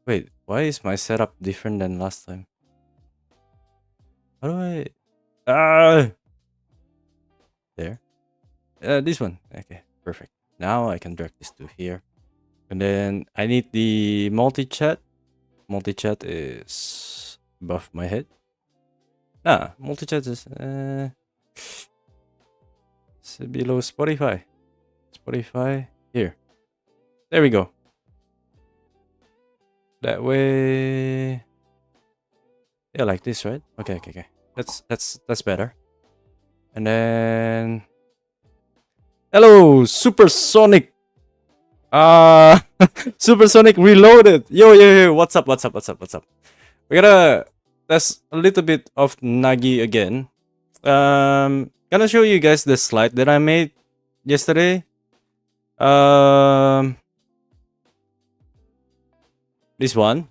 Wait, why is my setup different than last time? How do I... Ah! There. This one. Okay, perfect. Now I can drag this to here. And then I need the multi-chat. Multi-chat is above my head. Nah, multi-chat is below Spotify. Spotify, here. There we go. That way... Yeah, like this, right? Okay. That's better. And then... Hello, Supersonic! Supersonic Reloaded! Yo, what's up? We're gonna test a little bit of Nagi again. Gonna show you guys the slide that I made yesterday. This one.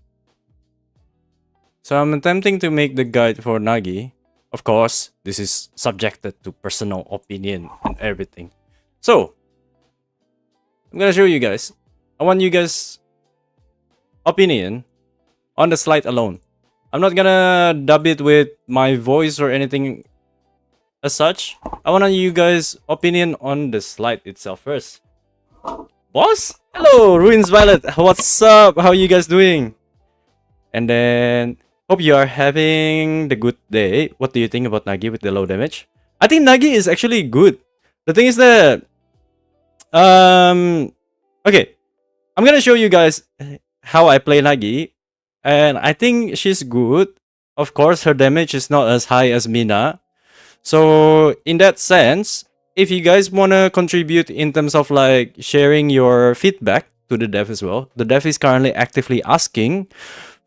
So I'm attempting to make the guide for Nagi. Of course, this is subjected to personal opinion and everything. So, I'm gonna show you guys. I want you guys' opinion on the slide alone. I'm not gonna dub it with my voice or anything as such. I want you guys' opinion on the slide itself first. Boss? Hello, Ruins Violet. What's up? How you guys doing? And then, hope you are having the good day. What do you think about Nagi with the low damage? I think Nagi is actually good. The thing is that, okay, I'm gonna show you guys how I play Nagi, and I think she's good. Of course, her damage is not as high as Mina. So, in that sense, if you guys wanna contribute in terms of like sharing your feedback to the dev as well, the dev is currently actively asking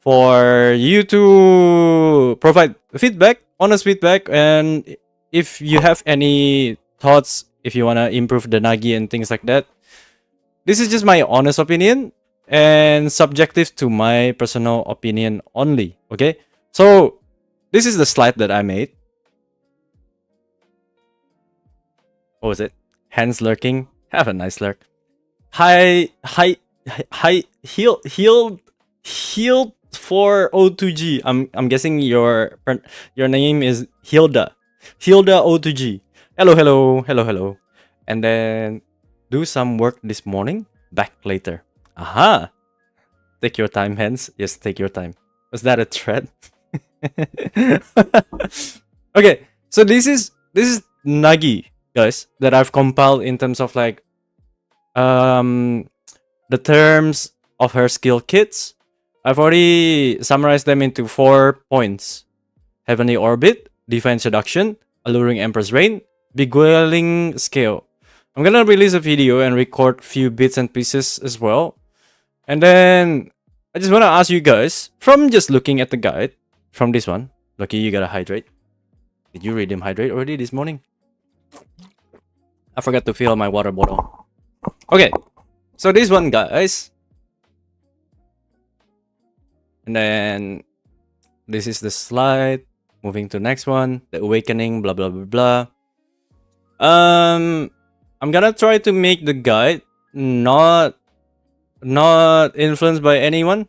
for you to provide feedback, honest feedback, and if you have any thoughts, if you want to improve the Nagi and things like that. This is just my honest opinion and subjective to my personal opinion only, okay? So, this is the slide that I made. What was it? Hands lurking. Have a nice lurk. Healed for O2G. I'm guessing your name is Hilda. Hilda O2G. Hello. And then do some work this morning. Back later. Aha. Take your time, hence. Yes, take your time. Was that a threat? Okay, so this is Nagi, guys, that I've compiled in terms of like the terms of her skill kits. I've already summarized them into 4 points: Heavenly Orbit, Divine Seduction, Alluring Empress Reign, Beguiling Scale. I'm gonna release a video and record few bits and pieces as well. And then I just wanna ask you guys, from just looking at the guide, from this one, Lucky, you gotta hydrate. Did you redeem hydrate already this morning? I forgot to fill my water bottle. Okay, so this one, guys. And then this is the slide. Moving to next one, the awakening, blah blah blah. I'm gonna try to make the guide not influenced by anyone.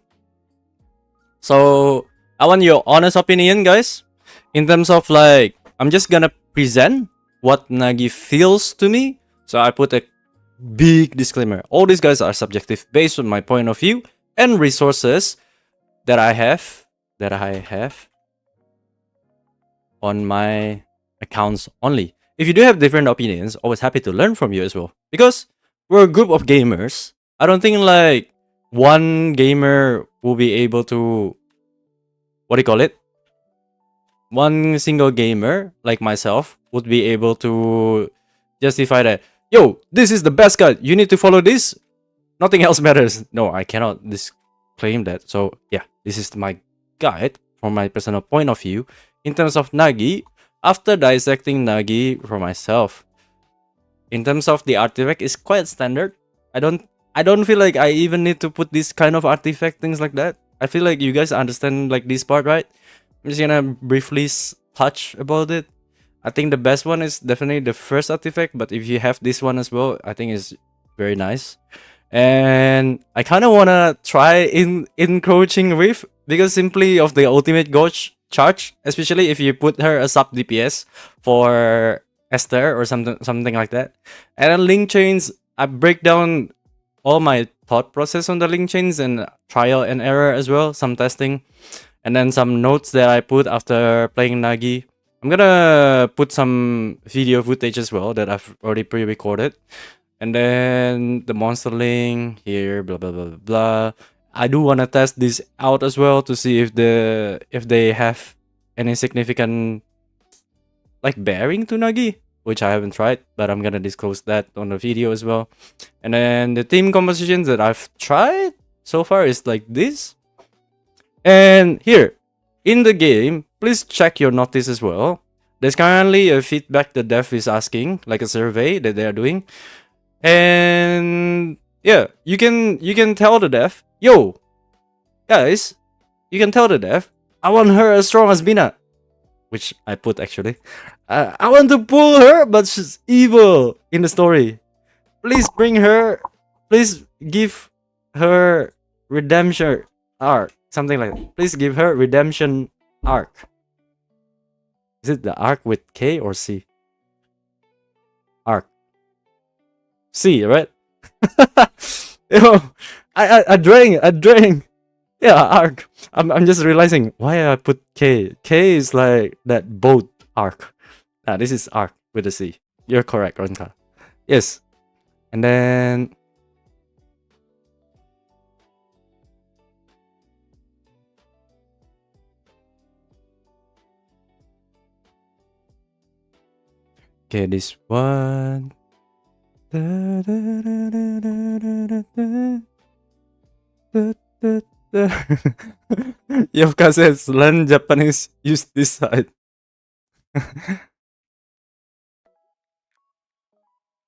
So I want your honest opinion, guys. In terms of like, I'm just gonna present what Nagi feels to me. So I put a big disclaimer. All these guys are subjective based on my point of view and resources that I have on my accounts only. If you do have different opinions, always happy to learn from you as well. Because we're a group of gamers. I don't think like one gamer will be able to, what do you call it? One single gamer like myself would be able to justify that, yo, this is the best guide, you need to follow this, nothing else matters. No, I cannot claim that. So yeah, this is my guide from my personal point of view in terms of Nagi, after dissecting Nagi for myself. In terms of the artifact, is quite standard. I don't feel like I even need to put this kind of artifact, things like that. I feel like you guys understand like this part, right? I'm just gonna briefly touch about it. I think the best one is definitely the first artifact, but if you have this one as well, I think it's very nice. And I kind of want to try encroaching Rift because simply of the ultimate gauge charge, especially if you put her a sub DPS for Esther or something like that. And then link chains, I break down all my thought process on the link chains and trial and error as well, some testing, and then some notes that I put after playing Nagi. I'm gonna put some video footage as well that I've already pre-recorded. And then the monster link here, blah blah blah blah blah. I do want to test this out as well to see if they have any significant like bearing to Nagi, which I haven't tried, but I'm gonna disclose that on the video as well. And then the team compositions that I've tried so far is like this. And here in the game, please check your notice as well. There's currently a feedback the dev is asking, like a survey that they are doing. And yeah, you can tell the dev, yo, guys, you can tell the dev, I want her as strong as Bina, which I put actually. I want to pull her, but she's evil in the story. Please bring her. Please give her redemption arc, something like that. Please give her redemption arc. Is it the arc with K or C? Arc. C, right? Yo, I drank. Yeah, arc. I'm just realizing why I put K. K is like that boat arc. Nah, this is arc with a C. You're correct, Ronka. Yes. And then okay, this one. Yovka says, learn Japanese, use this side.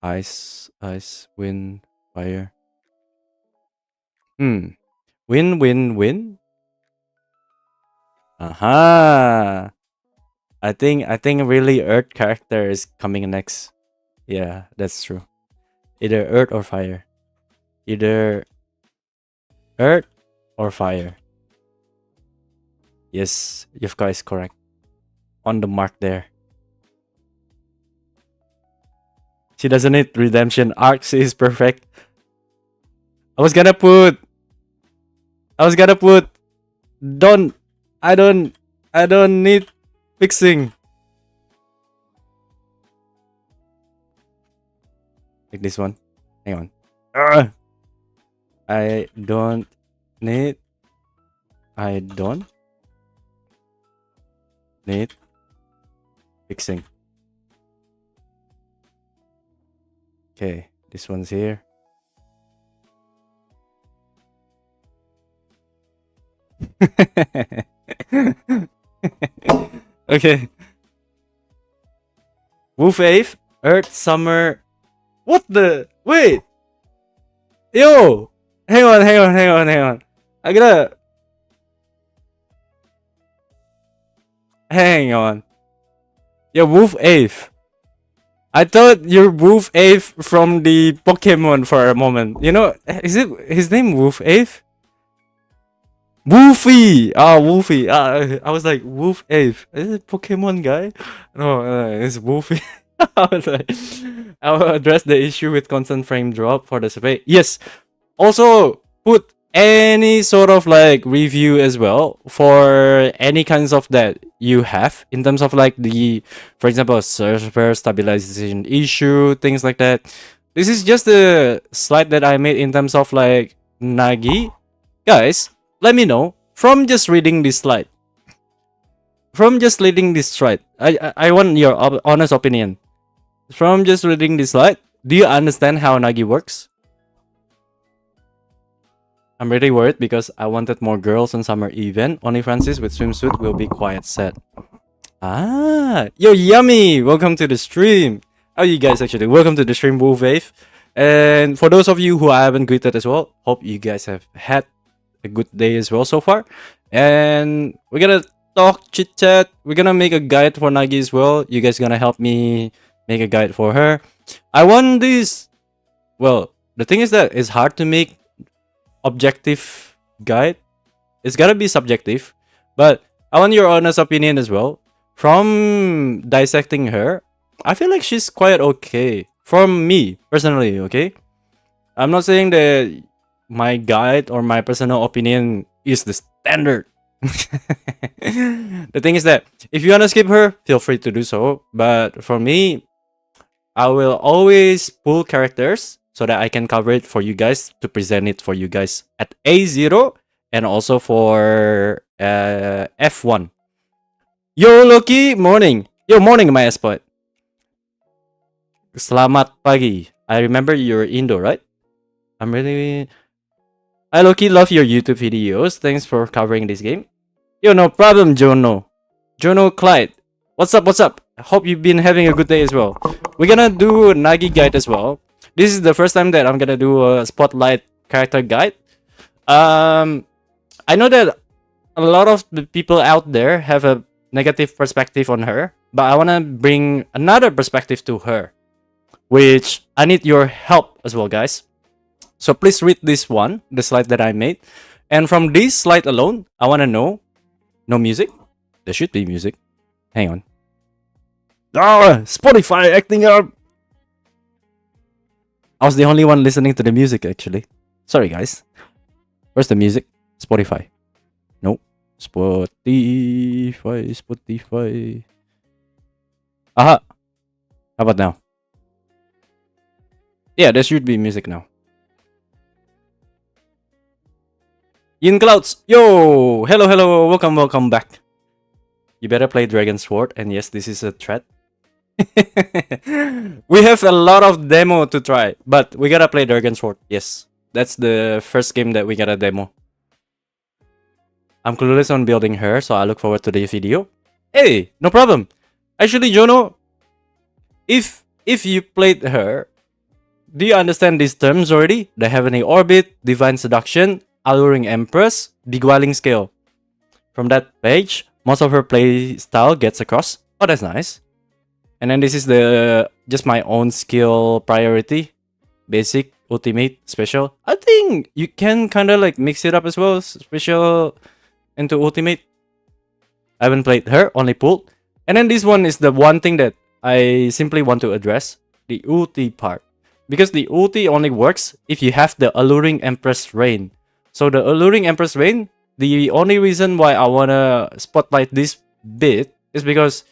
Ice, wind, fire. Win, win, win. Aha. I think really Earth character is coming next. Yeah, that's true. Either Earth or fire. Either Earth or fire. Yes, Yufka is correct. On the mark there. She doesn't need redemption arc. She is perfect. I was gonna put. I don't need fixing. Like this one. Hang on. I don't need fixing. Okay, this one's here. Okay. Wolf Ave, Earth, Summer. What the? Wait! Yo! Hang on. I gotta. Hang on. Yo, Wolf Ave. I thought you're Wolf Ave from the Pokemon for a moment. You know, is it his name Wolf Ave? Wolfie! Wolfie. I was like, Wolf Ave. Is it Pokemon guy? No, it's Wolfie. I was like, I'll address the issue with constant frame drop for the survey. Yes. Also, put any sort of like review as well for any kinds of that you have in terms of like the, for example, server stabilization issue, things like that. This is just a slide that I made in terms of like Nagi. Guys, let me know from just reading this slide. I want your honest opinion. From just reading this slide, do you understand how Nagi works? I'm really worried because I wanted more girls on summer event. Only Francis with swimsuit will be quiet set. Yo, Yummy! Welcome to the stream. How are you guys actually? Welcome to the stream, Wolf Wave. And for those of you who I haven't greeted as well, hope you guys have had a good day as well so far. And we're gonna talk, chit chat. We're gonna make a guide for Nagi as well. You guys gonna help me make a guide for her. I want this. Well, The thing is that it's hard to make objective guide. It's gotta be subjective, but I want your honest opinion as well. From dissecting her, I feel like she's quite okay. From me personally, okay. I'm not saying that my guide or my personal opinion is the standard. The thing is that if you wanna skip her, feel free to do so. But for me, I will always pull characters so that I can cover it for you guys to present it for you guys at A0 and also for F1. Yo Loki, morning. Yo, morning my spot. Selamat pagi. I remember you're Indo, right? I'm really... I Loki love your YouTube videos. Thanks for covering this game. Yo, no problem, Jono. Jono Clyde. What's up, what's up? I hope you've been having a good day as well. We're gonna do a Nagi guide as well. This is the first time that I'm gonna do a spotlight character guide. I know that a lot of the people out there have a negative perspective on her, but I wanna bring another perspective to her, which I need your help as well, guys. So please read this one, the slide that I made. And from this slide alone, I wanna know, no music? There should be music. Hang on. Ah, Spotify acting up. I was the only one listening to the music actually. Sorry guys. Where's the music? Spotify. Nope. Spotify. Aha. How about now? Yeah, there should be music now. Yin Clouds. Yo! Hello. Welcome back. You better play Dragon Sword. And yes, this is a threat. We have a lot of demo to try, but we gotta play Dragon Sword. Yes, that's the first game that we gotta demo. I'm clueless on building her, so I look forward to the video. Hey, no problem. Actually, Jono, if you played her, do you understand these terms already? The Heavenly Orbit, Divine Seduction, Alluring Empress, Beguiling Scale. From that page, most of her play style gets across. Oh, that's nice. And then this is the just my own skill priority. Basic, ultimate, special. I think you can kind of like mix it up as well. Special into ultimate. I haven't played her, only pulled. And then this one is the one thing that I simply want to address. The ulti part. Because the ulti only works if you have the Alluring Empress Reign. So the Alluring Empress Reign, the only reason why I wanna spotlight this bit is because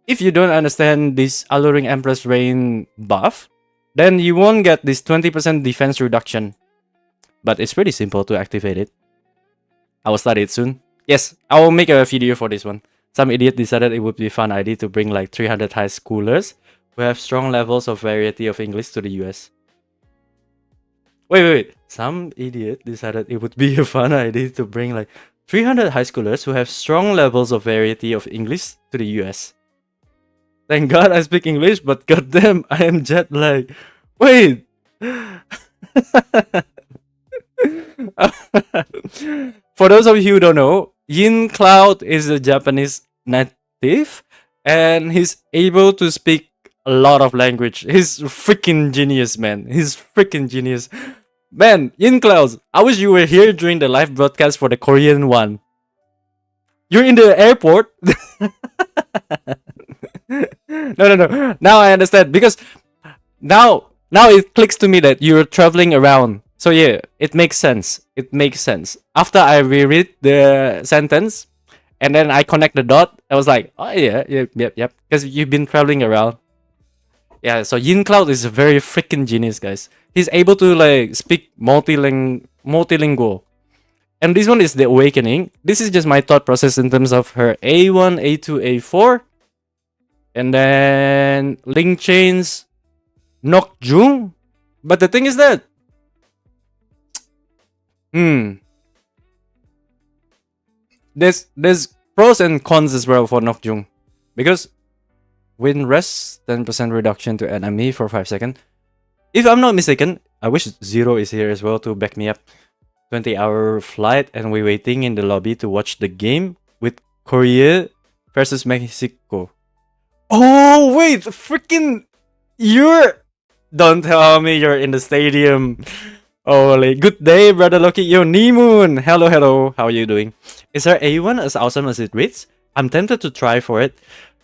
if you don't understand this Alluring Empress Reign buff, then you won't get this 20% defense reduction. But it's pretty simple to activate it. I will study it soon. Yes, I will make a video for this one. Some idiot decided it would be a fun idea to bring like 300 high schoolers who have strong levels of variety of English to the US. Wait. Some idiot decided it would be a fun idea to bring like 300 high schoolers who have strong levels of variety of English to the US. Thank God I speak English, but goddamn, I am jet lagged. Wait! For those of you who don't know, Yin Cloud is a Japanese native, and he's able to speak a lot of language. He's freaking genius, man. He's freaking genius. Man, Yin Cloud, I wish you were here during the live broadcast for the Korean one. You're in the airport? No. Now I understand, because now it clicks to me that you're traveling around. So yeah, it makes sense. After I reread the sentence and then I connect the dot, I was like, oh yeah, yep. Because you've been traveling around. Yeah, so Yin Cloud is a very freaking genius, guys. He's able to like speak multilingual. And this one is the Awakening. This is just my thought process in terms of her A1, A2, A4. And then Link Chains, Nokjung. But the thing is that there's pros and cons as well for Nokjung. Because when rest, 10% reduction to enemy for 5 seconds. If I'm not mistaken, I wish Zero is here as well to back me up. 20-hour flight and we're waiting in the lobby to watch the game with Korea versus Mexico. Oh wait, freaking you're Don't tell me you're in the stadium. Holy good day, brother Loki. Yo, Nemoon. Hello, hello. How are you doing? Is our A1 as awesome as it reads? I'm tempted to try for it.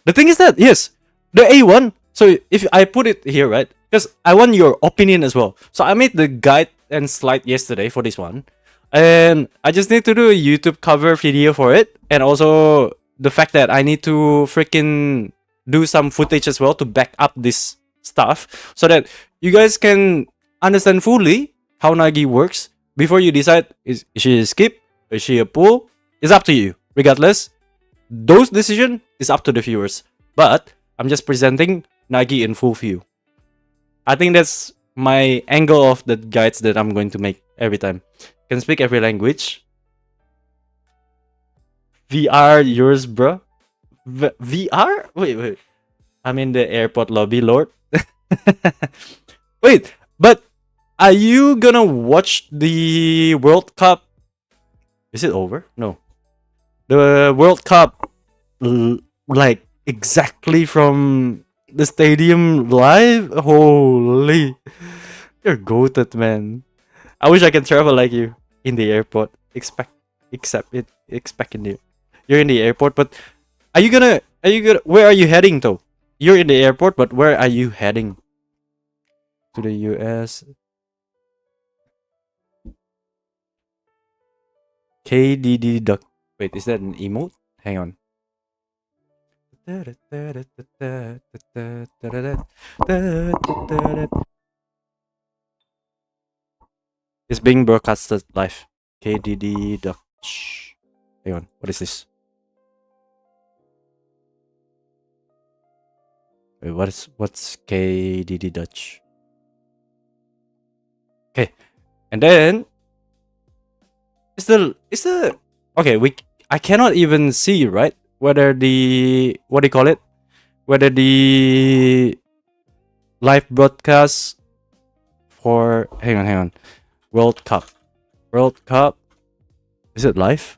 The thing is that, yes, the A1. So if I put it here, right? Because I want your opinion as well. So I made the guide and slide yesterday for this one. And I just need to do a YouTube cover video for it. And also the fact that I need to freaking do some footage as well to back up this stuff. So that you guys can understand fully how Nagi works before you decide is she a skip, is she a pull? It's up to you. Regardless, those decision is up to the viewers. But I'm just presenting Nagi in full view. I think that's my angle of the guides that I'm going to make every time. Can speak every language. VR yours, bro. VR? Wait. I'm in the airport lobby, Lord. Wait, but are you gonna watch the World Cup? Is it over? No. The World Cup, like exactly from the stadium live? Holy. You're goated, man. I wish I can travel like you in the airport. Expecting you. You're in the airport, but where are you heading though? You're in the airport, but where are you heading? To the US. KDD duck. Wait, is that an emote? Hang on. It's being broadcasted live. KDD duck. Hang on. What is this? Wait, what's KDD Dutch? Okay, and then it's the okay. I cannot even see, right, whether the what do you call it, whether the live broadcast for hang on World Cup is it live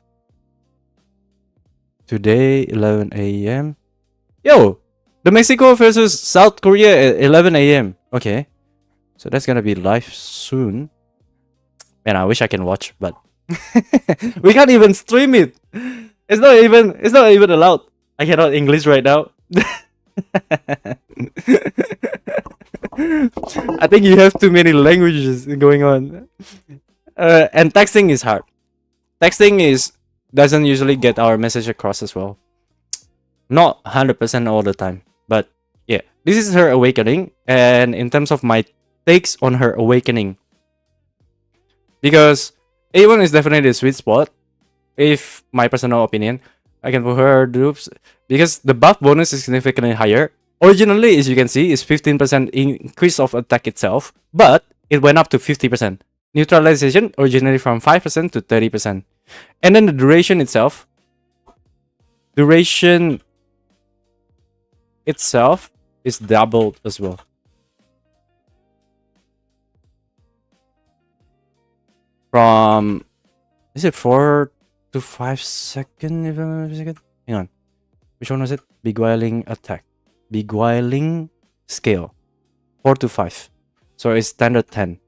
today 11 a.m. Yo, the Mexico versus South Korea at 11 a.m. Okay. So that's gonna be live soon. Man, I wish I can watch, but we can't even stream it. It's not even allowed. I cannot English right now. I think you have too many languages going on. And texting is hard. Texting doesn't usually get our message across as well. Not 100% all the time, but yeah, this is her awakening. And in terms of my takes on her awakening, because A1 is definitely a sweet spot, if my personal opinion. I can put her dupes because the buff bonus is significantly higher. Originally, as you can see, is 15% increase of attack itself, but it went up to 50%. Neutralization originally from 5% to 30%. And then the duration itself is doubled as well. From, is it 4 to 5 seconds, if I'm not mistaken? Hang on. Which one was it? Beguiling attack. Beguiling scale. 4 to 5. So it's standard 10.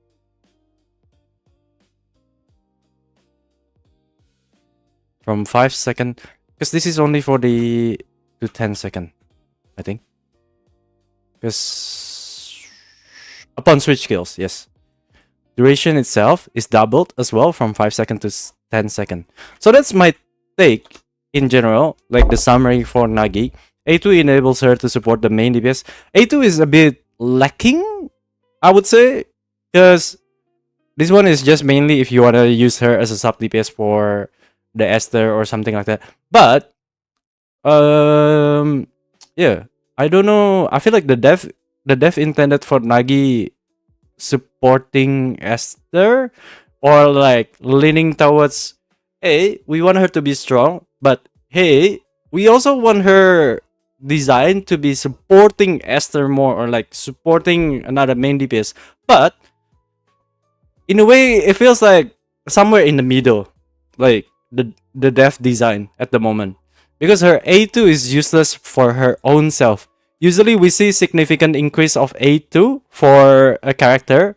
From 5 seconds. Because this is only for the to 10 second, I think. Because upon switch skills, yes. Duration itself is doubled as well from 5 seconds to 10 seconds. So that's my take in general, like the summary for Nagi. A2 enables her to support the main DPS. A2 is a bit lacking, I would say, because this one is just mainly if you want to use her as a sub DPS for the Esther or something like that. But yeah, I don't know. I feel like the dev intended for Nagi supporting Esther, or like leaning towards, hey, we want her to be strong, but hey, we also want her design to be supporting Esther more, or like supporting another main DPS. But in a way, it feels like somewhere in the middle, like the dev design at the moment, because her A2 is useless for her own self. usually we see significant increase of A2 for a character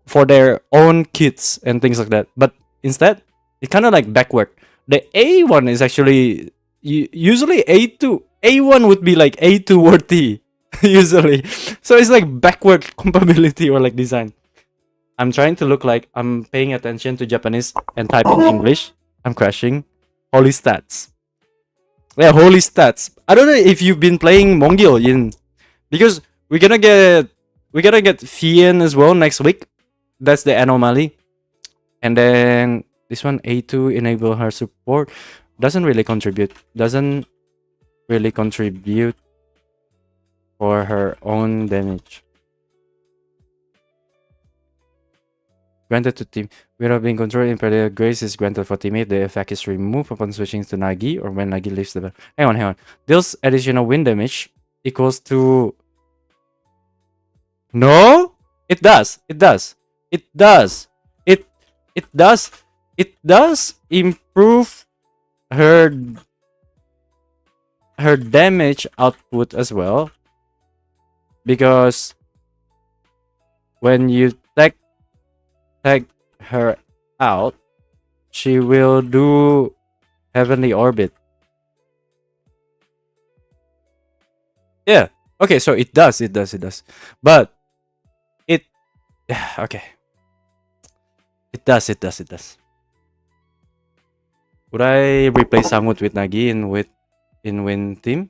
for their own kids and things like that. But instead, it's kind of like backward. The A1 is actually usually A2. A1 would be like A2 worthy usually. So it's like backward compatibility or like design. I'm trying to look like I'm paying attention to Japanese and type in English. I'm crashing. Holy stats. Yeah, holy stats. I don't know if you've been playing Mongil in, because we're gonna get Fien as well next week. That's the anomaly. And then this one A2 enable her support. Doesn't really contribute for her own damage. Granted to team. Without being controlled, Imperial Grace is granted for teammate. The effect is removed upon switching to Nagi or when Nagi leaves the battle. Hang on. Deals additional wind damage equals to... No? It does. It does improve her damage output as well. Because when you tag her out, she will do Heavenly Orbit. Yeah. Okay, so it does. But it okay. It does. Would I replace Samut with Nagi in Win team?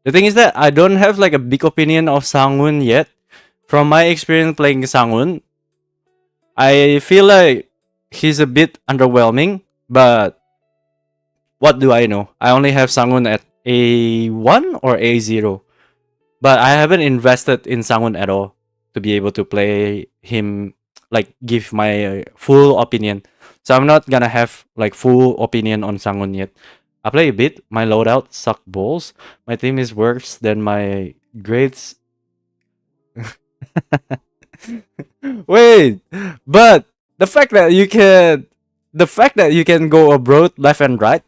The thing is that I don't have like a big opinion of Sangun yet. From my experience playing Sangun, I feel like he's a bit underwhelming, but what do I know? I only have Sangun at A1 or A0. But I haven't invested in Sangun at all to be able to play him, like give my full opinion. So I'm not gonna have like full opinion on Sangun yet. I play a bit. My loadout suck balls. My team is worse than my grades. Wait, but the fact that you can go abroad left and right,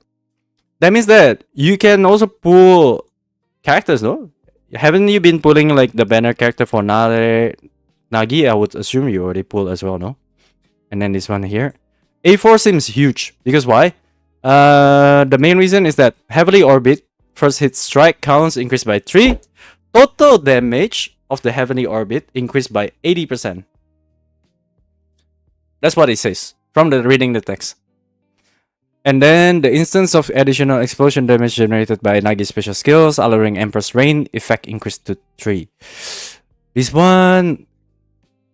that means that you can also pull characters, no? Haven't you been pulling like the banner character for Nagi? I would assume you already pulled as well, no? And then this one here. A4 seems huge because why? The main reason is that Heavily Orbit first hit strike counts increased by 3. Total damage of the Heavenly Orbit increased by 80%. That's what it says from reading the text. And then the instance of additional explosion damage generated by Nagi's special skills, alluring Empress Rain effect increased to 3. This one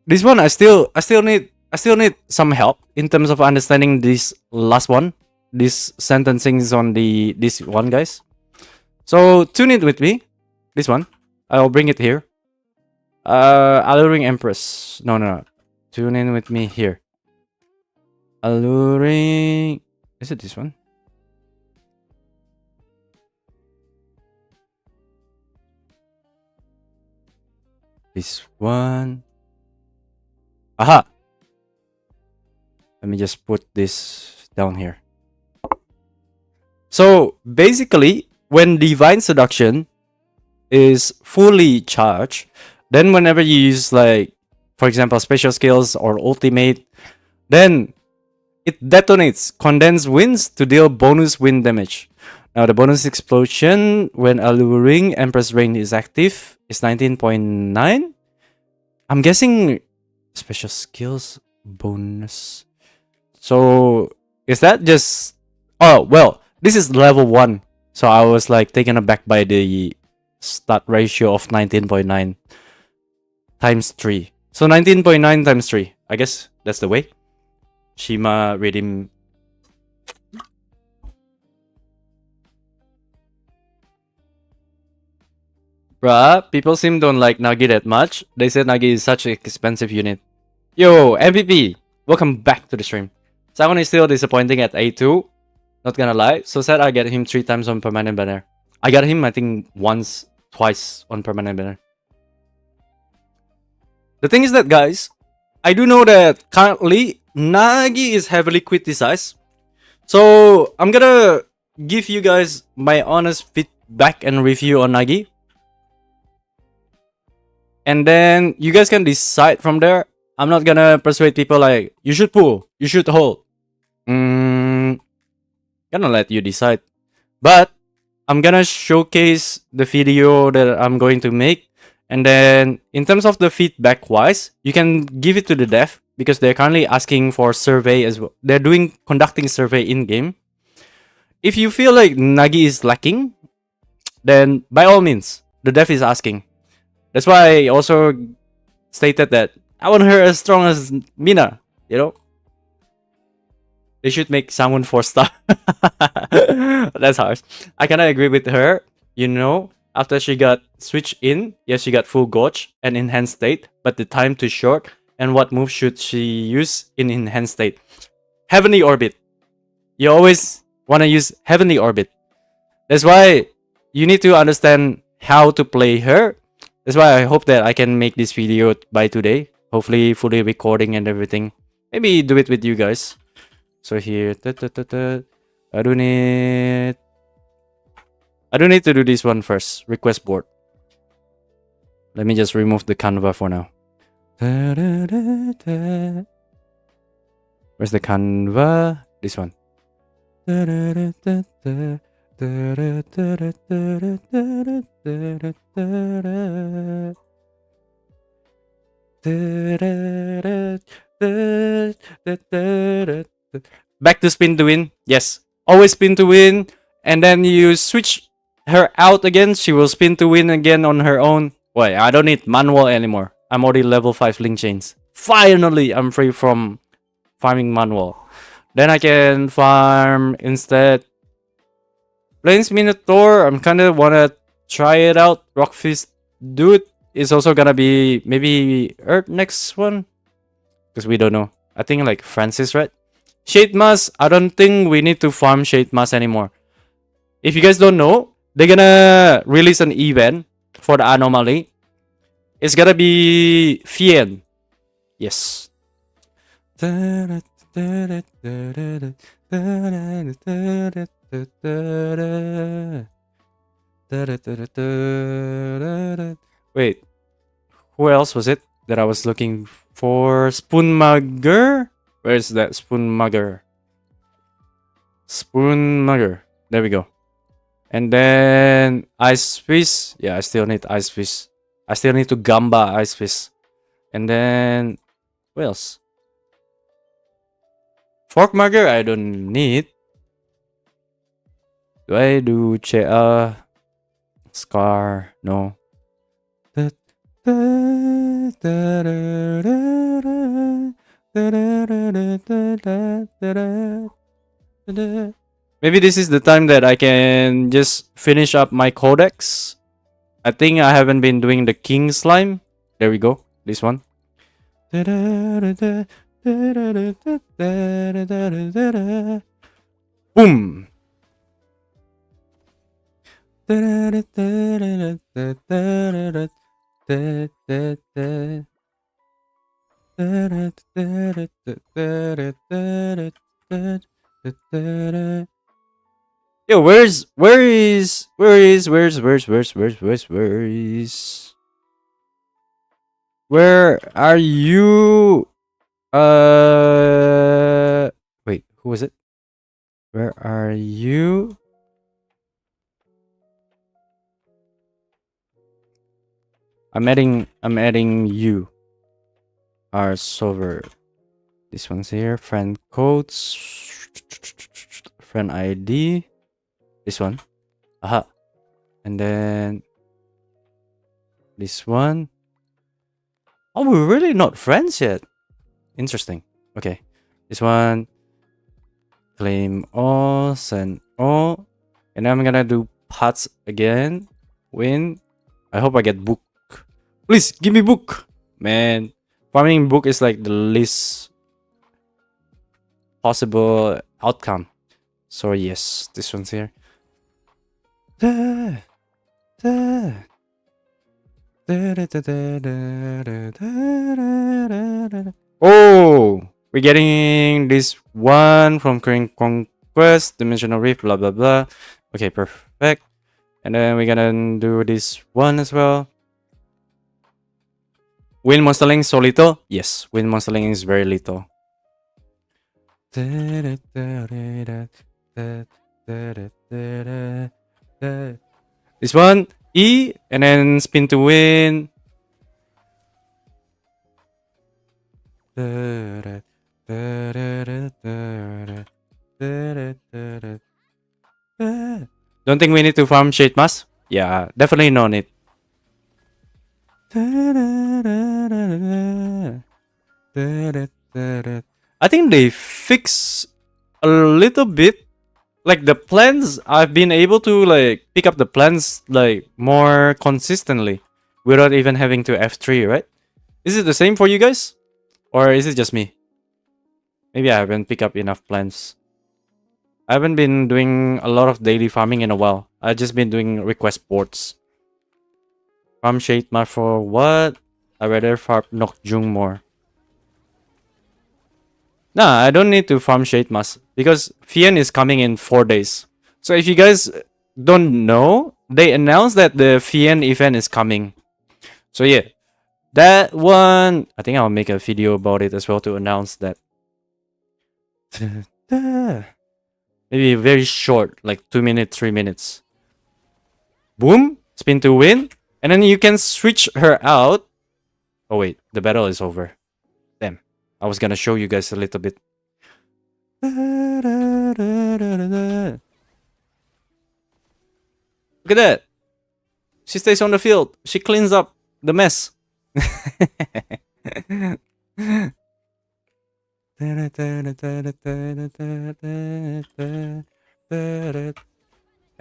I still need some help in terms of understanding this last one. This sentencing is on this one, guys. So tune in with me. This one, I'll bring it here. Alluring Empress. No. Tune in with me here. Alluring. Is it this one? This one. Aha! Let me just put this down here. So basically, when Divine Seduction is fully charged, then whenever you use like, for example, special skills or ultimate, then it detonates condensed winds to deal bonus wind damage. Now the bonus explosion when alluring Empress Rain is active is 19.9. I'm guessing special skills bonus. So is that just... Oh, well, this is level 1. So I was like taken aback by the stat ratio of 19.9 times 3. So 19.9 times 3. I guess that's the way. Shima redeem. Bruh, people seem don't like Nagi that much. They said Nagi is such an expensive unit. Yo, MVP, welcome back to the stream. Sakon is still disappointing at A2. Not gonna lie. So sad I get him 3 times on permanent banner. I got him, I think, twice on permanent banner. The thing is that, guys, I do know that currently Nagi is heavily criticized. So I'm gonna give you guys my honest feedback and review on Nagi. and then you guys can decide from there. I'm not gonna persuade people like you should pull, you should hold. Gonna let you decide. But I'm gonna showcase the video that I'm going to make, and then in terms of the feedback wise, you can give it to the dev because they're currently asking for survey as well. They're conducting survey in game. If you feel like Nagi is lacking, then by all means, the dev is asking. That's why I also stated that I want her as strong as Mina. You know, they should make someone 4-star. That's harsh. I kinda agree with her. You know, after she got switched in, yes, she got full gauge and enhanced state, but the time too short. And what move should she use in enhanced state? Heavenly Orbit. You always want to use Heavenly Orbit. That's why you need to understand how to play her. That's why I hope that I can make this video by today. Hopefully fully recording and everything. Maybe do it with you guys. So here, I do need to do this one first. Request board. Let me just remove the Canva for now. Where's the Canva? This one. Back to spin to win. Yes, always spin to win, and then you switch her out again. She will spin to win again on her own. Wait, I don't need manual anymore. I'm already level 5 link chains. Finally, I'm free from farming manual. Then I can farm instead Plains Minotaur. I'm kinda wanna try it out. Rockfist Dude is also gonna be maybe Earth next one, because we don't know. I think like Francis, right? Shade Mask, I don't think we need to farm Shade Mask anymore. If you guys don't know, they're gonna release an event for the anomaly. It's gonna be Fien. Yes. Wait, who else was it that I was looking for? Spoonmugger? Where's that Spoonmugger? Spoonmugger. There we go. And then Ice Fish. Yeah, I still need Ice Fish. I still need to Gamba Ice Fish. And then what else? Forkmugger I don't need. Do I do Scar? No. Maybe this is the time that I can just finish up my codex. I think I haven't been doing the king slime. There we go. This one. Boom. Yo, where are you? Wait, who was it? Where are you? I'm adding you. Our server. This one's here. Friend codes. Friend ID. This one. Aha. And then this one. Oh, we're really not friends yet. Interesting. Okay. This one. Claim all. Send all. And I'm gonna do pots again. Win. I hope I get book. Please give me book. Man. Farming book is like the least possible outcome. So yes, this one's here. Oh, we're getting this one from Korean Conquest, Dimensional Rift, blah blah blah. Okay, perfect. And then we're gonna do this one as well. Wind monsterling so little? Yes, wind monsterling is very little. This one, E, and then spin to win. Don't think we need to farm Shade Mask? Yeah, definitely no need. I think they fix a little bit. Like the plans, I've been able to like pick up the plans like more consistently without even having to F3, right? Is it the same for you guys? Or is it just me? Maybe I haven't picked up enough plans. I haven't been doing a lot of daily farming in a while. I've just been doing request boards. Farm Shade Mar for what? I'd rather farm Nokjung more. Nah, I don't need to farm Shade Mask because Fian is coming in 4 days. So if you guys don't know, they announced that the Fian event is coming. So yeah, that one, I think I'll make a video about it as well to announce that. Maybe very short, like 2 minutes, 3 minutes. Boom, spin to win. And then you can switch her out. Oh wait, the battle is over. Damn, I was gonna show you guys a little bit. Look at that. She stays on the field. She cleans up the mess. And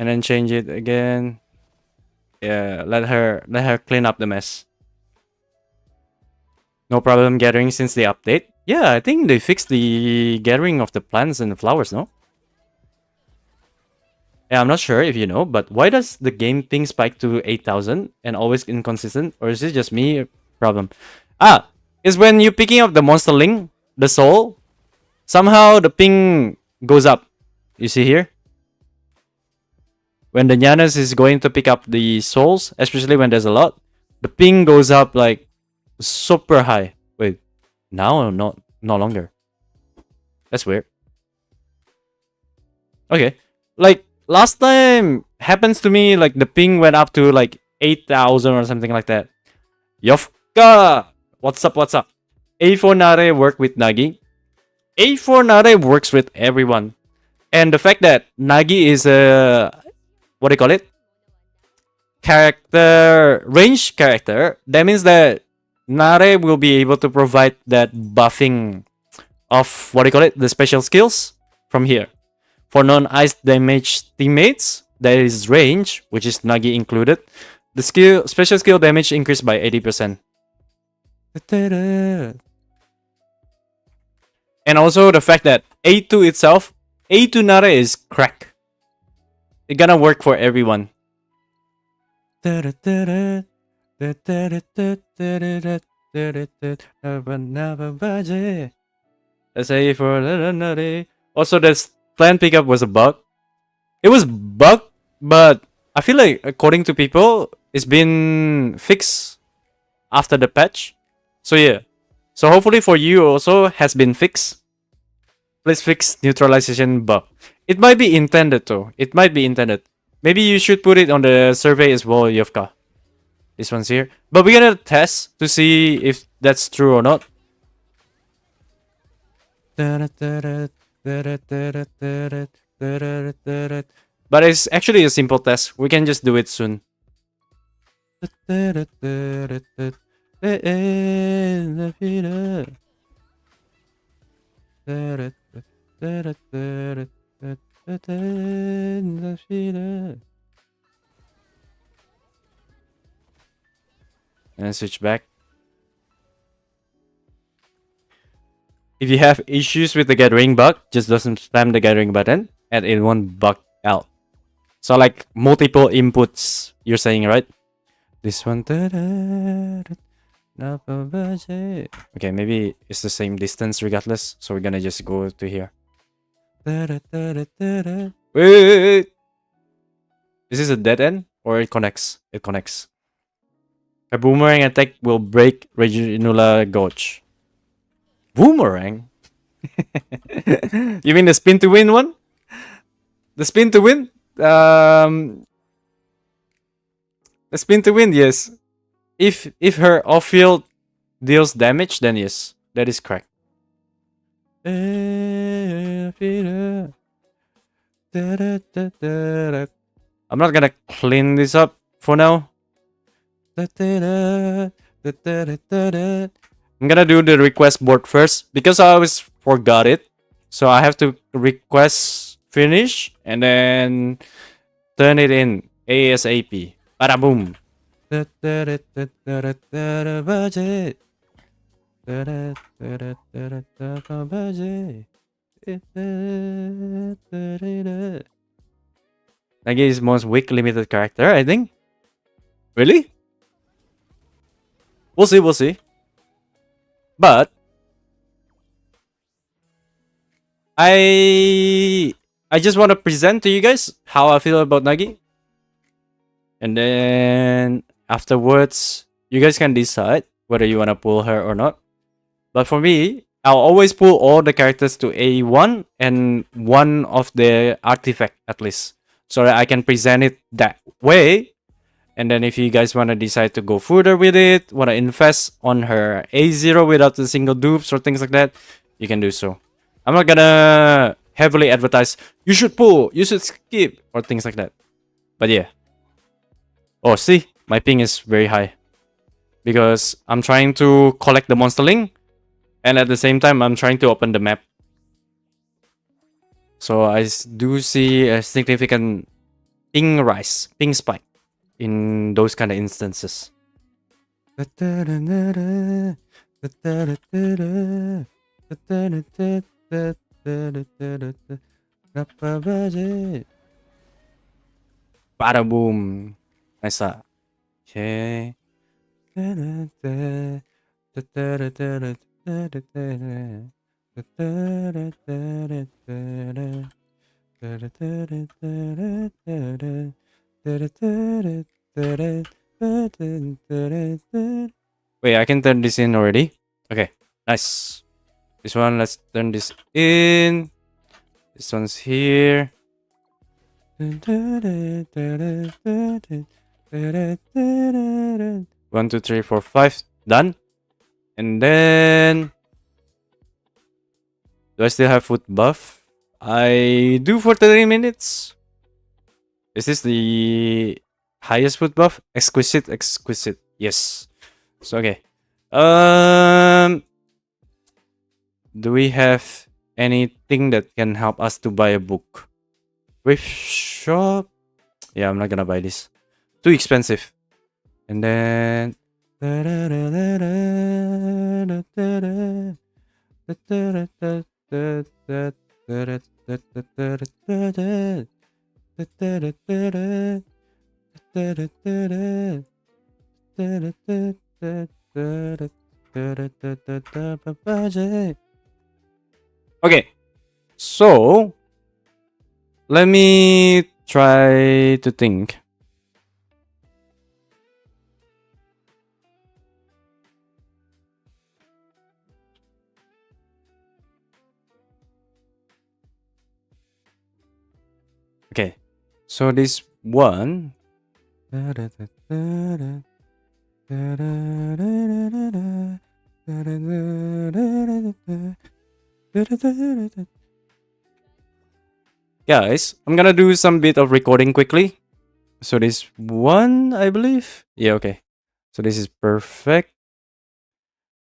then change it again. Yeah, let her clean up the mess. No problem gathering since the update. Yeah, I think they fixed the gathering of the plants and the flowers, no? Yeah, I'm not sure if you know, but why does the game ping spike to 8,000 and always inconsistent? Or is it just me problem? Ah, is when you picking up the monster link, the soul, somehow the ping goes up. You see here? When the Nyanas is going to pick up the souls, especially when there's a lot, the ping goes up like super high. Wait, now or not? No longer. That's weird. Okay, like last time happens to me, like the ping went up to like 8,000 or something like that. Yofka! What's up, what's up? A4 Nare work with Nagi. A4 Nare works with everyone. And the fact that Nagi is a, what do you call it? Character, range character, that means that Nare will be able to provide that buffing of, what do you call it? The special skills from here. For non-ice damage teammates, there is range, which is Nagi included. The special skill damage increased by 80%. And also the fact that A2 itself, A2 Nare is crack. It's gonna work for everyone. Let's say for also this plan pickup was a bug. It was bugged, but I feel like according to people, it's been fixed after the patch. So yeah. So hopefully for you also has been fixed. Please fix neutralization bug. It might be intended though. It might be intended. Maybe you should put it on the survey as well, Yovka. This one's here. But we're gonna test to see if that's true or not. But it's actually a simple test. We can just do it soon. And switch back. If you have issues with the gathering bug, just doesn't spam the gathering button and it won't bug out. So like multiple inputs, you're saying, right? This one. Okay, maybe it's the same distance regardless. So we're gonna just go to here. Wait. Is this a dead end? Or it connects? It connects. A boomerang attack will break Reginula Gauge. Boomerang? You mean the spin to win one? The spin to win? The spin to win, yes. If her off field deals damage, then yes, that is correct. I'm not gonna clean this up for now. I'm gonna do the request board first because I always forgot it. So I have to request finish and then turn it in ASAP. Bada boom. Budget. Nagi is most weak limited character, I think. Really? We'll see, we'll see. But I just want to present to you guys how I feel about Nagi. And then afterwards, you guys can decide whether you want to pull her or not. But for me, I'll always pull all the characters to A1 and one of the artifact at least. So that I can present it that way. And then if you guys want to decide to go further with it, want to invest on her A0 without a single dupes or things like that, you can do so. I'm not gonna heavily advertise, you should pull, you should skip, or things like that. But yeah. Oh, see, my ping is very high. Because I'm trying to collect the monster link, and at the same time, I'm trying to open the map. So I do see a significant ping rise, ping spike in those kind of instances. Bada boom. Nice. Okay. Wait, I can turn this in already? Okay, nice. This one, let's turn this in. This one's here. 1, 2, 3, 4, 5. Done. And then... do I still have foot buff? I do for 30 minutes. Is this the highest foot buff? Exquisite, exquisite. Yes. So, okay. Do we have anything that can help us to buy a book? Thrift shop? Yeah, I'm not gonna buy this. Too expensive. And then... okay, so let me try to think. Okay, so this one. Guys, I'm gonna do some bit of recording quickly. So this one, I believe. Yeah, okay. So this is perfect.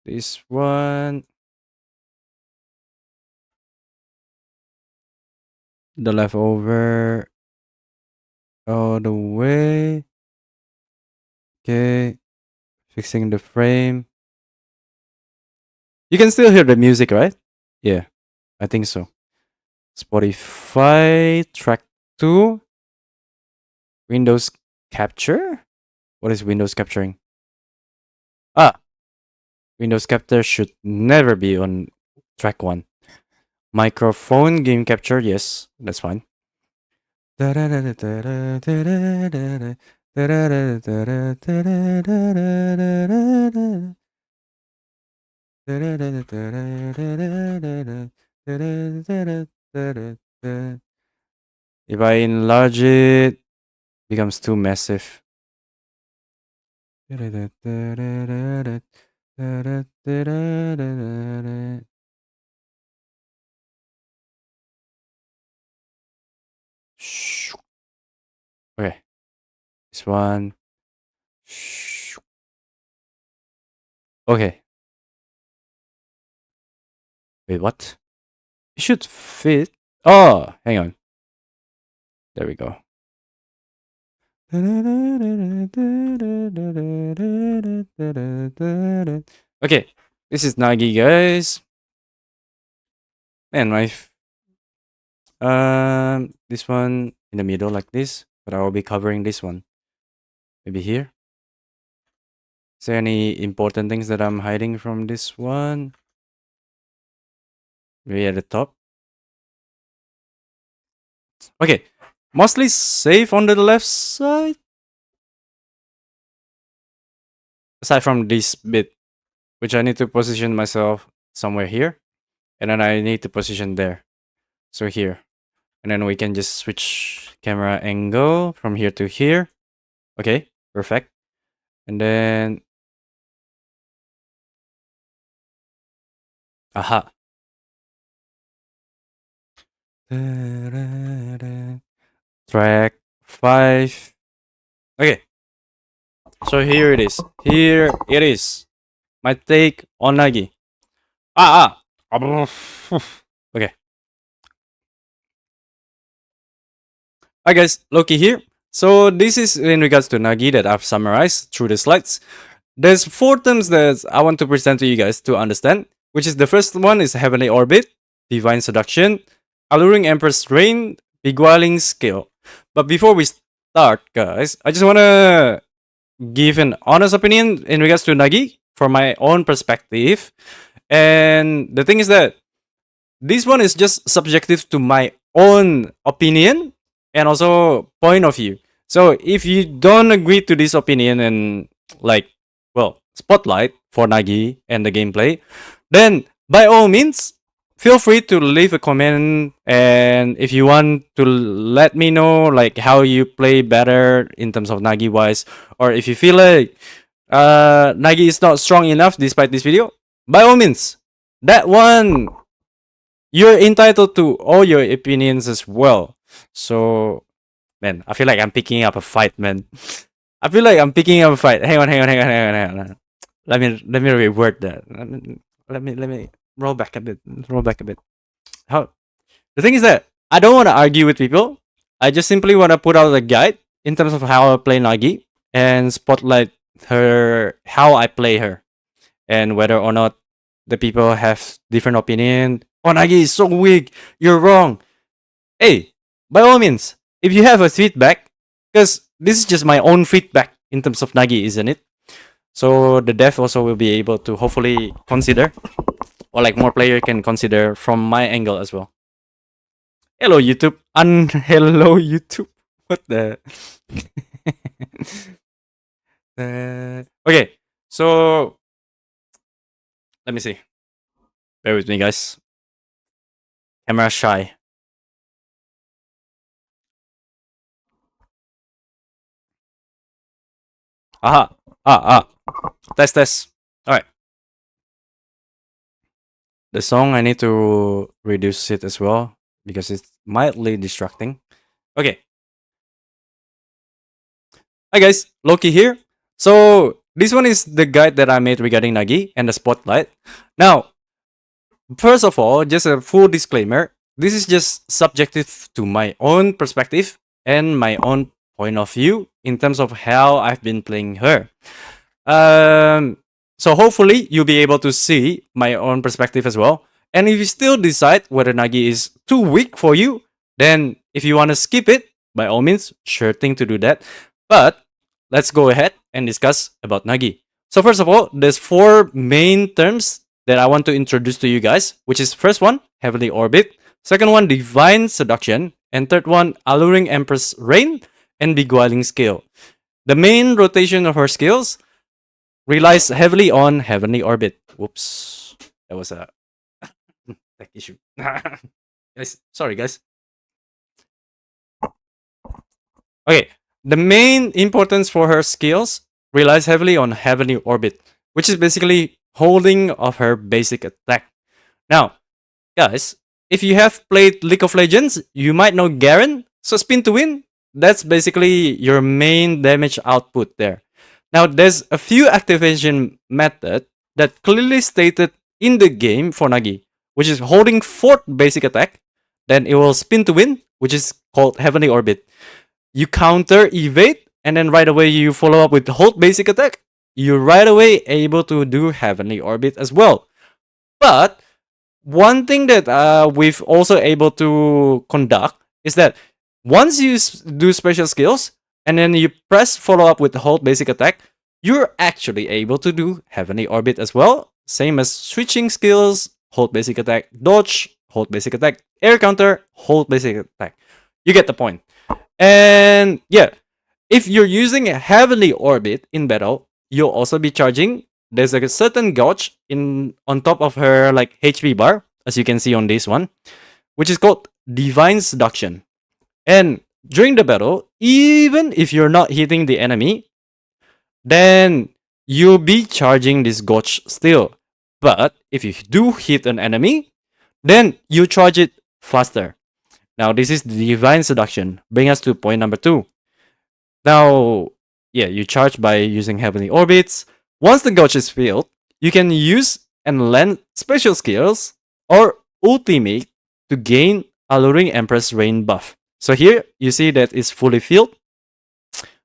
This one. The leftover. All the way. Okay. Fixing the frame. You can still hear the music, right? Yeah, I think so. Spotify, track 2. Windows capture? What is Windows capturing? Ah, Windows capture should never be on track 1. Microphone, game capture, yes, that's fine. If I enlarge it, becomes too massive. Okay, this one. Okay. Wait, what? It should fit. Oh, hang on. There we go. Okay, this is Nagi, guys. And this one in the middle like this, but I will be covering this one. Maybe here. Is there any important things that I'm hiding from this one? Maybe at the top. Okay, mostly safe on the left side. Aside from this bit, which I need to position myself somewhere here. And then I need to position there. So here. And then we can just switch camera angle from here to here. Okay, perfect. And then... Aha. Track 5. Okay. So here it is. Here it is. My take on Nagi. Okay. Hi guys, Loki here. So this is in regards to Nagi that I've summarized through the slides. There's 4 terms that I want to present to you guys to understand, which is the first one is Heavenly Orbit, Divine Seduction, Alluring Empress Reign, Beguiling Skill. But before we start, guys, I just want to give an honest opinion in regards to Nagi from my own perspective. And the thing is that this one is just subjective to my own opinion and also point of view. So if you don't agree to this opinion and like, well, spotlight for Nagi and the gameplay, then by all means, feel free to leave a comment. And if you want to let me know like how you play better in terms of Nagi wise, or if you feel like Nagi is not strong enough despite this video, by all means, that one you're entitled to all your opinions as well. So, man, I feel like I'm picking up a fight, man. I feel like I'm picking up a fight. Hang on. Let me reword that. Let me roll back a bit. Roll back a bit. How the thing is that I don't want to argue with people. I just simply want to put out a guide in terms of how I play Nagi and spotlight her, how I play her, and whether or not the people have different opinion. Oh, Nagi is so weak. You're wrong. Hey, by all means, if you have a feedback, because this is just my own feedback in terms of Nagi, isn't it? So the dev also will be able to hopefully consider, or like more player can consider from my angle as well. Hello YouTube, hello YouTube. What the? Okay, so let me see. Bear with me, guys. Camera shy. Aha. Test. Alright. The song, I need to reduce it as well because it's mildly distracting. Okay. Hi guys, Loki here. So this one is the guide that I made regarding Nagi and the spotlight. Now, first of all, just a full disclaimer. This is just subjective to my own perspective and my own point of view in terms of how I've been playing her. So hopefully you'll be able to see my own perspective as well. And if you still decide whether Nagi is too weak for you, then if you want to skip it, by all means, sure thing to do that. But let's go ahead and discuss about Nagi. So first of all, there's 4 main terms that I want to introduce to you guys, which is first one, Heavenly Orbit, second one, Divine Seduction, and third one, Alluring Empress Reign and Beguiling Skill. The main rotation of her skills relies heavily on heavenly orbit. Whoops, that was a tech issue. Guys, sorry guys. Okay, the main importance for her skills relies heavily on heavenly orbit, which is basically holding of her basic attack. Now, guys, if you have played League of Legends, you might know Garen. So spin to win, that's basically your main damage output there. Now, there's a few activation method that clearly stated in the game for Nagi, which is holding fourth basic attack, then it will spin to win, which is called Heavenly Orbit. You counter evade, and then right away you follow up with hold basic attack. You're right away able to do Heavenly Orbit as well. But one thing that we've also able to conduct is that once you do special skills and then you press follow up with the hold basic attack, you're actually able to do Heavenly Orbit as well. Same as switching skills, hold basic attack, dodge, hold basic attack, air counter, hold basic attack. You get the point. And yeah, if you're using a Heavenly Orbit in battle, you'll also be charging. There's a certain gauge on top of her like HP bar, as you can see on this one, which is called Divine Seduction. And during the battle, even if you're not hitting the enemy, then you'll be charging this gauge still. But if you do hit an enemy, then you charge it faster. Now, this is Divine Seduction. Bring us to point number 2. Now, yeah, you charge by using Heavenly Orbits. Once the gauge is filled, you can use and land special skills or ultimate to gain Alluring Empress Rain buff. So here, you see that it's fully filled.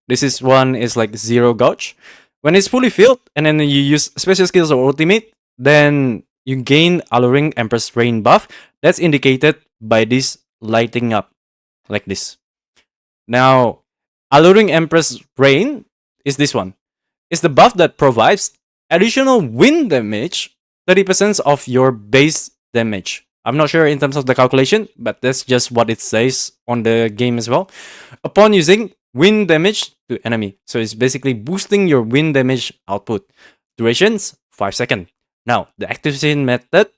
This is one is like 0 gauge. When it's fully filled, and then you use special skills or ultimate, then you gain Alluring Empress Rain buff. That's indicated by this lighting up, like this. Now, Alluring Empress Rain is this one. It's the buff that provides additional wind damage, 30% of your base damage. I'm not sure in terms of the calculation, but that's just what it says on the game as well. Upon using wind damage to enemy. So it's basically boosting your wind damage output. Durations, 5 seconds. Now, the activation method,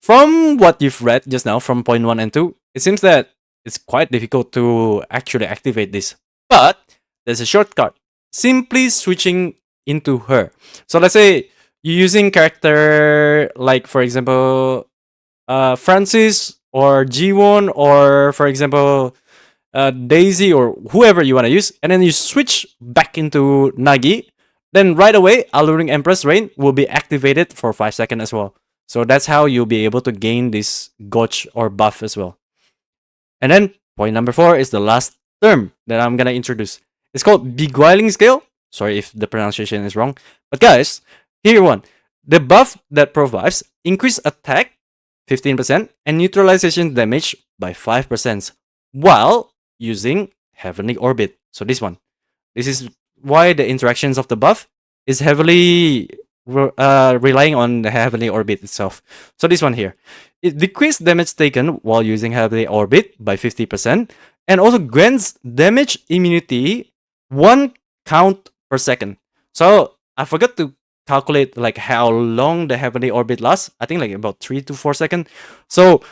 from what you've read just now from point 1 and 2, it seems that it's quite difficult to actually activate this. But there's a shortcut. Simply switching into her. So let's say you're using character like, for example, Francis or Jiwon, or for example, Daisy, or whoever you want to use, and then you switch back into Nagi, then right away, Alluring Empress Rain will be activated for 5 seconds as well. So that's how you'll be able to gain this gauge or buff as well. And then point number 4 is the last term that I'm gonna introduce. It's called Beguiling Scale. Sorry if the pronunciation is wrong. But guys, here one. The buff that provides increased attack 15% and neutralization damage by 5% while using Heavenly Orbit. So this one. This is why the interactions of the buff is heavily relying on the Heavenly Orbit itself. So this one here. It decreases damage taken while using Heavenly Orbit by 50% and also grants damage immunity 1 count per second. So I forgot to calculate like how long the Heavenly Orbit lasts. I think like about 3 to 4 seconds. So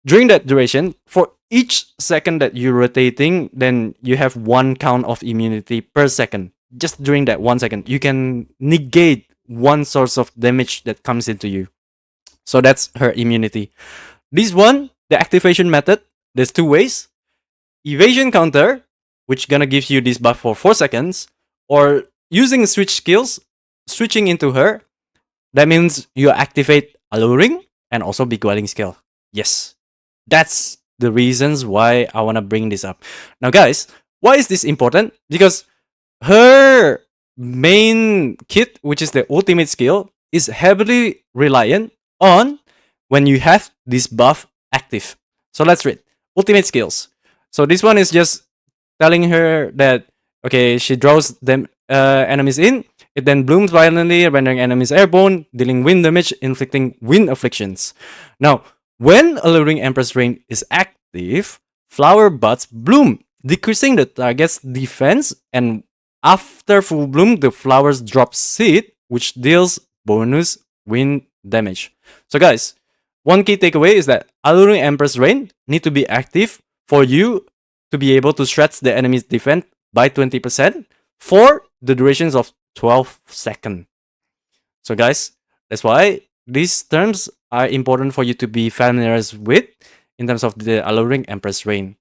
during that duration, for each second that you're rotating, then you have 1 count of immunity per second. Just during that 1 second, you can negate 1 source of damage that comes into you. So that's her immunity. This one, the activation method, there's 2 ways. Evasion counter, which gonna give you this buff for 4 seconds, or using switch skills, switching into her. That means you activate Alluring and also Beguiling Scale. Yes, that's the reasons why I want to bring this up. Now guys, why is this important? Because her main kit, which is the ultimate skill, is heavily reliant on when you have this buff active. So let's read. Ultimate skills. So this one is just telling her that, okay, she draws them enemies in. It then blooms violently, rendering enemies airborne, dealing wind damage, inflicting wind afflictions. Now, when Alluring Empress Rain is active, flower buds bloom, decreasing the target's defense and After full bloom, the flowers drop seed, which deals bonus wind damage. So guys, one key takeaway is that Alluring Empress Rain need to be active for you to be able to stretch the enemy's defense by 20% for the durations of 12 seconds. So guys, that's why these terms are important for you to be familiar with in terms of the Alluring Empress Rain.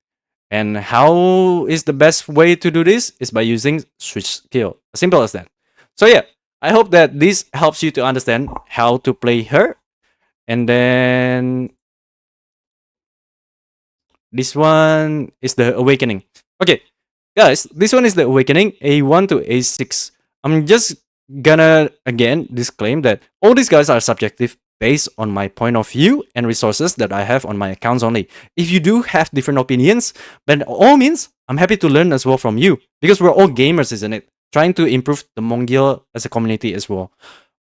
And how is the best way to do this? Is by using switch skill. Simple as that. So yeah, I hope that this helps you to understand how to play her. And then this one is the Awakening. Okay, guys, this one is the Awakening A1 to A6. I'm just gonna again disclaim that all these guys are subjective based on my point of view and resources that I have on my accounts only. If you do have different opinions, by all means, I'm happy to learn as well from you because we're all gamers, isn't it? Trying to improve the Mongil as a community as well.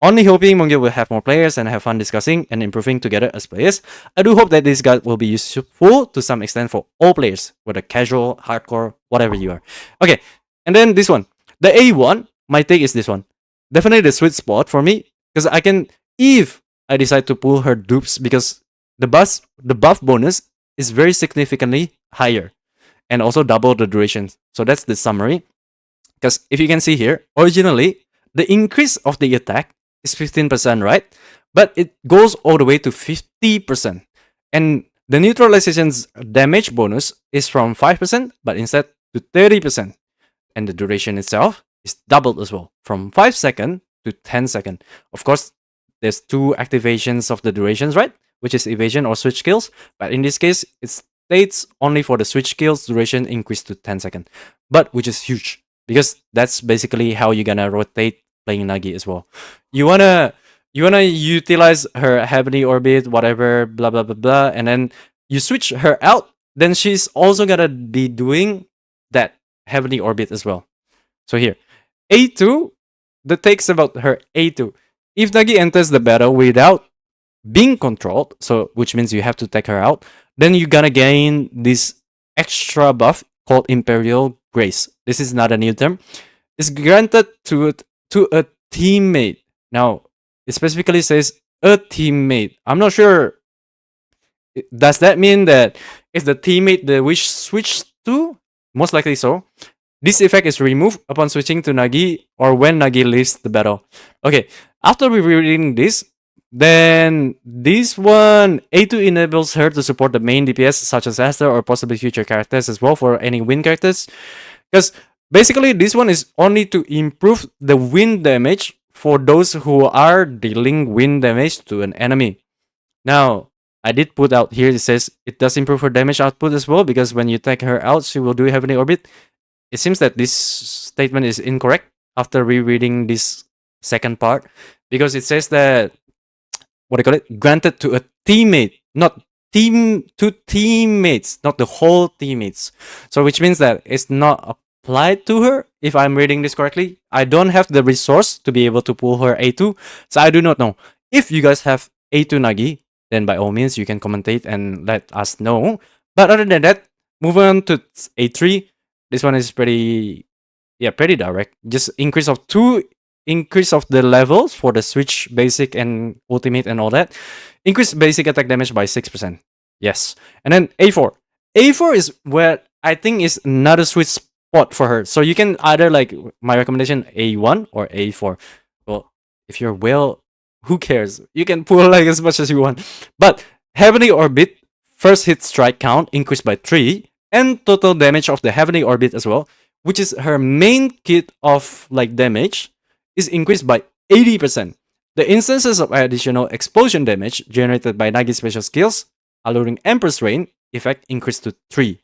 Only hoping Mongil will have more players and have fun discussing and improving together as players. I do hope that this guide will be useful to some extent for all players, whether casual, hardcore, whatever you are. Okay, and then this one. The A1, my take is this one. Definitely the sweet spot for me because I can, if I decide to pull her dupes, because the buff bonus is very significantly higher and also double the duration. So that's the summary. Because if you can see here, originally the increase of the attack is 15%, right? But it goes all the way to 50%. And the neutralization's damage bonus is from 5%, but instead to 30%. And the duration itself is doubled as well, from 5 seconds to 10 seconds. Of course, there's two activations of the durations, right? Which is evasion or switch skills. But in this case, it states only for the switch skills duration increased to 10 seconds. But which is huge because that's basically how you're gonna rotate playing Nagi as well. You wanna utilize her heavenly orbit, whatever, blah blah blah blah, and then you switch her out. Then she's also gonna be doing that heavenly orbit as well. So here, A2, the takes about her A2. If Nagi enters the battle without being controlled, so which means you have to take her out, then you're gonna gain this extra buff called Imperial Grace. This is not a new term. It's granted to a teammate. Now, it specifically says a teammate. I'm not sure. Does that mean that if the teammate the wish switch to? Most likely so. This effect is removed upon switching to Nagi or when Nagi leaves the battle. Okay, after reading this, then this one, A2 enables her to support the main DPS such as Aster or possibly future characters as well for any wind characters. Because basically this one is only to improve the wind damage for those who are dealing wind damage to an enemy. Now, I did put out here, it says it does improve her damage output as well because when you take her out, she will do heavenly orbit. It seems that this statement is incorrect after rereading this second part because it says that, what do you call it? Granted to a teammate, not to teammates, not the whole teammates. So which means that it's not applied to her, if I'm reading this correctly. I don't have the resource to be able to pull her A2, so I do not know. If you guys have A2 Nagi, then by all means you can commentate and let us know. But other than that, moving on to A3, this one is pretty direct. Just increase of the levels for the switch, basic, and ultimate, and all that. Increase basic attack damage by 6%. Yes. And then A4. A4 is where I think is another sweet spot for her. So you can either, like my recommendation, A1 or A4. Well, if you're well, who cares? You can pull like as much as you want. But Heavenly Orbit, first hit strike count increased by 3, and total damage of the Heavenly Orbit as well, which is her main kit of like damage, is increased by 80%. The instances of additional explosion damage generated by Nagi's special skills, Alluring Empress Rain, effect increased to 3.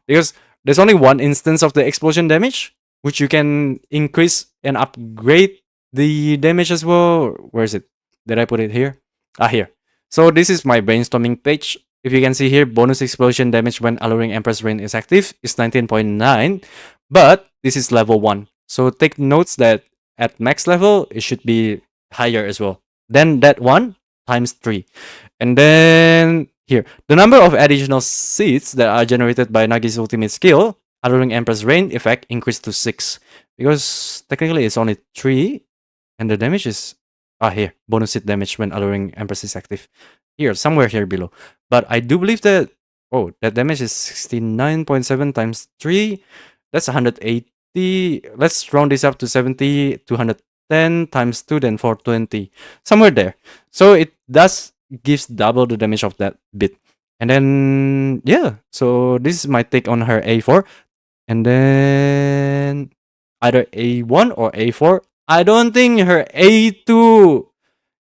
Because there's only one instance of the explosion damage, which you can increase and upgrade the damage as well. Where is it? Did I put it here? Here. So this is my brainstorming page. If you can see here, bonus explosion damage when Alluring Empress Rain is active is 19.9, but this is level 1. So take notes that at max level, it should be higher as well. Then that one times 3. And then here, the number of additional seeds that are generated by Nagi's ultimate skill, Allowing Empress Rain effect increased to 6. Because technically it's only 3, and the damage is here. Bonus hit damage when Alluring Empress is active. Here, somewhere here below. But I do believe that that damage is 69.7 times 3. That's 180. Let's round this up to 70, 210 times 2, then 420. Somewhere there. So it does gives double the damage of that bit. And then yeah, so this is my take on her A4. And then either A1 or A4. I don't think her A2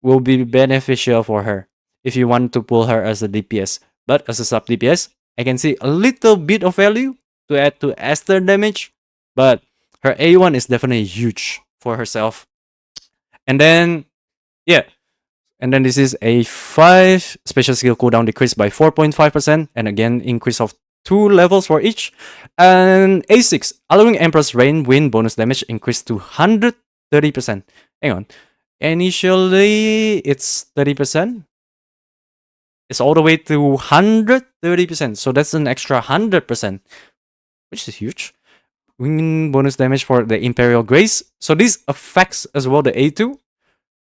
will be beneficial for her if you want to pull her as a DPS. But as a sub DPS, I can see a little bit of value to add to Esther damage. But her A1 is definitely huge for herself. And then, yeah. And then this is A5. Special skill cooldown decreased by 4.5%. And again, increase of 2 levels for each. And A6. Allowing Empress Rain win bonus damage increased to 130%. Hang on. Initially, it's 30%. It's all the way to 130%. So that's an extra 100%, which is huge. Win bonus damage for the Imperial Grace. So this affects as well the A2,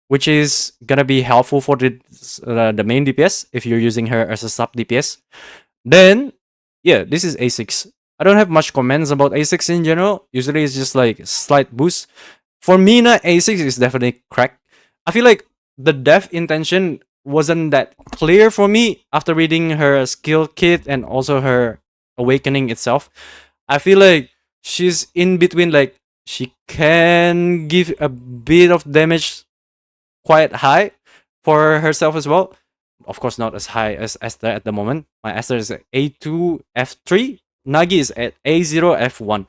which is gonna be helpful for the main DPS if you're using her as a sub DPS. Then, yeah, this is A6. I don't have much comments about A6 in general. Usually it's just like slight boost. For Mina, A6 is definitely cracked. I feel like the dev intention wasn't that clear for me after reading her skill kit and also her awakening itself. I feel like she's in between, like she can give a bit of damage quite high for herself as well. Of course, not as high as Esther at the moment. My Esther is at A2, F3. Nagi is at A0, F1.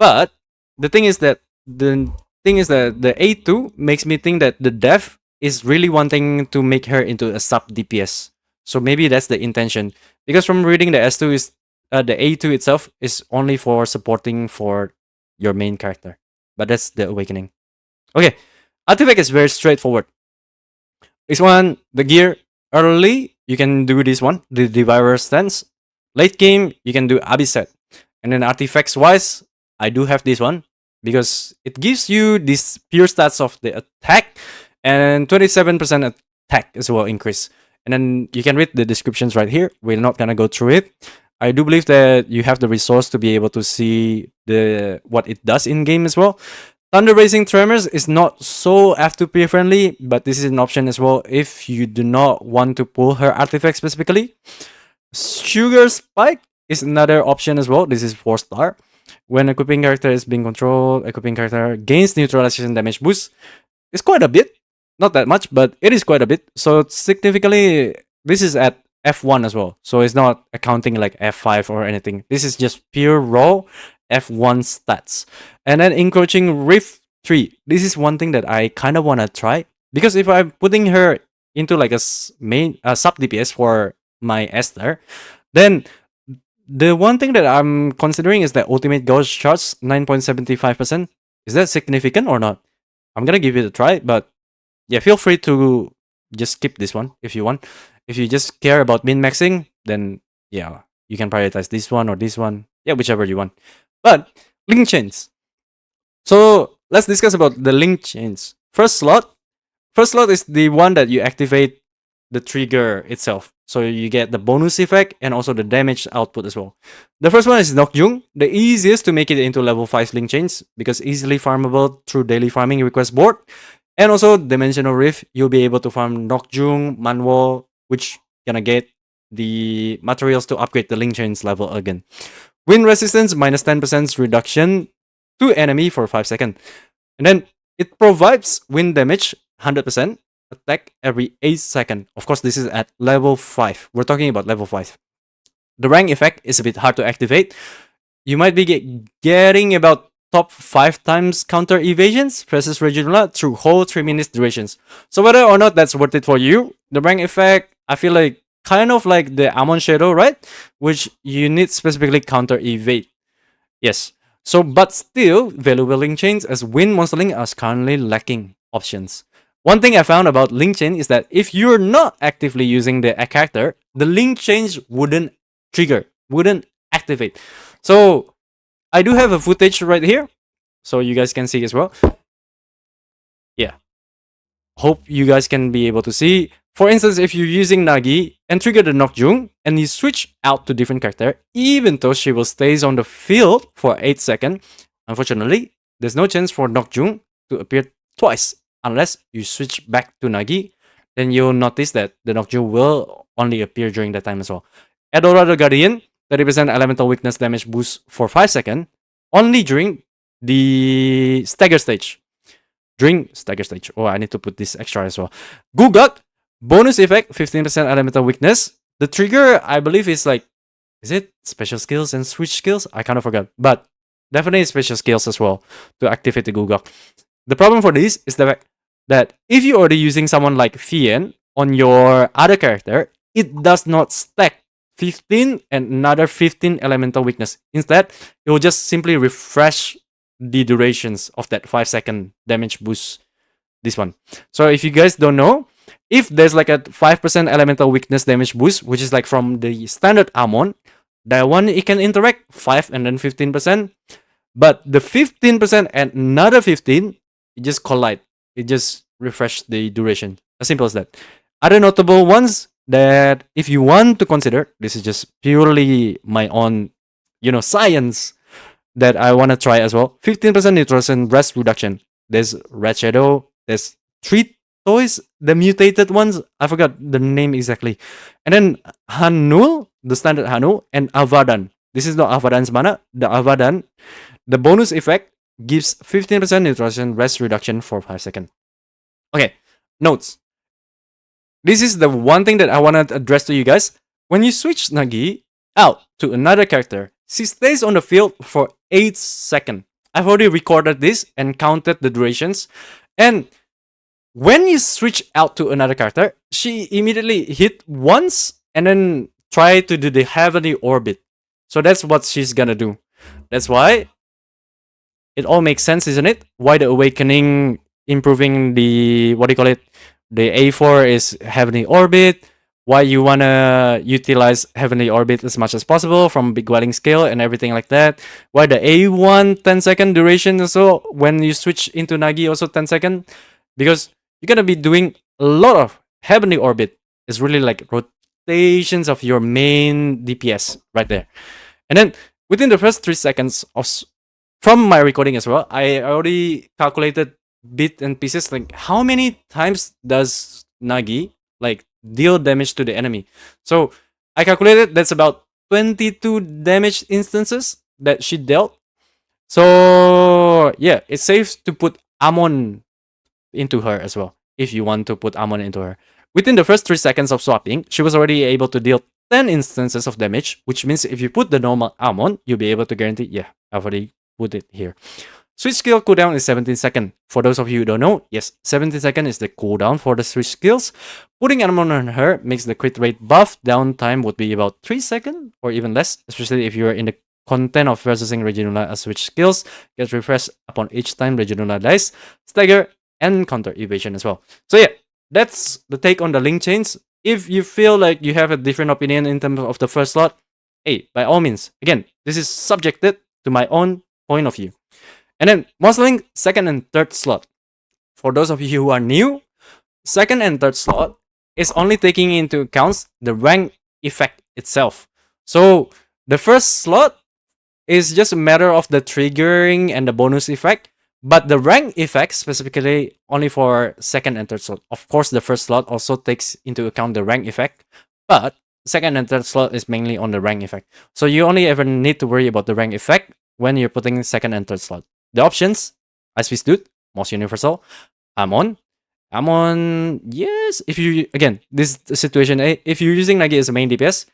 But the thing is that the A2 makes me think that the dev is really wanting to make her into a sub DPS. So maybe that's the intention. Because from reading the S2 is the A2 itself is only for supporting for your main character. But that's the awakening. Okay. Artifact is very straightforward. This one, the gear, early, you can do this one, the Devourer Stance. Late game, you can do Abyssat. And then artifacts wise, I do have this one because it gives you these pure stats of the attack and 27% attack as well increase. And then you can read the descriptions right here. We're not gonna go through it. I do believe that you have the resource to be able to see what it does in game as well. Thunder Raising Tremors is not so F2P friendly, but this is an option as well if you do not want to pull her artifact specifically. Sugar Spike is another option as well. This is 4-star. When equipping character is being controlled, equipping character gains neutralization damage boost. It's quite a bit. Not that much, but it is quite a bit. So significantly, this is at F1 as well. So it's not accounting like F5 or anything. This is just pure raw F1 stats. And then Encroaching Rift 3. This is one thing that I kind of want to try. Because if I'm putting her into like a sub DPS for my Esther, then the one thing that I'm considering is that Ultimate Ghost Charge 9.75%. Is that significant or not? I'm gonna give it a try, but yeah, feel free to just skip this one if you want. If you just care about min-maxing, then yeah, you can prioritize this one or this one. Yeah, whichever you want. But link chains. So let's discuss about the link chains. First slot is the one that you activate the trigger itself. So you get the bonus effect and also the damage output as well. The first one is Nokjung, the easiest to make it into level 5 link chains because easily farmable through daily farming request board. And also Dimensional Rift, you'll be able to farm Nokjung, Manwo, which gonna get the materials to upgrade the link chains level again. Wind resistance minus 10% reduction to enemy for 5 seconds. And then it provides wind damage 100%. Attack every 8 seconds. Of course, this is at level 5. We're talking about level 5. The rank effect is a bit hard to activate. You might be getting about top 5 times counter evasions versus Regula through whole 3 minutes durations. So whether or not that's worth it for you, the rank effect, I feel like kind of like the Amon Shadow, right? Which you need specifically counter evade. Yes. So, but still, valuable link chains as Wind Monster Link are currently lacking options. One thing I found about link chain is that if you're not actively using the character, the link chains wouldn't trigger, wouldn't activate. So I do have a footage right here, so you guys can see as well. Yeah, hope you guys can be able to see. For instance, if you're using Nagi and trigger the Nokjung and you switch out to different character, even though she will stays on the field for 8 seconds, unfortunately, there's no chance for Nokjung to appear twice unless you switch back to Nagi. Then you'll notice that the Nokjung will only appear during that time as well. Adora the Guardian, 30% elemental weakness damage boost for 5 seconds, only during the stagger stage. During stagger stage. Oh, I need to put this extra as well. Gugak, bonus effect, 15% elemental weakness. The trigger, I believe, is like, is it special skills and switch skills? I kind of forgot. But definitely special skills as well to activate the Gugak. The problem for this is the fact that if you're already using someone like Fien on your other character, it does not stack 15 and another 15 elemental weakness. Instead, it will just simply refresh the durations of that 5-second damage boost. This one. So if you guys don't know, if there's like a 5% elemental weakness damage boost, which is like from the standard Amon, that one it can interact 5 and then 15%. But the 15% and another 15, it just collide. It just refresh the duration. As simple as that. Other notable ones that if you want to consider, this is just purely my own, science that I want to try as well. 15% neutralization rest reduction. There's Red Shadow. There's 3 toys, the mutated ones. I forgot the name exactly. And then Hanul, the standard Hanul, and Avadan. This is not Avadan's mana. The Avadan, the bonus effect gives 15% neutralization rest reduction for 5 seconds. Okay, notes. This is the one thing that I want to address to you guys. When you switch Nagi out to another character, she stays on the field for 8 seconds. I've already recorded this and counted the durations. And when you switch out to another character, she immediately hit once and then try to do the heavenly orbit. So that's what she's gonna do. That's why it all makes sense, isn't it? Why the awakening improving the, the A4 is heavenly orbit. Why you wanna utilize heavenly orbit as much as possible from big dwelling scale and everything like that. Why the A1 10-second duration also when you switch into Nagi also 10 seconds? Because you're gonna be doing a lot of heavenly orbit. It's really like rotations of your main DPS right there. And then within the first 3 seconds from my recording as well, I already calculated bit and pieces like how many times does Nagi like deal damage to the enemy. So I calculated that's about 22 damage instances that she dealt. So yeah, it's safe to put Amon into her as well if you want to put Amon into her. Within the first 3 seconds of swapping, she was already able to deal 10 instances of damage, which means if you put the normal Amon, you'll be able to guarantee, yeah, I've already put it here. Switch skill cooldown is 17 seconds. For those of you who don't know, yes, 17 seconds is the cooldown for the switch skills. Putting Amon on her makes the crit rate buff. Downtime would be about 3 seconds or even less, especially if you're in the content of versusing Reginula as switch skills. Gets refreshed upon each time Reginula dies. Stagger and counter evasion as well. So yeah, that's the take on the link chains. If you feel like you have a different opinion in terms of the first slot, hey, by all means, again, this is subjected to my own point of view. And then Monsterlink, second and third slot. For those of you who are new, second and third slot is only taking into account the rank effect itself. So the first slot is just a matter of the triggering and the bonus effect. But the rank effect specifically only for second and third slot. Of course, the first slot also takes into account the rank effect, but second and third slot is mainly on the rank effect. So you only ever need to worry about the rank effect when you're putting second and third slot. The options, Ice Fist Dude, most universal, Amon, yes. If you, again, this situation, if you're using Nagi as a main DPS,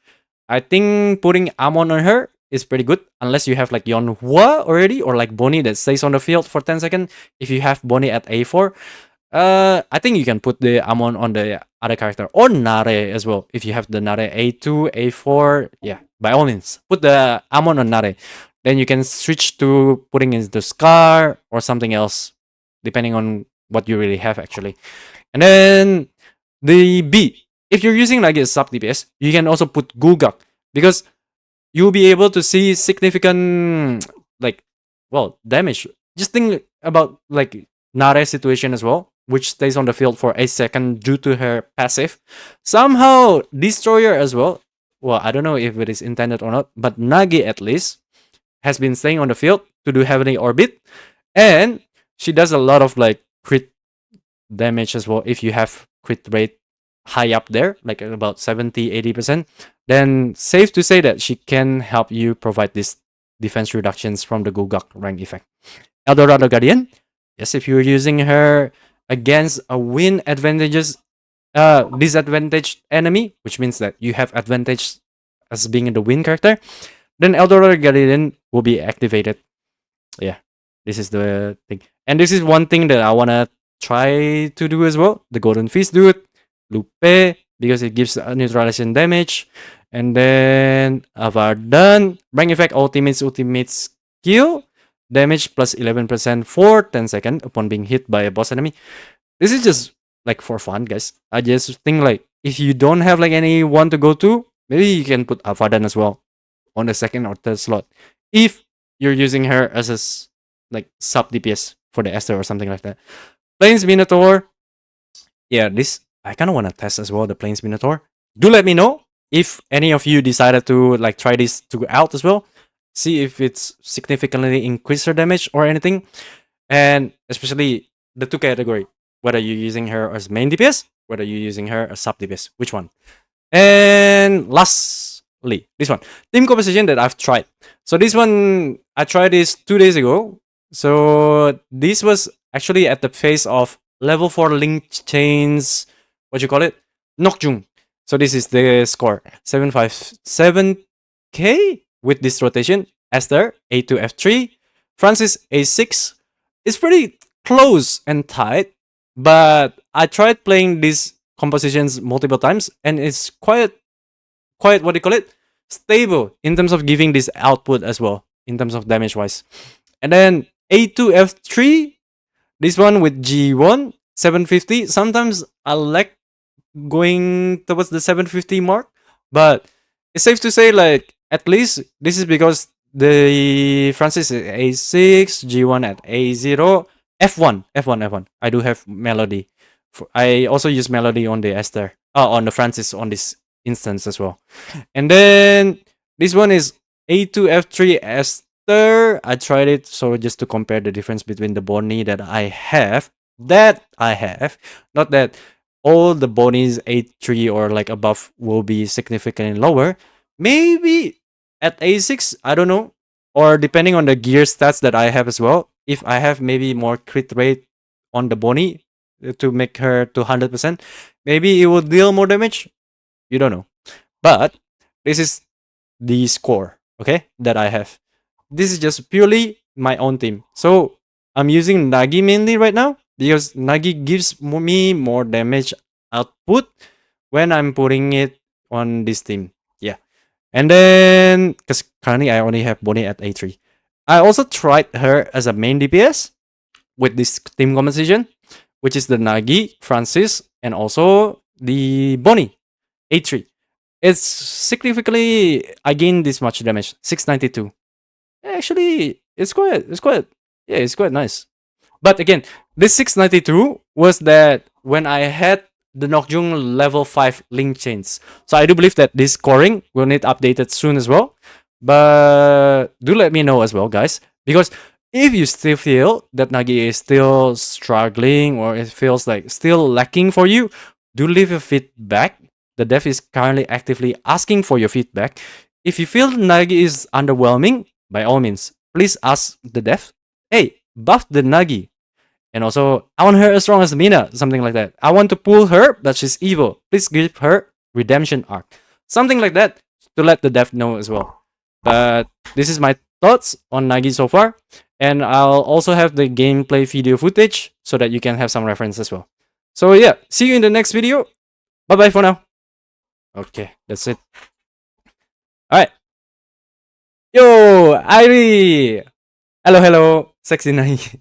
I think putting Amon on her is pretty good, unless you have like Yonhua already, or like Bonnie that stays on the field for 10 seconds. If you have Bonnie at A4, I think you can put the Amon on the other character, or Nare as well. If you have the Nare A2, A4, yeah, by all means, put the Amon on Nare. Then you can switch to putting in the Scar or something else, depending on what you really have actually. And then the B, if you're using like a sub DPS, you can also put Gugak, because you'll be able to see significant like, well, damage. Just think about like Nare's situation as well, which stays on the field for a second due to her passive. Somehow, Destroyer as well. Well, I don't know if it is intended or not, but Nagi at least has been staying on the field to do heavenly orbit, and she does a lot of like crit damage as well. If you have crit rate high up there, like about 70-80%, then safe to say that she can help you provide this defense reductions from the Gugak rank effect. Eldorado Guardian, yes, if you're using her against a win advantages disadvantaged enemy, which means that you have advantage as being the win character, then Eldorado Guardian will be activated. Yeah, this is the thing. And this is one thing that I wanna try to do as well. The Golden Fist do it. Lupe, because it gives neutralization damage. And then Avardan, rank effect ultimate skill. Damage plus 11% for 10 seconds upon being hit by a boss enemy. This is just like for fun, guys. I just think like if you don't have like anyone to go to, maybe you can put Avardan as well on the second or third slot. If you're using her as a like sub DPS for the Esther or something like that. Plains Minotaur. Yeah, this I kind of want to test as well, the Plains Minotaur. Do let me know if any of you decided to like try this to out as well. See if it's significantly increase her damage or anything. And especially the two category. Whether you're using her as main DPS, whether you're using her as sub DPS. Which one? And lastly, this one. Team composition that I've tried. So this one, I tried this 2 days ago. So this was actually at the phase of level 4 link chains, what you call it? Nokjung. So this is the score. 757k with this rotation. Esther, A2, F3. Francis, A6. It's pretty close and tight. But I tried playing these compositions multiple times. And it's quite what do you call it? Stable in terms of giving this output as well. In terms of damage wise. And then A2, F3. This one with G1, 750. Sometimes I like going towards the 750 mark, but it's safe to say like at least this is because the Francis is A6, G1 at A0, F1. I do have Melody. I also use Melody on the Esther, on the Francis on this instance as well. And then this one is A2, F3, I tried it so just to compare the difference between the Bonnie that I have, not that all the Bonnies A3 or like above will be significantly lower. Maybe at A6, I don't know, or depending on the gear stats that I have as well. If I have maybe more crit rate on the Bonnie to make her to 100%, maybe it will deal more damage. You don't know, but this is the score, okay, that I have. This is just purely my own team. So I'm using Nagi mainly right now because Nagi gives me more damage output when I'm putting it on this team. Yeah. And then, because currently I only have Bonnie at A3. I also tried her as a main DPS with this team composition, which is the Nagi, Francis, and also the Bonnie, A3. It's significantly, I gained this much damage, 692. Actually, it's quite nice. But again, this 692 was that when I had the Nokjung level 5 link chains. So I do believe that this scoring will need updated soon as well. But do let me know as well, guys. Because if you still feel that Nagi is still struggling or it feels like still lacking for you, do leave your feedback. The dev is currently actively asking for your feedback. If you feel Nagi is underwhelming, by all means, please ask the dev, hey, buff the Nagi. And also, I want her as strong as Mina, something like that. I want to pull her, but she's evil. Please give her redemption arc. Something like that to let the dev know as well. But this is my thoughts on Nagi so far. And I'll also have the gameplay video footage so that you can have some reference as well. So yeah, see you in the next video. Bye-bye for now. Okay, that's it. Alright. Yo, Irie! Hello, sexy Nagi.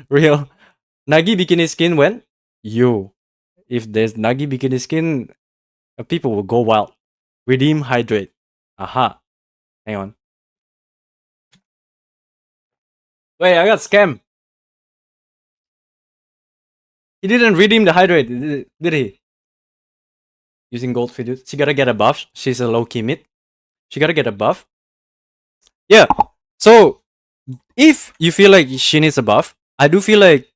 Real. Nagi bikini skin when? Yo. If there's Nagi bikini skin, people will go wild. Redeem hydrate. Aha. Hang on. Wait, I got scammed. He didn't redeem the hydrate, did he? Using gold fidget. She gotta get a buff. She's a low key mid. She gotta get a buff. Yeah. So if you feel like she needs a buff, I do feel like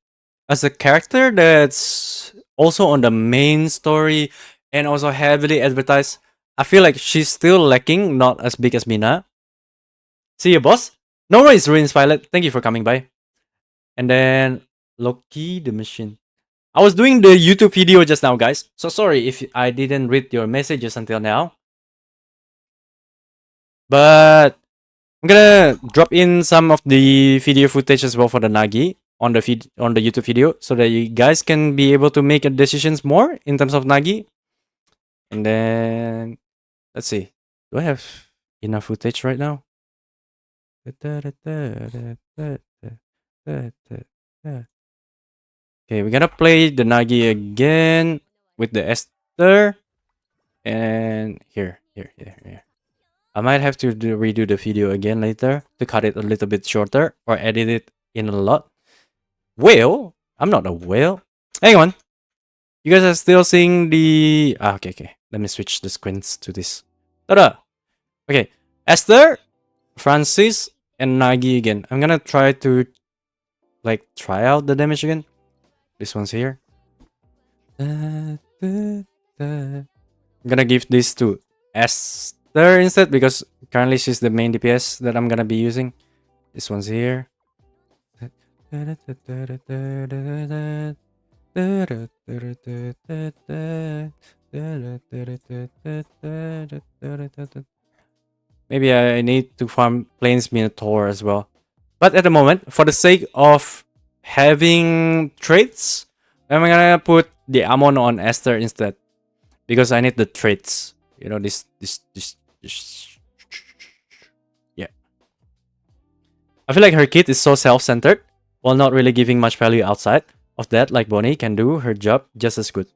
as a character that's also on the main story and also heavily advertised, I feel like she's still lacking, not as big as Mina. See you, boss. No worries, Ruins Pilot. Thank you for coming by. And then Loki the Machine. I was doing the YouTube video just now, guys. So sorry if I didn't read your messages until now. But I'm gonna drop in some of the video footage as well for the Nagi on the YouTube video so that you guys can be able to make decisions more in terms of Nagi. And then let's see. Do I have enough footage right now? Okay, we're gonna play the Nagi again with the Esther. And here. I might have to redo the video again later to cut it a little bit shorter or edit it in a lot. Whale? I'm not a whale. Hang on. You guys are still seeing the... okay. Let me switch the screens to this. Ta-da! Okay. Esther, Francis, and Nagi again. I'm gonna try to try out the damage again. This one's here. I'm gonna give this to Esther instead because currently she's the main DPS that I'm gonna be using. This one's here. Maybe I need to farm Plains Minotaur as well. But at the moment, for the sake of having traits, I'm gonna put the Amon on Esther instead. Because I need the traits. You know, this. Yeah. I feel like her kit is so self-centered, while not really giving much value outside of that, like Bonnie can do her job just as good.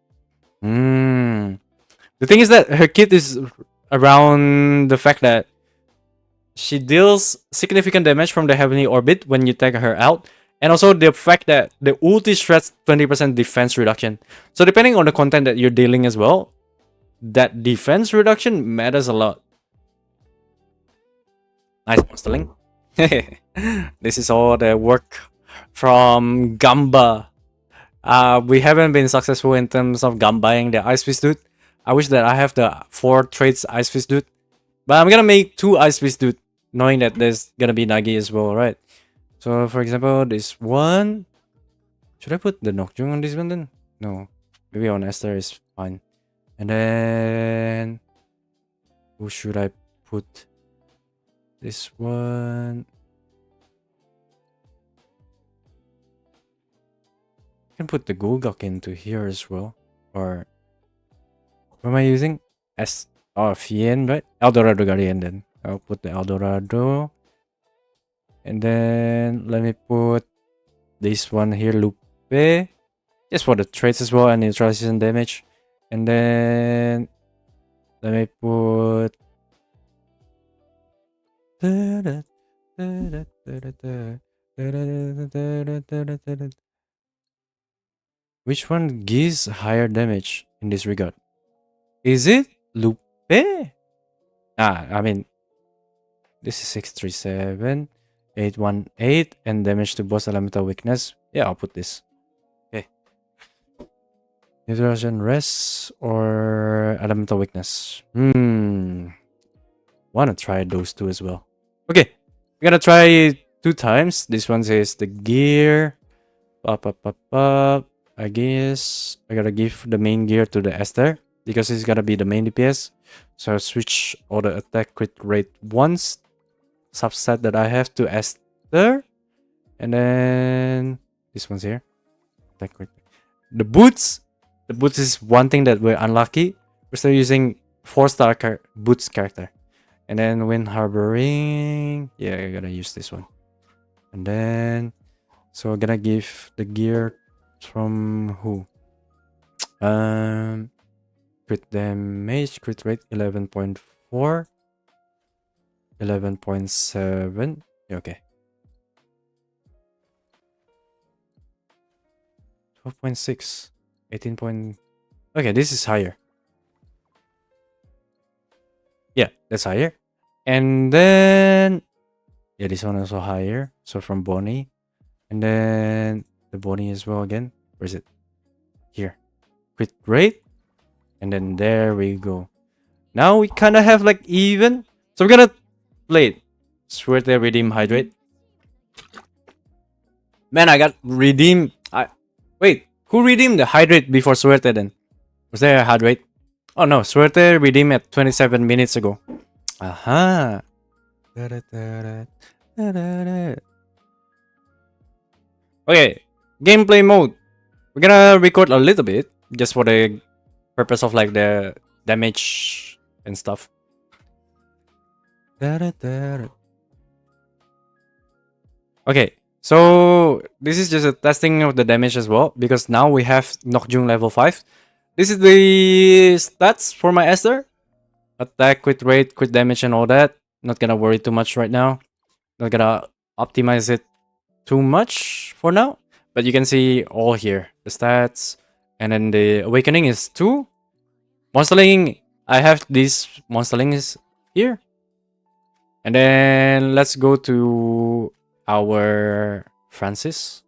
The thing is that her kit is around the fact that she deals significant damage from the heavenly orbit when you take her out, and also the fact that the ulti shreds 20% defense reduction. So depending on the content that you're dealing as well, that defense reduction matters a lot. Nice, Monsterling. This is all the work from Gamba. We haven't been successful in terms of Gambaing the Ice Fist dude. I wish that I have the 4 traits Ice Fist dude. But I'm gonna make 2 Ice Fist dude, knowing that there's gonna be Nagi as well, right? So for example, this one. Should I put the Nocturne on this one then? No. Maybe on Esther is fine. And then who should I put? This one. I can put the Gulgok into here as well. Or what am I using? Fien, right? Eldorado Guardian then. I'll put the Eldorado. And then let me put this one here, Lupe. Just for the traits as well and neutralization damage. And then let me put which one gives higher damage in this regard? Is it Lupe? I mean, this is 637, 818, and damage to boss elemental weakness. Yeah, I'll put this. Okay. Neutralization rest or elemental weakness? Wanna try those two as well. Okay, we're gonna try 2 times. This one says the gear. I guess I gotta give the main gear to the Esther because it's gotta be the main DPS. So I'll switch all the attack crit rate once subset that I have to Esther. And then this one's here. Attack crit. The boots. The boots is one thing that we're unlucky. We're still using 4-star boots character. And then Wind Harboring. Yeah, I gotta use this one. And then so I'm gonna give the gear from who? Crit damage, crit rate 11.4, 11.7. Okay. 12.6. 18 point. Okay, this is higher. Yeah, that's higher. And then yeah, this one also higher. So from Bonnie. And then the Bonnie as well again. Where is it? Here. Crit rate. And then there we go. Now we kind of have like even. So we're gonna play it. Swerte Redeem Hydrate. Man, I got redeem. Wait, who redeemed the hydrate before Swerte then? Was there a hydrate? Oh no, Swerte redeemed at 27 minutes ago. Aha. Okay, gameplay mode. We're gonna record a little bit just for the purpose of like the damage and stuff. Okay, so this is just a testing of the damage as well because now we have Nokjung level 5. This is the stats for my Esther. Attack, crit rate, crit damage and all that. Not gonna worry too much right now. Not gonna optimize it too much for now. But you can see all here. The stats. And then the awakening is 2. Monsterling, I have these monsterlings here. And then let's go to our Francis.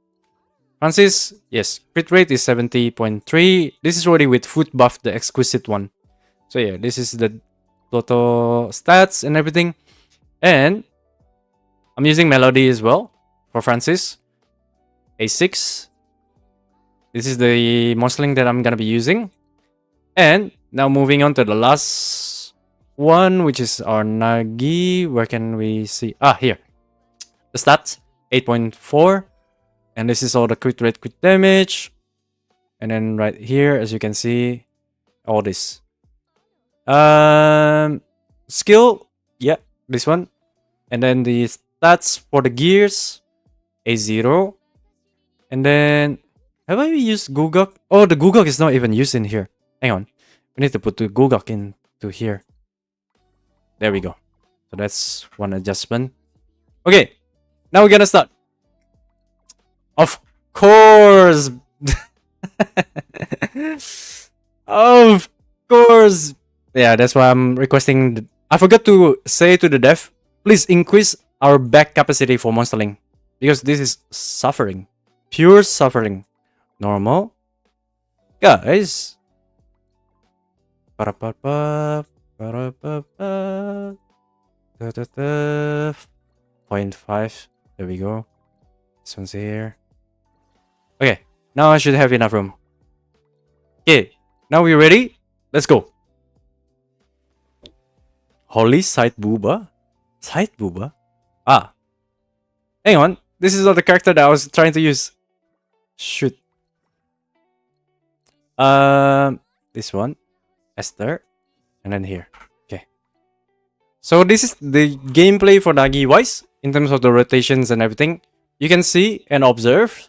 Francis, yes, crit rate is 70.3. This is already with foot buff, the exquisite one. So yeah, this is the total stats and everything. And I'm using Melody as well for Francis. A6. This is the monsterling that I'm gonna be using. And now moving on to the last one, which is our Nagi. Where can we see? Ah, here. The stats 8.4. And this is all the crit rate, crit damage. And then right here, as you can see, all this. Skill, yeah, this one. And then the stats for the gears, A0. And then, have I used Gugok? Oh, the Gugok is not even used in here. Hang on. We need to put the Gugok into here. There we go. So that's one adjustment. Okay, now we're gonna start. Of course. Of course. Yeah, that's why I'm requesting. I forgot to say to the dev, please increase our back capacity for monsterling. Because this is suffering. Pure suffering. Normal. Guys. 0.5. There we go. This one's here. Okay, now I should have enough room. Okay, now we're ready. Let's go. Holy Sight Booba? Sight Booba? Ah. Hang on. This is not the character that I was trying to use. Shoot. This one. Esther. And then here. Okay. So this is the gameplay for Nagi wise. In terms of the rotations and everything. You can see and observe.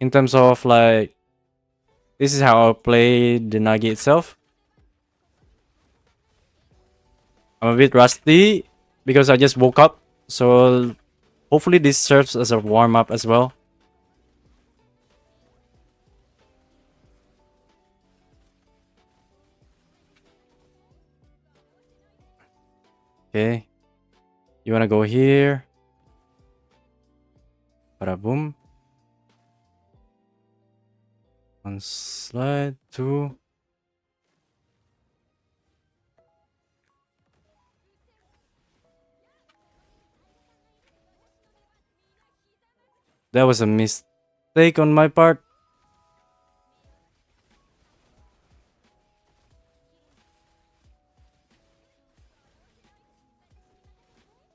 In terms of like, this is how I play the Nagi itself. I'm a bit rusty because I just woke up. So hopefully this serves as a warm up as well. Okay. You wanna go here? Bada boom. One slide, 2. That was a mistake on my part.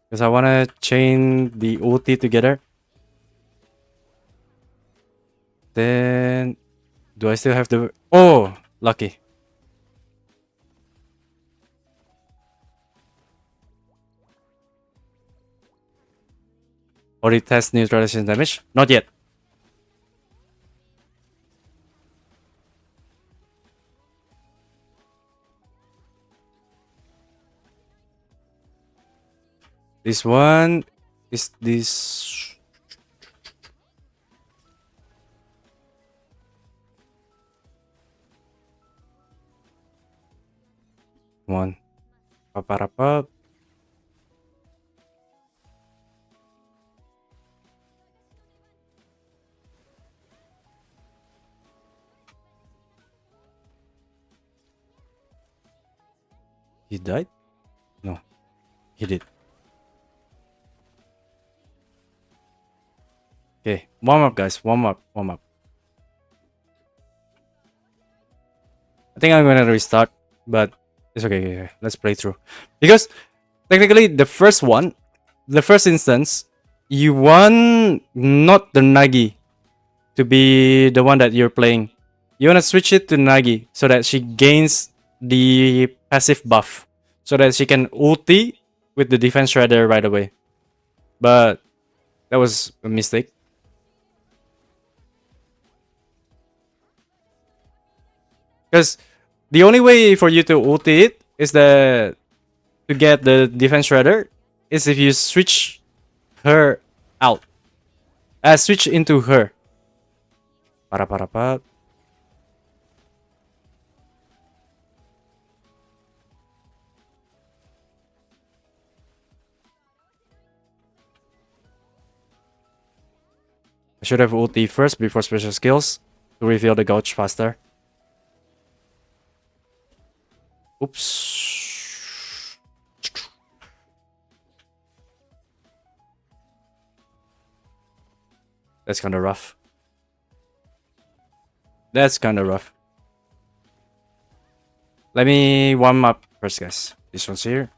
Because I want to chain the ulti together. Then, do I still have the... Oh, lucky. Or it has neutralization damage? Not yet. This one is this. Come on. Paparapap. He died? No, he did. Okay, warm up, guys. Warm up. Warm up. I think I'm gonna restart, but it's okay. Okay. Let's play through. Because technically, the first one, the first instance, you want not the Nagi to be the one that you're playing. You wanna switch it to Nagi so that she gains the passive buff, so that she can ulti with the defense shredder right away. But that was a mistake. Because the only way for you to ulti it is that to get the defense shredder is if you switch her out. Switch into her. Para. I should have ulti first before special skills to reveal the gouge faster. Oops. That's kind of rough. That's kind of rough. Let me warm up first, guys. This one's here.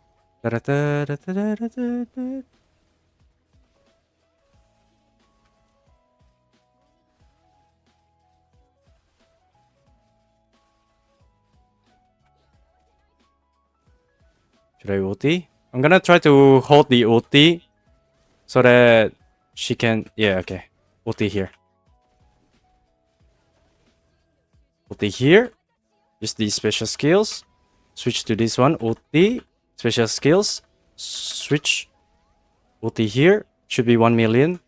Should I ulti? I'm gonna try to hold the ulti so that she can... Yeah, okay. Ulti here. Ulti here. Use these special skills. Switch to this one. Ulti. Special skills. Switch. Ulti here. Should be 1 million.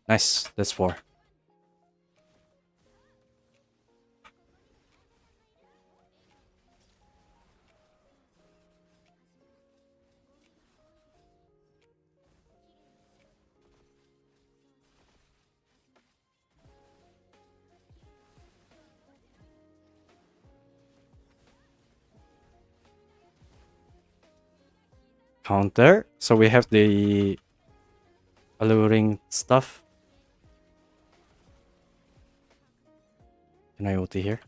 Nice. That's 4. Counter. So we have the alluring stuff. Can I ulti here?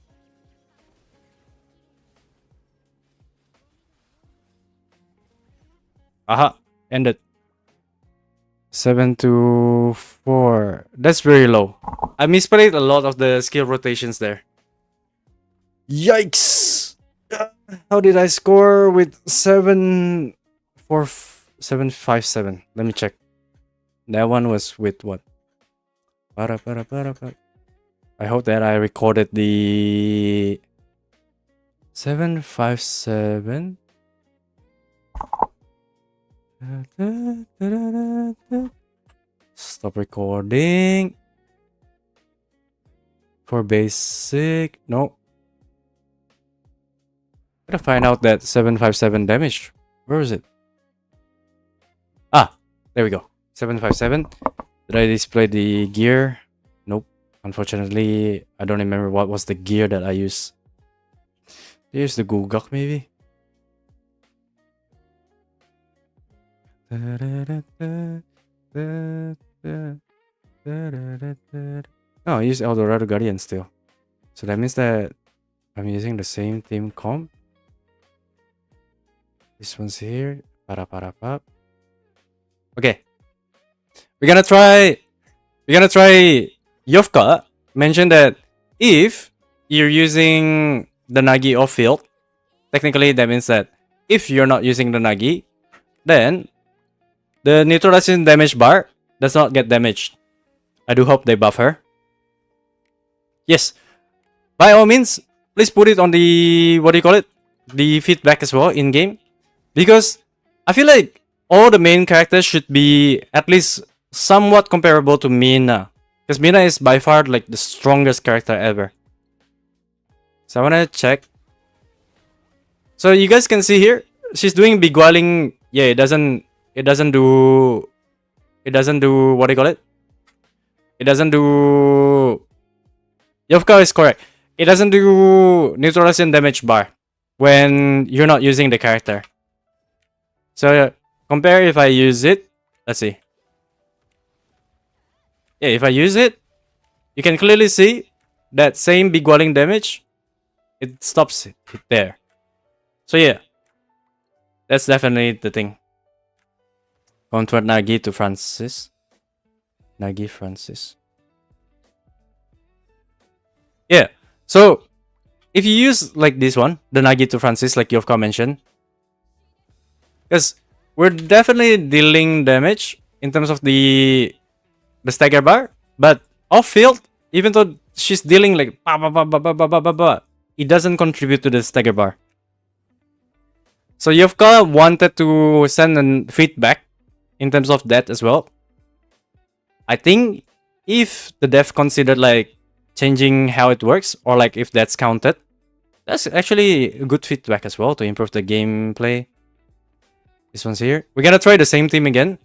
Aha! Ended. 7 to 4. That's very low. I misplayed a lot of the skill rotations there. Yikes! How did I score with 7 5 7? Let me check. That one was with what? I hope that I recorded the 757. Stop recording. For basic, no. Gotta find out that 757 damage. Where is it? Ah, there we go. 757. Did I display the gear? Nope. Unfortunately, I don't remember what was the gear that I used. Here's the Gugak, maybe. No, I use Eldorado Guardian still. So that means that I'm using the same team comp. This one's here. Para. Okay. We're gonna try Yovka mentioned that if you're using the Nagi off field, technically that means that if you're not using the Nagi, then the neutralization damage bar does not get damaged. I do hope they buff her. Yes. By all means, please put it on the, what do you call it? The feedback as well in-game. Because I feel like all the main characters should be at least somewhat comparable to Mina. Because Mina is by far like the strongest character ever. So I wanna check. So you guys can see here, she's doing Bigualing. Yeah, it doesn't do what do you call it? It doesn't do. Yovka is correct. It doesn't do neutralization damage bar when you're not using the character. So compare if I use it. Let's see. Yeah, if I use it, you can clearly see that same Bigualing damage. It stops it there. So yeah, that's definitely the thing. Convert Nagi to Francis. Nagi Francis. Yeah. So if you use like this one, the Nagi to Francis, like Yovka mentioned, because we're definitely dealing damage in terms of the stagger bar, but off field, even though she's dealing like it doesn't contribute to the stagger bar. So Yovka wanted to send a feedback in terms of that as well. I think if the dev considered like changing how it works, or like if that's counted, that's actually a good feedback as well to improve the gameplay. This one's here. We're gonna try the same team again.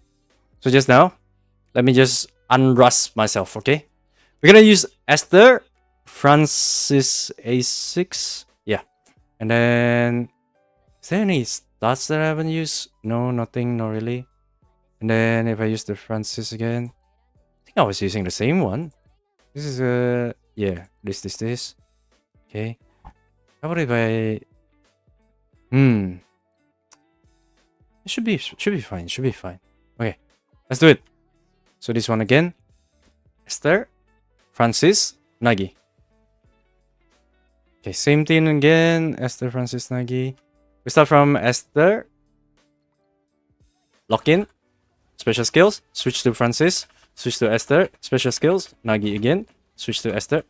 So just now, let me just unrust myself, okay? We're gonna use Esther, Francis A6. Yeah. And then, is there any stats that I haven't used? No, nothing, not really. And then if I use the Francis again, I think I was using the same one. This is yeah, this. Okay. How about if I it should be fine. Okay. Let's do it. So this one again. Esther, Francis, Nagi. Okay, same thing again. Esther, Francis, Nagi. We start from Esther. Lock in. Special skills. Switch to Francis. Switch to Esther. Special skills. Nagi again. Switch to Esther.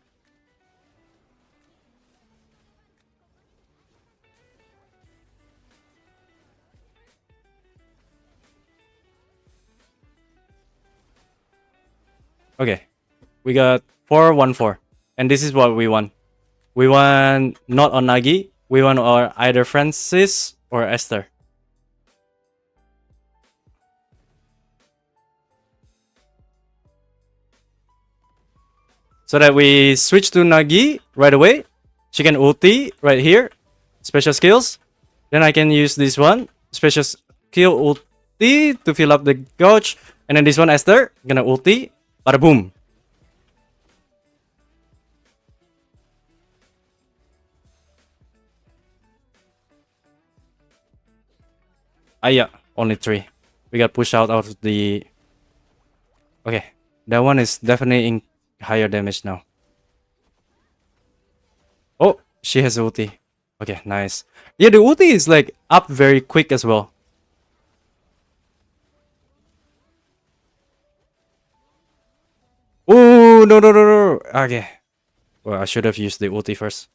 Okay. We got 4-1-4. And this is what we want. We want not on Nagi. We want either Francis or Esther. So that we switch to Nagi right away. She can ulti right here. Special skills. Then I can use this one. Special skill ulti to fill up the gauge. And then this one Esther. Gonna ulti. Bada boom. Ah yeah, only 3. We got pushed out of the... Okay, that one is definitely in higher damage now. Oh, she has ulti. Okay, nice. Yeah, the ulti is like up very quick as well. Oh, no. Okay. Well, I should have used the ulti first.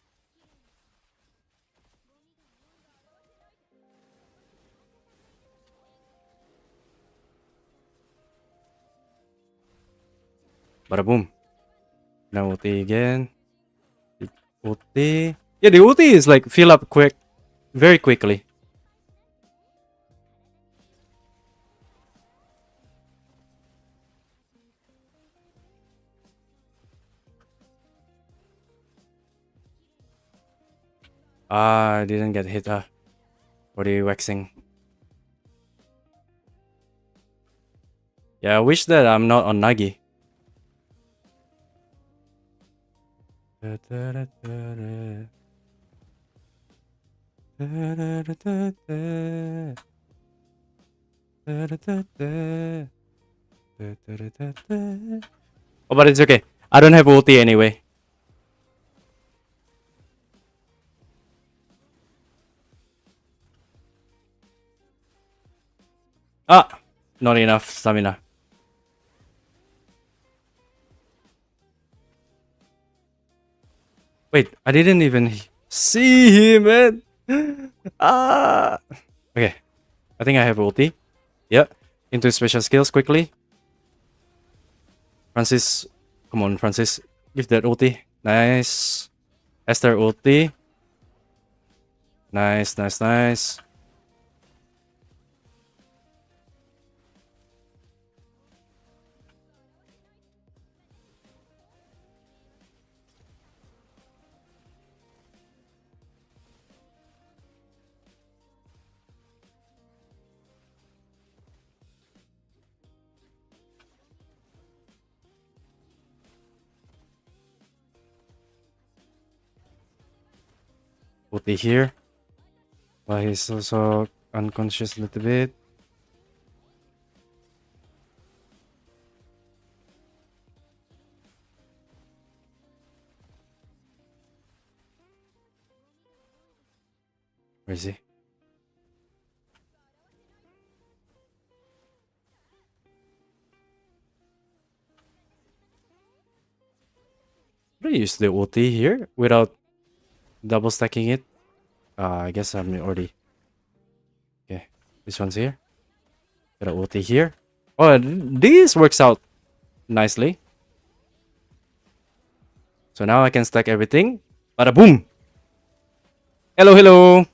Bada boom. Now ulti again. Ulti. Yeah, the ulti is like fill up quick. Very quickly. Ah, I didn't get hit. What are you waxing? Yeah, I wish that I'm not on Nagi. Oh, but it's okay. I don't have ulti anyway. Ah, not enough stamina. Wait, I didn't even see him, man. Ah. Okay, I think I have ulti. Yep. Into special skills quickly. Francis, come on, Francis. Give that ulti. Nice. Esther ulti. Nice, nice, nice. Ulti here. But he's also unconscious a little bit. Where is he? Can I use the ulti here without double stacking it? I guess I'm already. Okay, this one's here. Got a ulti here. Oh, this works out nicely. So now I can stack everything. Bada boom! Hello, hello!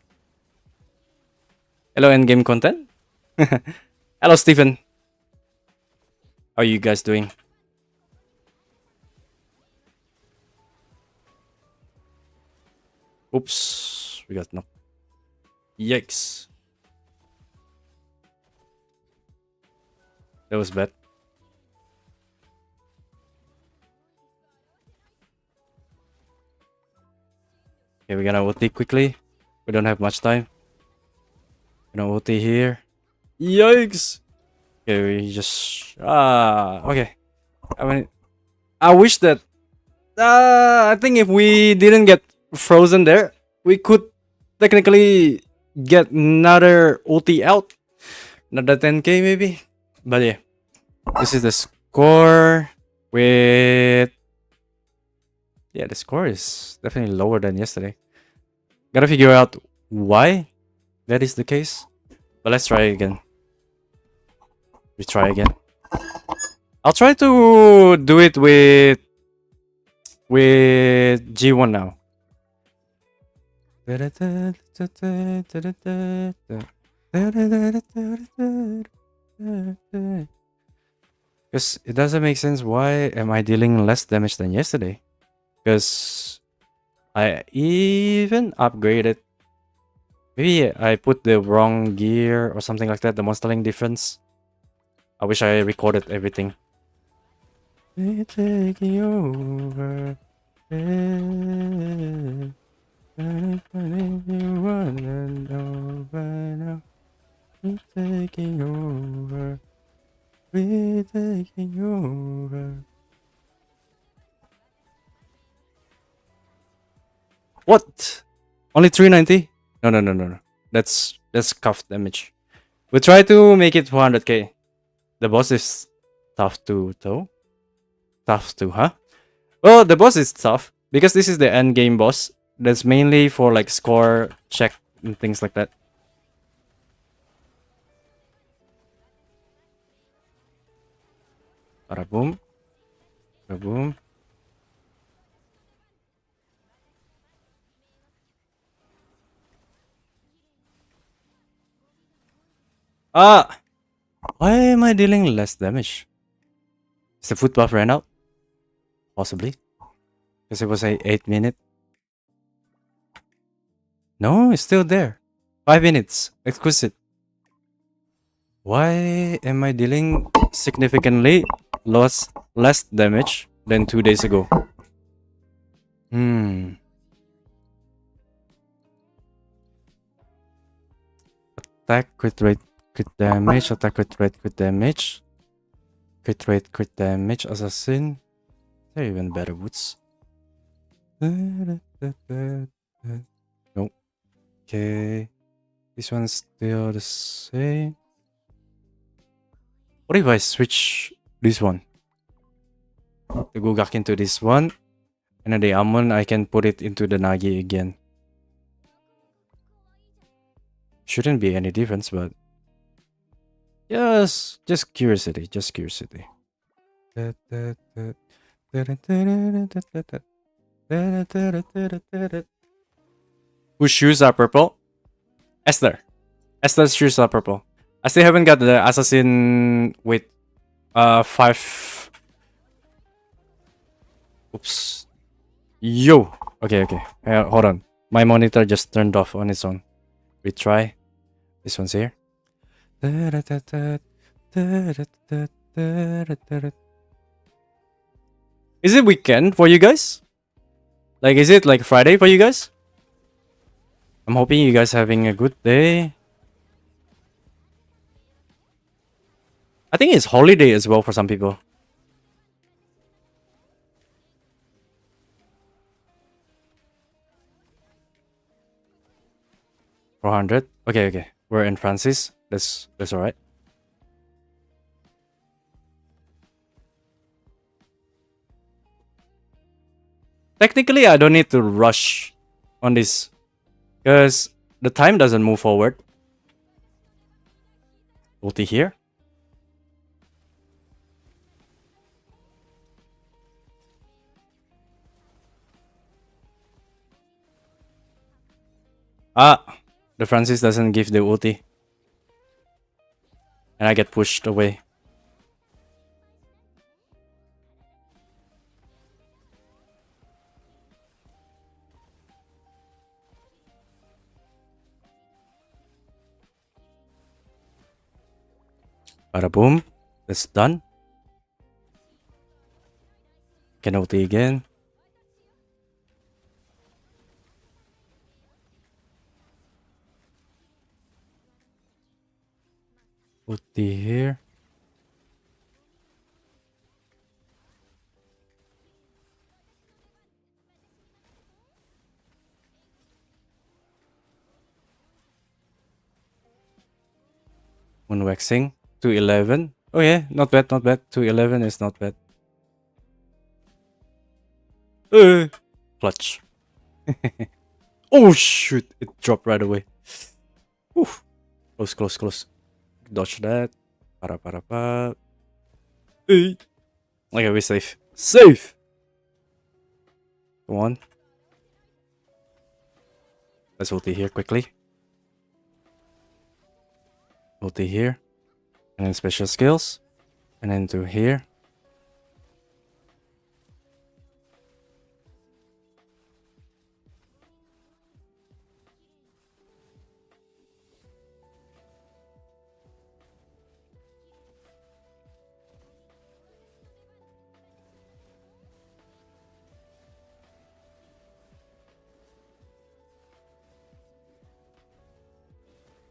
Hello, endgame content. Hello, Stephen. How are you guys doing? Oops, we got knocked. Yikes. That was bad. Okay, we're gonna ulti quickly. We don't have much time. Gonna ulti here. Yikes! Okay, we just okay. I mean, I wish that I think if we didn't get frozen there, we could technically get another ulti out. Another 10k maybe. But yeah. This is the score with the score is definitely lower than yesterday. Gotta figure out why that is the case. But let's try again. We try again. I'll try to do it with G1 now. Because it doesn't make sense. Why am I dealing less damage than yesterday? Because I even upgraded. Maybe I put the wrong gear or something like that. The monster link difference. I wish I recorded everything. We're taking over. We're taking over. We're taking over. What? Only 390? No. That's cuff damage. We try to make it 400k. The boss is tough to though. Tough to, huh? Well, the boss is tough because this is the end game boss. That's mainly for like score check and things like that. Bada boom. Bada boom. Ah! Why am I dealing less damage? Is the foot buff ran out? Possibly. Because it was a 8-minute. No, it's still there. 5 minutes. Exquisite. Why am I dealing significantly less damage than 2 days ago? Attack, crit rate, crit damage, attack, crit rate, crit damage. Crit rate, crit damage, assassin. They're even better woods. Nope. Okay. This one's still the same. What if I switch this one? The Gugak into this one. And then the Amon, I can put it into the Nagi again. Shouldn't be any difference, but... Just curiosity, just curiosity. Whose shoes are purple? Esther. Esther's shoes are purple. I still haven't got the assassin with 5. Oops. Yo. Okay. Hold on. My monitor just turned off on its own. Retry. This one's here. Is it weekend for you guys? Like, is it like Friday for you guys? I'm hoping you guys having a good day. I think it's holiday as well for some people. 400. Okay. We're in Francis. That's alright. Technically, I don't need to rush on this because the time doesn't move forward. Ulti here. The Francis doesn't give the ulti. And I get pushed away. Bada boom. That's done. Can ulti again. Ulti here. Moon waxing. 211. Oh yeah, not bad. 211 is not bad. Clutch. Oh shoot, it dropped right away. Oof. Close. Dodge that. Para. Okay, we're safe. Come on. Let's ulti here quickly. Ulti here. And then special skills. And then to here.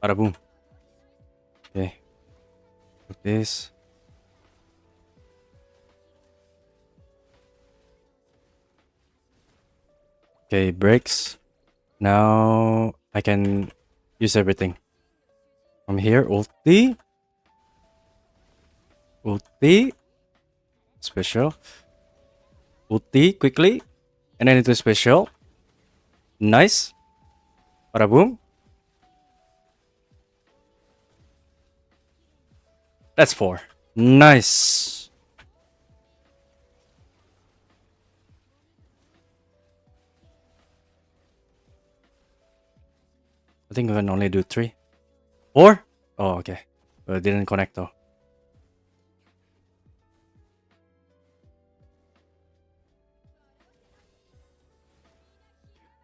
Bada boom. Okay. Put this. Okay, breaks. Now I can use everything. From here, ulti. Special. Ulti quickly. And then into special. Nice. Bada boom. That's 4. Nice. I think we can only do 3. 4? Oh, okay. But it didn't connect though.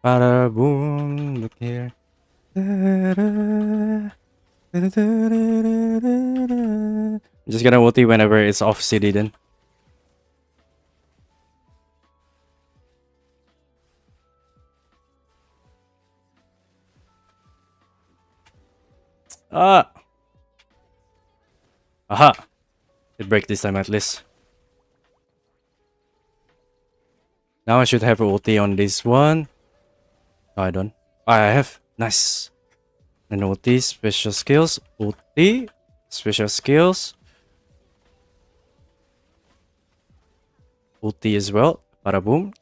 Bada boom. Look here. I'm just gonna ulti whenever it's off CD then. Aha! It break this time at least. Now I should have ulti on this one. No, I don't. I have. Nice. And ulti, special skills. Ulti, special skills. Ulti as well. Bada boom.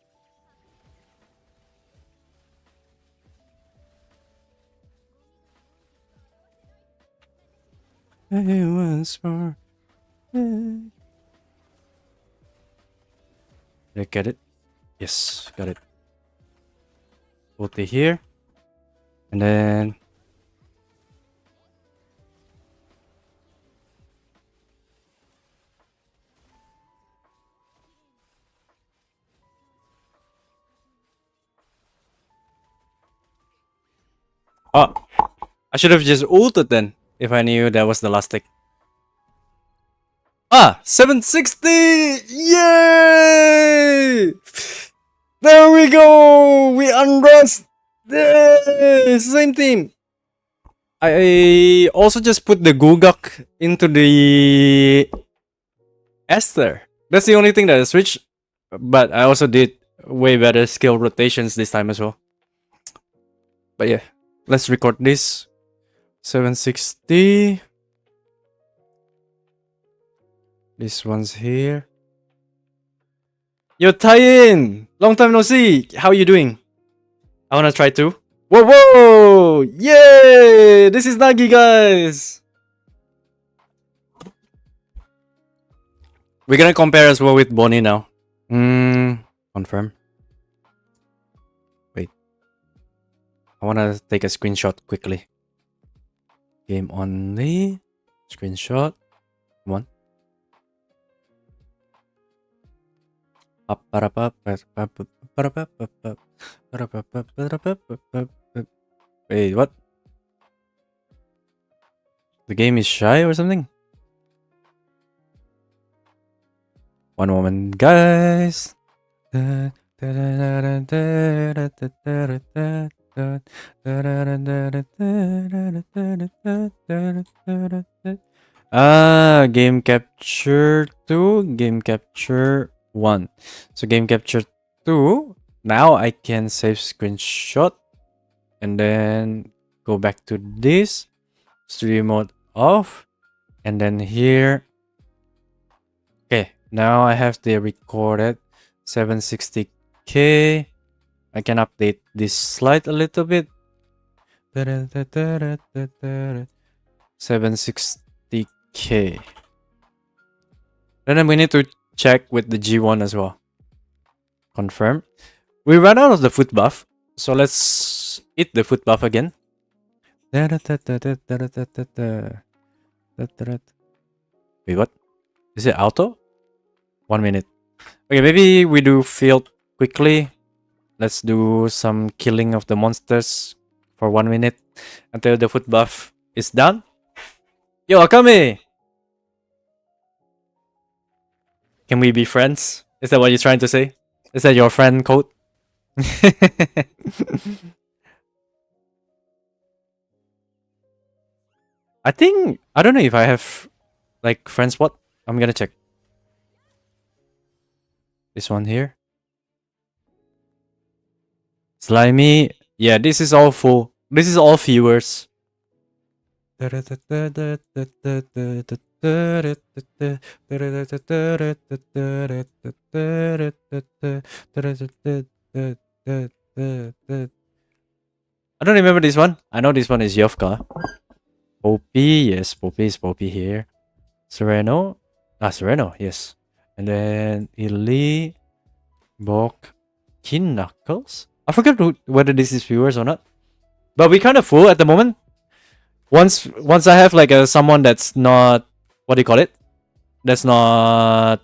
Hey, once more. Did I get it? Yes, got it. Put it here. And then... Oh, I should have just ulted then, if I knew that was the last tick. Ah, 760! Yay! There we go! We unrest! Yay! Same team! I also just put the Gugak into the Esther. That's the only thing that I switched. But I also did way better skill rotations this time as well. But yeah, let's record this. 760. This one's here. Yo, tie-in! Long time no see! How you doing? I wanna try too. Whoa, whoa! Yay! This is Nagi, guys! We're gonna compare as well with Bonnie now. Confirm. Wait. I wanna take a screenshot quickly. Game only. Screenshot. Come on. Wait, what? The game is shy or something? One moment, guys. Game capture 2, game capture 1. So game capture 2, now I can save screenshot and then go back to this, studio mode off, and then here. Okay, now I have the recorded 760k. I can update this slide a little bit. 760k. Then we need to check with the G1 as well. Confirm. We ran out of the foot buff, so let's eat the foot buff again. Wait, what? Is it auto? 1 minute. Okay, maybe we do field quickly. Let's do some killing of the monsters for 1 minute until the foot buff is done. Yo, Akame! Can we be friends? Is that what you're trying to say? Is that your friend code? I think... I don't know if I have... like, friend spot. I'm gonna check. This one here. Slimy. Yeah, this is all full. This is all viewers. I don't remember this one. I know this one is Yovka. Poppy, yes, Poppy is Poppy here. Sereno. Sereno, yes. And then Illy, Bok, Kin Knuckles. I forget whether this is viewers or not. But we kind of full at the moment. Once I have like someone that's not, what do you call it? That's not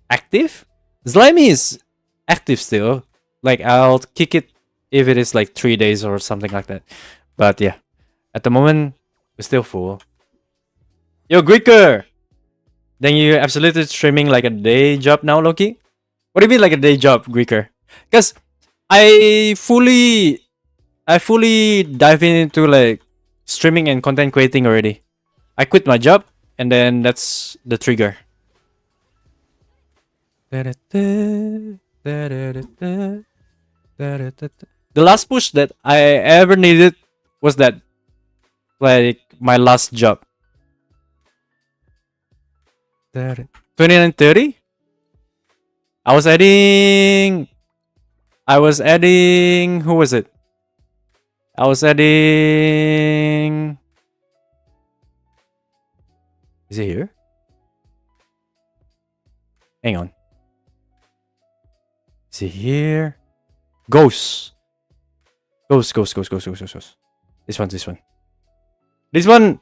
active. Slimy is active still. Like I'll kick it if it is like 3 days or something like that. But yeah, at the moment we're still full. Yo, Greeker! Then you're absolutely streaming like a day job now, Loki? What do you mean like a day job, Greeker? Because I fully dive into like streaming and content creating already. I quit my job and then that's the trigger. The last push that I ever needed was that, like, my last job. 29:30. I was adding. Who was it? I was adding. Is it here? Hang on. See here. Ghost. Ghost. This one. This one.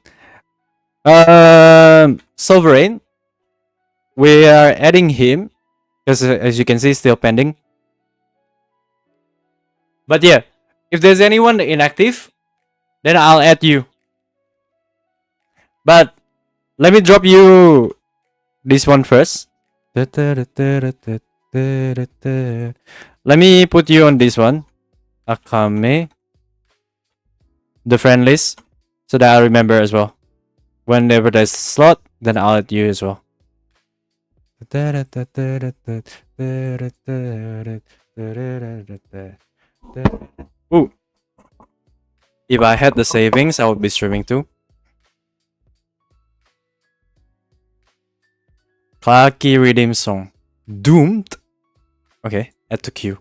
Sovereign. We are adding him because as you can see, still pending. But yeah, if there's anyone inactive, then I'll add you. But let me drop you this one first. Let me put you on this one. Akame. The friend list. So that I'll remember as well. Whenever there's a slot, then I'll add you as well. Ooh. If I had the savings, I would be streaming too. Clarky redeem song. Doomed? Okay, add to queue.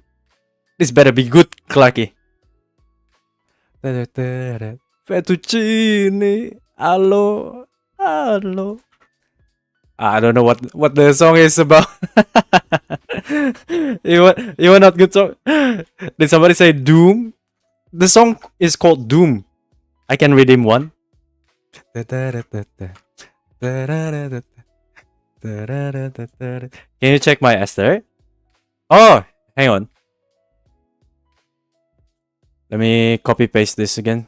This better be good, Clarky. Fettuccine. Hello. Hello. I don't know what the song is about. you want not good song? Did somebody say Doom? The song is called Doom. I can redeem one. Can you check my Esther? Oh, hang on. Let me copy paste this again.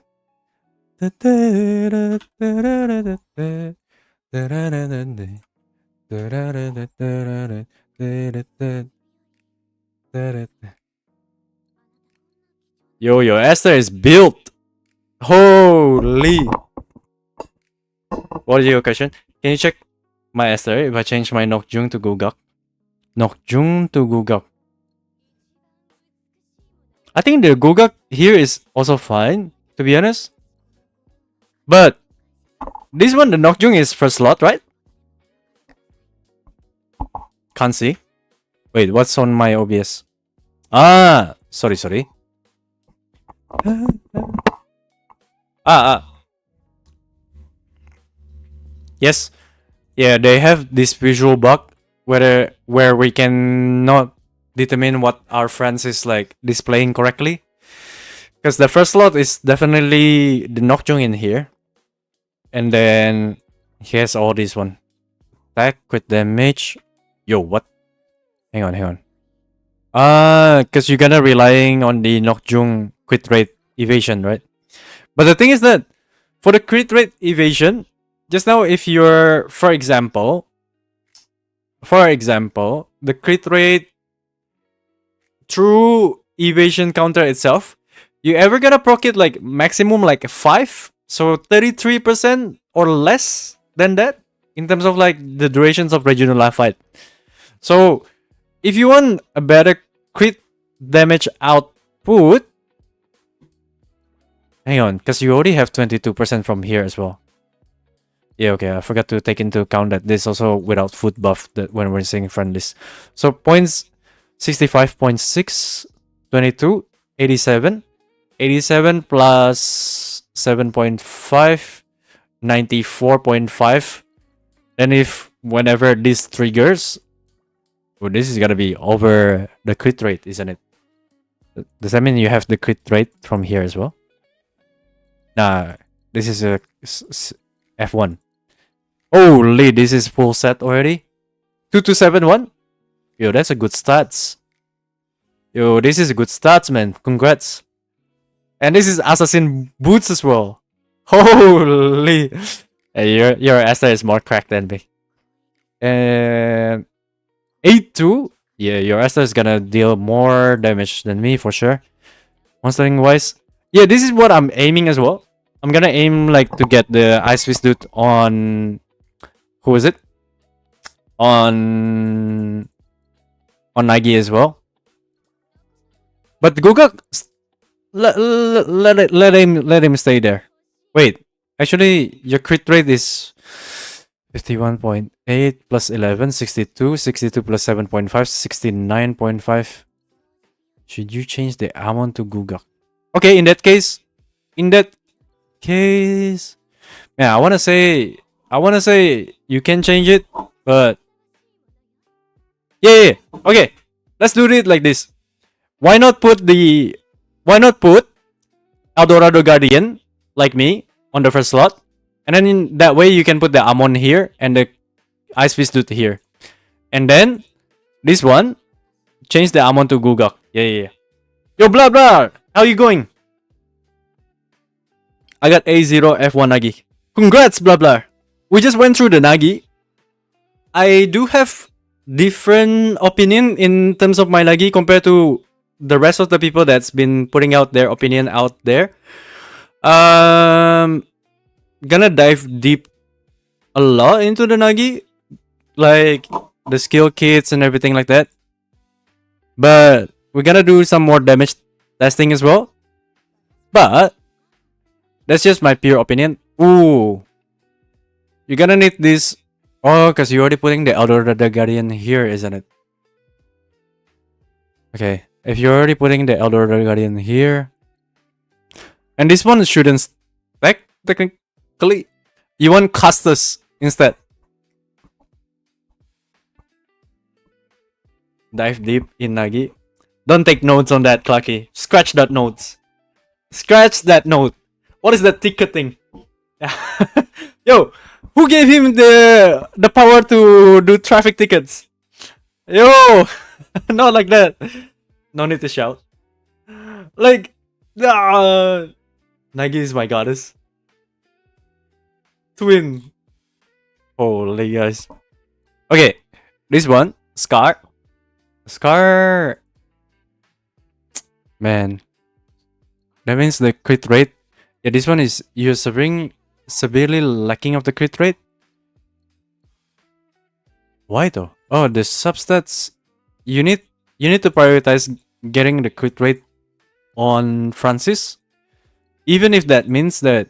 Yo, your Esther is built. Holy. What is your question? Can you check my Esther if I change my Nokjung to Gugak? Nokjung to Gugak. I think the Gugak here is also fine, to be honest. But this one, the Nokjung is first slot, right? Can't see. Wait, what's on my OBS? Ah, sorry. Yes. Yeah, they have this visual bug where we cannot determine what our friends is like displaying correctly. Because the first slot is definitely the Nokjung in here. And then he has all this one. Attack, crit damage. Yo, what? Hang on. Because you're gonna relying on the Nokjung crit rate evasion, right? But the thing is that for the crit rate evasion, just now if you're, for example, the crit rate through evasion counter itself, you ever gonna proc it like maximum like 5? So 33% or less than that in terms of like the durations of regional life fight. So if you want a better crit damage output, hang on, because you already have 22% from here as well. Yeah, okay, I forgot to take into account that this also without food buff that when we're saying friendlies. So points 65.6, 22, 87, 87 plus 7.5, 94.5. Then if whenever this triggers, well, this is gonna be over the crit rate, isn't it? Does that mean you have the crit rate from here as well? Nah, this is a F1. Holy, this is full set already. 2271. Yo, that's a good stats. Yo, this is a good stats, man. Congrats. And this is assassin boots as well. Holy. Hey, your Esther is more cracked than me. And 8-2. Yeah, your Esther is gonna deal more damage than me for sure. Monstering wise. Yeah, this is what I'm aiming as well. I'm gonna aim like to get the Ice Fist dude on... Who is it? On Nagi as well. But Gugak, let him stay there. Wait, actually your crit rate is 51.8 plus 11, 62, 62 plus 7.5, 69.5. Should you change the amount to Gugak? Okay, in that case, yeah, I wanna say you can change it, but Yeah. Okay. Let's do it like this. Why not put Eldorado Guardian like me on the first slot, and then in that way you can put the Amon here and the Ice Fist Dude here, and then this one change the Amon to Gugak. Yeah. Yo, blah blah. How you going? I got A0 F1 Nagi. Congrats, blah blah. We just went through the Nagi. I do have different opinion in terms of my Nagi compared to the rest of the people that's been putting out their opinion out there. Gonna dive deep a lot into the Nagi, like the skill kits and everything like that. But we're gonna do some more damage testing as well. But that's just my pure opinion. Ooh, you're gonna need this. Oh, because you're already putting the Eldorado Guardian here, isn't it? Okay, if you're already putting the Eldorado Guardian here, and this one shouldn't stack technically. You want Castus instead. Dive deep in Nagi. Don't take notes on that, Clucky. Scratch that notes. Scratch that note. What is that ticketing? Yo, who gave him the power to do traffic tickets? Yo, not like that. No need to shout. Like, Nagi is my goddess. Twin. Holy guys. Okay, this one, Scar. Scar. Man. That means the crit rate. Yeah, this one is you're severely lacking of the crit rate. Why though? Oh, the substats. You need to prioritize getting the crit rate on Francis. Even if that means that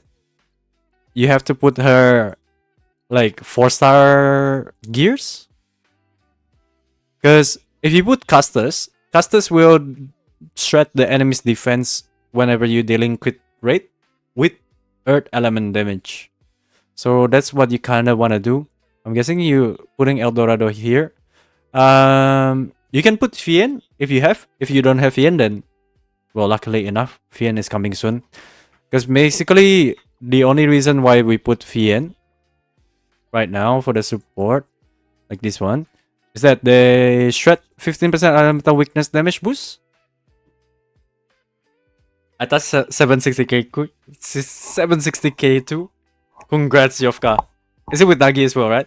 you have to put her like 4-star gears. Because if you put Castus will shred the enemy's defense whenever you're dealing crit rate with earth element damage. So that's what you kind of want to do. I'm guessing you putting Eldorado here. You can put Fien if you have. If you don't have Fien, then well, luckily enough, Fien is coming soon. Because basically, the only reason why we put Fien right now for the support, like this one, is that they shred 15% elemental weakness damage boost. I thought 760k 760k too. Congrats, Yovka. Is it with Nagi as well, right?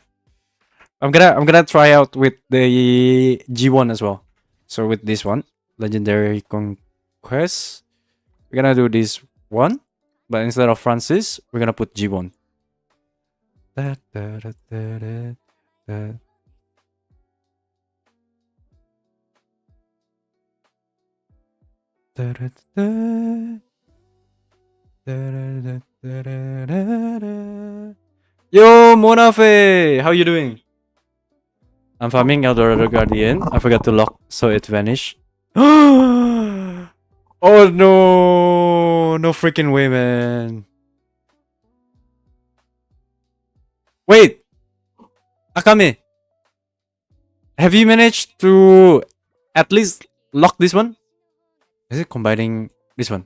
I'm gonna try out with the G1 as well. So with this one, Legendary Conquest, we're gonna do this one, but instead of Francis, we're gonna put G1. Yo, Monafe! How you doing? I'm farming Eldorado Guardian. I forgot to lock, so it vanished. Oh no! No freaking way, man. Wait! Akame! Have you managed to at least lock this one? Is it combining this one?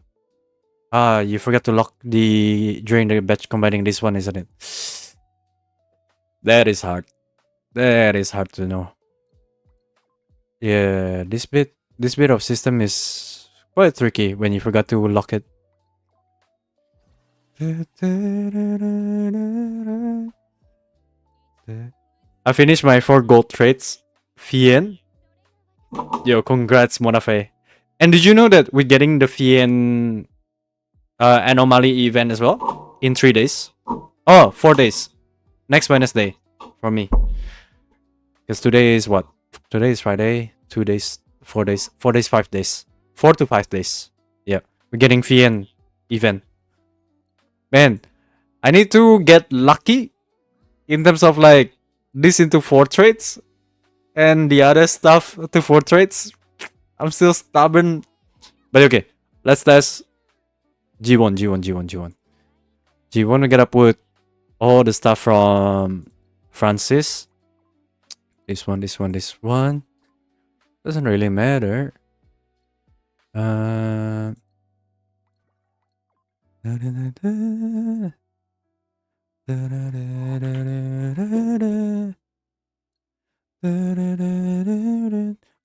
Ah, you forgot to lock during the batch combining this one, isn't it? That is hard. That is hard to know. Yeah, this bit of system is quite tricky when you forgot to lock it. I finished my 4 gold trades. Fien. Yo, congrats, Monafe. And did you know that we're getting the Fien anomaly event as well? In 3 days? Oh, 4 days. Next Wednesday. For me. Because today is what? Today is Friday. 2 days. 4 days. 4 days, 5 days. 4 to 5 days. Yeah. We're getting Fien event. Man, I need to get lucky in terms of like this into 4 trades and the other stuff to 4 trades. I'm still stubborn. But okay, let's test G1. G1, we gotta put all the stuff from Francis. This one. Doesn't really matter.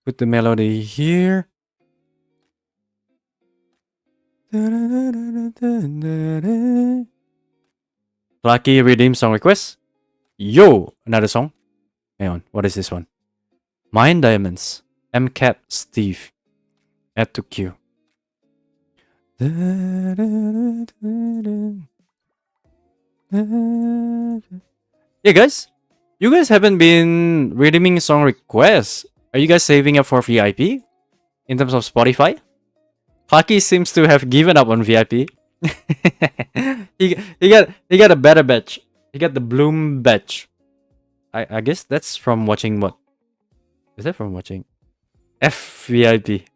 Put the melody here. Lucky redeem song request. Yo, another song. Hang on, what is this one? Mine Diamonds. MCAT Steve. Add to queue. Yeah, guys. You guys haven't been redeeming song requests. Are you guys saving up for VIP? In terms of Spotify? Lucky seems to have given up on VIP. he got a better badge. He got the Bloom badge. I guess that's from watching what? Is that from watching? FVIP.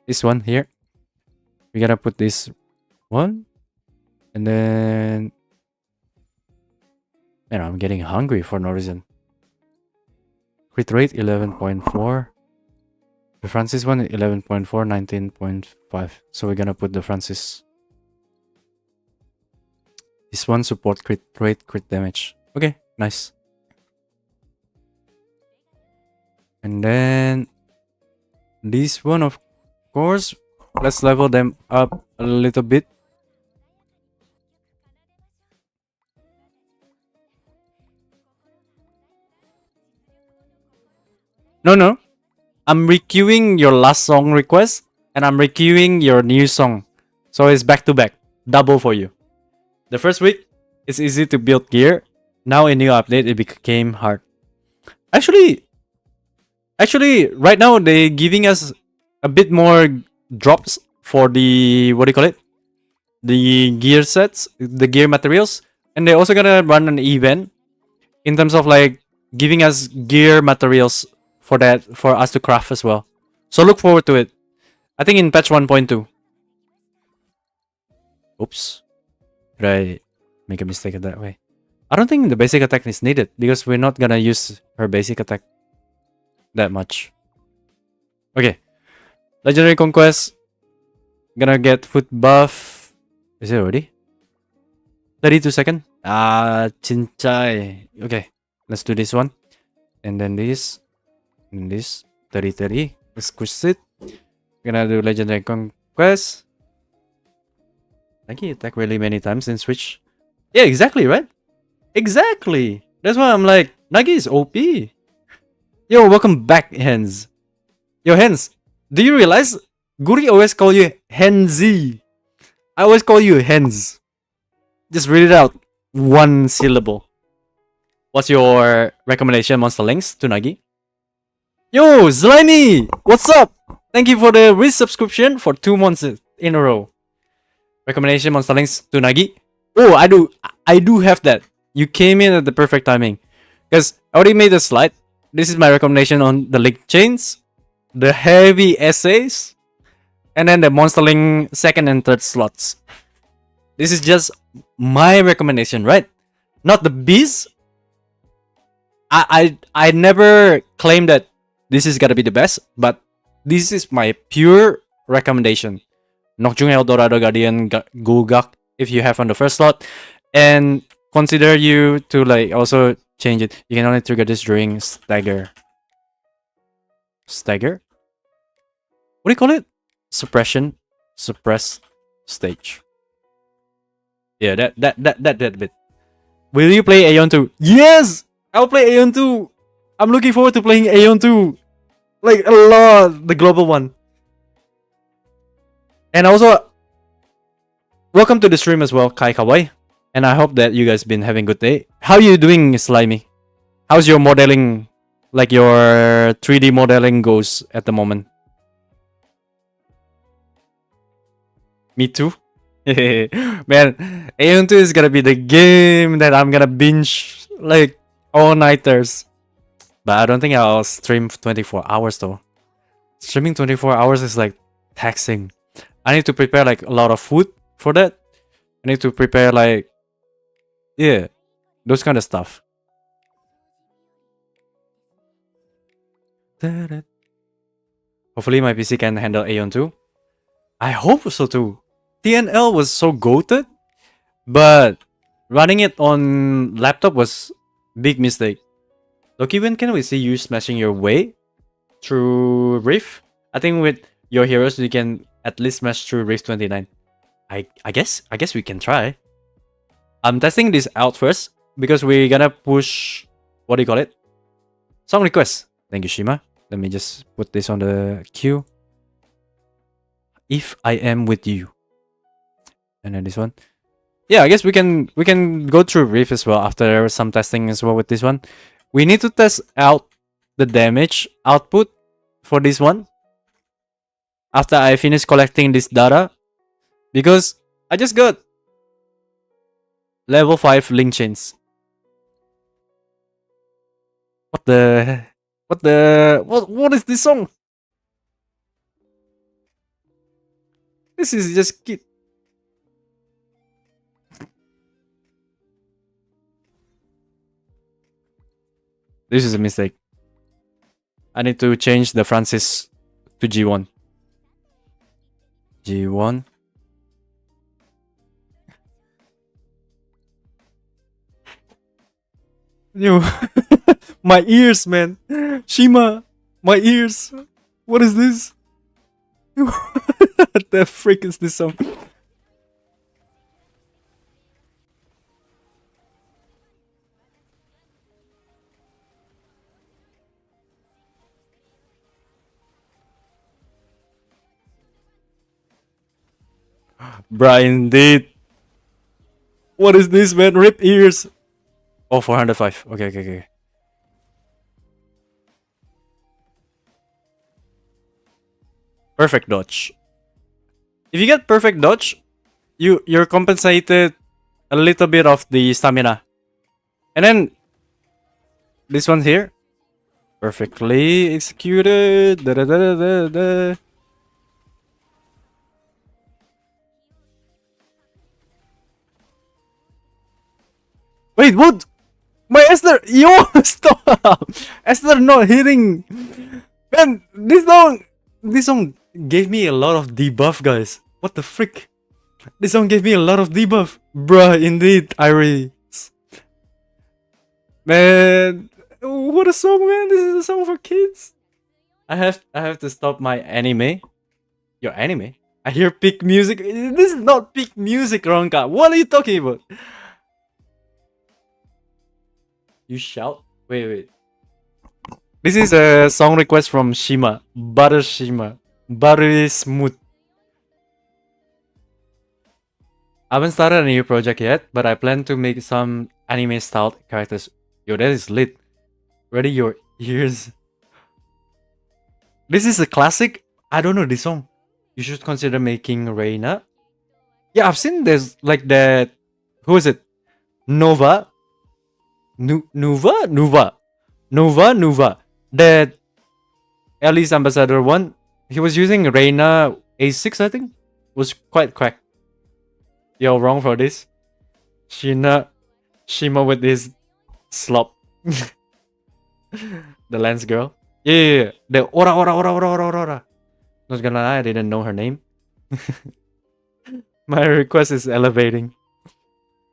This one here. We gotta put this one. And then... Man, I'm getting hungry for no reason. Crit rate 11.4. The Francis one 11.4, 19.5. So we're gonna put the Francis. This one support crit rate, crit damage. Okay, nice. And then this one, of course, let's level them up a little bit. No. I'm requeuing your last song request and I'm requeuing your new song. So it's back to back. Double for you. The first week, it's easy to build gear. Now in new update, it became hard. Actually, right now they're giving us a bit more drops for the, what do you call it? The gear sets, the gear materials. And they're also gonna run an event in terms of like giving us gear materials for that, for us to craft as well. So look forward to it. I think in patch 1.2. Oops. Did I make a mistake that way? I don't think the basic attack is needed because we're not gonna use her basic attack that much. Okay. Legendary Conquest. Gonna get foot buff. Is it already? 32 seconds. Chincai. Okay. Let's do this one. And then this. And this. 30-30. Let's squish it. Gonna do Legendary Conquest. Nagi attack really many times in Switch. Yeah, exactly, right? Exactly. That's why I'm like, Nagi is OP. Yo, welcome back, Hens. Yo, Hens, do you realize Guri always call you Henzi? I always call you Hens. Just read it out. One syllable. What's your recommendation, Monster Links, to Nagi? Yo, Slimy! What's up? Thank you for the resubscription for 2 months in a row. Recommendation, Monster Links to Nagi. Oh, I do have that. You came in at the perfect timing. Because I already made a slide. This is my recommendation on the link chains, the heavy essays, and then the Monster Link second and third slots. This is just my recommendation, right? Not the bees. I never claim that this is gotta be the best, but this is my pure recommendation. Nocturne Eldorado Guardian Gugak if you have on the first slot, and consider you to like also change it. You can only trigger this during stagger. Stagger? What do you call it? Suppression, suppress stage. Yeah, that bit. Will you play Aeon 2? Yes! I'll play Aeon 2! I'm looking forward to playing Aeon 2! Like, a lot! The global one. And also, welcome to the stream as well, Kai Kawaii. And I hope that you guys been having a good day. How are you doing, Slimy? How's your modeling, like your 3D modeling goes at the moment? Me too. Man, Aeon 2 is gonna be the game that I'm gonna binge like all-nighters. But I don't think I'll stream 24 hours though. Streaming 24 hours is like taxing. I need to prepare like a lot of food for that. I need to prepare like, yeah, those kind of stuff. Hopefully my PC can handle Aeon too. I hope so too. TNL was so goated, but running it on laptop was big mistake. Loki, when can we see you smashing your way through Rift? I think with your heroes you can at least smash through Rift 29. I guess we can try. I'm testing this out first because we're gonna push, what do you call it? Song request. Thank you, Shima. Let me just put this on the queue. If I am with you. And then this one. Yeah, I guess we can go through Rift as well after some testing as well with this one. We need to test out the damage output for this one after I finish collecting this data, because I just got level 5 link chains. What is this song? This is just kid. This is a mistake. I need to change the Francis to G1. G1. Yo, my ears, man. Shima, my ears. What is this? What the frick is this song? Brian did. What is this, man? Rip ears. Oh, 405. Okay. Perfect dodge. If you get perfect dodge, you're compensated a little bit of the stamina. And then this one here, perfectly executed. Da, da, da, da, da, da. Wait, what? My Esther, yo, stop! Esther not hitting. Man, this song gave me a lot of debuff, guys. What the frick? This song gave me a lot of debuff, bruh. Indeed, Iris. Man, what a song, man! This is a song for kids. I have to stop my anime. Your anime? I hear peak music. This is not peak music, Ronka. What are you talking about? You shout? Wait. This is a song request from Shima. Butter Shima. Buttery smooth. I haven't started a new project yet, but I plan to make some anime style characters. Yo, that is lit. Ready your ears. This is a classic. I don't know this song. You should consider making Reina. Yeah, I've seen there's like that. Who is it? Nova. Nuva. That Ellie's ambassador one. He was using Reina A6, I think. Was quite cracked. Yo, wrong for this. Shima with this slop. The lens girl. Yeah. The ora. Not gonna lie, I didn't know her name. My request is elevating.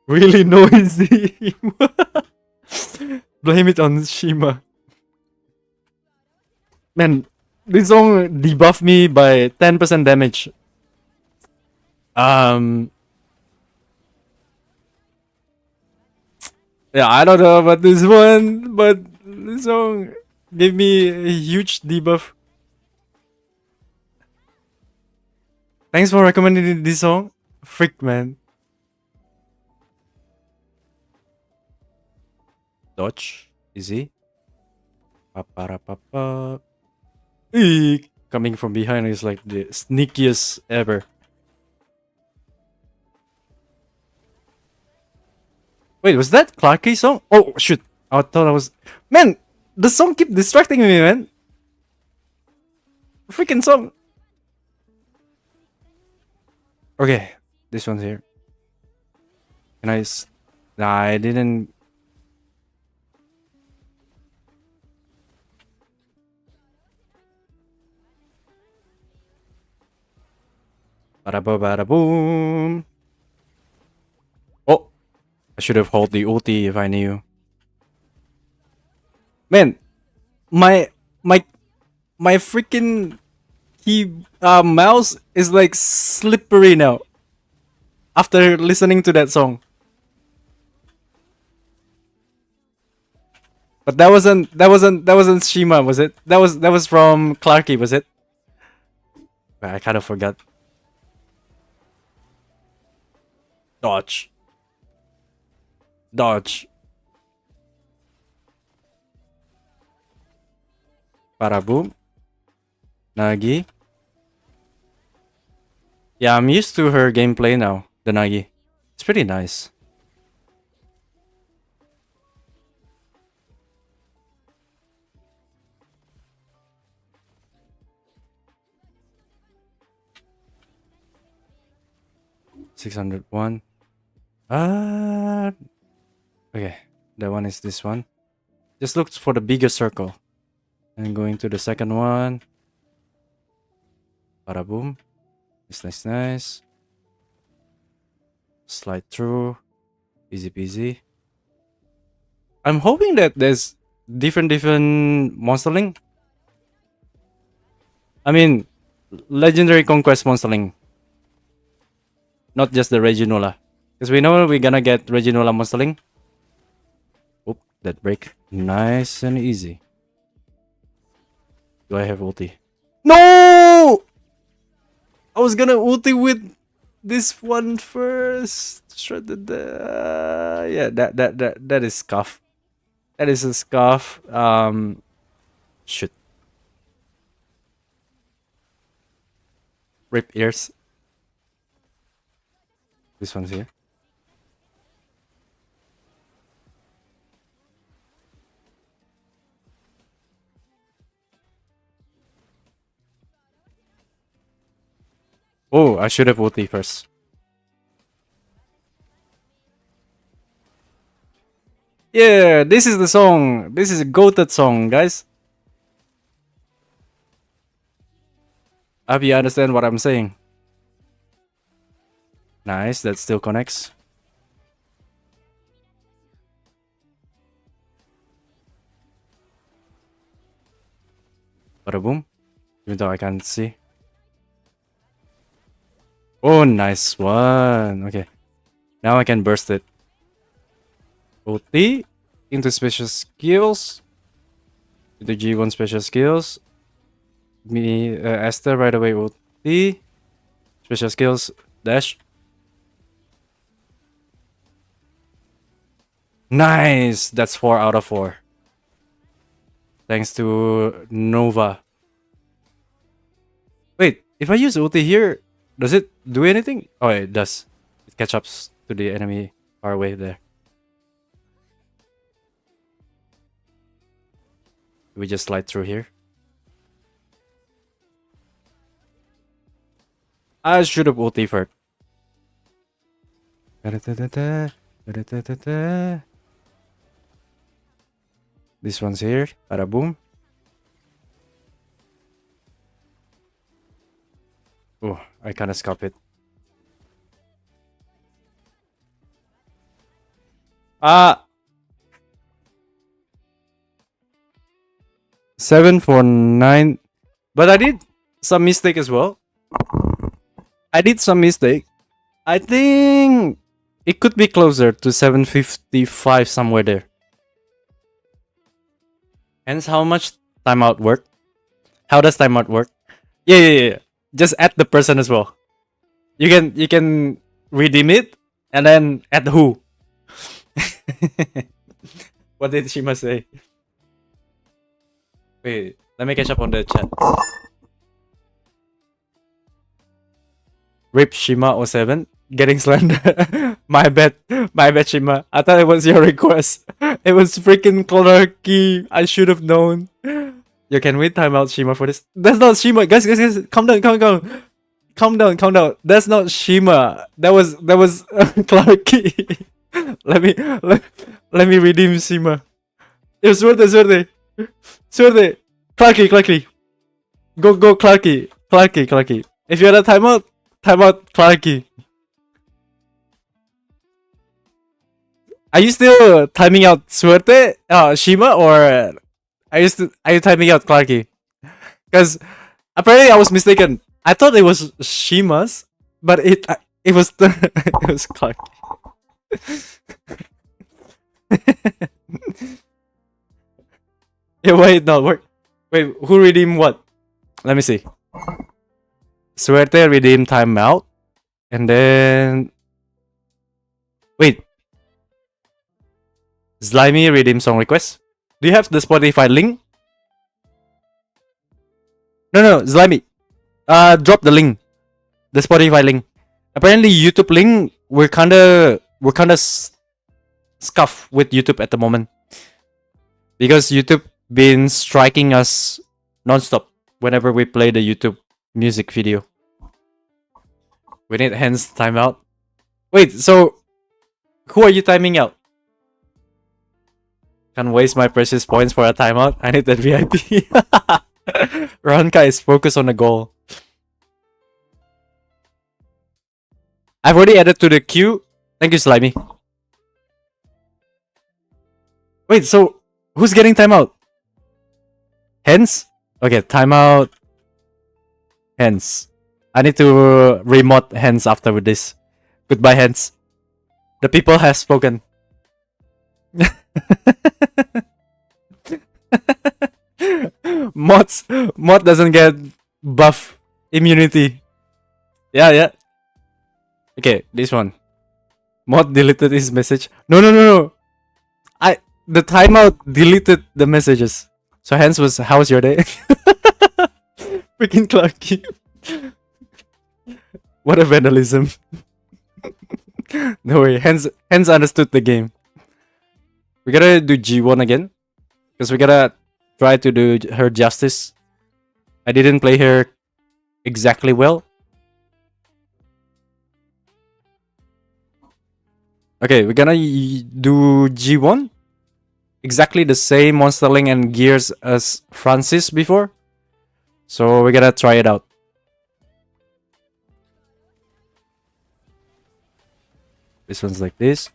Really noisy. Blame it on Shima. Man, this song debuffed me by 10% damage. Yeah, I don't know about this one, but this song gave me a huge debuff. Thanks for recommending this song. Freak, man. Dodge. Easy. Pa-pa-ra-pa-pa. Eek. Coming from behind is like the sneakiest ever. Wait, was that Clarky's song? Oh, shoot. I thought I was... Man, the song keep distracting me, man. Freaking song. Okay, this one's here. Can I... Nah, I didn't... Bada ba bada boom. Oh, I should have held the ulti if I knew. Man, my my my freaking mouse is like slippery now after listening to that song. But that wasn't Shima, was it? That was from Clarky, was it? I kind of forgot. Dodge. Dodge. Para boom. Nagi. Yeah, I'm used to her gameplay now, the Nagi. It's pretty nice. $601. Okay, that one is this one. Just look for the bigger circle. And going to the second one. Bada boom. Nice. Slide through. Easy peasy. I'm hoping that there's different monster link. I mean, legendary conquest monster link. Not just the Reginola. Because we know we're gonna get Reginola monster link. Oop, that break. Nice and easy. Do I have ulti? No! I was gonna ulti with this one first. Yeah, that is scuff. That is a scuff. Shoot. Rip ears. This one's here. Oh, I should have ulti first. Yeah, this is the song. This is a goated song, guys. I hope you understand what I'm saying. Nice, that still connects. Bada boom. Even though I can't see. Oh, nice one. Okay. Now I can burst it. Ulti. Into special skills. Into G1 special skills. Esther right away ulti. Special skills. Dash. Nice! That's 4 out of 4. Thanks to Nova. Wait, if I use ulti here, does it do anything? Oh, it does. It catch up to the enemy far away there. We just slide through here. I should have ulti first. This one's here. Bada boom. Oh, I kinda scop it. Ah! 7 for 9. But I did some mistake as well. I think it could be closer to 755 somewhere there. Hence, how much timeout work? How does timeout work? Yeah. Just add the person as well. You can redeem it and then add who. What did Shima say? Wait, let me catch up on the chat. Rip Shima 07 getting slandered. My bad Shima. I thought it was your request. It was freaking Clarky. I should have known. You can wait timeout Shima for this. That's not Shima. Guys. Calm down. That's not Shima. That was Clarky. let me redeem Shima. Yo, suerte. Clarky. Go Clarky. If you're at a timeout Timeout Clarky. Are you still timing out Suerte, Shima, or are you timing out Clarky? Because apparently I was mistaken. I thought it was Shima's, but it was it was Clarky. Yeah, wait, no, wait, who redeemed what? Let me see. Suerte redeemed timeout, and then wait, Slimy redeemed song request. Do you have the Spotify link? No, Slimy. Drop the link, the Spotify link. Apparently, YouTube link. We're kinda scuffed with YouTube at the moment because YouTube been striking us non-stop whenever we play the YouTube music video. We need hence timeout. Wait, so who are you timing out? Can't waste my precious points for a timeout. I need that VIP. Ranka is focused on the goal. I've already added to the queue. Thank you, Slimy. Wait, so who's getting timeout? Hence? Okay, timeout. Hence. I need to remote Hence after with this. Goodbye, Hence. The people have spoken. Mod doesn't get buff immunity. Yeah. Okay, this one. Mod deleted his message. No. The timeout deleted the messages. So Hence was, how's your day? Freaking Clarky. What a vandalism. No way, Hence understood the game. We gotta do G1 again. Because we gotta try to do her justice. I didn't play her exactly well. Okay, we're gonna do G1. Exactly the same monster link and gears as Francis before. So we gotta try it out. This one's like this.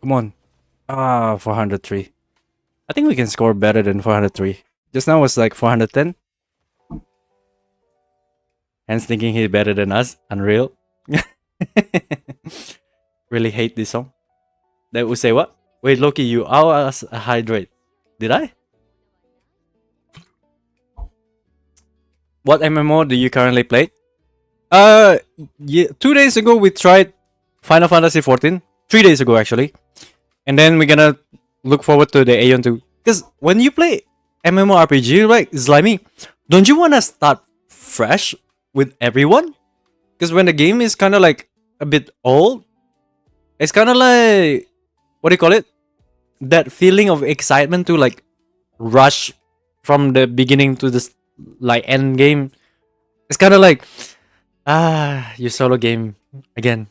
Come on. 403. I think we can score better than 403. Just now was like 410. Hence thinking he's better than us. Unreal. Really hate this song. That would say what? Wait, Loki, you are a hydrate. Did I? What MMO do you currently play? Yeah, 2 days ago we tried Final Fantasy 14. 3 days ago actually. And then we're gonna look forward to the Aeon 2. Because when you play MMORPG, right, Slimy, don't you wanna start fresh with everyone? Because when the game is kinda like a bit old, it's kinda like, what do you call it? That feeling of excitement to like rush from the beginning to this like end game. It's kinda like, you solo game again.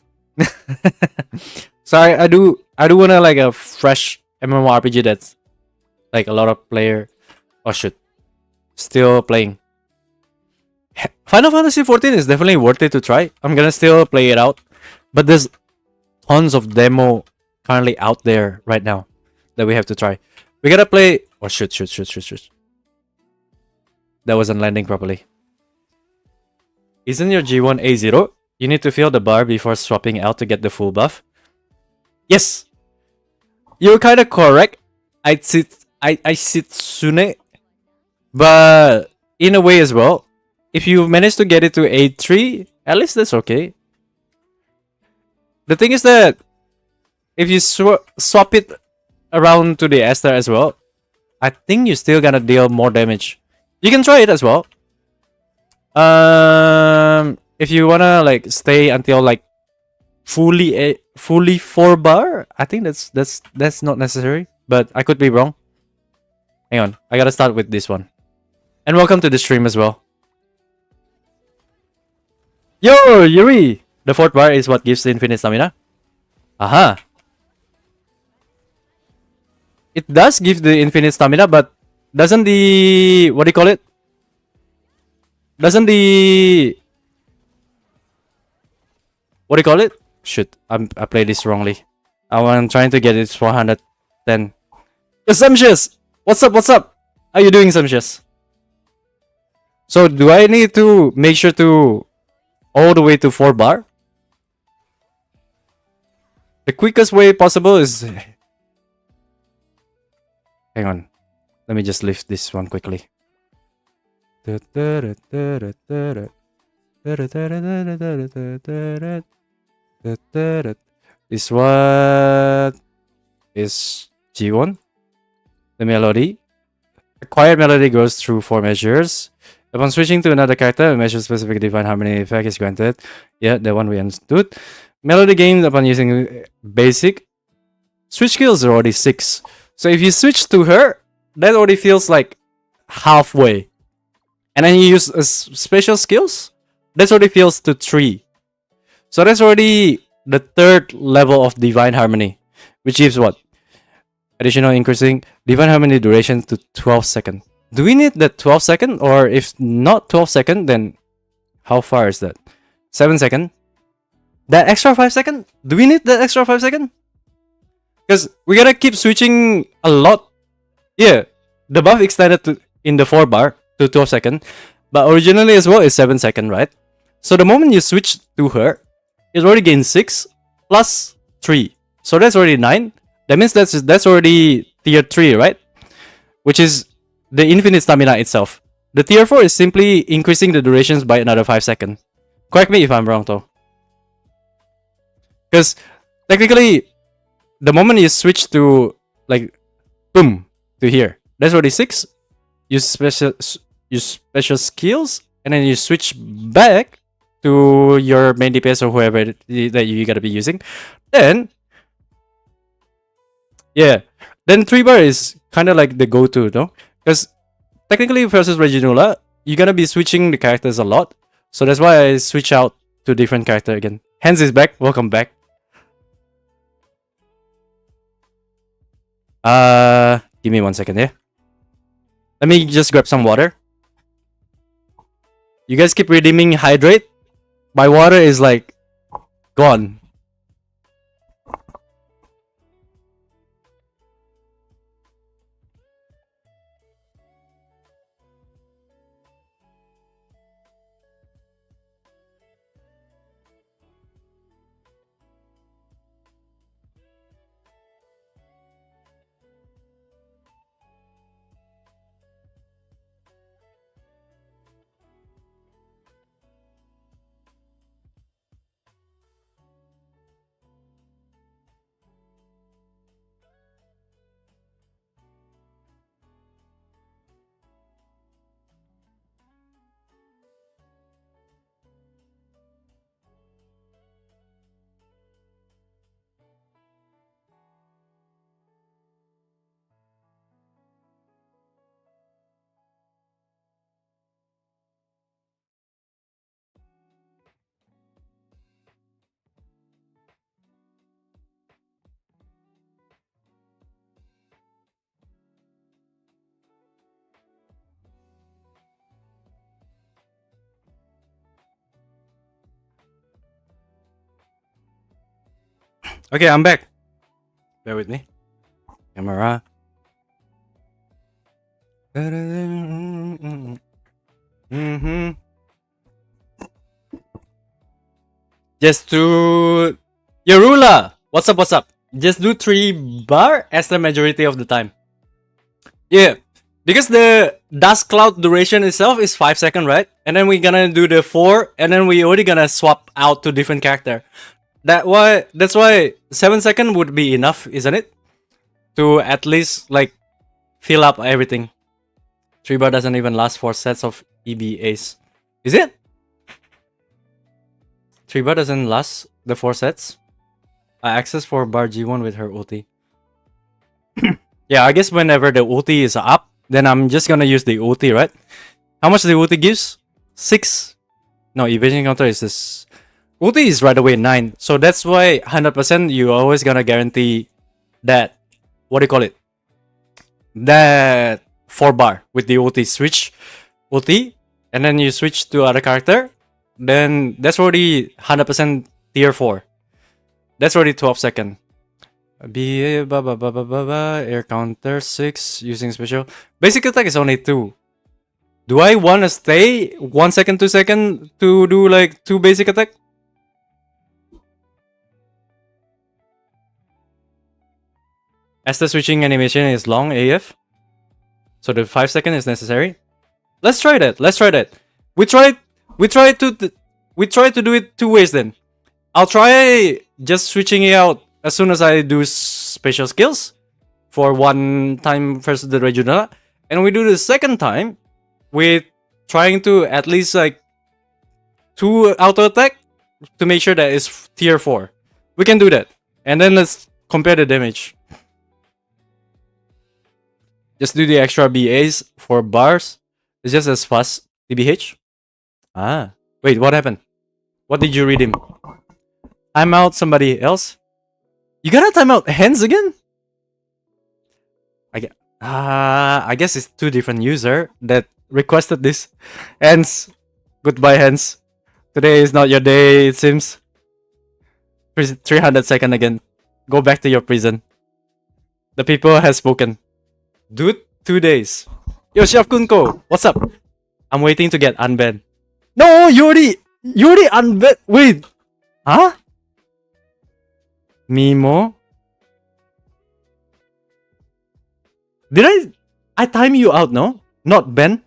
So I do wanna like a fresh MMORPG that's like a lot of player still playing. Final Fantasy 14 is definitely worth it to try. I'm gonna still play it out, but there's tons of demo currently out there right now that we have to try. We gotta play. Oh shoot! That wasn't landing properly. Isn't your G1 A0? You need to fill the bar before swapping out to get the full buff. Yes, you're kind of correct. I sit Sune, but in a way as well, if you manage to get it to A3, at least that's okay. The thing is that if you swap it around to the Esther as well, I think you're still gonna deal more damage. You can try it as well. If you wanna like stay until like fully 4-bar, I think that's not necessary, but I could be wrong. Hang on, I gotta start with this one. And welcome to the stream as well. Yo, Yuri! The fourth bar is what gives the infinite stamina. Aha. It does give the infinite stamina, but doesn't the... what do you call it? Doesn't the... what do you call it? Shoot, I played this wrongly. I'm trying to get it 410. Sumptuous! What's up, what's up? How you doing, Sumptuous? So, do I need to make sure to all the way to 4 bar? The quickest way possible is... hang on. Let me just lift this one quickly. This what is G1. The melody. Acquired melody goes through 4 measures. Upon switching to another character, a measure specific divine harmony effect is granted. Yeah, that one we understood. Melody gained upon using basic. Switch skills are already 6. So if you switch to her, that already feels like halfway. And then you use special skills, that already feels to 3. So that's already the 3rd level of divine harmony, which gives what? Additional increasing divine harmony duration to 12 seconds. Do we need that 12 second? Or if not 12 second, then how far is that? 7 second? That extra 5 second? Do we need that extra 5 second? Because we gotta keep switching a lot. Yeah, the buff extended to in the 4 bar to 12 second, but originally as well is 7 second, right? So the moment you switch to her, it already gains 6 plus 3. So that's already 9. That means that's already tier 3, right? Which is the infinite stamina itself. The tier 4 is simply increasing the durations by another 5 seconds. Correct me if I'm wrong though. Because technically, the moment you switch to like boom to here, that's already 6. Use special skills, and then you switch back to your main DPS or whoever that you gotta be using. Then yeah, then 3 bar is kind of like the go-to, no? Because technically versus Reginula, you're gonna be switching the characters a lot. So that's why I switch out to different character again. Hans is back. Welcome back. Give me 1 second here. Let me just grab some water. You guys keep redeeming hydrate. My water is like gone. Okay, I'm back. Bear with me. Camera. Just do Yorula. What's up? What's up? Just do 3 bar as the majority of the time. Yeah, because the dust cloud duration itself is 5 seconds, right? And then we're gonna do the 4, and then we already gonna swap out to different character. That's why 7 seconds would be enough, isn't it? To at least like fill up everything. 3 bar doesn't even last 4 sets of EBAs. Is it? 3 bar doesn't last the 4 sets? Access for bar G1 with her ulti. Yeah, I guess whenever the ulti is up, then I'm just gonna use the ulti, right? How much the ulti gives? 6. No, evasion counter is this ulti is right away 9. So that's why 100% you always gonna guarantee that, what do you call it? That 4 bar with the ulti. Switch ulti, and then you switch to other character. Then that's already 100% tier 4. That's already 12 second. Air counter 6 using special. Basic attack is only 2. Do I want to stay 1 second, 2 second to do like 2 basic attack? As the switching animation is long AF, so the 5 second is necessary. Let's try that. Let's try that. We try to do it 2 ways then. I'll try just switching it out as soon as I do special skills for 1 time versus the regional, and we do the second time with trying to at least like 2 auto attack to make sure that it's tier 4. We can do that, and then let's compare the damage. Just do the extra BAs for bars. It's just as fast. TBH. Ah, wait, what happened? What did you read him? I'm out somebody else? You gotta time out hands again? I guess it's 2 different user that requested this. Hands. Goodbye, hands. Today is not your day, it seems. 300 second again. Go back to your prison. The people has spoken. Dude, 2 days. Yo, Chef Kunko, what's up? I'm waiting to get unbanned. No, you already unbanned. Wait. Huh? Mimo? Did I time you out, no? Not Ben?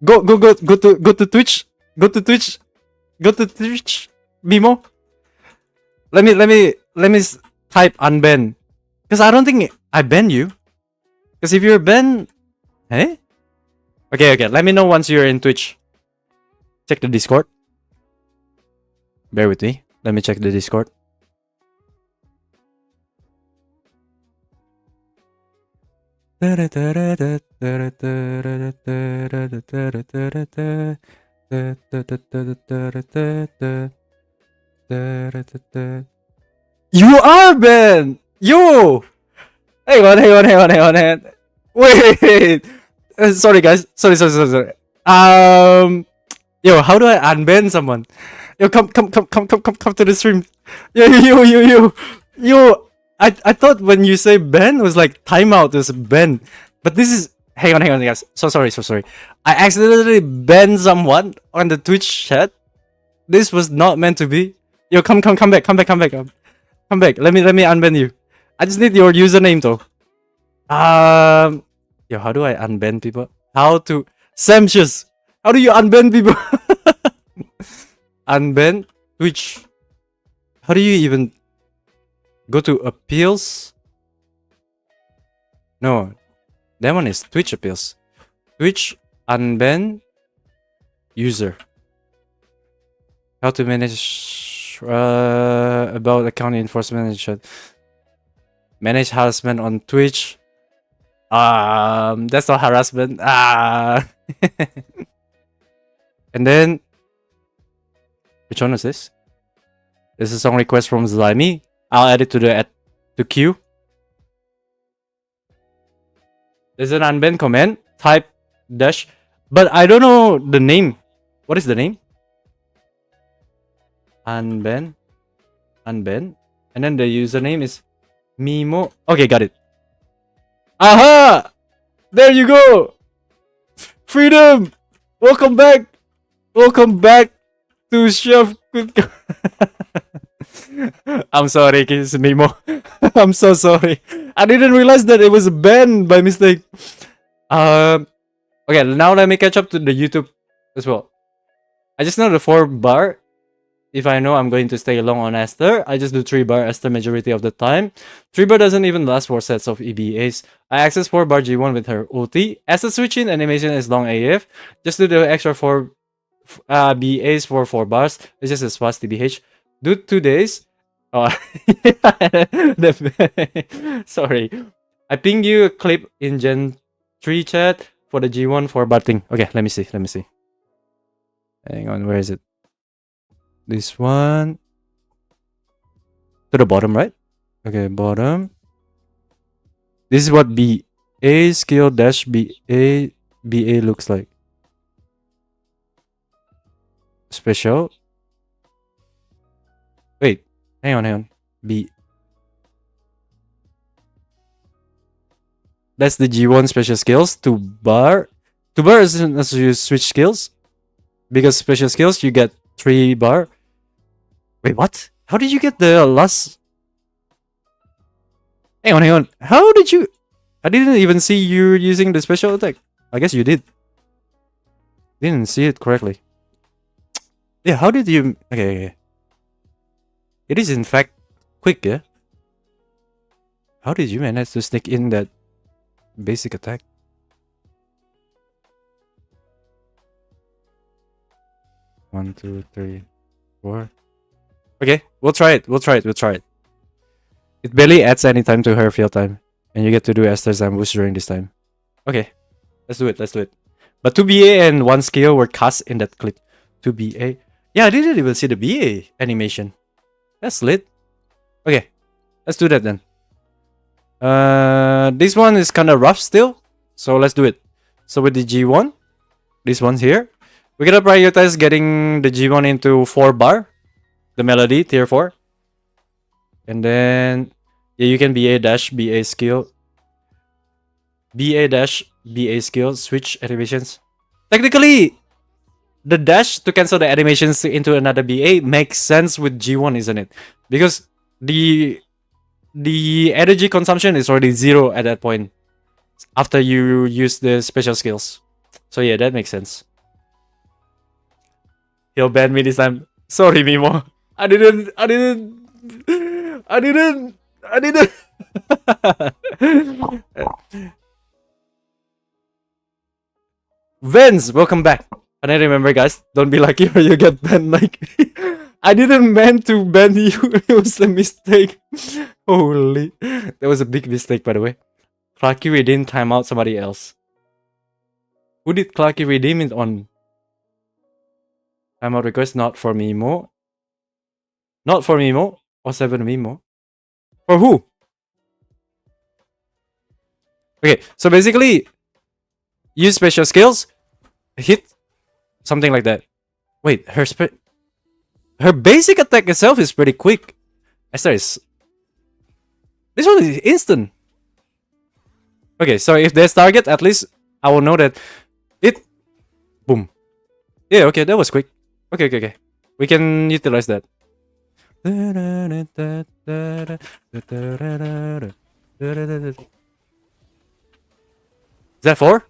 Go to Twitch. Go to Twitch. Go to Twitch. Mimo. Let me type unban. Because I don't think I ban you. Because if you're banned, eh? Okay. Let me know once you're in Twitch. Check the Discord. Bear with me. Let me check the Discord. You are banned! Yo! Hang on. Wait. Sorry, guys. Sorry. Yo, how do I unban someone? Yo, come to the stream. Yo. I thought when you say ban, it was like timeout is ban. But this is... Hang on, guys. So sorry. I accidentally banned someone on the Twitch chat. This was not meant to be. Yo, come back. Come back. Let me unban you. I just need your username though. Yo, how do I unban people? Samshus, how do you unban people? Unban Twitch. How do you even go to appeals? No, that one is Twitch appeals. Twitch unban user. How to manage about account enforcement and shit. Manage harassment on Twitch. That's not harassment. And then, which one is this? This is a song request from Zlimy. I'll add it to queue. There's an unban command. Type dash, but I don't know the name. What is the name? Unban, and then the username is Mimo. Okay, got it. Aha! There you go! Freedom! Welcome back to Chef Kunko. I'm sorry, it's Mimo. I'm so sorry. I didn't realize that it was banned by mistake. Okay, now let me catch up to the YouTube as well. I just know the 4 bar. If I know I'm going to stay long on Esther, I just do 3 bar Esther majority of the time. 3 bar doesn't even last 4 sets of EBAs. I access 4 bar G1 with her ulti. Esther switching animation is long AF. Just do the extra 4 BAs for 4 bars. It's just as fast TBH. Do 2 days. Oh, sorry. I pinged you a clip in Gen 3 chat for the G1 4 bar thing. Okay, let me see. Hang on, where is it? This one to the bottom, right? Okay, bottom. This is what BA skill dash BA looks like. Special. Wait, hang on. B. That's the G1 special skills. To bar isn't as you switch skills. Because special skills you get 3 bar. Wait, what? How did you get the last? Hang on. How did you? I didn't even see you using the special attack. I guess you did. Didn't see it correctly. Yeah, how did you? Okay. It is in fact quick, yeah? How did you manage to sneak in that basic attack? One, two, three, four. Okay, we'll try it. It barely adds any time to her field time. And you get to do Esther's ambush during this time. Okay, let's do it. But 2 BA and 1 skill were cast in that clip. 2 BA. Yeah, I didn't even see the BA animation. That's lit. Okay, let's do that then. This one is kind of rough still. So let's do it. So with the G1, this one's here. We're gonna prioritize getting the G1 into 4 bar. The melody, tier 4. And then, yeah, you can BA dash BA skill. BA dash BA skill, switch animations. Technically, the dash to cancel the animations into another BA makes sense with G1, isn't it? Because the energy consumption is already 0 at that point after you use the special skills. So yeah, that makes sense. He'll ban me this time. Sorry, Mimo. I didn't. Vance, welcome back. And I remember, guys, don't be like you get banned. Like, I didn't mean to ban you. It was a mistake. Holy, that was a big mistake, by the way. Clarky redeem timeout somebody else. Who did Clarky redeem it on? Timeout request not for Mimo. Not for Mimo or 7 Mimo. For who? Okay, so basically, use special skills, hit something like that. Wait, her basic attack itself is pretty quick. Esther is. This one is instant. Okay, so if there's target, at least I will know that it. Boom. Yeah, okay, that was quick. Okay. We can utilize that. Is that 4?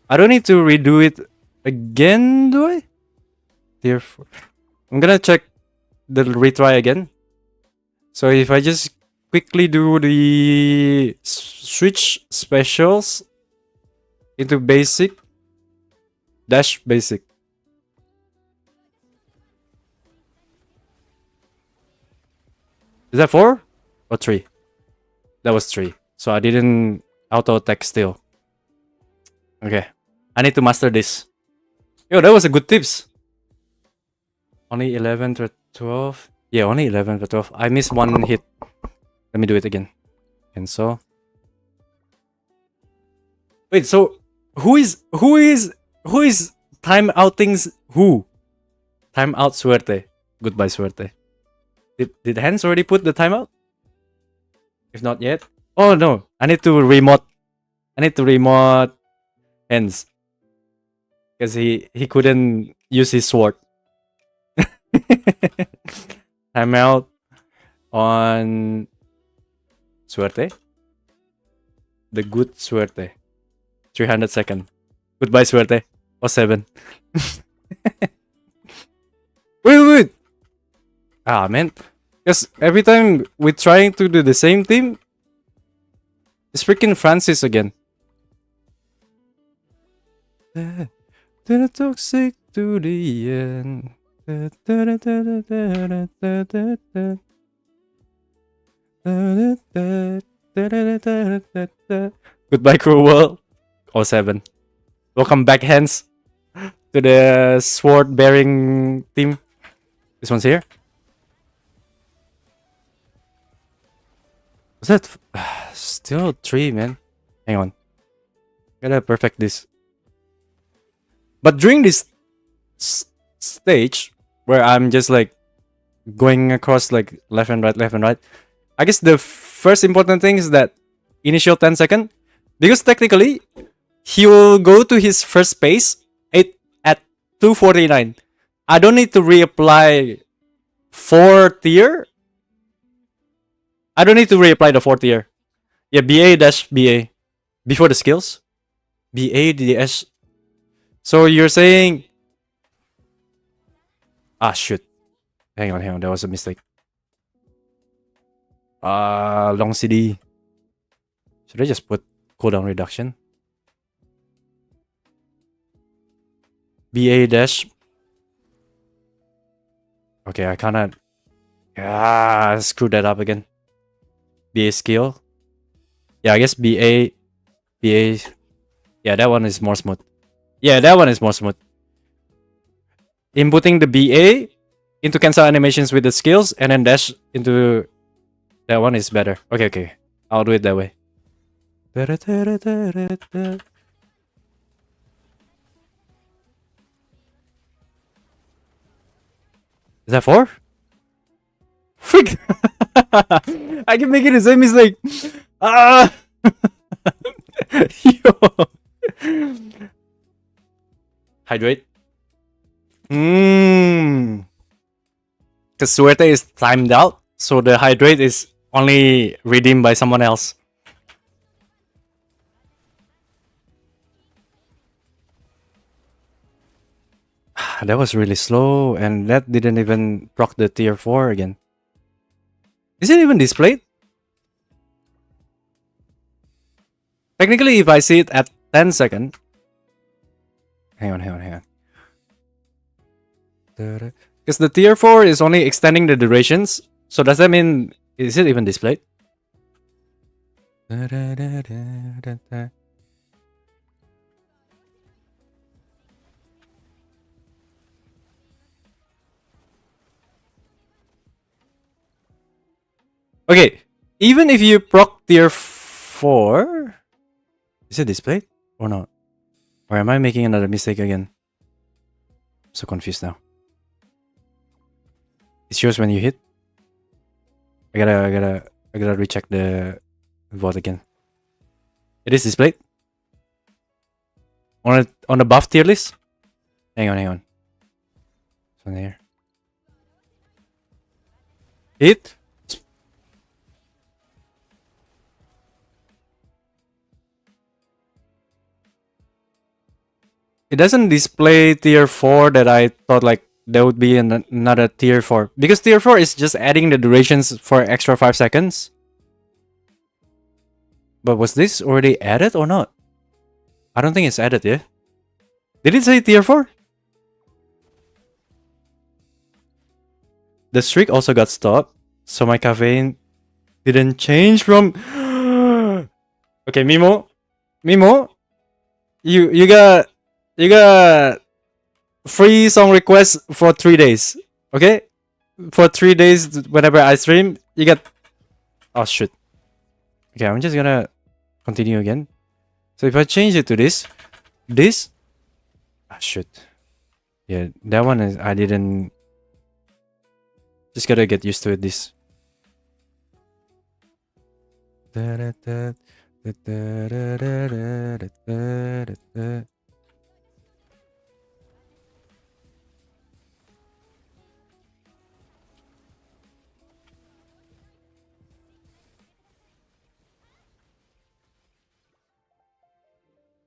I don't need to redo it again, do I? Tier 4. I'm gonna check the retry again. So if I just quickly do the switch specials into basic dash basic. Is that 4 or 3? That was 3. So I didn't auto attack still. Okay, I need to master this. Yo, that was a good tips. Only 11 to 12. Yeah, only 11 to 12. I missed 1 hit. Let me do it again. Cancel. Wait, so who is time outings who? Time out suerte. Goodbye suerte. Did Hans already put the timeout? If not yet. Oh no, I need to remote. Hans. Because he couldn't use his sword. Timeout on suerte. The good suerte. 300 seconds. Goodbye suerte. Or 7. Wait. Ah, man. Because every time we're trying to do the same thing, it's freaking Francis again. Toxic to the end. Goodbye, cruel world. 07. Welcome back, hands, to the sword bearing team. This one's here. Was that still 3, man? Hang on. Gotta perfect this. But during this stage where I'm just like going across like left and right, I guess the first important thing is that initial 10 second, because technically he will go to his first space at 249. I don't need to reapply 4th tier. I don't need to reapply the 4th tier. Yeah, BA dash BA before the skills. BA dash. So you're saying, shoot. Hang on, that was a mistake. Long CD. Should I just put cooldown reduction? BA dash. Okay, I kinda screwed that up again. BA skill. Yeah, I guess BA. Yeah, that one is more smooth. Yeah, that one is more smooth. Inputting the BA into cancel animations with the skills and then dash into that one is better. Okay. I'll do it that way. Is that 4? Freak! I keep making the same mistake. Yo. Hydrate. The Suerte is timed out, so the hydrate is only redeemed by someone else. That was really slow, and that didn't even proc the tier 4 again. Is it even displayed? Technically, if I see it at 10 seconds. Hang on. Because the tier 4 is only extending the durations. So does that mean, is it even displayed? Okay, even if you proc tier 4, is it displayed or not? Or am I making another mistake again? I'm so confused now. It shows when you hit. I gotta recheck the VOD again. It is displayed on the buff tier list. Hang on. It's on here. Hit. It doesn't display tier 4 that I thought like there would be another tier 4. Because tier 4 is just adding the durations for extra 5 seconds. But was this already added or not? I don't think it's added, yeah? Did it say tier 4? The streak also got stopped, so my caffeine didn't change from... Okay, Mimo, you got free song requests for 3 days. Okay? For 3 days, whenever I stream, you get... Oh, shoot. Okay, I'm just gonna continue again. So if I change it to this... shoot. Yeah, that one is... I didn't... Just gotta get used to it, this.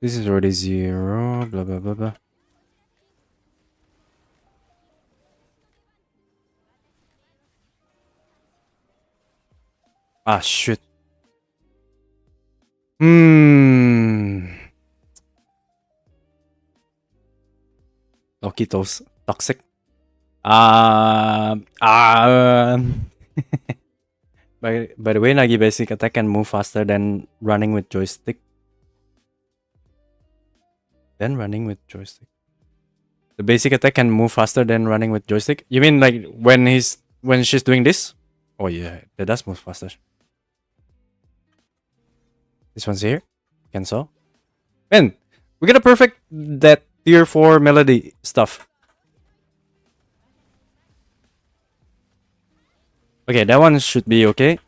This is already 0, blah blah blah blah. Shoot. Loquitos. Toxic. By the way, Nagi basic attack can move faster than running with joystick. Then running with joystick. The basic attack can move faster than running with joystick. You mean like when she's doing this? Oh yeah, that does move faster. This one's here. Cancel. Man, we got a perfect that tier 4 melody stuff. Okay, that one should be okay.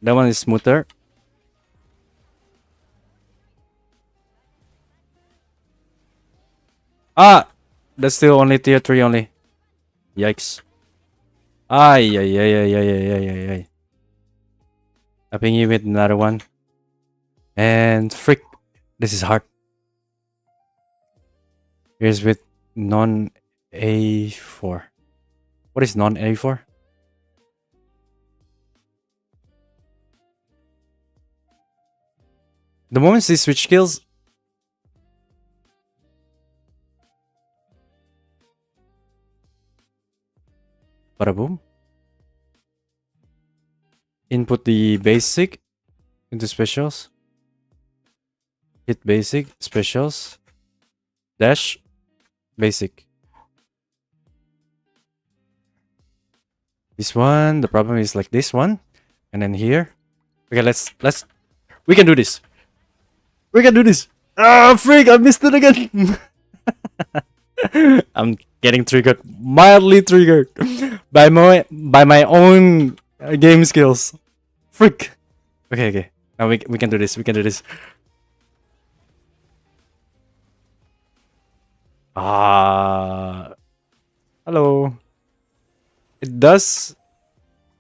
That one is smoother. Ah! That's still only tier 3 only. Yikes. Ay, ay, ay, ay, ay, ay, ay, ay, ay. Upping you with another one. And frick. This is hard. Here's with non-A4. What is non-A4? The moment she switch skills. Bada boom. Input the basic into specials. Hit basic, specials. Dash, basic. This one, the problem is like this one. And then here. Okay, let's we can do this. We can do this. Ah, freak, I missed it again. I'm getting triggered, mildly triggered by my own game skills. Freak. Okay. Now we can do this. We can do this. Hello. It does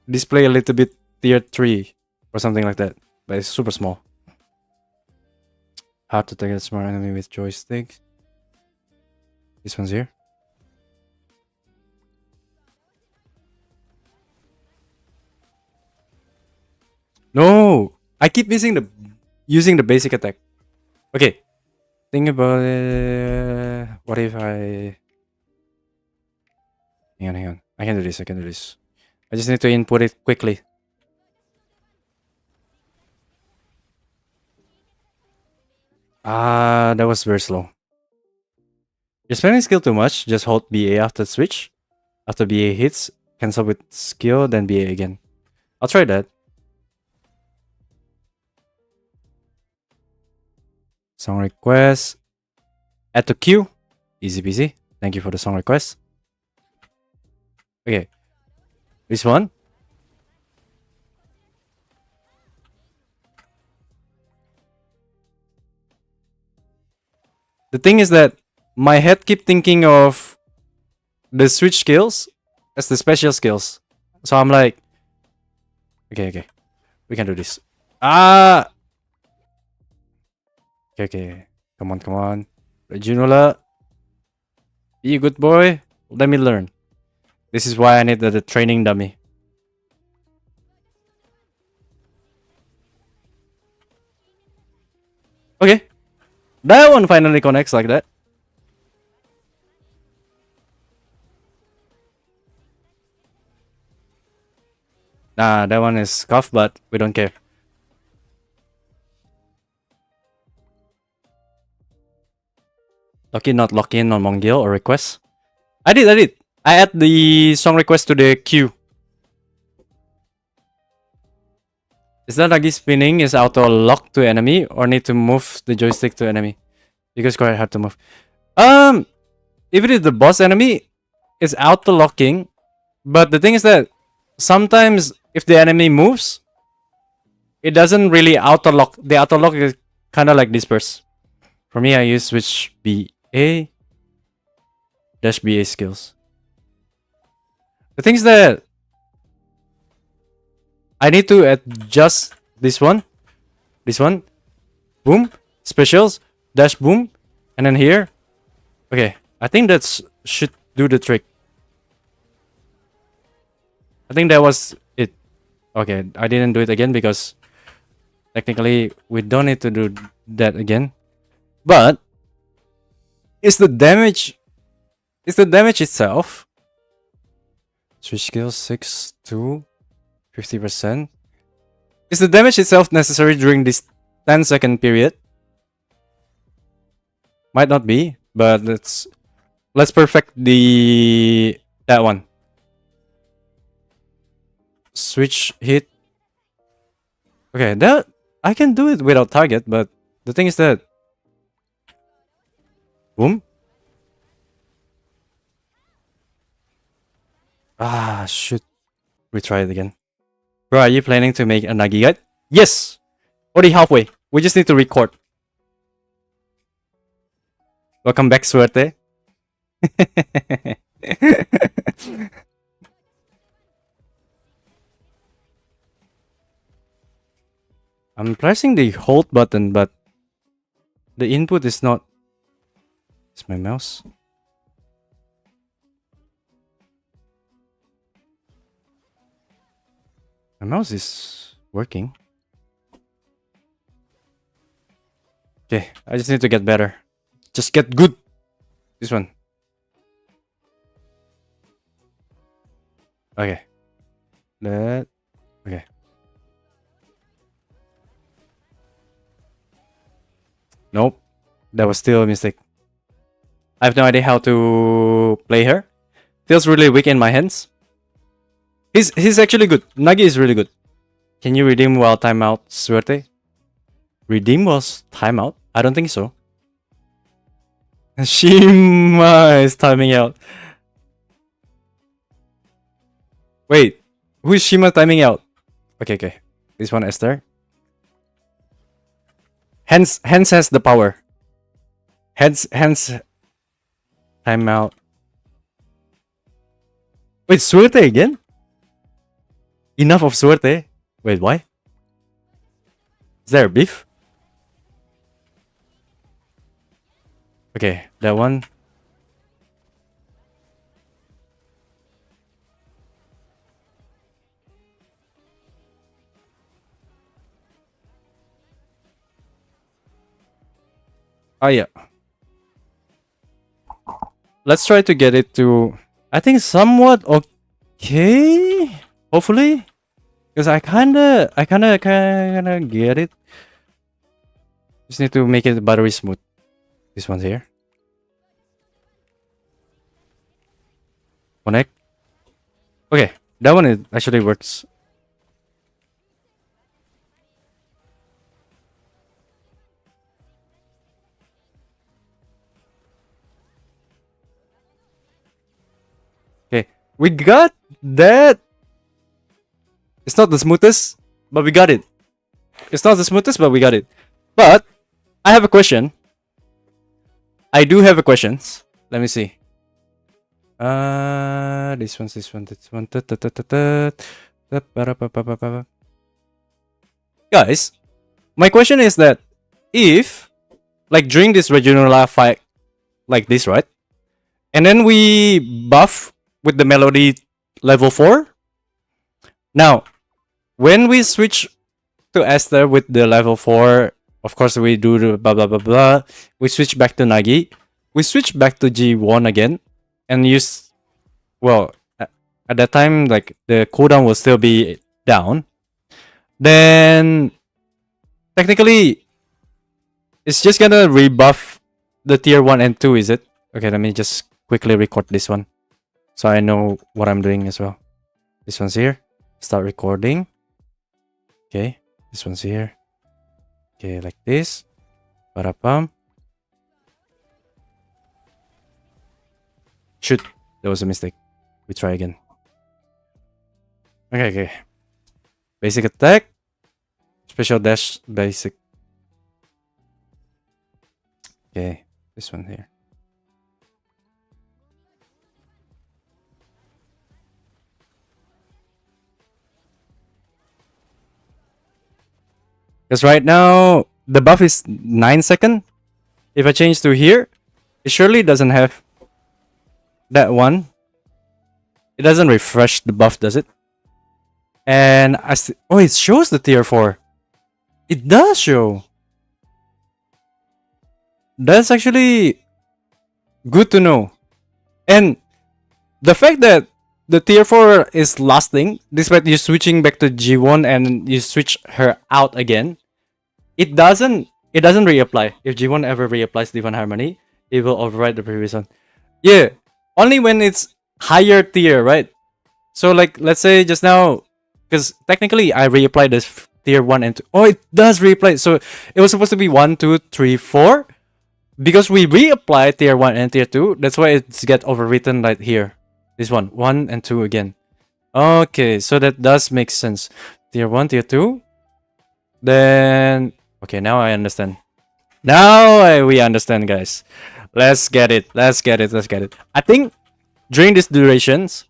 display a little bit tier 3 or something like that, but it's super small. Hard to target a smart enemy with joystick. This one's here. No, I keep using the basic attack. Okay, think about it. What if I? Hang on. I can do this. I just need to input it quickly. That was very slow. You're spamming skill too much. Just hold BA after switch. After BA hits, cancel with skill, then BA again. I'll try that. Song request. Add to queue. Easy peasy. Thank you for the song request. Okay. This one. The thing is that my head keep thinking of the switch skills as the special skills. So I'm like, okay. We can do this. Okay. Come on. Reginola. Be a good boy. Let me learn. This is why I need the training dummy. Okay. That one finally connects like that. Nah, that one is scuff, but we don't care. Lucky not lock in on Mongil or request. I did. I add the song request to the queue. Is that Nagi spinning is auto lock to enemy or need to move the joystick to enemy? Because quite hard to move. If it is the boss enemy, it's auto locking. But the thing is that sometimes if the enemy moves, it doesn't really auto lock. The auto lock is kind of like disperse. For me, I use switch BA dash BA skills. The thing is that I need to adjust this one, boom, specials, dash boom, and then here. Okay, I think that should do the trick. I think that was it. Okay, I didn't do it again because technically we don't need to do that again. But it's the damage. It's the damage itself. Switch skills 6 to 50%. Is the damage itself necessary during this 10-second period? Might not be, but let's perfect that one. Switch hit. Okay, that I can do it without target, but the thing is that boom. Ah, shoot. Retry it again. Bro, are you planning to make a Nagi guide? Yes! Already halfway. We just need to record. Welcome back, Suerte. I'm pressing the hold button, but the input is not... It's my mouse. My mouse is working. Okay, I just need to get better. Just get good. This one. Okay. That. Okay. Nope. That was still a mistake. I have no idea how to play her. Feels really weak in my hands. He's actually good. Nagi is really good. Can you redeem while timeout, Suerte? Redeem while timeout? I don't think so. Shima is timing out. Wait, who is Shima timing out? Okay. This one, Esther. Hence has the power. Hence timeout. Wait, Suerte again? Enough of Suerte. Wait, why? Is there a beef? Okay, that one. Oh yeah. Let's try to get it to, I think, somewhat okay. Hopefully, because I kinda get it. Just need to make it buttery smooth. This one's here. Connect. Okay, that one actually works. Okay, we got that. It's not the smoothest, but we got it. It's not the smoothest, but we got it. But I have a question. I do have a question. Let me see. This one. Guys, my question is that if, like, during this regional fight, like this, right? And then we buff with the melody level 4. Now, when we switch to Esther with the level 4, of course we do the blah blah blah blah. We switch back to Nagi. We switch back to G1 again. And use... Well, at that time, like, the cooldown will still be down. Then... Technically, it's just gonna rebuff the tier 1 and 2, is it? Okay, let me just quickly record this one. So I know what I'm doing as well. This one's here. Start recording. Okay, this one's here. Okay, like this. Parapam. Shoot, that was a mistake. We try again. Okay. Basic attack. Special dash, basic. Okay, this one here. Because right now, the buff is 9 seconds. If I change to here, it surely doesn't have that one. It doesn't refresh the buff, does it? And oh, it shows the tier 4. It does show. That's actually good to know. And the fact that the tier 4 is lasting, despite you switching back to G1 and you switch her out again, it doesn't reapply. If G1 ever reapplies Divine Harmony, It will override the previous one. Yeah, only when it's higher tier, right? So like, let's say just now, because technically I reapplied this tier 1 and 2. Oh, it does reapply. So it was supposed to be 1, 2, 3, 4. Because we reapplied tier 1 and tier 2, that's why it's get overwritten right here. This one, 1 and 2 again. Okay, so that does make sense. Tier 1, tier 2. Then, okay, now I understand. We understand, guys. Let's get it. Let's get it. Let's get it. I think during these durations,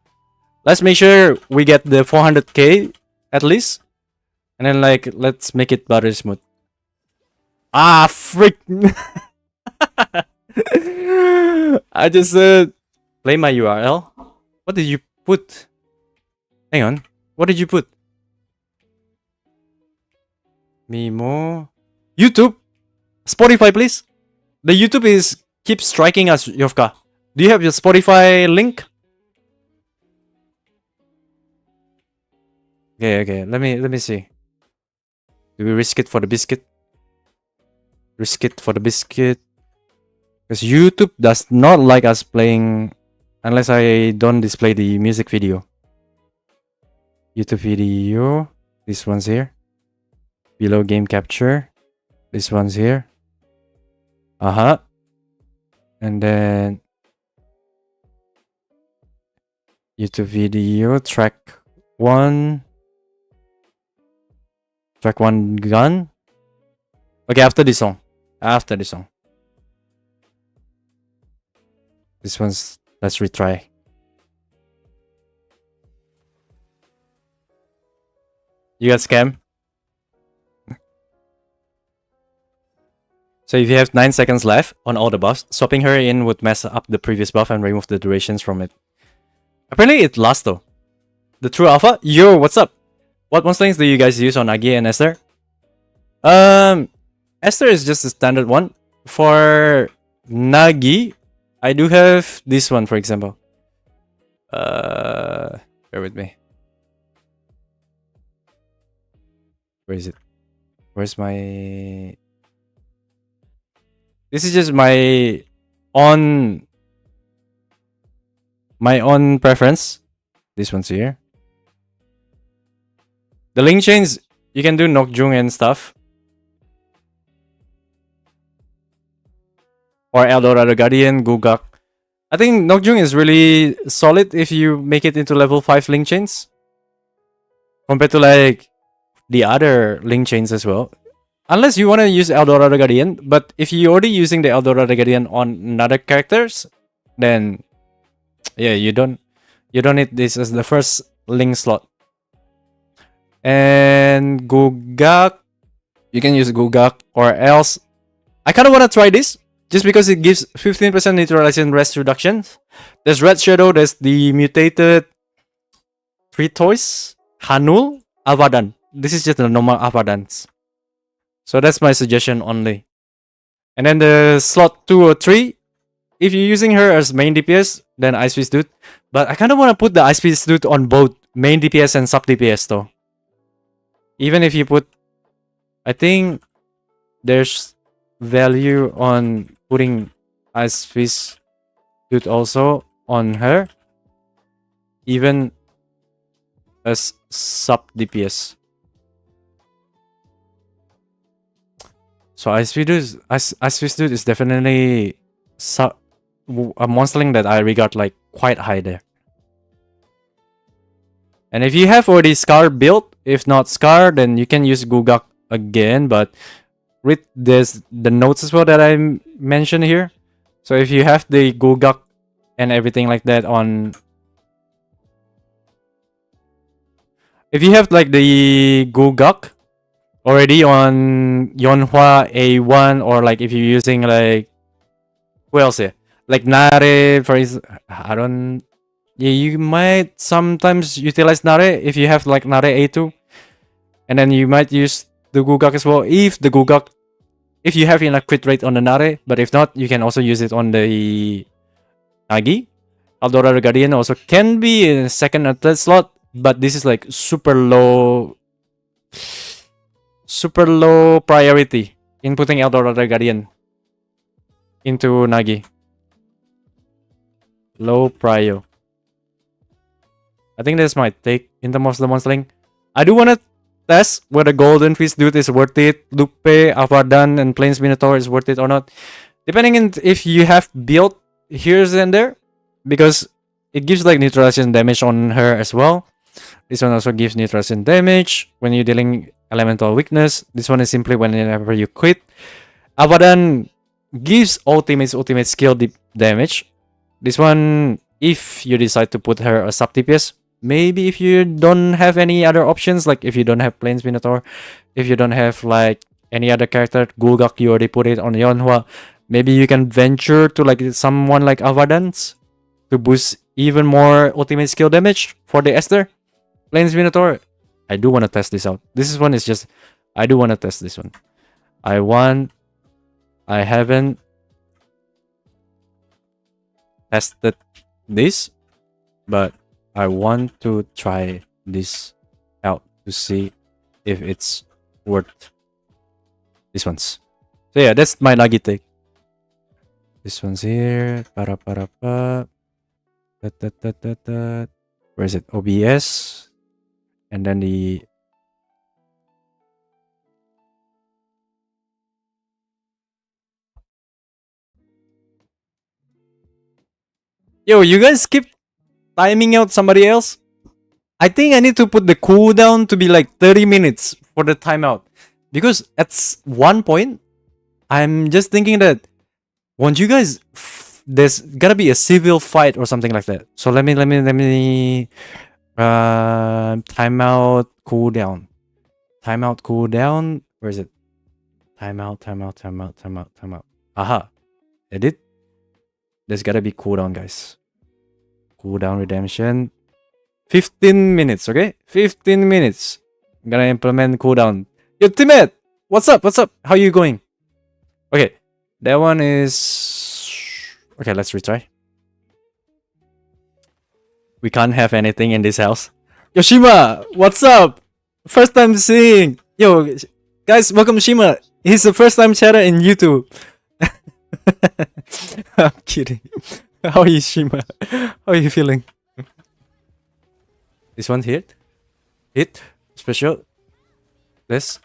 let's make sure we get the 400k at least. And then, like, let's make it butter smooth. Ah, freak. I just play my URL. What did you put? Hang on. What did you put? Mimo. YouTube. Spotify, please. The YouTube is keep striking us, Yovka. Do you have your Spotify link? Okay. Let me see. Do we risk it for the biscuit? Risk it for the biscuit. Because YouTube does not like us playing unless I don't display the music video. YouTube video. This one's here. Below game capture. This one's here. And then YouTube video track 1. Track 1 gun. Okay, after this song. This one's, let's retry. You got scam? So if you have 9 seconds left on all the buffs, swapping her in would mess up the previous buff and remove the durations from it. Apparently it lasts though. The true alpha? Yo, what's up? What monster do you guys use on Agi and Esther? Esther is just a standard one. For Nagi, I do have this one, for example. Bear with me. Where is it? Where's my... This is just my own preference. This one's here. The link chains, you can do Nokjung and stuff. Or Eldorado Guardian, Gugak. I think Nokjung is really solid if you make it into level 5 link chains. Compared to like the other link chains as well. Unless you want to use Eldorado Guardian, but if you're already using the Eldorado Guardian on another characters, then yeah, you don't need this as the first link slot. And Gugak, you can use Gugak, or else I kind of want to try this just because it gives 15% neutralization rest reduction. There's Red Shadow, there's the mutated Fritois, Hanul, Avadan. This is just the normal Avadans. So that's my suggestion only. And then the slot 2 or 3, if you're using her as main DPS, then Ice Fist Dude. But I kind of want to put the Ice Fist Dude on both main DPS and sub DPS though. Even if you put... I think there's value on putting Ice Fist Dude also on her. Even as sub DPS. So Ice Fist Dude is definitely a monster link that I regard like quite high there. And if you have already Scar built, if not Scar, then you can use Gugak again, but read the notes as well that I mentioned here. So if you have the Gugak and everything like that on... If you have like the Gugak already on Yonhua A1, or like if you're using like... Who else here? Like Nare, for instance, I don't... Yeah, you might sometimes utilize Nare if you have like Nare A2. And then you might use the Gugak as well. If you have enough crit rate on the Nare, but if not, you can also use it on the Nagi. Eldorado Guardian also can be in a second or third slot, but this is like super low priority in putting Eldorado Guardian. into Nagi. Low prio. I think that's my take in terms of the monster. I do want to test whether Golden Fist Dude is worth it, Lupe, Avadan, and Plains Minotaur is worth it or not. Depending on if you have built here and there, because it gives like neutralization damage on her as well. This one also gives neutralization damage when you're dealing elemental weakness. This one is simply whenever you quit. Avadan gives ultimate skill damage. This one, if you decide to put her a sub DPS, maybe if you don't have any other options, like if you don't have Plains Minotaur, if you don't have like any other character, Gulgak, you already put it on Yonhua, maybe you can venture to like someone like Avadans to boost even more ultimate skill damage for the Esther. Plains Minotaur, I do want to test this out. This one is just, I do want to test this one. I haven't tested this, but I want to try this out to see if it's worth this one's. So yeah, that's my Nagi take. This one's here. Para para pa. Where is it? OBS. And then the yo, you guys keep timing out somebody else. I think I need to put the cooldown to be like 30 minutes for the timeout. Because at one point, I'm just thinking that won't you guys there's gotta be a civil fight or something like that. So let me timeout cooldown. Timeout cooldown. Where is it? Timeout. Aha. Edit. There's gotta be cooldown, guys. Cooldown redemption. 15 minutes, okay? 15 minutes. I'm gonna implement cooldown. Yo, teammate! What's up? How you going? Okay. That one is... Okay, let's retry. We can't have anything in this house. Yoshima! What's up? First time seeing. Yo, guys, welcome Shima. He's the first time chatter in YouTube. I'm kidding. How are you, Shima? How are you feeling? This one hit. Hit. Special. This.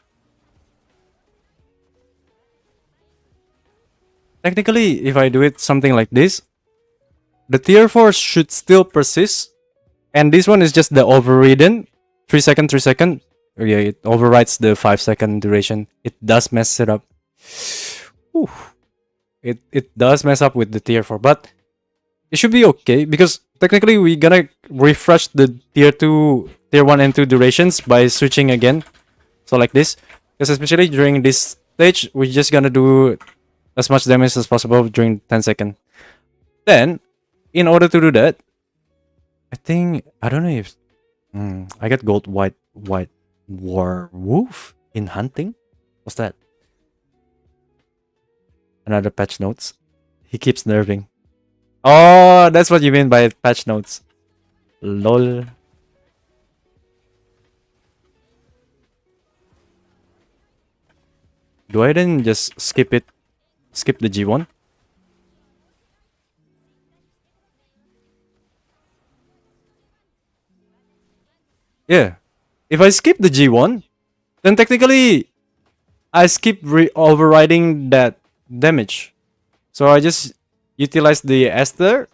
Technically, if I do it something like this, the tier 4 should still persist. And this one is just the overridden. 3 second. Oh, yeah, it overrides the 5 second duration. It does mess it up. Whew. It does mess up with the tier 4, but it should be okay because technically we're gonna refresh the tier 1 and 2 durations by switching again. So like this, because especially during this stage, we're just gonna do as much damage as possible during 10 seconds. Then, in order to do that, I think, I don't know if I got gold white werewolf in hunting. What's that? Another patch notes. He keeps nerfing. Oh, that's what you mean by patch notes. Lol. Do I then just skip it? Skip the G1? Yeah. If I skip the G1, then technically I skip overriding that damage. So I just utilize the Esther,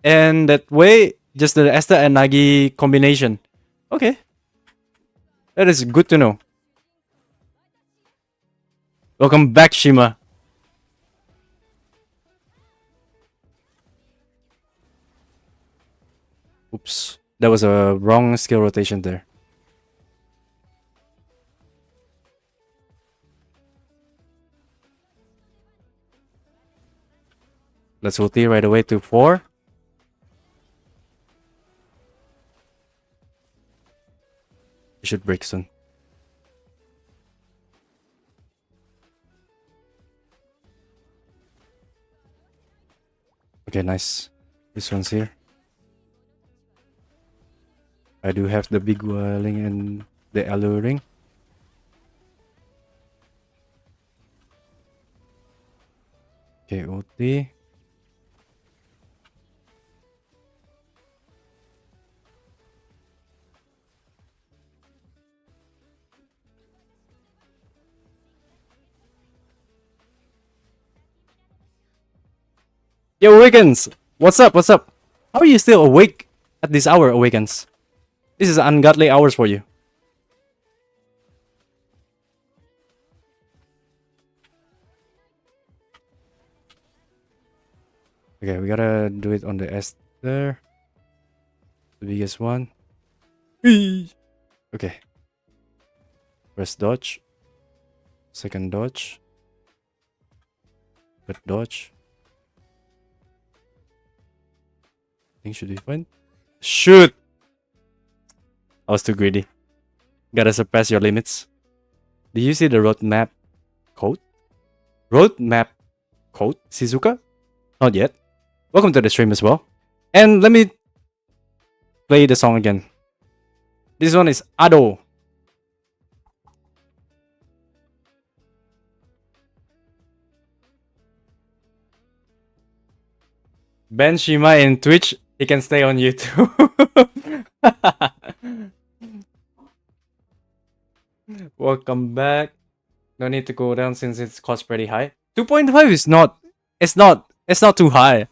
and that way, just the Esther and Nagi combination. Okay. That is good to know. Welcome back, Shima. Oops. That was a wrong skill rotation there. Let's ulti right away to 4. It should break soon. Okay, nice. This one's here. I do have the big whirling and the alluring. Okay, ulti. Yo, Awakens! What's up? What's up? How are you still awake at this hour, Awakens? This is ungodly hours for you. Okay, we gotta do it on the S there. The biggest one. Okay. First dodge. Second dodge. Third dodge. I think should be fine. Shoot! I was too greedy. Gotta surpass your limits. Do you see the roadmap code? Roadmap code? Shizuka? Not yet. Welcome to the stream as well. And let me play the song again. This one is Ado. Ben Shima in Twitch. He can stay on YouTube. Welcome back. No need to go down since it's cost pretty high. 2.5 is not. It's not too high.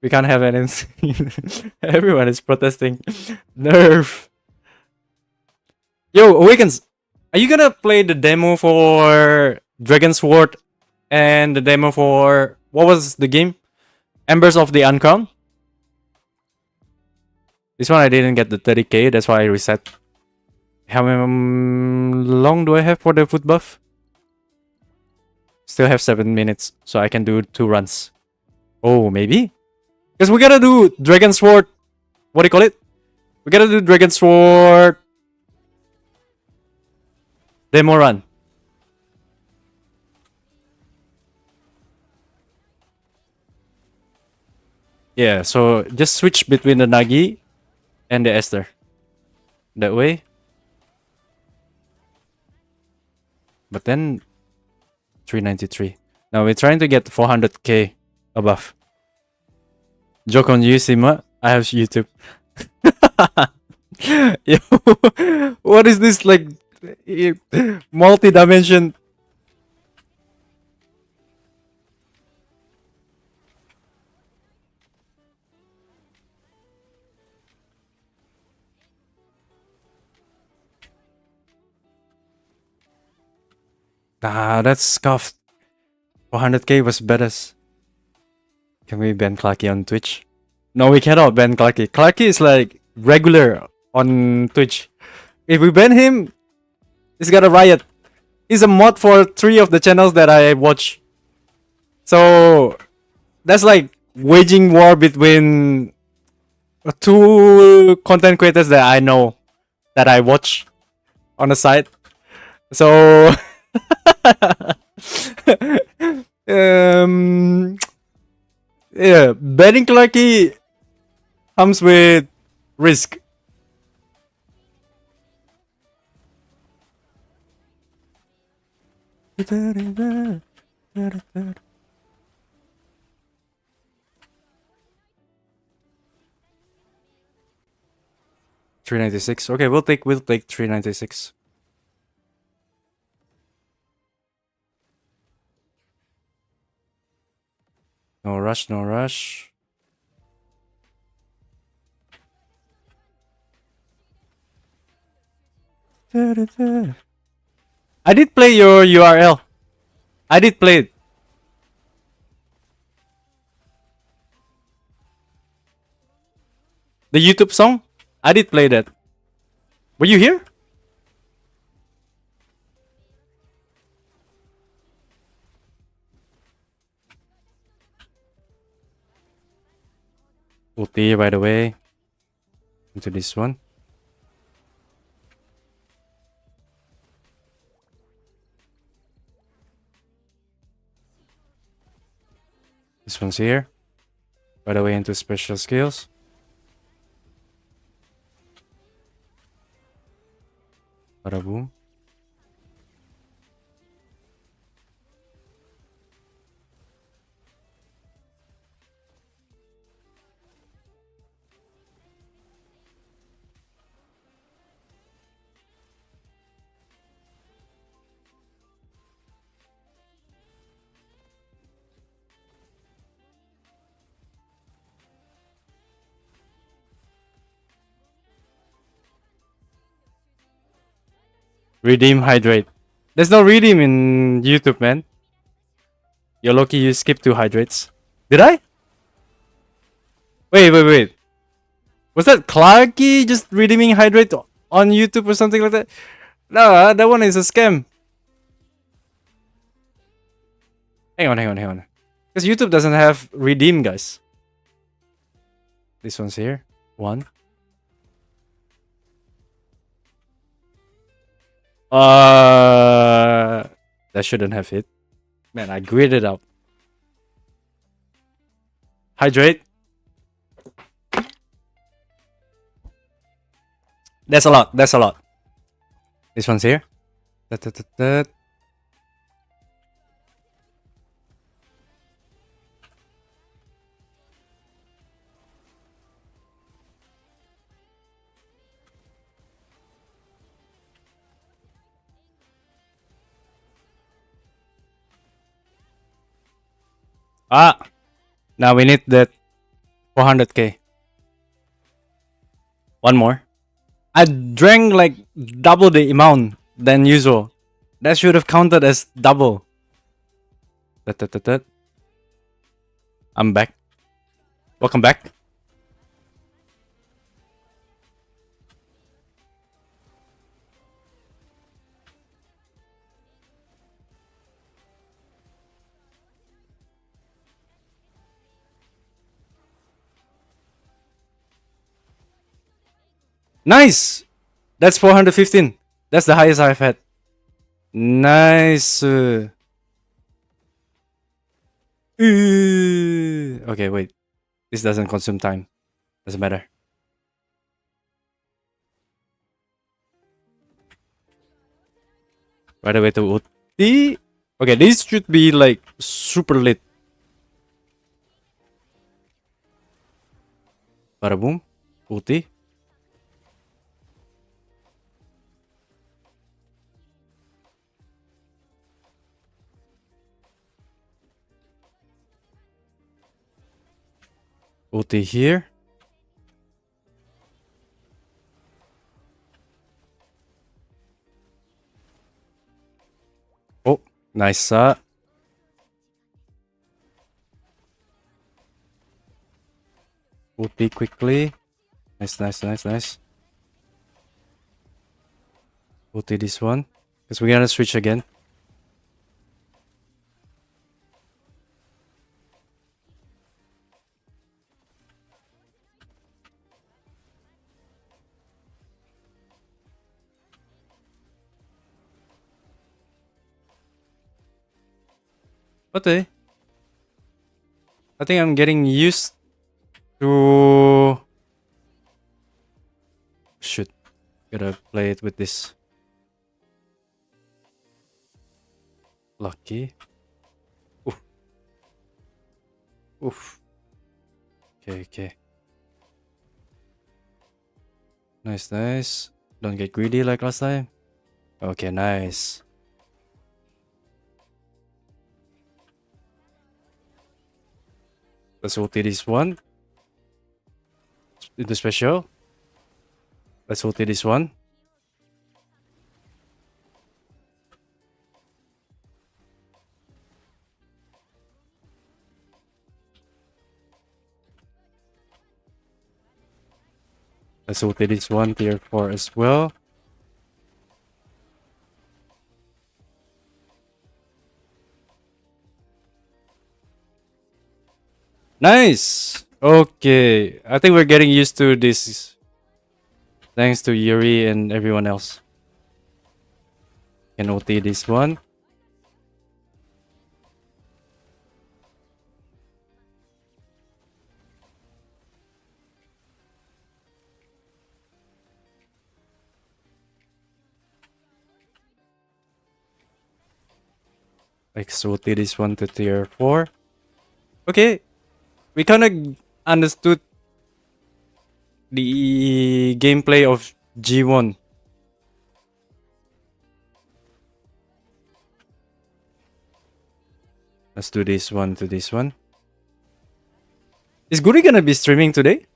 We can't have anything. Everyone is protesting. Nerf. Yo, Awakens. Are you gonna play the demo for Dragon Sword and the demo for what was the game? Embers of the Uncrowned? This one I didn't get the 30k, that's why I reset. How long do I have for the foot buff? Still have 7 minutes, so I can do 2 runs. Oh, maybe? Because we gotta do Dragon Sword. What do you call it? We gotta do Dragon Sword demo run. Yeah, so just switch between the Nagi and the Esther. That way. But then 393. Now we're trying to get 400k above. Joke on you, Sima. I have YouTube. Yo, what is this like multi-dimension? Nah, that's scuffed. 400k was better. Can we ban Clarky on Twitch? No, we cannot ban Clarky. Clarky is like regular on Twitch. If we ban him, he's got a riot. He's a mod for 3 of the channels that I watch. So that's like waging war between 2 content creators that I know, that I watch on the side. So yeah, banning Clarky comes with risk. $396. Okay, we'll take 396. No rush, no rush. I did play your URL. I did play it. The YouTube song? I did play that. Were you here? Ulti, by the way. Into this one. This one's here. By the way, into special skills. Bada boom. Redeem hydrate. There's no redeem in YouTube, man. You're lucky you skipped 2 hydrates. Did I? Wait. Was that Clarky just redeeming hydrate on YouTube or something like that? No, that one is a scam. Hang on. Because YouTube doesn't have redeem, guys. This one's here. One. That shouldn't have hit. Man, I gridded up. Hydrate. That's a lot. This one's here. Now we need that 400k. One more. I drank like double the amount than usual. That should have counted as double. I'm back. Welcome back. Nice! That's 415. That's the highest I've had. Nice. Okay, wait. This doesn't consume time. Doesn't matter. Right away to Uti. Okay, this should be like super lit. Bada boom. Uti. Uti here. Oh, nice. Uti quickly. Nice. Uti this one. Because we're gonna switch again. Okay. I think I'm getting used to... Shoot. Gotta play it with this. Lucky. Oof. Okay. Nice. Don't get greedy like last time. Okay, nice. Let's ulti this one. Into special. Let's ulti this one. Let's ulti this one, tier 4 as well. Nice! Okay, I think we're getting used to this. Thanks to Yuri and everyone else. Can ulti this one. Let's ulti this one to tier 4. Okay, we kind of understood the gameplay of G1. Let's do this one to this one. Is Guri gonna be streaming today?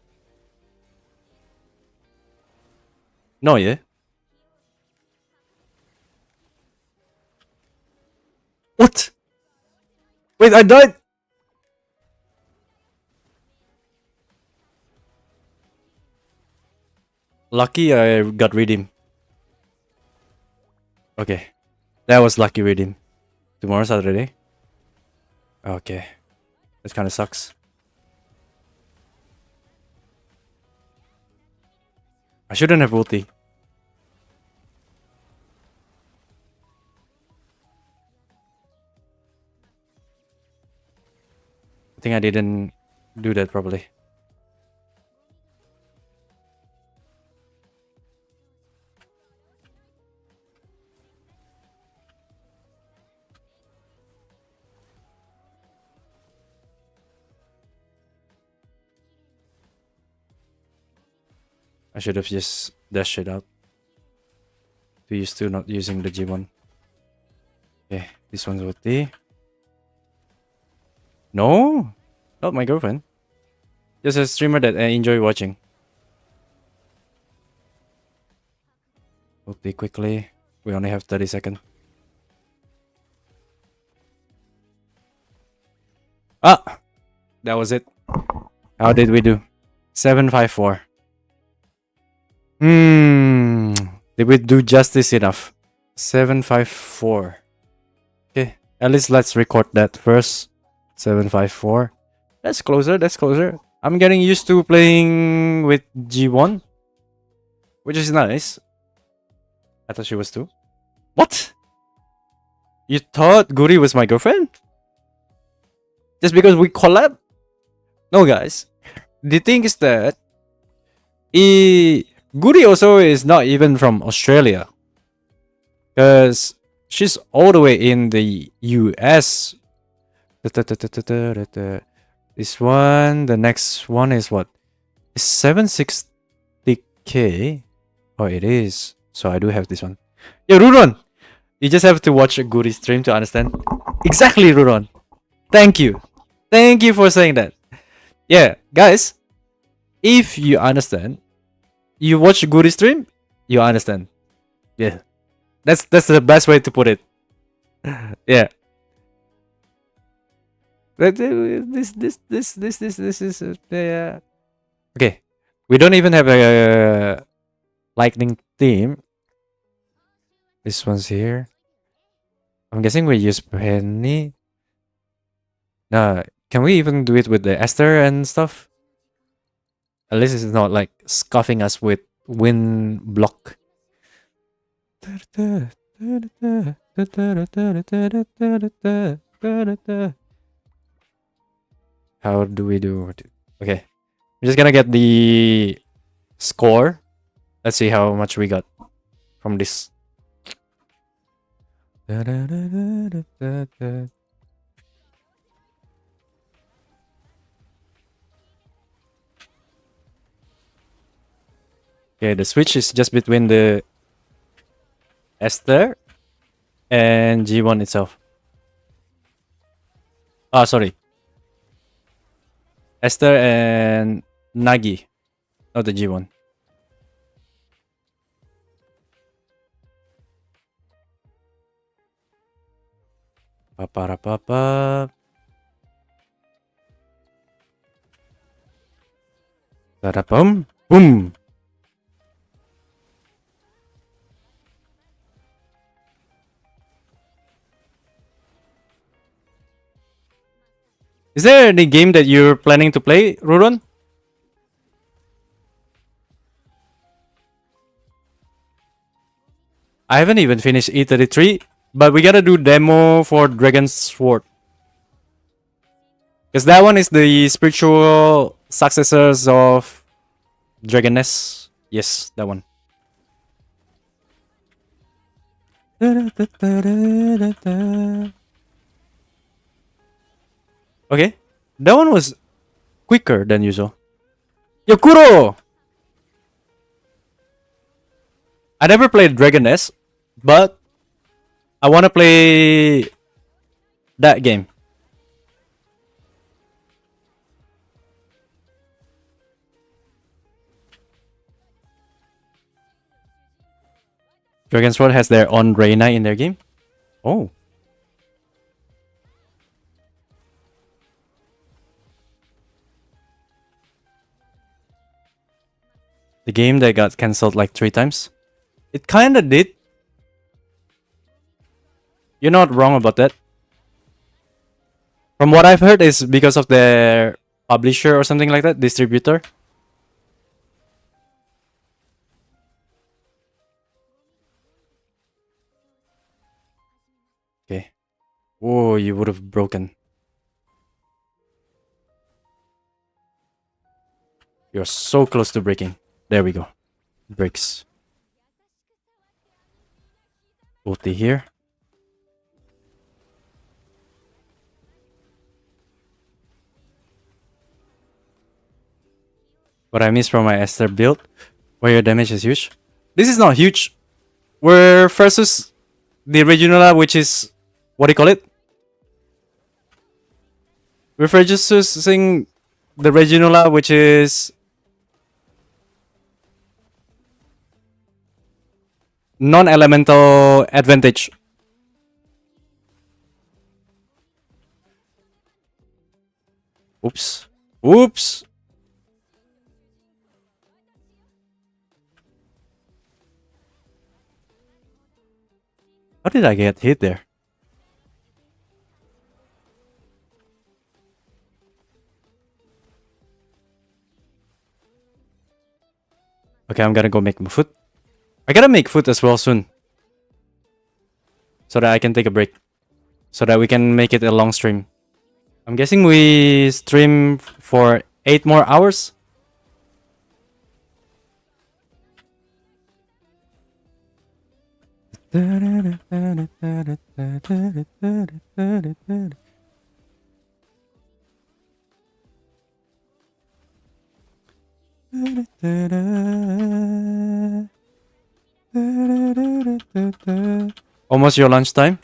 No, yeah. What? Wait, I died. Lucky I got redeem. Okay. That was lucky redeem. Tomorrow Saturday. Okay. That kind of sucks. I shouldn't have ulti. I think I didn't do that properly. I should have just dashed it out. Too used to not using the G1. Okay, this one's ulti. No, not my girlfriend. Just a streamer that I enjoy watching. Ulti quickly. We only have 30 seconds. Ah! That was it. How did we do? 754. Did we do justice enough? 754. Okay, at least let's record that first. 754. That's closer, that's closer. I'm getting used to playing with G1, which is nice. I thought she was too. What? You thought Guri was my girlfriend? Just because we collab? No, guys. The thing is that Guri also is not even from Australia. Because she's all the way in the US. This one, the next one is what? It's 760k. Oh, it is. So I do have this one. Yeah, Ruron! You just have to watch a Guri stream to understand. Exactly, Ruron. Thank you. Thank you for saying that. Yeah, guys. If you understand, you watch Guri stream, you understand. Yeah. That's the best way to put it. Yeah. This is yeah. Okay. We don't even have a lightning theme. This one's here. I'm guessing we use Penny. Can we even do it with the Esther and stuff? At least it's not like scuffing us with wind block. How do we do? Okay. We're just gonna get the score. Let's see how much we got from this. Okay, the switch is just between the Esther and G1 itself. Ah, sorry. Esther and Nagi, not the G1. Pa-pa-ra-pa-pa. Ta-da-pum. Boom. Is there any game that you're planning to play, Ruron? I haven't even finished E33, but we gotta do demo for Dragon's Sword. Because that one is the spiritual successors of Dragoness. Yes, that one. Okay, that one was quicker than usual. Yokuro! I never played Dragoness, but I want to play that game. Dragon's Sword has their own Reina in their game. Oh. The game that got cancelled like 3 times. It kinda did. You're not wrong about that. From what I've heard, is because of their publisher or something like that, distributor. Okay. Oh, you would have broken. You're so close to breaking. There we go. Breaks. Ulti here. What I miss from my Esther build, where your damage is huge. This is not huge. We're versus the Regionala, which is, what do you call it? We're versus the Regionala, which is non-elemental advantage. Oops. Oops. How did I get hit there? Okay, I'm gonna go make my food. I gotta make food as well soon. So that I can take a break. So that we can make it a long stream. I'm guessing we stream for 8 more hours. Almost your lunchtime?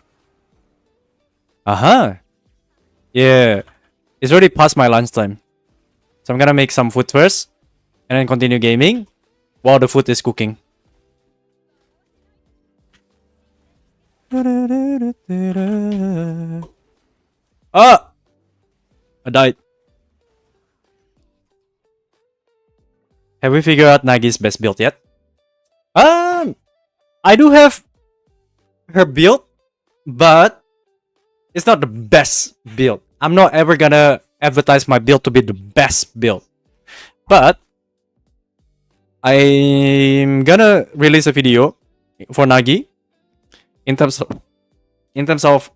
Aha! Yeah, it's already past my lunchtime. So I'm gonna make some food first, and then continue gaming while the food is cooking. Ah! I died. Have we figured out Nagi's best build yet? I do have her build, but it's not the best build. I'm not ever gonna advertise my build to be the best build. But I'm gonna release a video for Nagi in terms of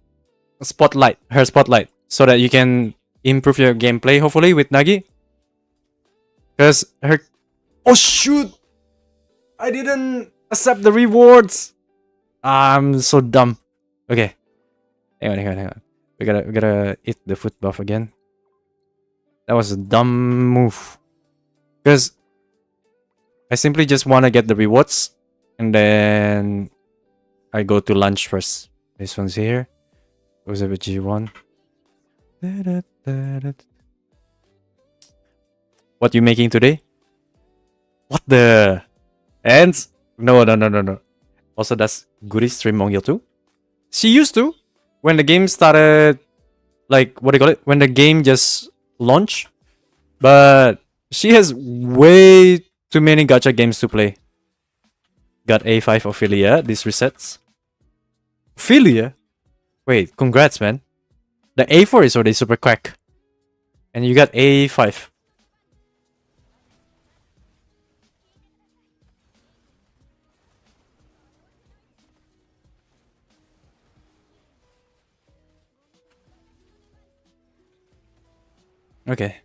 spotlight, her spotlight, so that you can improve your gameplay hopefully with Nagi. Because her, oh shoot, I didn't accept the rewards. I'm so dumb. Okay, hang on. We gotta eat the food buff again. That was a dumb move. Because I simply just want to get the rewards, and then I go to lunch first. This one's here. Goes over G1. What you making today? What the? And no. Also, does Goody stream Mongil too? She used to, when the game started, like, what do you call it? When the game just launched. But she has way too many gacha games to play. Got A5 Ophelia, this resets. Ophelia? Wait, congrats, man. The A4 is already super crack. And you got A5. Okay.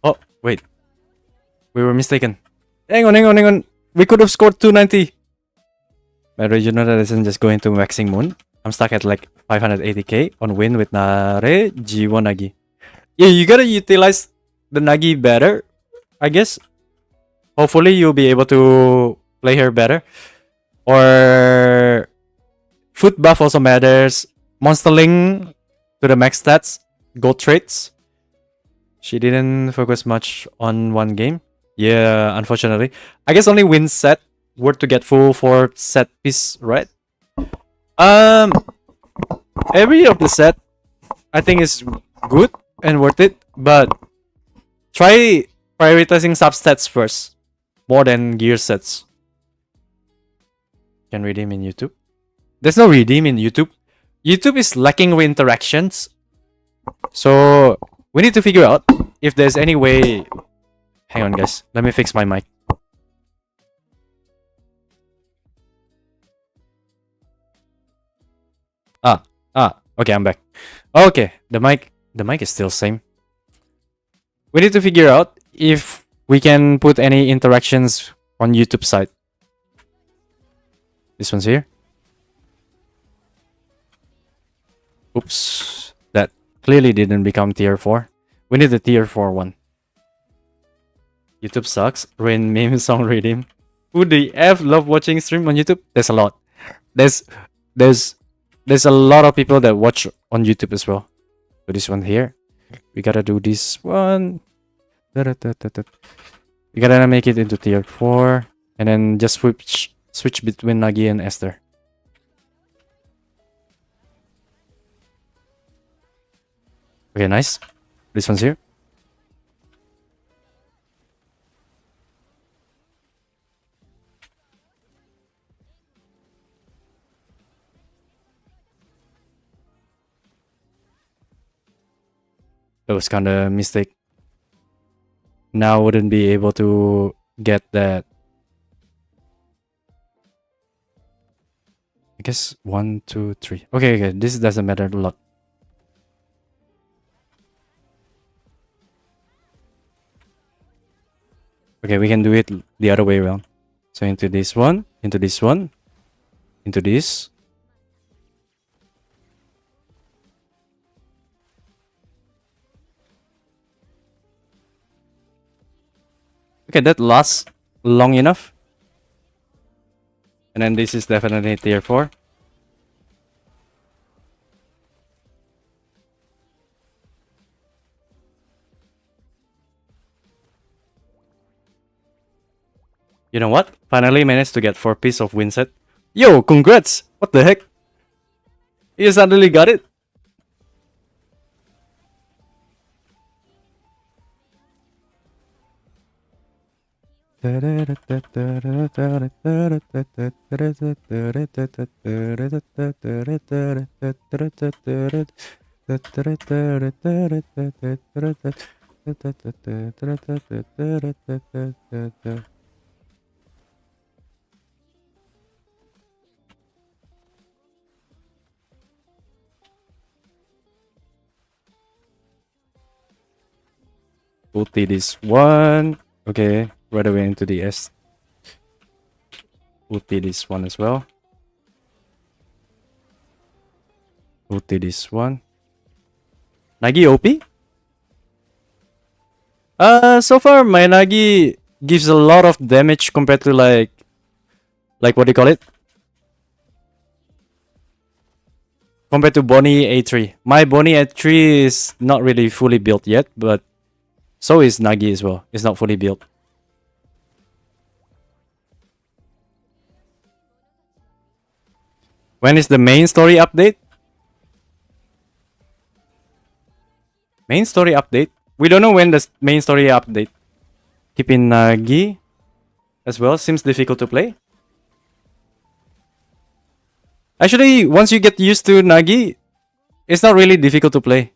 Oh, wait. We were mistaken. Hang on. We could have scored 290. My regional isn't just going to Waxing Moon. I'm stuck at like 580k on win with Nare G1 Nagi. Yeah, you gotta utilize the Nagi better, I guess. Hopefully you'll be able to play her better. Or foot buff also matters. Monster Link to the max stats. Gold traits. She didn't focus much on one game. Yeah, unfortunately. I guess only win set were to get full for set piece, right? Every of the set I think is good and worth it, but try prioritizing substats first. more than gear sets. Can redeem in YouTube. There's no redeem in YouTube. YouTube is lacking with interactions. So we need to figure out if there's any way. Hang on, guys. Let me fix my mic. Okay, I'm back. Okay, the mic is still same. We need to figure out if we can put any interactions on YouTube side. This one's here. Oops, that clearly didn't become tier 4. We need a tier 4 one. YouTube sucks. Rain meme song redeem. Who the F love watching stream on YouTube? There's a lot. There's a lot of people that watch on YouTube as well. So this one here. We gotta do this one. We gotta make it into tier 4. And then just switch between Nagi and Esther. Okay, nice. This one's here. That was kind of a mistake. Now I wouldn't be able to get that. I guess 1, 2, 3. Okay, this doesn't matter a lot. Okay, we can do it the other way around. So into this one, into this one, into this. Okay, that lasts long enough. And then this is definitely tier 4. You know what? Finally managed to get 4 pieces of win set. Yo, congrats! What the heck? You suddenly got it? Ulti this one. Okay, right away into the S. Ulti this one as well. Ulti this one. Nagi OP? So far my Nagi gives a lot of damage compared to like what do you call it? Compared to Bonnie A3. My Bonnie A3 is not really fully built yet, but so is Nagi as well. It's not fully built. When is the main story update? Main story update? We don't know when the main story update. Keeping Nagi as well seems difficult to play. Actually, once you get used to Nagi, it's not really difficult to play.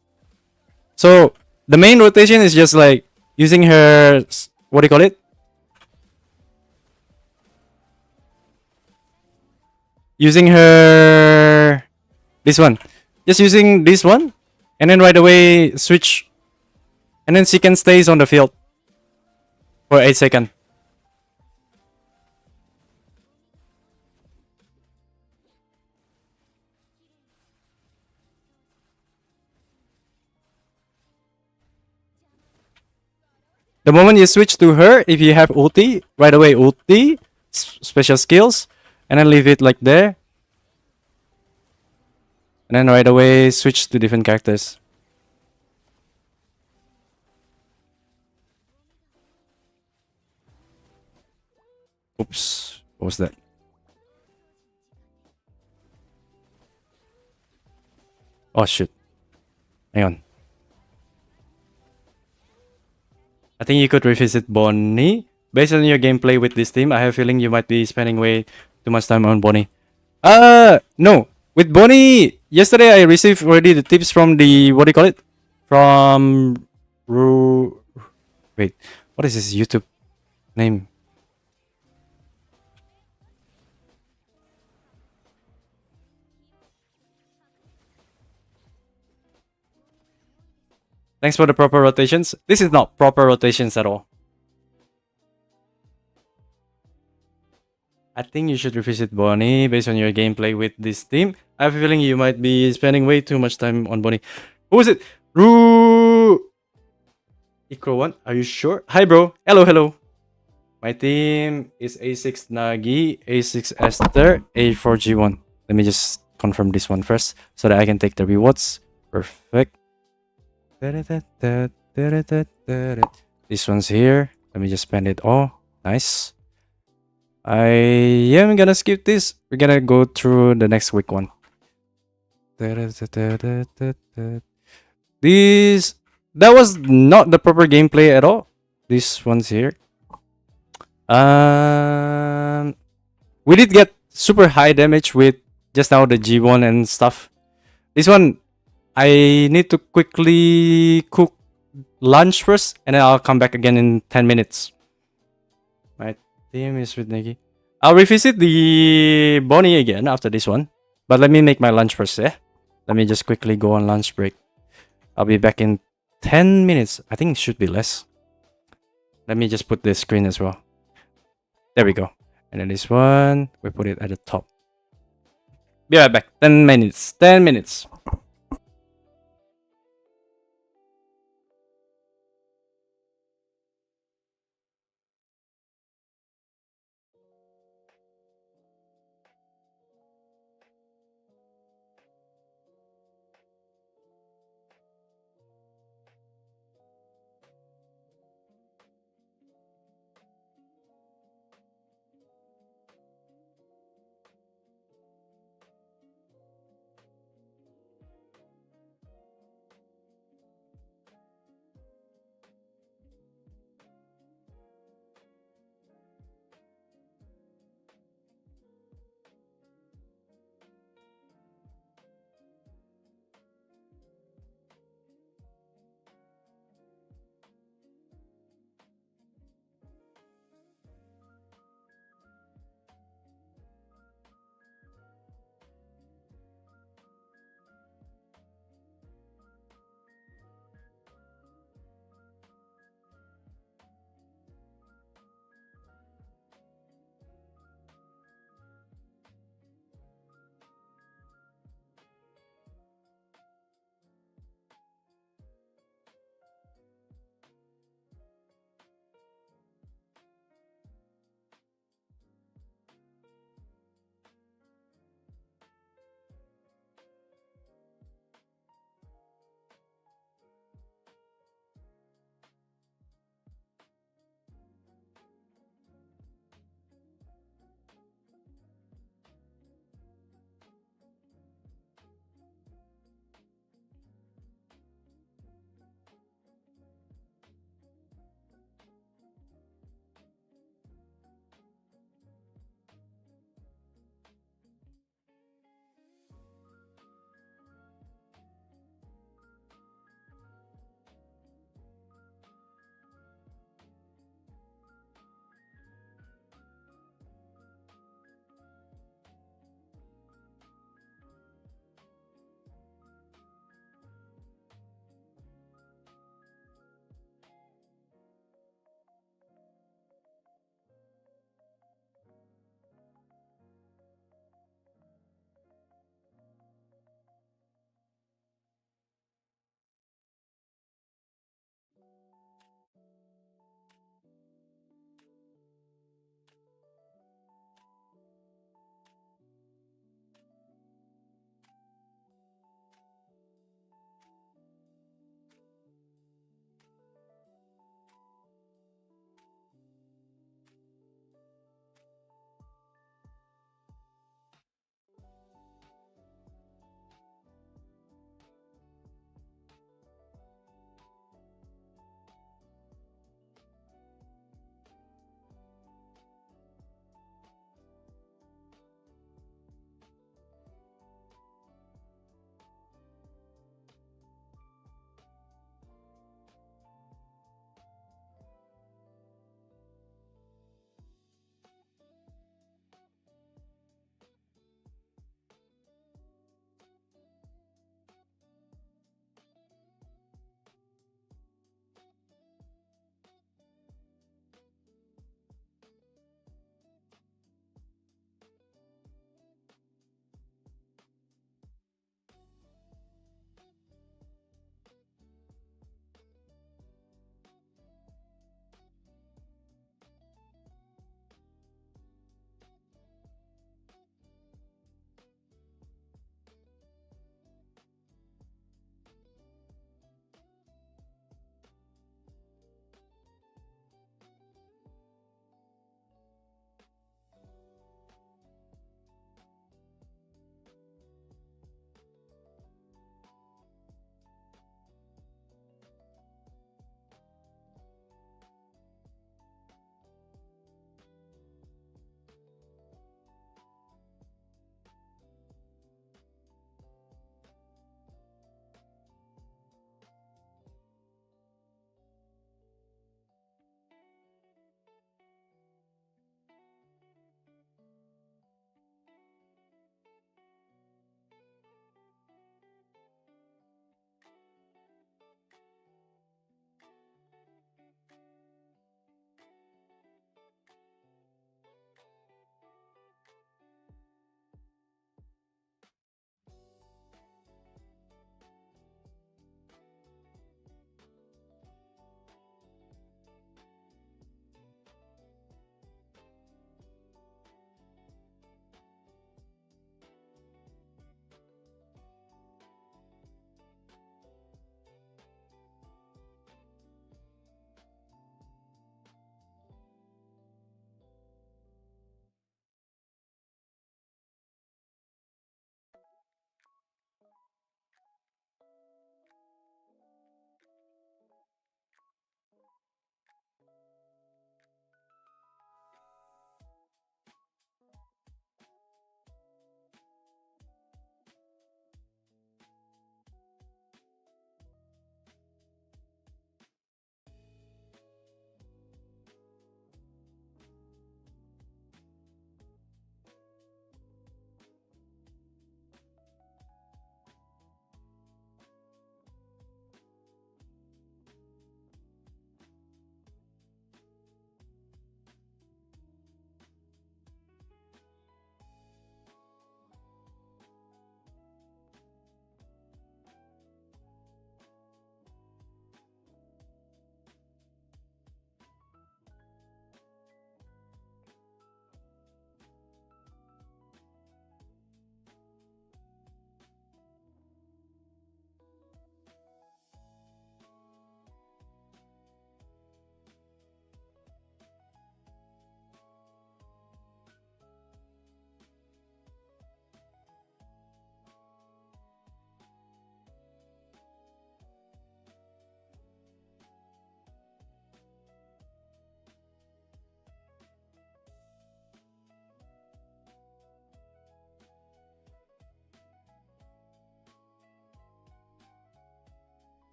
So the main rotation is just like using her, what do you call it? Using her, this one. Just using this one, and then right away switch. And then she can stays on the field for 8 seconds. The moment you switch to her, if you have ulti, right away ulti, special skills, and then leave it like there. And then right away switch to different characters. Oops, what was that? Oh shit. Hang on. I think you could revisit Bonnie Based on your gameplay with this team, I have a feeling you might be spending way too much time on Bonnie. No. With Bonnie, yesterday I received already the tips from the, what do you call it? From Ru. Wait, what is his YouTube name? Thanks for the proper rotations. This is not proper rotations at all. I think you should revisit Bonnie based on your gameplay with this team. I have a feeling you might be spending way too much time on Bonnie. Who is it? Ru. Equal one. Are you sure? Hi, bro. Hello, hello. My team is A6 Nagi, A6 Esther, A4G1. Let me just confirm this one first so that I can take the rewards. Perfect. This one's here. Let me just spend it all. Nice. I am gonna skip this. We're gonna go through the next week one. This that was not the proper gameplay at all. This one's here. We did get super high damage with just now the G1 and stuff. This one, I need to quickly cook lunch first, and then I'll come back again in 10 minutes. My team is with Nikki. I'll revisit the Bonnie again after this one, but let me make my lunch first, eh? Let me just quickly go on lunch break. I'll be back in 10 minutes. I think it should be less. Let me just put this screen as well. There we go. And then this one, we put it at the top. Be right back. 10 minutes. 10 minutes.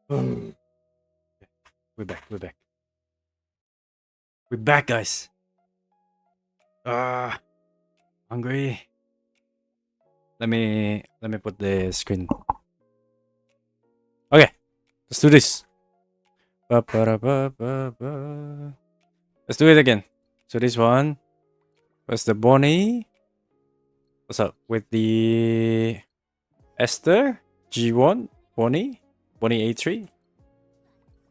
We're back. We're back. We're back, guys. Hungry. Let me put the screen. Okay, let's do this. Let's do it again. So this one was the Bonnie. What's up with the Esther G1 Bonnie A3?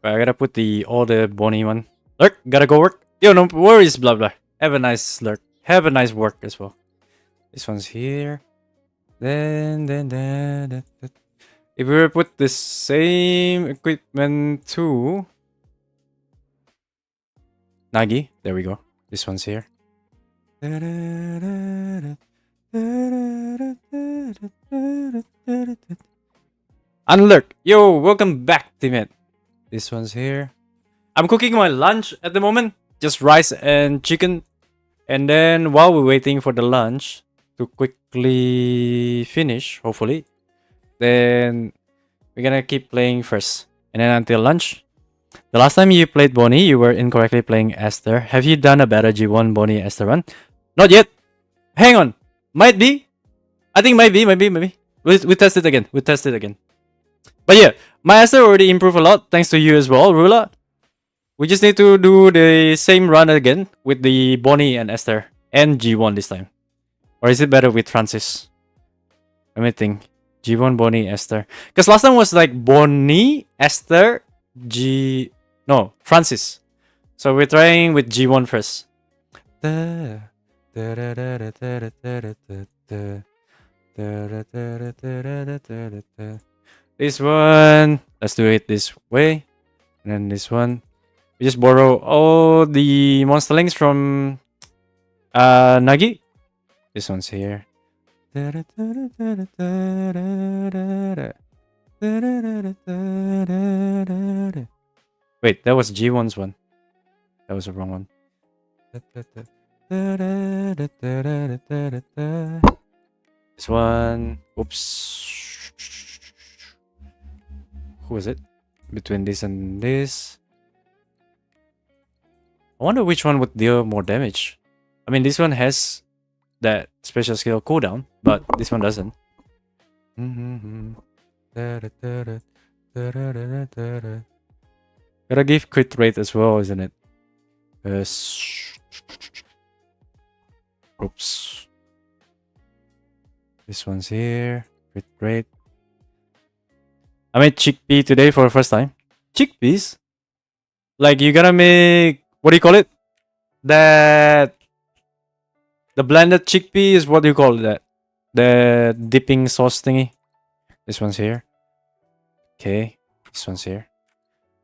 I gotta put all the Bonnie one. Lurk, gotta go work. Yo, no worries, blah blah. Have a nice lurk. Have a nice work as well. This one's here. Then. If we were put the same equipment to Nagi, there we go. This one's here. Unlurk. Yo, welcome back, teammate. This one's here. I'm cooking my lunch at the moment. Just rice and chicken. And then while we're waiting for the lunch to quickly finish, hopefully, then we're gonna keep playing first. And then until lunch. The last time you played Bonnie, you were incorrectly playing Esther. Have you done a better G1 Bonnie Esther run? Not yet. Hang on. Might be. I think maybe. We test it again. But yeah, my Esther already improved a lot thanks to you as well, Rula. We just need to do the same run again with the Bonnie and Esther and G1 this time. Or is it better with Francis? Let me think. G1, Bonnie, Esther. Because last time was like Bonnie, Esther, Francis. So we're trying with G1 first. This one, let's do it this way. And then this one. We just borrow all the monster links from Nagi. This one's here. Wait, that was G1's one. That was the wrong one. This one. Oops. Who is it? Between this and this. I wonder which one would deal more damage. I mean, this one has that special skill cooldown, but this one doesn't. Gotta give crit rate as well, isn't it? Oops. This one's here. Crit rate. I made chickpea today for the first time. Chickpeas? Like, you gotta make... What do you call it? The blended chickpea is what do you call that? The dipping sauce thingy. This one's here. Okay. This one's here.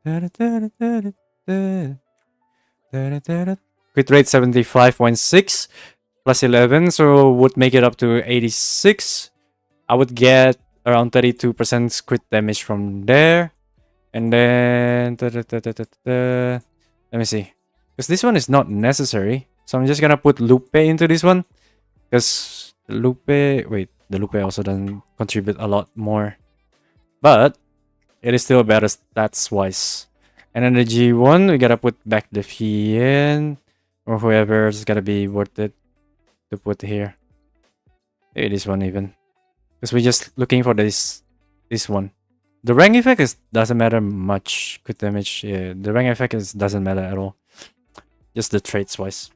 Crit rate 75.6 plus 11, so would make it up to 86. I would get around 32% crit damage from there. And then... Let me see. Because this one is not necessary. So I'm just gonna put Lupe into this one. Because Lupe... Wait, the Lupe also doesn't contribute a lot more. But it is still better stats-wise. And then the G1, we gotta put back the Fien. Or whoever's gotta be worth it to put here. Maybe this one even. Because we're just looking for this one. The rank effect doesn't matter much. Crit damage, yeah. The rank effect doesn't matter at all. Just the traits wise.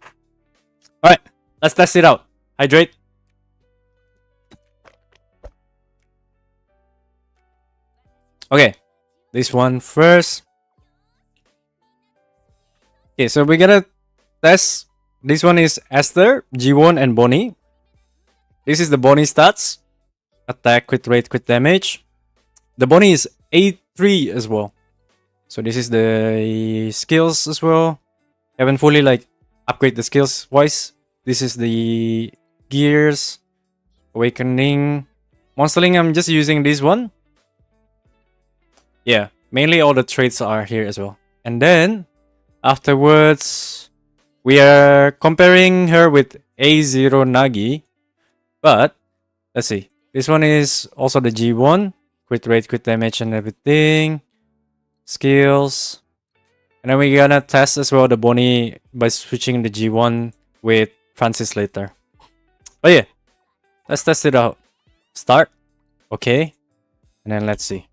Alright, let's test it out. Hydrate. Okay, this one first. Okay, so we're gonna test. This one is Esther, G1, and Bonnie. This is the Bonnie stats. Attack, crit rate, crit damage. The Bonnie is A3 as well. So this is the skills as well. Haven't fully like upgrade the skills wise. This is the gears, awakening, monsterling. I'm just using this one. Yeah, mainly all the traits are here as well. And then afterwards, we are comparing her with A0 Nagi. But let's see. This one is also the G1. Crit rate, crit damage, and everything. skills. And then we're gonna test as well the Bonnie by switching the G1 with Francis later. Oh yeah, let's test it out. Start. Okay. And then let's see.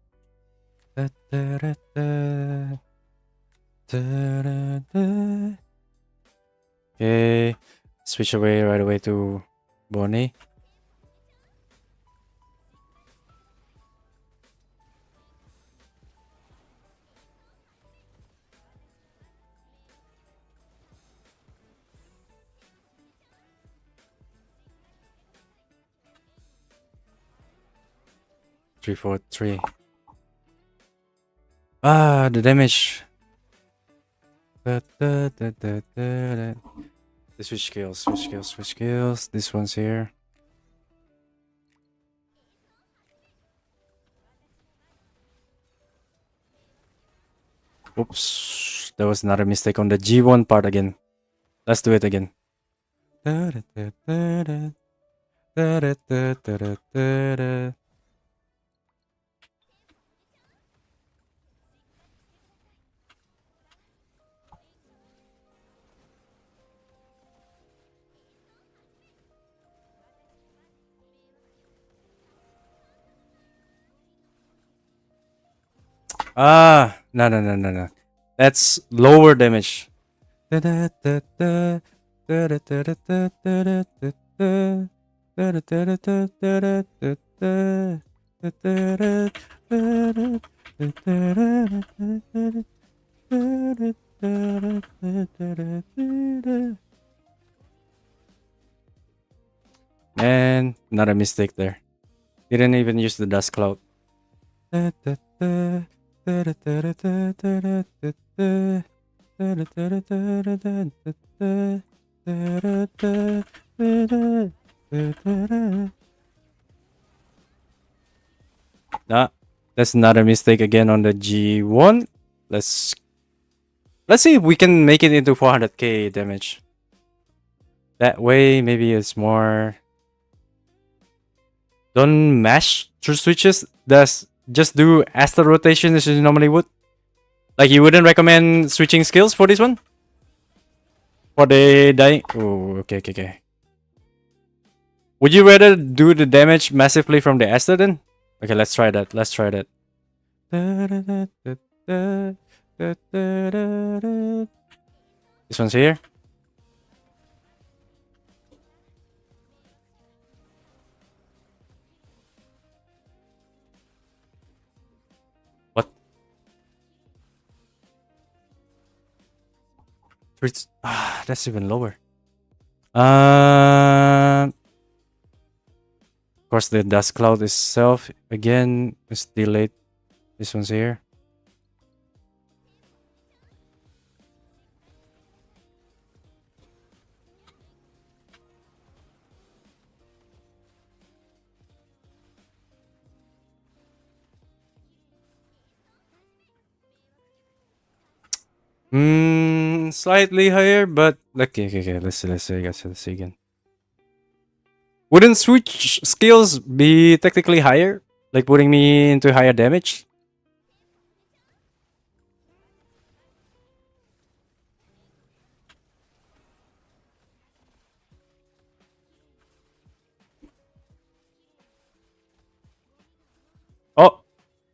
Okay. Switch away right away to Bonnie. Three, 4, 3. Ah, the damage. Switch skills, switch skills, switch skills. This one's here. Oops, that was another mistake on the G1 part again. Let's do it again. Ah, no. That's lower damage. And not a mistake there. Didn't even use the dust cloud. Nah, that's another mistake again on the G1. Let's see if we can make it into 400k damage. That way, maybe it's more. Don't mash through switches. Just do Astral rotation as you normally would. Like you wouldn't recommend switching skills for this one? For the dying? Oh, okay. Would you rather do the damage massively from the Astral then? Okay, let's try that. This one's here. What? That's even lower. Of course, the dust cloud itself again is delayed. This one's here. Slightly higher, but okay. Let's see again. Wouldn't switch skills be technically higher? Like putting me into higher damage? Oh,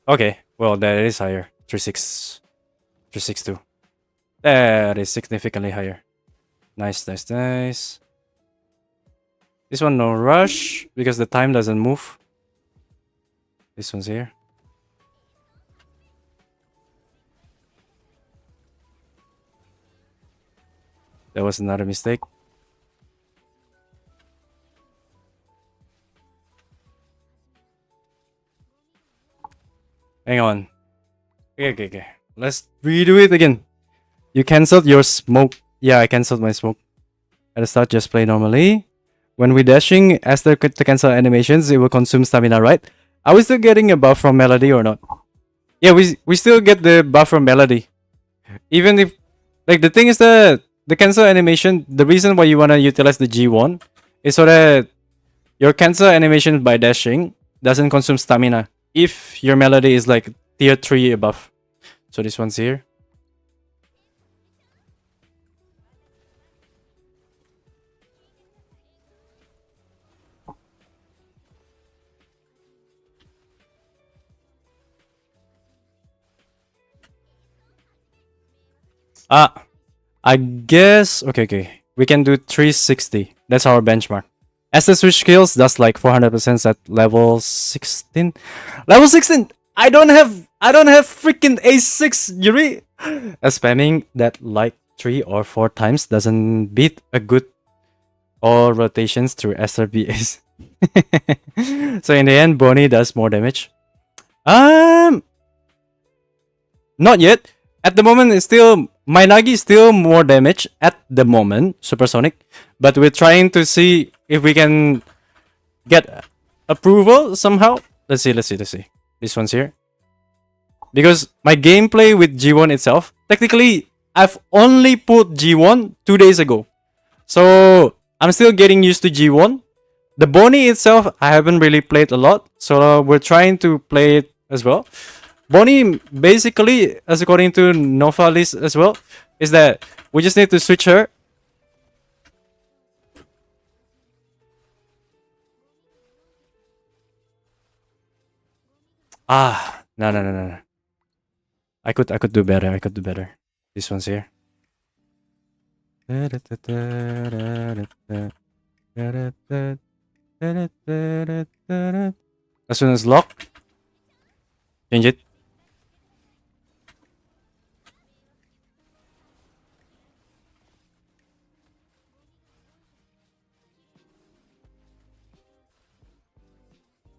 okay. Well, that is higher. 362. That is significantly higher. Nice. This one no rush because the time doesn't move. This one's here. That was another mistake. Hang on. Okay. Let's redo it again. You cancelled your smoke. Yeah, I cancelled my smoke. At the start, just play normally. When we dashing, as to cancel animations, it will consume stamina, right? Are we still getting a buff from Melody or not? Yeah, we still get the buff from Melody. Even if, like, the thing is that the cancel animation, the reason why you want to utilize the G1 is so that your cancel animation by dashing doesn't consume stamina if your Melody is like tier 3 above. So this one's here. Ah, I guess. Okay. We can do 360. That's our benchmark. As the switch skills, that's like 400% at level 16. Level 16. I don't have freaking A6, Yuri. Spamming that like 3 or 4 times doesn't beat a good all rotations through SRBAs. So in the end, Bonnie does more damage. Not yet. At the moment, it's still my Nagi is still more damage at the moment, supersonic. But we're trying to see if we can get approval somehow. Let's see. This one's here. Because my gameplay with G1 itself, technically, I've only put G1 2 days ago. So I'm still getting used to G1. The Bonnie itself, I haven't really played a lot. So we're trying to play it as well. Bonnie, basically, as according to Novalis as well, is that we just need to switch her. No. I could do better. This one's here. As soon as lock, change it.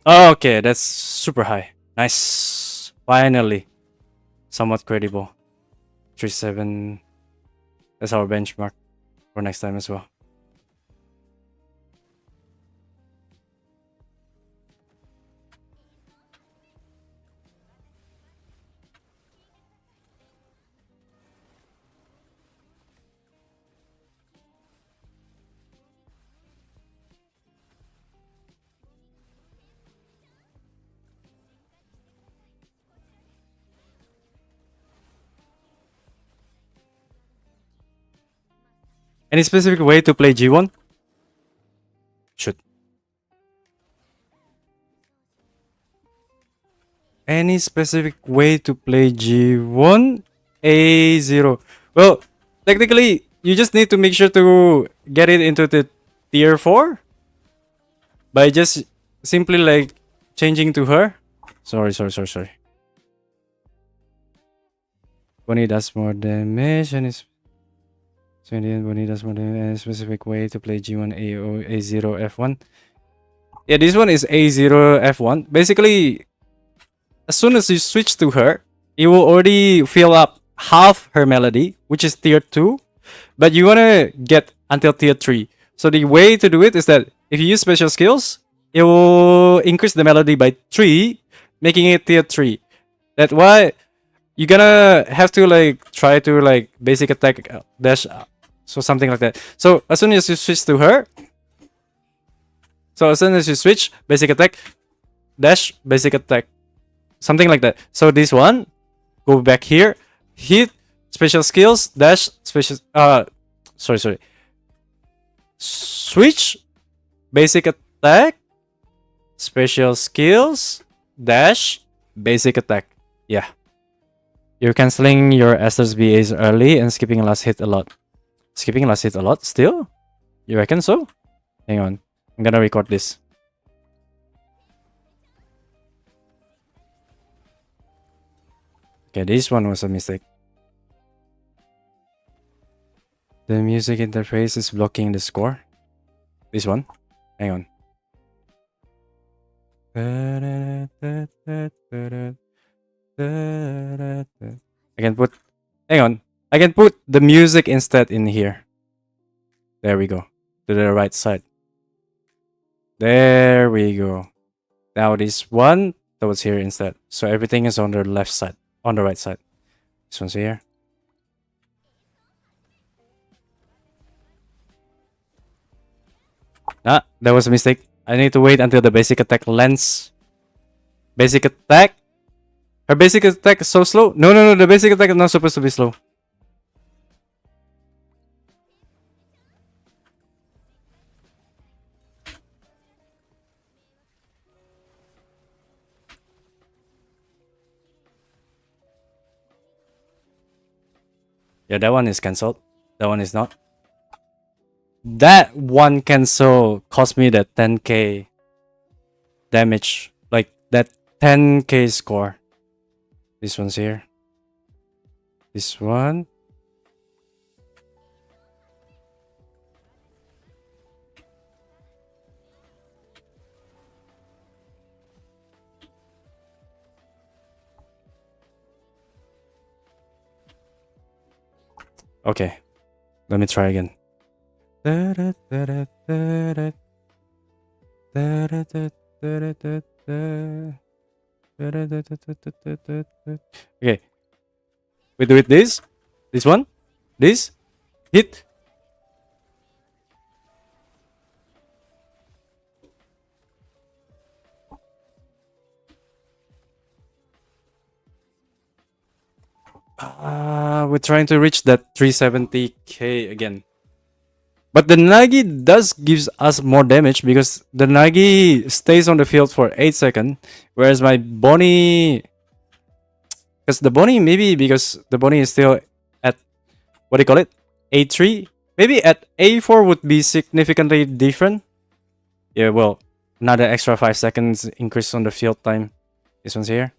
Okay, that's super high. Nice. Finally. Somewhat credible. 3.7. That's our benchmark for next time as well. Any specific way to play G1? Shoot. Any specific way to play G1? A0. Well, technically, you just need to make sure to get it into the tier 4 by just simply like changing to her. Sorry. Bonnie does more damage and is so in the end, Bonnie does more damage. Any specific way to play G1 A0 F1? Yeah, this one is A0 F1. Basically, as soon as you switch to her, it will already fill up half her melody, which is tier 2. But you want to get until tier 3. So the way to do it is that if you use special skills, it will increase the melody by 3, making it tier 3. That's why you're gonna have to like try to like basic attack dash, so something like that. So as soon as you switch to her, basic attack dash, basic attack, something like that. So this one, go back here, hit special skills dash special sorry, switch basic attack, special skills dash basic attack. Yeah, you're canceling your Esther's BAs early and skipping last hit a lot. Skipping last hit a lot still? You reckon so? Hang on, I'm gonna record this. Okay, this one was a mistake. The music interface is blocking the score. This one. Hang on. I can put... Hang on. I can put the music instead in here. There we go. To the right side. There we go. Now this one that was here instead. So everything is on the left side. On the right side. This one's here. Ah, that was a mistake. I need to wait until the basic attack lands. Basic attack. Her basic attack is so slow. No, no, no. The basic attack is not supposed to be slow. Yeah, that one is cancelled. That one is not. That one cancel cost me that 10k damage. Like that 10k score. This one's here. This one. Okay. Let me try again. Okay. We do it this. This one. This. Hit. We're trying to reach that 370k again. But the Nagi does gives us more damage because the Nagi stays on the field for 8 seconds, whereas my Bonnie, because the Bonnie maybe because the Bonnie is still at what do you call it, A3, maybe at A4 would be significantly different. Yeah, well, another extra 5 seconds increase on the field time. This one's here.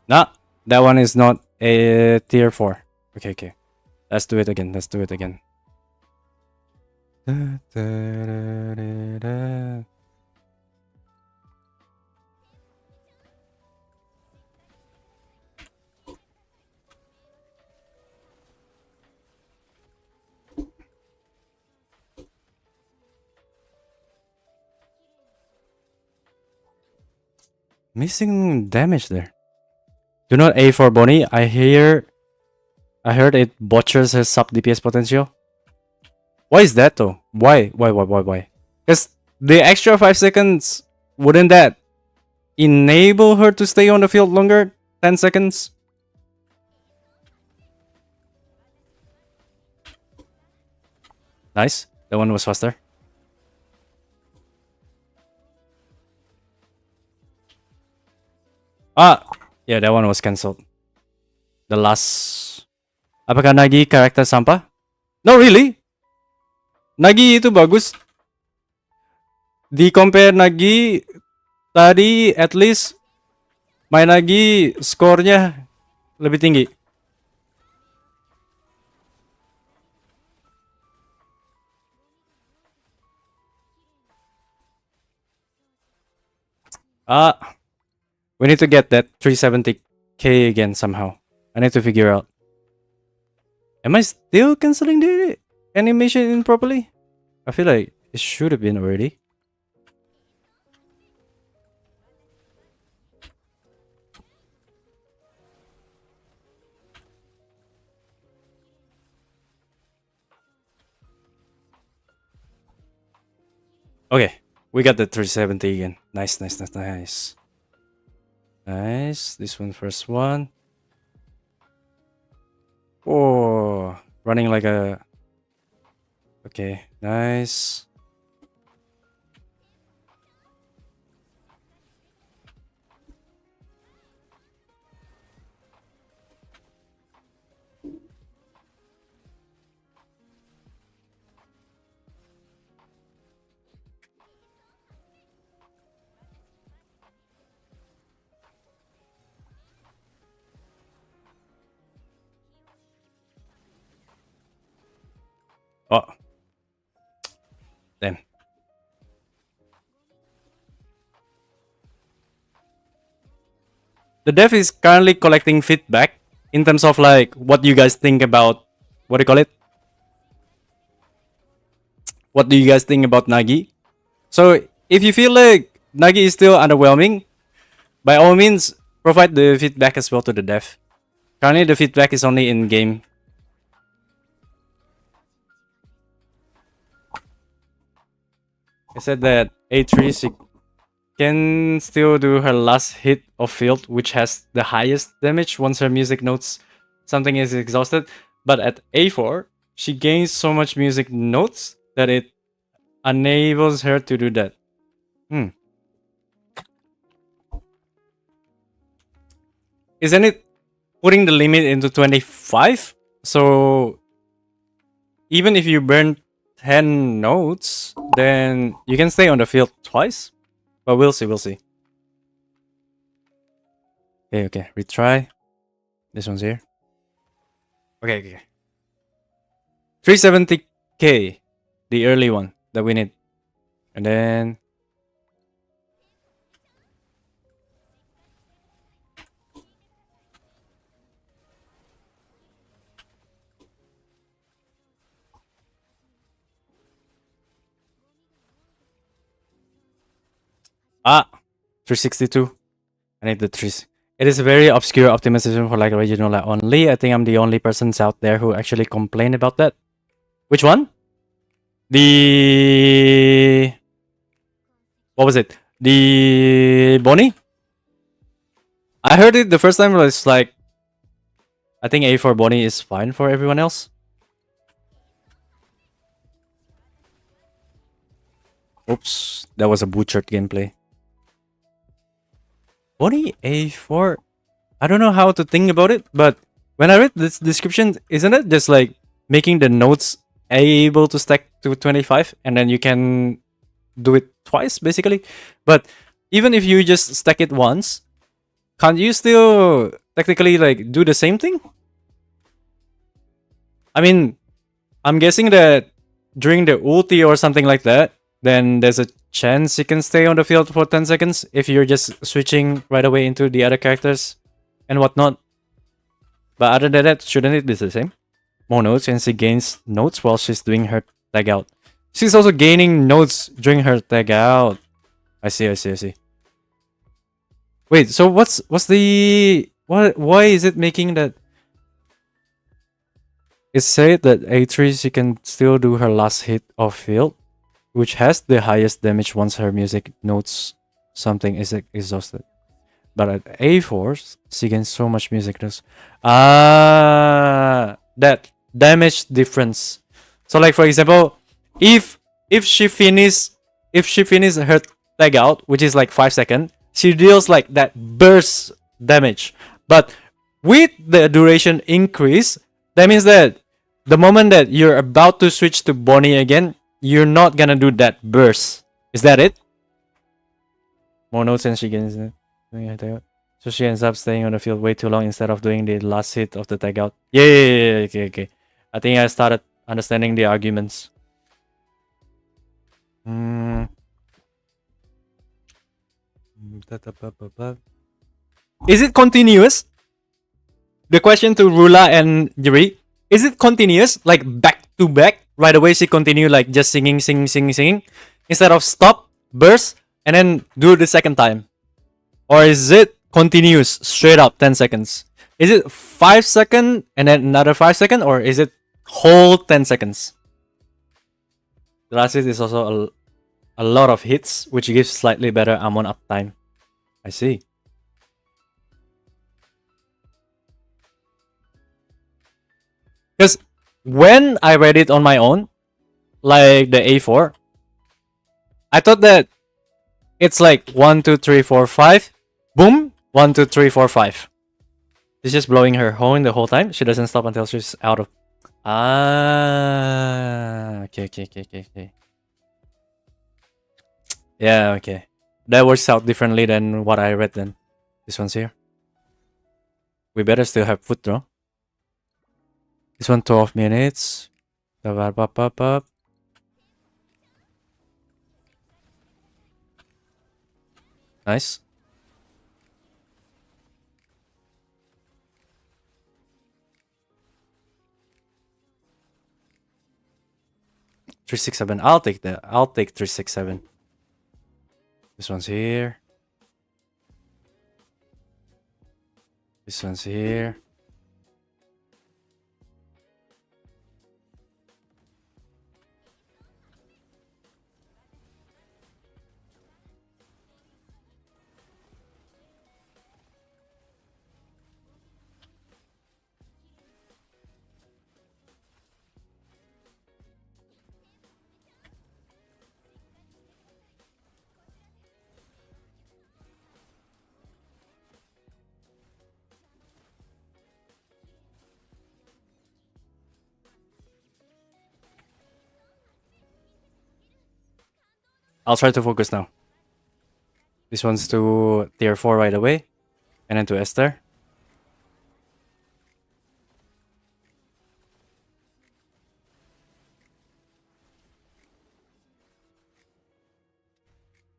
Nah, that one is not a tier 4. Okay, okay. Let's do it again. Let's do it again. Missing damage there. Do not A for Bonnie. I heard it butchers his sub DPS potential. Why is that though? Why? Because the extra 5 seconds, wouldn't that enable her to stay on the field longer? 10 seconds? Nice. That one was faster. Ah! Yeah, that one was cancelled. The last... Apakah Nagi karakter sampah? No, really? Nagi itu bagus. Di compare Nagi tadi at least my Nagi skornya lebih tinggi. We need to get that 370k again somehow. I need to figure out. Am I still cancelling the animation improperly? I feel like it should have been already. Okay, we got the 370 again. Nice. Nice. This one first one. Oh, running like a... Okay, nice. Oh. Damn. The dev is currently collecting feedback in terms of like what you guys think about what do you call it? What do you guys think about Nagi? So if you feel like Nagi is still underwhelming, by all means provide the feedback as well to the dev. Currently the feedback is only in game. It said that A3 she can still do her last hit of field, which has the highest damage once her music notes something is exhausted. But at A4, she gains so much music notes that it enables her to do that. Isn't it putting the limit into 25? So even if you burn 10 notes, then you can stay on the field twice. But we'll see, we'll see. Okay, retry. This one's here. Okay. 370k, the early one that we need. And then... Ah! 362. I need the 3... It is a very obscure optimization for like original like only. I think I'm the only persons out there who actually complain about that. Which one? The... What was it? The Bonnie? I heard it the first time. It's like... I think A4 Bonnie is fine for everyone else. Oops. That was a butchered gameplay. Bonnie A4? I don't know how to think about it, but when I read this description, isn't it just like making the notes able to stack to 25 and then you can do it twice basically? But even if you just stack it once, can't you still technically like do the same thing? I mean, I'm guessing that during the ulti or something like that, then there's a chance you can stay on the field for 10 seconds if you're just switching right away into the other characters and whatnot. But other than that, shouldn't it be the same? More notes and she gains notes while she's doing her tag out. She's also gaining notes during her tag out. I see. Wait, so what's the... Why is it making that... It said that A3 she can still do her last hit of field, which has the highest damage once her music notes something is exhausted. But at A4, she gains so much music notes. That damage difference. So like for example, if she finish her tag out, which is like 5 seconds, she deals like that burst damage. But with the duration increase, that means that the moment that you're about to switch to Bonnie again, you're not gonna do that burst. Is that it? More notes and she gains it. So she ends up staying on the field way too long instead of doing the last hit of the tag out. Yeah. Okay. I think I started understanding the arguments. Is it continuous? The question to Rula and Yuri. Is it continuous? Like back to back? Right away she continue like just singing. Instead of stop, burst, and then do it the second time? Or is it continuous, straight up 10 seconds? Is it 5 seconds and then another 5 seconds? Or is it whole 10 seconds? The last hit is also a lot of hits, which gives slightly better amount of uptime. I see. Because when I read it on my own, like the A4, I thought that it's like 1, 2, 3, 4, 5. Boom. 1, 2, 3, 4, 5. She's just blowing her horn the whole time. She doesn't stop until she's out of... Okay. Yeah, okay. That works out differently than what I read then. This one's here. We better still have foot draw. This one 12 minutes. Nice. Three, 6, 7. I'll take that. I'll take 3, 6, 7. This one's here. This one's here. I'll try to focus now. This one's to tier 4 right away. And then to Esther.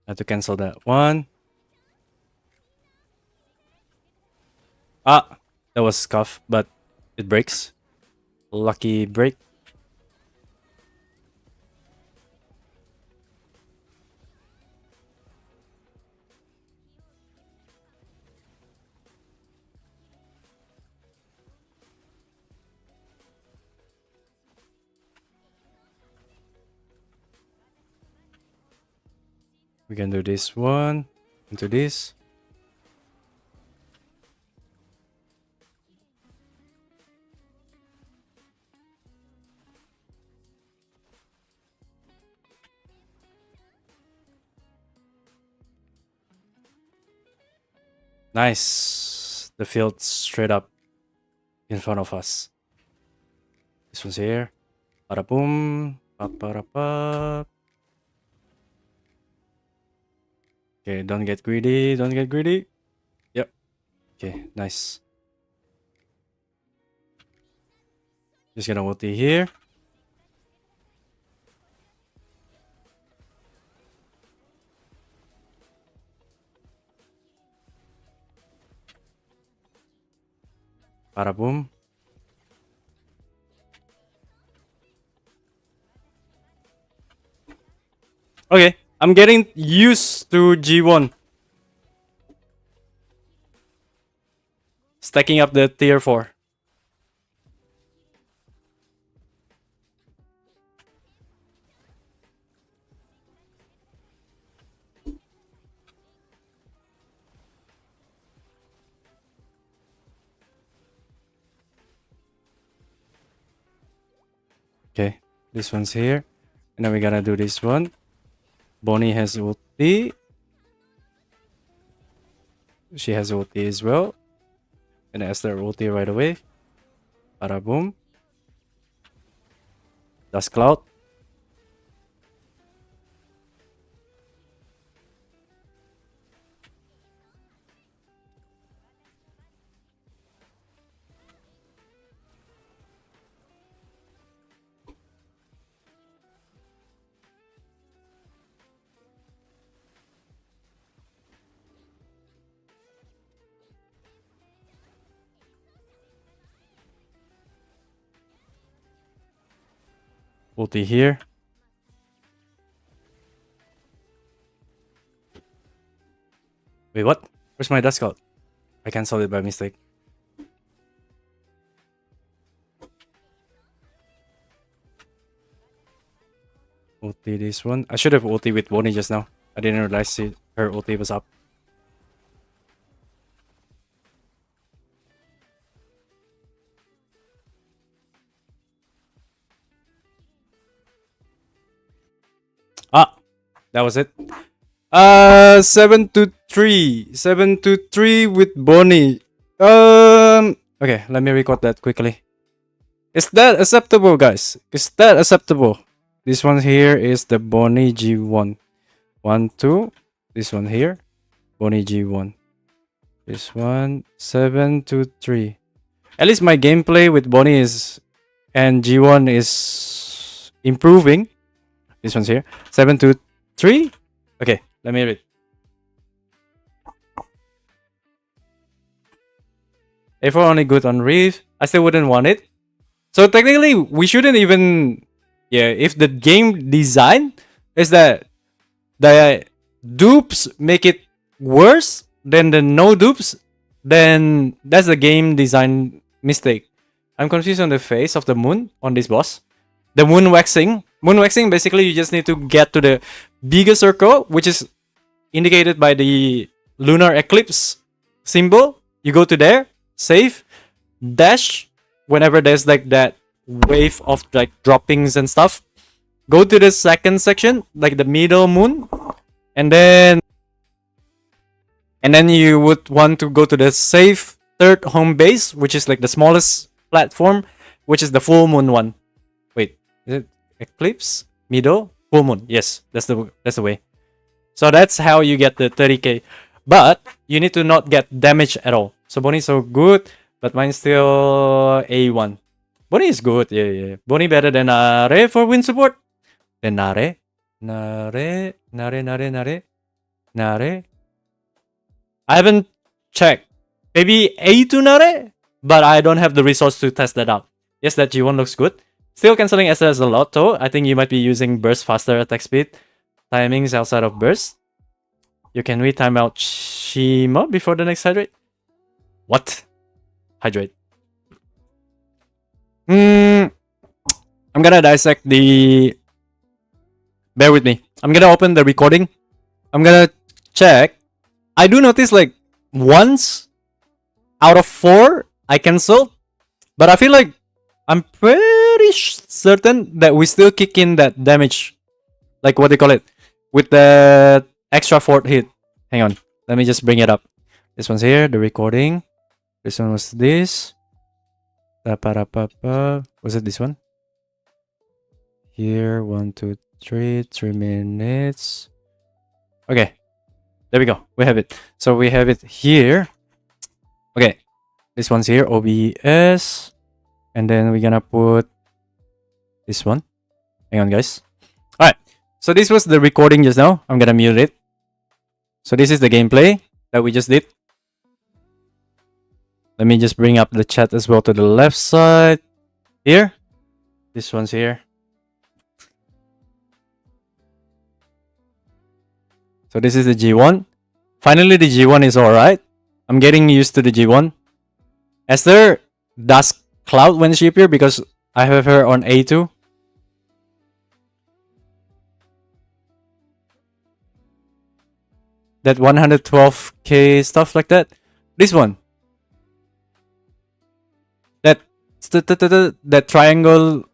I have to cancel that one. Ah, that was scuff, but it breaks. Lucky break. We can do this one into this. Nice. The field straight up in front of us. This one's here. Bada boom. Ba-ba-da-ba. Okay, don't get greedy. Don't get greedy. Yep. Okay, nice. Just gonna ulti here. Bada boom. Okay, I'm getting used to G1. Stacking up the tier 4. Okay, this one's here. And then we're gonna do this one. Bonnie has ulti. She has ulti as well. And Esther ulti right away. Bada boom. Dust cloud. Ulti here. Wait, what? Where's my dust cloud? I canceled it by mistake. Ulti this one. I should have ulti with Bonnie just now. I didn't realize her ulti was up. Ah, that was it. 7-3. 7-3 with Bonnie. Okay, let me record that quickly. Is that acceptable, guys? Is that acceptable? This one here is the Bonnie G1. 1-2. This one here. Bonnie G1. This one. 7-3. At least my gameplay with Bonnie is and G1 is improving. This one's here. 7-3. Okay, let me read. If we're only good on Reef, I still wouldn't want it. So technically, we shouldn't even... Yeah, if the game design is that the dupes make it worse than the no dupes, then that's the game design mistake. I'm confused on the face of the moon on this boss. The moon waxing. Moon waxing, basically you just need to get to the bigger circle, which is indicated by the lunar eclipse symbol. You go to there, save, dash, whenever there's like that wave of like droppings and stuff. Go to the second section, like the middle moon, and then you would want to go to the save third home base, which is like the smallest platform, which is the full moon one. Wait, is it eclipse? Middle? Full moon. Yes, that's the way. So that's how you get the 30k. But you need to not get damage at all. So Bonnie is so good, but mine's still A1. Bonnie is good, yeah. Bonnie better than Nare for win support. Then Nare. Nare. I haven't checked. Maybe A2 Nare? But I don't have the resource to test that out. Yes, that G1 looks good. Still cancelling SS a lot though. I think you might be using burst faster attack speed. Timings outside of burst. You can re-time out Shima before the next hydrate. What? Hydrate. I'm gonna dissect the... Bear with me. I'm gonna open the recording. I'm gonna check. I do notice like once out of 4 I cancel. But I feel like I'm pretty certain that we still kick in that damage. Like what do you call it? With the extra 4th hit. Hang on. Let me just bring it up. This one's here, the recording. This one was this. Was it this one? Here, 1, 2, 3, 3 minutes. Okay. There we go. We have it. So we have it here. Okay. This one's here, OBS. And then we're gonna put this one. Hang on, guys. Alright. So this was the recording just now. I'm gonna mute it. So this is the gameplay that we just did. Let me just bring up the chat as well to the left side. Here. This one's here. So this is the G1. Finally, the G1 is alright. I'm getting used to the G1. Esther does Cloud when she appears because I have her on A2. That 112k stuff like that. This one. That triangle.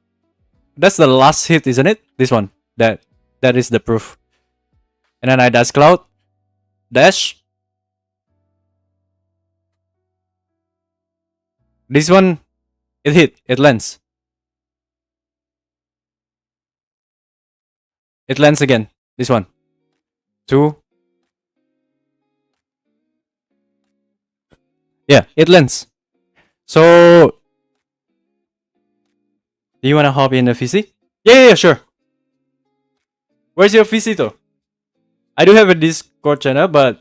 That's the last hit, isn't it? This one. That is the proof. And then I dash Cloud. Dash. This one, it hit. It lands. It lands again. This one. 2. Yeah, it lands. So, do you want to hop in the VC? Yeah, sure. Where's your VC though? I do have a Discord channel, but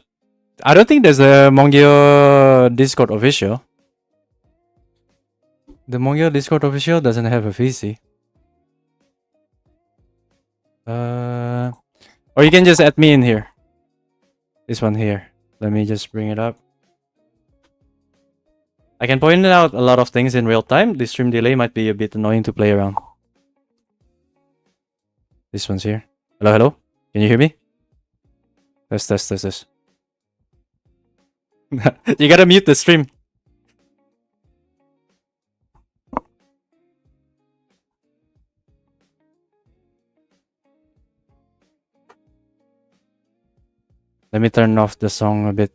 I don't think there's a Mongil Discord official. The Mongil Discord official doesn't have a VC. Or you can just add me in here. This one here. Let me just bring it up. I can point out a lot of things in real time. The stream delay might be a bit annoying to play around. This one's here. Hello? Can you hear me? Test. You gotta mute the stream. Let me turn off the song a bit.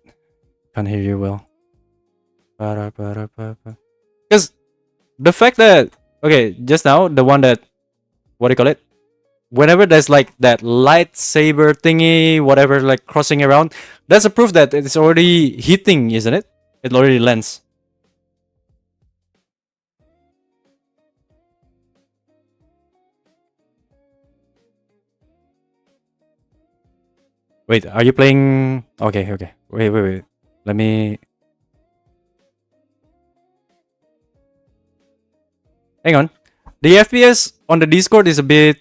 Can't hear you well. Because the fact that, okay, just now, the one that, what do you call it? Whenever there's like that lightsaber thingy, whatever, like crossing around, that's a proof that it's already hitting, isn't it? It already lands. Wait, are you playing? Okay. Wait. Let me... Hang on. The FPS on the Discord is a bit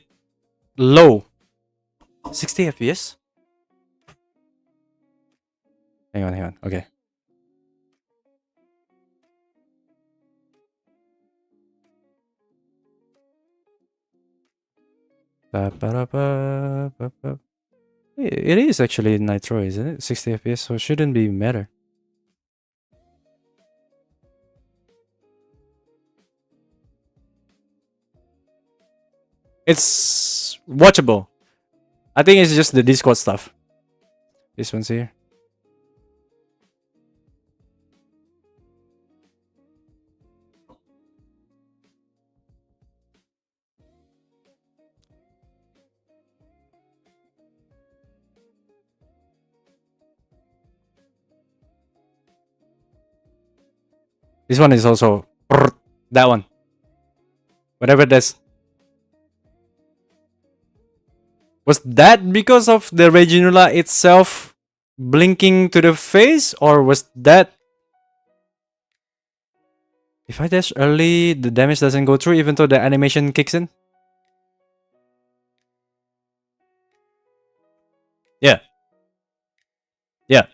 low. 60 FPS? Hang on. Okay. It is actually Nitro, isn't it? 60 FPS, so it shouldn't be matter. It's watchable. I think it's just the Discord stuff. This one's here. This one is also that one. Whatever that's. Was that because of the Reginula itself blinking to the face, or was that... If I dash early, the damage doesn't go through even though the animation kicks in? Yeah. Yeah.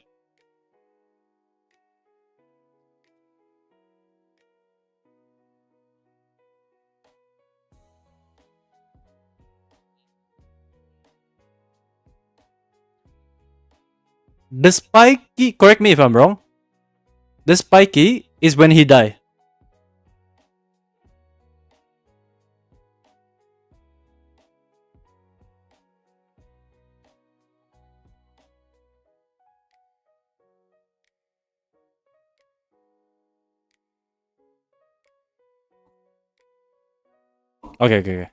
The spiky, correct me if I'm wrong. The spiky is when he die. Okay, okay, okay.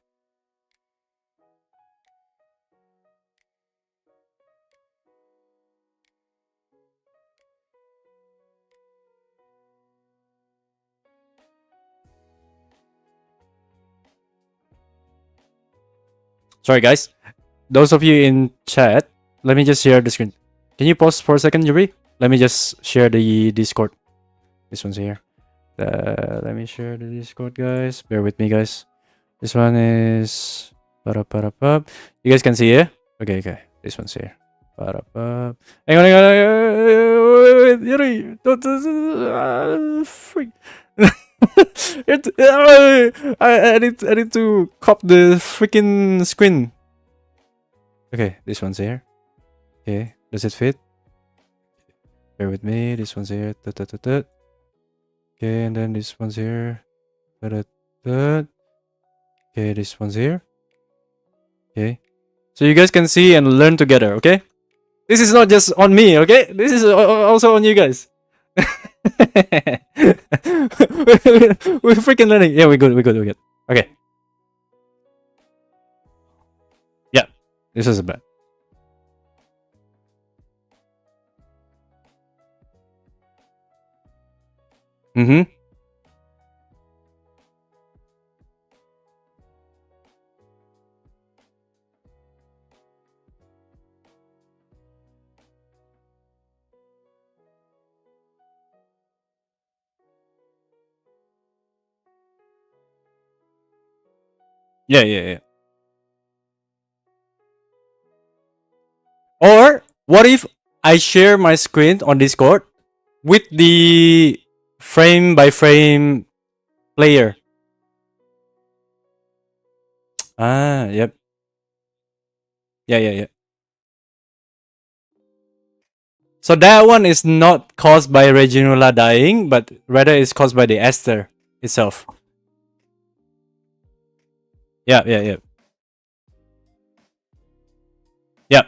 Sorry, guys. Those of you in chat, let me just share the screen. Can you pause for a second, Yuri? Let me just share the Discord. This one's here. Let me share the Discord, guys. Bear with me, guys. This one is... You guys can see it? Okay, okay. This one's here. Hang on, hang on. Wait, Yuri. Don't... Freak. I need to cop the freaking screen. Okay, this one's here. Okay, does it fit? Bear with me. This one's here. Okay, and then this one's here. Okay, this one's here. Okay, so you guys can see and learn together. Okay, this is not just on me. Okay, this is also on you guys. We're freaking learning. Yeah, we're good. We're good. We're good. Okay. Yeah, this is bad. Mm-hmm. Yeah, yeah, yeah. Or what if I share my screen on Discord with the frame by frame player? Ah, yep. Yeah, yeah, yeah. So that one is not caused by Reginula dying, but rather it's caused by the Esther itself. Yeah, yeah, yeah. Yeah.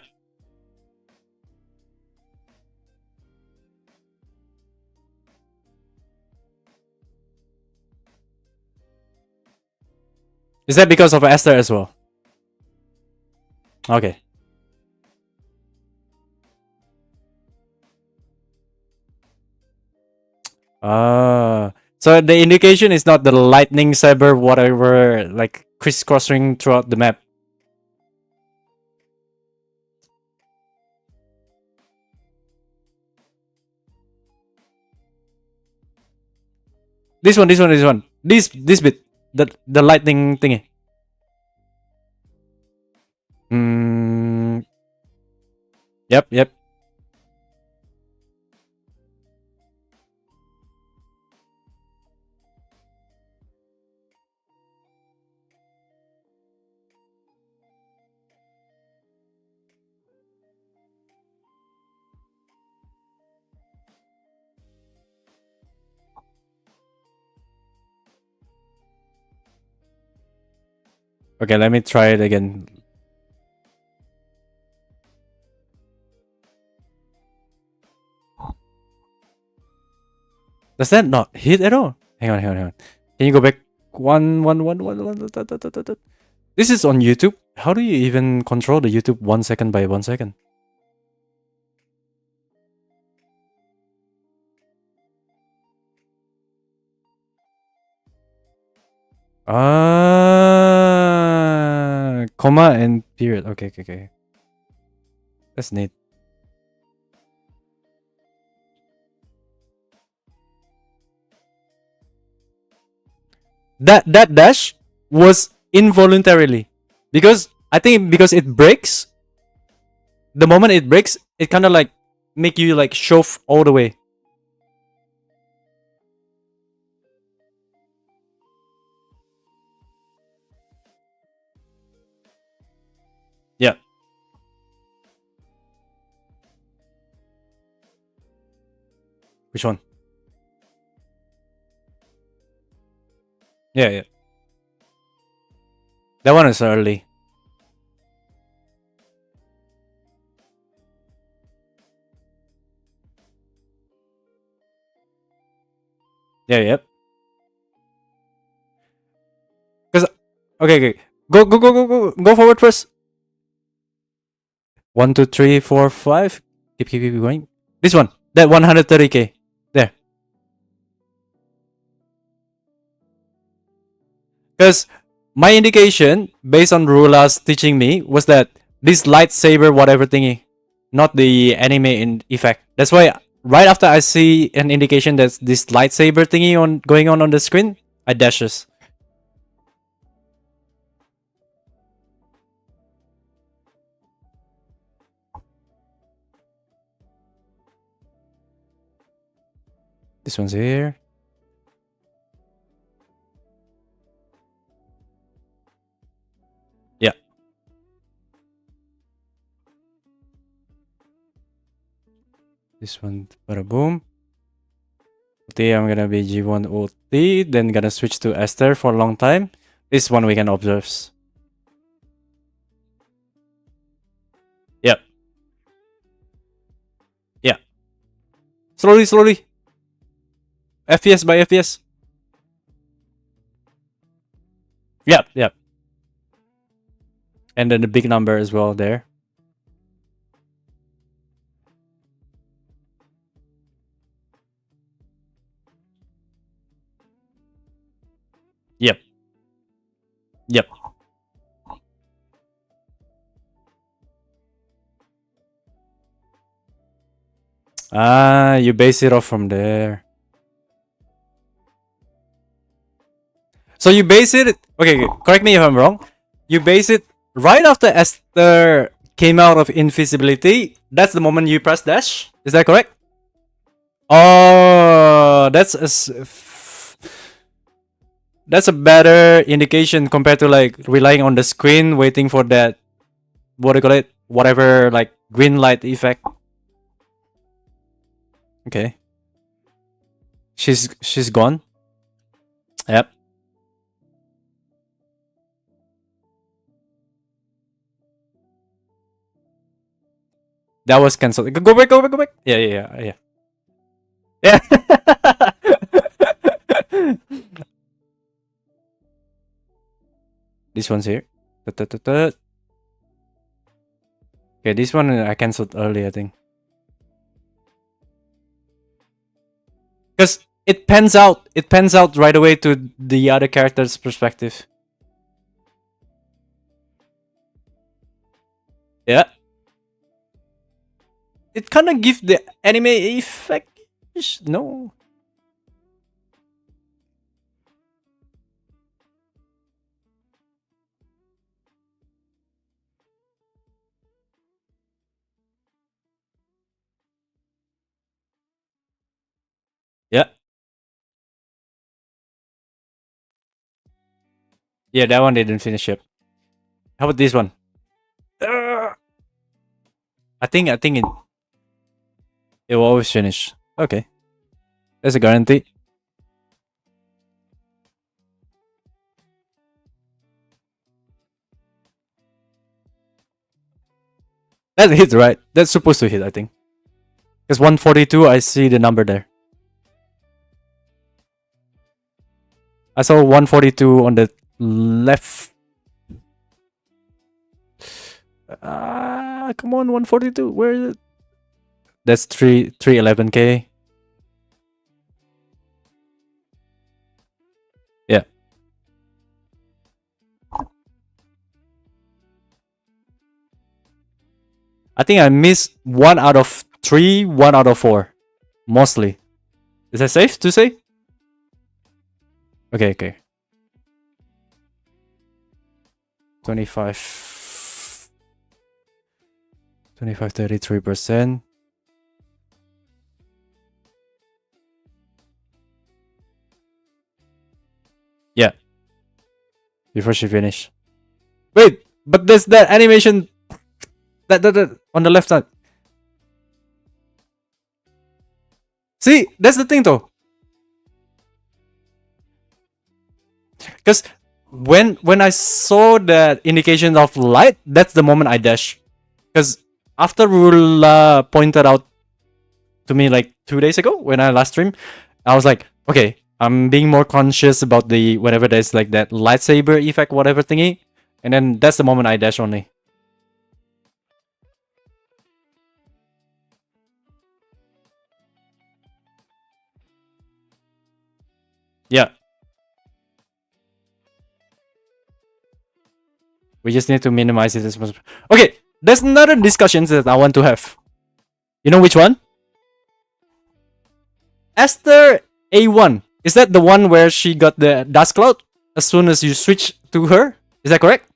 Is that because of Esther as well? Okay. So the indication is not the lightning saber, whatever, like crisscrossing throughout the map. This one. This bit, the lightning thingy. Yep, yep. Okay, let me try it again. Does that not hit at all? Hang on. Can you go back? One. This is on YouTube. How do you even control the YouTube 1 second by 1 second? Comma and period. Okay, okay, okay. That's neat. That dash was involuntarily because I think because it breaks. The moment it breaks, it kind of like make you like shove all the way. Yeah. Which one? Yeah, yeah. That one is early. Yeah, yep. Because okay, okay. Go forward first. 1, 2, 3, 4, 5. Keep going. This one. That 130k. There. Because my indication, based on Rula's teaching me, was that this lightsaber whatever thingy, not the anime in effect. That's why right after I see an indication that this lightsaber thingy on going on the screen, I dashes. This one's here. Yeah. This one, bada boom. OT, I'm gonna be G1 OT, then gonna switch to Esther for a long time. This one we can observe. Yep. Yeah. Slowly, slowly. FPS by FPS. Yep, yep. And then the big number as well there. Yep. Yep. Ah, you base it off from there. So you base it. Okay, okay, correct me if I'm wrong. You base it right after Esther came out of invisibility. That's the moment you press dash. Is that correct? Oh, that's a better indication compared to like relying on the screen, waiting for that what do you call it? Whatever like green light effect. Okay. She's gone. Yep. That was cancelled. Go back, go back, go back. Yeah, yeah, yeah, yeah. Yeah. This one's here. Okay, this one I cancelled early, I think. Because it pans out. It pans out right away to the other character's perspective. Yeah. It kind of gives the anime effect. No. Yeah. Yeah, that one didn't finish yet. How about this one? I think it will always finish. Okay. That's a guarantee. That hits, right? That's supposed to hit, I think. Because 142, I see the number there. I saw 142 on the left. Come on, 142. Where is it? That's 311k. Yeah. I think I missed 1 out of 3, 1 out of 4. Mostly. Is that safe to say? Okay, okay. 25. 33%. Yeah. Before she finished. Wait, but there's that animation that on the left side. See, that's the thing though. Because when I saw that indication of light, that's the moment I dash. Because after Rula pointed out to me like 2 days ago when I last streamed, I was like, okay, I'm being more conscious about the whenever there's like that lightsaber effect, whatever thingy, and then that's the moment I dash only. Yeah. We just need to minimize it as much. Okay, there's another discussion that I want to have. You know which one? Esther A1. Is that the one where she got the dust cloud as soon as you switch to her? Is that correct?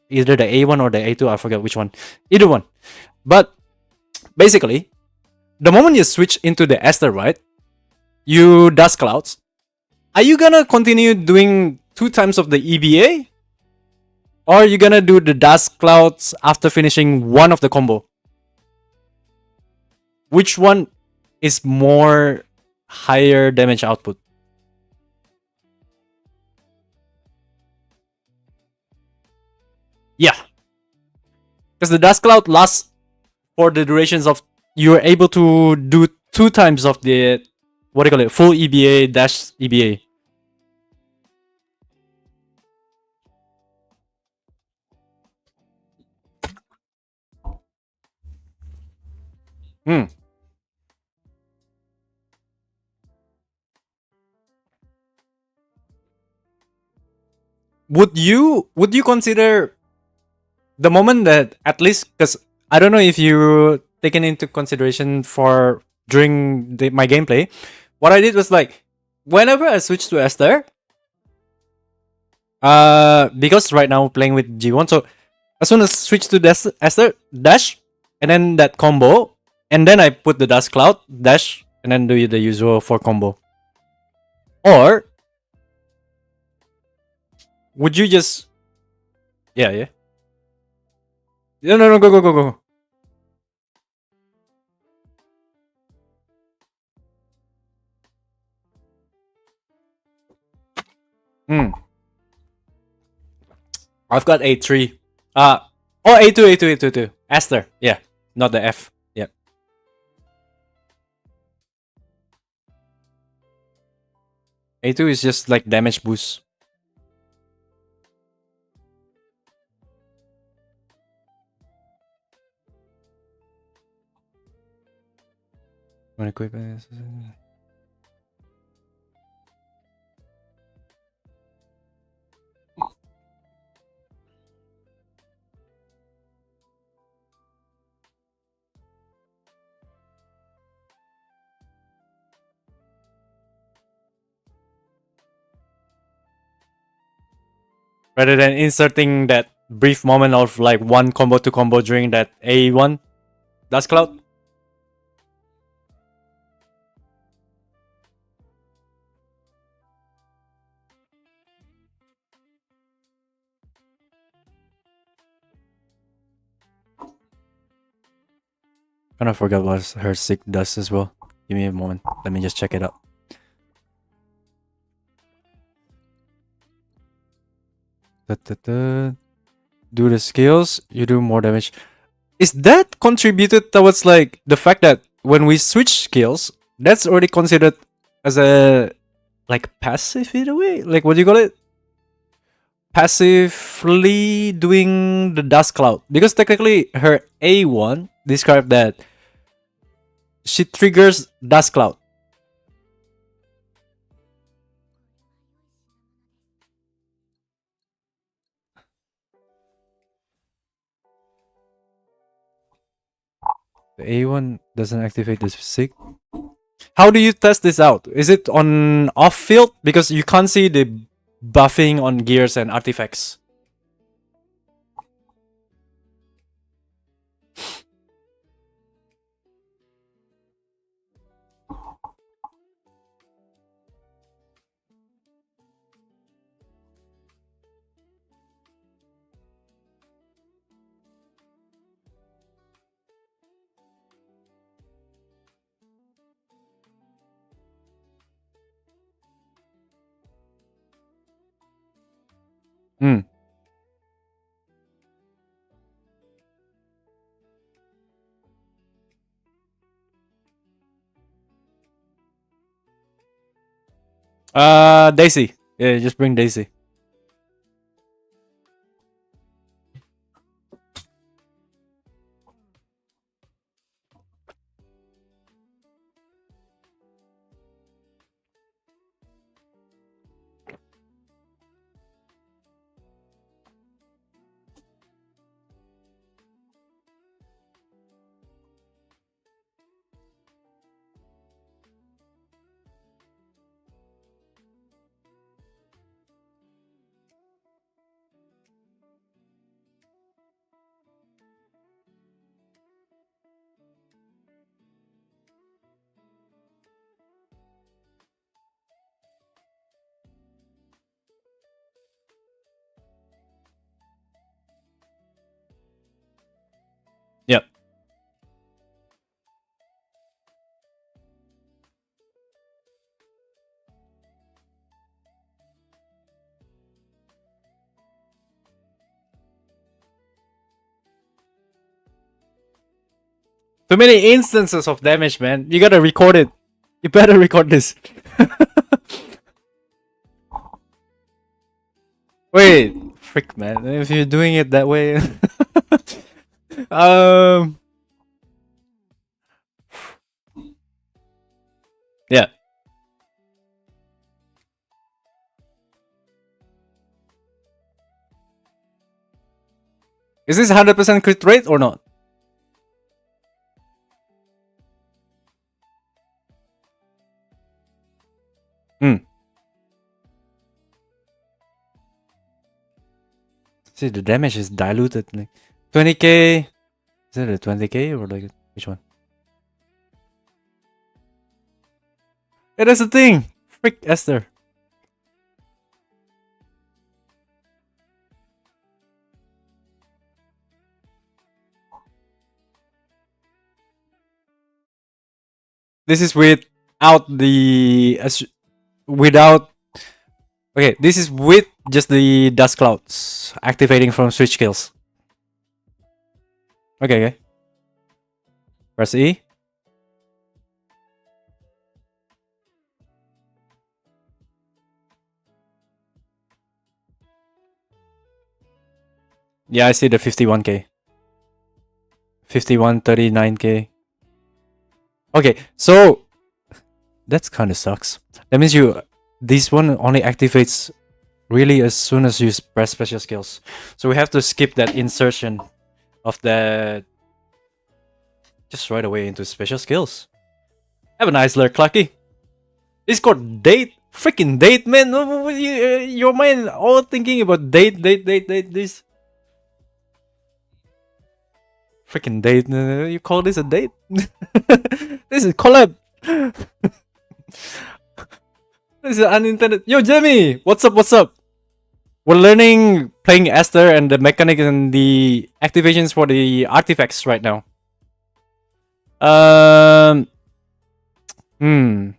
Either the A1 or the A2, I forget which one. Either one. But basically, the moment you switch into the Esther, right? You dust clouds. Are you gonna continue doing 2 times of the EBA? Or are you gonna do the dust clouds after finishing one of the combo? Which one is more higher damage output? Yeah. Because the dust cloud lasts for the durations of you're able to do 2 times of the what do you call it? Full EBA dash EBA. Hmm. Would you consider the moment that at least because I don't know if you taken into consideration for during my gameplay, what I did was like whenever I switched to Esther, because right now playing with G1, so as soon as switch to Esther dash, and then that combo, and then I put the dust cloud dash, and then do the usual 4 combo. Or would you just yeah. No, go. Hmm. I've got A3. Oh, A2. Esther. Yeah, not the F. Yeah. A2 is just like damage boost. Wanna equip it? Rather than inserting that brief moment of like 1 combo to combo during that A1 Dust Cloud. Kind of forgot what her sick does as well. Give me a moment. Let me just check it out. Do the skills, you do more damage. Is that contributed towards like the fact that when we switch skills, that's already considered as a like passive in a way? Like what do you call it? Passively doing the dust cloud. Because technically her A1 described that she triggers dust cloud. The A1 doesn't activate the SIG. How do you test this out? Is it on off field? Because you can't see the buffing on gears and artifacts. Hmm. Daisy. Yeah, just bring Daisy. Yep. Too many instances of damage, man. You gotta record it. You better record this. Wait, frick, man. If you're doing it that way, um, yeah. Is this 100% crit rate or not? Hmm. See, the damage is diluted. Like 20k. Is it a 20k or like which one? Yeah, that's the thing. Frick Esther. This is without the without. Okay, this is with just the dust clouds activating from switch skills. Okay, okay. Press E. Yeah, I see the 51k. 5139k. Okay, so that's kind of sucks. That means this one only activates really as soon as you press special skills. So we have to skip that insertion of that just right away into special skills. Have a nice lurk, Clucky. Discord date, freaking date, man. Your mind all thinking about date. This freaking date. You call this a date? This is collab. This is unintended. Yo, Jimmy, what's up? What's up? We're learning playing Esther and the mechanics and the activations for the artifacts right now. Hmm.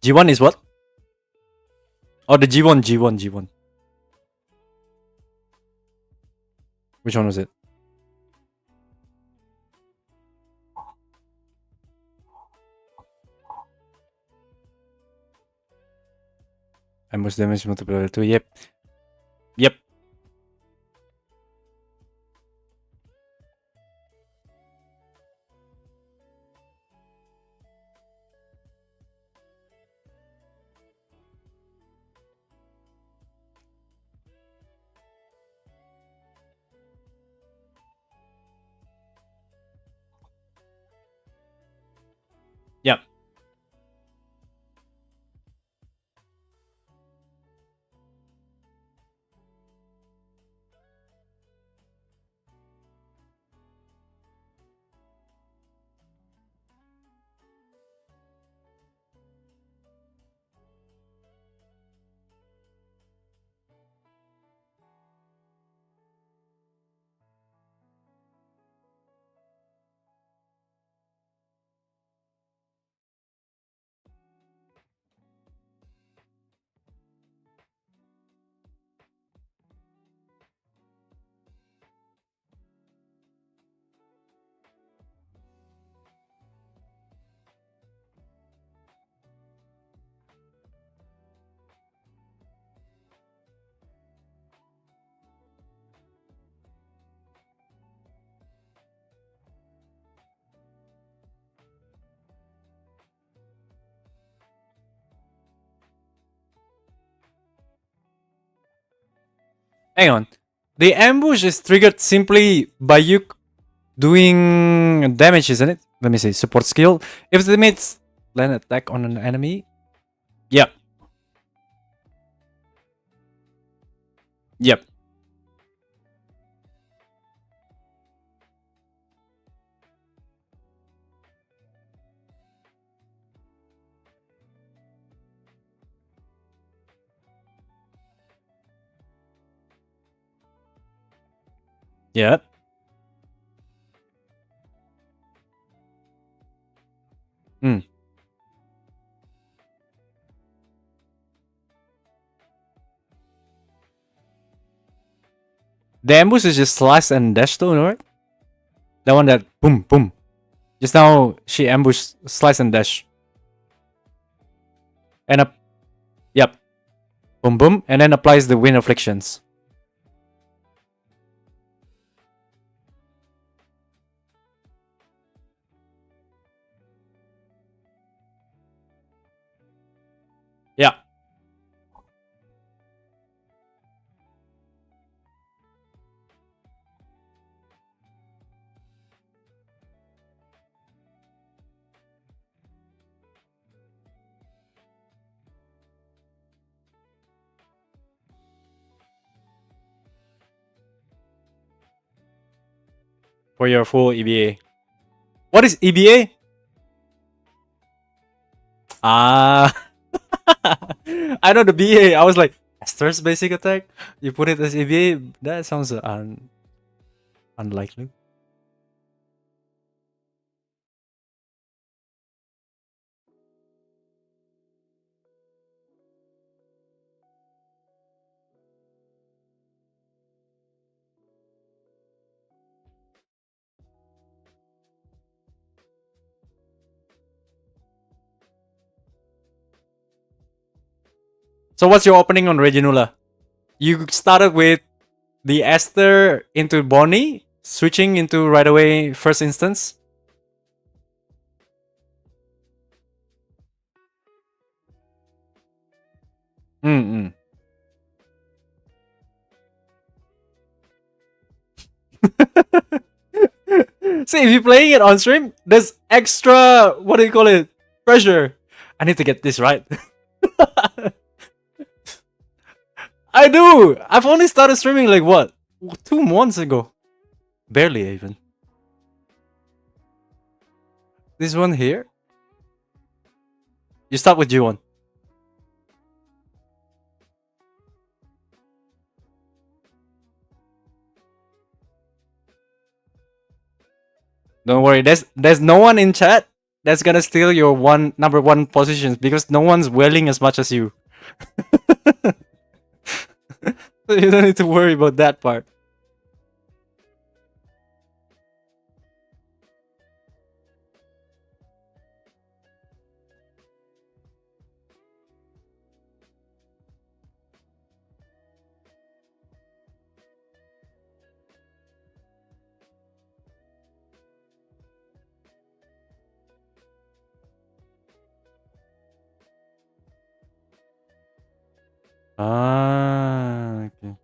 G1 is what? Oh, the G1. Which one was it? I must damage multiplier 2. Yep. Yep. Hang on. The ambush is triggered simply by you doing damage, isn't it? Let me see. Support skill. If the mates land attack on an enemy. Yep. Yep. Yep. Hmm. The ambush is just slice and dash though, right? The one that boom boom. Just now she ambushed slice and dash. And up yep. Boom boom. And then applies the wind afflictions. Yeah. For your full EBA. What is EBA? Ah. I know the BA. I was like, Esther's basic attack? You put it as EBA? That sounds unlikely. So what's your opening on Reginula? You started with the Esther into Bonnie, switching into right away first instance. Mm-mm. See, if you're playing it on stream, there's extra, what do you call it? Pressure. I need to get this right. I do! I've only started streaming like what? 2 months ago. Barely even. This one here? You start with G1. Don't worry, there's no one in chat that's gonna steal your number one positions because no one's wailing as much as you. So you don't need to worry about that part. Ah, okay.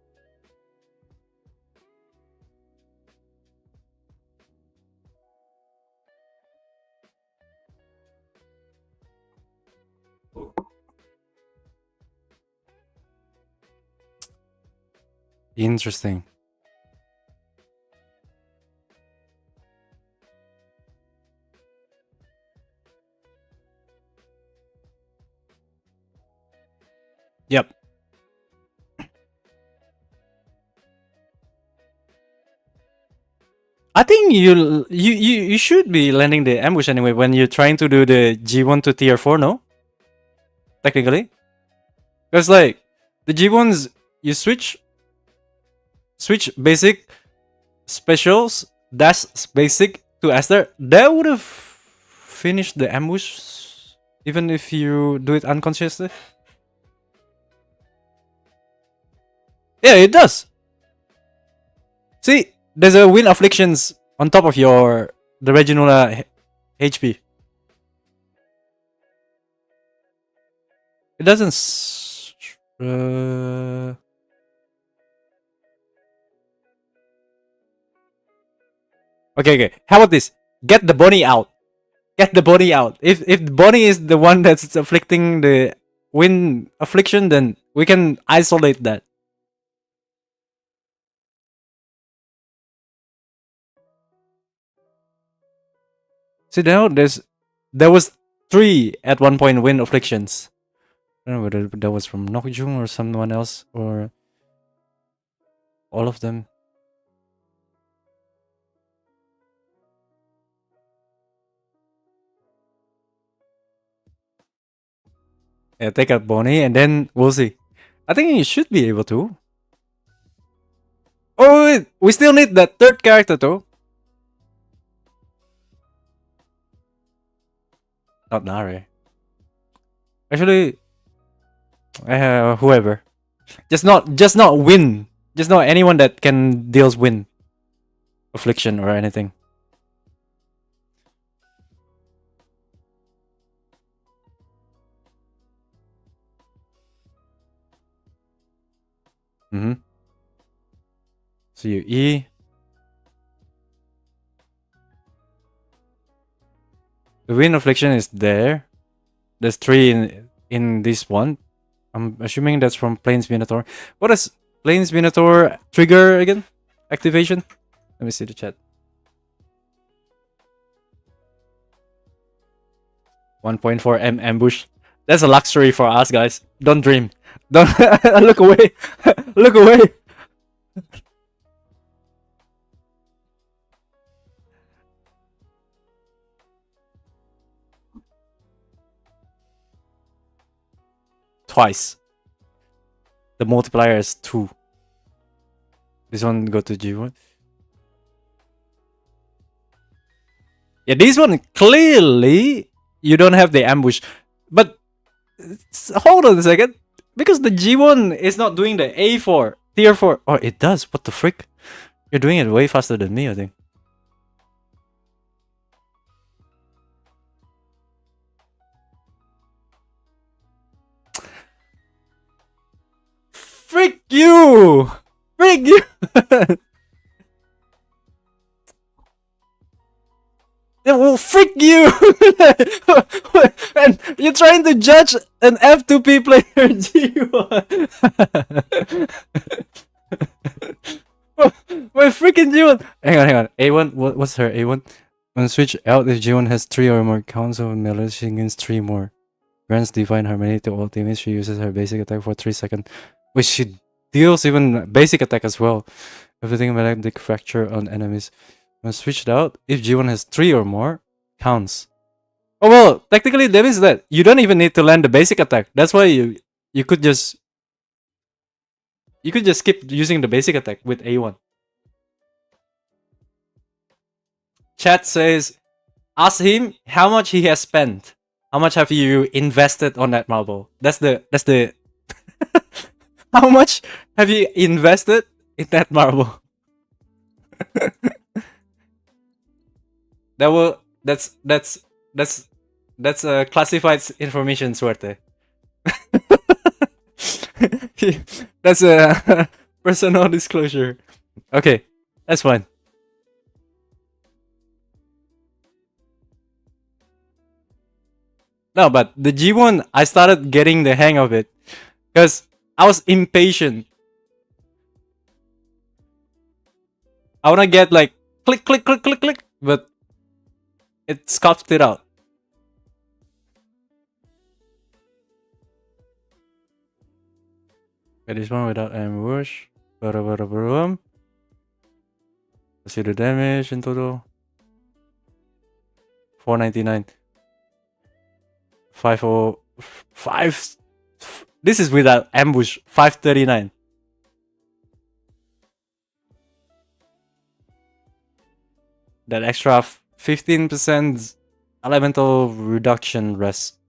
Interesting. Yep. I think you should be landing the ambush anyway when you're trying to do the G1 to tier 4, no? Technically. Because like the G1s you switch basic specials dash basic to Esther, that would have finished the ambush even if you do it unconsciously. Yeah, it does. See, there's a wind afflictions on top of the Reginula HP. It doesn't. Okay, okay. How about this? Get the bunny out. Get the bunny out. If the bunny is the one that's afflicting the wind affliction, then we can isolate that. See now, there was three at one point wind afflictions. I don't know whether that was from Nokjung or someone else or all of them. Yeah, take out Bonnie and then we'll see. I think you should be able to. Oh wait, we still need that third character though. Not Nare. Actually, whoever. Just not win. Just not anyone that can deals win affliction or anything. Mm-hmm. So you E. The wind affliction is there. There's three in this one. I'm assuming that's from Plains Minotaur. What does Plains Minotaur trigger again? Activation? Let me see the chat. 1.4 M ambush. That's a luxury for us, guys. Don't dream. Don't look away. Look away. Twice. The multiplier is 2. This one go to G1. Yeah, this one clearly you don't have the ambush. But hold on a second. Because the G1 is not doing the A4, tier 4. Oh, it does. What the frick? You're doing it way faster than me, I think. Frick you! Frick you! Yeah, well, frick you! And you're trying to judge an F2P player G1. My freaking G1! Hang on. A1, what's her A1? When switch out, if G1 has 3 or more counts of melee, she gains 3 more. Grants Divine Harmony to all teammates. She uses her basic attack for 3 seconds. Which she deals even basic attack as well. Everything Melodic Fracture on enemies. When switched out, if G1 has 3 or more, counts. Oh well, technically that means that you don't even need to land the basic attack. That's why you could just skip using the basic attack with A1. Chat says, ask him how much he has spent. How much have you invested on that marble? That's the how much have you invested in that marble? That's classified information, suerte. That's a personal disclosure. Okay, that's fine. No, but the G1, I started getting the hang of it because I was impatient. I wanna get like click, click, click, click, click, but it scoffed it out. Okay, this one without ambush. Let's see the damage in total. 499. 505. This is without ambush. 539. That extra 15% elemental reduction rest.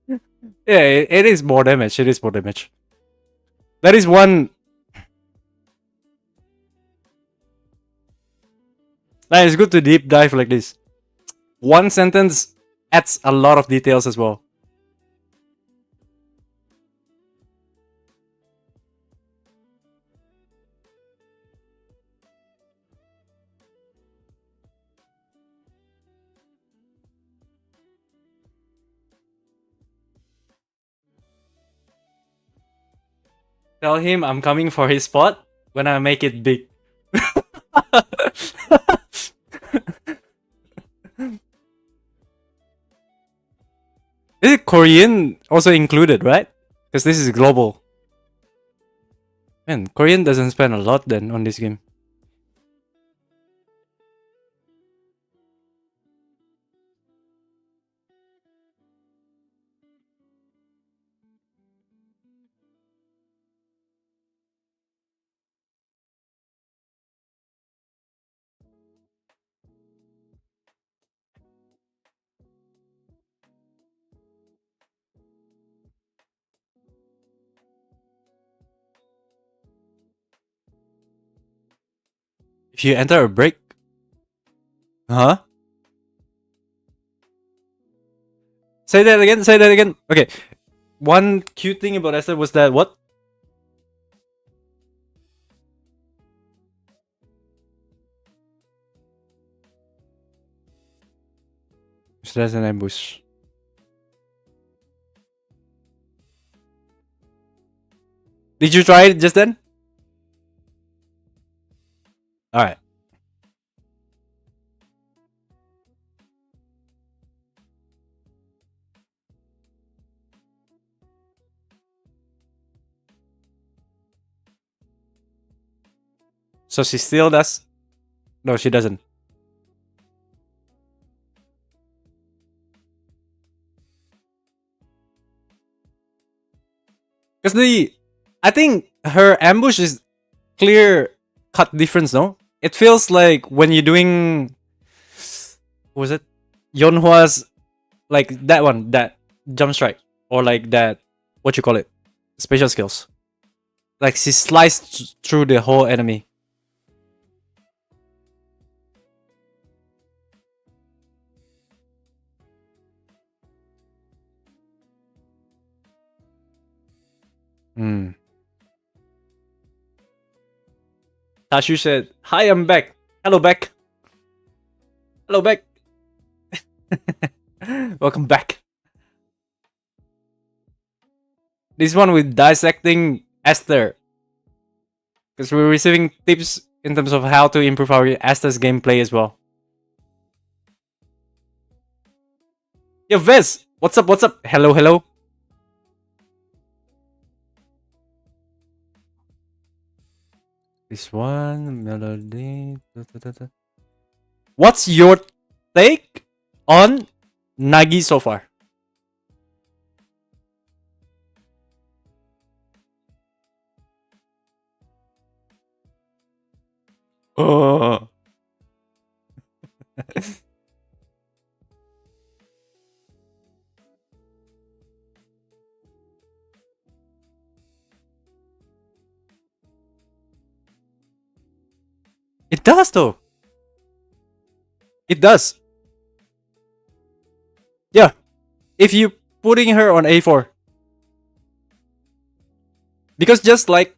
Yeah, it is more damage. It is more damage. That is one. That is good to deep dive like this. One sentence adds a lot of details as well. Tell him I'm coming for his spot when I make it big. Is it Korean also included, right? Because this is global. Man, Korean doesn't spend a lot then on this game. If you enter a break, huh? Say that again. Say that again. Okay. One cute thing about Esther was that what? So that's an ambush. Did you try it just then? All right. So she still does. No, she doesn't. Because I think her ambush is clear cut difference. No, it feels like when you're doing, what was it, Yonhua's, like that one, that jump strike, or like that, what you call it, special skills. Like she sliced through the whole enemy. Hmm. Tashu said, "Hi, I'm back. Hello, back. Hello, back. Welcome back." This one with dissecting Esther, because we're receiving tips in terms of how to improve our Esther's gameplay as well. Yo, Vez, what's up? What's up? Hello, hello. This one melody. What's your take on Nagi so far? Oh. It does though. It does. Yeah. If you putting her on A4. Because just like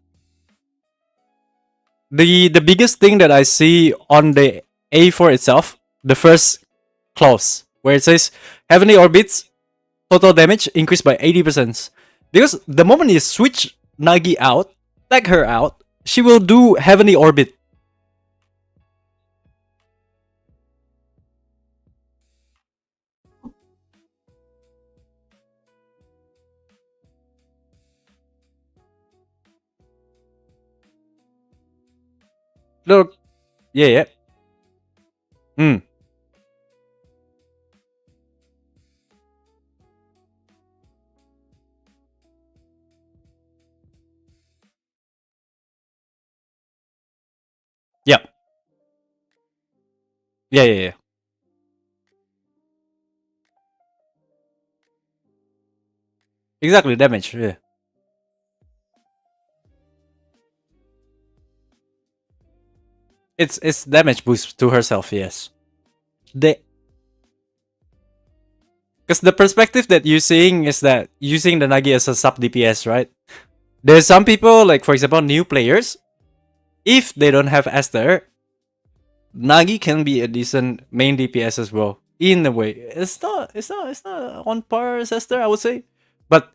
the biggest thing that I see on the A4 itself, the first clause where it says heavenly orbits total damage increased by 80%. Because the moment you switch Nagi out, tag her out, she will do heavenly orbit. Look, yeah, yeah. Hmm. Yeah. Yeah, yeah, yeah. Exactly, damage. Yeah. It's damage boost to herself, yes. The Because the perspective that you're seeing is that using the Nagi as a sub DPS, right? There's some people, like for example, new players, if they don't have Esther, Nagi can be a decent main DPS as well. In a way, it's not on par as Esther, I would say. But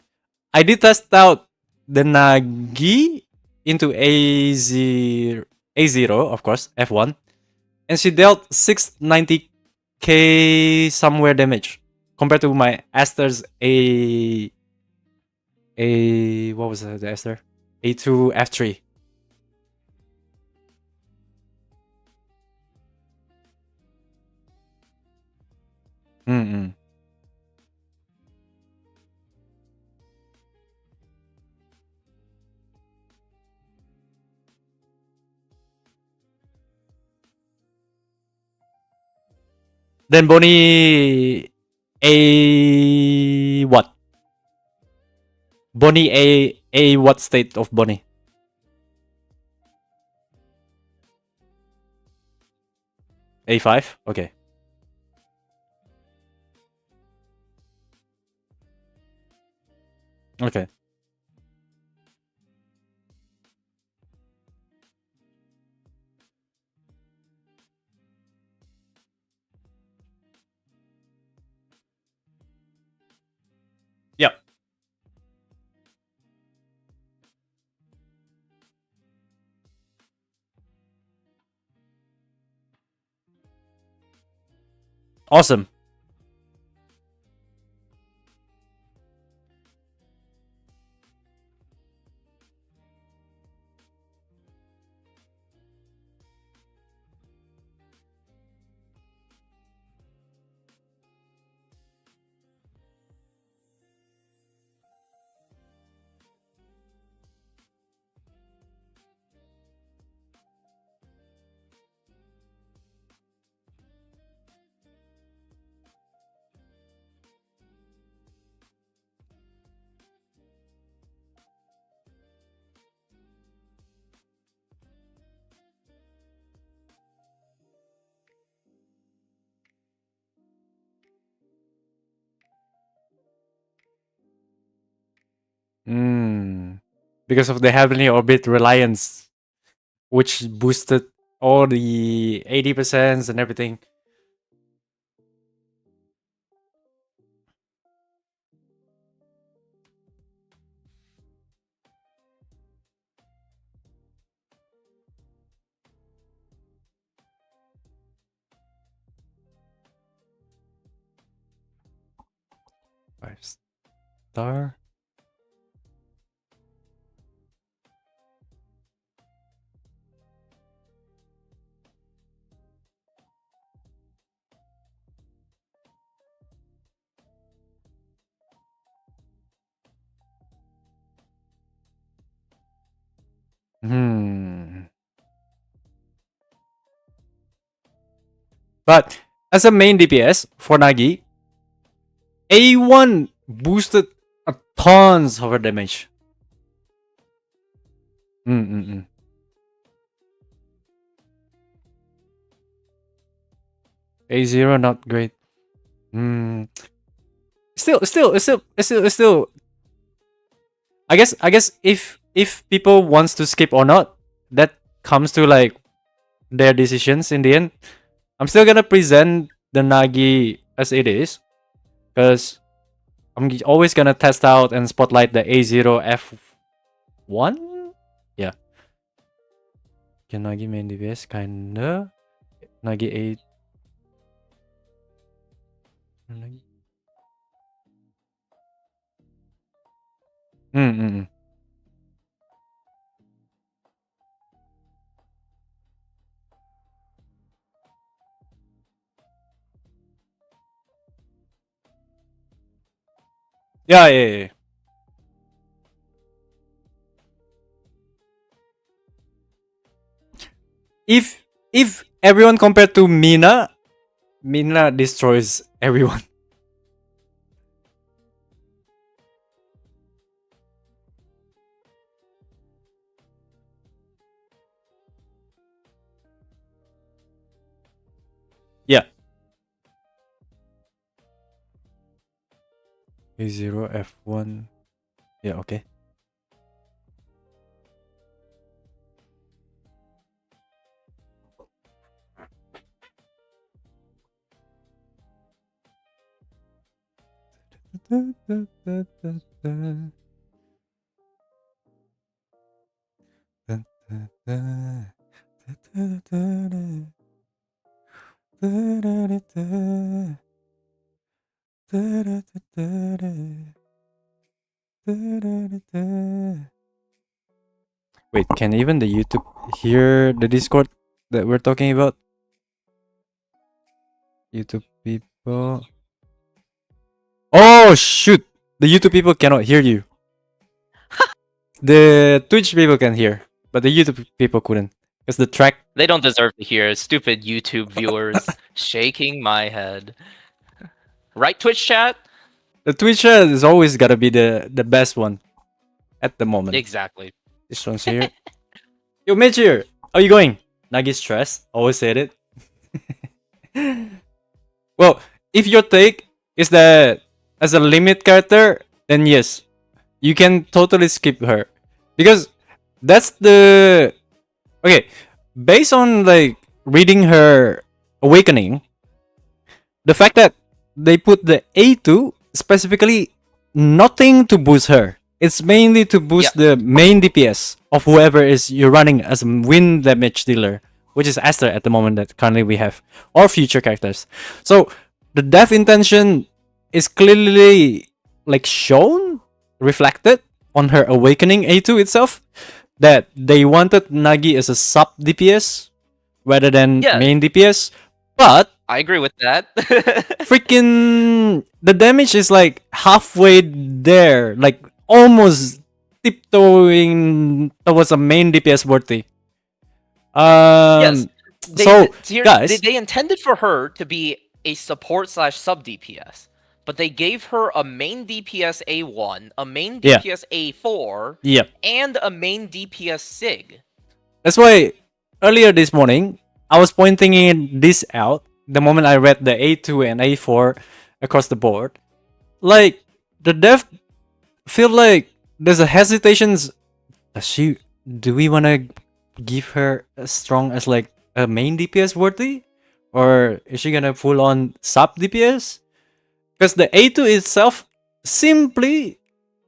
I did test out the Nagi into A0, of course, F1, and she dealt 690k somewhere damage compared to my Esther's what was the Esther? A2 F3. Mm-mm. Then Bonnie A what? Bonnie A what state of Bonnie? A5? Okay. Okay. Yep. Awesome. Mm. Because of the heavenly orbit reliance, which boosted all the 80% and everything. Five star. Hmm. But as a main DPS for Nagi, A1 boosted a tons of her damage. Mm-mm-mm. A0 not great. Mm. Still. I guess if people wants to skip or not, that comes to like their decisions in the end. I'm still gonna present the Nagi as it is, because I'm always gonna test out and spotlight the A0 F1. Yeah, can Nagi main DPS kinda Nagi A. Mm-mm. Yeah. If everyone compared to Mina destroys everyone. A0 F1. Yeah, okay. Wait, can even the YouTube hear the Discord that we're talking about? YouTube people. Oh shoot! The YouTube people cannot hear you. The Twitch people can hear, but the YouTube people couldn't. Because the track. They don't deserve to hear. Stupid YouTube viewers. Shaking my head. Right, Twitch chat? The Twitch chat is always gotta be the best one at the moment. Exactly. This one's here. Yo, Mitch here. How you going? Nagi stress. Always said it. Well, if your take is that as a limit character, then yes, you can totally skip her. Because that's the okay. Based on like reading her awakening, the fact that they put the A2 specifically nothing to boost her. It's mainly to boost the main DPS of whoever is you're running as a wind damage dealer, which is Aster at the moment that currently we have, or future characters. So the dev intention is clearly like shown, reflected on her awakening A2 itself, that they wanted Nagi as a sub DPS rather than main DPS. But I agree with that. freaking the damage is like halfway there, like almost tiptoeing towards a main DPS worthy. Yes. Guys, they intended for her to be a support / sub DPS, but they gave her a main DPS A1, a main DPS A4, and a main DPS SIG. That's why earlier this morning I was pointing this out the moment I read the A2 and A4 across the board. Like the dev feel like there's a hesitation. Do we want to give her as strong as like a main DPS worthy, or is she gonna full on sub DPS? Because the A2 itself simply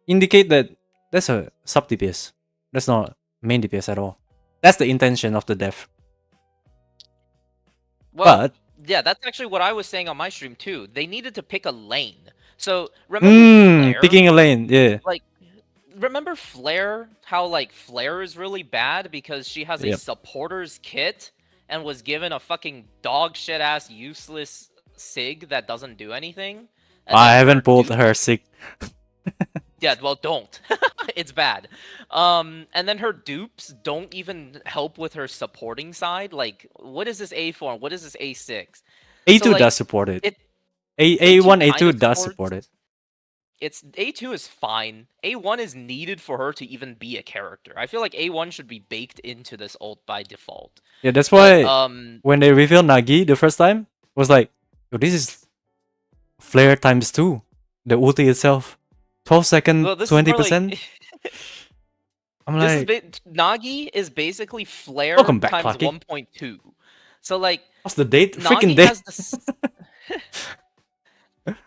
indicate that that's a sub DPS. That's not main DPS at all. That's the intention of the dev. Well, yeah, that's actually what I was saying on my stream too. They needed to pick a lane. So remember Flare? Picking a lane, yeah. Like, remember Flare? How like Flare is really bad because she has a supporter's kit and was given a fucking dog shit ass useless SIG that doesn't do anything. I haven't pulled her SIG. Yeah, well, don't. It's bad. And then her dupes don't even help with her supporting side. Like, what is this A4? What is this A6? A2 so, like, does support it. A1, A2 does support it. It's A2 is fine. A1 is needed for her to even be a character. I feel like A1 should be baked into this ult by default. Yeah, that's why when they revealed Nagi the first time, it was like, oh, this is Flare times 2. The ulti itself. 12 seconds, 20%. Like... I'm like... Nagi is basically Flare times Clarky. 1.2. So like... What's the date? Freaking date.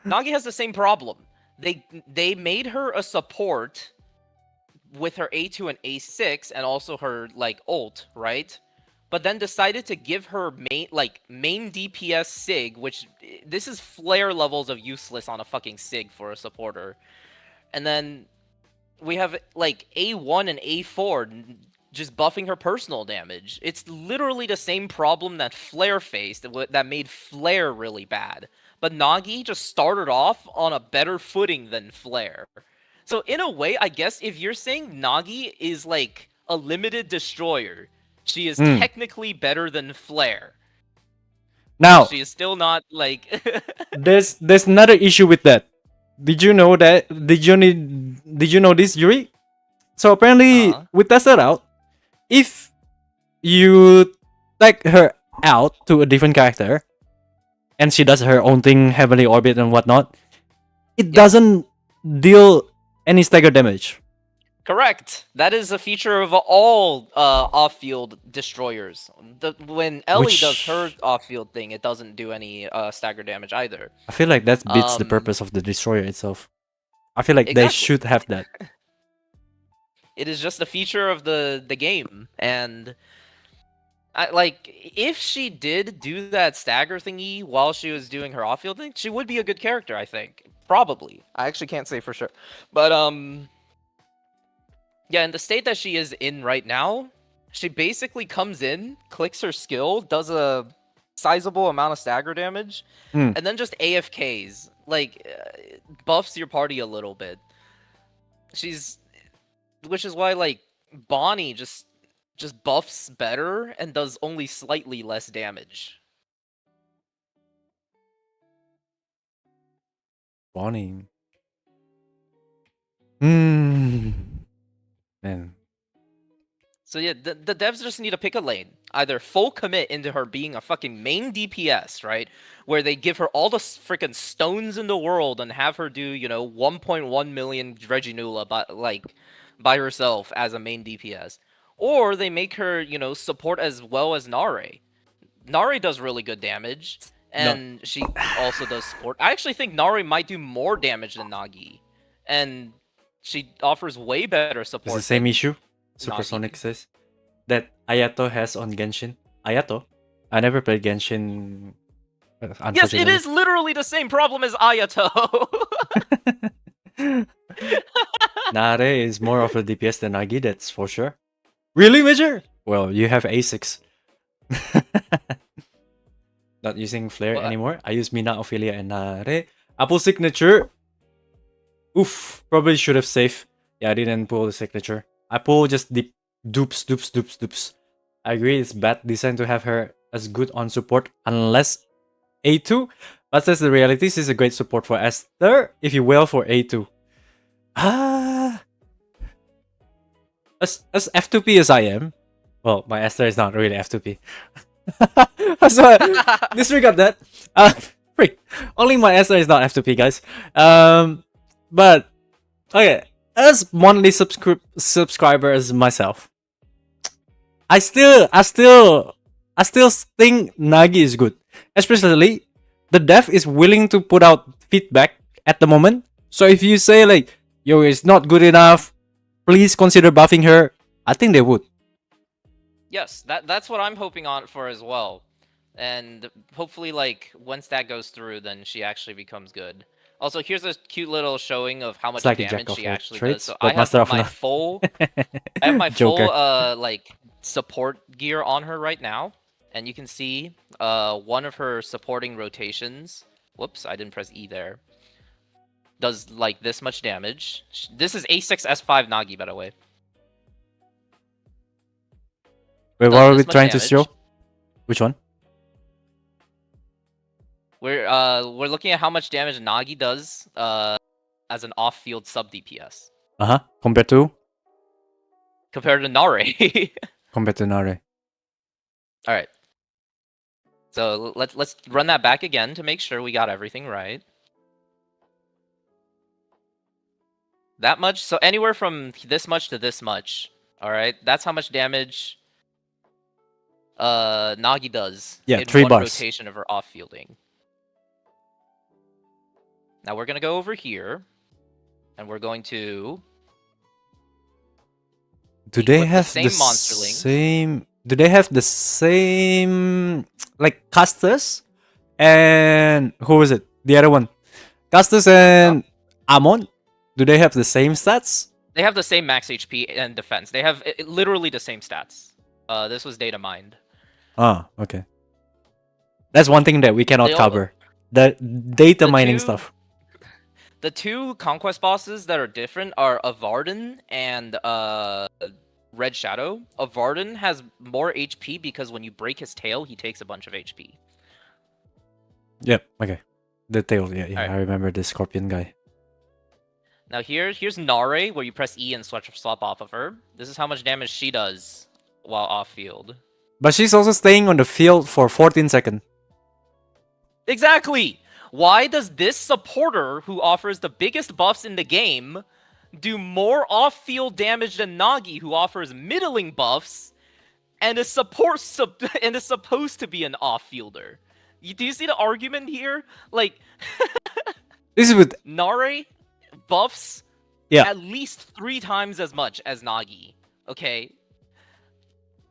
Nagi has the same problem. They made her a support with her A2 and A6 and also her like ult, right? But then decided to give her main DPS SIG, which this is Flare levels of useless on a fucking SIG for a supporter. And then we have like A1 and A4 just buffing her personal damage. It's literally the same problem that Flare faced that made Flare really bad. But Nagi just started off on a better footing than Flare. So in a way, I guess if you're saying Nagi is like a limited destroyer, she is technically better than Flare. Now, she is still not like... there's another issue with that. Did you know that? Did you know this, Yuri? So apparently, we tested out. If you take her out to a different character, and she does her own thing, heavenly orbit and whatnot, it doesn't deal any stagger damage. Correct. That is a feature of all off-field destroyers. When Ellie does her Which off-field thing, it doesn't do any stagger damage either. I feel like that beats the Um, purpose of the destroyer itself. I feel like they exactly. should have that. It is just a feature of the game, and if she did do that stagger thingy while she was doing her off-field thing, she would be a good character. I think probably. I actually can't say for sure, but yeah, in the state that she is in right now, she basically comes in, clicks her skill, does a sizable amount of stagger damage, Hmm. and then just AFKs. Buffs your party a little bit. Which is why Bonnie just buffs better and does only slightly less damage. Bonnie. Man. So yeah, the devs just need to pick a lane. Either full commit into her being a fucking main DPS, right? Where they give her all the freaking stones in the world and have her do, 1.1 million Reginula by herself as a main DPS. Or they make her, support as well as Nare. Nare does really good damage, and she also does support. I actually think Nare might do more damage than Nagi. And she offers way better support. It's the same than issue. Supersonic says that Ayato has on Genshin. Ayato? I never played Genshin. Yes, it is literally the same problem as Ayato. Nare is more of a DPS than Nagi, that's for sure. Really, Major? Well, you have A6. Not using Flare anymore. I use Mina, Ophelia, and Nare. Apple signature. Oof, probably should have saved. Yeah, I didn't pull the signature. I pull just the dupes. I agree, it's bad design to have her as good on support unless A2. But that's the reality. This is a great support for Esther, if you will, for A2. As F2P as I am, well, my Esther is not really F2P. So disregard that. Freak. Only my Esther is not F2P, guys. But okay, as monthly subscriber as myself, I still think Nagi is good. Especially the dev is willing to put out feedback at the moment. So if you say like, yo, it's not good enough, please consider buffing her, I think they would. Yes, that's what I'm hoping on for as well. And hopefully once that goes through, then she actually becomes good. Also, here's a cute little showing of how much damage she actually does. So I have my full support gear on her right now, and you can see one of her supporting rotations. Whoops, I didn't press E there. Does this much damage. This is A6 S5 Nagi, by the way. Wait, what are we trying to show? Which one? We're looking at how much damage Nagi does as an off-field sub DPS. Compared to Nare. Compared to Nare. All right. So let's run that back again to make sure we got everything right. That much. So anywhere from this much to this much. All right. That's how much damage Nagi does. Yeah, in 3 one bars. rotation of her off-fielding. Now we're gonna go over here, and we're going to. Do they have the same? Do they have the same casters? And who is it? The other one, casters and Amon. Do they have the same stats? They have the same max HP and defense. They have literally the same stats. This was data mined. Ah, okay. That's one thing that we cannot cover. The data mining stuff. The two conquest bosses that are different are Avarden and Red Shadow. Avarden has more HP because when you break his tail, he takes a bunch of HP. Yep, okay. The tail, yeah, right. I remember the scorpion guy. Now here's Nare, where you press E and swap off of her. This is how much damage she does while off field. But she's also staying on the field for 14 seconds. Exactly! Why does this supporter, who offers the biggest buffs in the game, do more off-field damage than Nagi, who offers middling buffs, and is and is supposed to be an off-fielder? Do you see the argument here? Like, This is with Nare buffs yeah. at least 3 times as much as Nagi. Okay,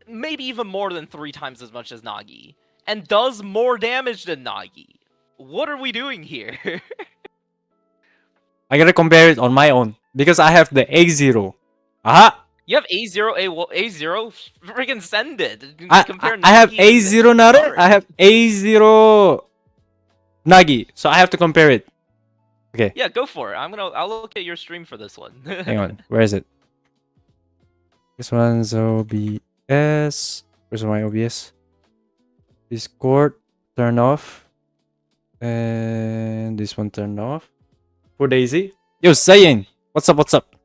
maybe even more than 3 times as much as Nagi, and does more damage than Nagi. What are we doing here? I gotta compare it on my own because I have the A0. Aha! You have A0, A0, freaking send it. Compare I have Nagi and A0 Nare, I have A0 Nagi, so I have to compare it. Okay. Yeah, go for it. I'll look at your stream for this one. Hang on, where is it? This one's OBS. Where's my OBS? Discord, turn off. And this one turned off. For Daisy. Yo, Sayin! What's up, what's up?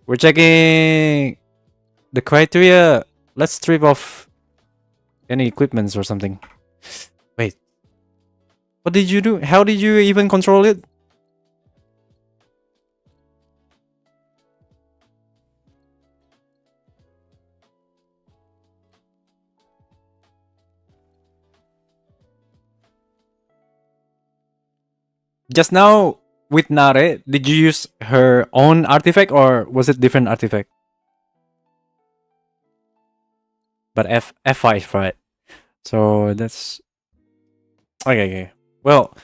We're checking the criteria. Let's strip off any equipments or something. Wait. What did you do? How did you even control it? Just now with Nare, did you use her own artifact or was it different artifact? But F5, right? So that's okay. Well,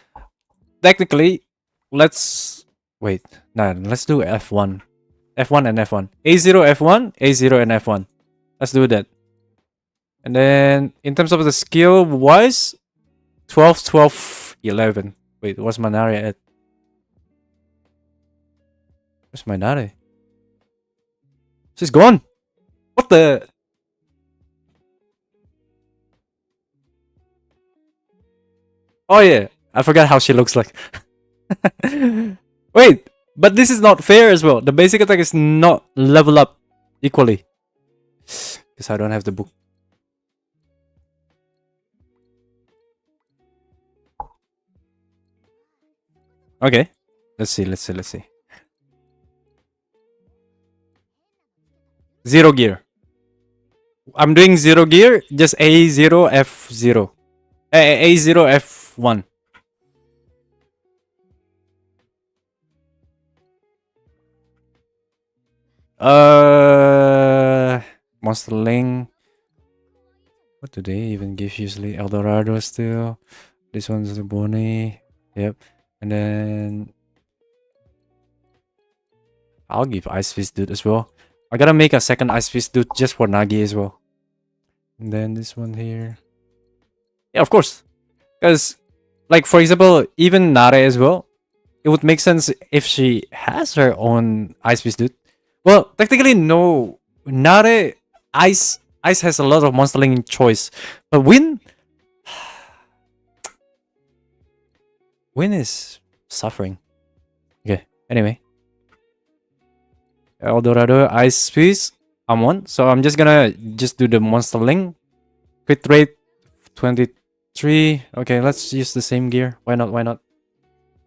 technically, let's wait. Nah, let's do F1. F1 and F1. A0 F1, A0 and F1. Let's do that. And then in terms of the skill wise, 12, 12, 11. Wait, what's my Nare at? Where's my Nare? She's gone. What the? Oh yeah, I forgot how she looks like. Wait, but this is not fair as well. The basic attack is not level up equally. Because I don't have the book. Okay, let's see. Zero gear. I'm doing zero gear, just A0, F0. A0, F1. Monster Link. What do they even give usually? Eldorado still. This one's a Bonnie. Yep. And then I'll give Ice Fist Dude as well. I gotta make a second Ice Fist Dude just for Nagi as well. And then this one here. Yeah, of course. Because, like, for example, even Nare as well, it would make sense if she has her own Ice Fist Dude. Well, technically, no. Nare, Ice has a lot of monster link choice. But Win is suffering. Okay, anyway. Eldorado, Ice Fist, I'm on. So I'm just gonna do the monster link. Crit rate 23. Okay, let's use the same gear. Why not?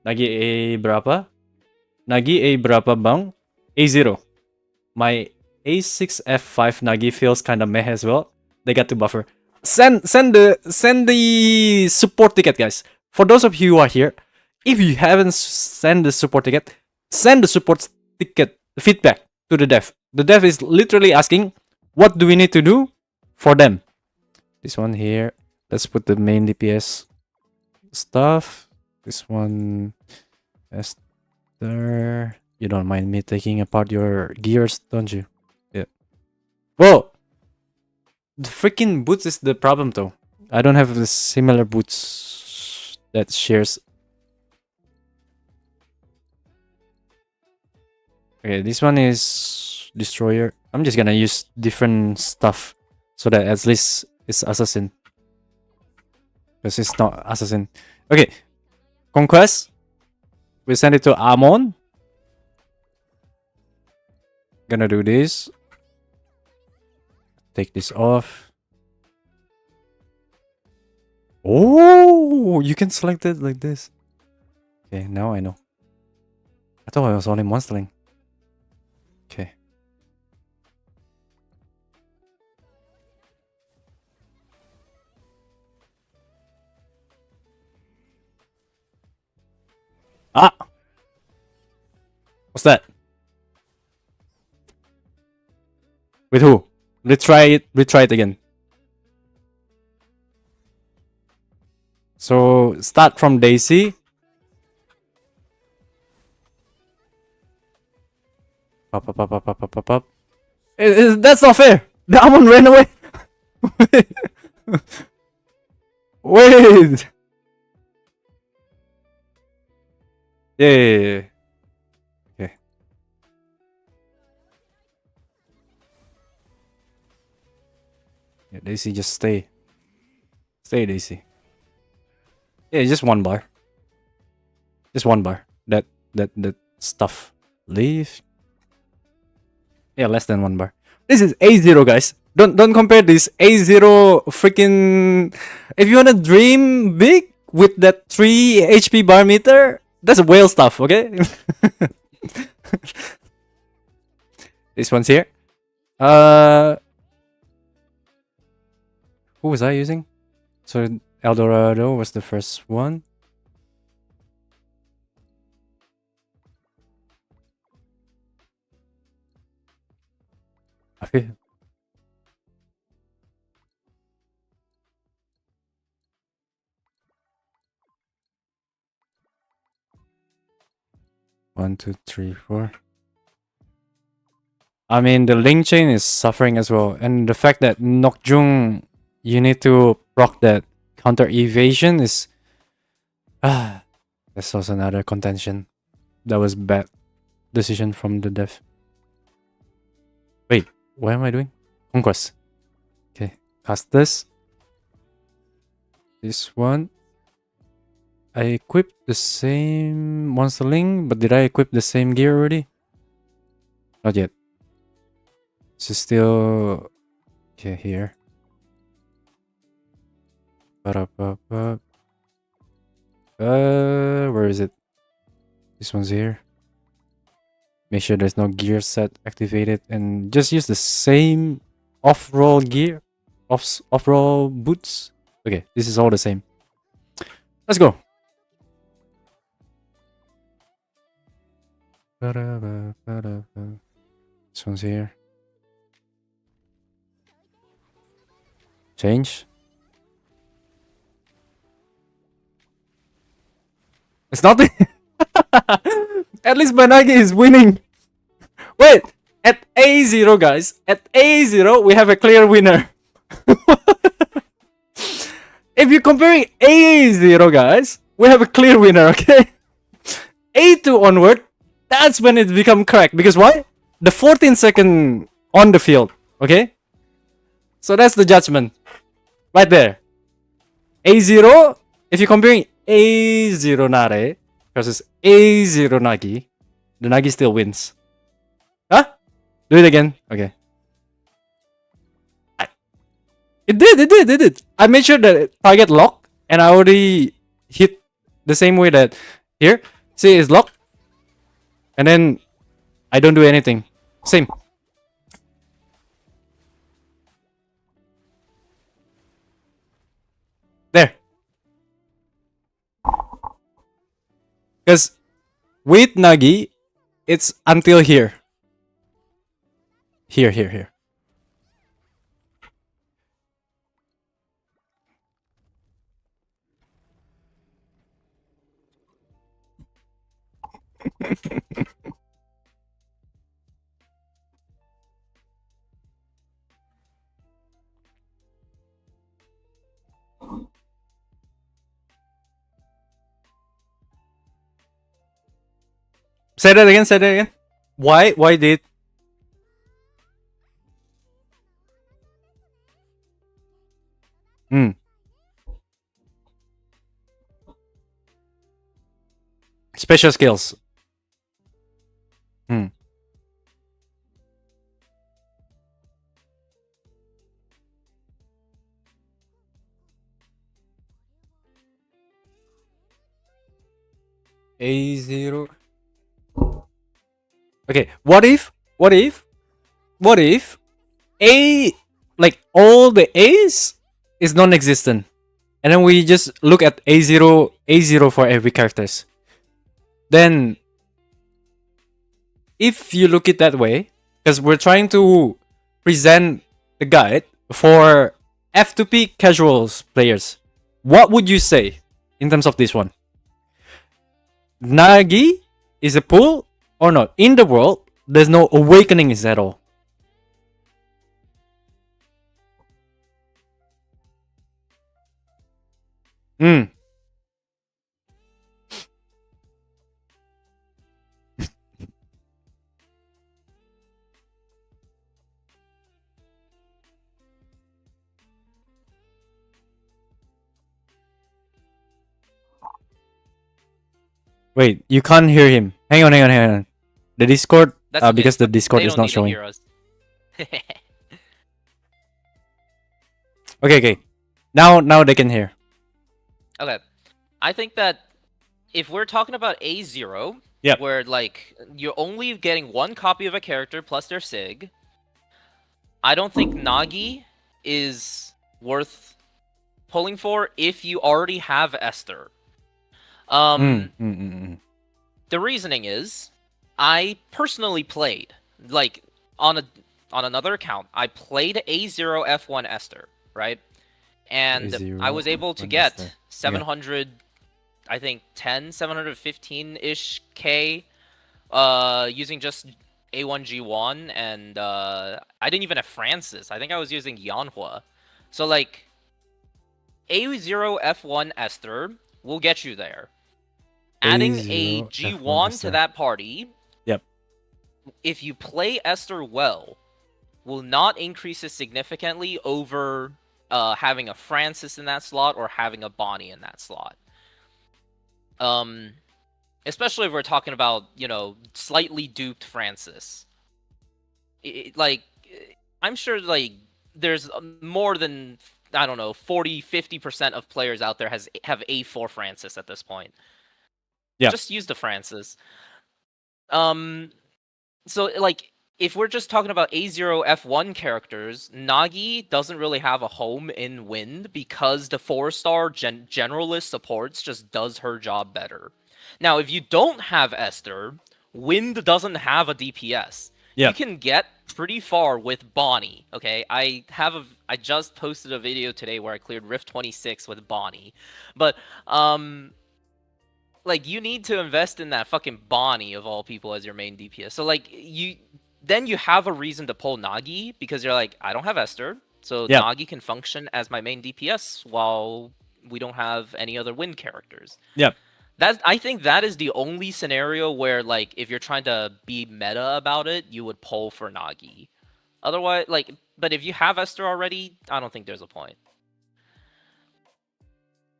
Nagi A berapa? Nagi A berapa bang? A0. My A6 F5 Nagi feels kind of meh as well. They got to buffer. Send the support ticket, guys. For those of you who are here, if you haven't sent the support ticket, send the support ticket feedback to the dev. The dev is literally asking, what do we need to do for them? This one here. Let's put the main DPS stuff. This one, Esther. You don't mind me taking apart your gears, don't you? Yeah. Whoa! The freaking boots is the problem, though. I don't have the similar boots that shares. Okay, this one is Destroyer. I'm just gonna use different stuff so that at least it's Assassin. Because it's not Assassin. Okay, Conquest. We send it to Amon. Gonna do this. Take this off. Oh, you can select it like this. Okay, now I know. I thought I was only monstering. Okay. Ah! What's that? With who? Retry it again. So start from Daisy. Up, up, up, up, up, up, up, up. That's not fair. The almond ran away. Wait. Yeah. Okay. Yeah, Daisy, just stay. Stay, Daisy. Yeah, just one bar. Just one bar. That stuff. Leave. Yeah, less than one bar. This is A0, guys. Don't compare this A0 freaking. If you wanna dream big with that 3 HP bar meter, that's whale stuff, okay? This one's here. Who was I using? So Eldorado was the first one. I feel 1, 2, 3, 4. I mean, the link chain is suffering as well, and the fact that Nokjung, you need to proc that counter evasion is that's also another contention. That was bad decision from the dev. Wait, what am I doing? Conquest. Okay, cast this. This one. I equipped the same monster link, but did I equip the same gear already? Not yet. This is still okay here. Where is it? This one's here. Make sure there's no gear set activated, and just use the same off-roll gear, off-roll boots. Okay, this is all the same. Let's go. This one's here. Change. It's not. At least Banagi is winning. Wait, at A0, guys. At A0, we have a clear winner. If you're comparing A0, guys, we have a clear winner, okay? A2 onward, that's when it become correct. Because why? The 14-second on the field, okay? So that's the judgment. Right there. A0, if you're comparing A0 Nare versus A0 Nagi, the Nagi still wins. Huh? Do it again. Okay. It did. I made sure that target lock, and I already hit the same way that here. See, it's locked. And then I don't do anything. Same. There. Because with Nagi, it's until here. Here. Say that again. Why did... Special skills. A0. Okay, what if A, like all the A's is non-existent, and then we just look at A0 for every characters. Then if you look it that way, because we're trying to present the guide for F2P casuals players, what would you say in terms of this one? Nagi is a pull or not? In the world, there's no awakenings at all. Hmm. Wait, you can't hear him. Hang on. The Discord, That's okay. because the Discord They is don't not need to showing. hear us. Okay. Now they can hear. Okay. I think that if we're talking about A0, Yep. where like you're only getting one copy of a character plus their sig, I don't think Nagi is worth pulling for if you already have Esther. The reasoning is, I personally played like on another account. I played A0 F1 Esther, right? And A0 I was able to F1 get Esther. 700, I think 715-ish K using just A1G1, and I didn't even have Francis. I think I was using Yanhua. So like A0 F1 Esther will get you there. Adding a A0 G1 F1 to Esther. that party, Yep. if you play Esther well, will not increase it significantly over having a Francis in that slot or having a Bonnie in that slot. Especially if we're talking about, you know, slightly duped Francis. Like, I'm sure, like, there's more than, I don't know, 40-50% of players out there have A4 Francis at this point. Yeah. Just use the Francis. So, like, if we're just talking about A0 F1 characters, Nagi doesn't really have a home in Wind because the 4-star generalist supports just does her job better. Now, if you don't have Esther, Wind doesn't have a DPS. Yeah. You can get pretty far with Bonnie, okay? I just posted a video today where I cleared Rift 26 with Bonnie. But, like, you need to invest in that fucking Bonnie of all people as your main DPS. So, like, then you have a reason to pull Nagi because you're like, I don't have Esther, so Yep. Nagi can function as my main DPS while we don't have any other Wind characters. Yep. I think that is the only scenario where, like, if you're trying to be meta about it, you would pull for Nagi. Otherwise, like, but if you have Esther already, I don't think there's a point.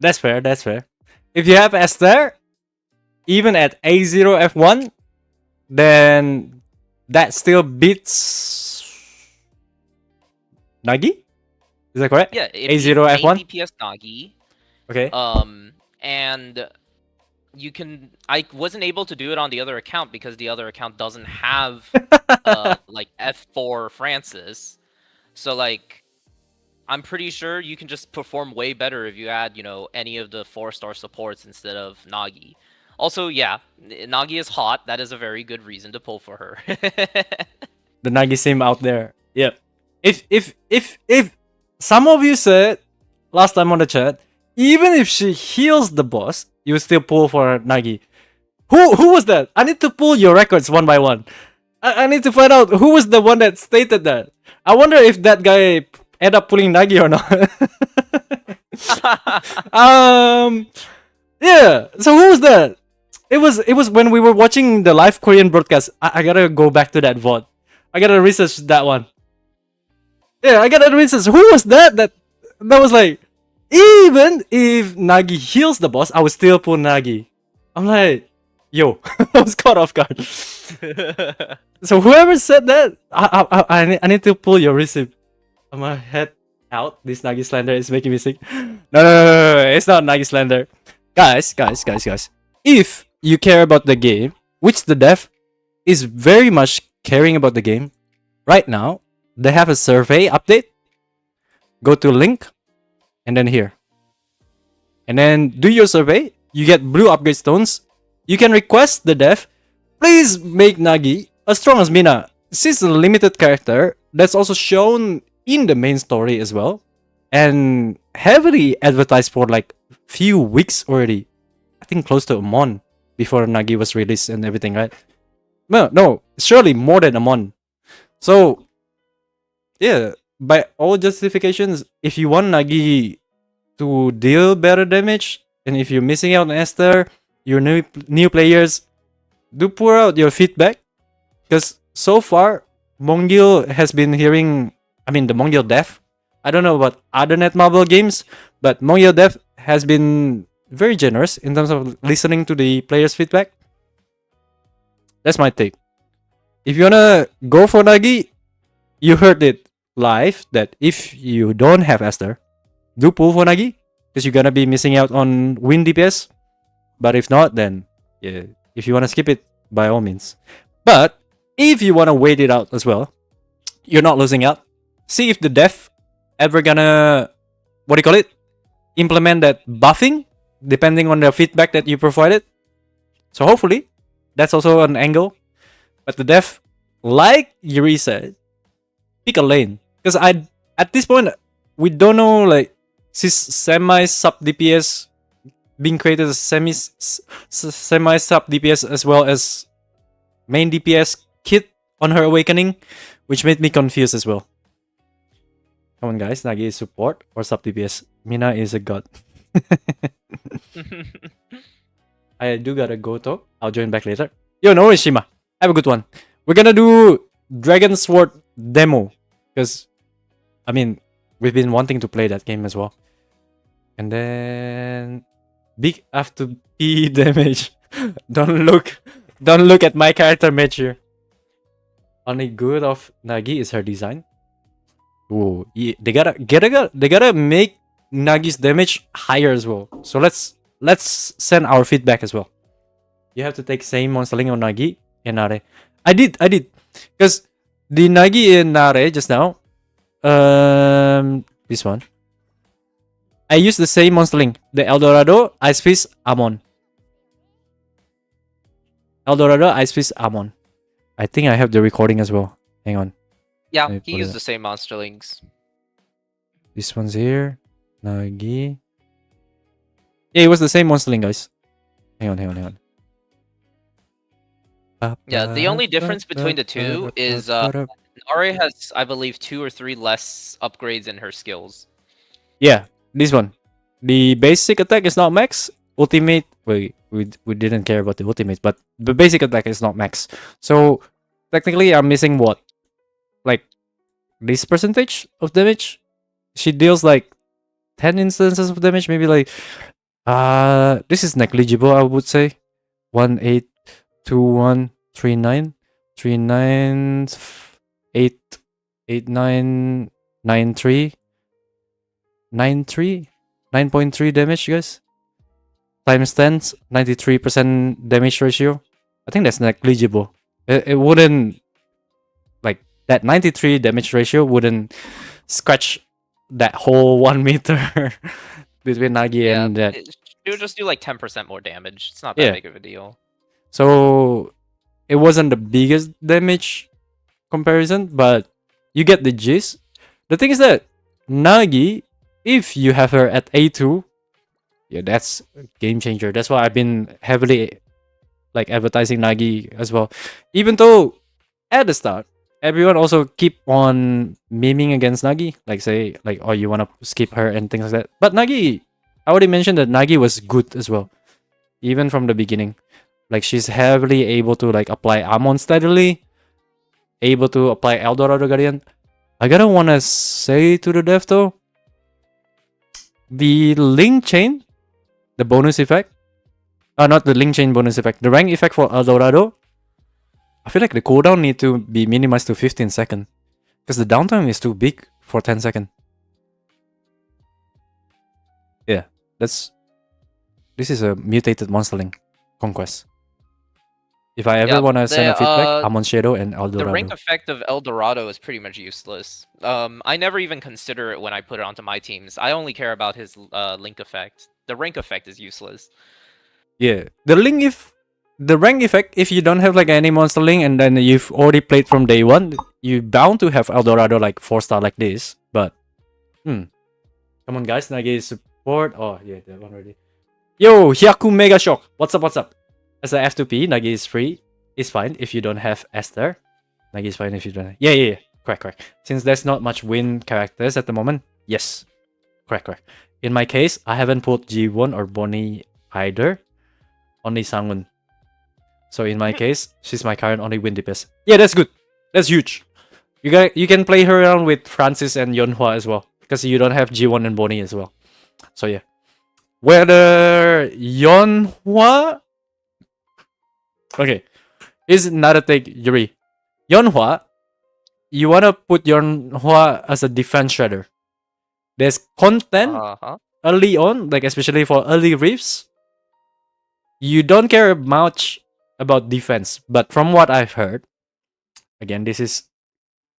That's fair. If you have Esther, even at A0 F1, then that still beats Nagi? Is that correct? Yeah, if A0 main F1? DPS Nagi. Okay. And you can. I wasn't able to do it on the other account because the other account doesn't have like F4 Francis. So like, I'm pretty sure you can just perform way better if you add, you know, any of the 4-star supports instead of Nagi. Also, yeah, Nagi is hot. That is a very good reason to pull for her. The Nagi sim out there. Yep. If some of you said last time on the chat, even if she heals the boss, you still pull for Nagi. Who was that? I need to pull your records one by one. I need to find out who was the one that stated that. I wonder if that guy end up pulling Nagi or not. Yeah. So who was that? It was when we were watching the live Korean broadcast. I gotta go back to that VOD. I gotta research that one. Yeah, I gotta research. Who was that? That was like, even if Nagi heals the boss, I would still pull Nagi. I'm like, yo, I was caught off guard. So whoever said that, I need to pull your receipt. I'm gonna head out. This Nagi slander is making me sick. No, it's not Nagi slander. Guys. If you care about the game, which the dev is very much caring about the game, right now, they have a survey update. Go to link, and then here. And then do your survey. You get blue upgrade stones. You can request the dev, please make Nagi as strong as Mina. She's a limited character that's also shown in the main story as well, and heavily advertised for like few weeks already. I think close to a month before Nagi was released and everything, right? No, surely more than a month. So yeah, by all justifications, if you want Nagi to deal better damage, and if you're missing out on Esther, your new players, do pour out your feedback, because so far Mongil has been hearing. I mean, the Mongil dev. I don't know about other Netmarble games, but Mongil dev has been very generous in terms of listening to the players' feedback. That's my take. If you wanna go for Nagi, you heard it live that if you don't have Esther, do pull for Nagi, because you're gonna be missing out on win DPS. But if not, then yeah, if you wanna skip it, by all means. But if you wanna wait it out as well, you're not losing out. See if the dev ever gonna, what do you call it, implement that buffing depending on the feedback that you provided. So hopefully that's also an angle. But the dev, like Yuri said, pick a lane, because at this point we don't know, like, she's semi sub DPS being created as semi sub DPS as well as main DPS kit on her awakening, which made me confused as well. Come on, guys, Nagi is support or sub DPS. Mina is a god. I do gotta go though. I'll join back later. Yo, no worries, Shima. Have a good one. We're gonna do Dragon Sword demo, because I mean, we've been wanting to play that game as well. And then big after P damage. don't look at my character measure. Only good of Nagi is her design. Ooh, yeah, they gotta make Nagi's damage higher as well. So let's send our feedback as well. You have to take same monstering on Nagi and Nare. I did, because the Nagi and Nare just now, this one, I used the same monstering, the Eldorado, Ice Fist, Amon. Eldorado, Ice Fist, Amon. I think I have the recording as well. Hang on. Yeah, he used the same monsterlings. This one's here. Nagi. Yeah, it was the same monsterling, guys. Hang on. Yeah, the only difference between the two is Nare has, I believe, 2 or 3 less upgrades in her skills. Yeah, this one. The basic attack is not max. Ultimate, we didn't care about the ultimate, but the basic attack is not max. So technically, I'm missing what, like this percentage of damage. She deals like 10 instances of damage, maybe like this is negligible, I would say. 1-8-2-1-3-9 3-9 8-8-9 9-3 9-3 9.3 damage, guys. Times 10, 93% damage ratio. I think that's negligible. It wouldn't, like, that 93 damage ratio wouldn't scratch that whole 1 meter between Nagi and that. It would just do like 10% more damage. It's not that big of a deal. So it wasn't the biggest damage comparison, but you get the gist. The thing is that Nagi, if you have her at A2, yeah, that's a game changer. That's why I've been heavily like advertising Nagi as well. Even though at the start, everyone also keep on memeing against Nagi, like say like, oh, you wanna skip her and things like that. But Nagi, I already mentioned that Nagi was good as well, even from the beginning. Like, she's heavily able to like apply Amon steadily, able to apply Eldorado Guardian. I gotta wanna say to the dev though, the link chain, the bonus effect, not the link chain bonus effect, the rank effect for Eldorado, I feel like the cooldown need to be minimized to 15 seconds, because the downtime is too big for 10 seconds. Yeah, this is a mutated monsterling conquest. If I ever Yeah, want to send a feedback, the I'm on Shadow and the rank Eldorado. effect of El Dorado is pretty much useless. I never even consider it when I put it onto my teams. I only care about his link effect. The rank effect is useless. Yeah, the rank effect, if you don't have like any monster link and then you've already played from day one, you bound to have Eldorado like 4-star like this. But come on guys, Nagi support. Oh yeah, that one already. Yo, Hyaku Mega Shock. What's up? What's up? As a F2P, Nagi is free. It's fine if you don't have Esther. Nagi is fine if you don't. Yeah. Correct. Since there's not much win characters at the moment, yes. Correct. In my case, I haven't put G1 or Bonnie either. Only Sangun. So in my case, she's my current only win DPS. Yeah, that's good. That's huge. You can play her around with Francis and Yonhua as well. Because you don't have G1 and Bonnie as well. So yeah. Whether Yonhua... Okay. Here's another take, Yuri. Yonhua, you wanna put Yonhua as a defense shredder. There's content early on, like especially for early reefs. You don't care much about defense, but from what I've heard, again, this is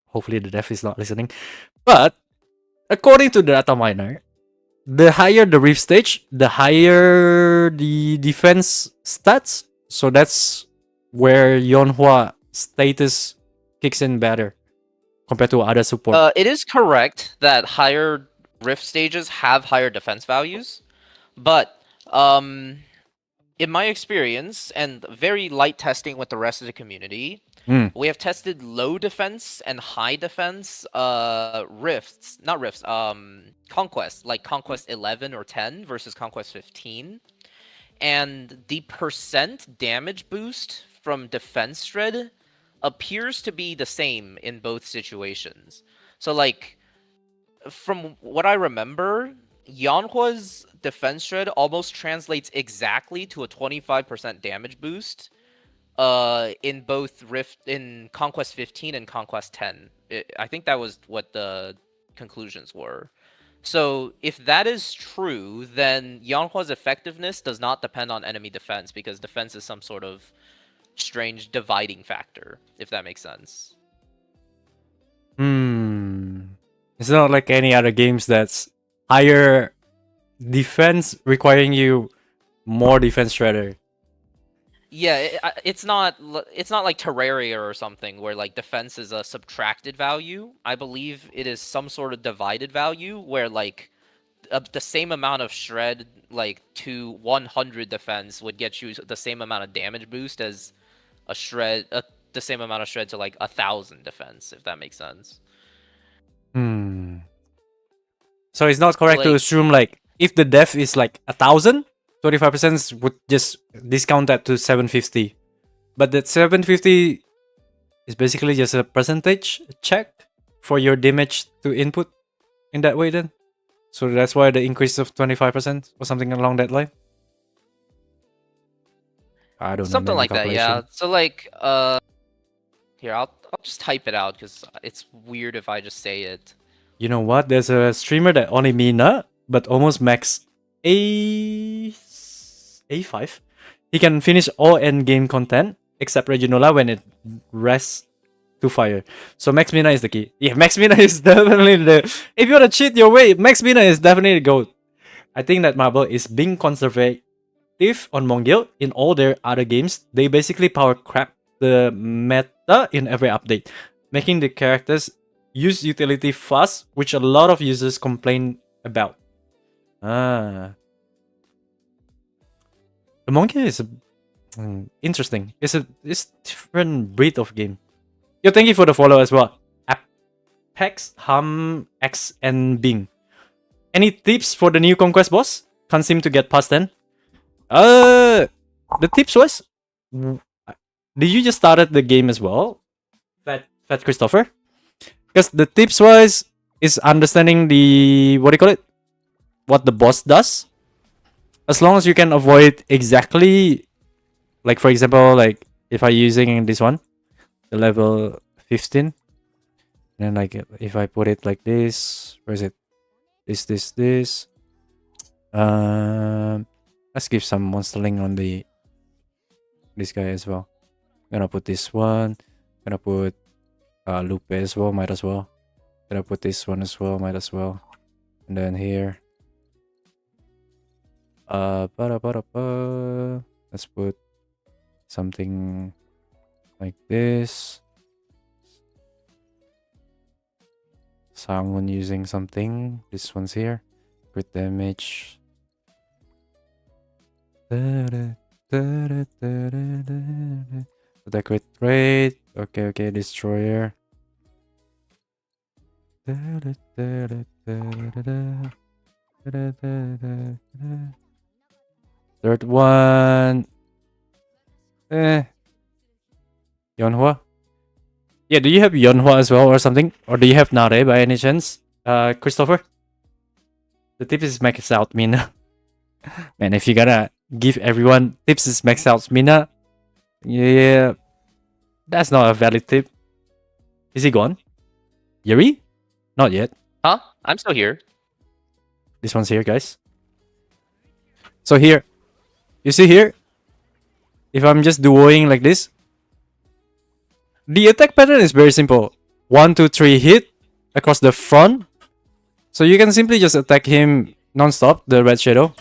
hopefully the dev is not listening, but according to the data miner, the higher the reef stage, the higher the defense stats. So that's where Yonhua status kicks in better compared to other support. It is correct that higher rift stages have higher defense values, but in my experience and very light testing with the rest of the community, we have tested low defense and high defense rifts, not rifts, conquest, like conquest 11 or 10 versus conquest 15, and the percent damage boost from defense shred appears to be the same in both situations. So like, from what I remember, Yanhua's defense shred almost translates exactly to a 25% damage boost in both in Conquest 15 and Conquest 10. I think that was what the conclusions were. So if that is true, then Yanhua's effectiveness does not depend on enemy defense, because defense is some sort of strange dividing factor, if that makes sense. It's not like any other games that's higher defense requiring you more defense shredder. Yeah, it's not like Terraria or something where like defense is a subtracted value. I believe it is some sort of divided value where like the same amount of shred like to 100 defense would get you the same amount of damage boost as a shred the same amount of shred to like 1,000 defense, if that makes sense. So it's not correct to assume like if the def is like 1,000, 25% would just discount that to 750. But that 750 is basically just a percentage check for your damage to input in that way then. So that's why the increase of 25% or something along that line. I don't know. Something like that, yeah. So like here, I'll just type it out because it's weird if I just say it. You know what? There's a streamer that only Mina, but almost max A5. He can finish all end game content except Reginola when it rests to fire. So Max Mina is the key. Yeah, Max Mina is definitely the... If you want to cheat your way, Max Mina is definitely the GOAT. I think that Marble is being conservative on Mongil. In all their other games, they basically power crap the meta in every update, making the characters use utility fast, which a lot of users complain about. The Mongil is interesting. It's different breed of game. Yo, thank you for the follow as well. Apex, Hum, X, and Bing. Any tips for the new Conquest boss? Can't seem to get past 10. The tips was... Did you just started the game as well? Fat Christopher? Because the tips wise is understanding the... What do you call it? What the boss does. As long as you can avoid exactly... Like for example, like if I using this one. The level 15. And like if I put it like this. Where is it? This. Let's give some monster link on this guy as well. Gonna put this one. Gonna put Lupe as well. Might as well. Gonna put this one as well. Might as well. And then here. Let's put something like this. Someone using something. This one's here. Crit damage. Attack crit rate. Okay, destroyer. Third one. Yonhua. Yeah, do you have Yonhua as well or something? Or do you have Nare by any chance? Christopher? The tip is max out Mina. Man, if you gotta give everyone tips is max out Mina, yeah, that's not a valid tip. Is he gone? Yuri? Not yet. Huh? I'm still here. This one's here, guys. So here, you see here, if I'm just duoing like this, the attack pattern is very simple. 1, 2, 3 hit across the front. So you can simply just attack him non-stop, the red shadow.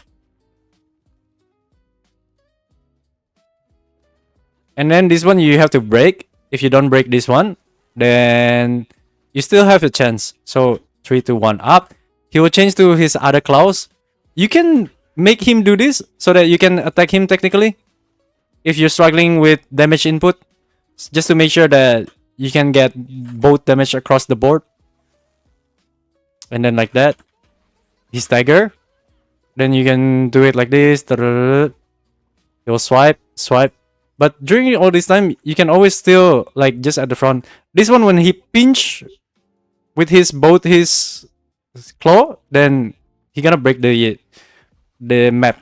And then this one you have to break. If you don't break this one, then you still have a chance. So 3, 2, 1 up. He will change to his other claws. You can make him do this so that you can attack him technically. If you're struggling with damage input, just to make sure that you can get both damage across the board. And then like that. He stagger. Then you can do it like this. He'll swipe. But during all this time, you can always still like just at the front. This one, when he pinch with both his claw, then he gonna break the map.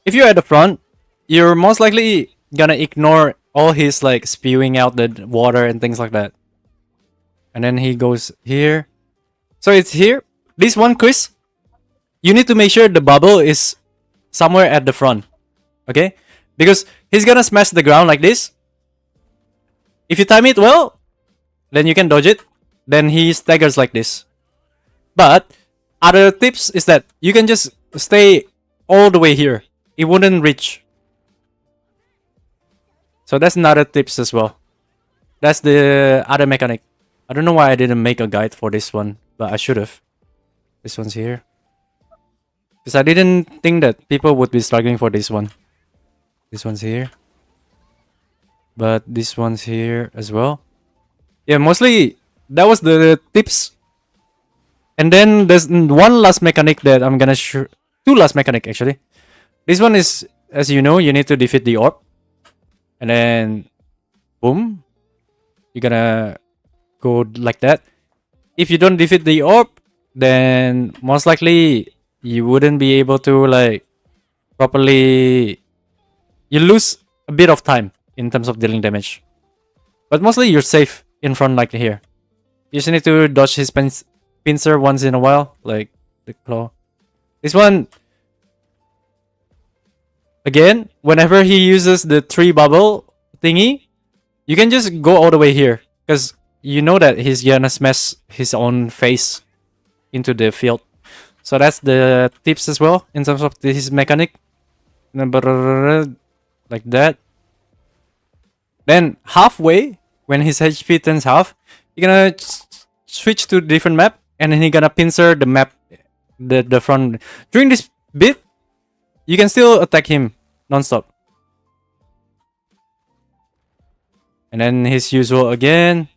If you're at the front, you're most likely gonna ignore all his like spewing out the water and things like that. And then he goes here. So it's here. This one, Chris, you need to make sure the bubble is somewhere at the front. Okay? Because he's gonna smash the ground like this. If you time it well, then you can dodge it. Then he staggers like this. But other tips is that you can just stay all the way here. It wouldn't reach. So that's another tips as well. That's the other mechanic. I don't know why I didn't make a guide for this one, but I should have. This one's here. Because I didn't think that people would be struggling for this one. This one's here. But this one's here as well. Yeah, mostly that was the tips. And then there's one last mechanic that I'm gonna two last mechanic actually. This one is, as you know, you need to defeat the orb. And then boom. You're gonna go like that. If you don't defeat the orb, then most likely you wouldn't be able to like properly. You lose a bit of time in terms of dealing damage. But mostly you're safe in front like here. You just need to dodge his pincer once in a while, like the claw. This one, again, whenever he uses the 3 bubble thingy, you can just go all the way here. Because you know that he's gonna smash his own face into the field. So that's the tips as well in terms of his mechanic. Like that. Then halfway, when his HP turns half, you're gonna switch to a different map, and then he's gonna pincer the map, the front. During this bit, you can still attack him non-stop. And then his usual again,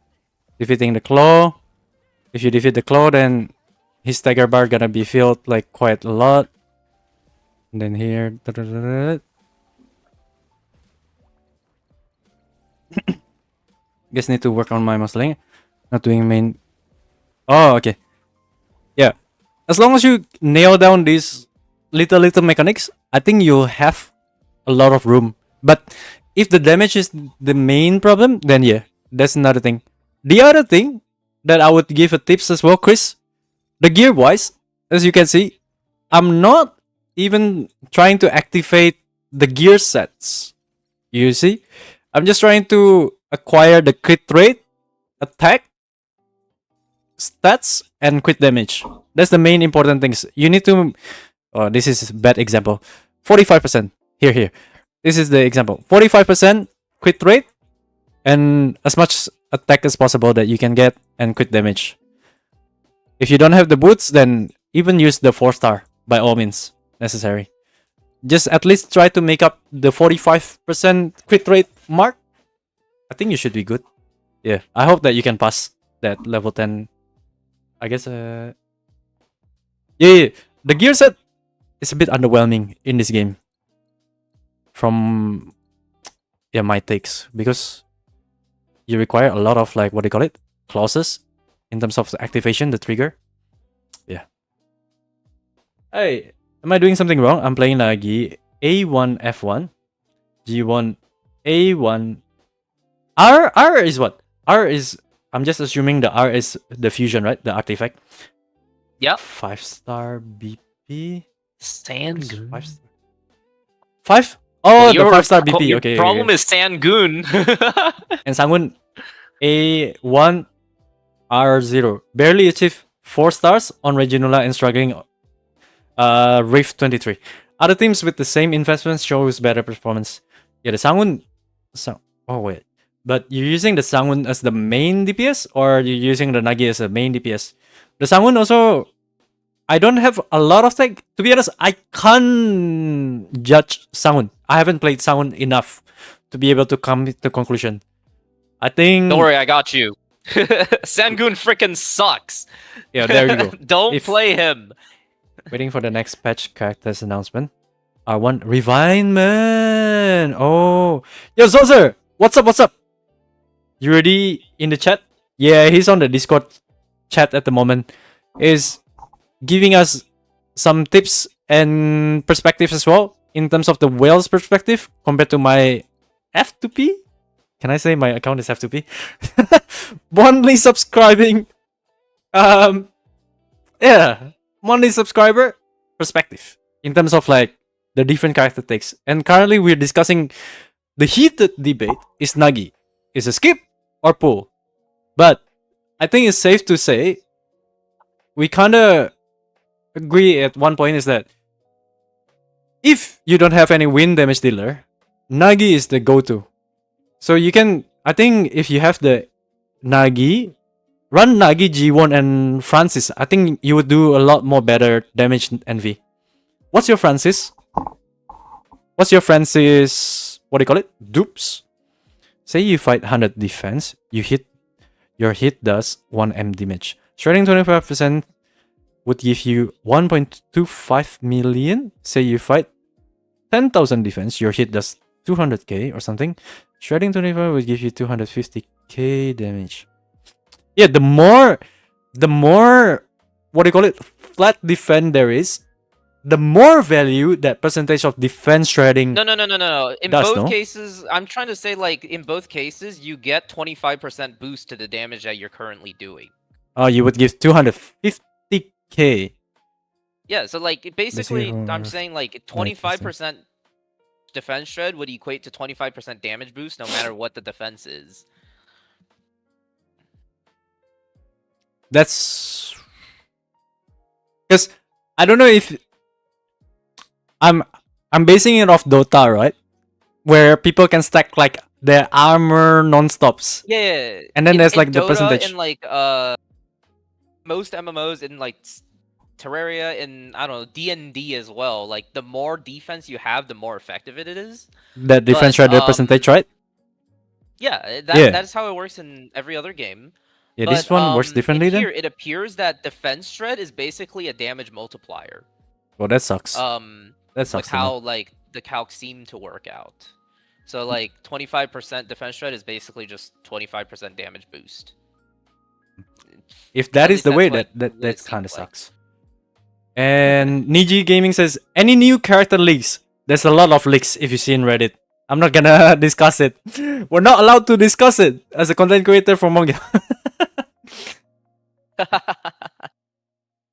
defeating the claw. If you defeat the claw, then his stagger bar gonna be filled like quite a lot. And then here, guess need to work on my muscling. Not doing main. Oh, okay. Yeah, as long as you nail down these little mechanics, I think you'll have a lot of room. But if the damage is the main problem, then yeah, that's another thing. The other thing that I would give a tips as well, Chris, the gear wise, as you can see, I'm not even trying to activate the gear sets. You see, I'm just trying to acquire the crit rate, attack, stats, and crit damage. That's the main important things. You need to. Oh, this is a bad example. 45%. Here. This is the example. 45% crit rate, and as much attack as possible that you can get, and crit damage. If you don't have the boots, then even use the 4-star by all means necessary. Just at least try to make up the 45% crit rate mark. I think you should be good. Yeah, I hope that you can pass that level 10. I guess, yeah. The gear set is a bit underwhelming in this game. From, yeah, my takes. Because you require a lot of, like, what do you call it? Clauses in terms of the activation, the trigger. Yeah. Hey, am I doing something wrong? I'm playing lagi A1 F1, G1 A1. R is what? R is, I'm just assuming the R is the fusion, right? The artifact. Yep. 5-star BP. Sangoon. 5-star. 5? Oh, the Your 5-star BP. Your Okay. problem is Sangoon. And Sangun A1 R0. Barely achieved 4 stars on Reginula and struggling Rift 23. Other teams with the same investments shows better performance. Yeah, the Sangun. Oh, wait. But you're using the Sangun as the main DPS, or you're using the Nagi as the main DPS? The Sangun also, I don't have a lot of tech. To be honest, I can't judge Sangun. I haven't played Sangun enough to be able to come to conclusion. I think. Don't worry, I got you. Sangoon freaking sucks. Yeah, there you go. Don't play him. Waiting for the next patch characters announcement. R1 Refinement. Oh, yo, Zozer, what's up? You ready in the chat? Yeah, he's on the Discord chat at the moment. Is giving us some tips and perspectives as well in terms of the whale's perspective compared to my F2P. Can I say my account is F2P? Monthly subscribing. Yeah, monthly subscriber perspective in terms of like the different character takes. And currently we're discussing the heated debate: is Nagi is a skip or pull? But I think it's safe to say we kind of agree at one point is that if you don't have any wind damage dealer, Nagi is the go-to. So you can, I think if you have the Nagi, run Nagi, G1, and Francis. I think you would do a lot more better damage envy. What's your Francis? What's your Francis? What do you call it? Dupes. Say you fight 100 defense, your hit does 1 M damage. Shredding 25% would give you 1.25 million. Say you fight 10,000 defense, your hit does 200k or something. Shredding 25 would give you 250k damage. Yeah, the more what do you call it, flat defend there is, the more value that percentage of defense shredding. No. In both cases, I'm trying to say, like, in both cases, you get 25% boost to the damage that you're currently doing. Oh, you would give 250k. Yeah, so like basically, I'm saying like 25% defense shred would equate to 25% damage boost, no matter what the defense is. That's because I don't know if I'm basing it off Dota, right? Where people can stack like their armor non-stops. Yeah. And then there's like Dota, the percentage. in like most MMOs, in like Terraria, in I don't know, D&D as well. Like the more defense you have, the more effective it is. That defense shredder percentage, right? Yeah, that's how it works in every other game. Yeah, but, this one works differently then? Here, it appears that defense shred is basically a damage multiplier. Well, that sucks. That sucks. Like how like the calcs seem to work out. So like 25% defense shred is basically just 25% damage boost. If that is the way, that kind of sucks. And Niji Gaming says, any new character leaks? There's a lot of leaks if you see in Reddit. I'm not gonna discuss it. We're not allowed to discuss it as a content creator for Mongil.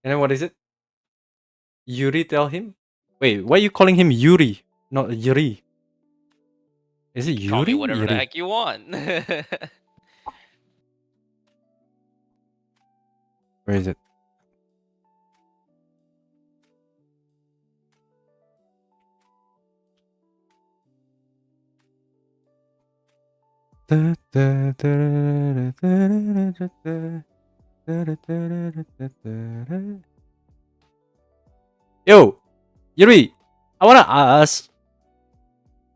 And then what is it? Yuri tell him? Wait, why are you calling him Yuri? Not Yuri. Is it Call me Yuri? whatever the Yuri. heck you want. Where is it? Yo, Yuri, I wanna ask,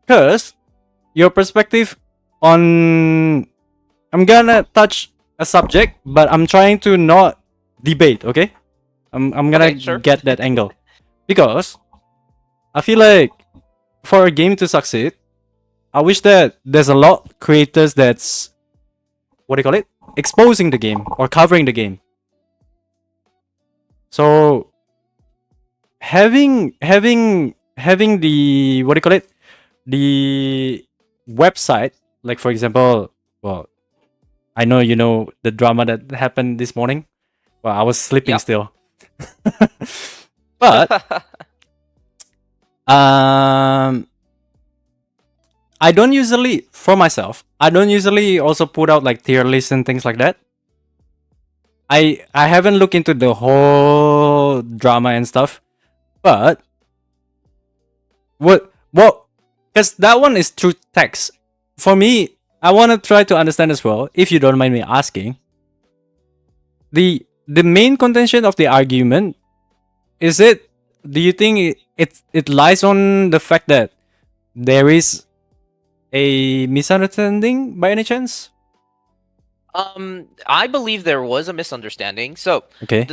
cause your perspective on, I'm gonna touch a subject, but I'm trying to not debate. Okay, I'm gonna Okay, sure. get that angle because I feel like for a game to succeed, I wish that there's a lot of creators that's, what do you call it, exposing the game or covering the game. So having the, what do you call it, the website, like for example, well, I know you know the drama that happened this morning. Well, I was sleeping Yep. still. But um I don't usually, for myself, I don't usually also put out like tier lists and things like that. I haven't looked into the whole drama and stuff, but what, because that one is through text. For me, I want to try to understand as well, if you don't mind me asking, the main contention of the argument, is it, do you think it lies on the fact that there is a misunderstanding by any chance? I believe there was a misunderstanding. So Okay.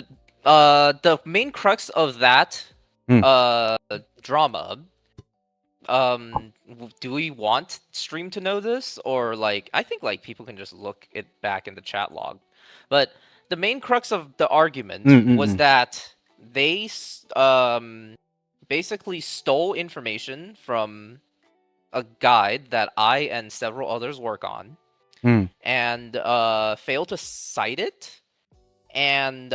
the main crux of that Hmm. drama, do we want stream to know this, or like I think like people can just look it back in the chat log. But the main crux of the argument was that they basically stole information from a guide that I and several others work on, and failed to cite it, and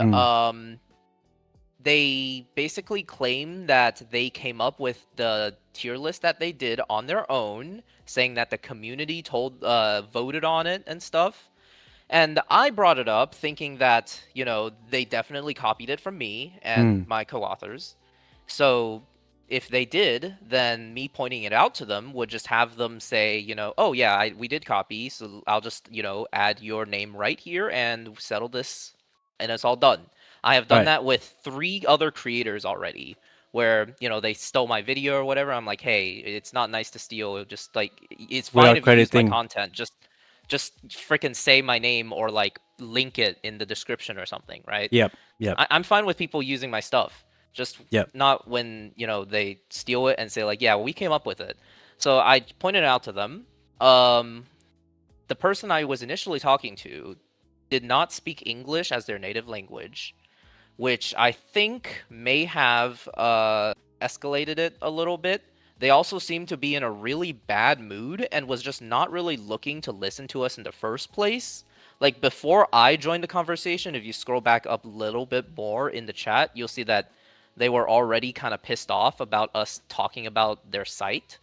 they basically claim that they came up with the tier list that they did on their own, saying that the community voted on it and stuff. And I brought it up thinking that, you know, they definitely copied it from me and my co-authors. So if they did, then me pointing it out to them would just have them say, you know, oh yeah, we did copy, so I'll just, you know, add your name right here and settle this, and it's all done. I have done Right. that with 3 other creators already, where, you know, they stole my video or whatever. I'm like, hey, it's not nice to steal. Just like, it's fine Without if you use my crediting. content. Just freaking say my name or like link it in the description or something, right? Yep. Yep. I'm fine with people using my stuff, just Yep. not when, you know, they steal it and say like, yeah, we came up with it. So I pointed it out to them. The person I was initially talking to did not speak English as their native language, which I think may have escalated it a little bit. They also seemed to be in a really bad mood and was just not really looking to listen to us in the first place. Like, before I joined the conversation, if you scroll back up a little bit more in the chat, you'll see that they were already kind of pissed off about us talking about their site.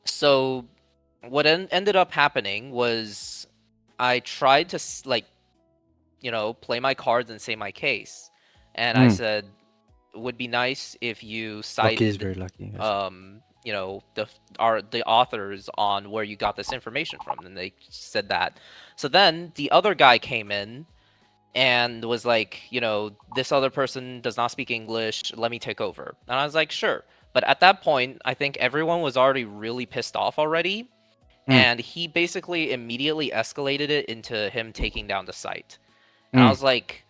So what ended up happening was I tried to like, you know, play my cards and say my case, and I said it would be nice if you Lucky is cited very lucky. Guys. you know, the authors on where you got this information from, and they said that. So then the other guy came in and was like, you know, this other person does not speak English, let me take over. And I was like, sure. But at that point, I think everyone was already really pissed off already, and he basically immediately escalated it into him taking down the site. And I was like,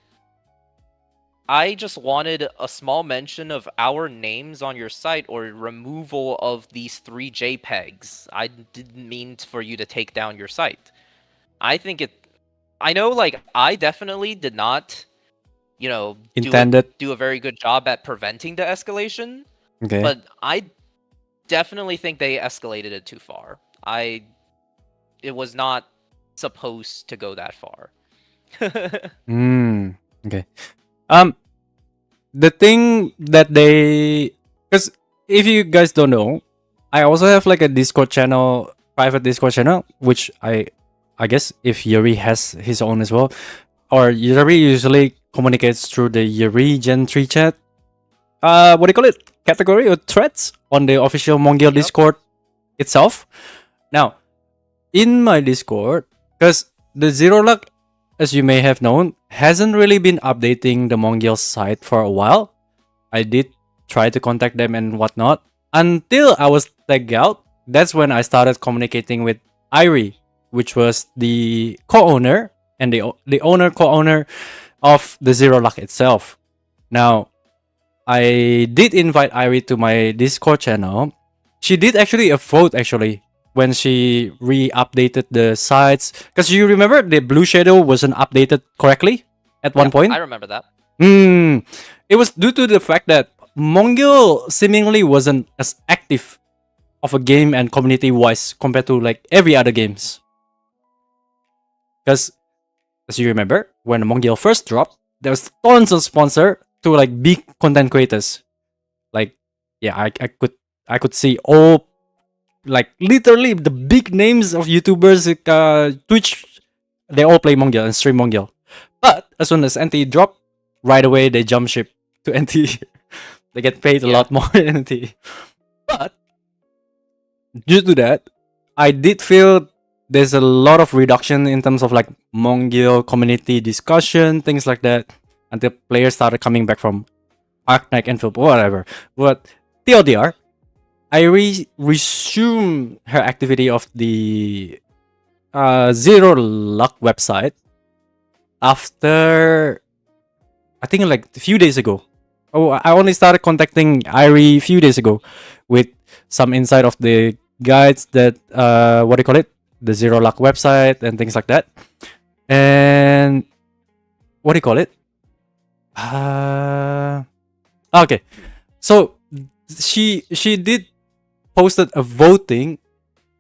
I just wanted a small mention of our names on your site or removal of these 3 JPEGs. I didn't mean for you to take down your site. I know, like, I definitely did not, you know, Intended. do a very good job at preventing the escalation. Okay. But I definitely think they escalated it too far. It was not supposed to go that far. Okay. The thing that they, because if you guys don't know, I also have like a Discord channel, private Discord channel, which I guess if Yuri has his own as well, or Yuri usually communicates through the Yuri Gen 3 chat. What do you call it? Category or threads on the official Mongil Yep. Discord itself. Now, in my Discord, because the Zero Luck, as you may have known, hasn't really been updating the Mongil site for a while. I did try to contact them and whatnot until I was tagged out. That's when I started communicating with Irie, which was the co-owner and the owner co-owner of the Zero Luck itself. Now, I did invite Irie to my Discord channel. She did actually a vote actually when she re-updated the sites, because you remember the Blue Shadow wasn't updated correctly at one point. I remember that. It was due to the fact that Mongil seemingly wasn't as active of a game and community wise compared to like every other games. Because as you remember, when Mongil first dropped, there was tons of sponsor to like big content creators. Like, yeah, I could see all like literally the big names of YouTubers, Twitch, they all play Mongil and stream Mongil. But as soon as NT dropped, right away they jump ship to NT. They get paid a lot more than NT. But due to that, I did feel there's a lot of reduction in terms of like Mongil community discussion, things like that, until players started coming back from Arknight and whatever. But TLDR, I resumed her activity of the Zero Luck website after, I think, like a few days ago. Oh, I only started contacting Irie a few days ago with some insight of the guides that what do you call it, the Zero Luck website and things like that. And what do you call it? Okay, so she did posted a voting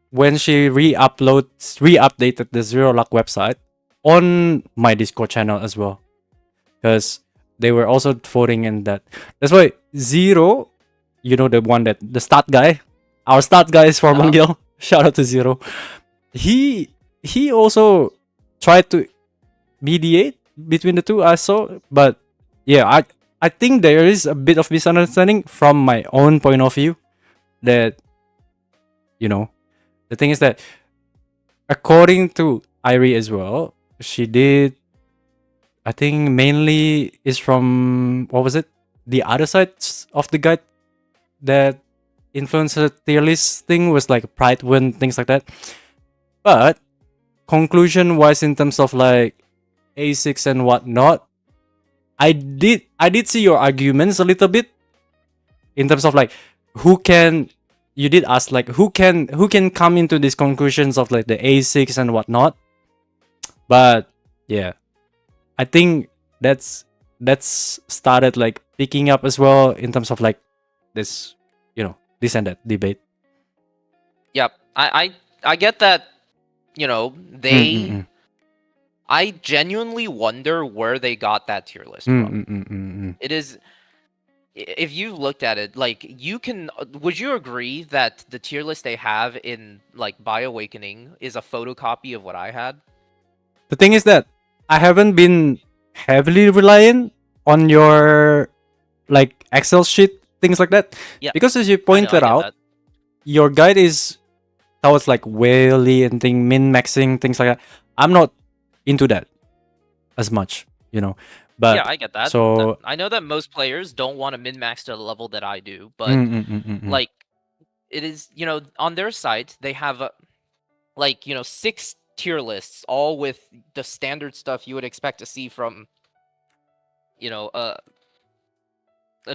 when she re-updated the Zero Luck website on my Discord channel as well, because they were also voting in that. That's why Zero, you know, the one that the stat guy, our stat guy is from Mongil. Shout out to Zero. He also tried to mediate between the two. I saw, but yeah, I think there is a bit of misunderstanding from my own point of view. That, you know, the thing is that according to Irie as well, she did, I think mainly is from, what was it, the other sides of the guide that influencer tier list thing was like Pride Win, things like that. But conclusion wise, in terms of like A6 and whatnot, I did see your arguments a little bit in terms of like who can, you did ask like who can come into these conclusions of like the A6 and whatnot. But yeah, I think that's started like picking up as well in terms of like this, you know, this and that debate. Yep, I get that. You know, they. I genuinely wonder where they got that tier list from. It is, if you looked at it, like you can. Would you agree that the tier list they have in like BioAwakening is a photocopy of what I had? The thing is that I haven't been heavily reliant on your like Excel sheet, things like that. Yeah. Because as you pointed out, your guide is towards like whaley and thing min-maxing, things like that. I'm not into that as much, you know. But yeah, I get that. So I know that most players don't want to min-max to the level that I do, but like it is, you know, on their site they have like, you know, 6 tier lists, all with the standard stuff you would expect to see from, you know, a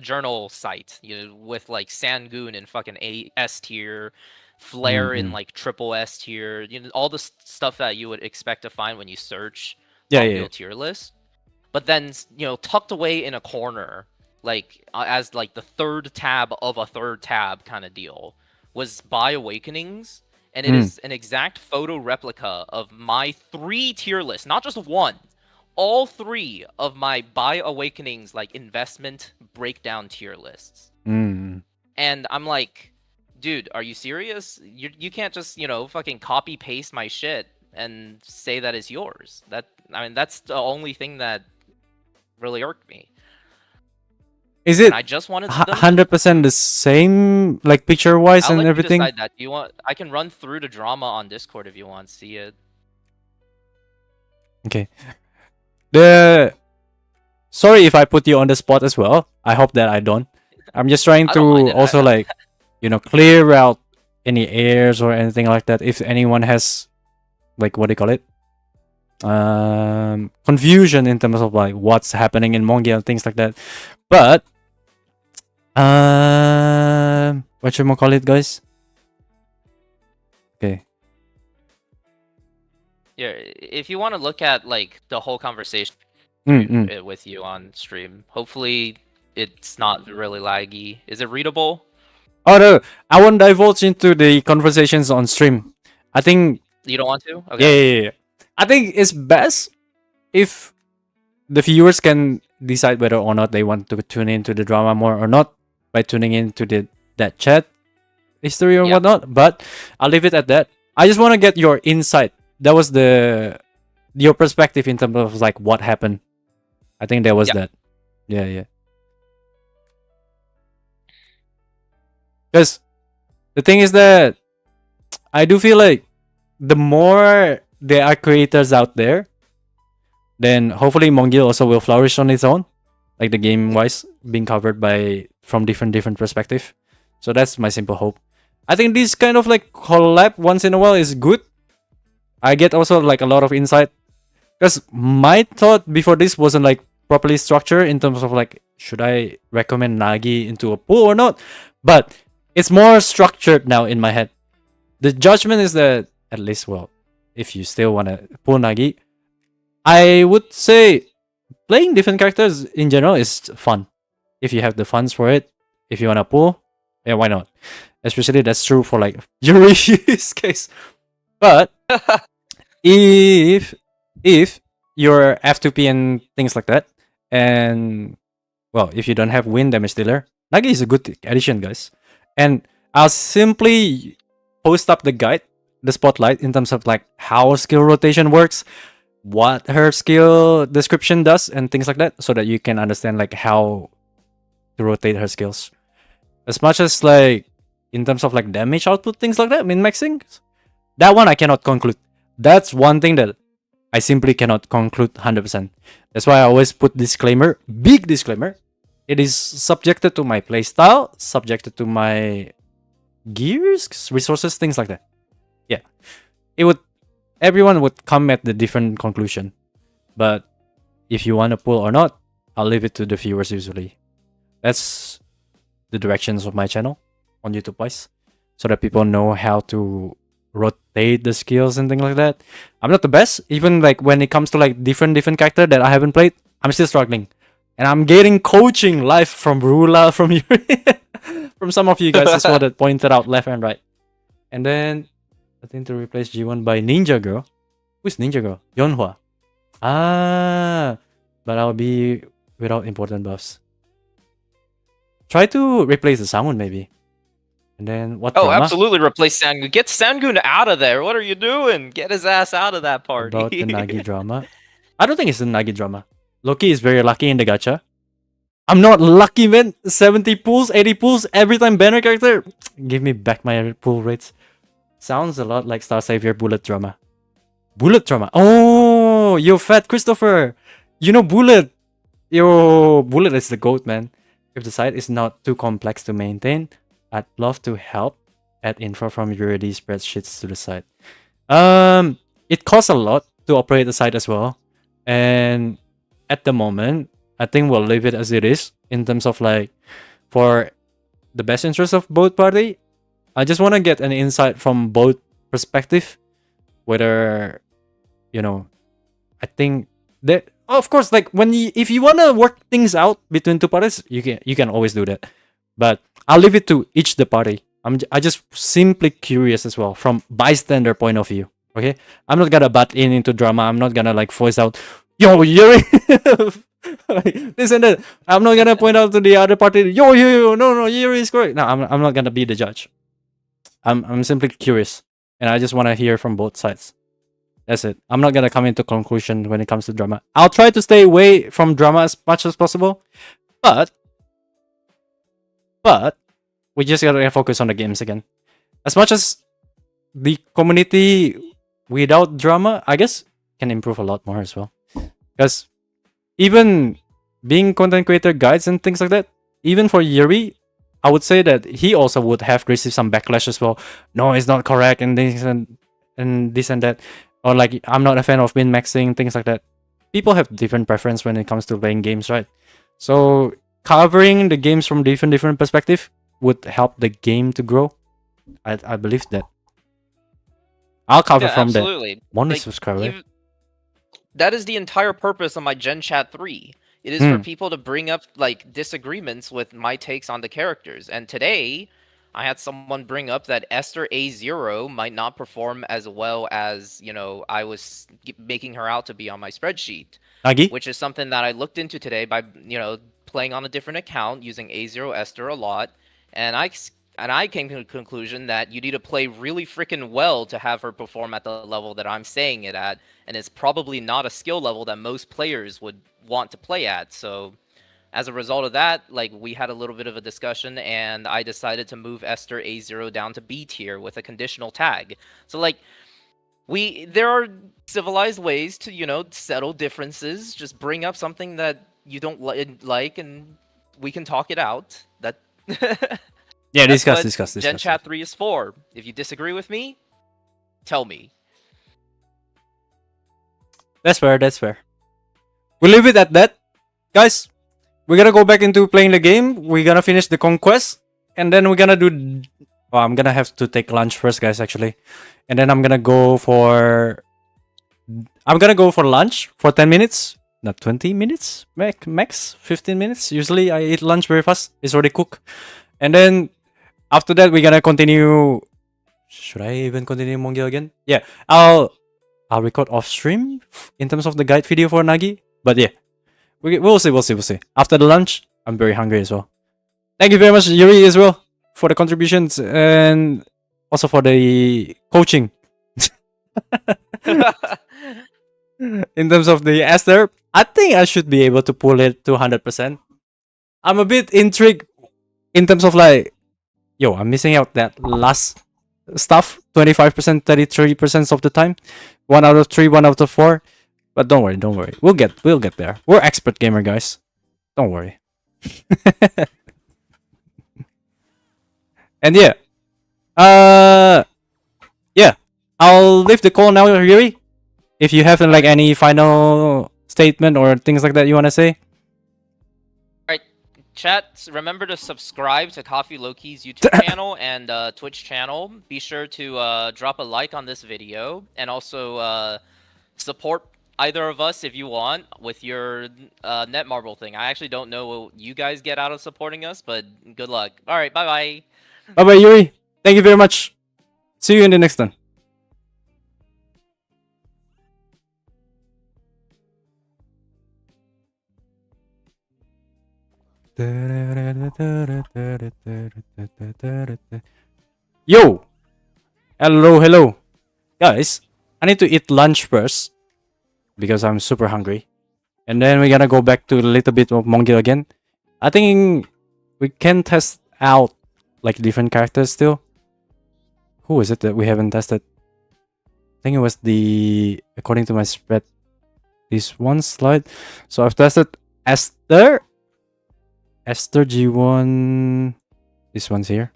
journal site, you know, with like Sangoon and fucking S tier, Flare in like triple S tier, you know, all the stuff that you would expect to find when you search Mongil tier list. But then, you know, tucked away in a corner, like as like the third tab of a third tab kind of deal, was BioAwakenings, and it is an exact photo replica of my 3 tier lists, not just one, all 3 of my BioAwakenings like investment breakdown tier lists. And And I'm like, dude, are you serious? You can't just, fucking copy paste my shit and say that it's yours. That's the only thing that really irked me. Is And it I just wanted them to 100% the same, like picture wise I'll and let you everything? decide that. Do you want? I can run through the drama on Discord if you want to see it. Okay. The sorry if I put you on the spot as well. I hope that I don't. I'm just trying I don't mind to it. also like, clear out any airs or anything like that. If anyone has, like, what do you call it? Confusion in terms of like what's happening in Mongil and things like that. But what should we call it, guys? Okay. Yeah, if you want to look at like the whole conversation with you on stream, hopefully it's not really laggy. Is it readable? Oh no, I won't divulge into the conversations on stream. I think You don't want to? yeah. I think it's best if the viewers can decide whether or not they want to tune into the drama more or not by tuning into that chat history or whatnot. But I'll leave it at that. I just want to get your insight. That was your perspective in terms of like what happened. I think that was that. Yeah. Because the thing is that I do feel like the more there are creators out there, then hopefully Mongil also will flourish on its own, like the game wise being covered by from different perspective. So that's my simple hope. I think this kind of like collab once in a while is good. I get also like a lot of insight because my thought before this wasn't like properly structured in terms of like should I recommend Nagi into a pool or not, but it's more structured now in my head. The judgment is that at least, well, if you still want to pull Nagi, I would say playing different characters in general is fun. If you have the funds for it, if you want to pull, yeah, why not? Especially that's true for like Yuri's case. But if you're F2P and things like that, and well, if you don't have wind damage dealer, Nagi is a good addition, guys. And I'll simply post up the guide, the spotlight in terms of like how skill rotation works, what her skill description does, and things like that, so that you can understand like how to rotate her skills. As much as like in terms of like damage output, things like that, min-maxing, that one I cannot conclude. That's one thing that I simply cannot conclude 100%. That's why I always put disclaimer, big disclaimer. It is subjected to my playstyle, subjected to my gears, resources, things like that. Yeah, everyone would come at the different conclusion. But if you want to pull or not, I'll leave it to the viewers usually. That's the directions of my channel on YouTube wise, so that people know how to rotate the skills and things like that. I'm not the best, even like when it comes to like different character that I haven't played. I'm still struggling, and I'm getting coaching live from Rula, from you, from some of you guys as well that pointed out left and right. And then I think to replace G1 by Ninja Girl. Who's Ninja Girl? Yonhua. Ah, but I'll be without important buffs. Try to replace the Sangun maybe. And then what? Oh, drama? absolutely replace Sangun. Get Sangun out of there. What are you doing? Get his ass out of that party. About the Nagi drama. I don't think it's the Nagi drama. Loki is very lucky in the gacha. I'm not lucky, man. 70 pulls, 80 pulls every time banner character. Give me back my pull rates. Sounds a lot like Star Savior Bullet drama. Bullet drama. Oh, yo, fat Christopher. You know Bullet. Yo, Bullet is the GOAT, man. If the site is not too complex to maintain, I'd love to help add info from your ready spreadsheets to the site. It costs a lot to operate the site as well. And at the moment, I think we'll leave it as it is in terms of like for the best interest of both party. I just want to get an insight from both perspective, whether I think that of course, like if you want to work things out between two parties, you can always do that. But I'll leave it to each the party. I just simply curious as well from bystander point of view. Okay, I'm not gonna butt in into drama. I'm not gonna like voice out, "Yo, Yuri," like, this and that. I'm not gonna point out to the other party, "Yo, no, no, Yuri is correct." No, I'm not gonna be the judge. I'm simply curious, and I just want to hear from both sides. That's it. I'm not gonna come into conclusion when it comes to drama. I'll try to stay away from drama as much as possible, but we just gotta focus on the games again. As much as the community without drama, I guess, can improve a lot more as well. Because even being content creator guides and things like that, even for Yuri, I would say that he also would have received some backlash as well. No, it's not correct, and this and that, or like I'm not a fan of min maxing, things like that. People have different preference when it comes to playing games, right? So covering the games from different perspective would help the game to grow. I believe that. I'll cover Yeah, from absolutely. the money Like, subscriber. even- that is the entire purpose of my Gen Chat 3. It is for people to bring up like disagreements with my takes on the characters. And today, I had someone bring up that Esther A0 might not perform as well as, I was making her out to be on my spreadsheet. Nagi? Which is something that I looked into today by, playing on a different account using A0 Esther a lot. And I came to the conclusion that you need to play really freaking well to have her perform at the level that I'm saying it at, and it's probably not a skill level that most players would want to play at. So, as a result of that, like, we had a little bit of a discussion, and I decided to move Esther A0 down to B tier with a conditional tag. So, like, there are civilized ways to, settle differences. Just bring up something that you don't like, and we can talk it out. That. Yeah, That's discuss. Gen Chat 3 is for. If you disagree with me, tell me. That's fair. We'll leave it at that. Guys, we're gonna go back into playing the game. We're gonna finish the conquest. And then we're gonna do... Well, I'm gonna have to take lunch first, guys, actually. And then I'm gonna go for lunch for 10 minutes. Not 20 minutes? Max 15 minutes. Usually I eat lunch very fast. It's already cooked. And then after that, we're gonna continue. Should I even continue Mongil again? Yeah, I'll record off stream in terms of the guide video for Nagi. But yeah, we'll see. After the lunch, I'm very hungry as well. Thank you very much, Yuri, as well, for the contributions and also for the coaching. In terms of the Esther, I think I should be able to pull it to 100%. I'm a bit intrigued in terms of like, yo, I'm missing out that last stuff 25%, 33% of the time. 1 out of 3, 1 out of 4. But don't worry. We'll get there. We're expert gamer, guys. Don't worry. And yeah. Yeah. I'll leave the call now, Yuri. If you have like any final statement or things like that you want to say. Chat, remember to subscribe to Coffee Loki's YouTube channel and Twitch channel. Be sure to drop a like on this video, and also support either of us if you want with your Netmarble thing. I actually don't know what you guys get out of supporting us, but good luck. All right, bye-bye. Bye-bye, Yuri. Thank you very much. See you in the next one. Yo! Hello. Guys, I need to eat lunch first because I'm super hungry. And then we're gonna go back to a little bit of Mongil again. I think we can test out like different characters still. Who is it that we haven't tested? I think it was according to my spread, this one slide. So I've tested Esther G1. This one's here.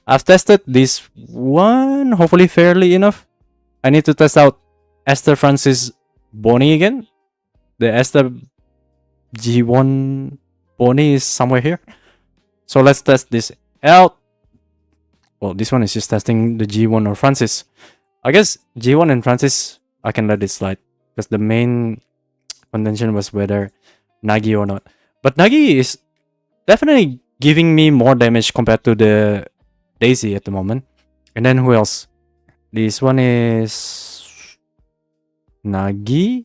I've tested this one, hopefully fairly enough. I need to test out Esther Francis Bonnie again. The Esther G1 Bonnie is somewhere here. So let's test this out. Well, this one is just testing the G1 or Francis. I guess G1 and Francis, I can let it slide. Because the main contention was whether Nagi or not. But Nagi is definitely giving me more damage compared to the Daisy at the moment. And then who else? This one is Nagi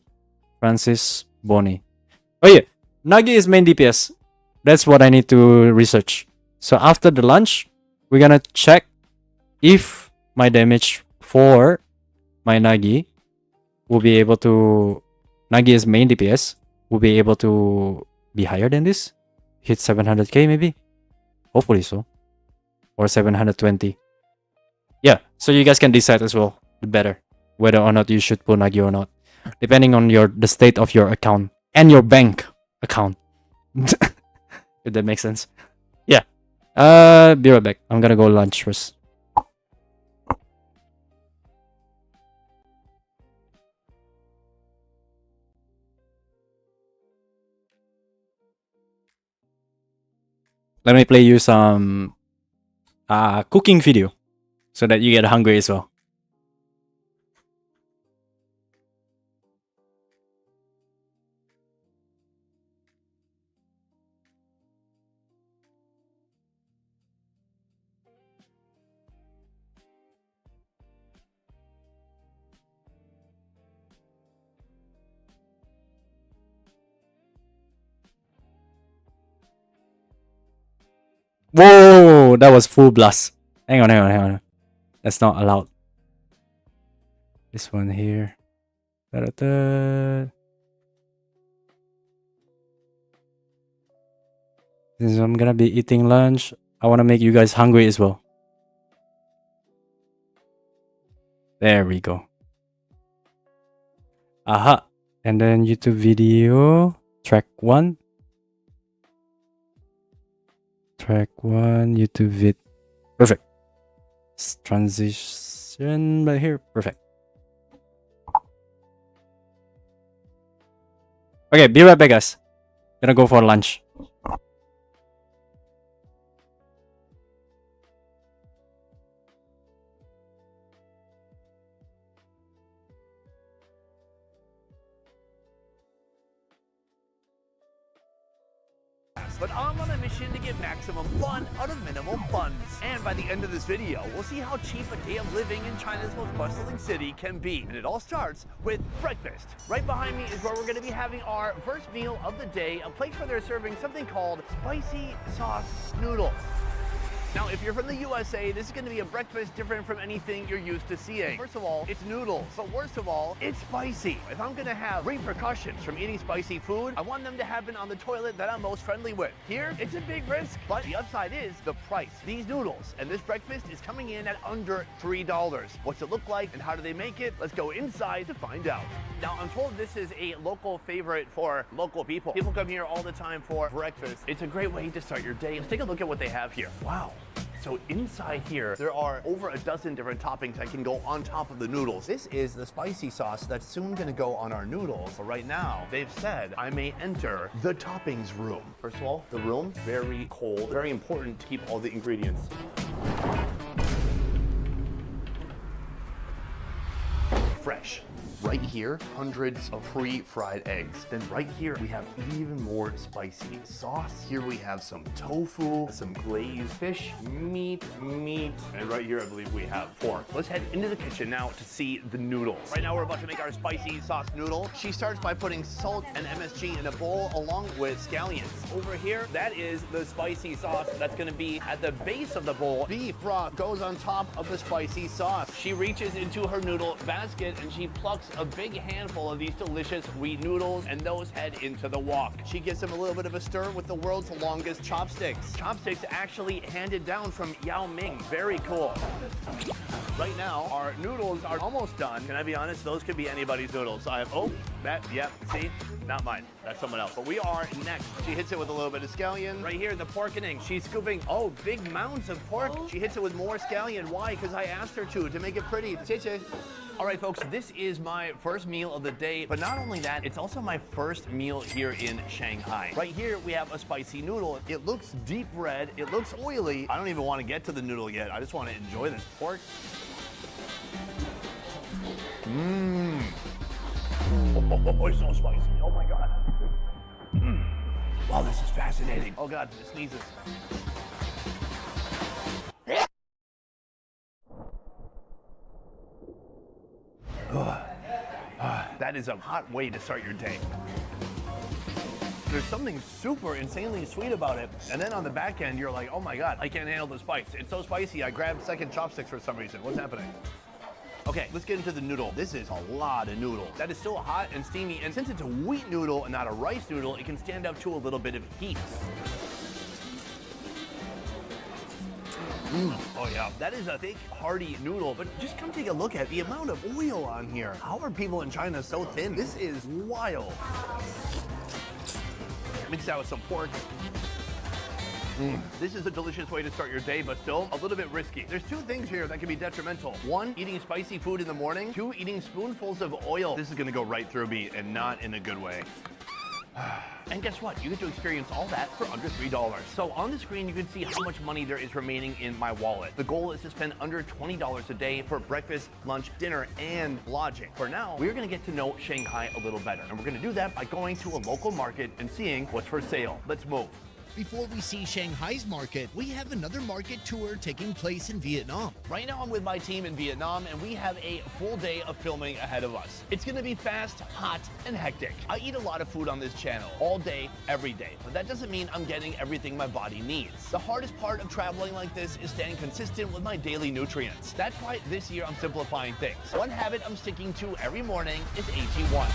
Francis Boni. Oh yeah, Nagi is main DPS. That's what I need to research. So after the lunch, we're gonna check if my damage for my Nagi will be able to... Nagi is main DPS. Will be able to be higher than this. Hit 700k maybe. Hopefully so. Or 720. Yeah, so you guys can decide as well. Better. Whether or not you should pull Nagi or not. Depending on the state of your account. And your bank account. If that makes sense. Yeah. Be right back. I'm gonna go lunch first. Let me play you some cooking video so that you get hungry as well. Whoa, that was full blast. Hang on. That's not allowed. This one here. Da-da-da. Since I'm gonna be eating lunch, I wanna make you guys hungry as well. There we go. Aha. And then YouTube video. Track 1. Track 1, YouTube vid. Perfect. Transition right here. Perfect. Okay, be right back, guys. Gonna go for lunch. But I'm on a mission to get maximum fun out of minimal funds. And by the end of this video, we'll see how cheap a day of living in China's most bustling city can be. And it all starts with breakfast. Right behind me is where we're going to be having our first meal of the day, a place where they're serving something called spicy sauce noodles. Now, if you're from the USA, this is going to be a breakfast different from anything you're used to seeing. First of all, it's noodles. But worst of all, it's spicy. If I'm going to have repercussions from eating spicy food, I want them to happen on the toilet that I'm most friendly with. Here, it's a big risk, but the upside is the price. These noodles and this breakfast is coming in at under $3. What's it look like and how do they make it? Let's go inside to find out. Now, I'm told this is a local favorite for local people. People come here all the time for breakfast. It's a great way to start your day. Let's take a look at what they have here. Wow. So inside here, there are over a dozen different toppings that can go on top of the noodles. This is the spicy sauce that's soon gonna go on our noodles. But right now, they've said I may enter the toppings room. First of all, the room, very cold, very important to keep all the ingredients. Fresh. Right here, hundreds of pre-fried eggs. Then right here, we have even more spicy sauce. Here we have some tofu, some glazed fish, meat, and right here, I believe we have pork. Let's head into the kitchen now to see the noodles. Right now, we're about to make our spicy sauce noodle. She starts by putting salt and MSG in a bowl along with scallions. Over here, that is the spicy sauce that's gonna be at the base of the bowl. Beef broth goes on top of the spicy sauce. She reaches into her noodle basket and she plucks a big handful of these delicious wheat noodles, and those head into the wok. She gives them a little bit of a stir with the world's longest chopsticks. Chopsticks actually handed down from Yao Ming. Very cool. Right now, our noodles are almost done. Can I be honest? Those could be anybody's noodles. See? Not mine. That's someone else. But we are next. She hits it with a little bit of scallion. Right here, the porkning. She's scooping, big mounds of pork. She hits it with more scallion. Why? Because I asked her to make it pretty. All right, folks, this is my first meal of the day, but not only that, it's also my first meal here in Shanghai. Right here, we have a spicy noodle. It looks deep red, it looks oily. I don't even want to get to the noodle yet. I just want to enjoy this pork. Oh, it's so spicy. Oh my God. Wow, this is fascinating. Oh God, it sneezes. That is a hot way to start your day. There's something super insanely sweet about it. And then on the back end, you're like, oh my God, I can't handle the spice. It's so spicy, I grabbed second chopsticks for some reason. What's happening? Okay, let's get into the noodle. This is a lot of noodle. That is still hot and steamy. And since it's a wheat noodle and not a rice noodle, it can stand up to a little bit of heat. Oh yeah, that is a thick, hearty noodle, but just come take a look at the amount of oil on here. How are people in China so thin? This is wild. Mix that with some pork. This is a delicious way to start your day, but still a little bit risky. There's two things here that can be detrimental. One, eating spicy food in the morning. Two, eating spoonfuls of oil. This is gonna go right through me and not in a good way. And guess what? You get to experience all that for under $3. So on the screen, you can see how much money there is remaining in my wallet. The goal is to spend under $20 a day for breakfast, lunch, dinner, and lodging. For now, we're gonna get to know Shanghai a little better. And we're gonna do that by going to a local market and seeing what's for sale. Let's move. Before we see Shanghai's market, we have another market tour taking place in Vietnam. Right now I'm with my team in Vietnam and we have a full day of filming ahead of us. It's gonna be fast, hot, and hectic. I eat a lot of food on this channel, all day, every day. But that doesn't mean I'm getting everything my body needs. The hardest part of traveling like this is staying consistent with my daily nutrients. That's why this year I'm simplifying things. One habit I'm sticking to every morning is AG1.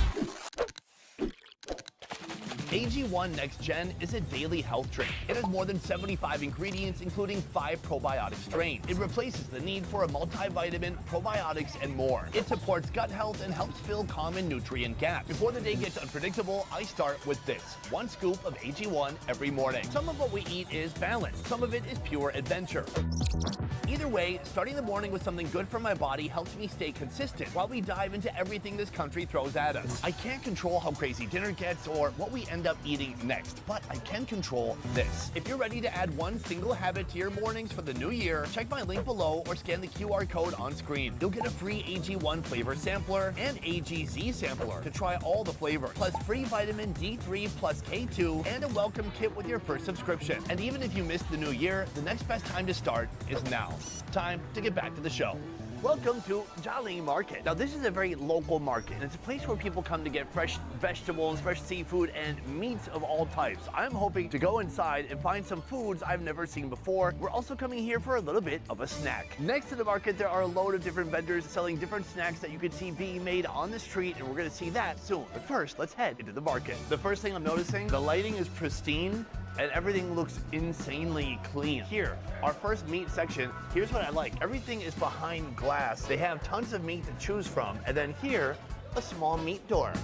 AG1 Next Gen is a daily health drink. It has more than 75 ingredients, including 5 probiotic strains. It replaces the need for a multivitamin, probiotics, and more. It supports gut health and helps fill common nutrient gaps. Before the day gets unpredictable, I start with this. 1 scoop of AG1 every morning. Some of what we eat is balanced. Some of it is pure adventure. Either way, starting the morning with something good for my body helps me stay consistent while we dive into everything this country throws at us. I can't control how crazy dinner gets or what we end up eating next, but I can control this. If you're ready to add one single habit to your mornings for the new year, check my link below or scan the QR code on screen. You'll get a free AG1 flavor sampler and AGZ sampler to try all the flavors, plus free vitamin D3 plus K2 and a welcome kit with your first subscription. And even if you missed the new year, the next best time to start is now. Time to get back to the show. Welcome to Jialing Market. Now this is a very local market and it's a place where people come to get fresh vegetables, fresh seafood, and meats of all types. I'm hoping to go inside and find some foods I've never seen before. We're also coming here for a little bit of a snack. Next to the market, there are a load of different vendors selling different snacks that you can see being made on the street, and we're gonna see that soon. But first, let's head into the market. The first thing I'm noticing, the lighting is pristine and everything looks insanely clean. Here, our first meat section, here's what I like. Everything is behind glass. They have tons of meat to choose from. And then here, a small meat door.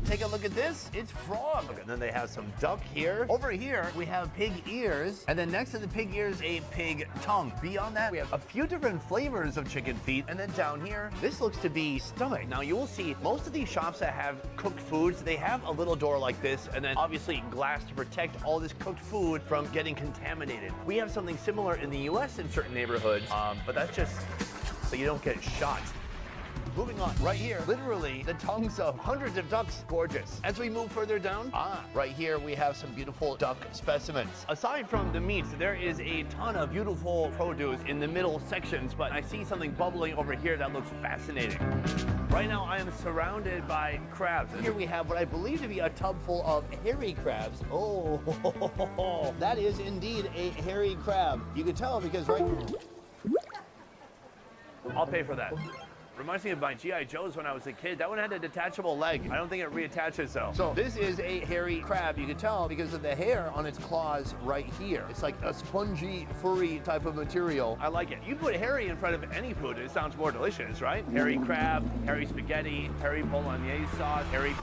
Take a look at this, it's frog. And then they have some duck here. Over here, we have pig ears. And then next to the pig ears, a pig tongue. Beyond that, we have a few different flavors of chicken feet. And then down here, this looks to be stomach. Now you will see most of these shops that have cooked foods, they have a little door like this, and then obviously glass to protect all this cooked food from getting contaminated. We have something similar in the US in certain neighborhoods, but that's just so you don't get shot. Moving on, right here, literally the tongues of hundreds of ducks, gorgeous. As we move further down, right here we have some beautiful duck specimens. Aside from the meats, there is a ton of beautiful produce in the middle sections, but I see something bubbling over here that looks fascinating. Right now I am surrounded by crabs. Here we have what I believe to be a tub full of hairy crabs. Oh, that is indeed a hairy crab. You can tell because I'll pay for that. Reminds me of my G.I. Joes when I was a kid. That one had a detachable leg. I don't think it reattaches though. So this is a hairy crab. You can tell because of the hair on its claws right here. It's like a spongy, furry type of material. I like it. You put hairy in front of any food, it sounds more delicious, right? Hairy crab, hairy spaghetti, hairy bolognese sauce, hairy...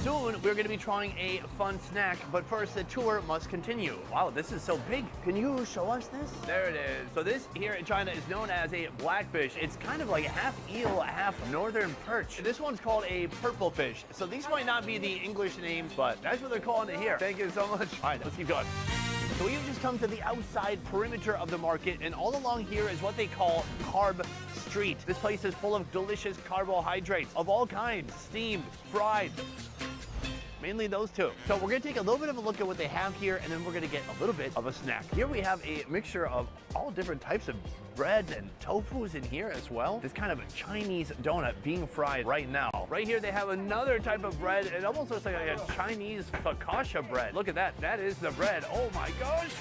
Soon, we're going to be trying a fun snack, but first the tour must continue. Wow, this is so big. Can you show us this? There it is. So this here in China is known as a blackfish. It's kind of like half eel, half northern perch. This one's called a purple fish. So these might not be the English names, but that's what they're calling it here. Thank you so much. All right, let's keep going. So we've just come to the outside perimeter of the market, and all along here is what they call Carb Street. This place is full of delicious carbohydrates of all kinds, steamed, fried. mainly those two. So we're gonna take a little bit of a look at what they have here, and then we're gonna get a little bit of a snack. Here we have a mixture of all different types of bread and tofu's in here as well. This kind of a Chinese donut being fried right now. Right here they have another type of bread. It almost looks like a Chinese focaccia bread. Look at that. That is the bread. Oh my gosh.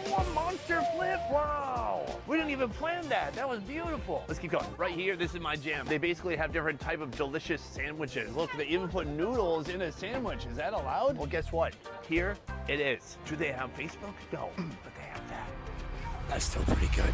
Oh, a monster flip. Wow. We didn't even plan that. That was beautiful. Let's keep going. Right here, this is my jam. They basically have different type of delicious sandwiches. Look, they even put noodles in a sandwich. Is that allowed? Well, guess what? Here it is. Do they have Facebook? No, but they have that. That's still pretty good.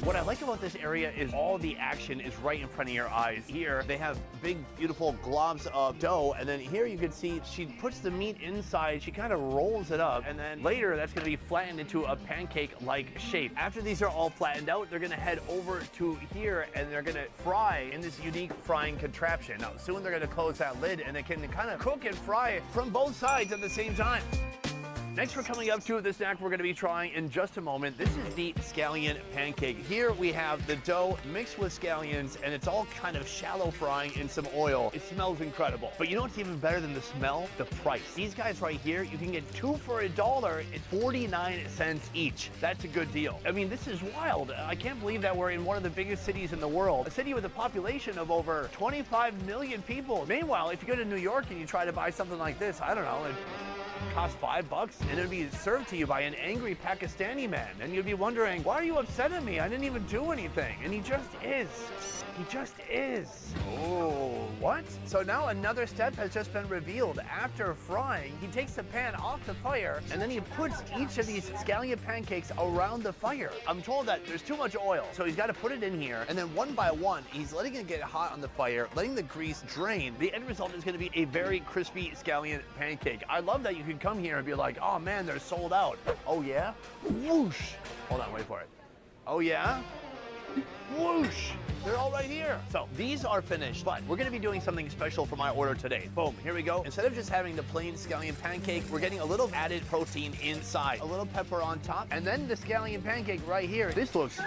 What I like about this area is all the action is right in front of your eyes. Here, they have big, beautiful globs of dough, and then here you can see she puts the meat inside, she kind of rolls it up, and then later that's gonna be flattened into a pancake-like shape. After these are all flattened out, they're gonna head over to here, and they're gonna fry in this unique frying contraption. Now, soon they're gonna close that lid, and they can kind of cook and fry from both sides at the same time. Next, we're coming up to the snack we're gonna be trying in just a moment. This is the scallion pancake. Here we have the dough mixed with scallions, and it's all kind of shallow frying in some oil. It smells incredible. But you know what's even better than the smell? The price. These guys right here, you can get 2 for $1. It's 49 cents each. That's a good deal. I mean, this is wild. I can't believe that we're in one of the biggest cities in the world. A city with a population of over 25 million people. Meanwhile, if you go to New York and you try to buy something like this, I don't know, cost $5 and it'd be served to you by an angry Pakistani man, and you'd be wondering, why are you upset at me? I didn't even do anything. And he just is. He just is. Oh, what? So now another step has just been revealed. After frying, he takes the pan off the fire, and then he puts each of these scallion pancakes around the fire. I'm told that there's too much oil, so he's got to put it in here, and then one by one, he's letting it get hot on the fire, letting the grease drain. The end result is going to be a very crispy scallion pancake. I love that you can come here and be like, oh man, they're sold out. Oh yeah? Whoosh. Hold on, wait for it. Oh yeah? Whoosh! They're all right here. So these are finished, but we're gonna be doing something special for my order today. Boom, here we go. Instead of just having the plain scallion pancake, we're getting a little added protein inside. A little pepper on top, and then the scallion pancake right here. This looks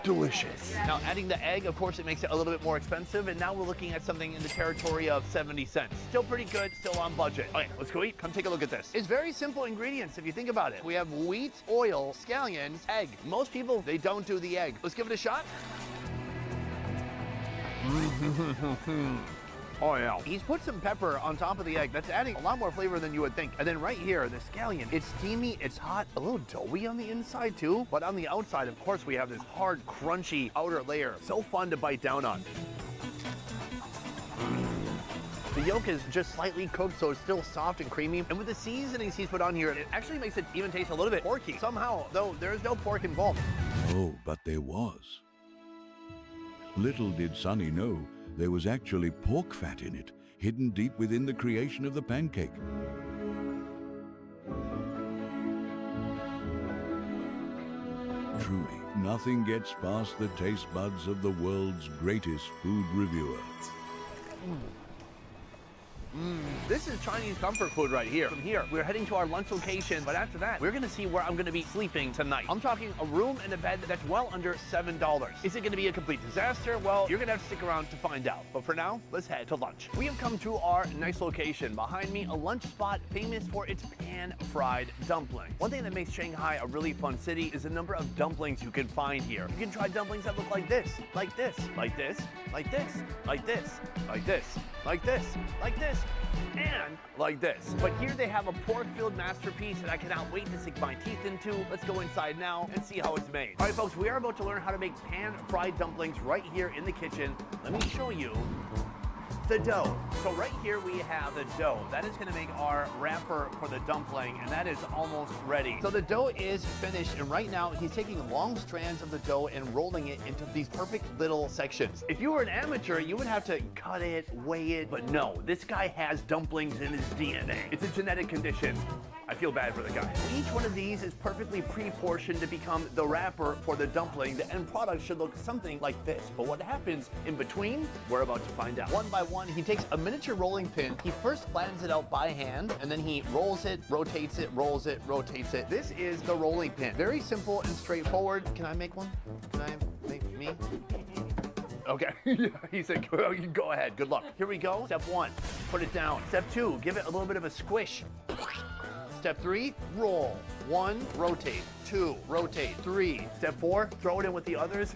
delicious. Now adding the egg, of course, it makes it a little bit more expensive, and now we're looking at something in the territory of 70 cents. Still pretty good, still on budget. Okay, let's go eat. Come take a look at this. It's very simple ingredients if you think about it. We have wheat, oil, scallions, egg. Most people, they don't do the egg. Let's give it a shot. Oh yeah. He's put some pepper on top of the egg. That's adding a lot more flavor than you would think. And then right here, the scallion, it's steamy, it's hot, a little doughy on the inside too. But on the outside, of course, we have this hard, crunchy outer layer. So fun to bite down on. The yolk is just slightly cooked, so it's still soft and creamy. And with the seasonings he's put on here, it actually makes it even taste a little bit porky. Somehow, though, there's no pork involved. Oh, but there was. Little did Sonny know there was actually pork fat in it, hidden deep within the creation of the pancake. Truly, nothing gets past the taste buds of the world's greatest food reviewer. This is Chinese comfort food right here. From here, we're heading to our lunch location, but after that, we're gonna see where I'm gonna be sleeping tonight. I'm talking a room and a bed that's well under $7. Is it gonna be a complete disaster? Well, you're gonna have to stick around to find out. But for now, let's head to lunch. We have come to our nice location. Behind me, a lunch spot famous for its pan-fried dumplings. One thing that makes Shanghai a really fun city is the number of dumplings you can find here. You can try dumplings that look like this, like this, like this, like this, like this, like this, like this, like this, and like this. But here they have a pork-filled masterpiece that I cannot wait to sink my teeth into. Let's go inside now and see how it's made. All right, folks, we are about to learn how to make pan-fried dumplings right here in the kitchen. Let me show you the dough. So right here we have the dough. That is gonna make our wrapper for the dumpling, and that is almost ready. So the dough is finished, and right now he's taking long strands of the dough and rolling it into these perfect little sections. If you were an amateur, you would have to cut it, weigh it, but no, this guy has dumplings in his DNA. It's a genetic condition. I feel bad for the guy. Each one of these is perfectly pre-portioned to become the wrapper for the dumpling. The end product should look something like this. But what happens in between, we're about to find out. One by one, he takes a miniature rolling pin. He first flattens it out by hand, and then he rolls it, rotates it, rolls it, rotates it. This is the rolling pin. Very simple and straightforward. Can I make one? Can I make me? Okay, he said, you go ahead, good luck. Here we go. Step 1, put it down. Step 2, give it a little bit of a squish. Step 3, roll. 1, rotate. 2, rotate. 3. Step 4, throw it in with the others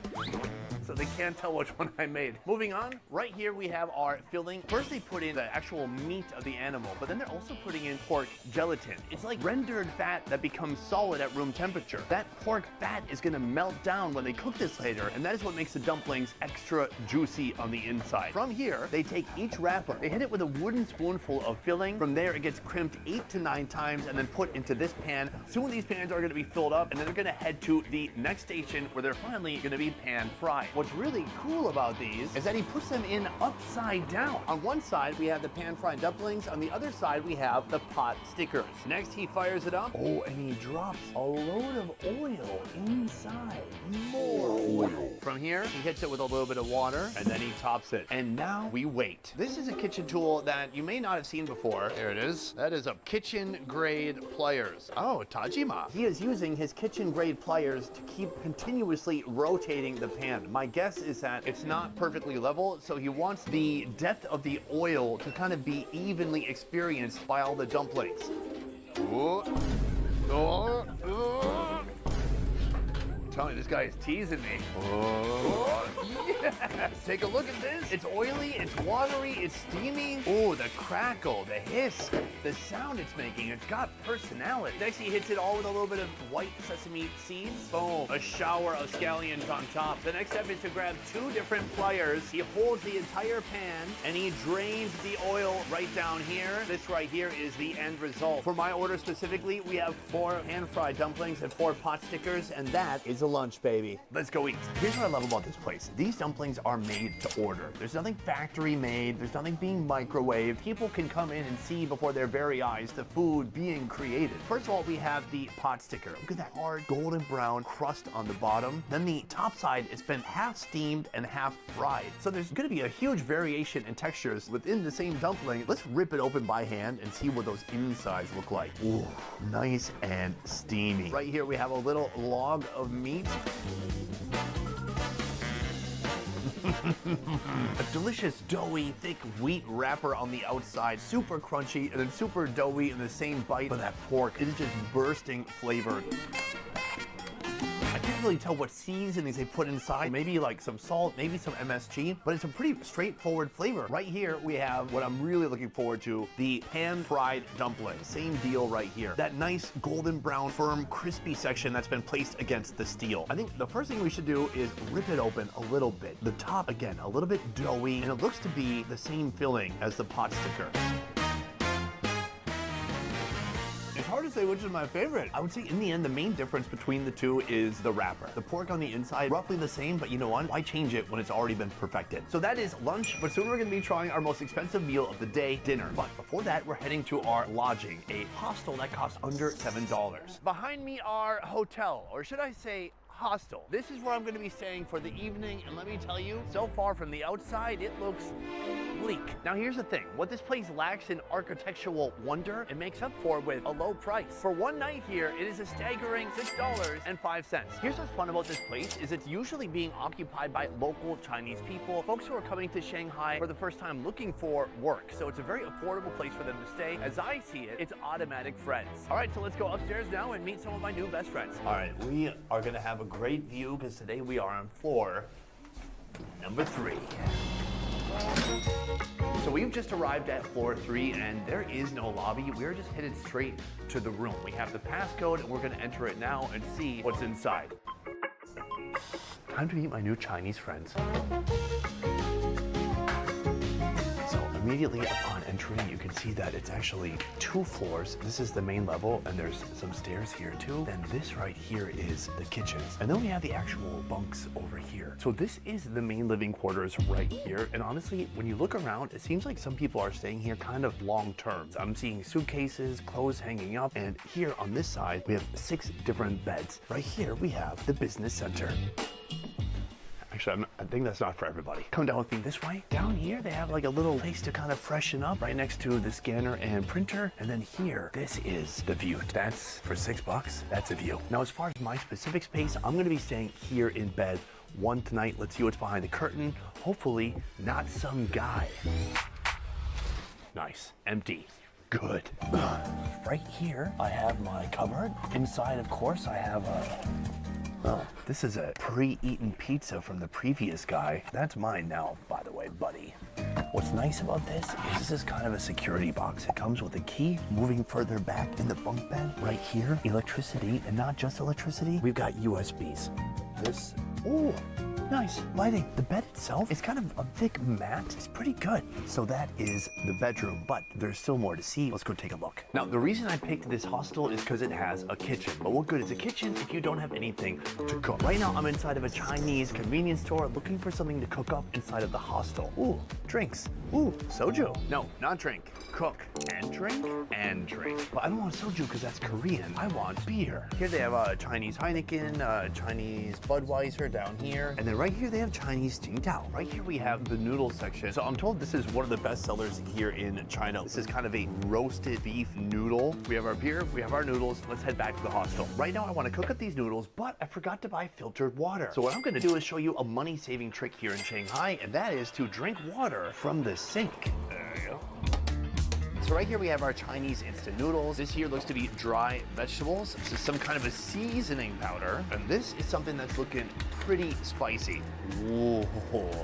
so they can't tell which one I made. Moving on, right here we have our filling. First they put in the actual meat of the animal, but then they're also putting in pork gelatin. It's like rendered fat that becomes solid at room temperature. That pork fat is gonna melt down when they cook this later, and that is what makes the dumplings extra juicy on the inside. From here, they take each wrapper, they hit it with a wooden spoonful of filling. From there, it gets crimped 8 to 9 times and then put into this pan. Soon these pans are gonna be filled up, and then they're gonna head to the next station where they're finally gonna be pan fried. What's really cool about these is that he puts them in upside down. On one side, we have the pan-fried dumplings. On the other side, we have the pot stickers. Next, he fires it up. Oh, and he drops a load of oil inside. More oil. From here, he hits it with a little bit of water, and then he tops it. And now we wait. This is a kitchen tool that you may not have seen before. There it is. That is a kitchen-grade pliers. Oh, Tajima. He is using his kitchen-grade pliers to keep continuously rotating the pan. My guess is that it's not perfectly level, so he wants the depth of the oil to kind of be evenly experienced by all the dumplings. Ooh. Oh. Oh. I'm telling you, this guy is teasing me. Oh. Yes. Take a look at this. It's oily, it's watery, it's steamy. Oh, the crackle, the hiss, the sound it's making. It's got personality. Next, he hits it all with a little bit of white sesame seeds. Boom, a shower of scallions on top. The next step is to grab 2 different pliers. He holds the entire pan and he drains the oil right down here. This right here is the end result. For my order specifically, we have 4 pan-fried dumplings and 4 pot stickers, and that is a lunch, baby. Let's go eat. Here's what I love about this place. These dumplings are made to order. There's nothing factory made. There's nothing being microwaved. People can come in and see before their very eyes the food being created. First of all, we have the pot sticker. Look at that hard golden brown crust on the bottom. Then the top side has been half steamed and half fried. So there's gonna be a huge variation in textures within the same dumpling. Let's rip it open by hand and see what those insides look like. Ooh, nice and steamy. Right here we have a little log of meat. A delicious, doughy, thick wheat wrapper on the outside, super crunchy, and then super doughy in the same bite. But that pork, it is just bursting flavor. I can't really tell what seasonings they put inside. Maybe like some salt, maybe some MSG, but it's a pretty straightforward flavor. Right here, we have what I'm really looking forward to, the pan-fried dumpling. Same deal right here. That nice golden brown, firm, crispy section that's been placed against the steel. I think the first thing we should do is rip it open a little bit. The top, again, a little bit doughy, and it looks to be the same filling as the pot sticker. It's hard to say which is my favorite. I would say in the end, the main difference between the two is the wrapper. The pork on the inside, roughly the same, but you know what? Why change it when it's already been perfected? So that is lunch, but soon we're gonna be trying our most expensive meal of the day, dinner. But before that, we're heading to our lodging, a hostel that costs under $7. Behind me, our hotel, or should I say, hostel. This is where I'm gonna be staying for the evening, and let me tell you, so far from the outside, it looks bleak. Now here's the thing, what this place lacks in architectural wonder, it makes up for with a low price. For one night here, it is a staggering $6.05. Here's what's fun about this place, is it's usually being occupied by local Chinese people, folks who are coming to Shanghai for the first time looking for work. So it's a very affordable place for them to stay. As I see it, it's automatic friends. All right, so let's go upstairs now and meet some of my new best friends. All right, we are gonna have a great view because today we are on floor number 3. So we've just arrived at floor 3 and there is no lobby. We're just headed straight to the room. We have the passcode and we're gonna enter it now and see what's inside. Time to meet my new Chinese friends. So immediately upon entering, you can see that it's actually 2 floors. This is the main level, and there's some stairs here too. And this right here is the kitchens. And then we have the actual bunks over here. So this is the main living quarters right here. And honestly, when you look around, it seems like some people are staying here kind of long term. I'm seeing suitcases, clothes hanging up. And here on this side, we have 6 different beds. Right here, we have the business center. Actually, I think that's not for everybody. Come down with me this way. Down here, they have like a little place to kind of freshen up right next to the scanner and printer. And then here, this is the view. That's for $6. That's a view. Now, as far as my specific space, I'm gonna be staying here in bed one tonight. Let's see what's behind the curtain. Hopefully, not some guy. Nice. Empty. Good. Right here, I have my cupboard. Inside, of course, I have a... Oh, this is a pre-eaten pizza from the previous guy. That's mine now, by the way, buddy. What's nice about this is kind of a security box. It comes with a key. Moving further back in the bunk bed, right here, electricity, and not just electricity, we've got USBs. This, ooh, nice lighting. The bed itself is kind of a thick mat. It's pretty good. So that is the bedroom, but there's still more to see. Let's go take a look. Now, the reason I picked this hostel is because it has a kitchen. But what good is a kitchen if you don't have anything to cook? Right now, I'm inside of a Chinese convenience store looking for something to cook up inside of the hostel. Ooh, drinks. Ooh, soju. No, not drink. Cook and drink and drink. But I don't want soju because that's Korean. I want beer. Here they have a Chinese Heineken, Chinese Budweiser down here. And then right here they have Chinese Tsingtao. Right here we have the noodle section. So I'm told this is one of the best sellers here in China. This is kind of a roasted beef noodle. We have our beer, we have our noodles. Let's head back to the hostel. Right now I want to cook up these noodles, but I forgot to buy filtered water. So what I'm gonna do is show you a money-saving trick here in Shanghai, and that is to drink water from the sink. There you go. So right here we have our Chinese instant noodles. This here looks to be dry vegetables. This is some kind of a seasoning powder. And this is something that's looking pretty spicy. Whoa,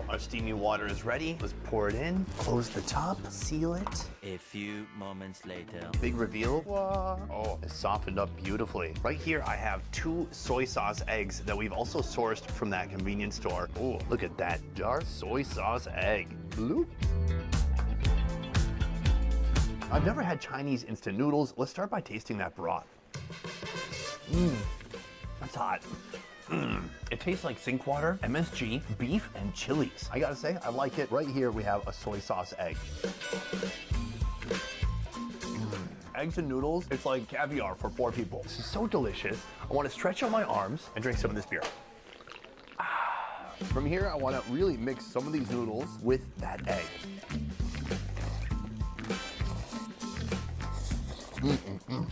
our steamy water is ready. Let's pour it in, close the top, seal it. A few moments later. Big reveal. Whoa. Oh, it's softened up beautifully. Right here I have 2 soy sauce eggs that we've also sourced from that convenience store. Oh, look at that jar soy sauce egg. Bloop. I've never had Chinese instant noodles. Let's start by tasting that broth. That's hot. It tastes like sink water, MSG, beef, and chilies. I gotta say, I like it. Right here, we have a soy sauce egg. Eggs and noodles, it's like caviar for 4 people. This is so delicious. I wanna stretch out my arms and drink some of this beer. From here, I wanna really mix some of these noodles with that egg.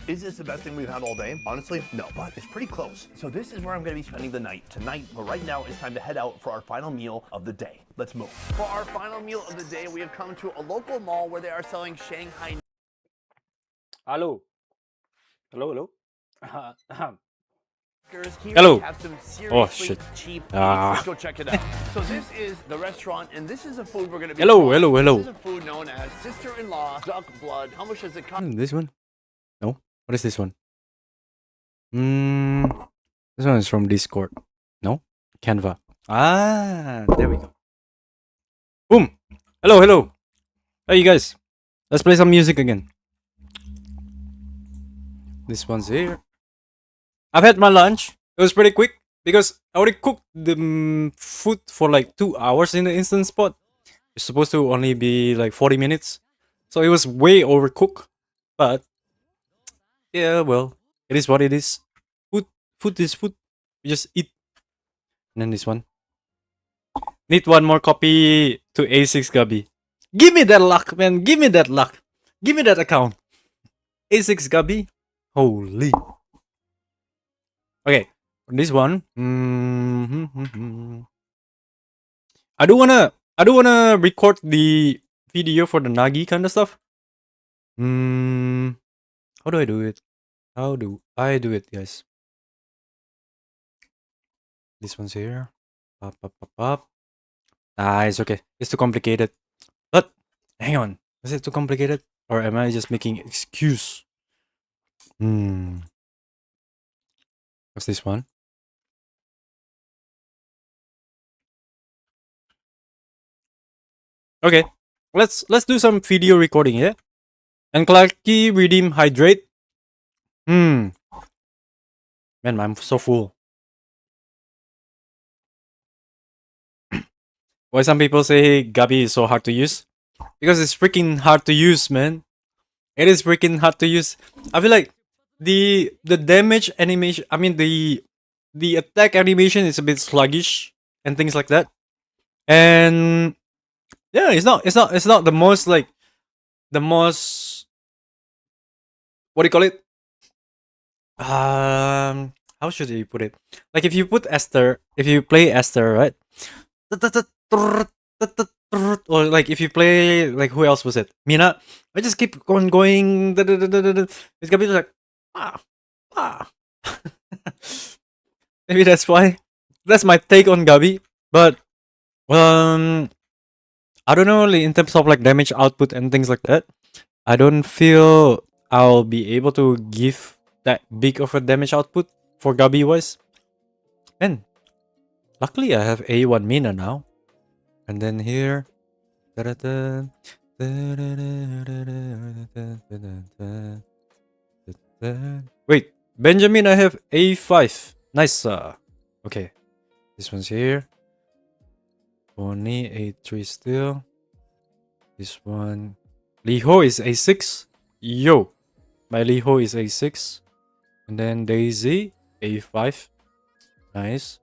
Is this the best thing we've had all day? Honestly, no, but it's pretty close. So this is where I'm gonna be spending the night tonight, but right now it's time to head out for our final meal of the day. Let's move. For our final meal of the day, we have come to a local mall where they are selling Shanghai. Hello. Hello. Here Hello. we have some seriously shit. cheap eats. Ah. Let's go check it out. So this is the restaurant, and this is the food we're gonna be Hello, trying. hello. This is a food known as sister-in-law duck blood. How much does it cost? This one? No. What is this one? This one is from Discord. No? Canva. Ah, there we go. Boom. Hello. Hey, you guys. Let's play some music again. This one's here. I've had my lunch. It was pretty quick because I already cooked the food for like 2 hours in the instant spot. It's supposed to only be like 40 minutes. So it was way overcooked. But yeah, well, it is what it is. Food is food. We just eat. And then this one. Need one more copy to A6 Gabi. Give me that luck, man. Give me that luck. Give me that account. A6 Gabi. Holy. Okay, this one. I do wanna record the video for the Nagi kind of stuff. How do I do it? How do I do it, guys? This one's here. Pop. Ah, it's okay. It's too complicated. But hang on, is it too complicated, or am I just making excuse? What's this one? Okay, let's do some video recording, yeah? And Clarky redeem hydrate. Man, I'm so full. Why some people say Gabi is so hard to use? Because it's freaking hard to use, man. It is freaking hard to use. I feel like the damage animation, I mean the attack animation is a bit sluggish and things like that. And yeah, it's not the most like the most, what do you call it? How how should you put it? Like if you put Esther, if you play Esther, right? Or like if you play like who else was it? Mina. I just keep on going. It's gonna be like ah ah. Maybe that's why. That's my take on Gabi. But I don't know, like, in terms of like damage output and things like that. I don't feel I'll be able to give that big of a damage output for Gabi wise. And luckily I have A1 Mina now. And then here. Wait, Benjamin, I have A5. Nice. Okay. This one's here. Bonnie, A3 still. This one. Liho is A6. Yo. My Liho is A6. And then Daisy, A5. Nice.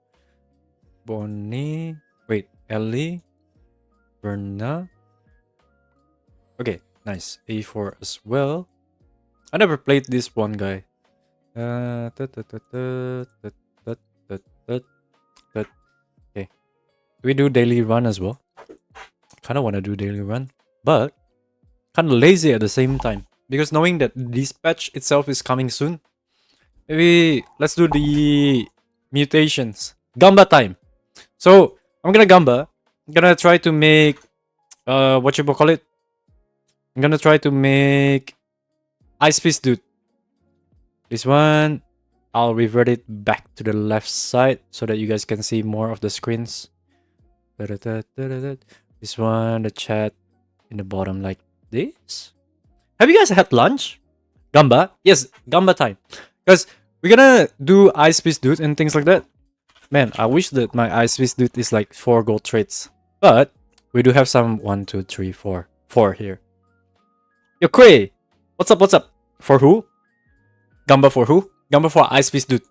Bonnie. Wait, Ellie. Berna. Okay, nice. A4 as well. I never played this one guy. Okay. Do we do daily run as well? Kind of want to do daily run, but kind of lazy at the same time. Because knowing that this patch itself is coming soon, maybe let's do the mutations. Gamba time. So, I'm gonna Gamba. I'm gonna try to make, what you call it? I'm gonna try to make Ice Fist Dude. This one, I'll revert it back to the left side so that you guys can see more of the screens. This one, the chat in the bottom like this. Have you guys had lunch? Gamba? Yes, Gamba time. Because we're gonna do Ice Fist Dude and things like that. Man, I wish that my Ice Fist Dude is like 4 gold traits. But we do have some 1, 2, 3, 4. 4 here. Yo, Quay! What's up, what's up? For who? Gamba for who? Gamba for Ice Fist Dude.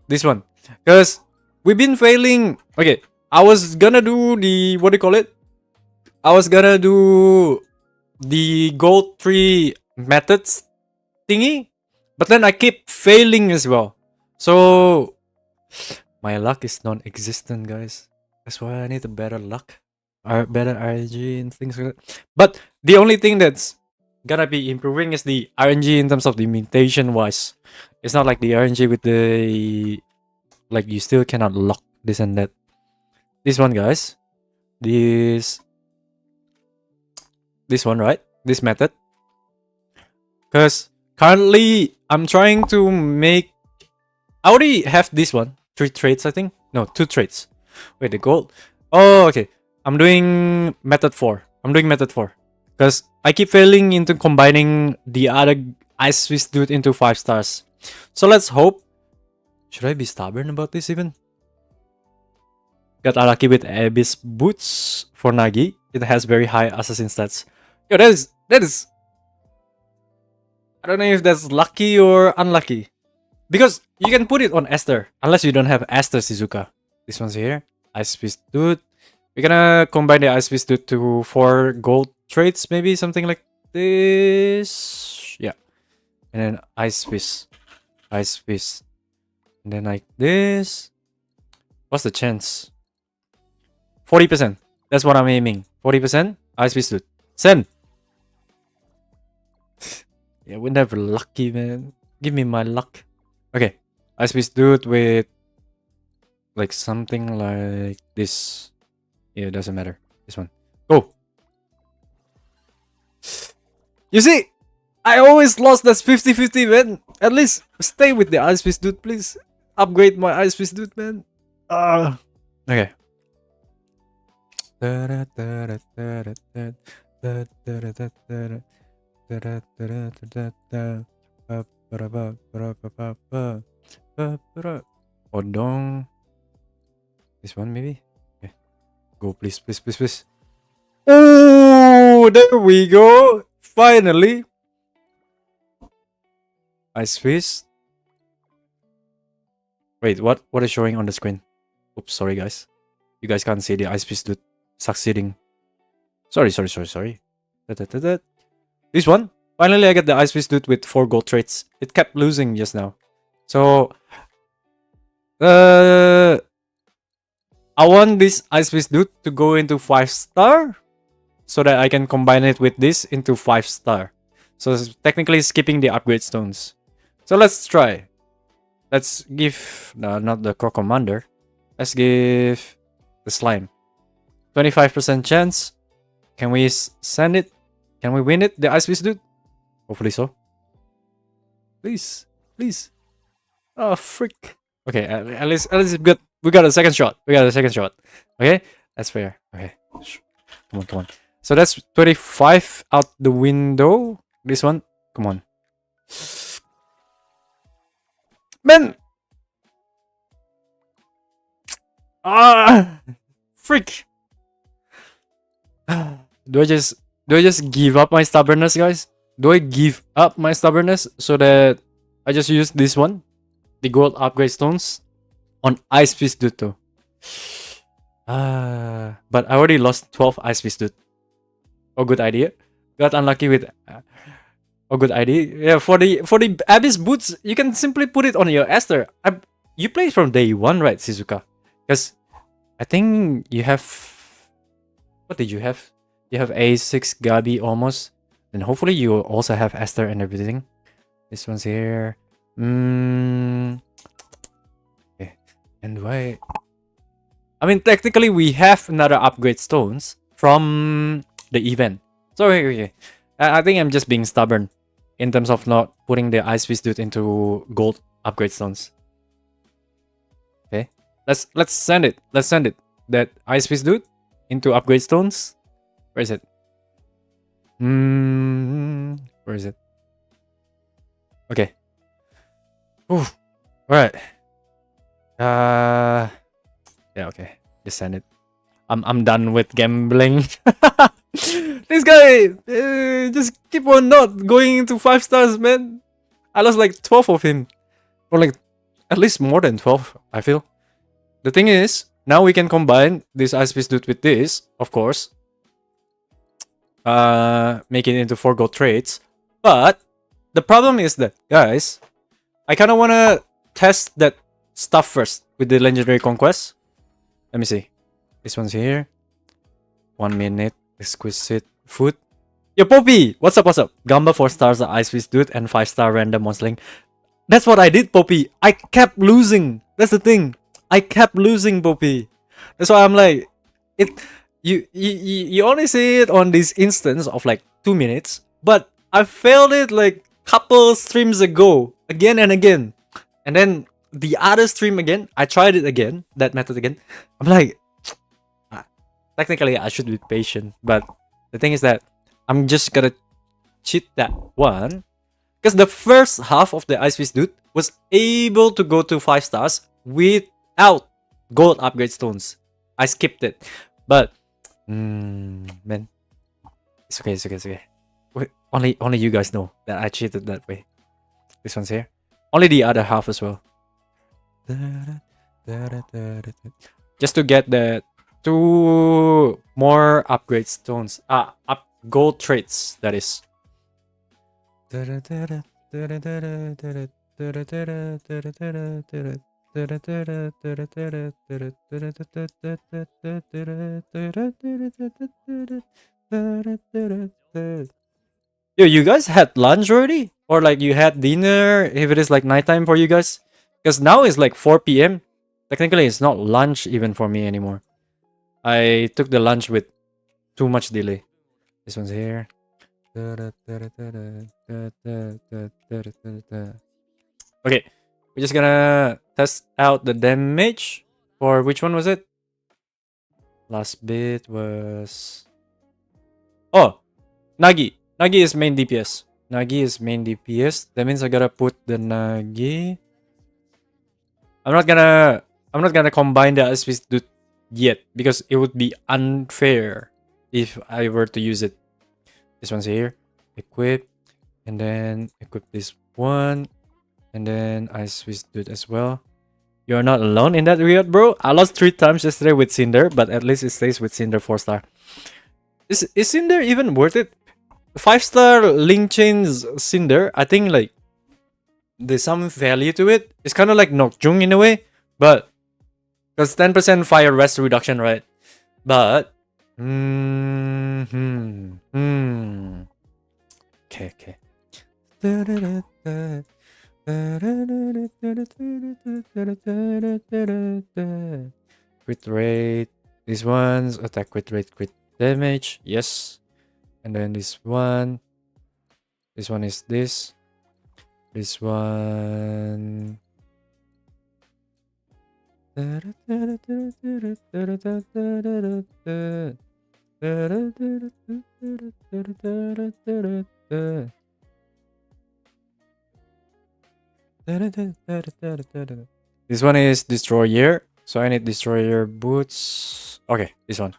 This one. Because we've been failing. Okay, I was gonna do the, what do you call it? I was gonna do the gold tree methods thingy. But then I keep failing as well. So, my luck is non-existent, guys. That's why I need a better luck. Or better RNG and things like that. But the only thing that's gonna be improving is the RNG in terms of the mutation wise. It's not like the RNG with the, like, you still cannot lock this and that. This one, guys. This one, right? This method. Because currently I'm trying to make, I already have this one. 3 traits, I think. No, 2 traits. Wait, the gold. Oh, okay. I'm doing method 4. I'm doing method 4. Because I keep failing into combining the other Ice Fist Dude into 5 stars. So let's hope. Should I be stubborn about this even? Got unlucky with Abyss Boots for Nagi. It has very high assassin stats. Yo, that is... I don't know if that's lucky or unlucky. Because you can put it on Esther. Unless you don't have Esther Shizuka. This one's here. Ice Fist Dude. We're gonna combine the Ice Fist Dude to 4 gold traits. Maybe something like this. Yeah. And then Ice Fist. Ice Fist. And then like this. What's the chance? 40%. That's what I'm aiming. 40%. Ice Fist Dude. Send. Yeah, we're never lucky, man. Give me my luck. Okay. Ice Fist Dude with like something like this. Yeah, it doesn't matter. This one. Go. You see? I always lost. That's 50-50, man. At least stay with the Ice Fist Dude, please. Upgrade my Ice Fist Dude, man. Okay. Odong. This one maybe? Okay. Go, please, please, please, please. Oh, there we go. Finally. Ice Fist. Wait, what is showing on the screen? Oops, sorry guys. You guys can't see the Ice Fist Dude succeeding. Sorry. This one. Finally, I get the Ice Fist Dude with 4 gold traits. It kept losing just now. So, I want this Ice Beast dude to go into 5-star so that I can combine it with this into 5-star. So it's technically skipping the upgrade stones. So let's try. Let's give not the Crow Commander. Let's give the slime. 25% chance. Can we send it? Can we win it? The Ice Beast dude? Hopefully so. Please. Please. Oh, freak. Okay, at least we got a second shot. We got a second shot. Okay? That's fair. Okay. Come on, come on. So that's 25 out the window. This one. Come on. Man! Ah! Freak! Do I just give up my stubbornness, guys? Do I give up my stubbornness so that I just use this one? The gold upgrade stones on Ice Beast dude though. But I already lost 12 Ice Beast dude. Oh, good idea. Got unlucky with oh, good idea. Yeah, for the Abyss boots, you can simply put it on your Esther. You played from day one, right, Shizuka? Because I think you have, what did you have? You have A6 Gabi almost. Then hopefully you also have Esther and everything. This one's here. Okay. And why? I mean, technically we have another upgrade stones from the event. So okay. I think I'm just being stubborn in terms of not putting the Ice Beast dude into gold upgrade stones. Okay. Let's send it. Let's send it. That Ice Beast dude into upgrade stones. Where is it? Where is it? Okay. Ooh. Alright. Yeah, okay. Just send it. I'm done with gambling. This guy just keep on not going into 5 stars, man. I lost like 12 of him. Or like at least more than 12, I feel. The thing is, now we can combine this Ice Beast dude with this, of course. Make it into 4 gold trades. But the problem is that, guys, I kind of want to test that stuff first with the legendary conquest. Let me see. This one's here. 1 minute. Exquisite food. Yo, Poppy! What's up, what's up? Gamba 4 stars, the Ice Beast dude, and 5-star random monstering. That's what I did, Poppy. I kept losing. That's the thing. I kept losing, Poppy. That's why I'm like, you only see it on this instance of like 2 minutes, but I failed it like couple streams ago, again and again. And then the other stream again, I tried it again, that method again. I'm like, technically I should be patient, but the thing is that I'm just gonna cheat that one. Because the first half of the Ice Beast dude was able to go to 5 stars without gold upgrade stones. I skipped it. But man, it's okay, it's okay, it's okay. Wait, only you guys know that I cheated that way. This one's here. Only the other half as well. Just to get the 2 more upgrade stones. Up gold traits, that is. Yo, you guys had lunch already? Or like you had dinner if it is like nighttime for you guys? Because now it's like 4 p.m. Technically, it's not lunch even for me anymore. I took the lunch with too much delay. This one's here. Okay, we're just gonna test out the damage. For which one was it? Last bit was... Oh! Nagi! Nagi is main DPS. Nagi is main DPS. That means I gotta put the Nagi... I'm not gonna combine the Ice Beast dude yet, because it would be unfair if I were to use it. This one's here. Equip. And then equip this one. And then Ice Beast dude as well. You're not alone in that regard, bro. I lost 3 times yesterday with Cinder, but at least it stays with Cinder 4-star. Is Cinder even worth it? 5-star Link Chain's Cinder, I think like there's some value to it. It's kind of like Noctung in a way, But because 10% fire rest reduction, right? But okay. Crit rate. This one's attack crit rate, crit damage. Yes. And then this one. This one is this. This one. This one is destroyer, so I need destroyer boots. Okay, this one.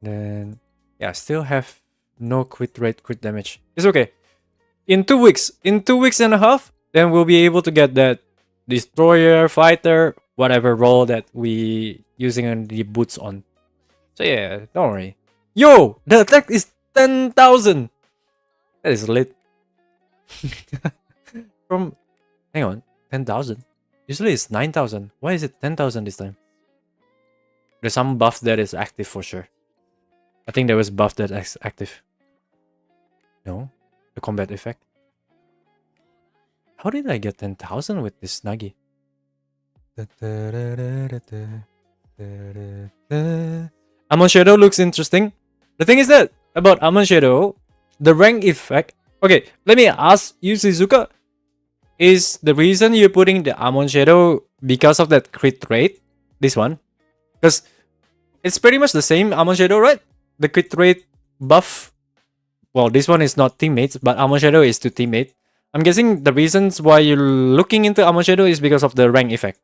Then yeah, still have no crit rate, crit damage. It's okay. In 2 weeks, in 2.5 weeks, then we'll be able to get that destroyer, fighter, whatever role that we using on the boots on. So yeah, don't worry. Yo, the attack is 10,000. That is lit. From, hang on, 10,000. Usually it's 9,000. Why is it 10,000 this time? There's some buff that is active for sure. I think there was buff that is active. No, the combat effect. How did I get 10,000 with this Nagi? Amon Shadow looks interesting. The thing is that about Amon Shadow, the rank effect. Okay, let me ask you, Shizuka. Is the reason you're putting the Amon Shadow because of that crit rate? This one? Because it's pretty much the same Amon Shadow, right? The crit rate buff. Well, this one is not teammates, but Amon Shadow is to teammate. I'm guessing the reasons why you're looking into Amon Shadow is because of the rank effect.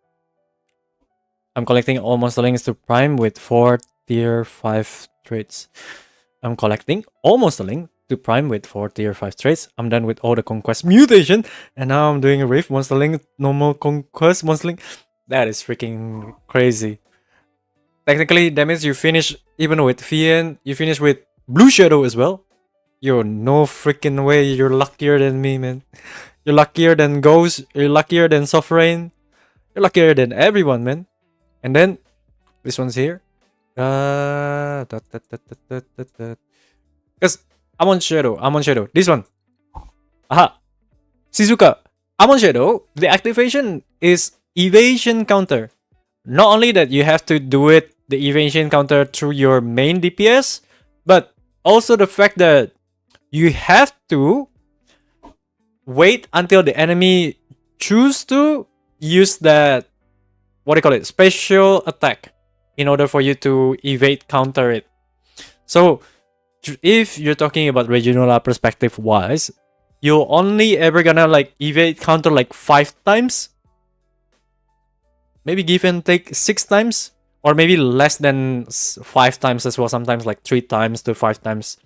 I'm collecting all monster links to prime with 4 tier 5 traits. I'm collecting all monster link to prime with 4 tier 5 traits. I'm done with all the conquest mutation, and now I'm doing a rift monster link, normal conquest monster link. That is freaking crazy. Technically, that means you finish even with Fian, you finish with Blue Shadow as well. Yo, no freaking way, you're luckier than me, man. You're luckier than Ghost, you're luckier than Sovereign, you're luckier than everyone, man. And then, this one's here. Because Amon Shadow, this one. Aha! Shizuka, Amon Shadow, the activation is evasion counter. Not only that you have to do it, the evasion counter through your main DPS, but also the fact that you have to wait until the enemy choose to use that, what do you call it, special attack in order for you to evade counter it. So if you're talking about Regional perspective wise, you're only ever gonna like evade counter like 5 times, maybe give and take 6 times, or maybe less than 5 times as well, sometimes like 3 times to 5 times.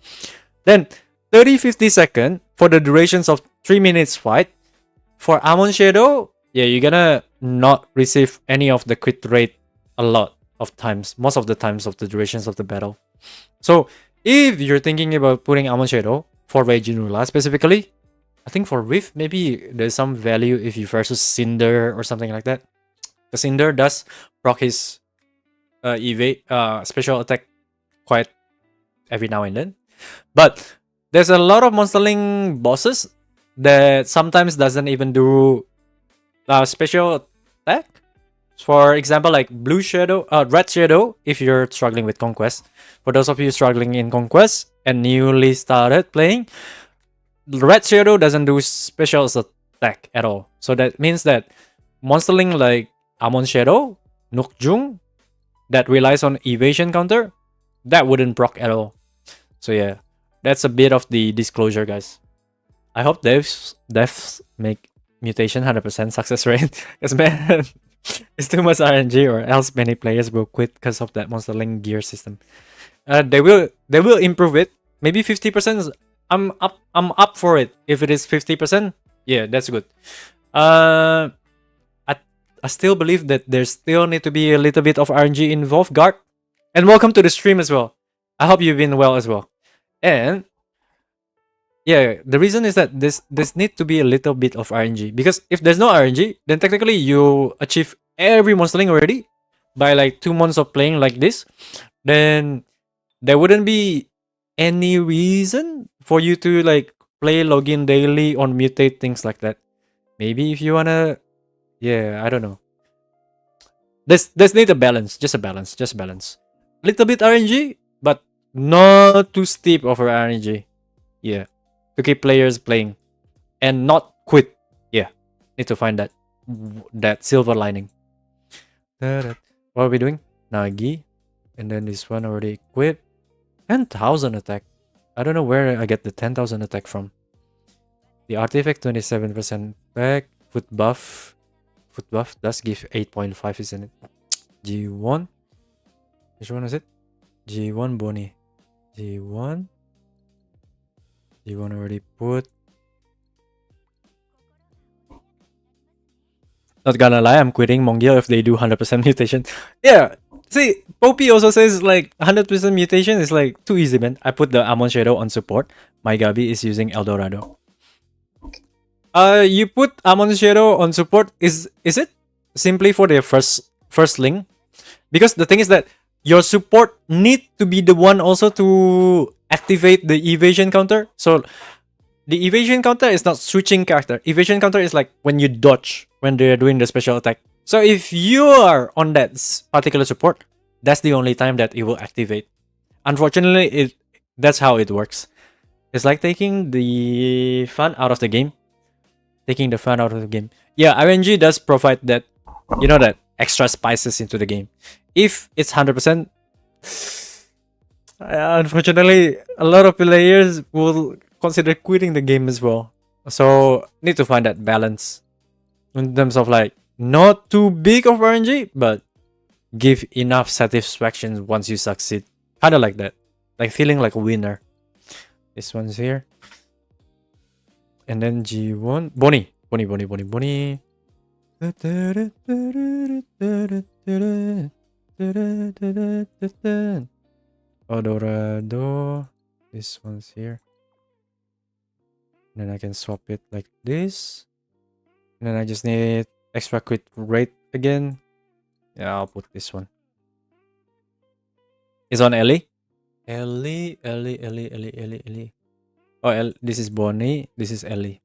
Then 30-50 seconds for the durations of 3 minutes fight. For Amon Shadow, yeah, you're gonna not receive any of the crit rate a lot of times, most of the times of the durations of the battle. So if you're thinking about putting Amon Shadow for Regionula specifically, I think for Rift, maybe there's some value if you versus Cinder or something like that. The Cinder does proc his evade special attack quite every now and then. But there's a lot of monsterling bosses that sometimes doesn't even do special attack. For example, like Blue Shadow, Red Shadow, if you're struggling with Conquest. For those of you struggling in Conquest and newly started playing, Red Shadow doesn't do special attack at all. So that means that monsterling like Amon Shadow, Nukjung, that relies on evasion counter, that wouldn't proc at all. So yeah, that's a bit of the disclosure, guys. I hope devs make mutation 100% success rate. Because man, it's too much RNG, or else many players will quit because of that monsterling gear system. They will improve it. Maybe 50%. I'm up for it. If it is 50%, yeah, that's good. I still believe that there still need to be a little bit of RNG involved, Guard. And welcome to the stream as well. I hope you've been well as well. And yeah, the reason is that this need to be a little bit of RNG, because if there's no RNG, then technically you achieve every monstering already by like 2 months of playing like this, then there wouldn't be any reason for you to like play login daily on mutate things like that. Maybe if you wanna, yeah, I don't know. There's need a balance, just a balance, just a balance. Little bit RNG, but not too steep over RNG. Yeah, to keep players playing and not quit. Yeah, need to find that silver lining. What are we doing? Nagi, and then this one already equipped. 10,000 attack. I don't know where I get the 10,000 attack from. The artifact 27% attack. Foot buff. Foot buff does give 8.5, isn't it? G1. Which one is it? G1 Bonnie. G1. G1 already put. Not gonna lie, I'm quitting Mongil if they do 100% mutation. Yeah, see, Poppy also says like 100% mutation is like too easy, man. I put the Amon Shadow on support. My Gabi is using Eldorado. You put Amon Shadow on support. Is it simply for the first link? Because the thing is that your support need to be the one also to activate the evasion counter. So the evasion counter is not switching character. Evasion counter is like when you dodge when they're doing the special attack. So if you are on that particular support, that's the only time that it will activate. Unfortunately, that's how it works. It's like taking the fun out of the game. Taking the fun out of the game. Yeah, RNG does provide that, you know, that extra spices into the game. If it's 100%, unfortunately, a lot of players will consider quitting the game as well. So need to find that balance in terms of like not too big of RNG, but give enough satisfaction once you succeed. Kind of like that, like feeling like a winner. This one's here, and then G1 Bonnie. Odorado. This one's here. And then I can swap it like this. And then I just need extra crit rate again. Yeah, I'll put this one. It's on Ellie. Ellie. Oh, this is Bonnie. This is Ellie.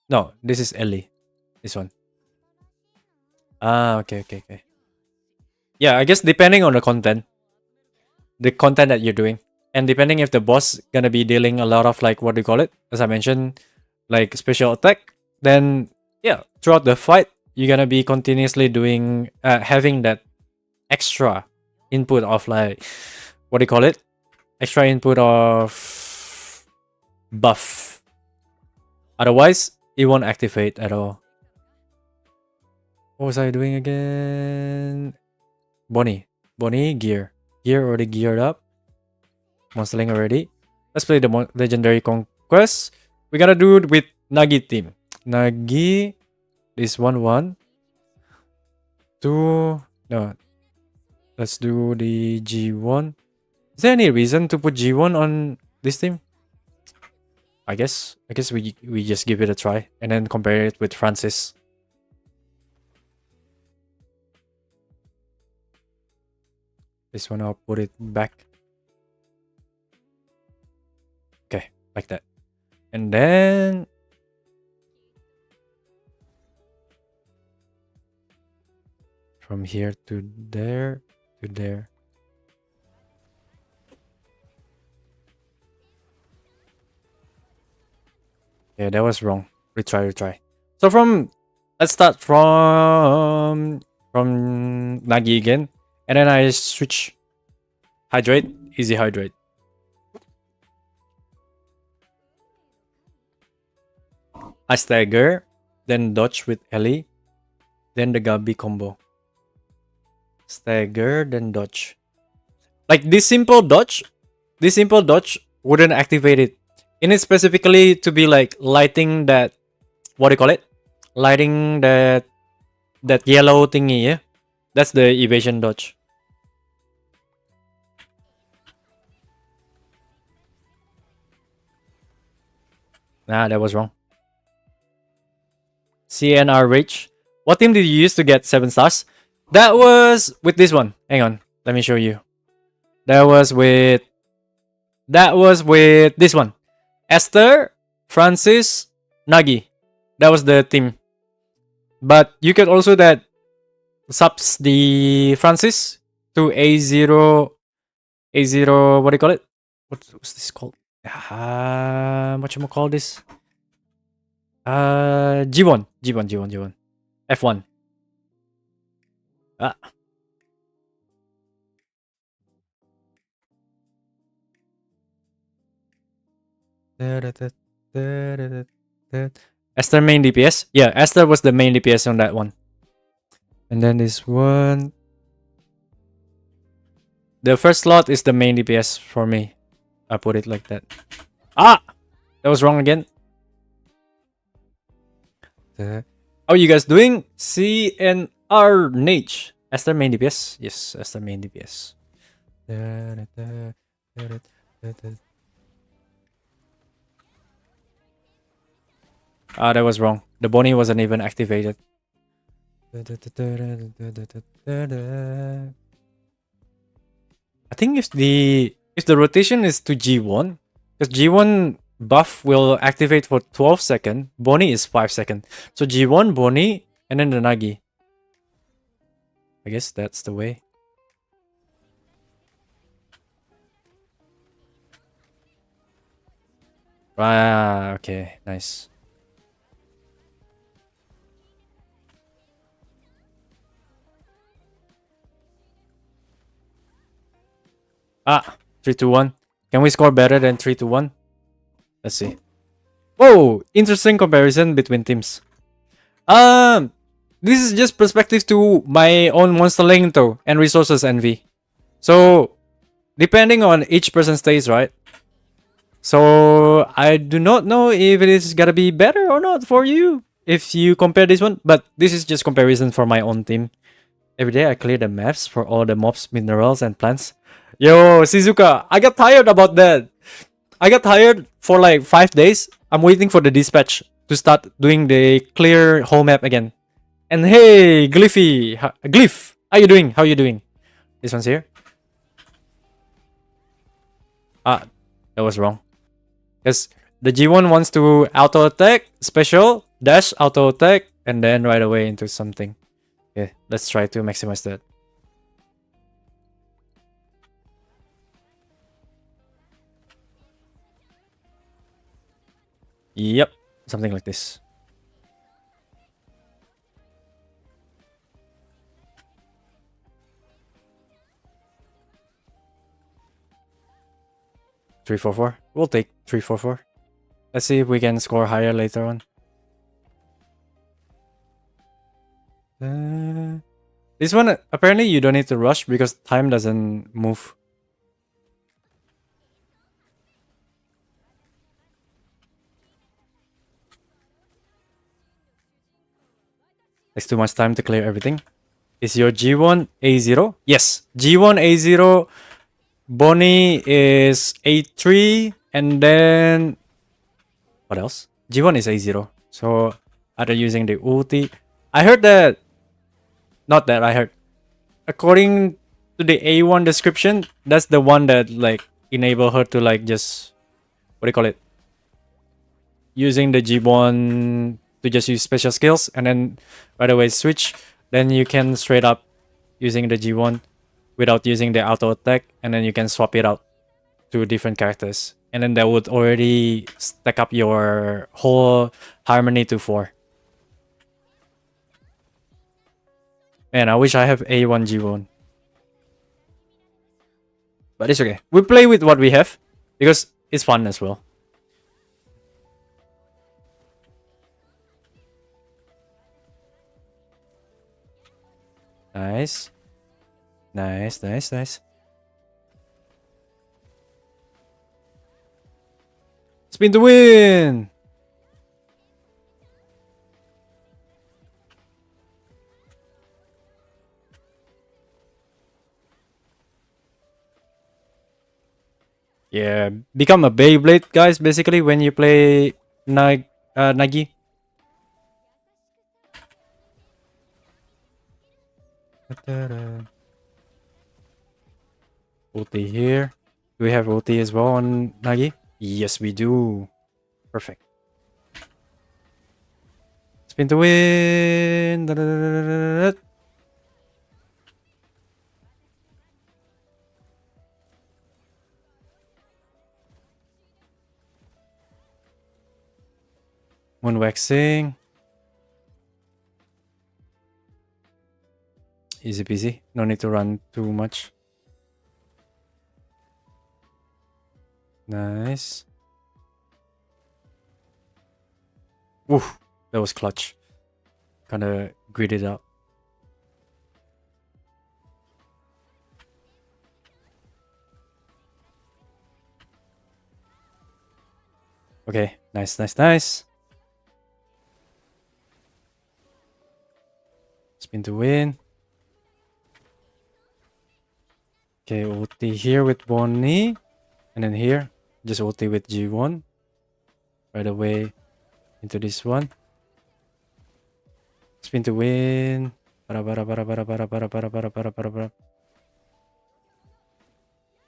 No, this is Ellie. This one. Ah, okay. Yeah, I guess depending on the content that you're doing, and depending if the boss gonna be dealing a lot of like what do you call it? As I mentioned, like special attack, then yeah, throughout the fight, you're gonna be continuously doing having that extra input of like what do you call it? Extra input of buff. Otherwise, it won't activate at all. What was I doing again? Bonnie, gear. Gear already geared up. Monsterling already. Let's play the Legendary Conquest. We gotta do it with Nagi team. Nagi. This 1-1. 2. No. Let's do the G1. Is there any reason to put G1 on this team? I guess we just give it a try and then compare it with Francis. This one I'll put it back. Okay, like that. And then from here to there to there. Yeah, that was wrong. Retry. So let's start from Nagi again. And then I switch hydrate, easy hydrate. I stagger, then dodge with Ellie, then the Gabi combo. Stagger, then dodge. Like this simple dodge wouldn't activate it. It needs specifically to be like lighting that, what do you call it? Lighting that yellow thingy, yeah? That's the evasion dodge. Nah, that was wrong. CNR Rage. What team did you use to get 7 stars? That was with this one. Hang on, let me show you. That was with this one. Esther, Francis, Nagi. That was the team. But you could also that subs the Francis to A0, what do you call it? What's this called? What you call this? G1. F1. Ah. Esther main DPS? Yeah, Esther was the main DPS on that one. And then this one. The first slot is the main DPS for me. I put it like that. Ah! That was wrong again. How are you guys doing? CNR Nage. Esther main DPS? Yes, Esther main DPS. Ah, that was wrong. The Bonnie wasn't even activated. I think if the rotation is to G1, because G1 buff will activate for 12 seconds, Bonnie is 5 seconds. So G1, Bonnie, and then the Nagi. I guess that's the way. Ah, okay, nice. Ah, 3-2-1. Can we score better than 3-1? Let's see. Whoa, interesting comparison between teams. This is just perspective to my own monster lane though, and resources envy. So, depending on each person's taste, right? So, I do not know if it is gonna be better or not for you if you compare this one, but this is just comparison for my own team. Every day I clear the maps for all the mobs, minerals, and plants. Yo, Shizuka, I got tired about that. I got tired for like 5 days. I'm waiting for the dispatch to start doing the clear whole map again. And hey, Glyph, how you doing? How you doing? This one's here. Ah, that was wrong. Because the G1 wants to auto attack, special, dash, auto attack, and then right away into something. Okay, let's try to maximize that. Yep, something like this. Three, 4-4. We'll take 3-4-4. Let's see if we can score higher later on. This one, apparently you don't need to rush because time doesn't move. Takes too much time to clear everything. Is your G1 A0? Yes, G1 A0. Bonnie is A3. And then... what else? G1 is A0. So, either using the ulti. I heard that... not that I heard. According to the A1 description, that's the one that like enable her to like just... what do you call it? Using the G1 to just use special skills and then right away switch. Then you can straight up using the G1 without using the auto attack, and then you can swap it out to different characters. And then that would already stack up your whole harmony to 4. Man, I wish I have A1 G1. But it's okay. We play with what we have because it's fun as well. Nice. Nice, nice, nice. Spin to win! Yeah, become a Beyblade, guys, basically, when you play Nagi. Ulti here. Do we have ulti as well on Nagi? Yes, we do. Perfect. Spin to win. Moon waxing. Easy peasy. No need to run too much. Nice. Oof, that was clutch. Kinda gridded out. Okay, nice, nice, nice. Spin to win. Okay, ulti here with Bonnie. And then here, just ulti with G1. Right away into this one. Spin to win.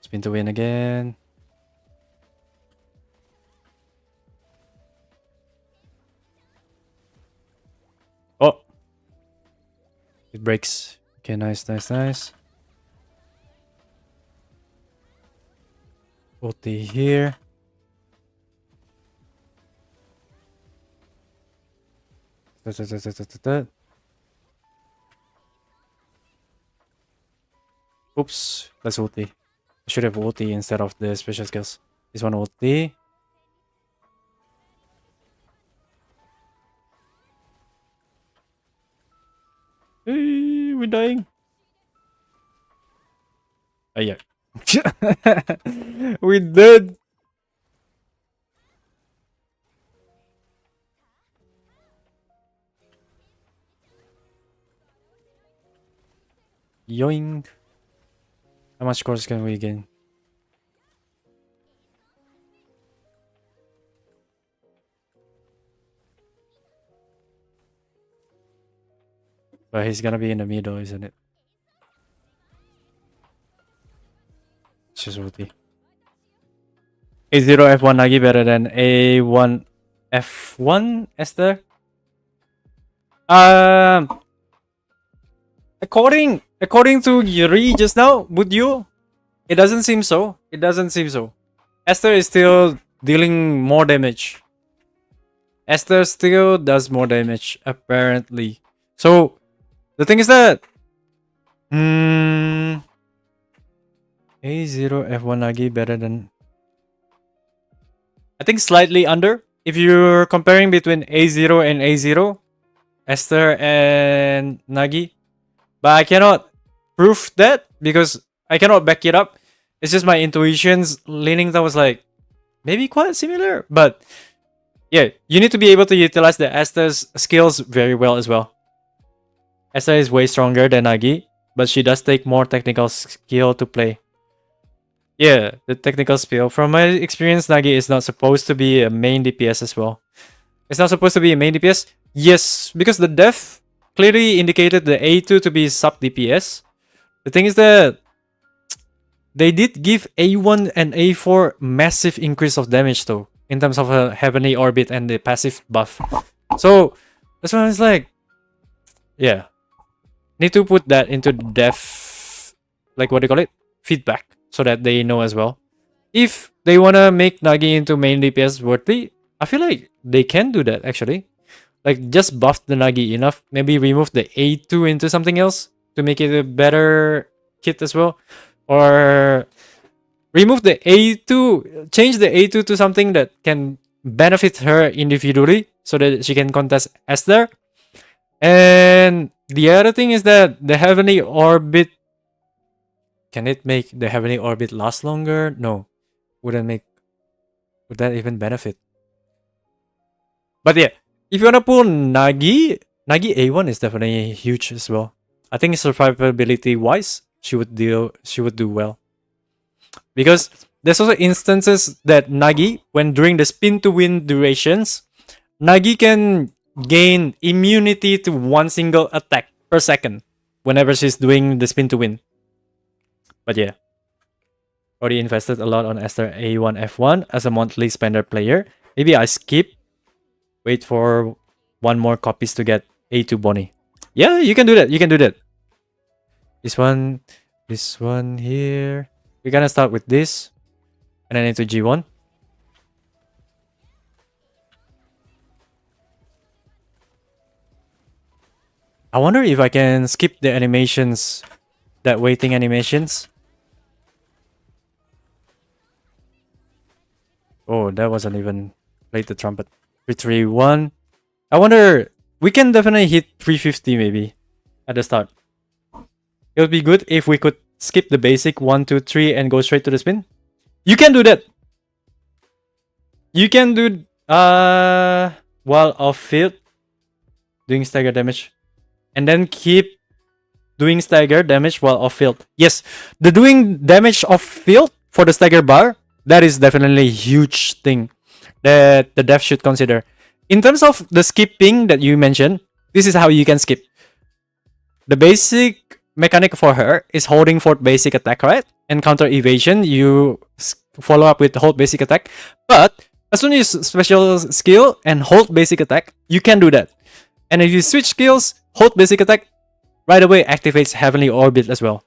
Spin to win again. Oh! It breaks. Okay, nice, nice, nice. Ulti here. Oops, that's ulti. I should have ulti instead of the special skills. This one ulti. Hey, we're dying. Oh yeah. We did. Yoink. How much scores can we gain? But he's gonna be in the middle, isn't it? It's just ulti. A0 F1 Nagi better than A1 F1 Esther? According to Yuri just now, would you? It doesn't seem so. It doesn't seem so. Esther is still dealing more damage. Esther still does more damage, apparently. So, the thing is that... A0 F1 Nagi better than... I think slightly under. If you're comparing between A0 and A0, Esther and Nagi. But I cannot prove that because I cannot back it up. It's just my intuitions leaning towards like maybe quite similar. But yeah, you need to be able to utilize the Esther's skills very well as well. Esther is way stronger than Nagi, but she does take more technical skill to play. Yeah, the technical skill. From my experience, Nagi is not supposed to be a main DPS as well. It's not supposed to be a main DPS. Yes, because the dev clearly indicated the A2 to be sub DPS. The thing is that they did give A1 and A4 massive increase of damage though, in terms of a heavenly orbit and the passive buff. So that's why I was like, yeah, need to put that into the dev, like what do you call it, feedback, so that they know as well. If they wanna make Nagi into main DPS worthy, I feel like they can do that actually. Like, just buff the Nagi enough. Maybe remove the A2 into something else to make it a better kit as well. Or remove the A2, change the A2 to something that can benefit her individually so that she can contest Esther. And the other thing is that the Heavenly Orbit... Can it make the Heavenly Orbit last longer? No. Would that even benefit? But yeah. If you wanna pull Nagi A1 is definitely huge as well. I think survivability wise, she would do well. Because there's also instances that Nagi, when during the spin to win durations, Nagi can gain immunity to one single attack per second. whenever she's doing the spin to win. But yeah. Already invested a lot on Esther A1 F1 as a monthly spender player. Maybe I skip. Wait for one more copies to get A2 Bonnie. Yeah, you can do that. You can do that. This one here. We're gonna start with this. And then into G1. I wonder if I can skip the animations. That waiting animations. Oh, that wasn't even played the trumpet. 331. I wonder, we can definitely hit 350 maybe at the start. It would be good if we could skip the basic 1, 2, 3 and go straight to the spin. You can do that. You can do while off field doing stagger damage. And then keep doing stagger damage while off field. Yes, the doing damage off field for the stagger bar, that is definitely a huge thing that the dev should consider. In terms of the skipping that you mentioned, this is how you can skip. The basic mechanic for her is holding for basic attack, right? And counter evasion, you follow up with hold basic attack. But as soon as you special skill and hold basic attack, you can do that. And if you switch skills, hold basic attack, right away activates Heavenly Orbit as well.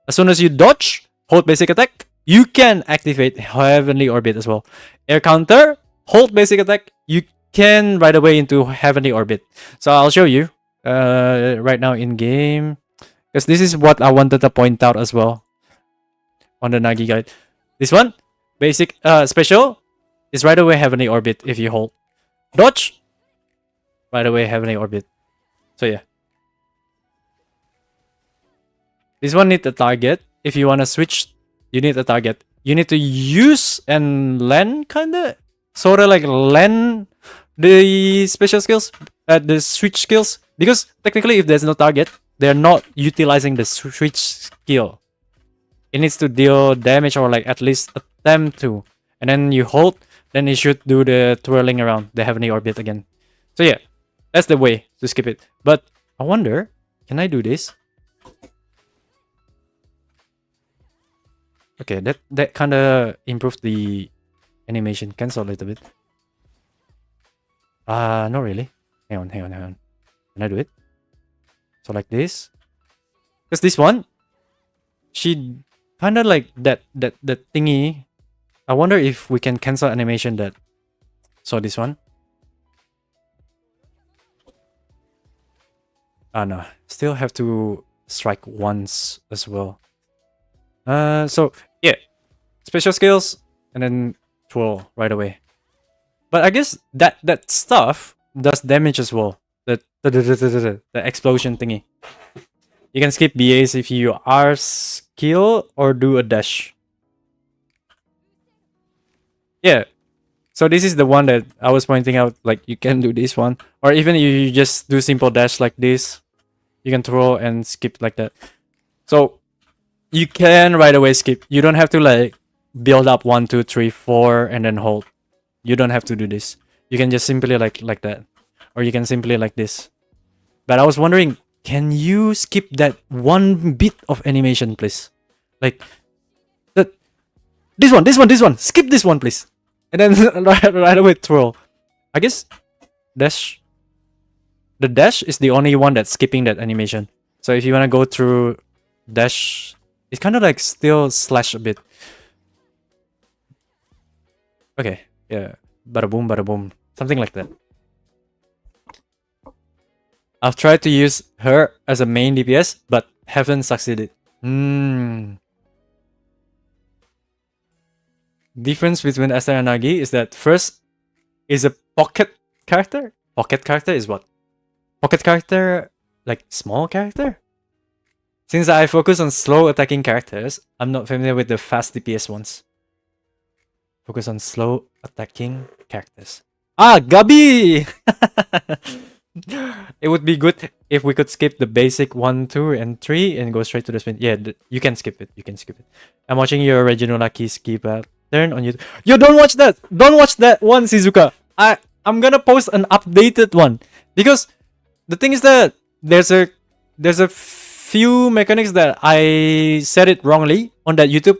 As soon as you dodge, hold basic attack, you can activate Heavenly Orbit as well. Air counter, hold basic attack, you can right away into Heavenly Orbit. So I'll show you right now in game, because this is what I wanted to point out as well on the Nagi guide. This one, basic special, is right away Heavenly Orbit if you hold. Dodge, right away Heavenly Orbit. So yeah. This one need a target. If you want to switch, you need a target. You need to use and land, kinda, sorta like land the special skills, the switch skills. Because technically, if there's no target, they're not utilizing the switch skill. It needs to deal damage or like at least attempt to. And then you hold, then it should do the twirling around the Heavenly Orbit again. So yeah, that's the way to skip it. But I wonder, can I do this? Okay, that kind of improved the animation. Cancel a little bit. Not really. Hang on. Can I do it? So like this. Because this one, she kind of like that thingy. I wonder if we can cancel animation that. So this one. No. Still have to strike once as well. So yeah, special skills and then twirl right away. But I guess that stuff does damage as well. The explosion thingy. You can skip BAs if you are skill or do a dash. Yeah. So this is the one that I was pointing out. Like you can do this one, or even you just do simple dash like this. You can throw and skip like that. So you can right away skip. You don't have to like build up 1, 2, 3, 4 and then hold. You don't have to do this. You can just simply like that. Or you can simply like this. But I was wondering, can you skip that one bit of animation, please? Like this one. Skip this one, please. And then right away twirl. I guess dash. The dash is the only one that's skipping that animation. So if you wanna go through dash, it's kind of like still slash a bit. Okay, yeah. Bada boom. Something like that. I've tried to use her as a main DPS, but haven't succeeded. Difference between Esther and Nagi is that first is a pocket character. Pocket character is what? Pocket character, like small character? Since I focus on slow attacking characters, I'm not familiar with the fast DPS ones. Focus on slow attacking characters. Gabi! It would be good if we could skip the basic 1, 2, and 3 and go straight to the spin. Yeah, you can skip it. I'm watching your original Lucky skip turn on YouTube. Yo, don't watch that! Don't watch that one, Shizuka! I'm gonna post an updated one. Because the thing is that there's a few mechanics that I said it wrongly on that YouTube.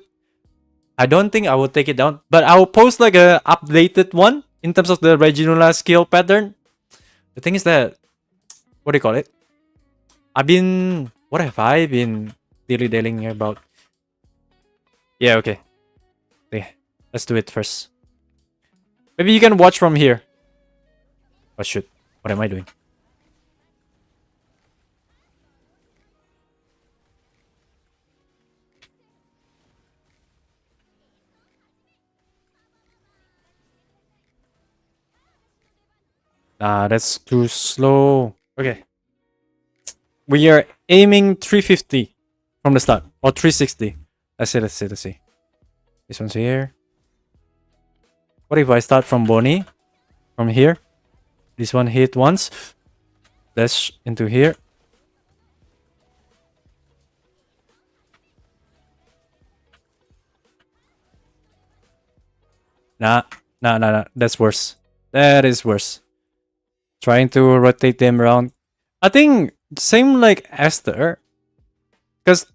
I don't think I will take it down, but I will post like a updated one in terms of the Reginula skill pattern. The thing is that, what do you call it? What have I been dilly-dallying about? Yeah, okay. Yeah, let's do it first. Maybe you can watch from here. Oh shoot, what am I doing? That's too slow. Okay. We are aiming 350 from the start. Or 360. Let's see. This one's here. What if I start from Bonnie? From here? This one hit once. Dash into here. Nah. That's worse. That is worse. Trying to rotate them around. I think same like Esther. Because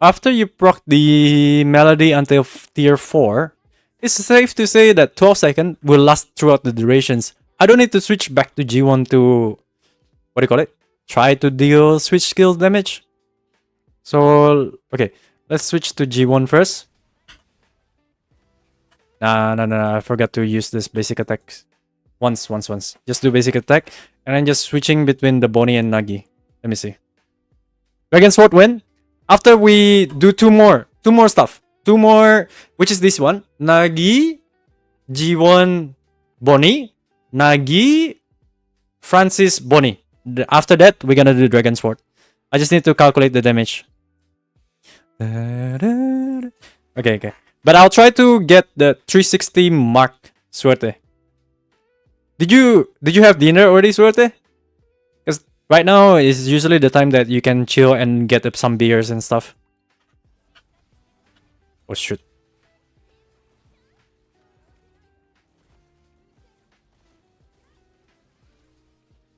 after you proc the melody until tier 4, it's safe to say that 12 seconds will last throughout the durations. I don't need to switch back to G1 to, what do you call it? Try to deal switch skills damage. So, okay, let's switch to G1 first. Nah, I forgot to use this basic attack. Once. Just do basic attack, and then just switching between the Bonnie and Nagi. Let me see. Dragon Sword win. After we do two more stuff. Two more, which is this one. Nagi, G1, Bonnie, Nagi, Francis, Bonnie. After that, we're gonna do Dragon Sword. I just need to calculate the damage. Okay. But I'll try to get the 360 mark, Suerte. Did you have dinner already, Suerte? Because right now is usually the time that you can chill and get up some beers and stuff. Oh shoot.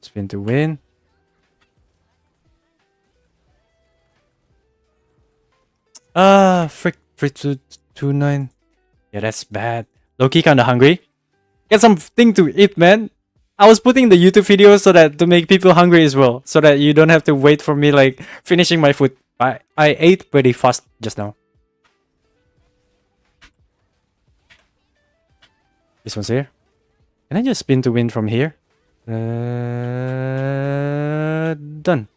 Spin to win. Frick. 3229. Yeah, that's bad. Low-key kinda hungry. Get something to eat, man. I was putting the YouTube video so that to make people hungry as well. So that you don't have to wait for me like finishing my food. I ate pretty fast just now. This one's here. Can I just spin to win from here? Done.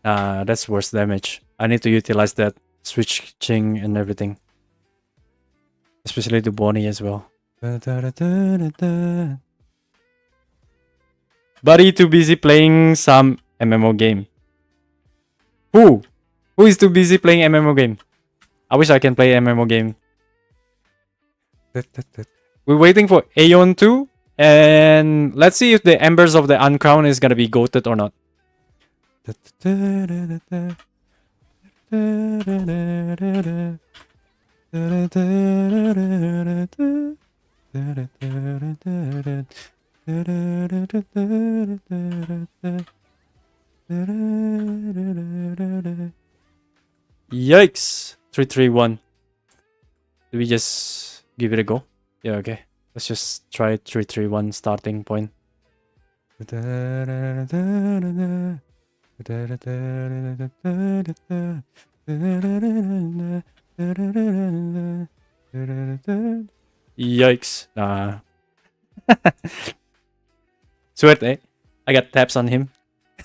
That's worse damage. I need to utilize that switching and everything. Especially to Bonnie as well. Buddy too busy playing some MMO game. Who? Who is too busy playing MMO game? I wish I can play MMO game. We're waiting for Aeon 2. And let's see if the Embers of the Uncrown is gonna be goated or not. Yikes! 331. Do we just give it a go? Yeah, okay. Let's just try 331 starting point. Yikes. Nah. Suerte. I got taps on him.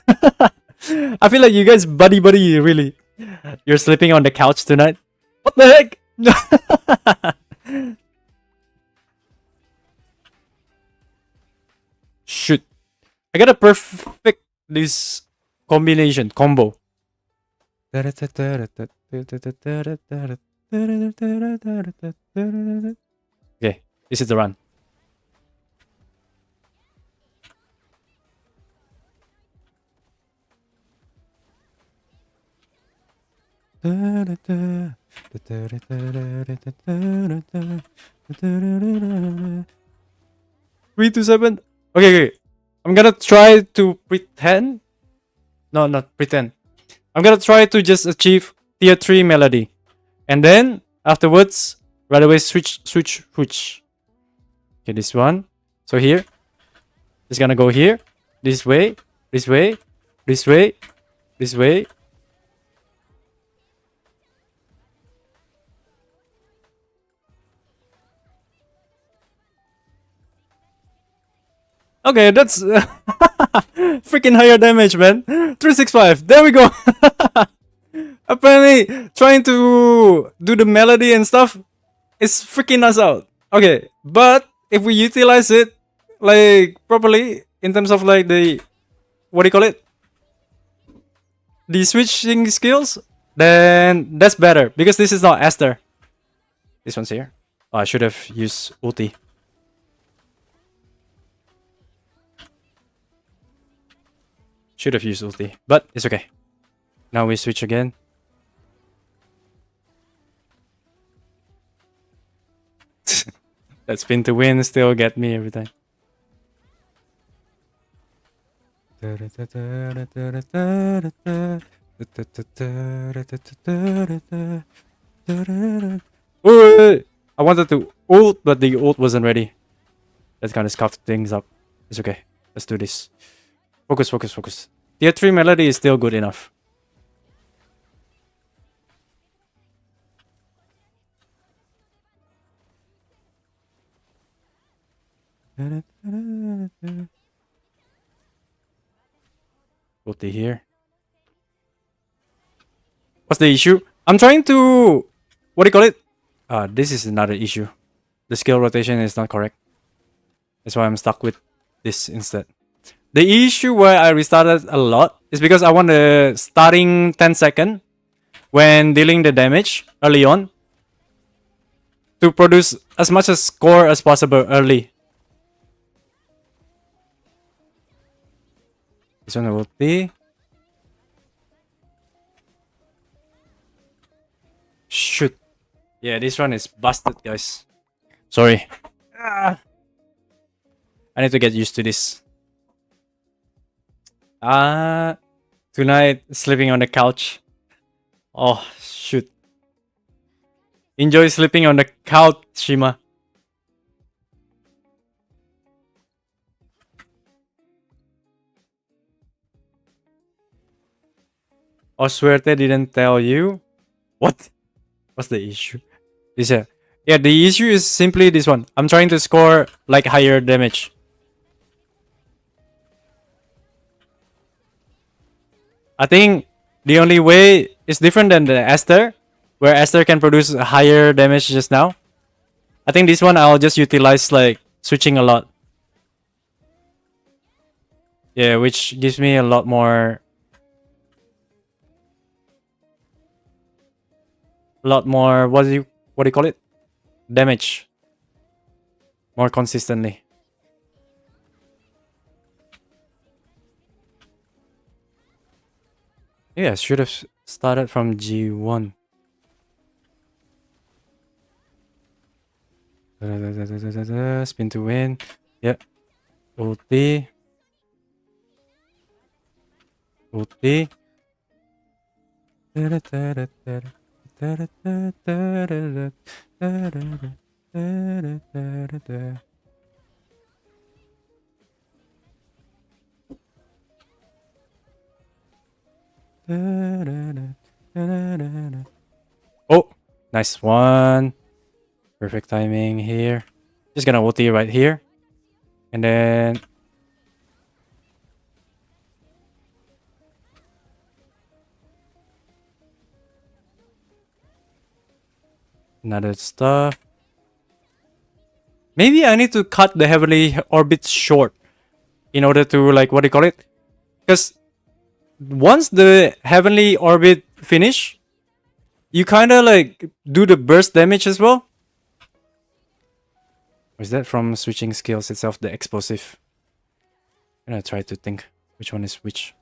I feel like you guys buddy really. You're sleeping on the couch tonight? What the heck? Shoot. I got a perfect this combination combo. Okay, this is the run. Three to 7. Okay. I'm gonna try to pretend. No, not pretend. I'm gonna try to just achieve tier 3 melody. And then afterwards, right away switch. Okay, this one. So here, it's gonna go here. This way, this way, this way, this way. Okay, that's freaking higher damage, man. 365. There we go. Apparently, trying to do the melody and stuff is freaking us out. Okay, but if we utilize it like properly in terms of like the what do you call it? The switching skills, then that's better because this is not Esther. This one's here. Oh, I should have used ulti. Should have used ulti, but it's okay. Now we switch again. That spin to win still get me every time. Wait. I wanted to ult, but the ult wasn't ready. That kind of scuffed things up. It's okay. Let's do this. Focus. Tier 3 melody is still good enough. Ulti here. What's the issue? I'm trying to... What do you call it? This is another issue. The skill rotation is not correct. That's why I'm stuck with this instead. The issue where I restarted a lot is because I want the starting 10 second when dealing the damage early on to produce as much as score as possible early. This one will be... Shoot. Yeah, this one is busted, guys. Sorry. I need to get used to this. Tonight, sleeping on the couch. Oh, shoot. Enjoy sleeping on the couch, Shima. Oswerte didn't tell you? What? What's the issue? Yeah, the issue is simply this one. I'm trying to score like higher damage. I think the only way is different than the Esther, where Esther can produce higher damage just now. I think this one I'll just utilize like switching a lot. Yeah, which gives me a lot more... what do you call it? Damage. More consistently. Yeah, should have started from G1. Spin to win. Yeah. Ulti. Oh, nice one. Perfect timing here. Just gonna ulti right here. And then... another stuff. Maybe I need to cut the heavenly orbit short in order to like, what do you call it? Because once the heavenly orbit finish, you kind of like do the burst damage as well. Or is that from switching skills itself, the explosive? I'm gonna try to think which one is which.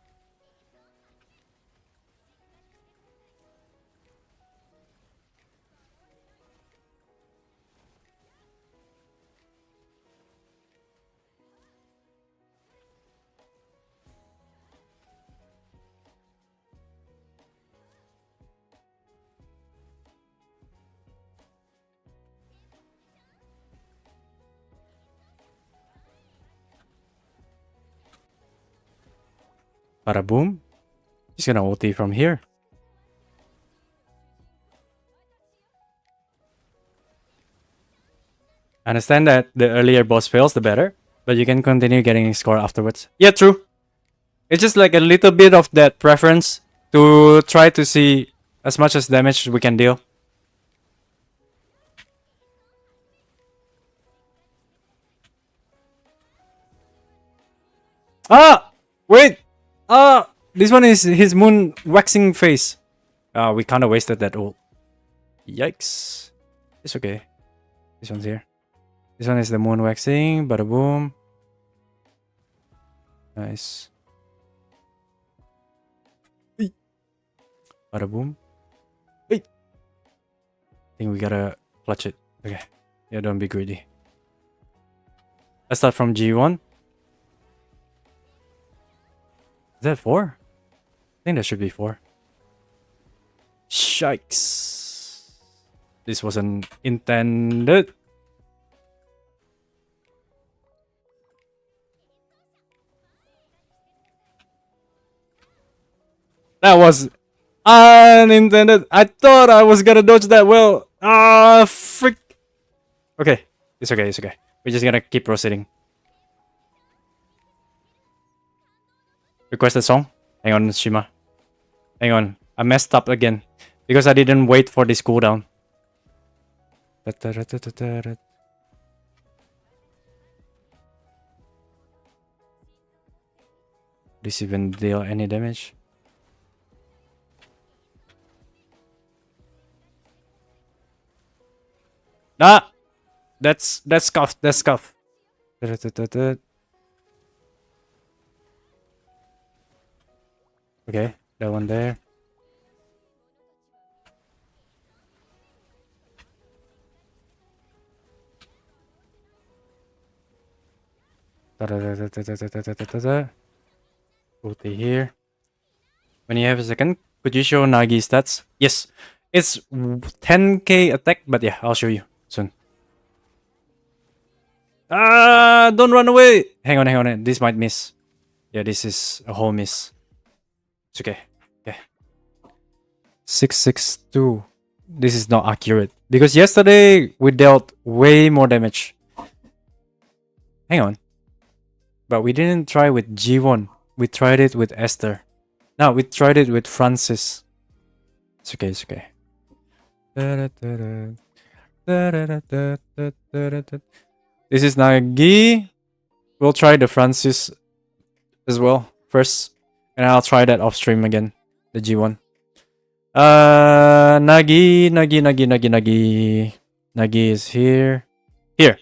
Bada boom. He's gonna ulti from here. I understand that the earlier boss fails, the better. But you can continue getting score afterwards. Yeah, true. It's just like a little bit of that preference to try to see as much as damage we can deal. Ah! Wait! Ah! This one is his moon waxing face. We kinda wasted that ult. Yikes. It's okay. This one's here. This one is the moon waxing. Bada boom. Nice. Bada boom. Hey. I think we gotta clutch it. Okay. Yeah, don't be greedy. Let's start from G1. Is that 4? I think that should be 4. Shikes. This wasn't intended. That was unintended. I thought I was gonna dodge that well. Ah, frick. Okay. It's okay, it's okay. We're just gonna keep proceeding. Request a song? Hang on, Shima. Hang on. I messed up again. Because I didn't wait for this cooldown. This even deal any damage? Ah! That's scuff. That's scuff. Okay, that one there. Ulti here. When you have a second, could you show Nagi stats? Yes, it's 10k attack, but yeah, I'll show you soon. Ah, don't run away! Hang on, hang on. This might miss. Yeah, this is a whole miss. It's okay. Okay. 662. This is not accurate. Because yesterday we dealt way more damage. Hang on. But we didn't try with G1. We tried it with Esther. No, we tried it with Francis. It's okay, it's okay. This is Nagi. We'll try the Francis as well first. And I'll try that off stream again. The G1. Nagi. Nagi is here. Here.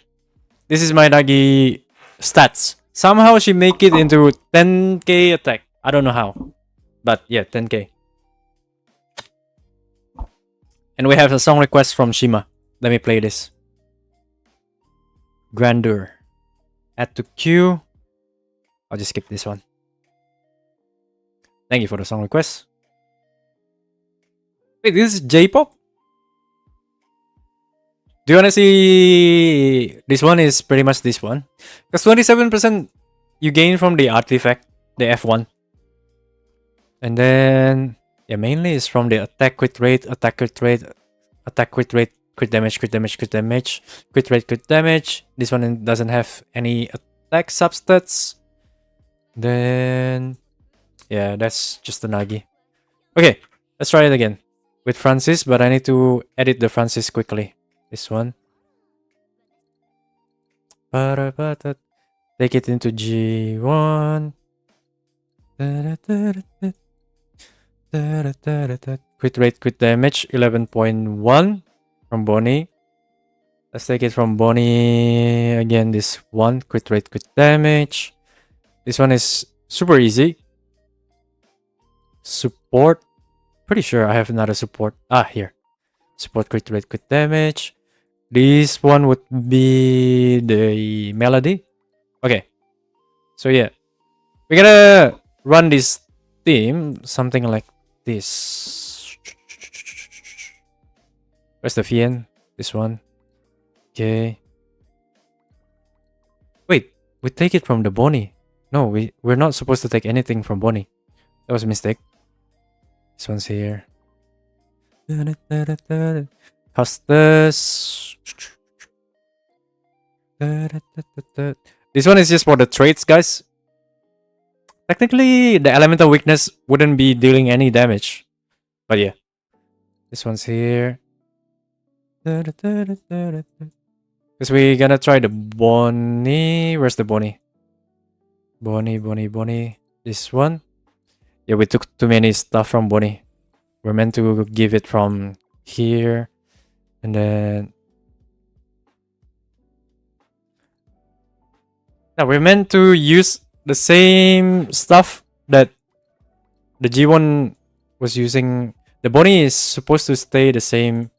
This is my Nagi stats. Somehow she make it into 10k attack. I don't know how. But yeah, 10k. And we have a song request from Shima. Let me play this. Grandeur. Add to queue. I'll just skip this one. Thank you for the song request. Wait, this is J-pop? Do you wanna see? This one is pretty much this one. Because 27% you gain from the artifact, the F1. And then, yeah, mainly is from the attack crit rate, attack crit rate, attack crit rate, crit damage, crit damage, crit damage, crit rate, crit damage. This one doesn't have any attack substats. Then, yeah, that's just the Nagi. Okay, let's try it again with Francis, but I need to edit the Francis quickly. This one. Take it into G1. Crit rate, crit damage, 11.1 from Bonnie. Let's take it from Bonnie again. This one, crit rate, crit damage. This one is super easy. Support. Pretty sure I have another support. Ah, here. Support, crit rate, crit damage. This one would be the melody. Okay. So yeah. We're gonna run this theme. Something like this. Where's the Fien? This one. Okay. Wait, we take it from the Bonnie. No, we're not supposed to take anything from Bonnie. That was a mistake. This one's here. Custos. This one is just for the traits, guys. Technically, the elemental weakness wouldn't be dealing any damage. But yeah. This one's here. Because we're gonna try the Bonnie. Where's the Bonnie? Bonnie. This one. Yeah, we took too many stuff from Bonnie. We're meant to give it from here. And then... Now, we're meant to use the same stuff that the G1 was using. The Bonnie is supposed to stay the same.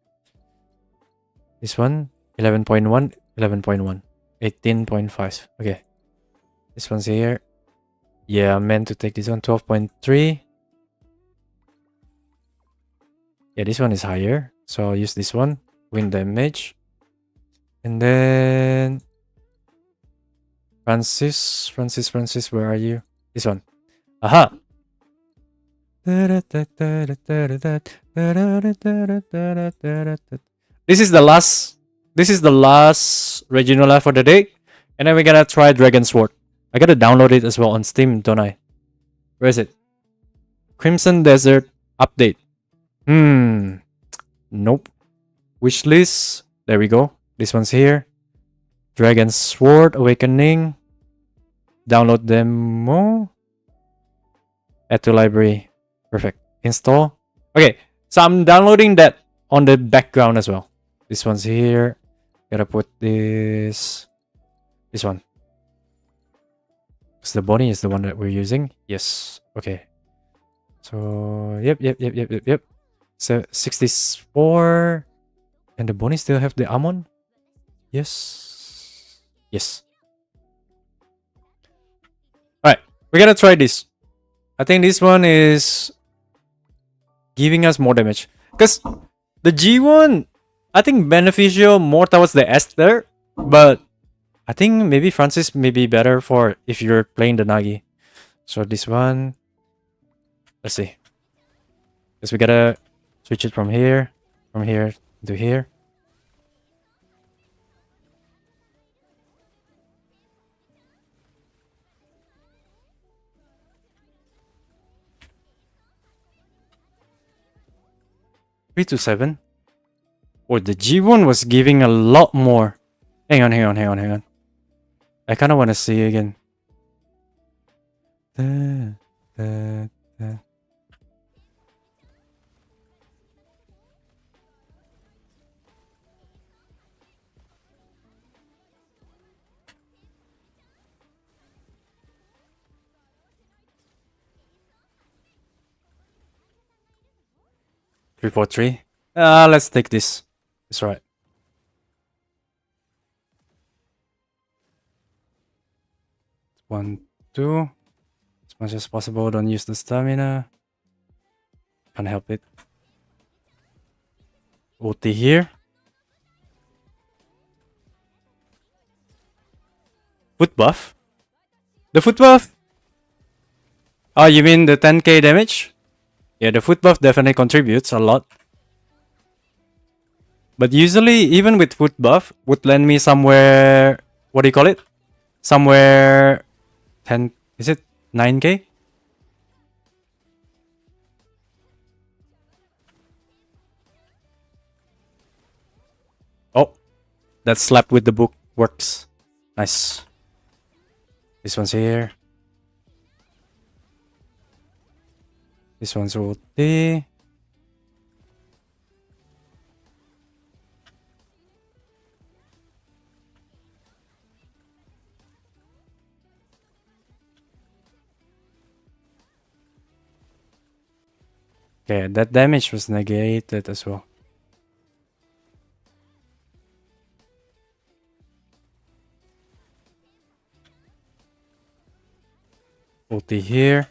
This one, 11.1, 11.1, 18.5. Okay. This one's here. Yeah, I'm meant to take this one, 12.3. Yeah, this one is higher. So I'll use this one. Wind damage. And then... Francis, where are you? This one. Aha! This is the last Reginola for the day. And then we're gonna try Dragon Sword. I gotta download it as well on Steam, don't I? Where is it? Crimson Desert update. Nope. Wishlist. There we go. This one's here. Dragon Sword Awakening. Download demo. Add to library. Perfect. Install. Okay, so I'm downloading that on the background as well. This one's here. Gotta put this one. So the Bonnie is the one that we're using. Yes. Okay. So yep. So 64. And the Bonnie still have the Amon? Yes. Alright, we're gonna try this. I think this one is giving us more damage. Because the G1, I think beneficial more towards the Esther. But I think maybe Francis may be better for if you're playing the Nagi. So this one, let's see. Because we gotta switch it from here to here. Three to 7. Or the G1 was giving a lot more. Hang on. I kind of want to see again. 343. Let's take this. It's right. One, two. As much as possible, don't use the stamina. Can't help it. OT here. Foot buff? The foot buff? Oh, you mean the 10k damage? Yeah, the foot buff definitely contributes a lot. But usually, even with foot buff, would land me somewhere... What do you call it? Somewhere... 10... Is it 9k? Oh. That slap with the book works. Nice. This one's here. This one's OT. Okay, that damage was negated as well. OT here.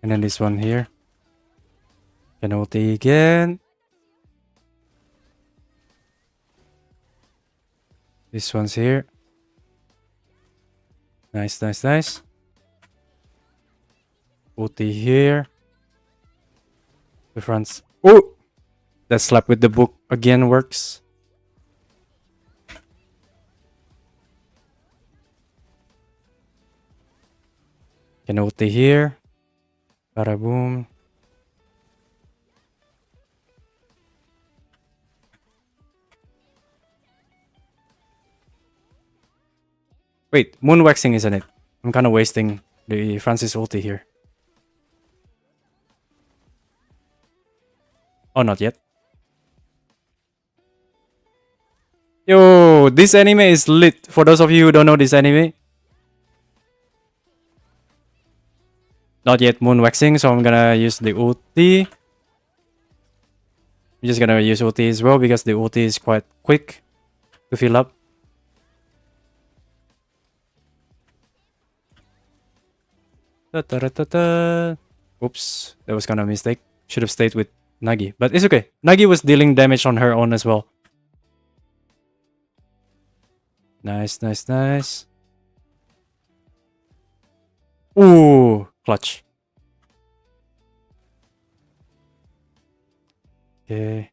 And then this one here. Can OT again. This one's here. Nice. OT here. The fronts. Oh! That slap with the book again works. Can ulti here. Bada boom. Wait, moon waxing isn't it? I'm kind of wasting the Francis ulti here. Oh, not yet. Yo, this anime is lit. For those of you who don't know this anime. Not yet moon waxing, so I'm gonna use the ulti. I'm just gonna use ulti as well because the ulti is quite quick to fill up. Oops, that was kind of a mistake. Should have stayed with Nagi, but it's okay. Nagi was dealing damage on her own as well. Nice, nice, nice. Ooh, clutch. Okay.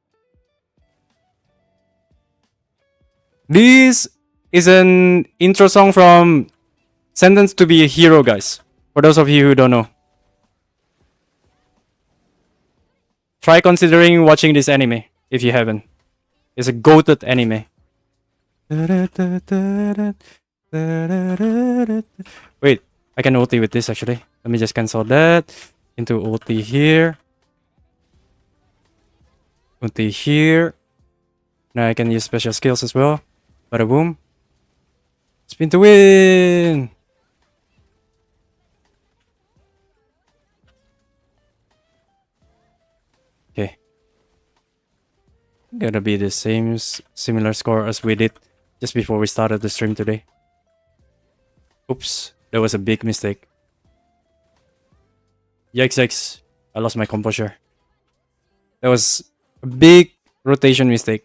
This is an intro song from Sentenced to be a Hero, guys. For those of you who don't know. Try considering watching this anime if you haven't. It's a goated anime. Wait, I can ulti with this actually. Let me just cancel that. Into ulti here. Ulti here. Now I can use special skills as well. Bada boom. Spin to win! Okay. Gonna be the same similar score as we did just before we started the stream today. Oops, that was a big mistake. Yikes, yikes. I lost my composure. That was a big rotation mistake.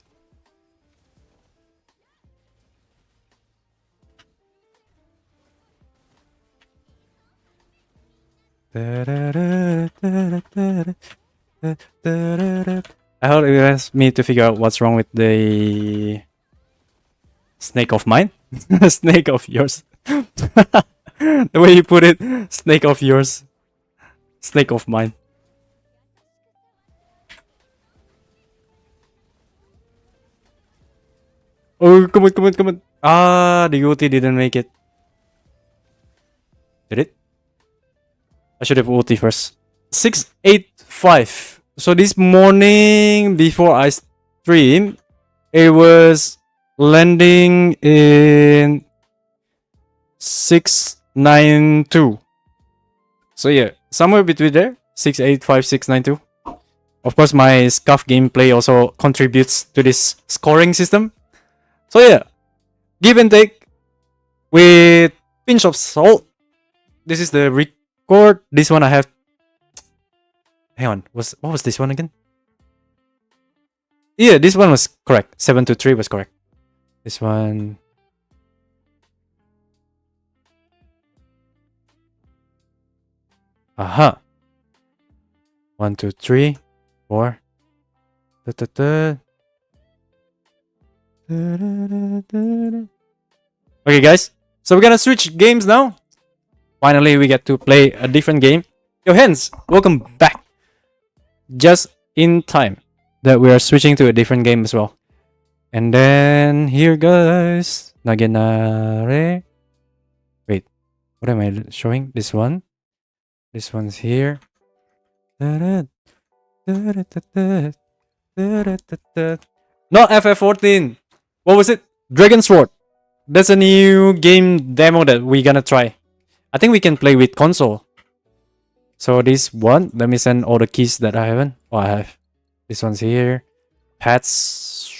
I hope it has me to figure out what's wrong with the snake of mine. Snake of yours. The way you put it, snake of yours. Snake of mine. Oh, come on, come on, come on. Ah, the ulti didn't make it. Did it? I should have ulti first. 685. So this morning before I stream, it was landing in 692. So yeah, somewhere between there, 685, 692. Of course, my scuff gameplay also contributes to this scoring system. So yeah, give and take with pinch of salt. This is the record. This one I have. Hang on, what was this one again? Yeah, this one was correct. 723 was correct. This one. Aha. 1, 2, 3, 4. Da, da, da. Okay, guys. So we're gonna switch games now. Finally, we get to play a different game. Yo, Hens, welcome back. Just in time that we are switching to a different game as well. And then here, guys. Naginare. Wait, what am I showing? This one. This one's here. Not FF14. What was it? Dragon Sword. That's a new game demo that we're gonna try. I think we can play with console. So this one, let me send all the keys that I haven't. Oh, I have. This one's here. Pets.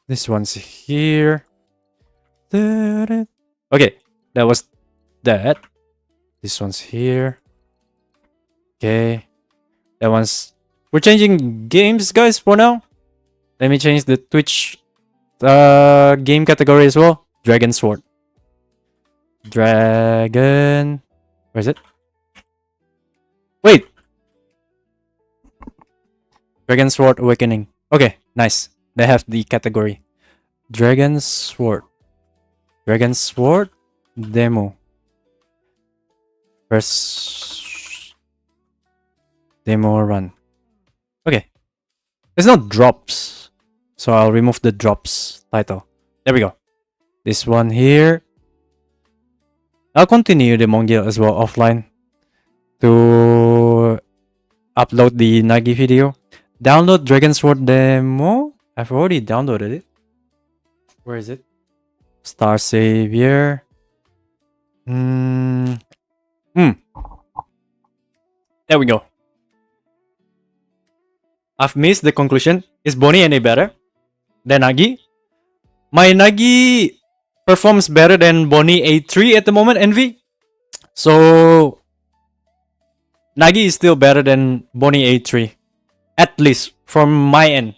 This one's here. Okay, that was that. This one's here. Okay. That one's... We're changing games, guys, for now. Let me change the Twitch game category as well. Dragon Sword. Dragon... Where is it? Wait! Dragon Sword Awakening. Okay, nice. They have the category. Dragon Sword. Dragon Sword demo. First demo run. Okay. There's no drops. So I'll remove the drops title. There we go. This one here. I'll continue the Mongil as well offline to upload the Nagi video. Download Dragon Sword demo. I've already downloaded it. Where is it? Star Savior. There we go. I've missed the conclusion. Is Bonnie any better than Nagi? My Nagi performs better than Bonnie A3 at the moment, Envy. So Nagi is still better than Bonnie A3. At least from my end.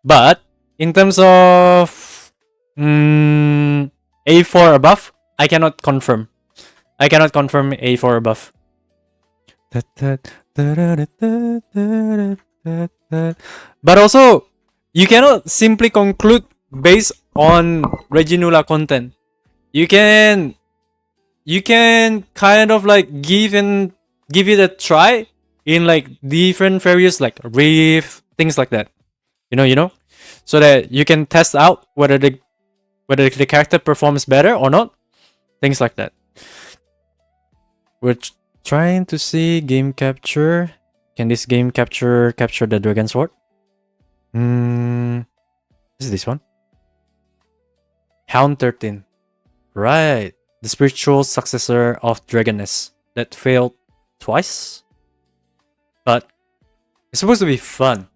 But in terms of A4 above, I cannot confirm. I cannot confirm A4 above. But also, you cannot simply conclude based on Reginula content. You can kind of like give it a try in like different various like riff, things like that. You know, so that you can test out whether the character performs better or not. Things like that. We're trying to see game capture. Can this game capture the Dragon Sword? Is this one? Hound 13. Right. The spiritual successor of Dragoness that failed twice. But it's supposed to be fun.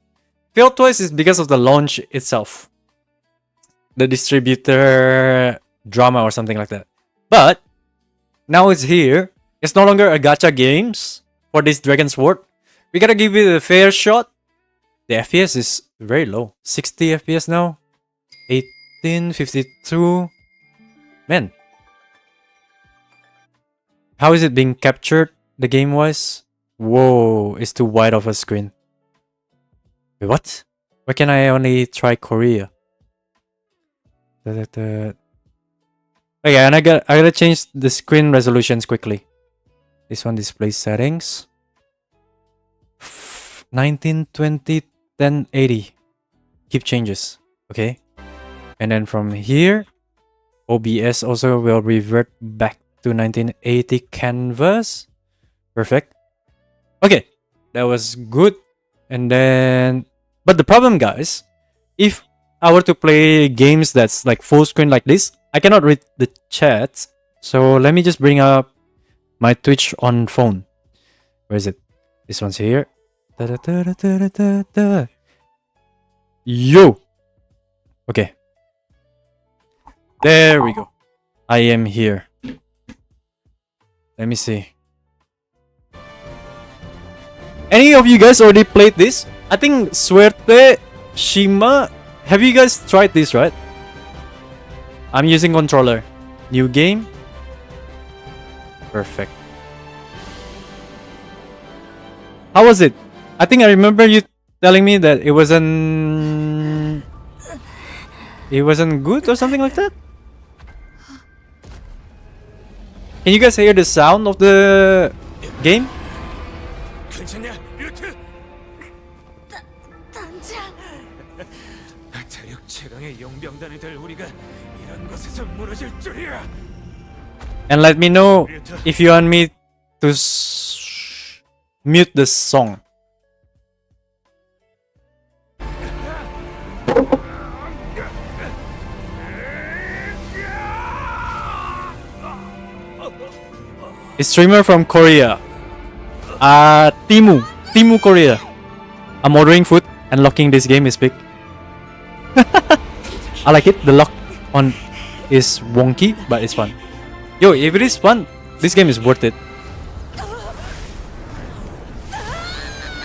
Failed twice is because of the launch itself. The distributor drama or something like that. But now it's here. It's no longer a gacha games for this Dragon Sword. We gotta give it a fair shot. The FPS is very low. 60 FPS now. 1852. Man. How is it being captured, the game wise? Whoa, it's too wide of a screen. Wait, what? Why can I only try Korea? Okay, and I gotta change the screen resolutions quickly. This one, display settings. 1920 1080. Keep changes. Okay. And then from here, OBS also will revert back to 1980 canvas. Perfect. Okay. That was good. And then, but the problem, guys, if I were to play games that's like full screen like this, I cannot read the chats. So let me just bring up my Twitch on phone. Where is it? This one's here. Yo! Okay. There we go. I am here. Let me see. Any of you guys already played this? I think Suerte, Shima. Have you guys tried this, right? I'm using controller. New game. Perfect. How was it? I think I remember you telling me that it wasn't good or something like that. Can you guys hear the sound of the game? 괜찮냐, 류트? 단장. 대륙 최강의 용병단이 될 우리가 이런 곳에서 무너질 줄이야. And let me know if you want me to mute the song. A streamer from Korea. Timu Korea. I'm ordering food and locking this game is big. I like it. The lock on is wonky, but it's fun. Yo, if it is fun, this game is worth it.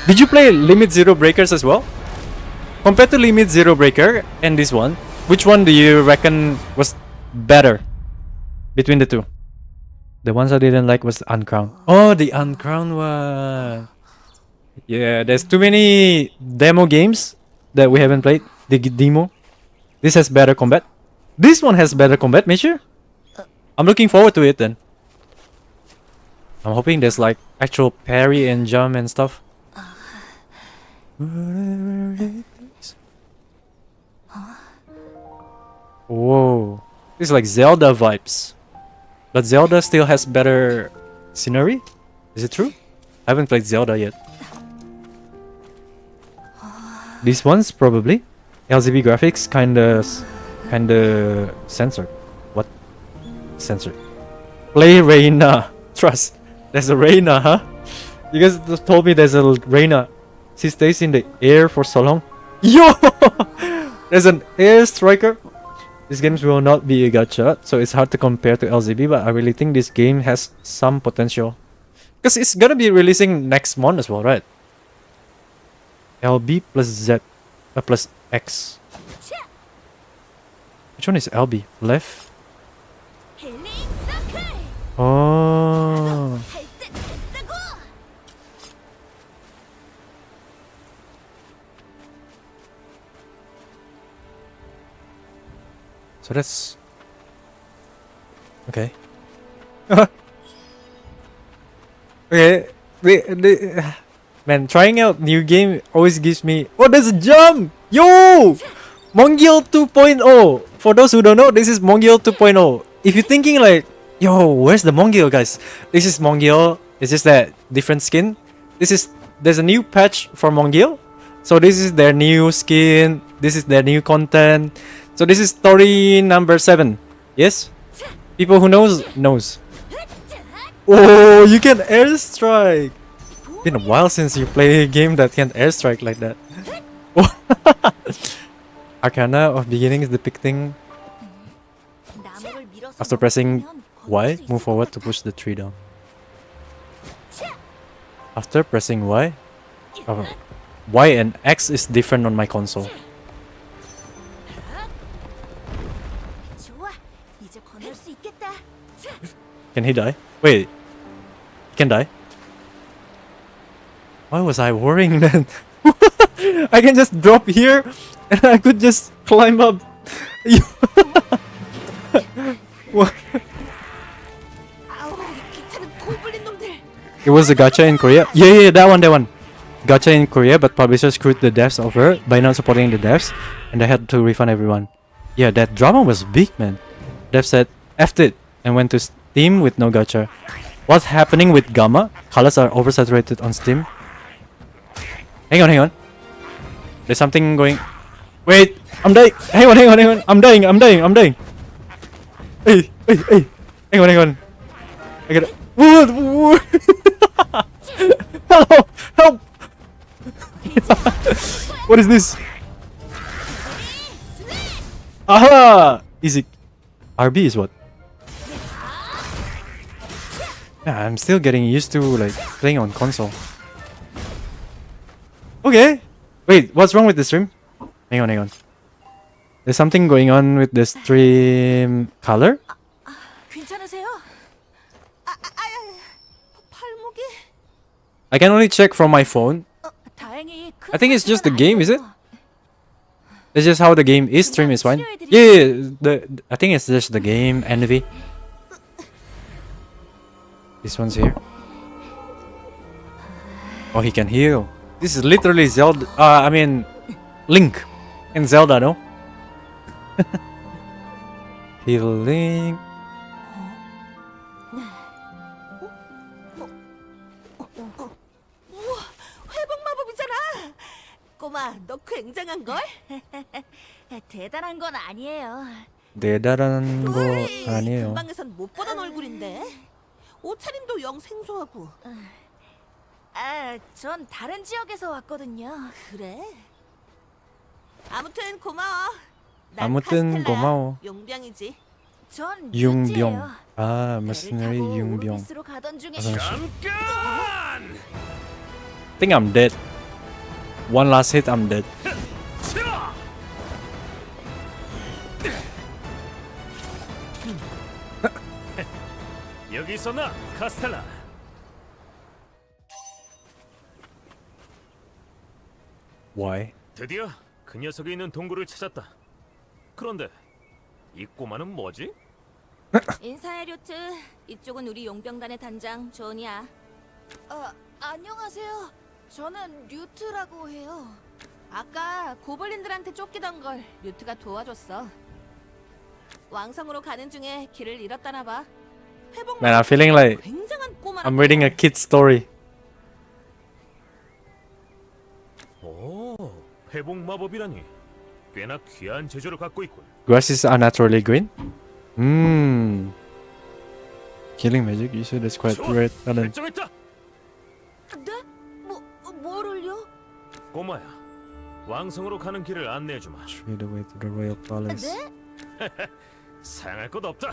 Did you play Limit Zero Breakers as well? Compared to Limit Zero Breaker and this one, which one do you reckon was better between the two? The ones I didn't like was Uncrowned. Oh, the Uncrowned one. Yeah, there's too many demo games that we haven't played. The demo. This has better combat. This one has better combat, Major. I'm looking forward to it then. I'm hoping there's like actual parry and jump and stuff. Whoa. This is like Zelda vibes. But Zelda still has better scenery? Is it true? I haven't played Zelda yet. These ones probably. LCB graphics kinda censored. What? Censored. Play Reina. Trust. There's a Reina, huh? You guys just told me there's a Reina. She stays in the air for so long. Yo! There's an air striker. These games will not be a gacha, so it's hard to compare to LZB, but I really think this game has some potential. Because it's gonna be releasing next month as well, right? LB plus Z plus X. Which one is LB? Left? Oh. So that's okay. Okay, man, trying out new game always gives me. Oh, there's a jump! Yo, Mongil 2.0. For those who don't know, this is Mongil 2.0. If you're thinking like, yo, where's the Mongil, guys? This is Mongil. It's just that different skin. There's a new patch for Mongil. So this is their new skin. This is their new content. So this is story number 7. Yes? People who knows. Oh, you can airstrike. Been a while since you play a game that can airstrike like that. Arcana of beginnings depicting. After pressing Y, move forward to push the tree down. After pressing Y, Y and X is different on my console. Can he die? Wait, he can die? Why was I worrying then? I can just drop here and I could just climb up. What? It was a gacha in Korea? Yeah, that one. Gacha in Korea, but publishers screwed the devs over by not supporting the devs and they had to refund everyone. Yeah, that drama was big, man. Devs said, F'd it, and went to Steam with no gacha. What's happening with Gamma? Colors are oversaturated on Steam. Hang on. There's something going. Wait, I'm dying. Hang on. I'm dying. Hey. Hang on. I gotta. Help! What is this? Aha! Easy. RB is what? Yeah, I'm still getting used to like playing on console. Okay. Wait, what's wrong with the stream? Hang on. There's something going on with the stream color? I can only check from my phone. I think it's just the game, is it? It's just how the game is. Stream is fine. Yeah. I think it's just the game. Envy. This one's here. Oh, he can heal. This is literally Zelda. I mean, Link in Zelda, no? Healing. 꼬마, 너 굉장한 걸? 대단한 건 아니에요. 대단한 거 아니에요. 근방에선 못 보던 얼굴인데. 옷차림도 영 생소하고. 전 다른 지역에서 왔거든요. 그래? 아무튼 고마워. 아무튼 고마워. 용병이지. 전 융병. 아, mercenary 융병. 잠깐! I think I'm dead. One last hit, I'm dead. 여기서 나 카스텔라. Why? 드디어 그 녀석이 있는 동굴을 찾았다. 그런데 이 꼬마는 뭐지? 인사해 류트. 이쪽은 우리 용병단의 단장 존이야. 안녕하세요. 저는 류트라고 해요. 아까 고블린들한테 쫓기던 걸 류트가 도와줬어. 왕성으로 가는 중에 길을 잃었다나 봐. 회복 Man, I'm feeling like 굉장한 꼬마. I'm reading a kid's story. 오, 회복 마법이라니. 꽤나 귀한 재주를 갖고 있군. Grass is unnaturally green. Killing magic. You said that's quite 좋아, rare talent. 결정했다. 네? 뭐를요? 꼬마야, 왕성으로 가는 길을 안내해주마. Straight away to the royal palace. 네? 사양할 것 없다.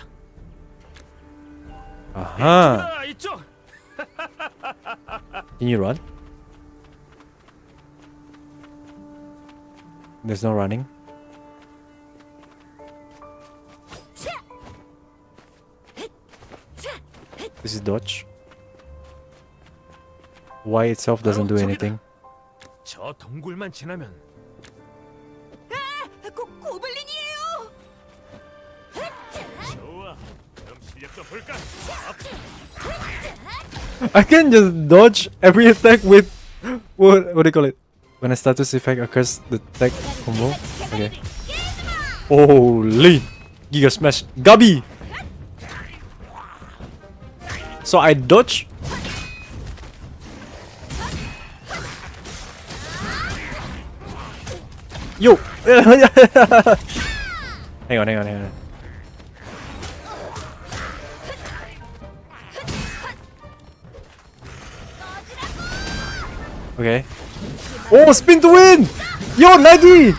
Aha. 자, 이쪽. Can you run? There's no running. This is dodge. Y itself doesn't do anything. 저 동굴만 지나면 고블린이에요. 좋아. 그럼 실력 좀 볼까? I can just dodge every attack with what do you call it? When a status effect occurs, the attack combo. Okay. Holy Giga Smash Gabi. So I dodge. Yo. hang on. Okay. Oh, spin to win! Yo, laggy!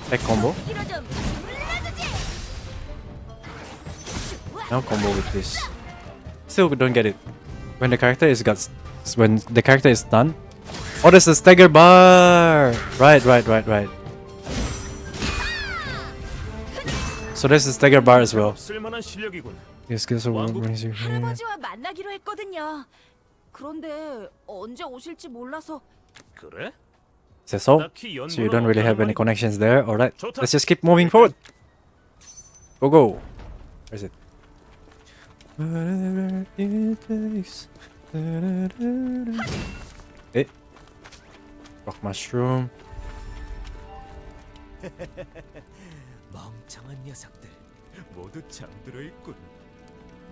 That combo. Now combo with this. Still don't get it. When the character is done. Oh, there's a stagger bar. Right. So there's a stagger bar as well. 쓸만한 실력이군. Yes, skills are 왕국 할아버지와 만나기로 했거든요. 그런데 언제 오실지 몰라서. 그래? Is that so? 딱히 So you don't really have any 연구는 connections there. Alright, 좋다. let's just keep moving forward. Go. Where is it? Whatever it takes. Eh? Rock mushroom. 멍청한 녀석들 모두 잠들어 있군.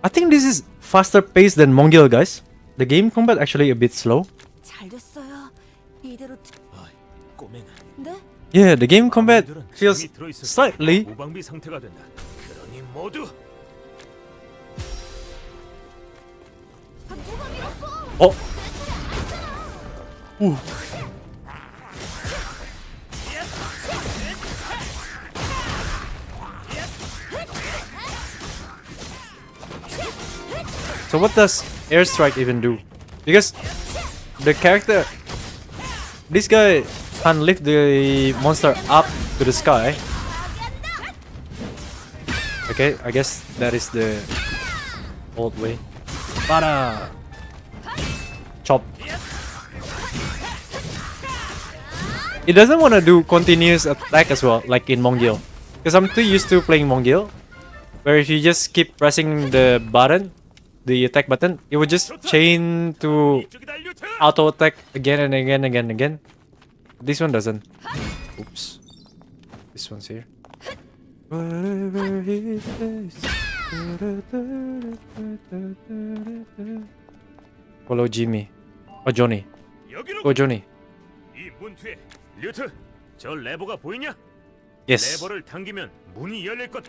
I think this is faster paced than Mongil, guys. The game combat actually a bit slow. 잘 됐어요. 이대로. 어이, 꼬맹아. 네? Yeah, the game combat 아이들은 feels 잠이 들어있을 때 slightly. 무방비 상태가 된다. 그러니 모두 누가 밀었어? Oh. Ooh. So what does airstrike even do? Because the character, this guy can lift the monster up to the sky. Okay, I guess that is the old way. Para chop. It doesn't want to do continuous attack as well, like in Mongil. Because I'm too used to playing Mongil, where if you just keep pressing the button, the attack button, it would just chain to 이쪽이다 류트. auto attack again and again. This one doesn't. Oops. This one's here. Whatever it takes. Follow Jimmy. Oh, Johnny. 여기로. Go, Johnny. 이 문 뒤에 류트. 저 레버가 보이냐? Yes. 레버를 당기면 문이 열릴 것.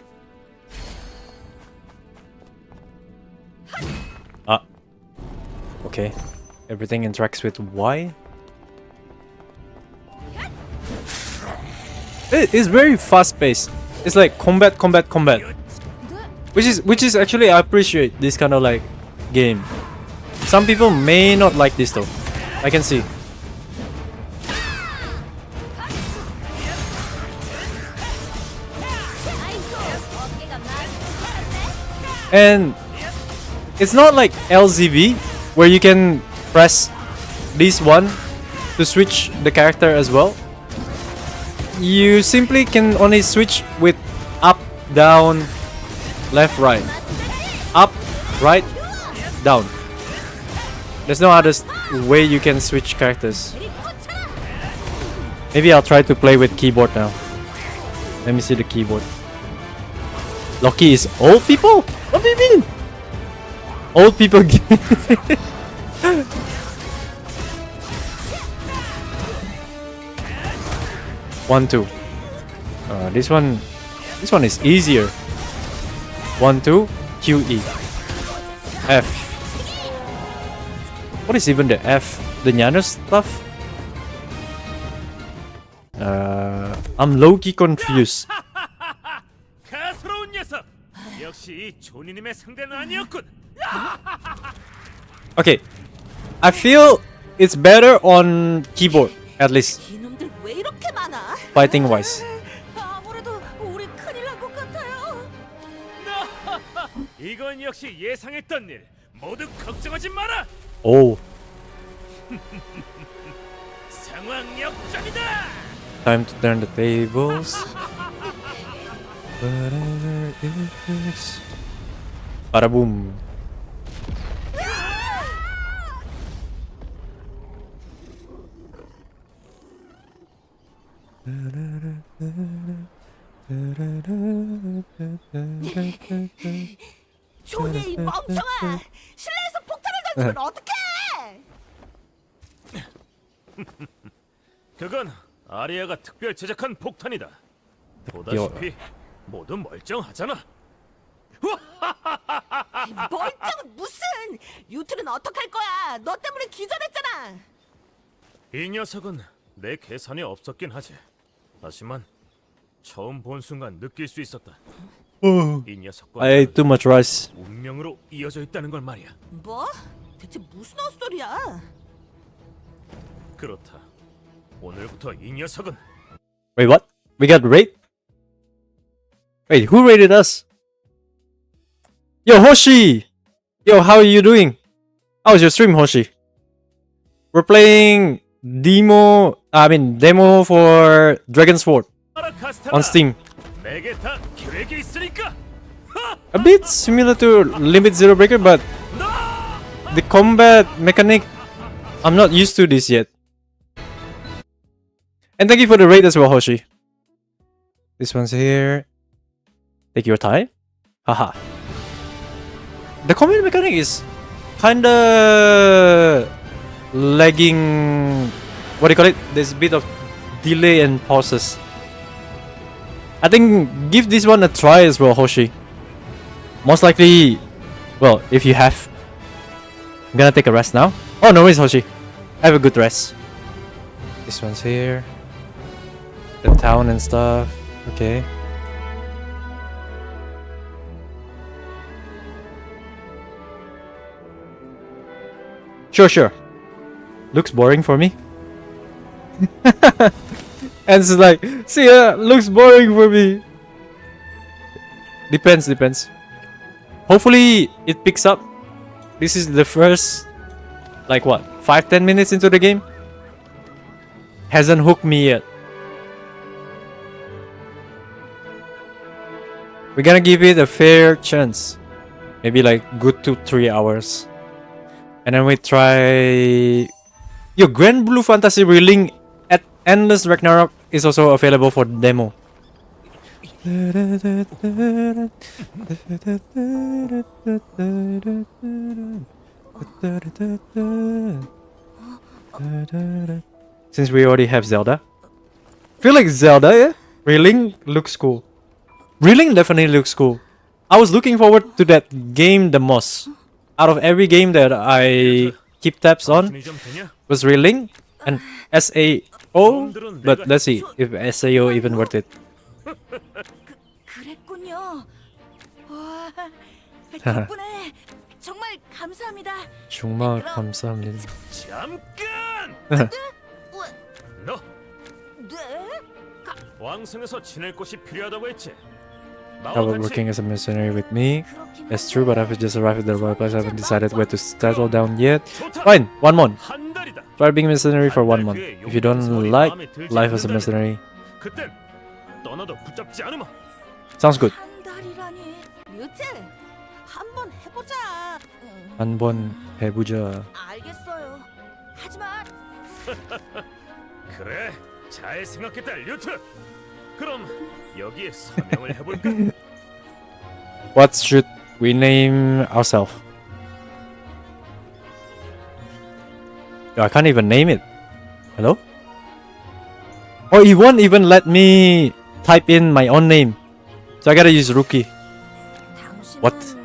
Ah. Okay. Everything interacts with Y. It's very fast paced. It's like combat. Which is actually I appreciate this kind of like game. Some people may not like this though. I can see. And it's not like LZB where you can press this one to switch the character as well. You simply can only switch with up, down, left, right. Up, right, down. There's no other way you can switch characters. Maybe I'll try to play with keyboard now. Let me see the keyboard. Loki is old people? What do you mean? Old people. 1, 2. This one is easier. 1, 2, QE. F. What is even the F? The Nano stuff? I'm low-key confused. 가스로운 녀석. 역시 조니님의 상대는 아니었군. Okay, I feel it's better on keyboard at least, 이놈들 왜 이렇게 많아? fighting wise. 아무래도 우리 큰일 난 것 같아요. 이건 역시 예상했던 일. 모두 걱정하지 마라. Oh, 상황 역전이다. time to turn the tables. Whatever it is. Bada boom. 조니 이 멍청아! 실내에서 폭탄을 던지면 어떡해! 그건 아리아가 특별 제작한 폭탄이다. 보다시피 모두 멀쩡하잖아. 멀쩡은 무슨! 류트는 어떡할 거야! 너 때문에 기절했잖아! 이 녀석은 내 계산에 없었긴 하지. 하지만 처음 본 순간 느낄 수 있었다. 이 녀석과 I ate too much rice. 운명으로 이어져 있다는 걸 말이야. 뭐? 대체 무슨 헛소리야? 그렇다. 오늘부터 이 녀석은 Wait, what? We got raid? Wait, who raided us? Yo, Hoshi! Yo, how are you doing? How was your stream, Hoshi? We're playing demo for Dragon Sword on Steam. 내게 다 계획이 있으니까. A bit similar to Limit Zero Breaker, but the combat mechanic, I'm not used to this yet. And thank you for the raid as well, Hoshi. This one's here. Take your time. Haha. The combat mechanic is kinda lagging. What do you call it? There's a bit of delay and pauses. I think give this one a try as well, Hoshi. Most likely, well, if you have. I'm gonna take a rest now. Oh, no worries, Hoshi. Have a good rest. This one's here. The town and stuff. Okay. Sure. Looks boring for me. And it's like, see ya, looks boring for me. Depends. Hopefully it picks up. This is the first, like what, 5-10 minutes into the game? Hasn't hooked me yet. We're gonna give it a fair chance. Maybe like good 2-3 hours. And then we try... Yo, Grand Blue Fantasy Relink at Endless Ragnarok is also available for demo. Since we already have Zelda. Feel like Zelda, yeah? Relink looks cool. Relink definitely looks cool. I was looking forward to that game the most. Out of every game that I keep tabs on was Relink and SAO, but let's see if SAO even worth it. 그랬군요. 와, 덕분에 정말 감사합니다. 정말 감사합니다. 잠깐! 너 네? 왕성에서 지낼 곳이 필요하다고 했지. How about working as a mercenary with me? That's true, but I've just arrived at the right place. I haven't decided where to settle down yet. Fine, 1 month. 한 달이다. Try being a mercenary for 1 month. If you don't like life as a mercenary, 그땐 떠나도 붙잡지 않으마. sounds good. 한 달이라니. 뮤트, 한번 해보자. 한번 해보자. 알겠어요. 하지만 그래, 잘 생각했다, 류트. 그럼 여기에 서명을 해볼까? What should we name ourselves? Yo, I can't even name it. Hello? Oh, he won't even let me type in my own name. So I gotta use Rookie. 당신은 What?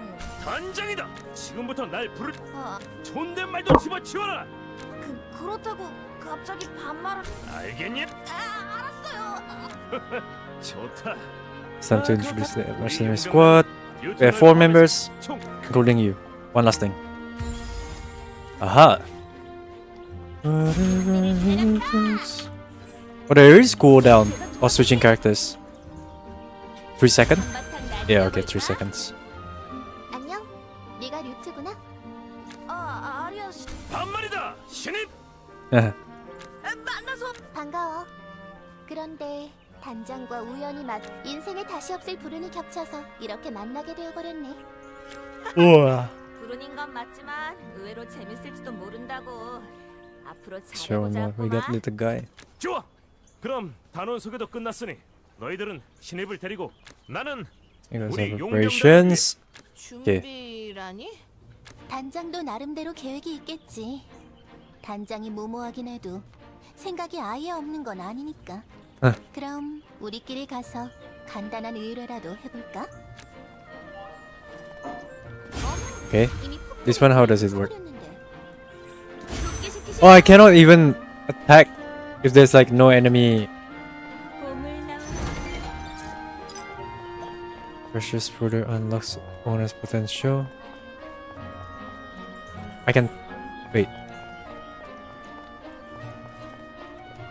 단장이다. 지금부터 날 부를 아, 존댓말도 집어치워라. 그렇다고 갑자기 반말을 알겠니? 알았어요. 좋다. It's time to introduce the mercenary squad. We have 4 members, including you. One last thing. Aha! Oh, there is cooldown of switching characters. 3 seconds? Yeah, okay, 3 seconds. 안녕. 네가 류트구나. 아리아 씨, 반말이다. 신입. 만나서 반가워. 그런데 단장과 우연히 인생에 다시 없을 불운이 겹쳐서 이렇게 만나게 되어버렸네. 우와. 불운인 건 맞지만 의외로 재밌을지도 모른다고. 앞으로 Sure, 잘해보자. we got little guy. 좋아. 그럼 단원 소개도 끝났으니 너희들은 신입을 데리고 나는 You guys 우리 have 용병단을 operations. 준비라니? 단장도 나름대로 계획이 있겠지. 단장이 무모하긴 해도 생각이 아예 없는 건 아니니까. 그럼 우리끼리 가서 간단한 의뢰라도 해볼까? Okay. 이미 This one, how does it work? 소렸는데. Oh, I cannot even attack if there's like no enemy. Precious further unlocks owner's potential. I can wait.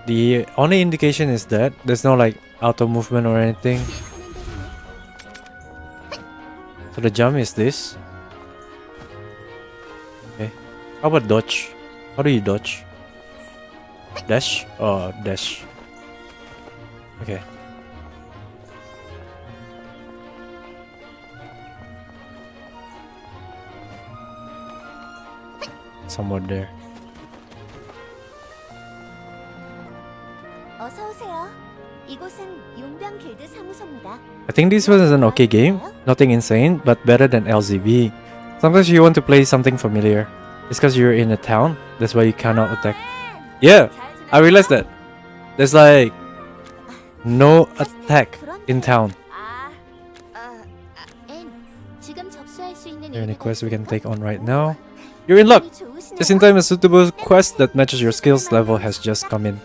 The only indication is that there's no like auto movement or anything. So the jump is this. Okay. How about dodge? How do you dodge? Dash? Oh, dash. Okay. Somewhere there. 어서 오세요. 이곳은 용병 길드 사무소입니다. I think this was an okay game. Nothing insane, but better than LZB. Sometimes you want to play something familiar. It's because you're in a town. That's why you cannot attack. Yeah, I realized that. There's like no attack in town. 지금 접수할 수 있는 Are there any 일들이 quests we can 있을까? take on right now? You're in luck! Just in time, a suitable quest that matches your skills level has just come in.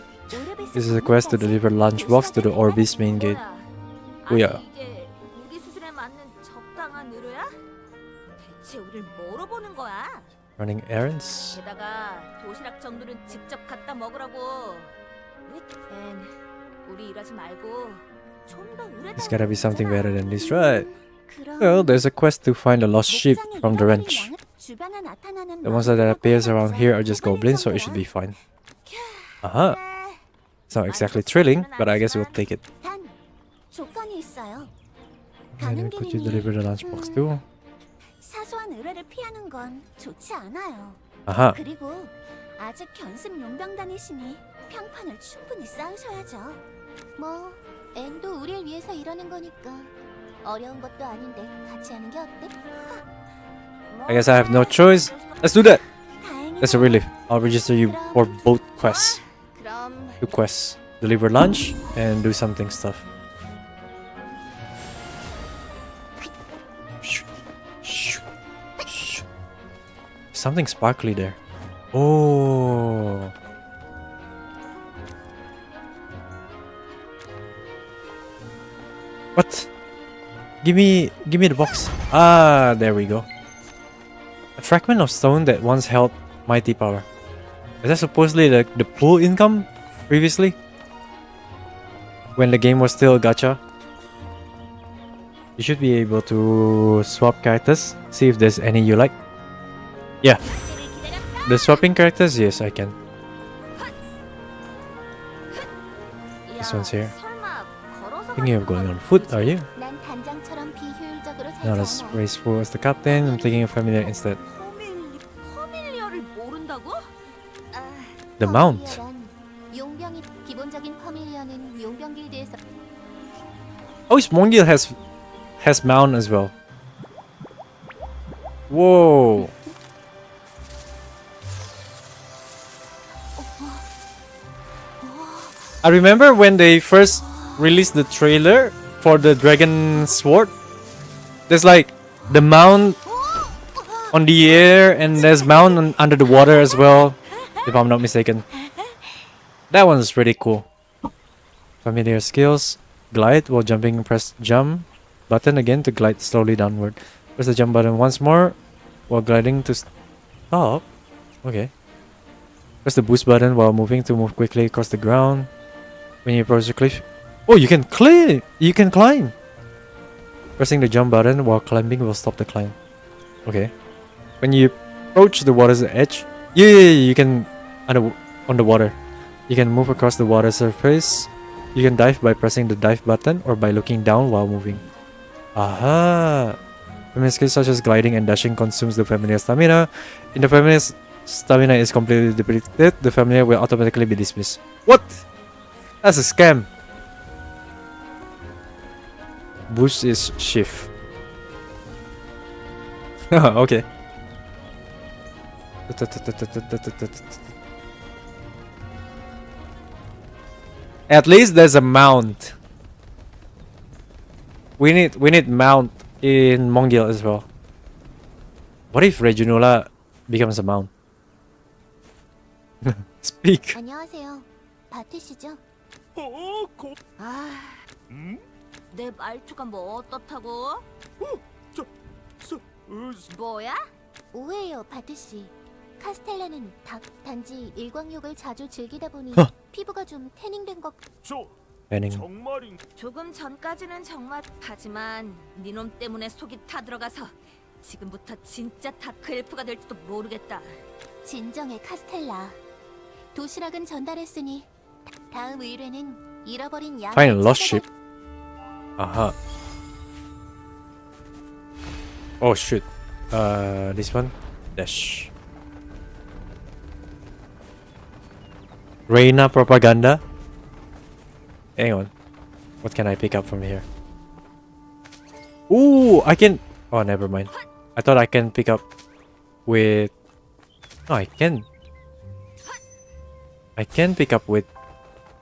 This is a quest to deliver lunchbox to the Orbis main gate. 뭐야? 이게 우리 수준에 맞는 적당한 의뢰야? 대체 우릴 뭐로 보는 거야? Running errands? 게다가 도시락 정도는 직접 갖다 먹으라고. 앤 우리 일하지 말고 좀 더 의뢰. There's gotta be something better than this, right? 그럼 Well, there's a quest to find a lost sheep from the ranch. 주변에 나타나는 The monster that appears around here are just goblins, so it should be fine. Uh-huh. It's not exactly thrilling, but I guess we'll take it. 단 조건이 있어요. And 가는 could you 길이니 deliver the lunchbox too? 사소한 의뢰를 피하는 건 좋지 않아요. Uh-huh. 그리고 아직 견습 용병단이시니 평판을 충분히 쌓으셔야죠. 뭐 앤도 우리를 위해서 이러는 거니까 어려운 것도 아닌데 같이 하는 게 어때? I guess I have no choice. Let's do that! 다행이다. That's a relief. I'll register you for both quests. 그럼 2 quests. Deliver lunch and do something stuff. Something sparkly there. Oh. What? Give me the box. Ah, there we go. A fragment of stone that once held mighty power. Is that supposedly the pool income previously? When the game was still gacha? You should be able to swap characters. See if there's any you like. Yeah. The swapping characters, yes, I can. This one's here. Thinking of going on foot, are you? 난 단장처럼 비효율적으로 살지 Not as 않아. graceful as the captain. I'm taking a familiar instead. 퍼밀리어를 모른다고? The mount. 퍼밀리어란 용병이 기본적인 퍼밀리어는 용병 길드에서 Oh, his Mongil has mount as well. Whoa. I remember when they first released the trailer for the dragon sword. There's like the mount on the air and there's mount under the water as well, if I'm not mistaken. That one's really cool. Familiar skills. Glide while jumping, press jump button again to glide slowly downward. Press the jump button once more while gliding to stop. Okay. Press the boost button while moving to move quickly across the ground. When you approach the cliff. Oh, you can climb! You can climb! Pressing the jump button while climbing will stop the climb. Okay. When you approach the water's edge. Yeah, you can on the water. You can move across the water surface. You can dive by pressing the dive button or by looking down while moving. Aha! Familiar skills such as gliding and dashing consumes the familiar stamina. If the familiar stamina is completely depleted, the familiar will automatically be dismissed. What? That's a scam. Boost is shift. Okay. At least there's a mount. We need mount in Mongil as well. What if Reginola becomes a mount? Speak. 안녕하세요. 바티시죠? 내 말투가 뭐 어떻다고? 뭐야? 오해예요, 바티씨. 카스텔라는 단지 일광욕을 자주 즐기다 보니 피부가 좀 태닝된 것. Penning. 정말인 조금 전까지는 정말 하지만 네 놈 때문에 속이 타들어가서 지금부터 진짜 다크 엘프가 될지도 모르겠다. 진정해, 카스텔라. 도시락은 전달했으니 다음 의뢰는 잃어버린 양. Find a lost ship. Aha. Oh shoot. This one. Dash. Reina propaganda. Hang on. What can I pick up from here? Ooh, I can. Oh, never mind. I thought I can pick up with. No, I can. I can pick up with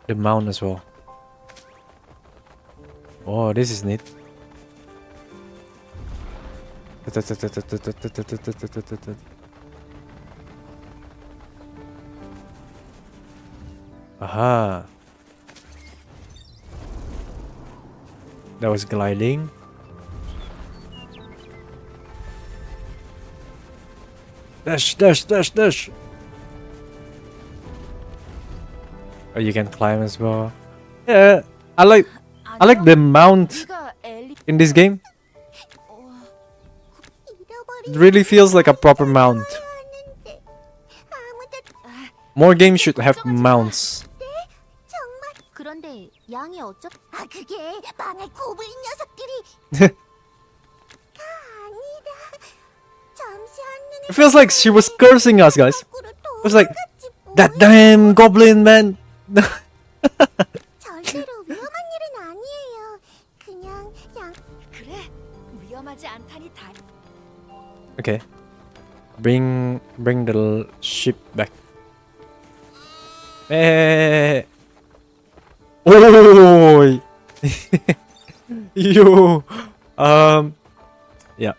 the mount as well. Oh, this is neat. Aha. That was gliding. Dash, dash, dash, dash. Oh, you can climb as well. Yeah, I like the mount in this game. It really feels like a proper mount. More games should have mounts. 그런데 양이 어쩌? 그게 망할 고블린 녀석들이. 아니다. 잠시 한눈에. It feels like she was cursing us, guys. It was like, that damn goblin, man. 절대로 위험한 일은 아니에요. 그냥 양. 그래, 위험하지 않다니 다. Okay. Bring the ship back. Hey. Oh. You. Yeah.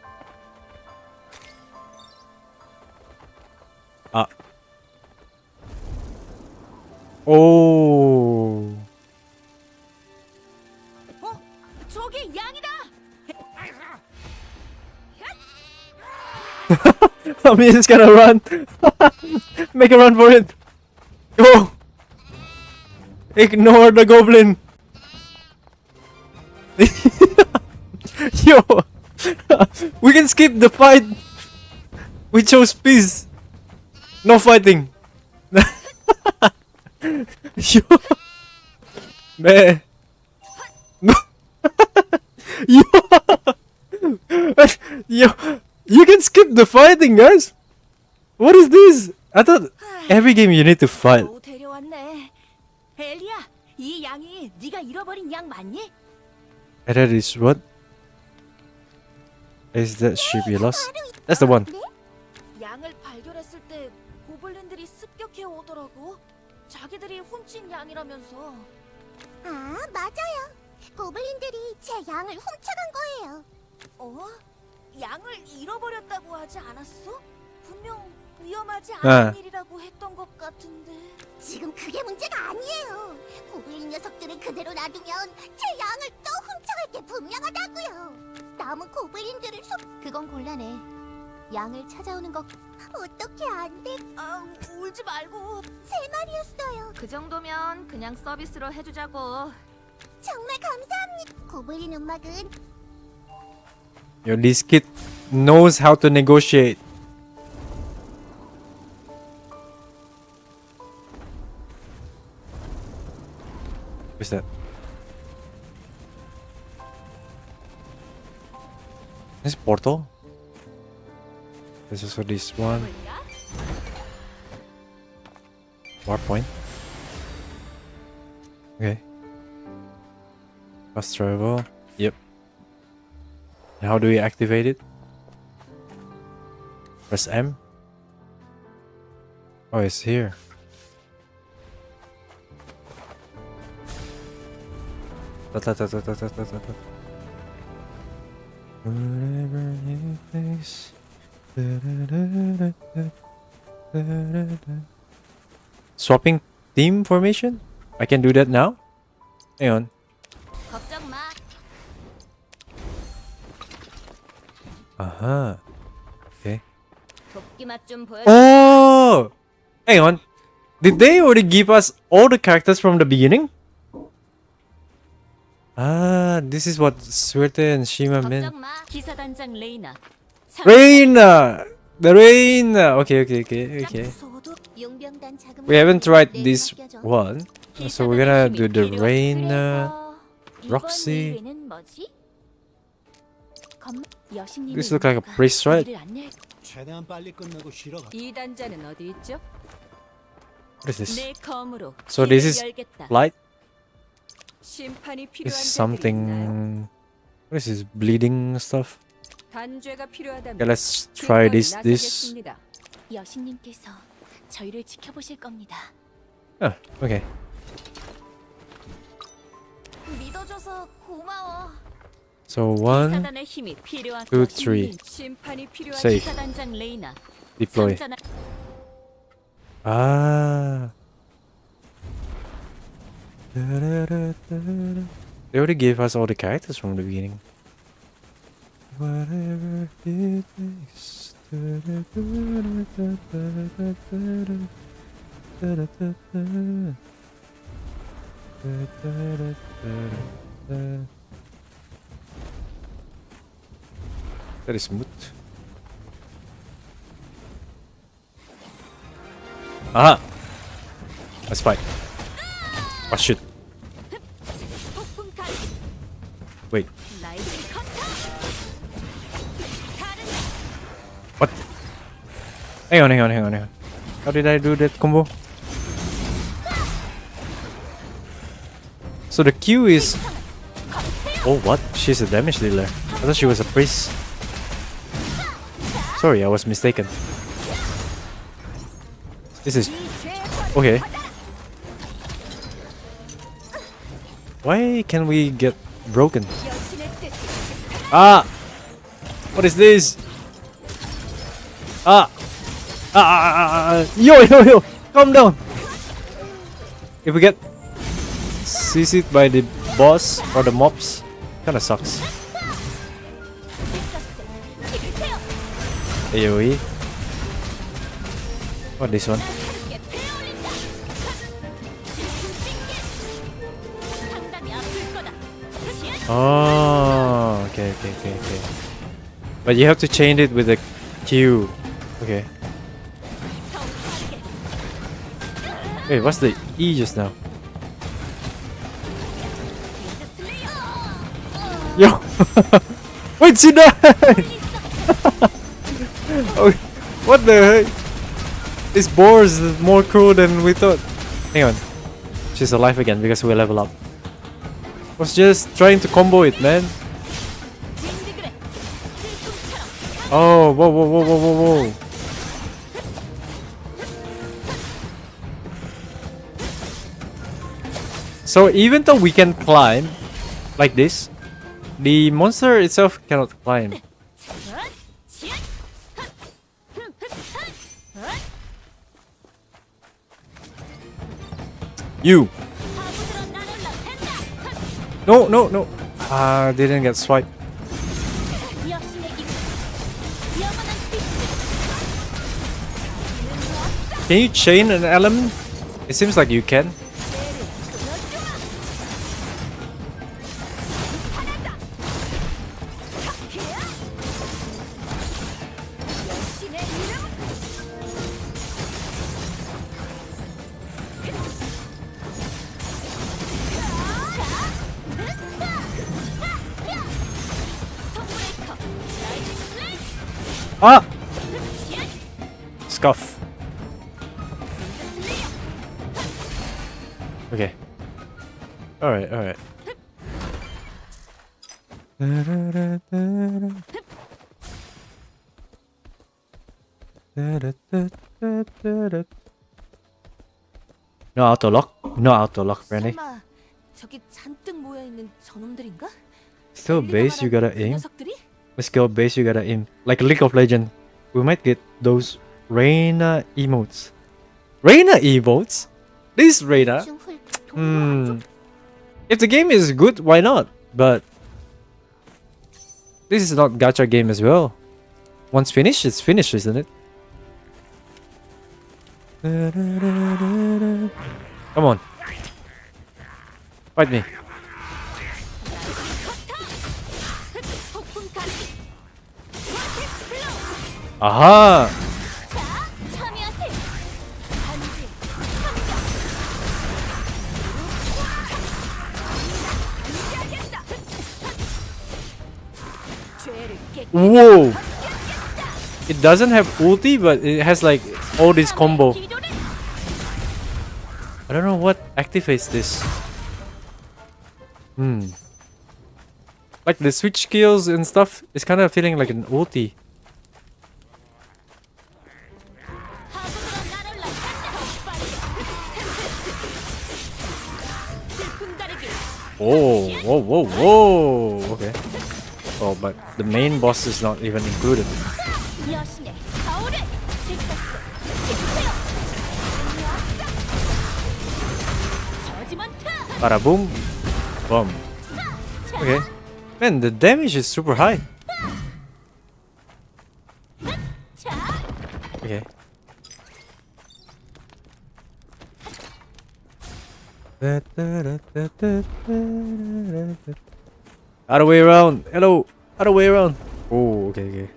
Oh. 저게 양이다. I mean, it's gonna run. Make a run for it. Go. Ignore the goblin. Yo! We can skip the fight! We chose peace! No fighting! Yo! Man! Yo! Yo! You can skip the fighting, guys! What is this? I thought every game you need to fight. 겨우 데려왔네. 엘리야, 이 양이 네가 잃어버린 양 맞니? And that is what? Is that sheep you lost? That's the one. 양을 발견했을 때 고블린들이 습격해 오더라고. 자기들이 훔친 양이라면서. 아, 맞아요. 고블린들이 제 양을 훔쳐간 거예요. 어? 양을 잃어버렸다고 하지 않았어? 분명 위험하지 네. 않은 일이라고 했던 것 같은데. 지금 그게 문제가 아니에요. 고블린 녀석들을 그대로 놔두면 제 양을 또 훔쳐갈 게 분명하다고요. 남은 고블린들을 그건 곤란해. 양을 찾아오는 거 어떻게 안 돼? 아, 울지 말고. 세 마리였어요. 그 정도면 그냥 서비스로 해주자고. 정말 감사합니다. 고블린 음악은 Yo, this kid knows how to negotiate. What's that? This portal? There's also this one. War point. Okay. Fast travel. Yep. And how do we activate it? Press M. Oh, it's here. Whatever you face. Swapping team formation? I can do that now? Hang on. 걱정 마. Uh-huh. Okay. 도끼 맛좀 보여. Oh! Hang on. Did they already give us all the characters from the beginning? Ah, this is what Suerte and Shima meant. 걱정 마. 기사단장 레이나. Reina! The Reina! Okay. 용병단 자금. We haven't tried this one. So we're gonna do the Reina. Roxy. This looks like a priest, right? 최대한 빨리 끝내고 쉬러 가. 이 단자는 어디 있죠? What is this? 내 검으로 So this is 길을 열겠다. light? 심판이 This 필요한 is 자들이 있나요? something... What is this? Bleeding stuff? 단죄가 필요하다면 Okay, let's try this. 나서겠습니다. 여신님께서 저희를 지켜보실 겁니다. Oh, okay. 믿어줘서 고마워. So 1, 기사단의 힘이 필요한 2, 3. 심판이 필요한 Save. 기사단장 레이나. Deploy. 삼자나- Ah. They already gave us all the characters from the beginning. Whatever it takes. That is smooth. Aha! Let's fight. Oh shit. 폭풍 가르. Wait. 라이징 컨터. 가르. What? Hang on. How did I do that combo? So the Q is... Oh, what? She's a damage dealer. I thought she was a priest. Sorry, I was mistaken. This is... Okay. Why can we get broken? Ah! What is this? Ah! Yo! Calm down! If we get CC'd by the boss or the mobs, kinda sucks. AoE. What this one? Oh, okay. Okay. But you have to chain it with a Q. Okay. Wait, what's the E just now? Yo! Wait, she died! Oh, what the heck? This boar is more cruel than we thought. Hang on. She's alive again because we level up. Was just trying to combo it, man. Oh, whoa. So even though we can climb like this, the monster itself cannot climb. You. No. Didn't get swiped. Can you chain an element? It seems like you can. Ah! Scuff. Okay. Alright. No auto lock, Brandy. 설마 저기 잔뜩 모여 있는 저놈들인가? Still base, you gotta 그 aim. 녀석들이? Skill base, you gotta aim. Like League of Legends, we might get those Reina emotes. Reina emotes? This Reina? If the game is good, why not? But this is not gacha game as well. Once finished, it's finished, isn't it? Come on. Fight me. Aha! Whoa! It doesn't have ulti, but it has like all this combo. I don't know what activates this. Like the switch skills and stuff is kind of feeling like an ulti. Oh, whoa. Okay. Oh, but the main boss is not even included. Bada boom. Boom. Okay. Man, the damage is super high. Okay. Other way around. Hello. Other way around. Oh, okay.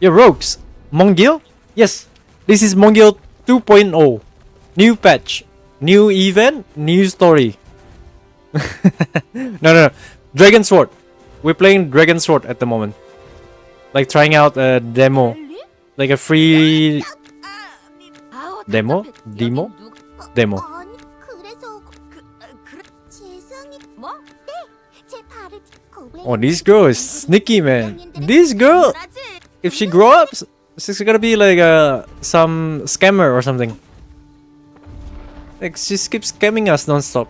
Yeah, rogues. Mongil? Yes. This is Mongil 2.0. New patch. New event. New story. No. Dragon Sword. We're playing Dragon Sword at the moment. Like trying out a demo. Like a free demo? Demo? 아니, 그래서 죄송해. 뭐? 네, 제 발을 고블린. Oh, this girl is sneaky, man. This girl, if she grow up, she's gonna be like some scammer or something. Like she keeps scamming us non-stop.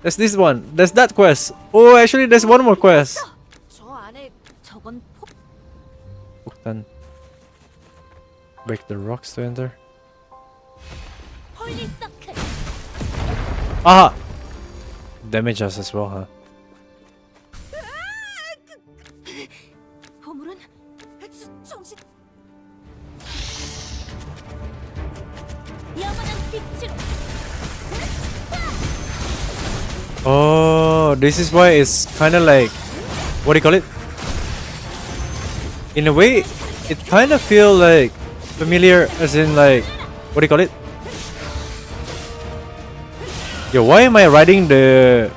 There's this one. There's that quest. Oh, actually, there's one more quest. 저 안에 저건 폭. Then break the rocks to enter. 홀리 서클. Aha! Damage us as well, huh? 보물은 정신. 영원한 빛으로. Oh, this is why it's kind of like, what do you call it? In a way, it kind of feel like familiar, as in like, what do you call it? Yo, why am I riding the?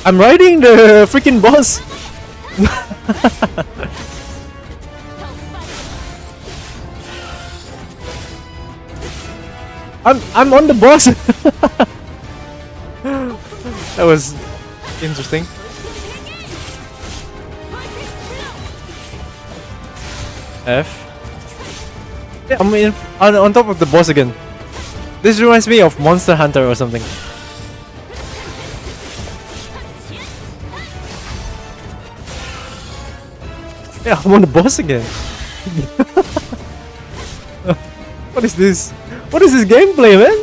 I'm riding the freaking boss. I'm on the boss. That was interesting. F. Yeah, I'm on top of the boss again. This reminds me of Monster Hunter or something. Yeah, I'm on the boss again. What is this? What is this gameplay, man?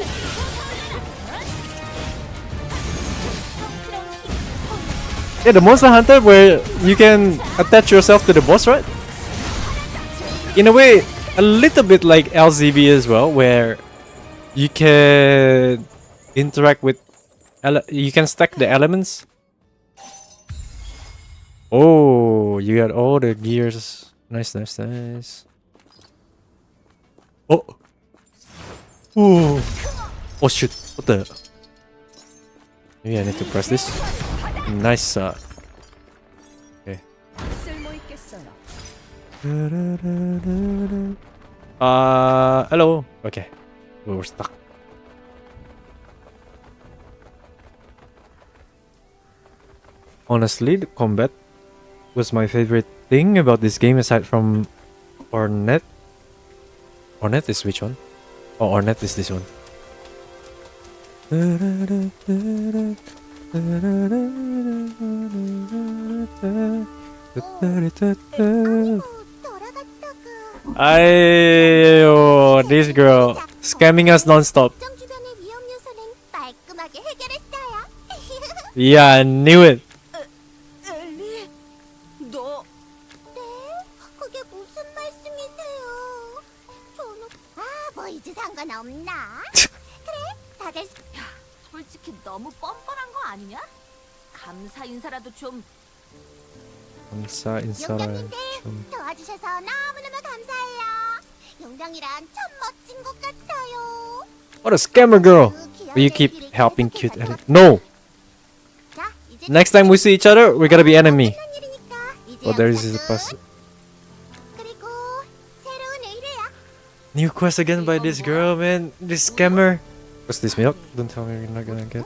Yeah, the Monster Hunter where you can attach yourself to the boss, right? In a way, a little bit like LZB as well, where you can interact with, you can stack the elements. Oh, you got all the gears. Nice, nice, nice. Oh. Ooh. Oh shoot. What the? Maybe I need to press this. Nice. Okay. Hello. Okay. We were stuck. Honestly, the combat was my favorite thing about this game aside from Ornette. Ornette is which one? Oh, Ornette is this one. Oh, this girl scamming us non-stop. Yeah, I knew it. 엘리, 너 그게 무슨 말씀이세요? 저는 뭐 이제 상관없나? 그래, 다들 야, 솔직히 너무 뻔뻔한 거 아니냐? 감사 인사라도 좀. 감사 인사를 용병님들 좀. 도와주셔서 너무너무 감사해요. 용병이란 참 멋진 것 같아요. What a scammer girl! Will you keep helping cute Ellie? No! 자, 이제 Next time we see each other, we're gonna be enemy. 끝난 일이니까 이제 Oh, there is a 영상은 person. 그리고 새로운 의뢰야. New quest again by this girl, man. This scammer. What's this milk? Don't tell me you're not gonna get.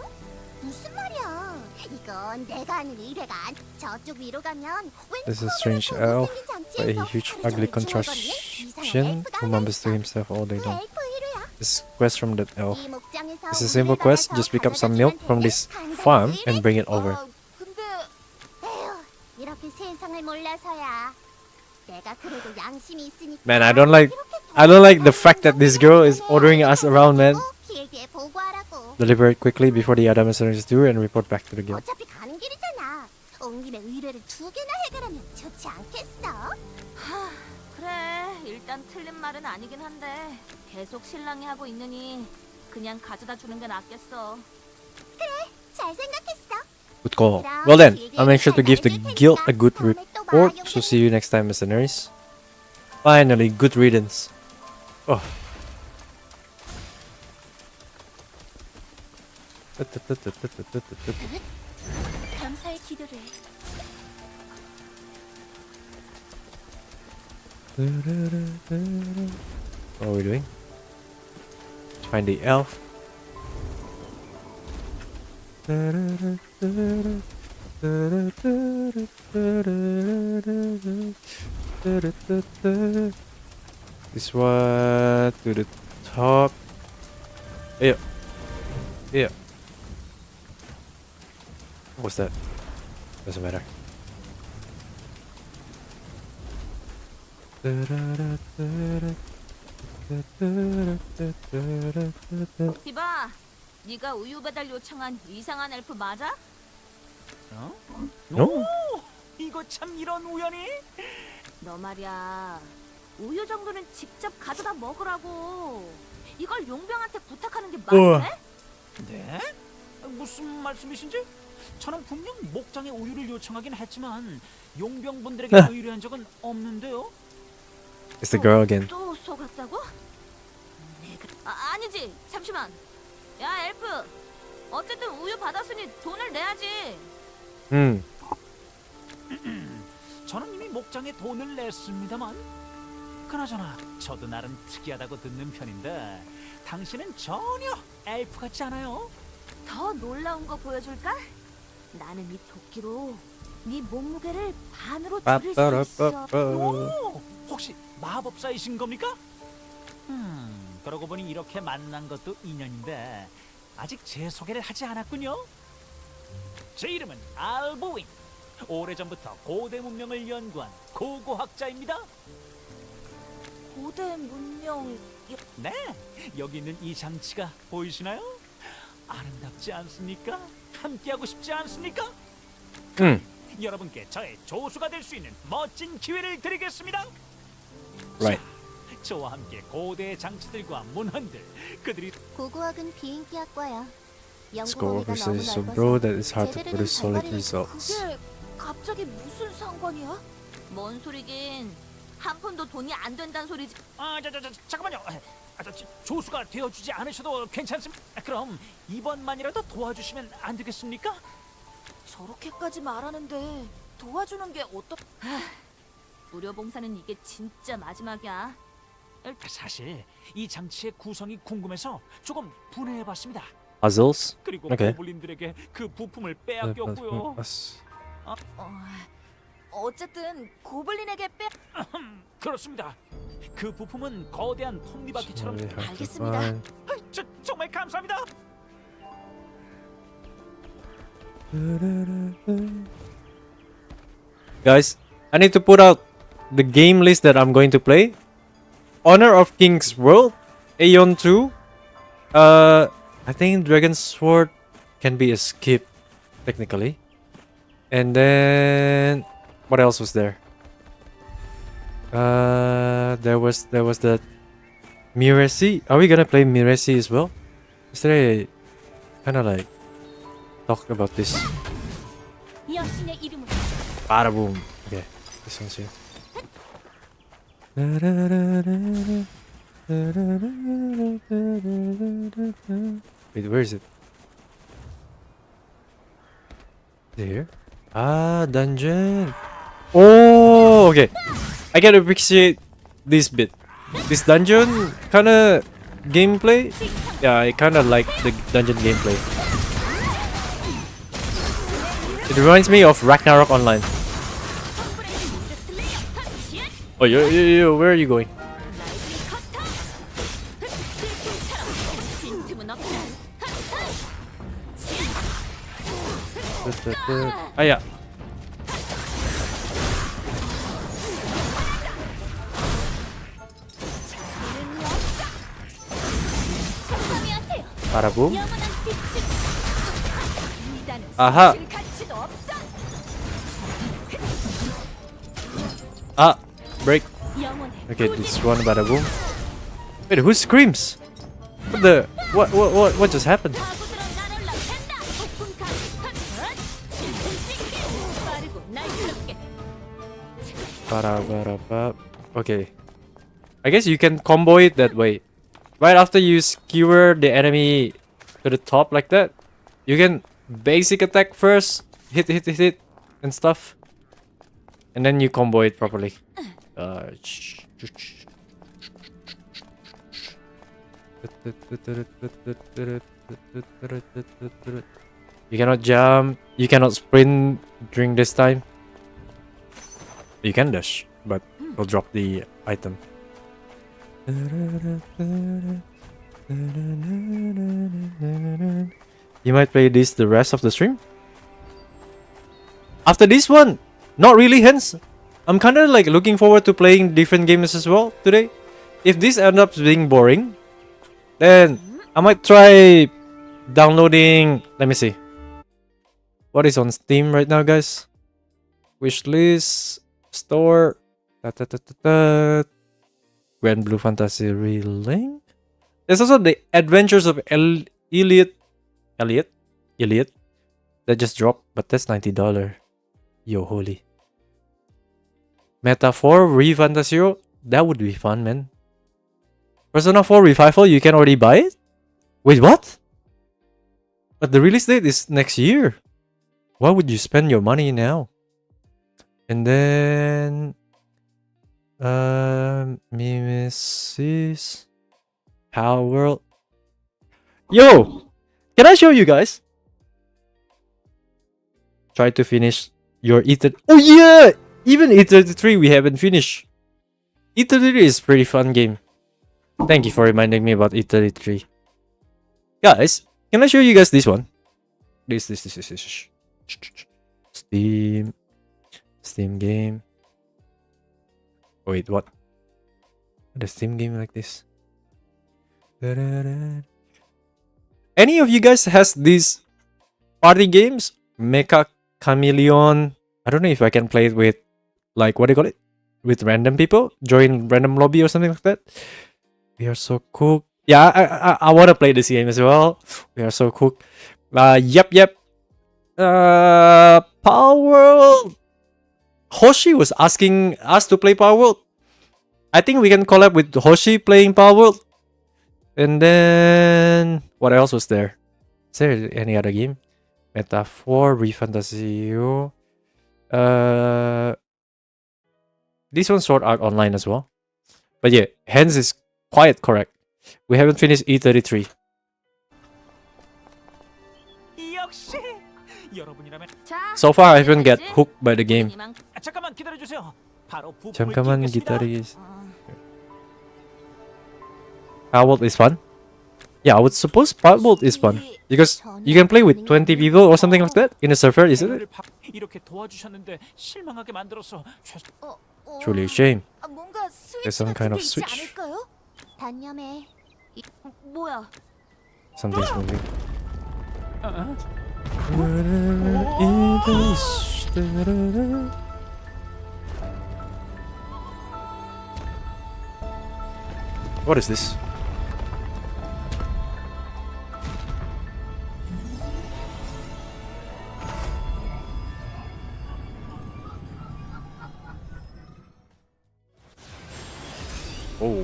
무슨 말이야? 이건 내가 하는 의뢰가 저쪽 위로 가면 This is a strange elf, but a huge ugly contraption who mumbles to himself all day long. This quest from that elf. It's a simple quest. Just pick up some milk from this farm and bring it over. 근데 에휴, 이렇게 세상을 몰라서야. 내가 그래도 양심이 있으니까. Man, I don't like the fact that this girl is ordering us around, man. 길게 보고하라고. Deliver it quickly before the other mercenaries do and report back to the guild. 어차피 가는 길이잖아. 온 김에 의뢰를 2개나 해결하면 좋지 않겠어? 그래, 일단 틀린 말은 아니긴 한데 계속 신랑이 하고 있느니 그냥 가져다 주는 게 낫겠어. 잘 생각했어. Good call. Well then, I'll make sure to give the guild a good report. So see you next time, mercenaries. Finally, good riddance. Oh. 감사의 기도를. What are we doing? Find the elf. This one to the top. Yeah. Yeah. What's that? Doesn't matter. 디바, 네가 우유 배달 요청한 이상한 엘프 맞아? No? 이거 참 이런 우연이? 너 말이야. 우유 정도는 직접 가져다 먹으라고. 이걸 용병한테 부탁하는 게 우와. 맞네? 네? 무슨 말씀이신지? 저는 분명 목장에 우유를 요청하긴 했지만 용병분들에게 의뢰한 적은 없는데요. It's the girl again. 또 속았다고? 아니지. 잠시만. 야, 엘프. 어쨌든 우유 받았으니 돈을 내야지. 저는 이미 목장에 돈을 냈습니다만 그나저나 저도 나름 특이하다고 듣는 편인데 당신은 전혀 엘프 같지 않아요? 더 놀라운 거 보여줄까? 나는 이 도끼로 네 몸무게를 반으로 줄일 수 있어. 오, 혹시 마법사이신 겁니까? 그러고 보니 이렇게 만난 것도 인연인데 아직 제 소개를 하지 않았군요. 제 이름은 알보윈. 오래전부터 고대 문명을 연구한 고고학자입니다. 고대 문명. 네, 여기 있는 이 장치가 보이시나요? 아름답지 않습니까? 함께하고 싶지 않습니까? 여러분께 저의 조수가 될 수 있는 멋진 기회를 드리겠습니다. Right. 저와 함께 고대의 장치들과 문헌들, 그들이 고고학은 비인기학과야. Score 연구범위가 너무 versus so 넓어서 broad that it's hard to 제대로 produce solid 결과를 results. 그게 갑자기 무슨 상관이야? 뭔 소리긴. 한 푼도 돈이 안 된다는 소리지. 잠깐만요. 조수가 되어주지 않으셔도 괜찮습니다. 그럼 이번만이라도 도와주시면 안 되겠습니까? 저렇게까지 말하는데 도와주는 게 어떻... 무료 봉사는 이게 진짜 마지막이야. 사실 이 장치의 구성이 궁금해서 조금 분해해봤습니다. Puzzles. 그리고 Okay. 고블린들에게 그 부품을 빼앗겼고요. 어쨌든 고블린에게 빼... 그렇습니다. 그 부품은 거대한 톱니바퀴처럼. 알겠습니다. 정말 감사합니다. Guys, I need to put out the game list that I'm going to play. Honor of King's World, Aeon 2. I think Dragon's Sword can be a skip, technically. And then what else was there? There was the Miresi. Are we gonna play Miresi as well? Yesterday, kind of like talked about this. 여신의 이름으로. Bada boom. Okay, this one's here. Wait, where is it? Is it here? Ah, dungeon. Oh, okay. I can appreciate this bit. This dungeon kind of gameplay. Yeah, I kind of like the dungeon gameplay. It reminds me of Ragnarok Online. Oh, yo, where are you going? Ah, yeah. Bada boom. Aha. Ah, break. Okay, this one, bada boom. Wait, who screams? What the? What just happened? Okay. I guess you can combo it that way. Right after you skewer the enemy to the top like that, you can basic attack first, hit, and stuff. And then you combo it properly. You cannot jump, you cannot sprint during this time. You can dash, but you'll drop the item. You might play this the rest of the stream. After this one, not really, hence I'm kind of like looking forward to playing different games as well today. If this ends up being boring, then I might try downloading. Let me see. What is on Steam right now, guys? Wishlist, store. Grand Blue Fantasy Relink. There's also the Adventures of Elliot that just dropped, but that's $90. Yo, holy. Metaphor Refantasio. That would be fun, man. Persona 4 Revival, you can already buy it? Wait, what? But the release date is next year. Why would you spend your money now? And then Mimesis Power World. Yo! Can I show you guys? Try to finish your E30. Oh yeah! Even E33 we haven't finished. E33 is a pretty fun game. Thank you for reminding me about E33. Guys, can I show you guys this one? This. Steam game. Wait, what? The Steam game like this. Any of you guys has these party games? Mecha Chameleon. I don't know if I can play it with, like, what do you call it? With random people? Join random lobby or something like that? We are so cooked. Yeah, I want to play this game as well. We are so cooked. Yep. Power World. Hoshi was asking us to play Power World. I think we can collab with Hoshi playing Power World. And then what else was there? Is there any other game? Metaphor, Refantasio. This one Sword Art Online as well. But yeah, Hans is quite correct. We haven't finished E33. 역시 여러분이라면 So far, I haven't get hooked by the game. 잠깐만 기다려 주세요. 바로 부품을 잠깐만 끼우겠습니다. 기다리겠. Power World is fun. Yeah, I would suppose Power World is fun because you can play with 20 people or something like that in a server, isn't it? 이렇게 도와주셨는데 실망하게 만들어서 Truly a shame. 뭔가 There's some kind of switch. 단념에 뭐야? Something's moving. What is this? Oh.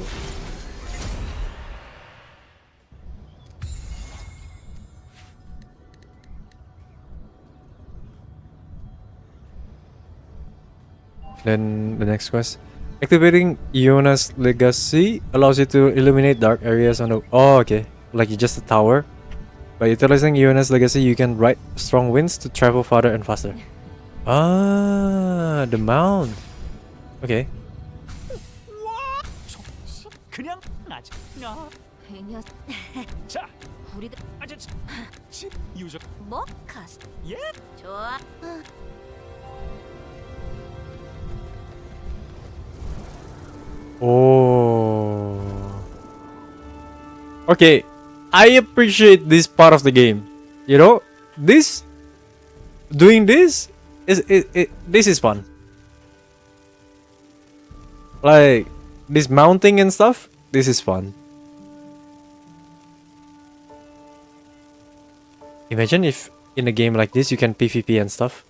Then the next quest. Activating Iona's Legacy allows you to illuminate dark areas on the... Oh, okay. Like you're just a tower. By utilizing Iona's Legacy, you can ride strong winds to travel farther and faster. Ah, the mount. Okay. 그냥 아직 자 우리들 아저 유저 뭐? 카스. 예 좋아. Oh. Okay. I appreciate this part of the game. You know, doing this this is fun. Like this mounting and stuff, this is fun. Imagine if in a game like this you can PvP and stuff.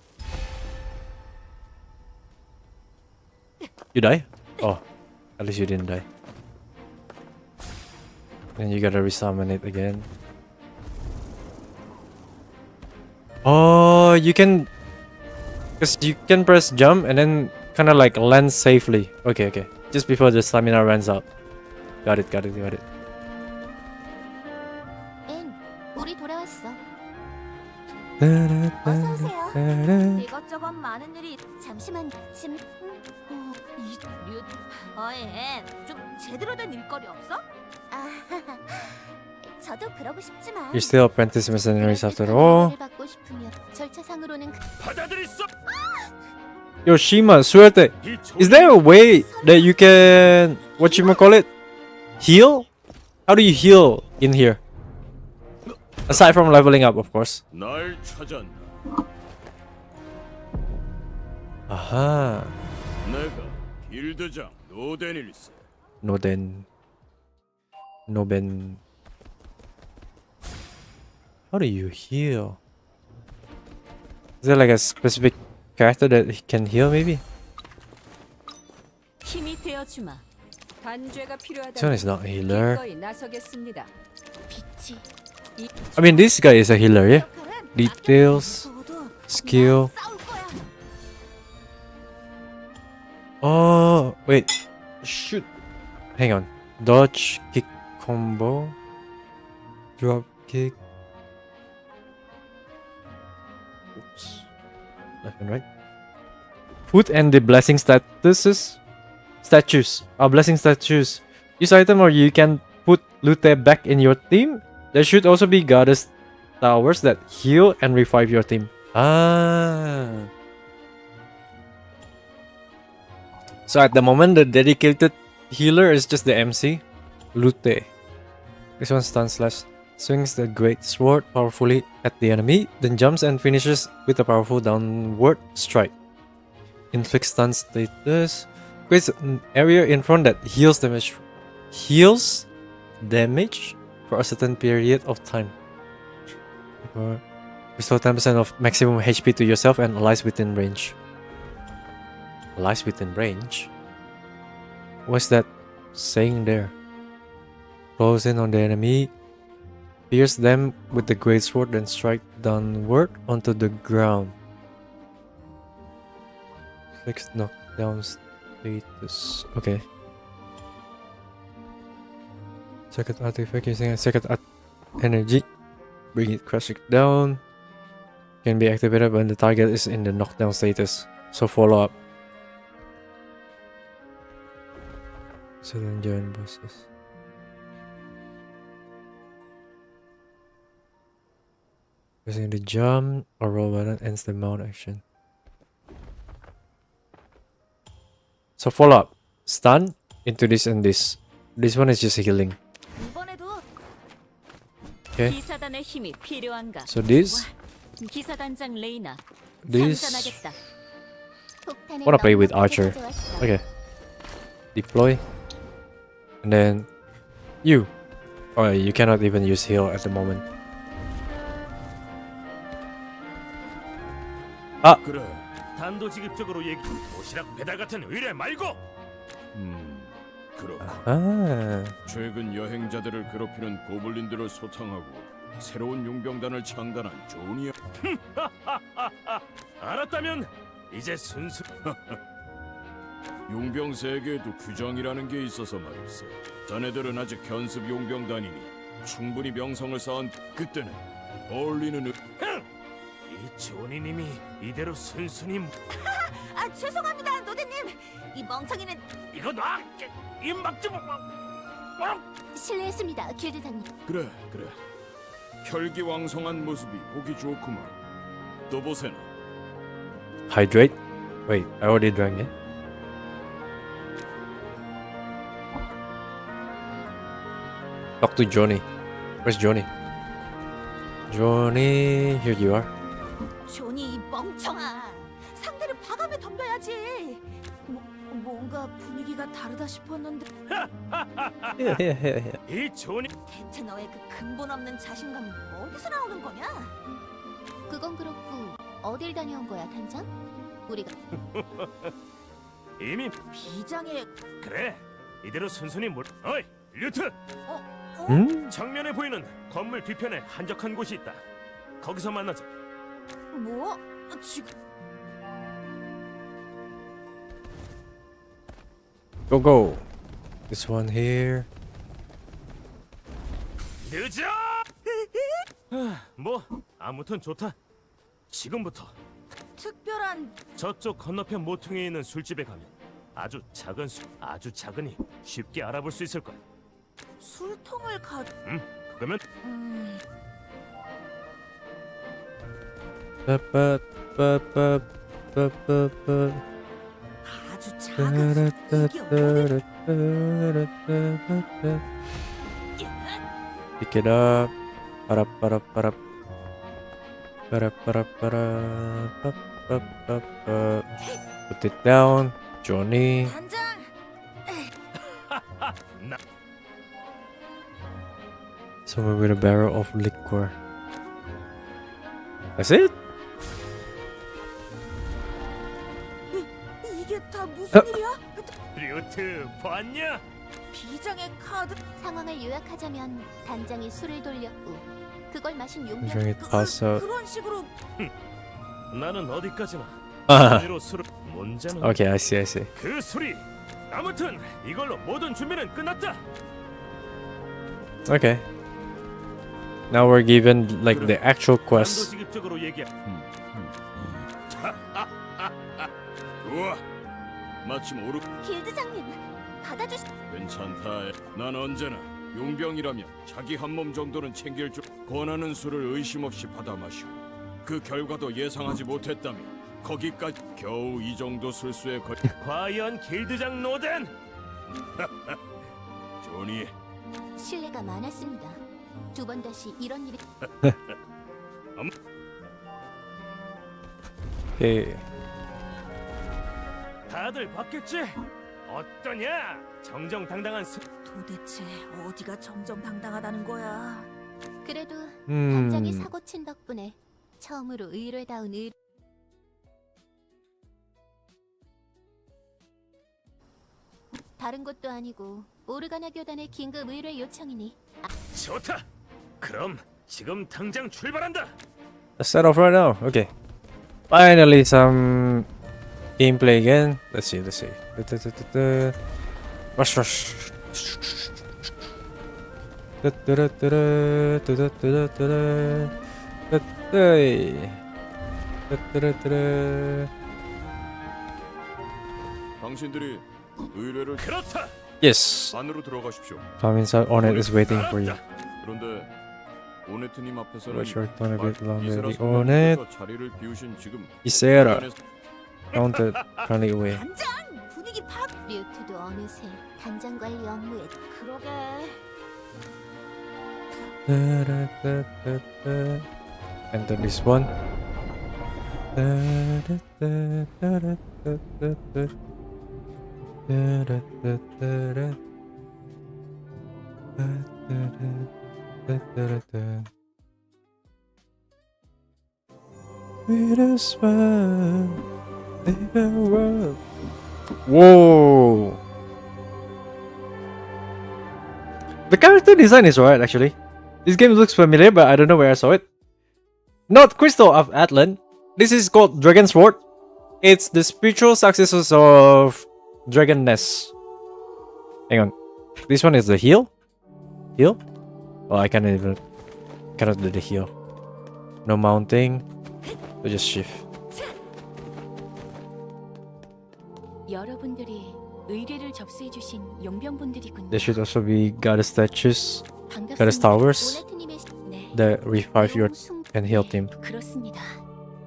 You die? Oh, at least you didn't die. Then you gotta resummon it again. Oh, you can... Because you can press jump and then kind of like land safely. Okay, okay. Just before the stamina runs out. Got it. 앤, 우리 돌아왔어. 어서 오세요. 이것저것 많은 일이 잠시만 앤, 좀 제대로 된 일거리 없어? 저도 그러고 싶지만 You're still apprentice mercenaries after all. 받고 싶으면 절차상으로는 받아들일 수. Yo, Shima, suerte. Is there a way that you can... Whatchamacallit? Heal? How do you heal in here? Aside from leveling up, of course. 날 찾았나? Aha. 내가 길드장 노데닐스. Noden. Noben. How do you heal? Is there like a specific character that he can heal maybe? 힘이 되어주마. 반죄가 This one is 필요하다면 not a healer. 기꺼이 나서겠습니다. 빛이 I mean this guy is a healer, yeah? 역할은 Details, 무서워도 skill. 난 싸울 거야. Oh wait. Shoot. Hang on. Dodge, kick combo. Drop kick. Oops. Left and right. Food and the blessing statuses. Blessing statues. Use item or you can put Lute back in your team. There should also be goddess towers that heal and revive your team. Ah. So at the moment, the dedicated healer is just the MC, Lute. This one stun slash swings the great sword powerfully at the enemy, then jumps and finishes with a powerful downward strike. Inflict stun status. Creates an area in front that heals damage for a certain period of time. Restore 10% of maximum HP to yourself and allies within range. Allies within range? What's that saying there? Close in on the enemy, pierce them with the great sword, then strike downward onto the ground. Fixed knockdown status. Okay. Second artifact using a second energy. Bring it, crush it down. Can be activated when the target is in the knockdown status. So follow up. So then join bosses. Pressing the jump or roll button ends the mount action. So follow up. Stun into this and this. This one is just healing. 이번에도 Okay. 기사단의 힘이 필요한가? So this. 기사단장 레이나 This. 참전하겠다. 폭탄을 Wanna play with 넉넉하게 Archer. 가져왔어. Okay. Deploy. And then you. Oh, you cannot even use heal at the moment. 그래. 단도직입적으로 얘기. 도시락 배달 같은 의뢰 말고. 그렇고. Ah. 최근 여행자들을 괴롭히는 고블린들을 소탕하고 새로운 용병단을 창단한 조니야. 알았다면 이제 순수. 용병 세계에도 규정이라는 게 있어서 말일세. 자네들은 아직 견습 용병단이니 충분히 명성을 쌓은 그때는 어울리는. 이 조니님이 이대로 순순히. 아 죄송합니다 노대님. 이 멍청이는 이거 놔. 입막 좀. 실례했습니다, 길대장님. 그래. 혈기왕성한 모습이 보기 좋구만. 또 보세나. Hydrate. Wait, I already drank it. Talk to Johnny. Where's Johnny? Johnny, here you are. 조니 이 멍청아. 상대를 과감히 덤벼야지. 뭔가 분위기가 다르다 싶었는데 이 조니. 대체 너의 그 근본 없는 자신감 어디서 나오는 거냐? 그건 그렇고 어딜 다녀온 거야, 단장? 우리가 이미. 비장의 그래. 이대로 순순히 어이, 류트. 정면에 보이는 건물 뒤편에 한적한 곳이 있다. 거기서 만나자. 뭐? 지금 Go. This one here. 늦어. 뭐 아무튼 좋다. 지금부터 특별한 저쪽 건너편 모퉁이에 있는 술집에 가면 아주 작으니 쉽게 알아볼 수 있을 거야. 술통을 그러면 아주 작은 이게 어디 Pick it up. Put it down. Johnny. 단장 나 Somewhere with a barrel of liquor. That's it? 이게 다 무슨 일이야? 류트 봤냐? 비장의 카드. 상황을 요약하자면 단장이 술을 돌렸고 그걸 마신 용병 Drink it, pass out. 그런 식으로 나는 어디까지나 Ah, 술로 술을 문제는 okay, I see, I see. 그 술이 아무튼 이걸로 모든 준비는 끝났다. Okay. Now we're given like the actual quest. 단도직입적으로 얘기해. 우와, 마침 오르. 길드장님 받아주시. 괜찮다. 난 언제나 용병이라면 자기 한 몸 정도는 챙길 줄. 권하는 술을 의심 없이 받아 마시고 그 결과도 예상하지 못했다면 거기까지 겨우 이 정도 술수에 걸. 과연 길드장 노덴? 조니. 신뢰가 많았습니다. 두 번 다시 이런 일이. Okay. 다들 봤겠지? 어떠냐? 정정당당한 술. 도대체 어디가 정정당당하다는 거야? 그래도 Hmm. 단장이 사고 친 덕분에 처음으로 의뢰다운 의. 다른 것도 아니고 오르가나 교단의 긴급 의뢰 요청이니. 좋다. 그럼 지금 당장 출발한다. Let's start off right now. Okay. Finally, some gameplay again. Let's see, let's see. Rush, rush. 당신들이 의뢰를. 그렇다. Yes. 안으로 들어가십시오. Come inside. Onet is waiting for you. 그런데 오네트님 앞에서는 Watch your tone a bit longer. 이세라 The Onet 선생님께서 자리를 비우신 지금 Isera counted running away. 단장 분위기 파. 류트도 어느새 단장 관리 업무에. 그러게. And then this one. With a smile, leave a world. Whoa! The character design is alright actually. This game looks familiar, but I don't know where I saw it. Not Crystal of Atlan. This is called Dragon Sword. It's the spiritual successors of Dragon Nest. Hang on. This one is the heal? Heal? Oh, I cannot do the heal. No mounting. So just shift. 여러분들이 의뢰를 접수해 주신 용병분들이군요. There should also be goddess statues, 반갑습니다. goddess towers 오네트님의 네. that revive your 숭- and heal team. 그렇습니다.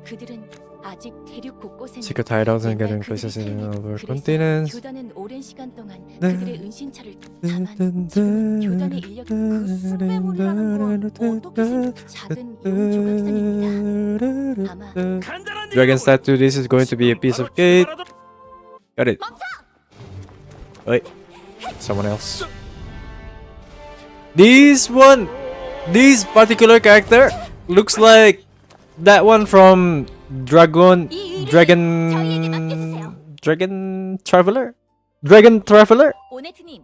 그들은 아직 대륙 곳곳에 Secret hideouts and gathering places in over continents. 교단은 오랜 시간 동안 네. 그들의 은신처를 다만 지금 교단의 인력이 그 숭배물이라는 건 어떻게 생각? 작은 용 조각상입니다. 아마 간단한 Dragon statue. This is going to be a piece of cake. Got it. Wait, someone else. This particular character looks like that one from Dragon Traveler. Dragon Traveler. 오네트님,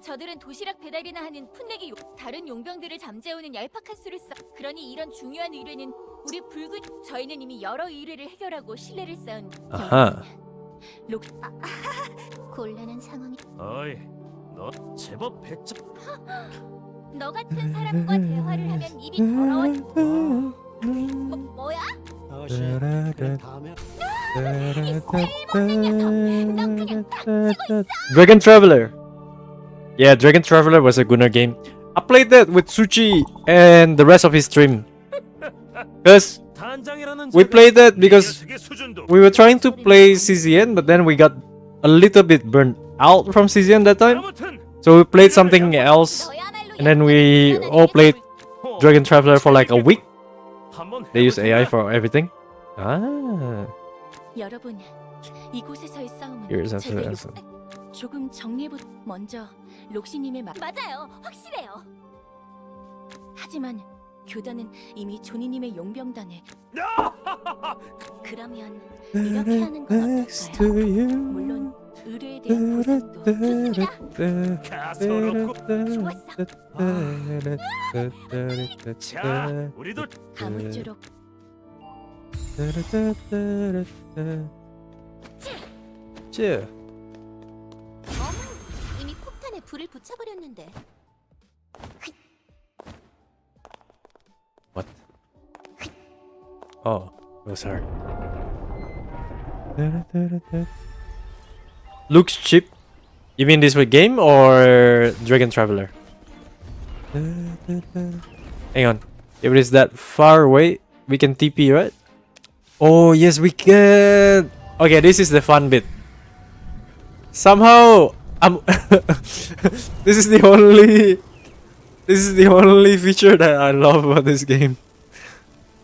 저들은 도시락 배달이나 하는 풋내기 다른 용병들을 잠재우는 얄팍한 수를 써. 그러니 이런 중요한 의뢰는 우리 붉은 저희는 이미 여러 의뢰를 해결하고 신뢰를 쌓은. 아하. 곤란한 상황이. 어이, 너 제법 배짱. 너 같은 사람과 대화를 하면 입이 더러워. 뭐야? Dragon Traveler. Yeah, Dragon Traveler was a Gunnar game. I played that with Suchi and the rest of his stream. Because we played that because we were trying to play CZN, but then we got a little bit burnt out from CZN that time. So we played something else, and then we all played Dragon Traveler for like a week. They use AI for everything. Ah. 여러분, 이곳에서의 싸움은 Here's after 제게 answer. 조금 정리해보. 먼저 록시님의 맞아요. 확실해요. 하지만 교단은 이미 조니님의 용병단에. 그러면 이렇게 하는 건 어떨까요? 물론 의뢰에 대한 보상도 좋습니다. 가소롭고. 좋았어. 자, 우리도 아무쪼록 쯔. 이미 폭탄에 불을 붙여버렸는데. What? Oh, it was her. Looks cheap. You mean this with game or Dragon Traveler? Hang on. If it is that far away, we can TP, right? Oh, yes, we can. Okay, this is the fun bit. Somehow, I'm. This is the only. This is the only feature that I love about this game.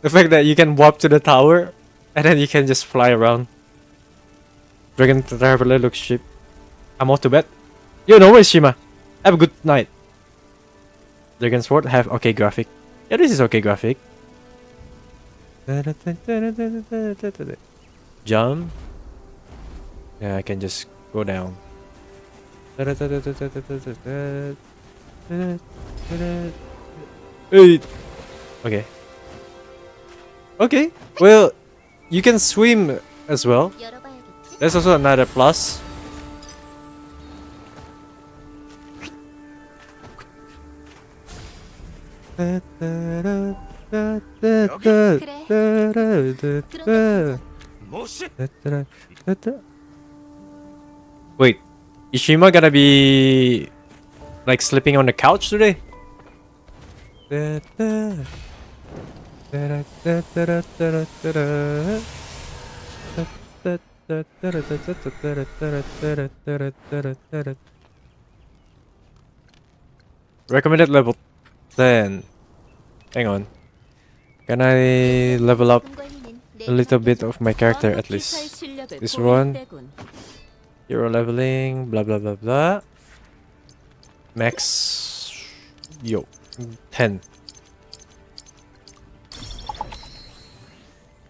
The fact that you can warp to the tower, and then you can just fly around. Dragon Traveler looks cheap. I'm off to bed. Yo, no worries, Shima. Have a good night. Dragon Sword have okay graphic. Yeah, this is okay graphic. Jump. Yeah, I can just go down. Hey. Okay. Okay. Well, you can swim as well. 열어봐야겠지. That's also another plus. 뭐시? Wait, is Shima gonna be like sleeping on the couch today? Recommended level 10. Hang on. Can I level up a little bit of my character at least? This one. Hero leveling, blah blah blah blah. Max. Yo. 10.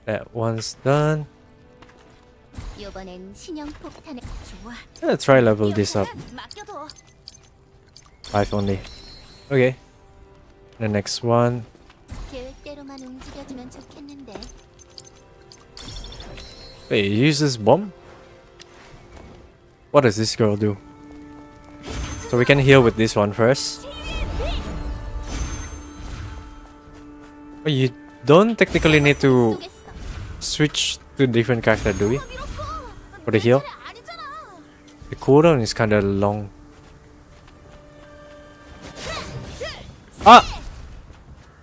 That one's done. 이번엔 신형 폭탄에 좋아. Let's try level this up. 맡겨둬. 5 only. Okay. The next one. 계획대로만 움직여주면 좋겠는데. Wait, you use this bomb? What does this girl do? So we can heal with this one first. Oh, you don't technically need to switch to different character, do we? For the heal? The cooldown is kinda long. Ah!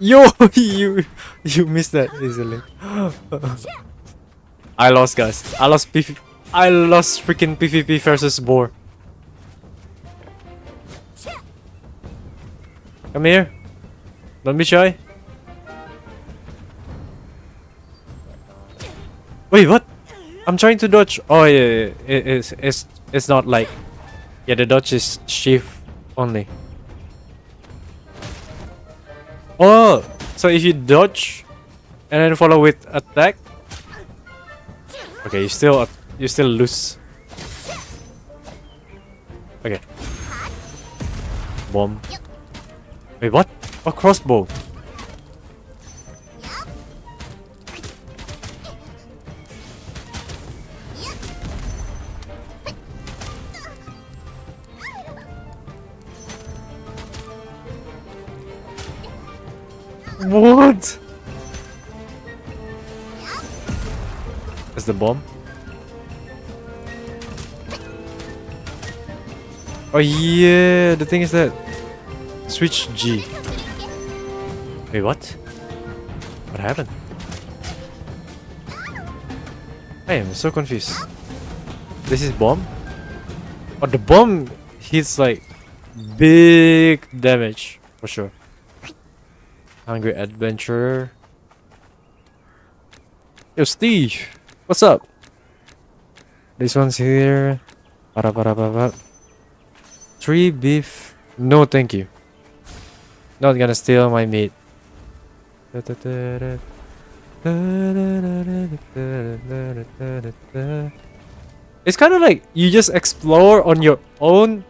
Yo! You missed that easily. I lost, guys. I lost freaking PvP versus Boar. Come here. Don't be shy. Wait, what? I'm trying to dodge. Oh yeah, it's not like, yeah, the dodge is shift only. Oh, so if you dodge and then follow with attack, okay, you still lose. Okay. Bomb. Wait, what? Oh, crossbow. What? That's the bomb. Oh yeah, the thing is that switch G. Wait, what? What happened? I am so confused. This is bomb? Oh, the bomb hits like big damage for sure. Hungry adventurer. Yo, Steve, what's up? This one's here. Para. 3 beef. No, thank you. Not gonna steal my meat. It's kind of like you just explore on your own.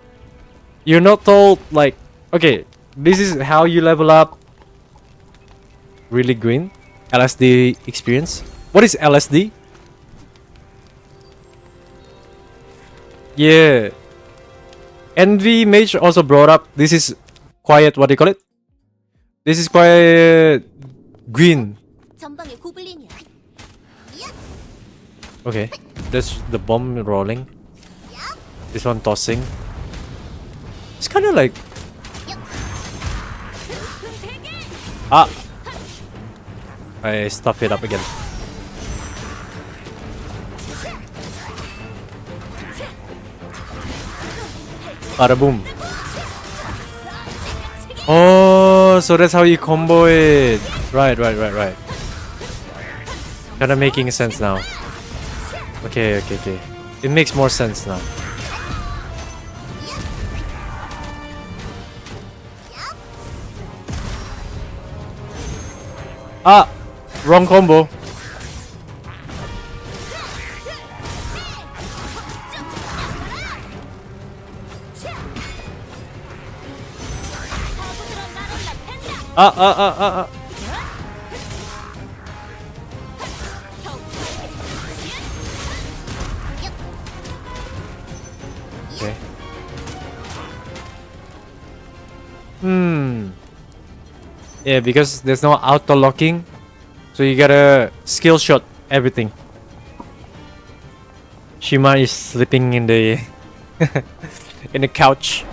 You're not told like, okay, this is how you level up. Really green. LSD experience. What is LSD? Yeah. Envy Mage also brought up this is quiet, what do you call it? This is quiet green. 전방에 고블린이야. Okay. That's the bomb rolling. This one tossing. It's kind of like... Ah! I stuff it up again. Bada boom. Oh, so that's how you combo it. Right. Kinda making sense now. Okay. It makes more sense now. Ah! Wrong combo. Ah. Okay. Yeah, because there's no auto locking, so you gotta skill shot everything. Shima is sleeping in the in the couch.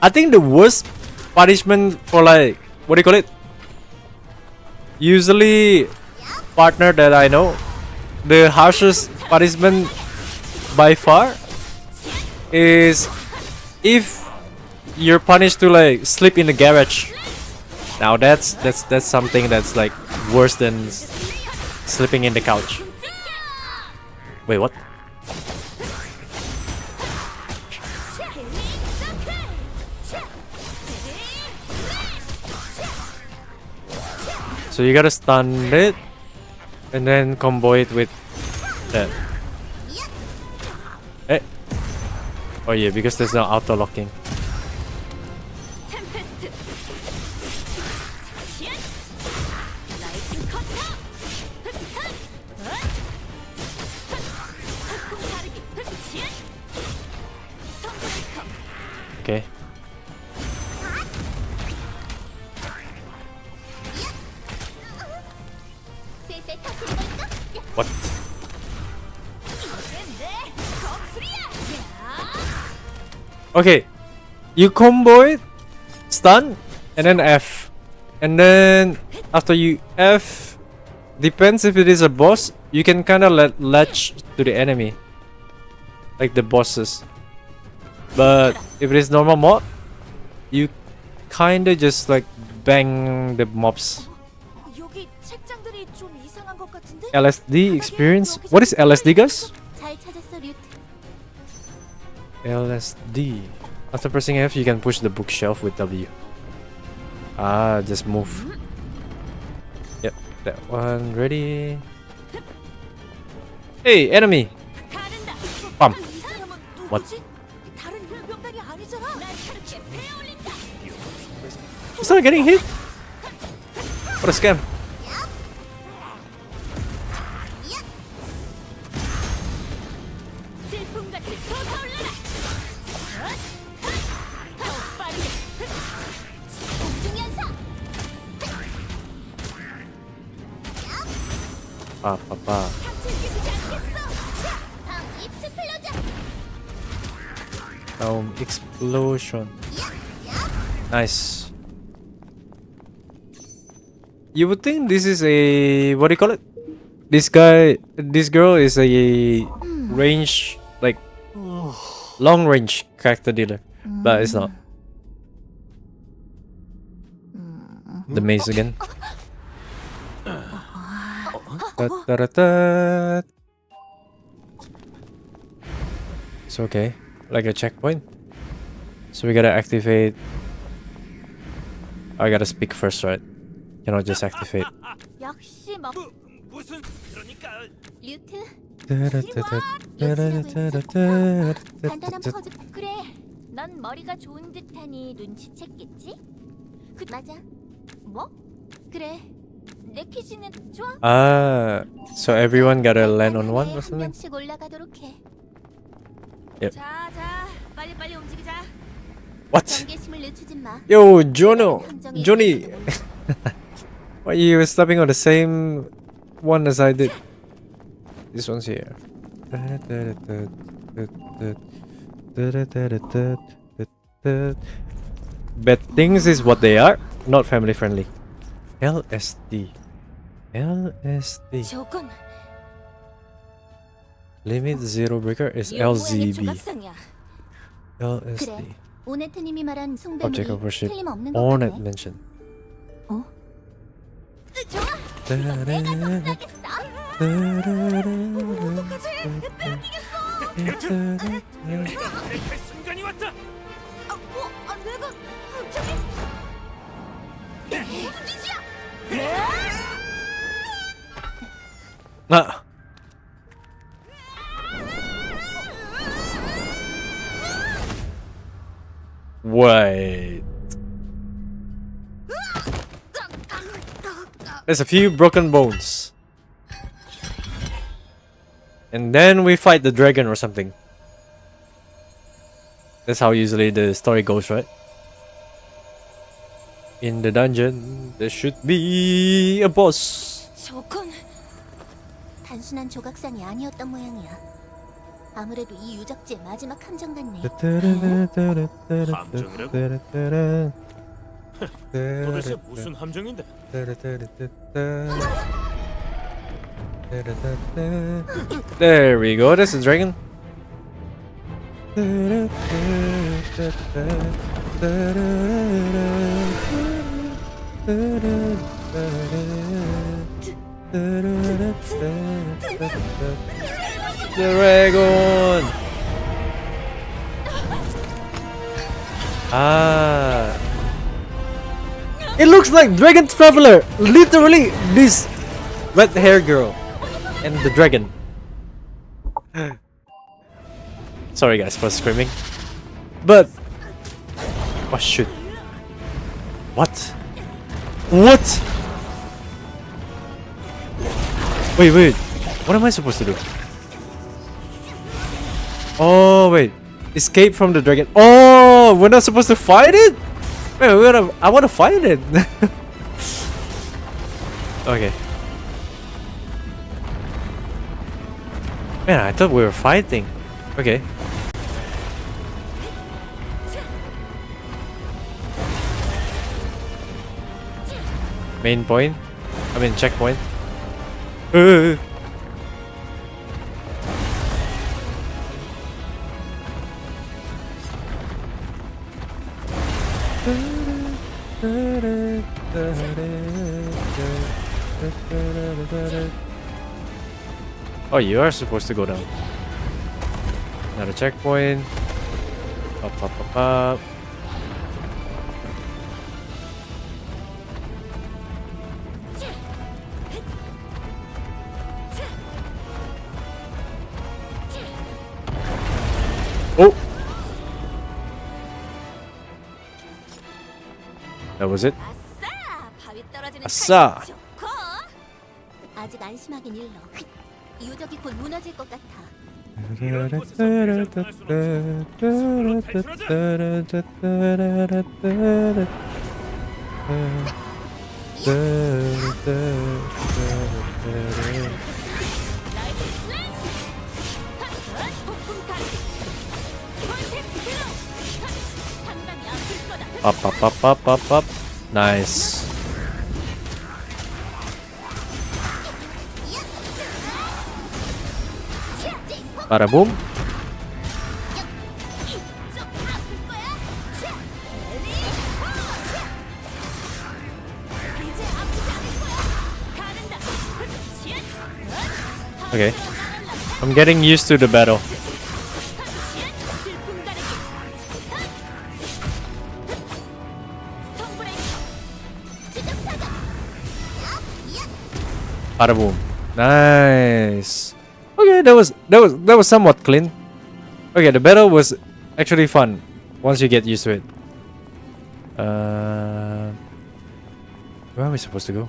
I think the worst punishment for like, what do you call it? Usually partner that I know, the harshest punishment by far is if you're punished to like sleep in the garage. Now that's something that's like worse than sleeping in the couch. Wait, what? So you gotta stun it and then combo it with that. Eh? Oh yeah, because there's no auto locking. Okay. What? Okay, you combo it, stun, and then F. And then after you F, depends if it is a boss, you can kind of latch to the enemy. Like the bosses. But if it is normal mod, you kind of just like bang the mobs. 여기 책장들이 좀 이상한 것 같은데? LSD experience? What is LSD, guys? 잘 찾았어, 류트. LSD. After pressing F, you can push the bookshelf with W. Ah, just move. Yep, that one ready. Hey, enemy! Bam! What? 다른 용병단이 아니잖아. It's not getting hit? What a scam. Pa. Explosion. Nice. You would think this is a, what do you call it? This girl is a range, like long range character dealer, but it's not. The maze again. It's okay. Like a checkpoint. So we gotta activate. I gotta speak first, right? Cannot just activate. 역시 뭐 무슨 그러니까 류트 간단한 그 퍼즐. 그래, 넌 머리가 좋은 듯하니 눈치챘겠지? 그 맞아. 뭐? 그래, 내 퀴즈는 좋아. So everyone gotta land on one or 한 something? 명씩 올라가도록 해. Yep. 자, 빨리 움직이자. What? 경계심을 늦추지 마. Yo, Johnny! Why are you stepping on the same one as I did? This one's here. Bad things is what they are, not family friendly. LSD. 조건. Limit zero breaker is 이 모양의 LZB. 조각상이야. LSD. 그래. 오네트님이 말한 Object 숭배물이 of worship. 틀림없는 것 Ornate 같네. mention. 어? 좋아. 이거 내가 더 싸겠어. 할 순간이 왔다. 내가 갑자기 무슨 짓이야? Ah. Wait. There's a few broken bones. And then we fight the dragon or something. That's how usually the story goes, right? In the dungeon, there should be a boss. 조건. 단순한 조각상이 아니었던 모양이야. 아무래도 이 유적지의 마지막 함정 같네. 도대체 무슨 함정인데? There we go, that's the dragon. Dragon. Ah. It looks like Dragon Traveler. Literally, this red hair girl and the dragon. Sorry guys for screaming. But oh shoot. What? What? Wait. What am I supposed to do? Oh wait. Escape from the dragon. Oh, we're not supposed to fight it? Wait, I wanna fight it. Okay. Man, I thought we were fighting. Okay. Main point. I mean checkpoint. Oh, you are supposed to go down. Another checkpoint. Up. Oh! That was it? 아싸! 바위 떨어지는 아싸! 칼 좋고. 아직 안심하긴 일러. 유적이 곧 무너질 것 같아. Up. Nice. Bada boom. Okay. I'm getting used to the battle. Bada boom. Nice. Okay, that was somewhat clean. Okay, the battle was actually fun once you get used to it. Where are we supposed to go?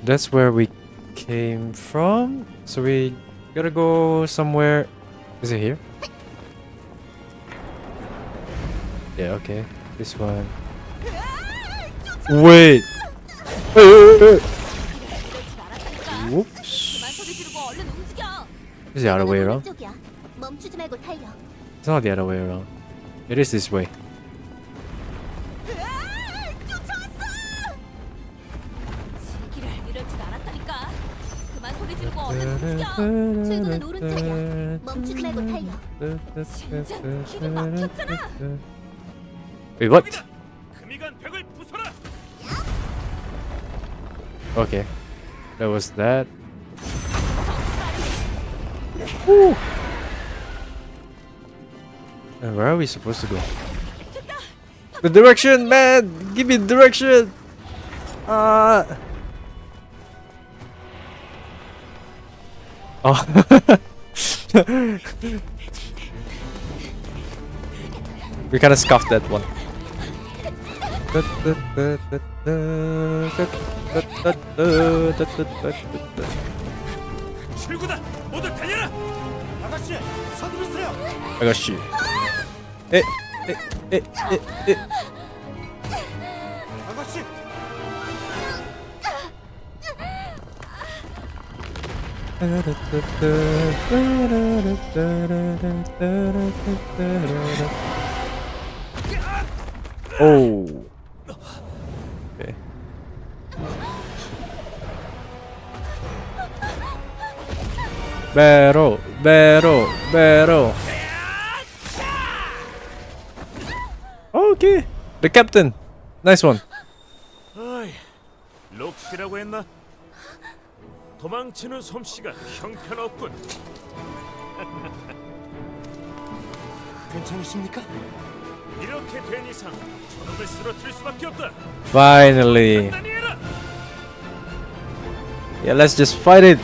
That's where we came from. So we gotta go somewhere. Is it here? Yeah, okay. This one. Wait. Whoops. 그만 소리 지르고 얼른 움직여. Is the other way around? 쪽이야. 멈추지 말고 달려. It's not the other way around. It is this way. 지기를 이럴 줄 알았다니까. 그만 소리 지르고 얼른 움직여. 출구는 오른쪽이야. 멈추지 말고 달려. 진짜 길이 막혔잖아. Wait, what? 금이간 벽을 부숴라. Okay. That was that. Woo. And where are we supposed to go? The direction, man! Give me direction! Oh. We kind of scuffed that one. 출구다. 모두 달려라. 아가씨, 서두르세요. 아가씨. 아가씨. Oh. Okay. Battle. Okay. The captain. Nice one. 어이, 록시라고 했나? 도망치는 솜씨가 형편없군. 괜찮으십니까? 이렇게 된 이상 저놈을 쓰러뜨릴 수밖에 없다. Finally. 단단히 해라. Yeah, let's just fight it.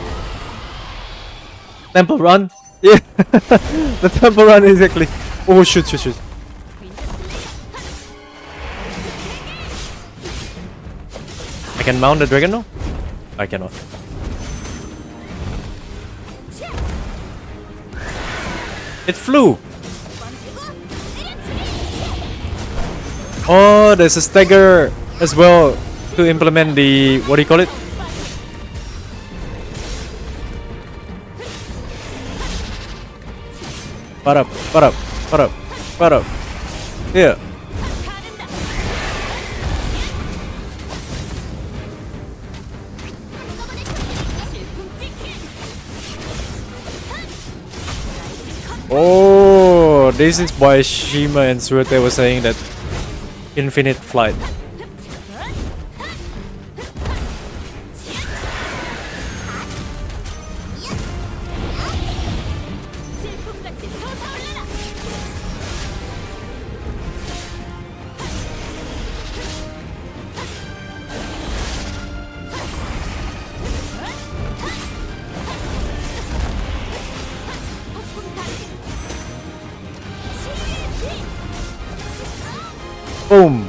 Temple run. Yeah. The temple run exactly. Oh, shoot. I can mount the dragon now? I cannot. It flew. Oh, there's a stagger as well to implement the, what do you call it? Butt up. Yeah. Oh, this is why Shima and Surate were saying that infinite flight. Boom.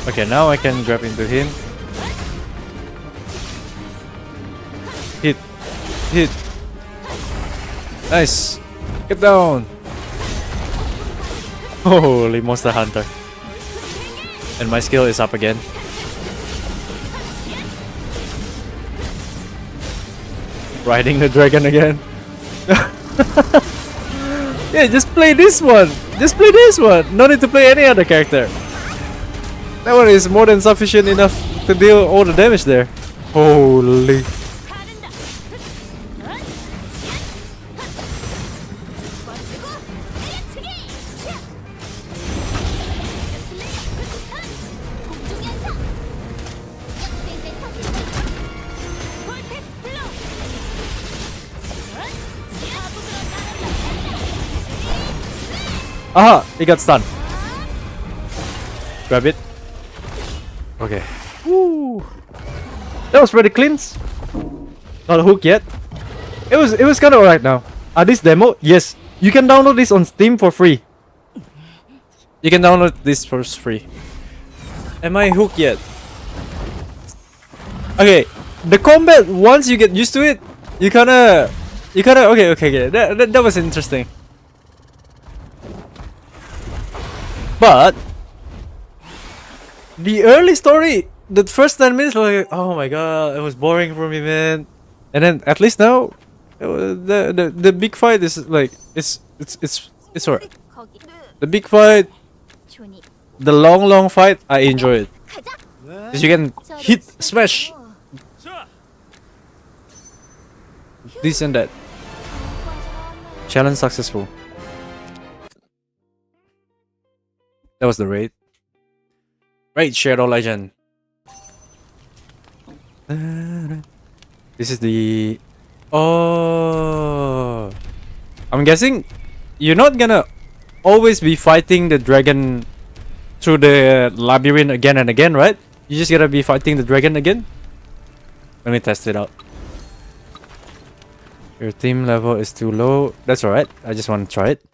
Okay, now I can grab into him. Hit. Nice. Get down. Holy Monster Hunter. And my skill is up again. Riding the dragon again. Yeah, just play this one. No need to play any other character. That one is more than sufficient enough to deal all the damage there. Holy. Aha! He got stunned. Grab it. Okay. Woo! That was pretty clean. Not a hook yet. It was kind of alright now. This demo? Yes. You can download this on Steam for free. You can download this for free. Am I hooked yet? Okay. The combat, once you get used to it, you kinda okay. That was interesting. But the early story, the first 10 minutes, like, oh my god, it was boring for me, man. And then at least now, the big fight is like it's alright. The big fight, the long fight, I enjoy it. Cause you can hit, smash, this and that. Challenge successful. That was the raid. Raid Shadow Legend. This is the... Oh, I'm guessing you're not gonna always be fighting the dragon through the labyrinth again and again, right? You just gotta be fighting the dragon again. Let me test it out. Your team level is too low. That's alright. I just want to try it.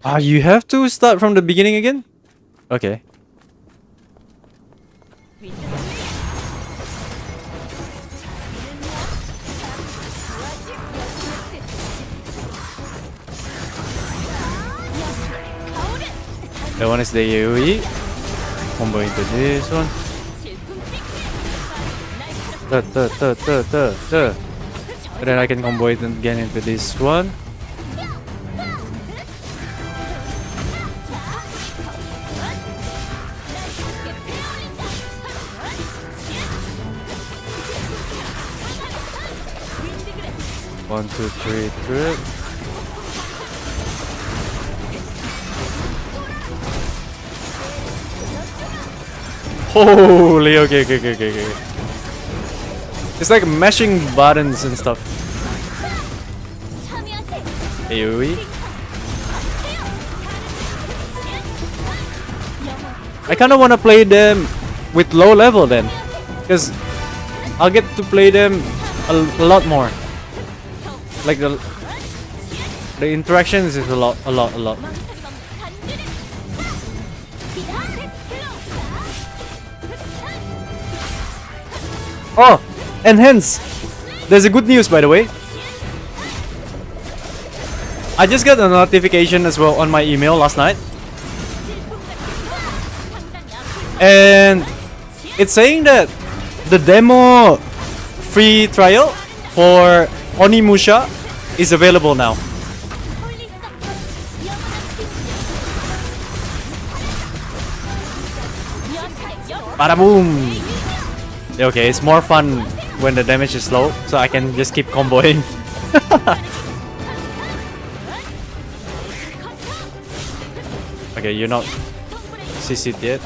Ah, you have to start from the beginning again? Okay. That one is the AoE. Combo into this one. And then I can combo it again into this one. One, two, three, trip. Holy, okay. It's like mashing buttons and stuff. AoE. I kind of want to play them with low level then, because I'll get to play them a lot more. Like the interactions is a lot. Oh, and hence, there's a good news, by the way. I just got a notification as well on my email last night, and it's saying that the demo free trial for Onimusha is available now. Bada boom! Okay, it's more fun when the damage is low, so I can just keep comboing. Okay, you're not CC'd yet.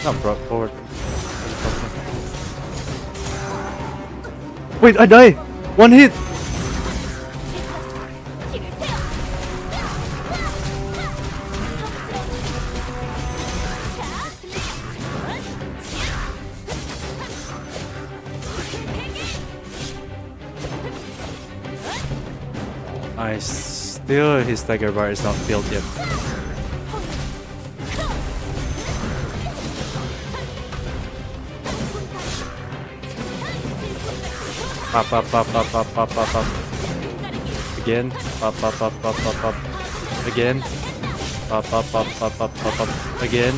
Not brought forward. Wait, I die! One hit! His stagger bar is not built yet. Pop. Again. Pop. Again. Pop. Again.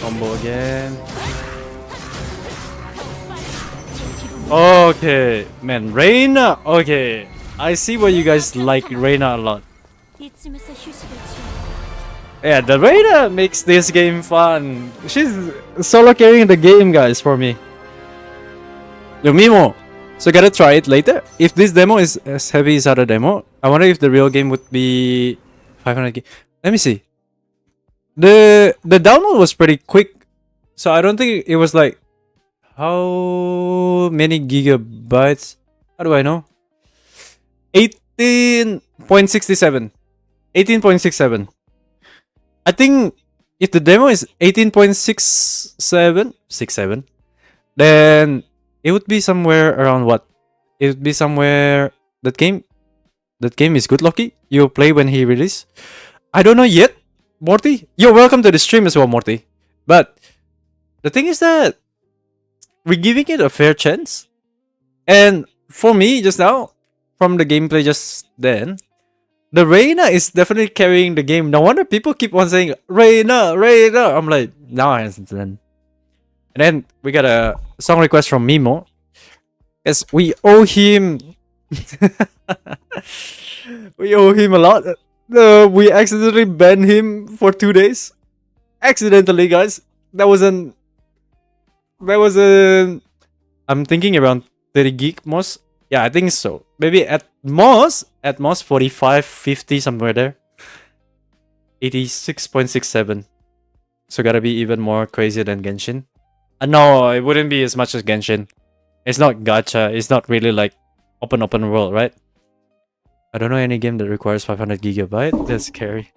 Combo again. Okay. Man, Reina. Okay. I see why you guys like Reina a lot. Yeah, the Reyna makes this game fun. She's solo carrying the game, guys, for me. Yo, Mimo. So gotta try it later. If this demo is as heavy as other demo, I wonder if the real game would be 500 gig. Let me see. The download was pretty quick, so I don't think it was like how many gigabytes. How do I know? 18.67. 18.67. I think if the demo is 18.67, then it would be somewhere around what? It would be somewhere that game is good, Loki. You play when he release. I don't know yet, Morty. You're welcome to the stream as well, Morty. But the thing is that we're giving it a fair chance. And for me, just now, from the gameplay just then, the Reyna is definitely carrying the game. No wonder people keep on saying Reyna, Reyna. I'm like, now I understand. And then we got a song request from Mimo. Yes, we owe him. We owe him a lot. We accidentally banned him for 2 days. Accidentally, guys. That was I'm thinking around 30 gig most. Yeah, I think so. Maybe at most 45, 50, somewhere there. 86.67. So gotta be even more crazy than Genshin. No, it wouldn't be as much as Genshin. It's not gacha. It's not really like open world, right? I don't know any game that requires 500 gigabyte. That's scary.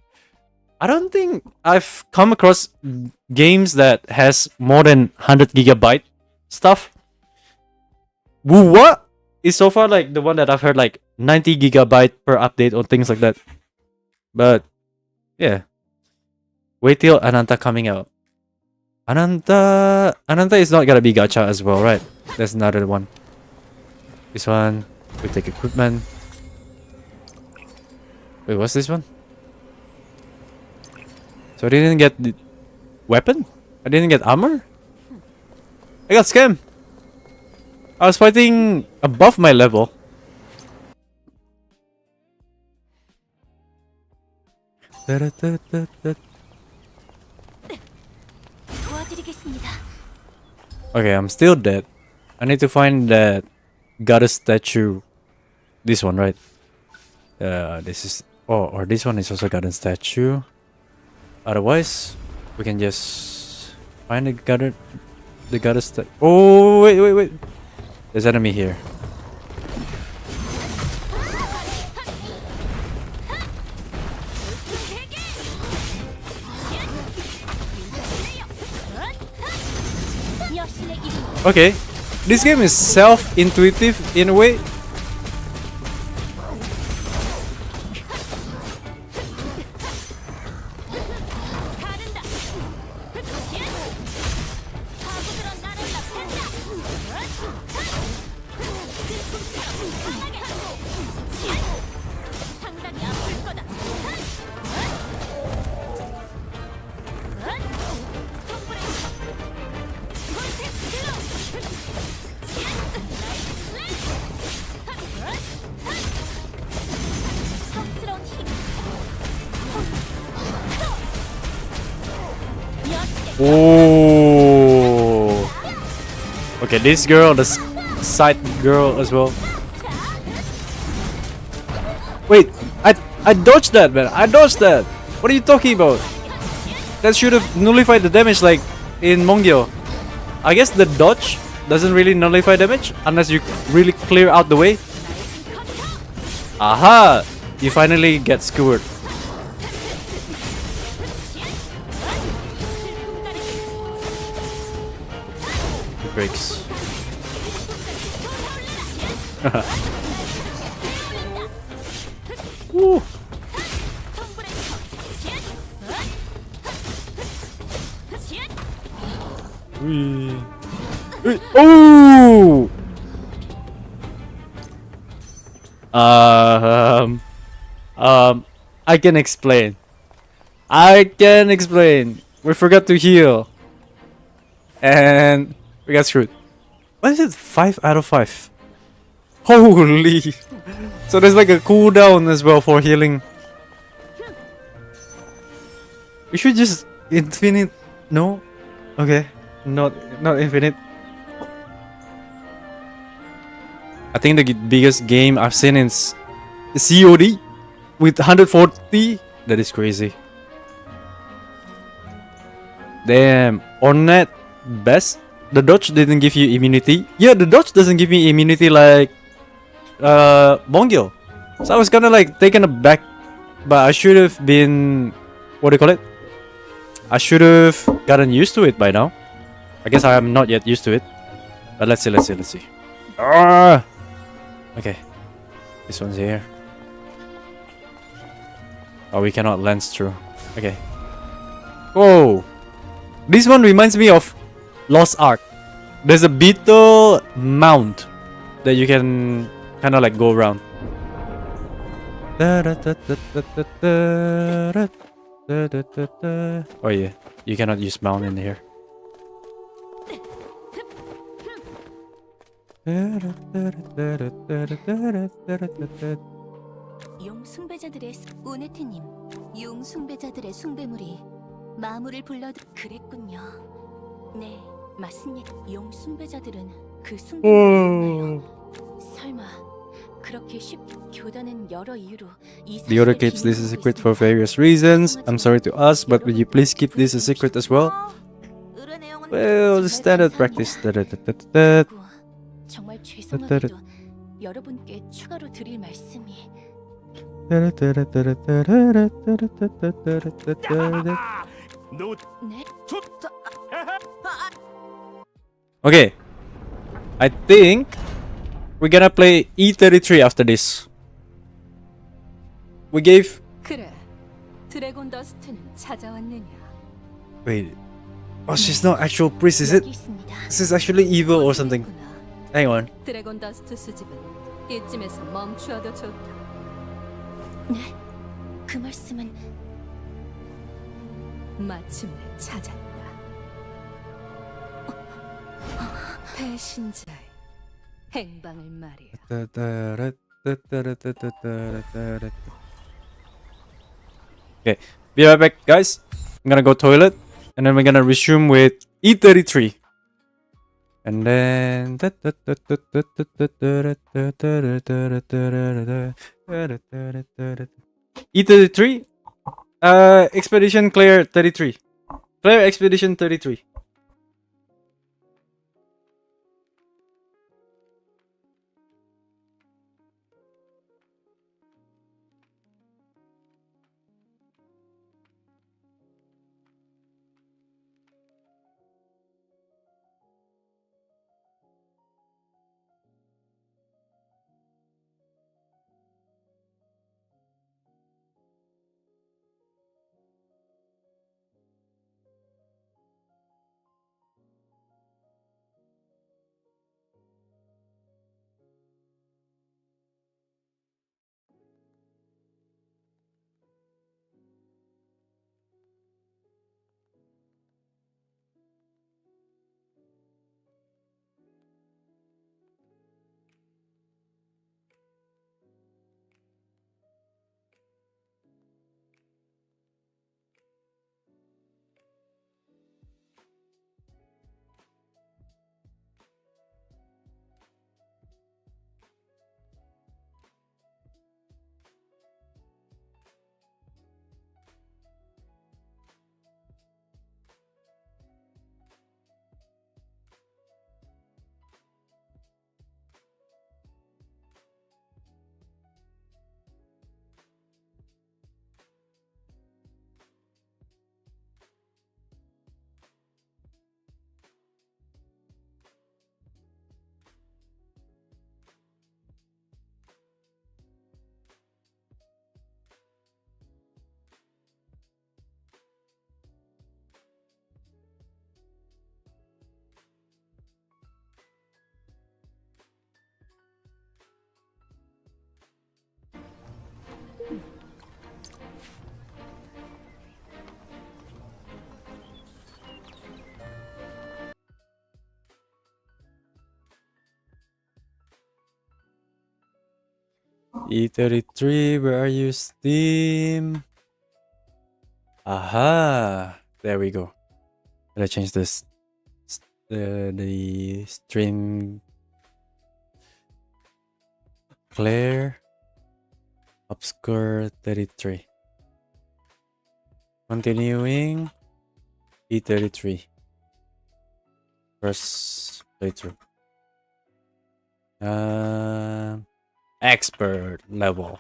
I don't think I've come across games that has more than 100 gigabyte stuff. Wuwa is so far like the one that I've heard like 90 gigabyte per update or things like that. But yeah, wait till Ananta coming out. Ananta is not gonna be gacha as well, right? That's another one. This one, we take equipment. Wait, what's this one? So I didn't get the weapon? I didn't get armor? I got scammed! I was fighting above my level. Okay, I'm still dead. I need to find that goddess statue. This one, right? This is... Oh, or this one is also goddess statue. Otherwise, we can just find the goddess statue. Oh, wait. There's enemy here. Okay, this game is self-intuitive in a way. Oh. Okay, this girl, the side girl as well. Wait, I dodged that, man. I dodged that. What are you talking about? That should have nullified the damage like in Mongil. I guess the dodge doesn't really nullify damage unless you really clear out the way. Aha! You finally get skewered. It breaks. Woo. Oh! I can explain. We forgot to heal. And we got screwed. What is it? 5 out of 5. Holy! So there's like a cooldown as well for healing. We should just infinite. No, okay, not infinite. I think the biggest game I've seen is COD with 140. That is crazy. Damn, Ornette best. The dodge didn't give you immunity. Yeah, the dodge doesn't give me immunity like Mongil. So I was kind of like taken aback, but I should have been, what do you call it? I should have gotten used to it by now. I guess I am not yet used to it. But let's see. Ah! Okay. This one's here. Oh, we cannot lens through. Okay. Whoa! This one reminds me of Lost Ark. There's a beetle mount that you can kind of like go around. Oh yeah, you cannot use mount in here. 용숭배자들의 오네트님, 용숭배자들의 숭배물이 마물을 불러들 그랬군요. 네, 맞습니다. 용숭배자들은 그 숭배물이었나요? 설마 그렇게 쉽게 교단은 여러 이유로 이 The order keeps this a secret for various reasons. I'm sorry to ask, but would you please keep this a secret as well? Well, the standard practice. 정말 죄송하게도 여러분께 추가로 드릴 말씀이 네? Okay, I think we're gonna play E33 after this. We gave. 그래, 드래곤 더스트는 찾아왔느냐? Wait. Oh, she's not actual priest, is it? 여기 있습니다. This is actually evil or something. Hang on. 드래곤 더스트 수집은 이쯤에서 멈추어도 좋다. 네? 그 말씀은 마침내 찾았다. 배신자의 행방을 말이야. Okay, be right back, guys. I'm gonna go toilet, and then we're gonna resume with E33. And then E33, expedition clear 33. Clear expedition 33. E33, where are you, Steam? Aha! There we go. Let's change this. The stream clear obscure 33. Continuing E33. First playthrough. Expert level.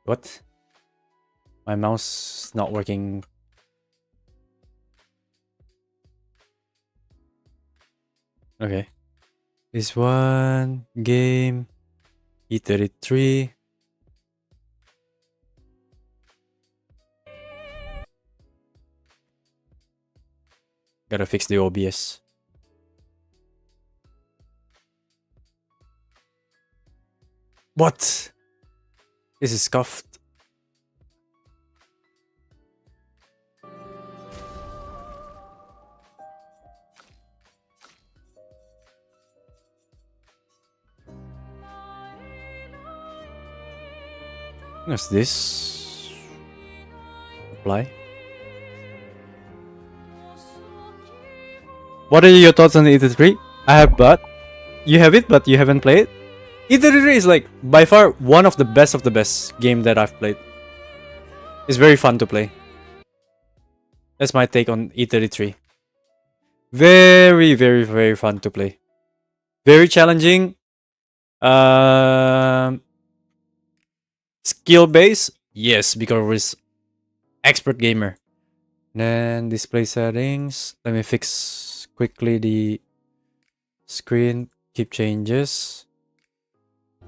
What? My mouse not working. Okay. This one game E33. Gotta fix the OBS. What? This is scuffed. What's this? Apply. What are your thoughts on E33? I have, but you have it, but you haven't played. E33 is like by far one of the best game that I've played. It's very fun to play. That's my take on E33. Very, very, very fun to play. Very challenging. Skill base, yes, because it's expert gamer. Then display settings. Let me fix quickly the screen. Keep changes.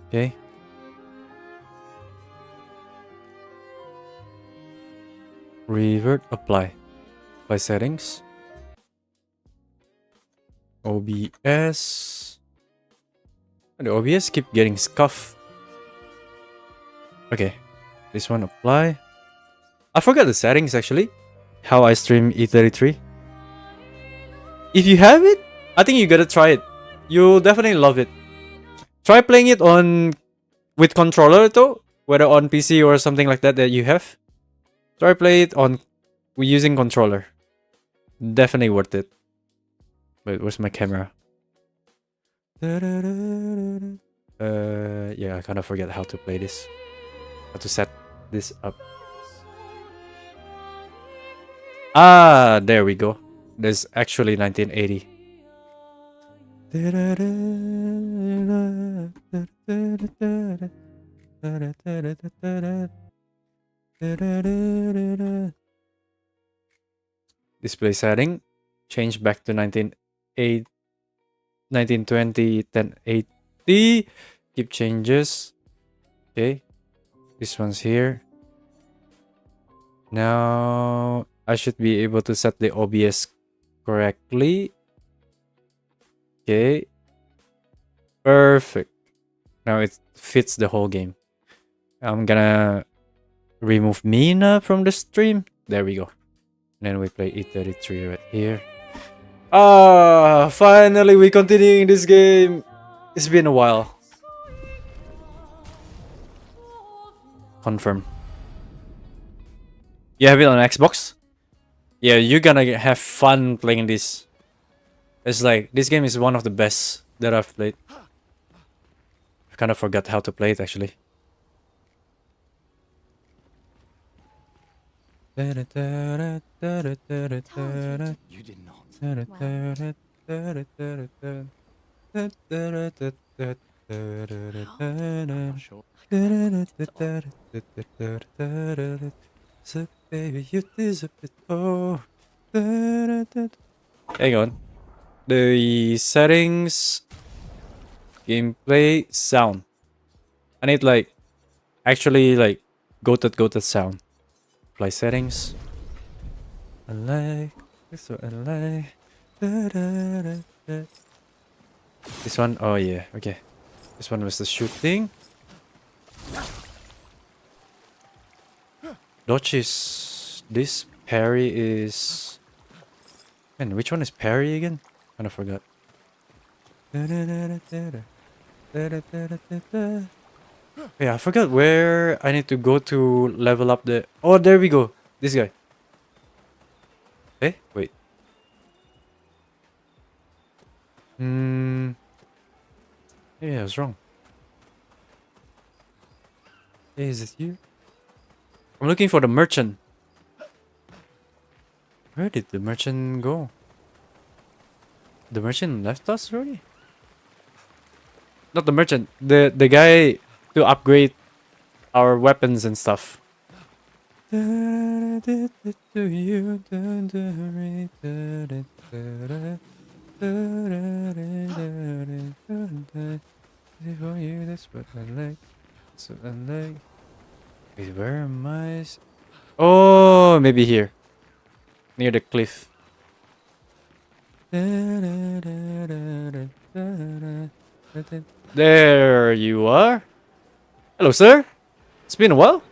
Okay. Revert, apply. Apply settings. OBS. The OBS keep getting scuffed. Okay. This one apply. I forgot the settings actually. How I stream E33. If you have it, I think you gotta try it. You'll definitely love it. Try playing it with controller though, whether on PC or something like that you have. Try play it using controller. Definitely worth it. Wait, where's my camera? Yeah, I kind of forget how to play this. How to set this up. Ah, there we go. There's actually 1980. Display setting. Change back to 1920 1080. Keep changes. Okay. This one's here. Now I should be able to set the OBS correctly. Okay. Perfect. Now it fits the whole game. I'm gonna remove Mina from the stream. There we go. And then we play E33 right here. Ah, finally we continuing this game. It's been a while. Confirm. You have it on Xbox? Yeah, you're gonna have fun playing this. It's like, this game is one of the best that I've played. I kind of forgot how to play it actually. You did not. So baby, you deserve it. Oh. Hang on. The settings, gameplay, sound. I need actually goated sound. Apply settings. I like this one. I like. This one. Oh yeah. Okay. This one was the shooting. Dodge is this. Parry is Man, which one is parry again? Kind of forgot. Yeah, I forgot where I need to go to level up the... Oh, there we go. This guy. Hey, wait. Yeah, I was wrong. Hey, is it you? I'm looking for the merchant. Where did the merchant go? The merchant left us already? Not the merchant. The guy to upgrade our weapons and stuff. For you, that's what I like. That's what I like. Wait, where am I? Oh, maybe here. Near the cliff. There you are. Hello, sir. It's been a while.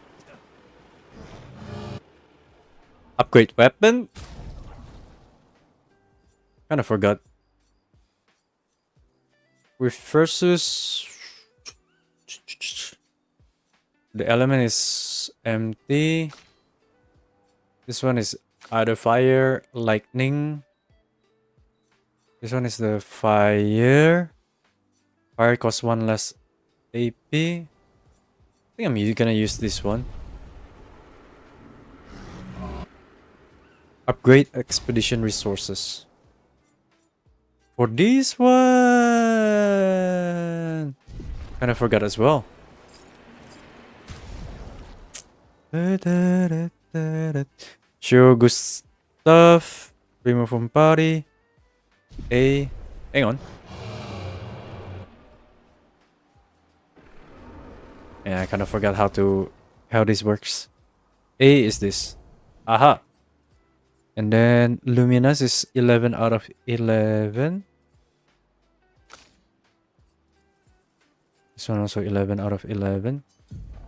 Upgrade weapon. Kind of forgot. With versus... The element is empty. This one is either fire, lightning. This one is the fire. Fire costs 1 less AP. I think I'm gonna use this one. Upgrade expedition resources. For this one, kind of forgot as well. Sure, good stuff. Remove from party. A. Hang on. Yeah, I kind of forgot how this works. A is this. Aha. And then Luminous is 11 out of 11. This one also 11 out of 11.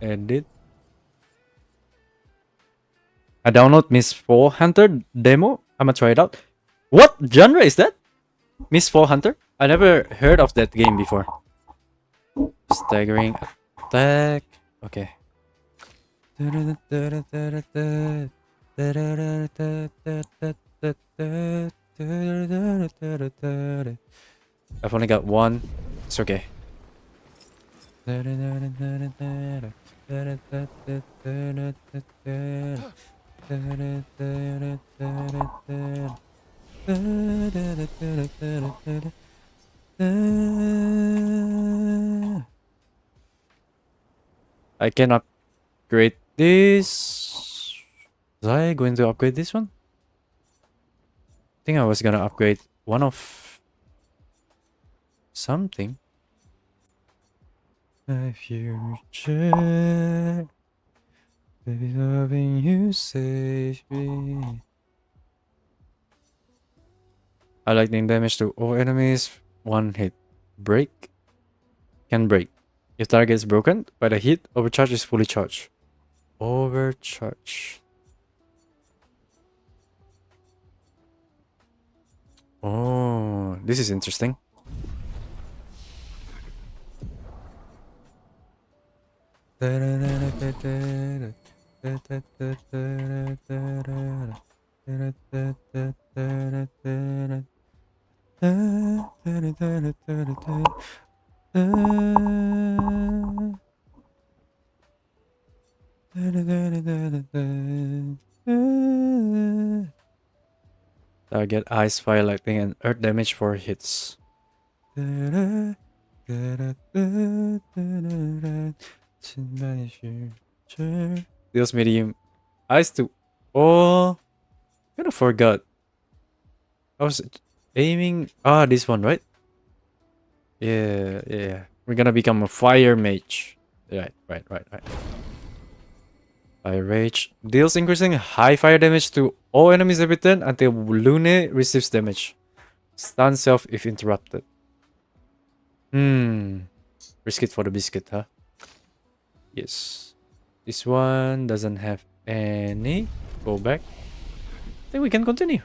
Edit. I download Miss 4 Hunter demo. I'ma try it out. What genre is that? Miss 4 Hunter? I never heard of that game before. Staggering attack. Okay. I've only got one. It's okay. I can upgrade this. Was I going to upgrade this one? I think I was gonna upgrade one of something. My future, baby, loving you save me. I lightning damage to all enemies. 1 hit. Break. Can break. If target is broken by the hit, overcharge is fully charged. Overcharge. Oh, this is interesting. Target ice, fire, lightning, and earth damage for hits. Deals medium ice to all. Kind of forgot. I was aiming. Ah, this one, right? Yeah. We're gonna become a fire mage. Right. Fire rage deals increasing high fire damage to all enemies every turn until Lune receives damage. Stun self if interrupted. Risk it for the biscuit, huh? Yes. This one doesn't have any. Go back. I think we can continue.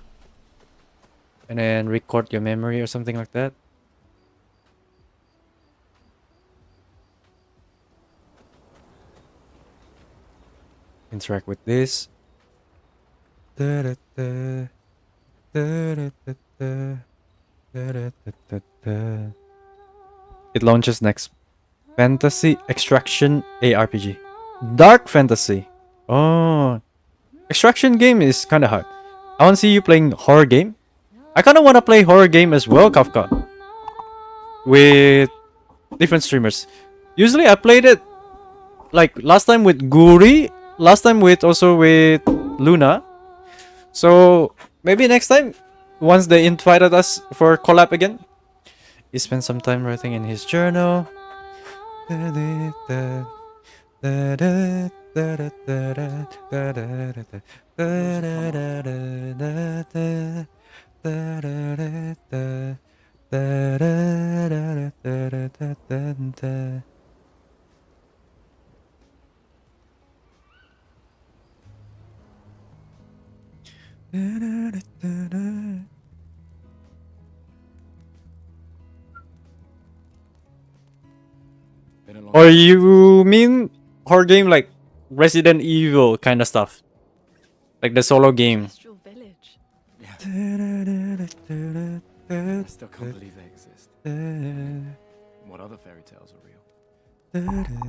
and then record your memory or something like that. Interact with this. It launches next. Fantasy Extraction ARPG. Dark Fantasy. Oh. Extraction game is kind of hard. I want to see you playing horror game. I kind of want to play horror game as well, Kafka. With different streamers. Usually I played it like last time with Guri. Last time with Luna. So maybe next time, once they invited us for collab again, he spent some time writing in his journal. Or you mean horror game like Resident Evil kind of stuff? Like the solo game. Village. I still can't believe they exist. What other fairy tales are real?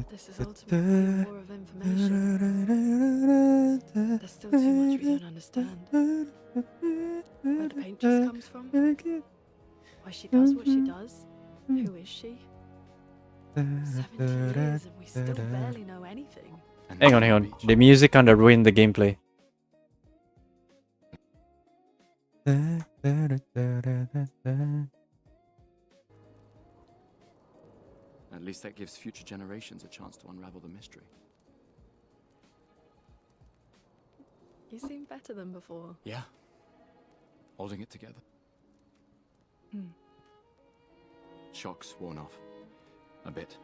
This is ultimately a war of information. There's still too much we don't understand. Where the paint just comes from? Why she does what she does? Who is she? 70 years and we still barely know anything. Hang on. The music kinda ruined the gameplay. At least that gives future generations a chance to unravel the mystery. You seem better than before. Yeah. Holding it together. Shock's worn off. A bit.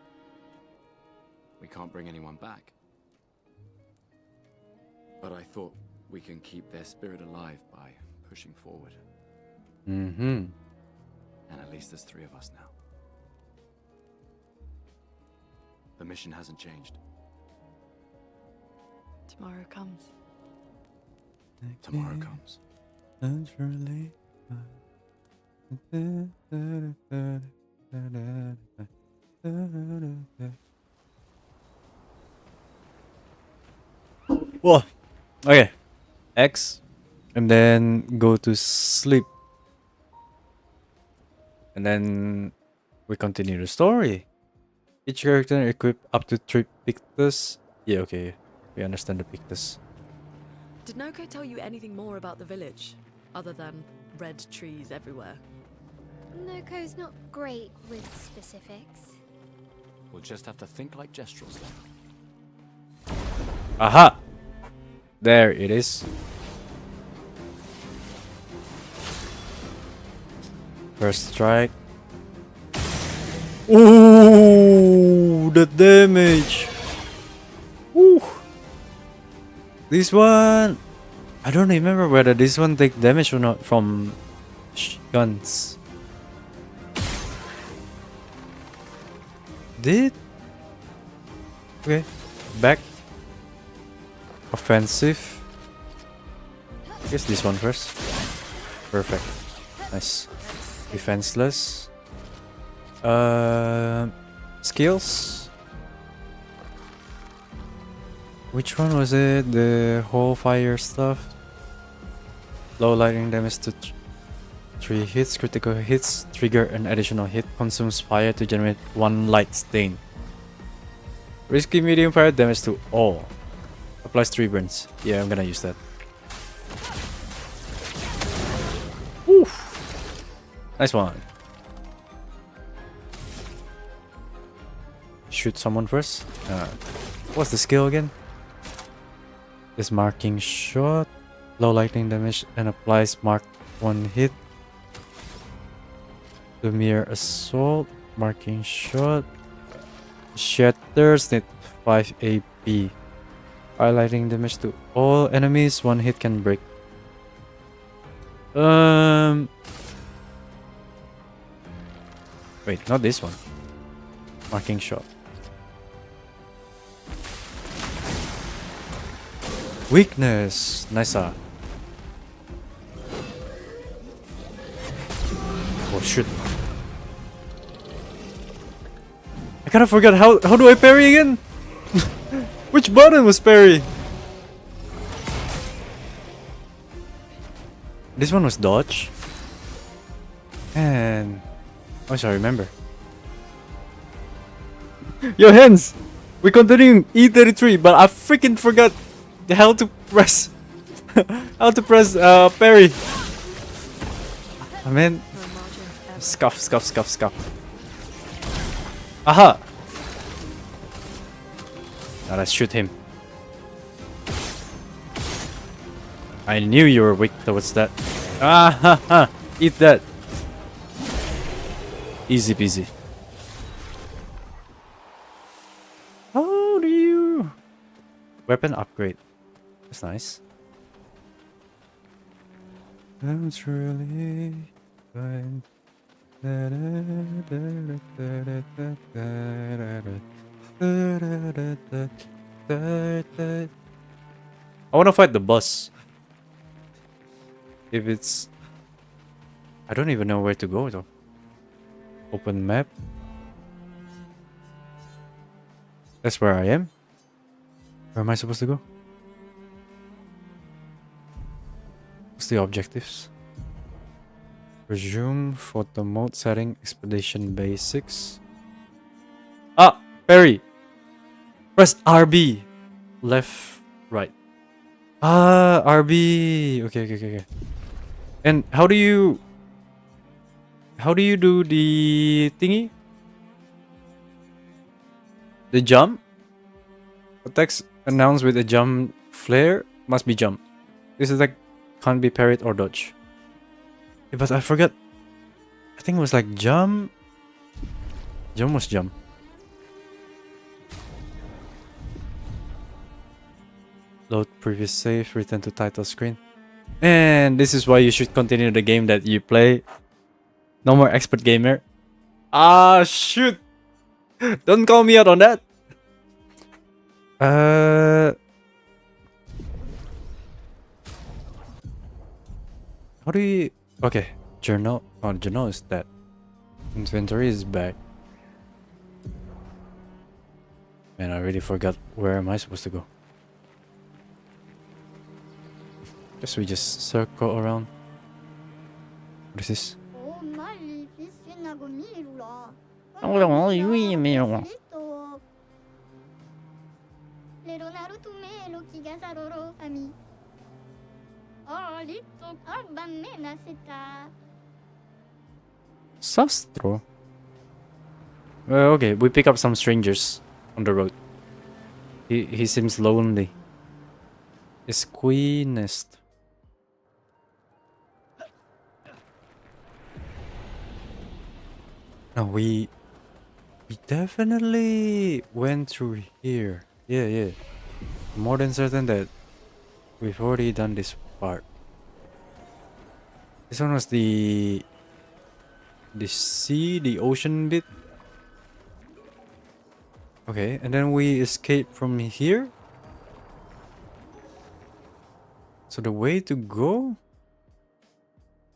We can't bring anyone back. But I thought we can keep their spirit alive by pushing forward. Mm-hmm. And at least there's 3 of us now. The mission hasn't changed. Tomorrow comes. Tomorrow comes. Naturally. Whoa. Okay. X. And then go to sleep. And then we continue the story. Each character equipped up to 3 Pictus. Yeah, okay. We understand the Pictus. Did Noko tell you anything more about the village? Other than red trees everywhere? Noko's not great with specifics. We'll just have to think like Gestrels then. Aha! There it is. First strike. Ooh, the damage. Ooh. This one, I don't remember whether this one take damage or not from guns. Did? Okay, back. Offensive. I guess this one first. Perfect. Nice. Defenseless. Skills. Which one was it? The whole fire stuff. Low lightning damage to 3 hits. Critical hits trigger an additional hit. Consumes fire to generate 1 light stain. Risky medium fire damage to all. Applies 3 burns. Yeah, I'm gonna use that. Oof. Nice one. Shoot someone first. What's the skill again? This marking shot. Low lightning damage and applies mark 1 hit. The mere assault. Marking shot. Shatters need 5 AP. Highlighting damage to all enemies. 1 hit can break. Wait, not this one. Marking shot. Weakness. Nice. Oh shit. I kind of forgot how do I parry again? Which button was parry? This one was dodge. And oh, I remember. Yo, hands! We're continuing E33, but I freaking forgot how to press how to press parry. I mean, scuff. Aha! Now let's shoot him. I knew you were weak towards that. Ah ha ha! Eat that. Easy peasy. How do you... Weapon upgrade. That's nice. That's really fine. I wanna fight the boss. If it's... I don't even know where to go though. Open map. That's where I am. Where am I supposed to go? What's the objectives? Resume photo mode setting expedition basics. Ah! Parry! Press RB! Left, right. Ah! RB! Okay. And how do you do the thingy? The jump? Attacks announced with a jump flare must be jump. This is like can't be parried or dodge. Yeah, but I forgot. I think it was like jump. Jump was jump. Load previous save, return to title screen. And this is why you should continue the game that you play. No more expert gamer. Ah, shoot! Don't call me out on that. How do you... Okay, journal. Oh, journal is dead. Inventory is back. Man, I really forgot where am I supposed to go. Guess we just circle around. What is this? Sastro? Okay, we pick up some strangers on the road. He seems lonely. Squee nest. No, we definitely went through here. Yeah. More than certain that we've already done this part. This one was the sea, the ocean bit. Okay, and then we escape from here. So the way to go?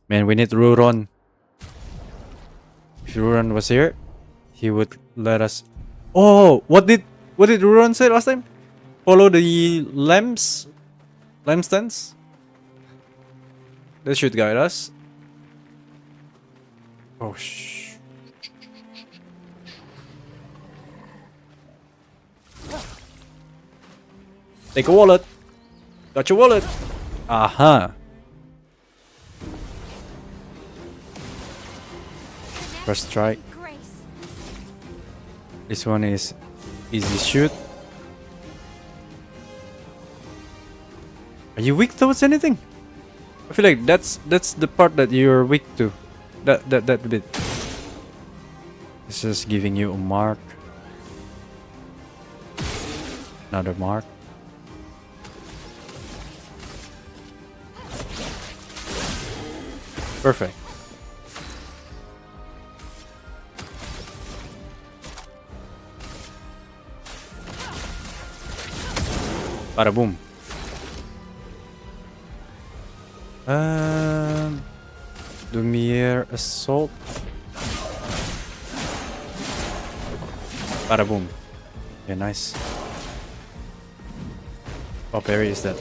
Man, we need Ruron. If Ruron was here, he would let us... Oh! What did Ruron say last time? Follow the lamps? Lampstands? That should guide us. Oh, shh. Take a wallet. Got your wallet. Aha. First strike. This one is easy shoot. Are you weak towards anything? I feel like that's the part that you're weak to. That bit. This is giving you a mark. Another mark. Perfect. Bada boom. Lumiere assault. Bada boom. Yeah, nice. What berry is that?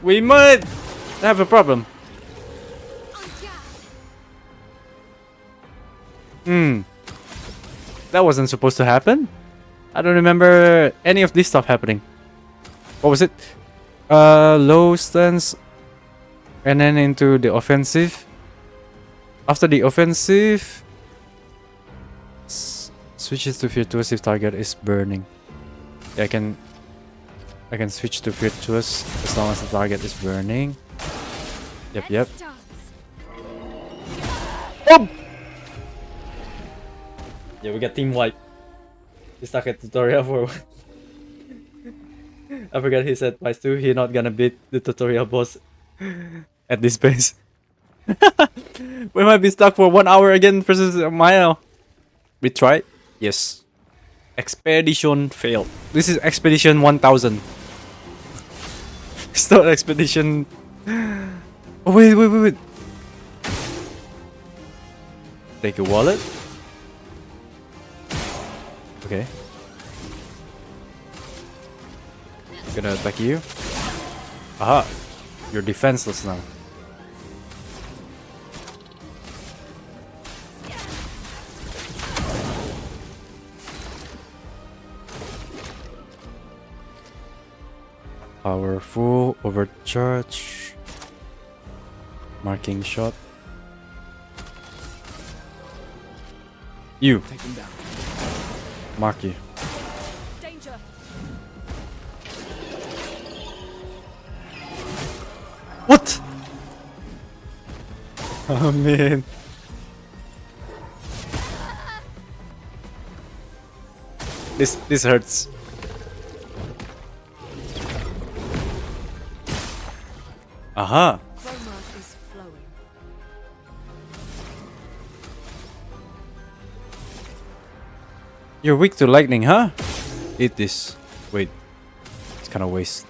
We might have a problem. That wasn't supposed to happen. I don't remember any of this stuff happening. What was it? Low stance and then into the offensive. After the offensive, switches to virtuous if target is burning. Yeah, I can switch to virtuous as long as the target is burning. Yep. Oh! Yeah, we got team wipe. He stuck at tutorial for. I forgot he said twice too. He not gonna beat the tutorial boss at this pace. We might be stuck for 1 hour again versus Maya. We tried. Yes. Expedition failed. This is Expedition 1000. It's not Expedition. Oh wait. Take a wallet. Okay. Gonna attack you. Aha! You're defenseless now. Powerful overcharge. Marking shot. You. Take him down. Mark you. Danger. What? Oh man. This hurts. Aha. Chroma is flowing. You're weak to lightning, huh? Eat this. Wait. It's kind of waste.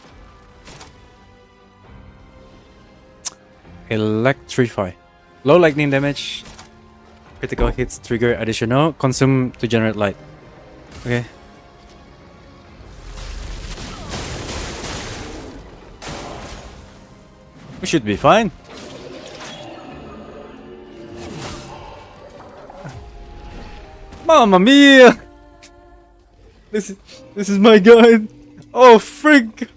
Electrify. Low lightning damage. Critical hits trigger additional. Consume to generate light. Okay. We should be fine. Mamma mia! This is my guide. Oh frig!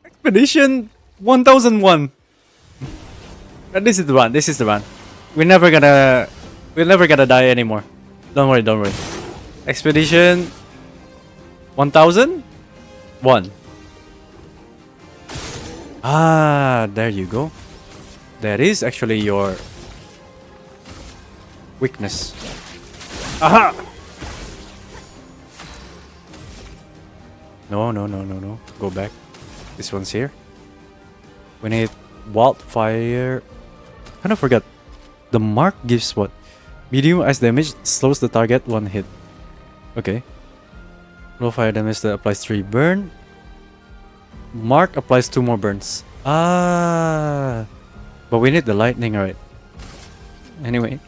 Expedition 1001. This is the run. This is the run. We're never gonna die anymore. Don't worry. Expedition 1001. Ah, there you go. That is actually your weakness. Aha! No. Go back. This one's here. We need wildfire. Kind of forgot. The mark gives what? Medium ice damage slows the target one hit. Okay. Low fire damage that applies 3 burn. Mark applies 2 more burns. Ah, but we need the lightning, right? Anyway,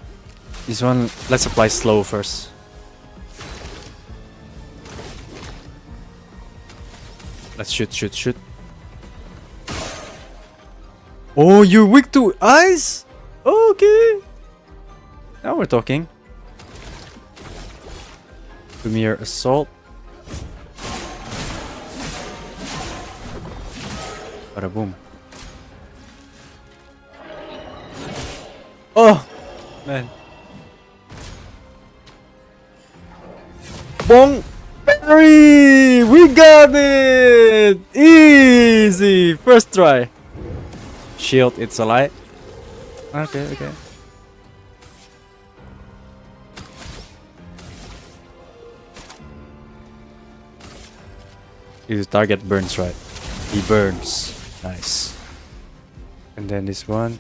this one, let's apply slow first. Let's shoot. Oh, you're weak to ice? Okay. Now we're talking. Premier assault. Bada boom. Oh, man. Bong berry! We got it! Easy! First try. Shield, it's a light. Okay. Use target burns, right? He burns. Nice. And then this one.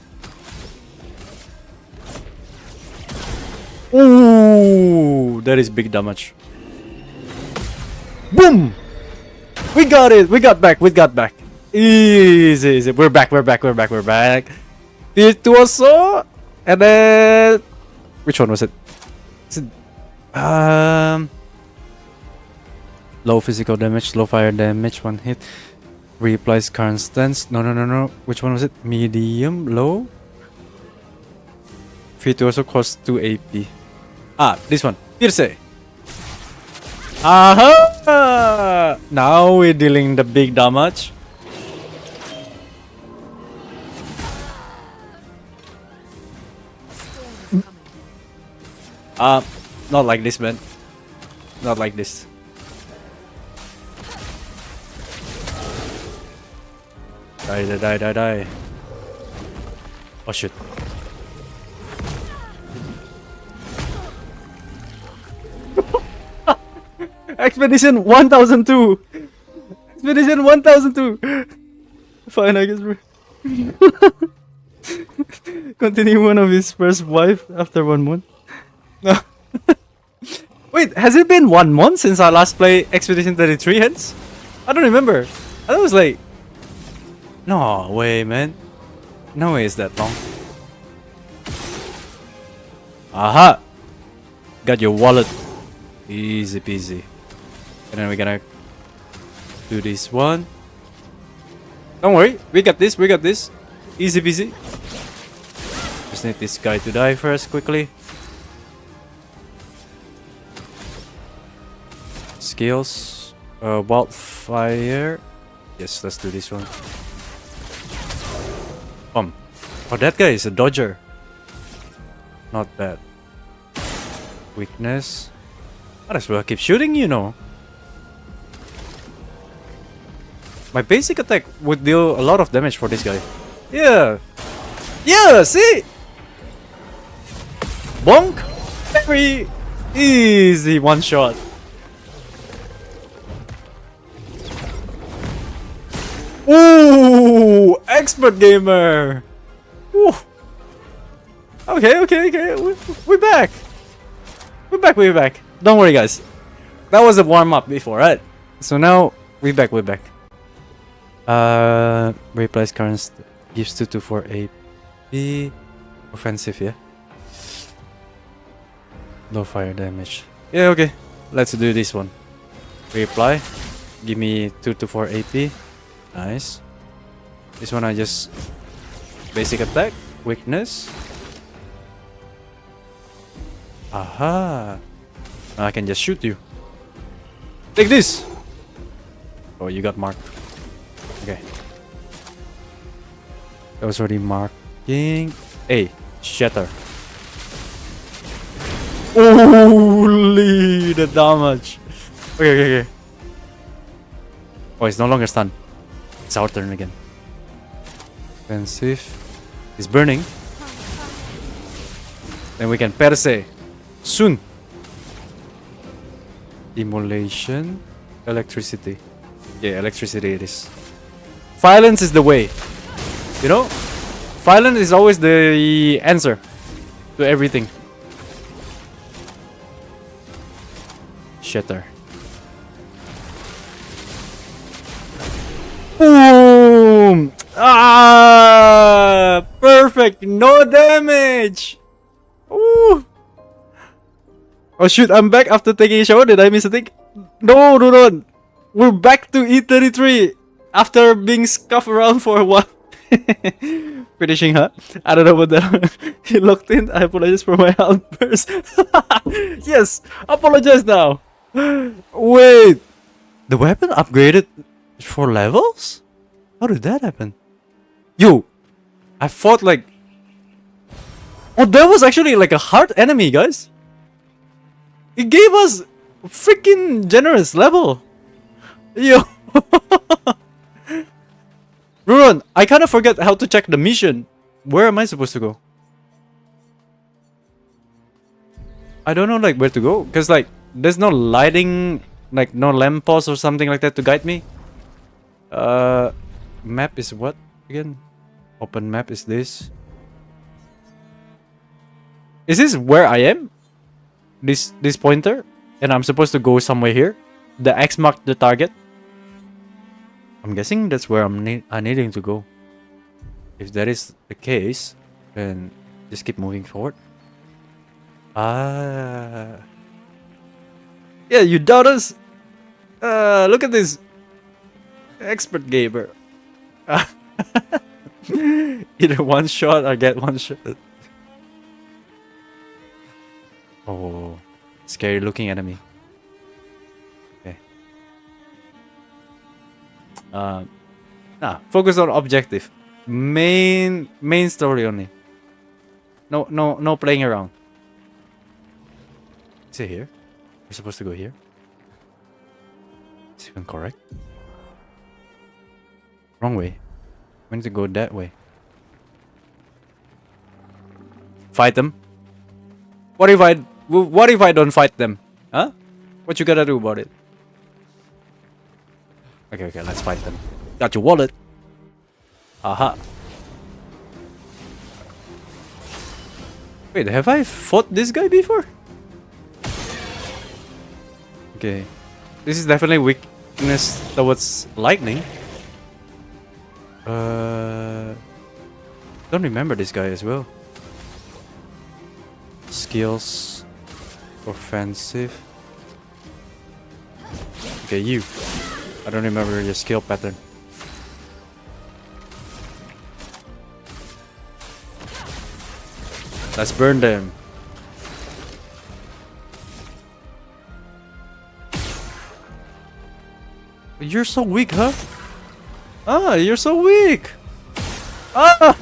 Ooh, that is big damage. Boom! We got it. We got back. We got back. Easy, easy. We're back. We're back. We're back. We're back. Virtuoso. And then, which one was it? Is it low physical damage, low fire damage, one hit. Reapplies current stance. No. Which one was it? Medium, low. Virtuoso costs 2 AP. Ah, this one. Pierce. Aha! Now we're dealing the big damage. Not like this, man. Not like this. Die. Oh shit. Expedition 1002! Expedition 1002! Fine, I guess we're... Continue one of his first wife after 1 month. No. Wait, has it been 1 month since I last played Expedition 33 hence? I don't remember. I thought it was like... No way, man. No way it's that long. Aha! Got your wallet. Easy peasy. And then we're gonna do this one. Don't worry, we got this, we got this. Easy peasy. Just need this guy to die first, quickly. Skills. Wildfire. Yes, let's do this one. Oh, that guy is a dodger. Not bad. Weakness. Might as well keep shooting, you know. My basic attack would deal a lot of damage for this guy. Yeah. Yeah, see? Bonk. Very easy one shot. Ooh, expert gamer. Ooh. Okay. We're back. We're back. Don't worry, guys. That was a warm up before, right? So now we're back. Replace current gives 2 to 4 AP. Offensive, yeah. Low fire damage. Yeah, okay. Let's do this one. Reapply. Give me 2 to 4 AP. Nice. This one I just basic attack, weakness. Aha. Now I can just shoot you. Take this. Oh, you got marked. Okay. That was already marking. Hey, shatter. Holy, the damage. Okay. Oh, it's no longer stunned. It's our turn again. Offensive. It's burning. Then we can perse. Soon. Immolation. Electricity. Yeah, electricity it is. Violence is the way. You know? Violence is always the answer to everything. Shatter. Boom! Ah! Perfect! No damage! Ooh! Oh shoot, I'm back after taking a shower. Did I miss a thing? No. We're back to E33 after being scuffed around for a while. Finishing, huh? I don't know what that. He locked in. I apologize for my outburst. Yes, apologize now. Wait, the weapon upgraded 4 levels? How did that happen? Yo, I fought like... Oh, that was actually like a hard enemy, guys. It gave us freaking generous level. Yo. Ruron, I kind of forget how to check the mission. Where am I supposed to go? I don't know like where to go. Because like, there's no lighting, like no lamppost or something like that to guide me. Map is what again? Open map is this. Is this where I am? This pointer? And I'm supposed to go somewhere here? The X marked the target? I'm guessing that's where I'm needing to go. If that is the case, then just keep moving forward. Ah. Yeah, you doubt us? Look at this. Expert gamer. Either one shot or get one shot. Oh, scary looking enemy. Okay. Focus on objective. Main story only. No playing around. Is it here? We're supposed to go here. Is it even correct? Wrong way. We need to go that way. Fight them. What if I don't fight them? Huh? What you gotta do about it? Okay, let's fight them. Got your wallet. Aha. Wait, have I fought this guy before? Okay. This is definitely weakness towards lightning. Don't remember this guy as well. Skills. Offensive. Okay, you. I don't remember your skill pattern. Let's burn them. You're so weak, huh? Ah, you're so weak. Ah,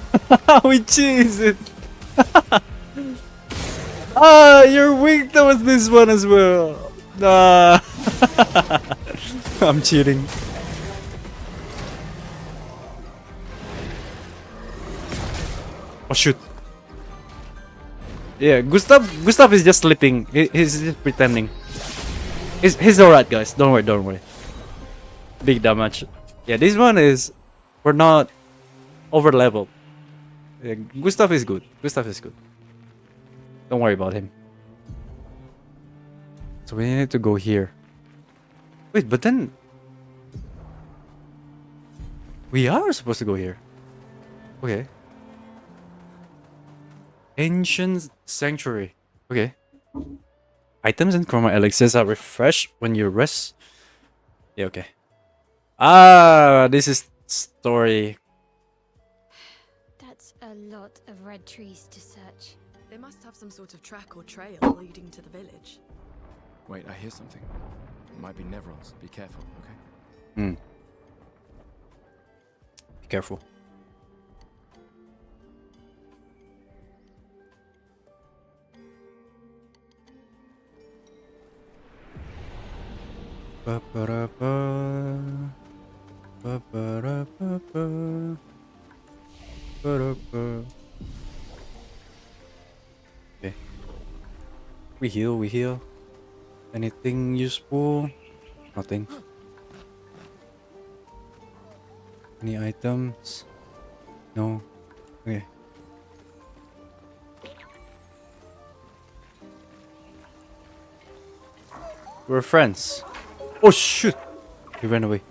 we cheese it. Ah, you're weak towards this one as well. Nah. I'm cheating. Oh shoot. Yeah, Gustav is just sleeping. He's just pretending. He's alright, guys. Don't worry. Big damage. Yeah, this one is... We're not over leveled. Yeah, Gustav is good. Don't worry about him. So we need to go here. Wait, but then... We are supposed to go here. Okay. Ancient Sanctuary. Okay. Items and chroma elixirs are refreshed when you rest. Yeah, okay. Ah, this is story. That's a lot of red trees to search. They must have some sort of track or trail leading to the village. Wait, I hear something. It might be Nevrons. Be careful, okay? Be careful. Okay. We heal. Anything useful? Nothing. Any items? No. Okay. We're friends. Oh shoot! He ran away.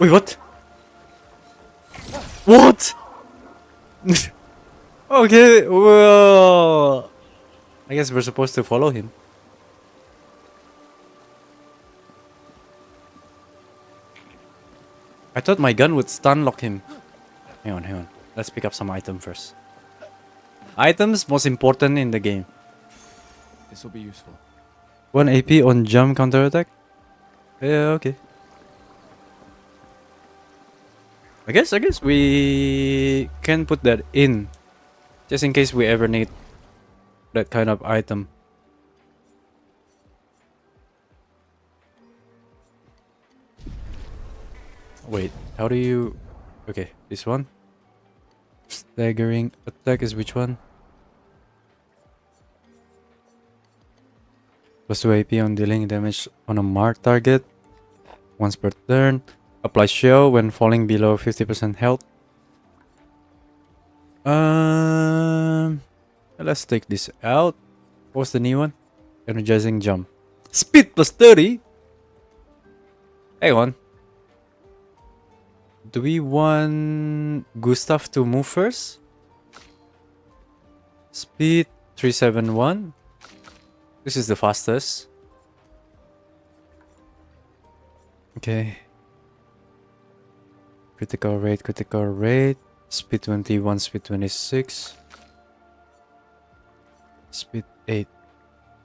Wait, what? What? Okay, well... I guess we're supposed to follow him. I thought my gun would stun lock him. Hang on. Let's pick up some item first. Items most important in the game. This will be useful. 1 AP on jump counter attack? Yeah, okay. I guess we can put that in. Just in case we ever need that kind of item. Wait, how do you... Okay, this one. Staggering attack is which one? Plus 2 AP on dealing damage on a marked target once per turn. Apply show when falling below 50% health. Let's take this out. What's the new one? Energizing jump. Speed plus 30. Hang on. Do we want Gustav to move first? Speed 371. This is the fastest. Okay. Critical rate. Speed 21, speed 26. Speed 8.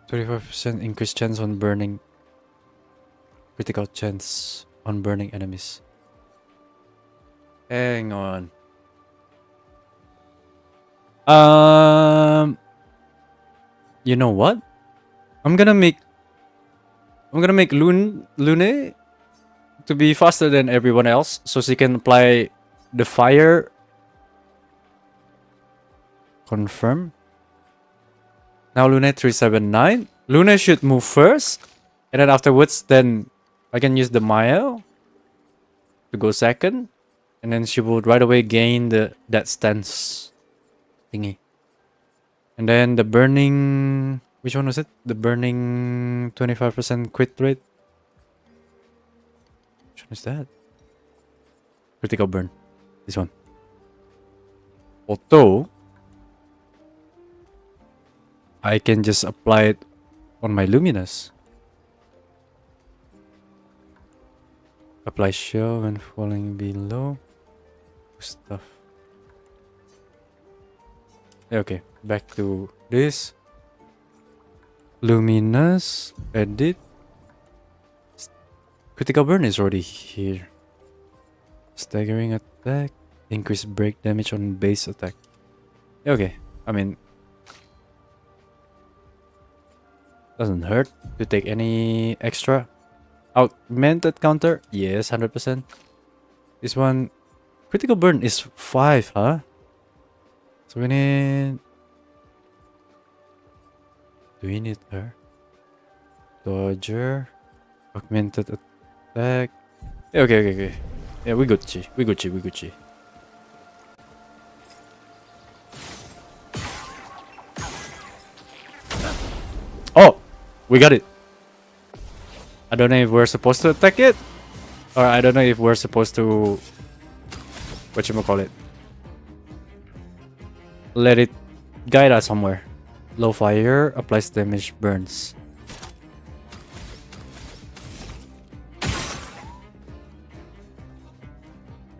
25% increased chance on burning. Critical chance on burning enemies. Hang on. You know what? I'm gonna make Lune to be faster than everyone else, so she can apply the fire. Confirm. Now Lune 379. Lune should move first, and then afterwards, then I can use the Maya to go second, and then she will right away gain that stance thingy. And then the burning, which one was it? The burning 25% crit rate. Which one is that? Critical burn. This one. Although I can just apply it on my Luminous. Apply show when falling below. Stuff. Okay, back to this. Luminous. Edit. Critical burn is already here. Staggering attack. Increase break damage on base attack. Okay, I mean, doesn't hurt to take any extra. Augmented counter? Yes, 100%. This one, critical burn is 5, huh? So we need... Do we need her? Dodger. Augmented attack. Yeah, okay. Yeah, we Gucci. Oh! We got it! I don't know if we're supposed to attack it, or I don't know if we're supposed to... Whatchamacallit? Let it guide us somewhere. Low fire, applies damage, burns.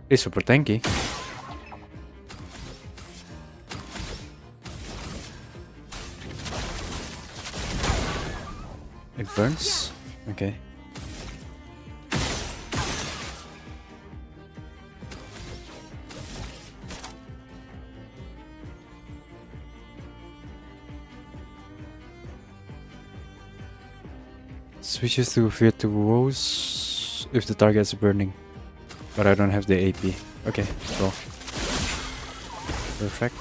It's super tanky. It burns? Okay. Switches to virtuos if the target is burning. But I don't have the AP. Okay, so perfect.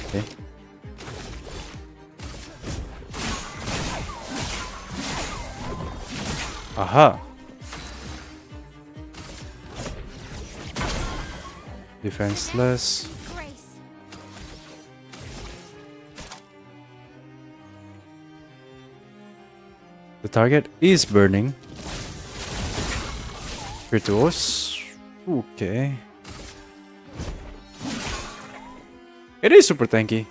Okay. Aha. Defenseless. The target is burning. Virtuos. Okay. It is super tanky.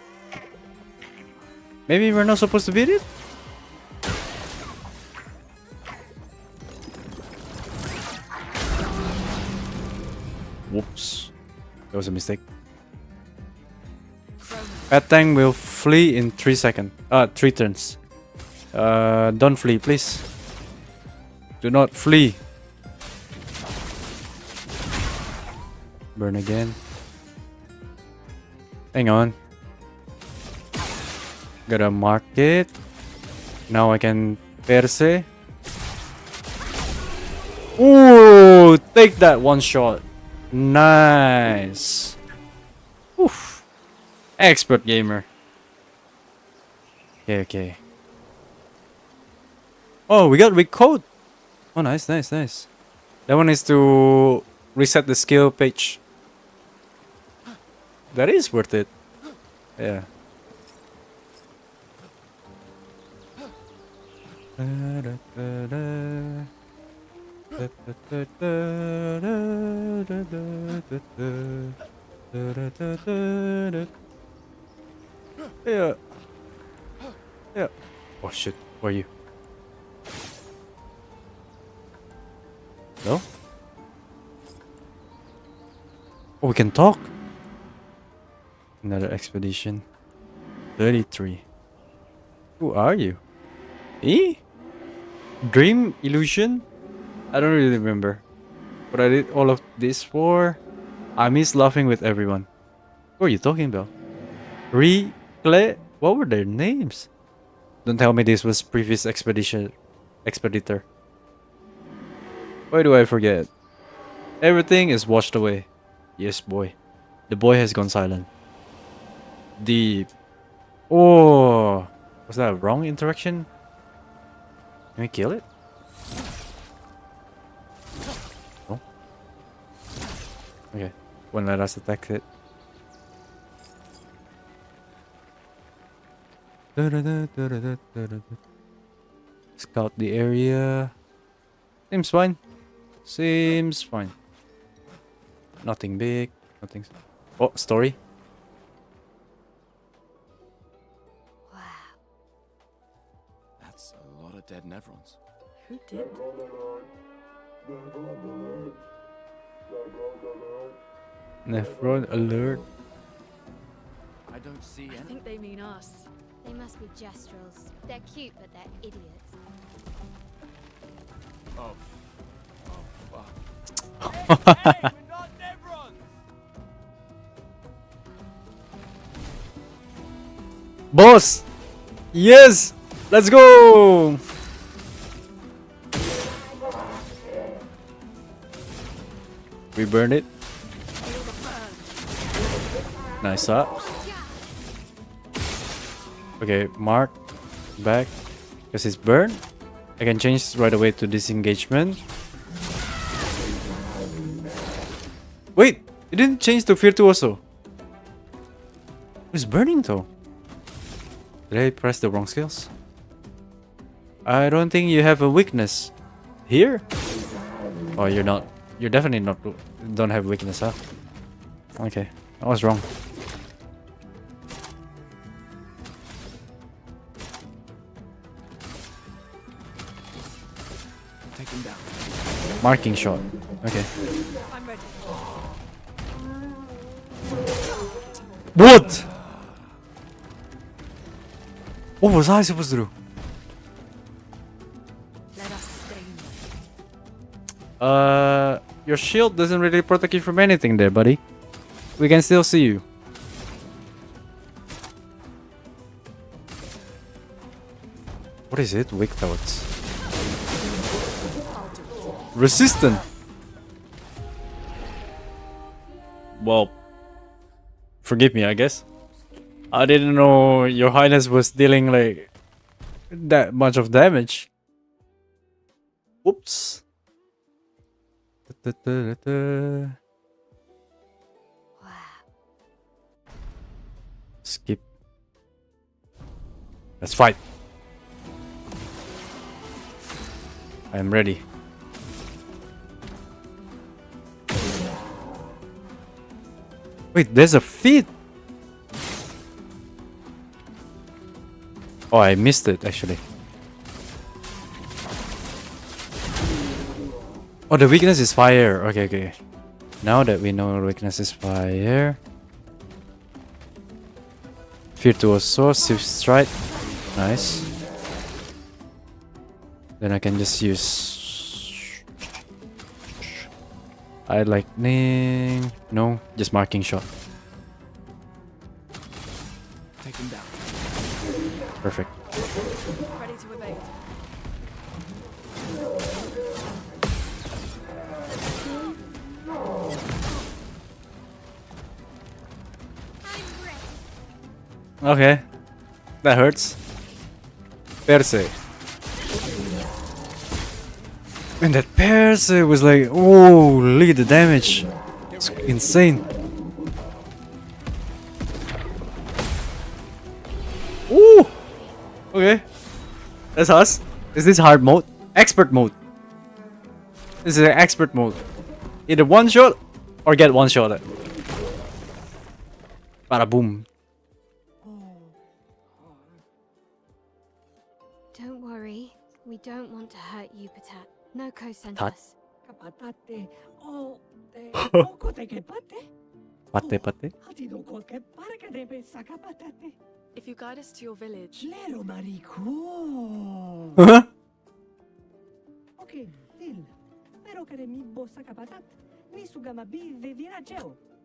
Maybe we're not supposed to beat it? Whoops. That was a mistake. Bad tank will flee in 3 seconds. 3 turns. Don't flee, please. Do not flee. Burn again. Hang on. Gotta mark it. Now I can Perse. Ooh, take that one shot. Nice. Oof. Expert gamer. Okay. Oh, we got recode. Oh, nice. That one is to reset the skill page. That is worth it. Yeah. Yeah. Oh shit, where are you? No? Oh, we can talk. Another expedition. 33. Who are you? Me? Dream illusion? I don't really remember what I did all of this for. I miss laughing with everyone. Who are you talking about? Clay? What were their names? Don't tell me this was previous expeditor. Why do I forget? Everything is washed away. Yes, boy. The boy has gone silent. Deep. Oh, was that a wrong interaction? Can we kill it? No. Okay, won't let us attack it. Scout the area. Seems fine. Seems fine. Nothing big. Nothing. Oh, story. That's a lot of dead Nevrons. Who did? Nephron alert. I don't see I any. think they mean us. They must be Gestrels. They're cute, but they're idiots. Oh. Oh, fuck. Hey, we're not Nevrons! Boss! Yes! Let's go! We burn it. Nice up. Okay, mark. Back. Because it's burned. I can change right away to disengagement. Wait! It didn't change to Virtuoso. It's burning though. Did I press the wrong skills? I don't think you have a weakness. Here? Oh, you're not. You're definitely not. Don't have weakness, huh? Okay, I was wrong. Take him down. Marking shot. Okay. I'm ready. What? What was I supposed to do? Let us stay. Your shield doesn't really protect you from anything there, buddy. We can still see you. What is it? Weak thoughts. Resistant. Well, forgive me, I guess. I didn't know your highness was dealing like that much of damage. Whoops. Skip. Let's fight. I am ready. Wait, there's a feat. Oh, I missed it actually. Oh, the weakness is fire. Okay. Now that we know weakness is fire. Virtuoso, Swift Strike. Nice. Then I can just use... I lightning. No, just marking shot. Take him down. Perfect. Ready to evade. I'm ready. Okay. That hurts. Perse. And that Perse was like, oh, look at the damage. It's insane. Ooh! Okay. That's us. Is this hard mode? Expert mode. This is an expert mode. Either one shot or get one shot. Bada boom. Don't worry. We don't want to hurt you, Patat. Noko sent Tat? us. Pate pate. If you guide us to your village, Huh?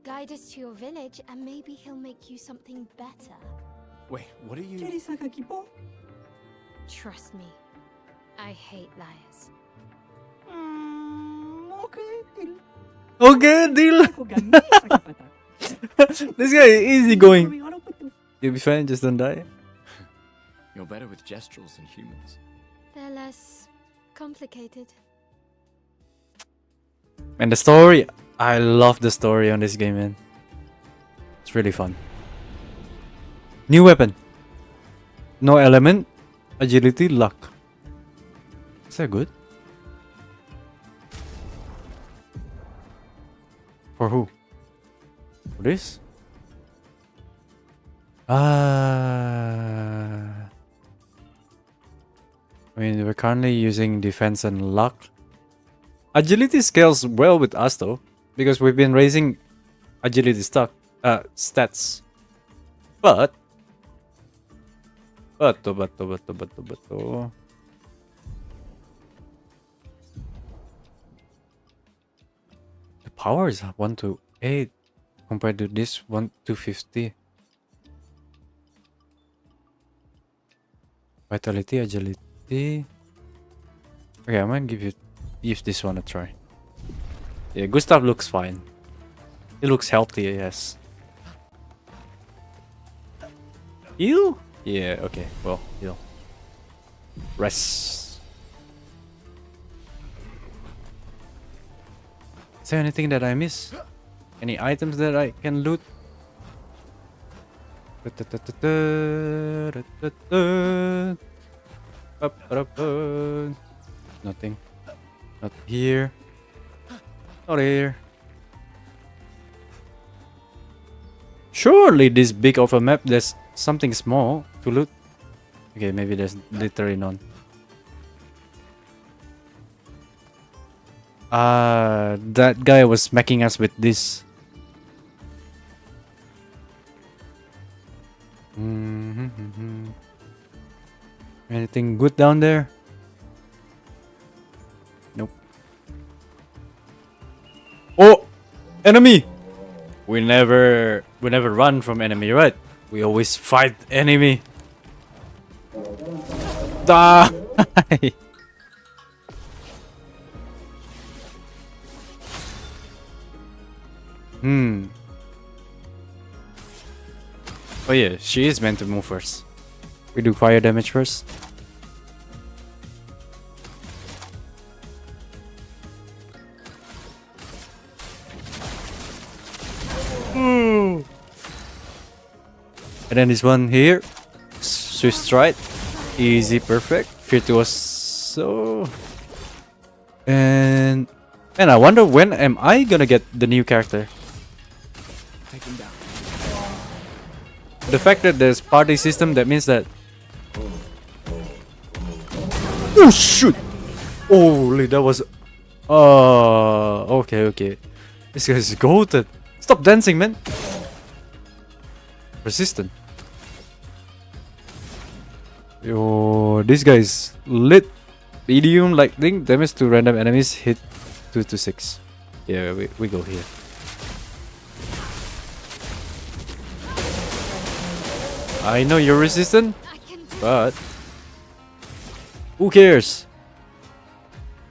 guide us to your village and maybe he'll make you something better. Wait, what are you? Trust me. I hate liars. Okay, deal. This guy is easy going. You'll be fine, just don't die. You're better with gestural than humans. They're less complicated. And the story, I love the story on this game, man. It's really fun. New weapon. No element, agility, luck. Is that good? For who? For this? I mean, we're currently using defense and luck. Agility scales well with us though, because we've been raising agility stats. But the power is 1 to 8 compared to this 1 to 50. Vitality, agility. Okay, I'm gonna give this one a try. Yeah, Gustav looks fine. He looks healthy, yes. Heal? Yeah, okay, well, heal. Rest. Is there anything that I miss? Any items that I can loot? Nothing. Not here. Not here. Surely this big of a map there's something small to loot. Okay, maybe there's literally none. That guy was smacking us with this. Anything good down there? Nope. Oh! Enemy! We never run from enemy, right? We always fight enemy. Die! Oh yeah, she is meant to move first. We do fire damage first. And then this one here. Swift strike. Easy, perfect. Virtuoso. And I wonder when am I gonna get the new character? Take him down. The fact that there's party system, that means that... Oh shoot! Holy, that was... okay. This guy's goated. Stop dancing, man. Resistant. Yo, this guy's lit. Medium lightning damage to random enemies hit 2 to 6. Yeah, we go here. I know you're resistant, but who cares?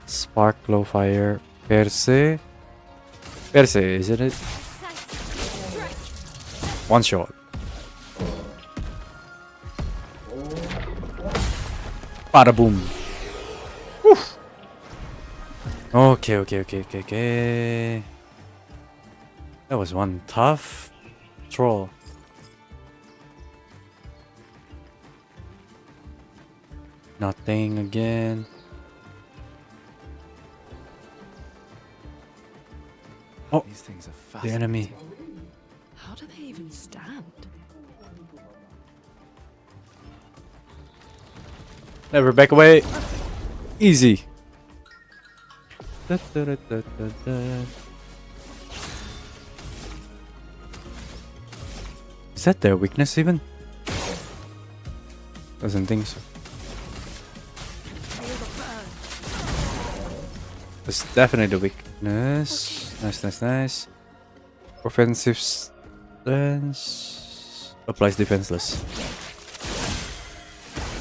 Spark, glow, fire, Perse, isn't it? One shot. Bada boom. Woof. Okay. That was one tough troll. Nothing again. Oh, These things are the enemy. How do they even stand? Never back away. Easy. Is that their weakness even? Doesn't think so. That's definitely the weakness. Nice. Offensive stance applies defenseless.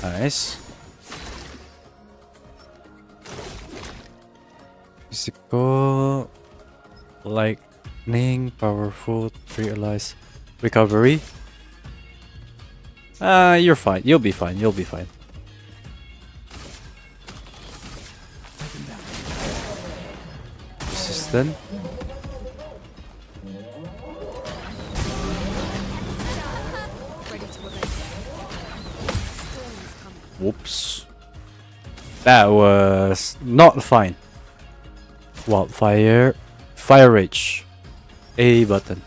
Nice. Physical, lightning, powerful, realize, recovery. You're fine. You'll be fine. Resistant. Whoops. That was not fine. Wildfire. Fire Rage. A button.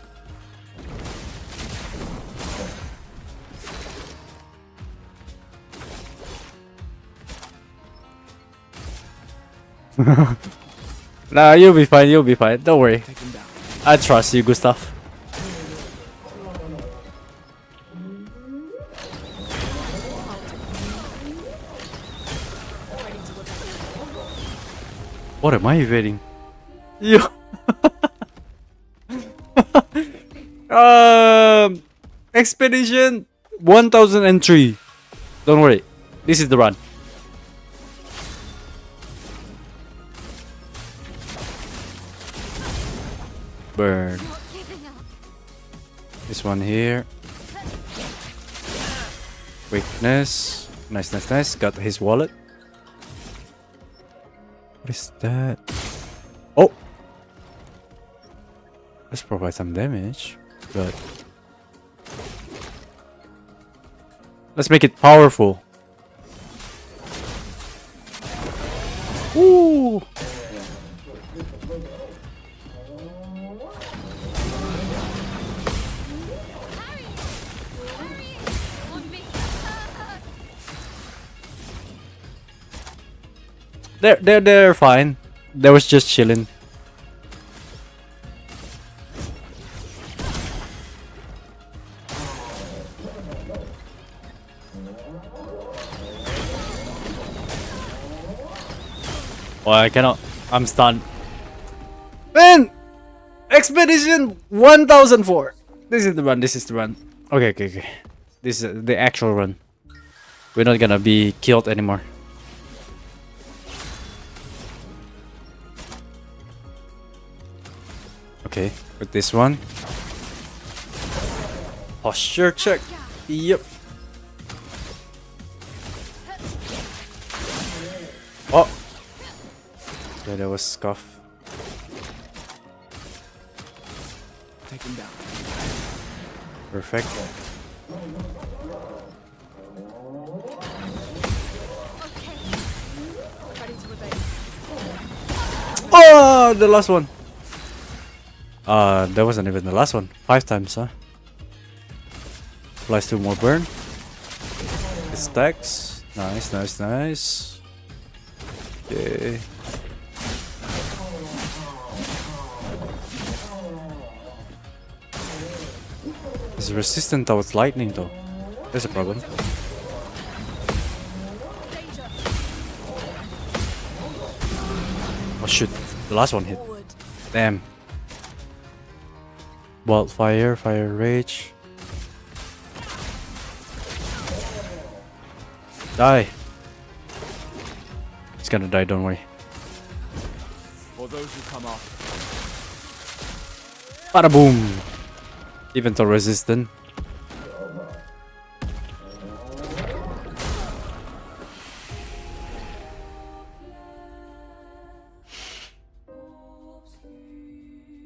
Nah, you'll be fine. Don't worry. I trust you, Gustav. What am I evading? Yo. Expedition 1003. Don't worry. This is the run. Burn. This one here. Weakness. Nice. Got his wallet. What is that? Oh! Let's provide some damage. But let's make it powerful. Ooh! They're fine. They was just chilling. Oh, I cannot. I'm stunned. Man! Expedition 1004. This is the run. Okay. This is the actual run. We're not gonna be killed anymore. Okay, with this one. Posture check. Yep. Oh. Yeah, that was scuff. Take him down. Perfect. Oh, the last one. That wasn't even the last one. 5 times, huh? Applies 2 more burn. It stacks. Nice. Okay. It's resistant towards lightning though. There's a problem. Oh shoot, the last one hit. Damn. Wildfire, Fire Rage. Die. He's gonna die, don't worry. For those who come off. Bada boom! Even though resistant.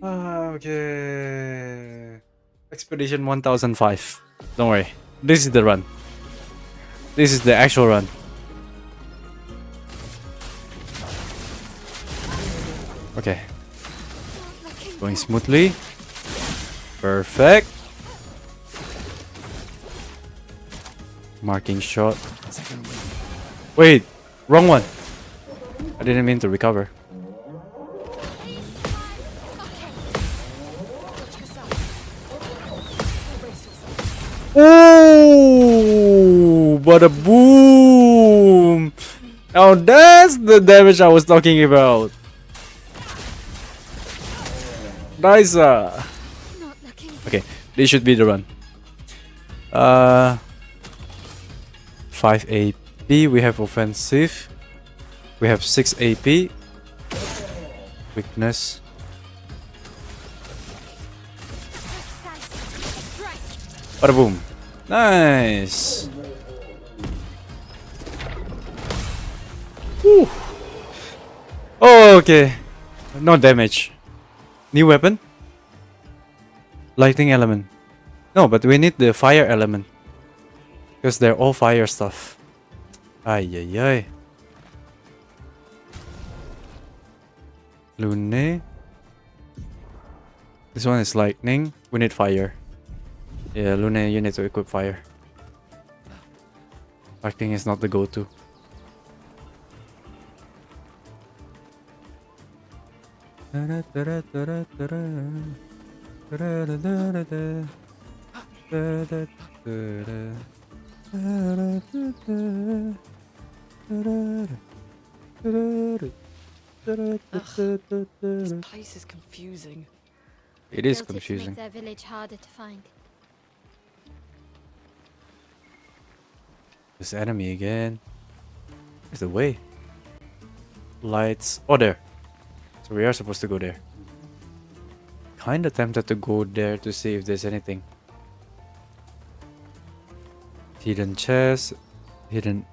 Okay. Expedition 1005. Don't worry. This is the run. This is the actual run. Okay. Going smoothly. Perfect. Marking shot. Wait, wrong one. I didn't mean to recover. Ooh, but a boom! Now that's the damage I was talking about. Nice. Okay, this should be the run. 5 AP. We have offensive. We have 6 AP. Weakness. Bada boom. Nice. Whew. Oh, okay. No damage. New weapon? Lightning element. No, but we need the fire element. Because they're all fire stuff. Ay, ay, ay. Lune. This one is lightning. We need fire. Yeah, Lune, you need to equip fire. Lightning is not the go-to. This place is confusing. It is Built to confusing. make their village harder to find. This enemy again. Where's the way? Lights. Oh, there. So we are supposed to go there. Kinda tempted to go there to see if there's anything. Hidden chest, hidden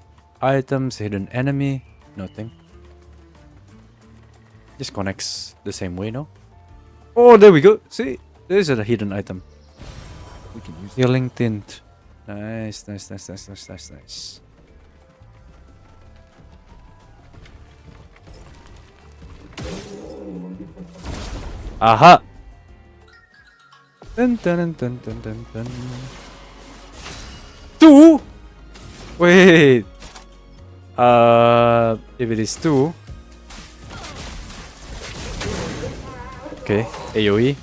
items, hidden enemy. Nothing. This connects the same way, no? Oh, there we go. See? There's a hidden item. We can use Healing tint. Nice, nice, nice, nice, nice, nice, nice. Aha! Dun, dun, dun, dun, dun, dun. 2? Wait. If it is 2. Okay, AoE.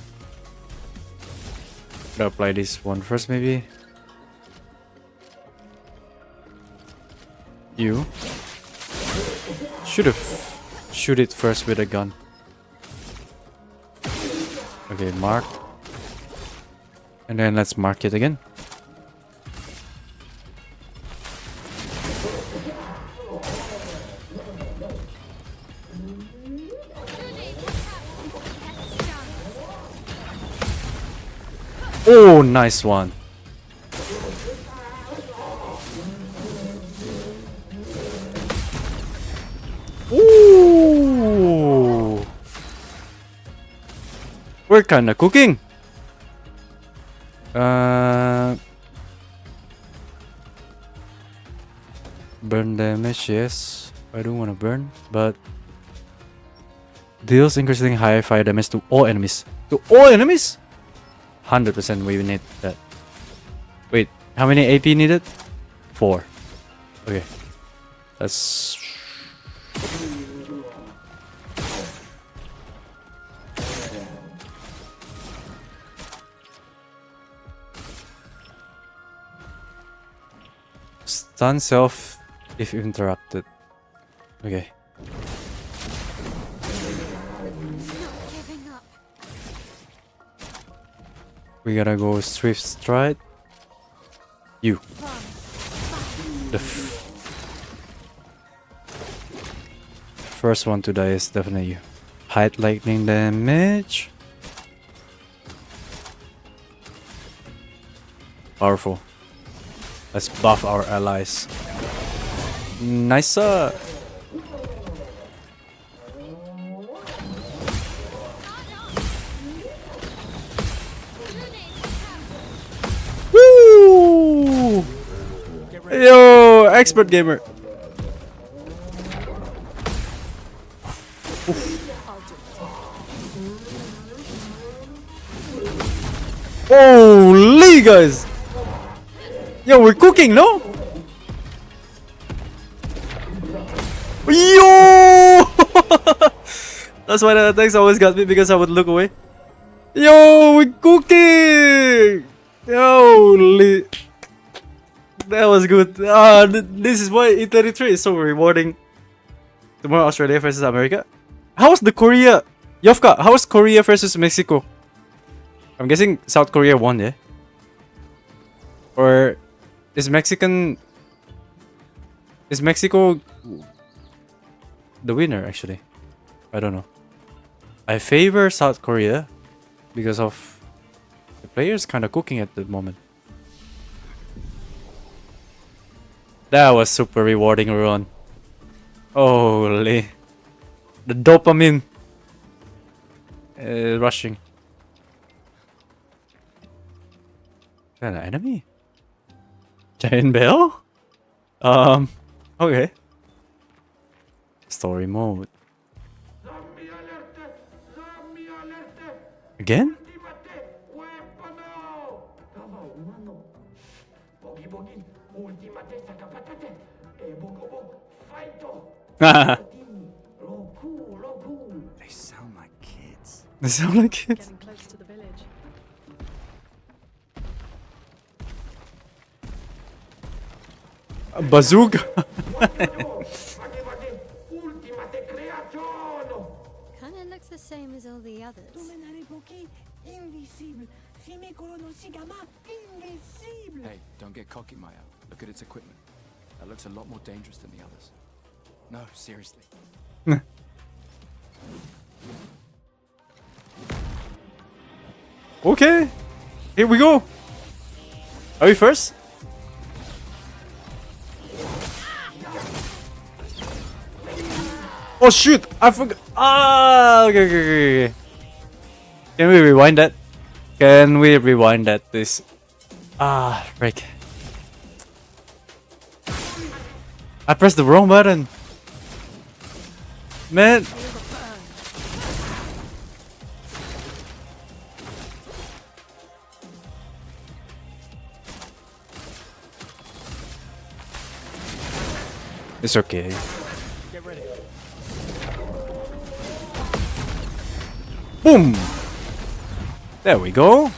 Gotta apply this one first, maybe. You should have shoot it first with a gun. Okay, mark. And then let's mark it again. Oh, nice one. Ooh. We're kinda cooking. Burn damage, yes. I don't wanna burn, but deals increasing high fire damage to all enemies. To all enemies? 100% we need that. Wait, how many AP needed? 4. Okay. Let's... Stun self if interrupted. Okay. We gotta go swift stride. You. The first one to die is definitely you. Hide lightning damage. Powerful. Let's buff our allies. Nicer. Expert gamer. Holy guys! Yo, we're cooking, no? Yo! That's why the attacks always got me, because I would look away. Yo, we're cooking! Holy! That was good. This is why E33 is so rewarding. Tomorrow, Australia versus America. How's the Korea? Yofka, how's Korea versus Mexico? I'm guessing South Korea won, yeah? Or is Mexico the winner, actually? I don't know. I favor South Korea because of the players kind of cooking at the moment. That was super rewarding run. Holy. The dopamine. Rushing. Is that an enemy? Giant Bell? Okay. Story mode. Again? They sound like kids. They sound like kids. Getting close to the village. A bazooka. Kinda looks the same as all the others. Hey, don't get cocky, Maya. Look at its equipment. That looks a lot more dangerous than the others. No, seriously. Okay. Here we go. Are we first? Oh shoot! I forgot. Okay. Can we rewind that? Can we rewind that, please? Break. I pressed the wrong button. Man. It's okay. Get ready. Boom! There we go.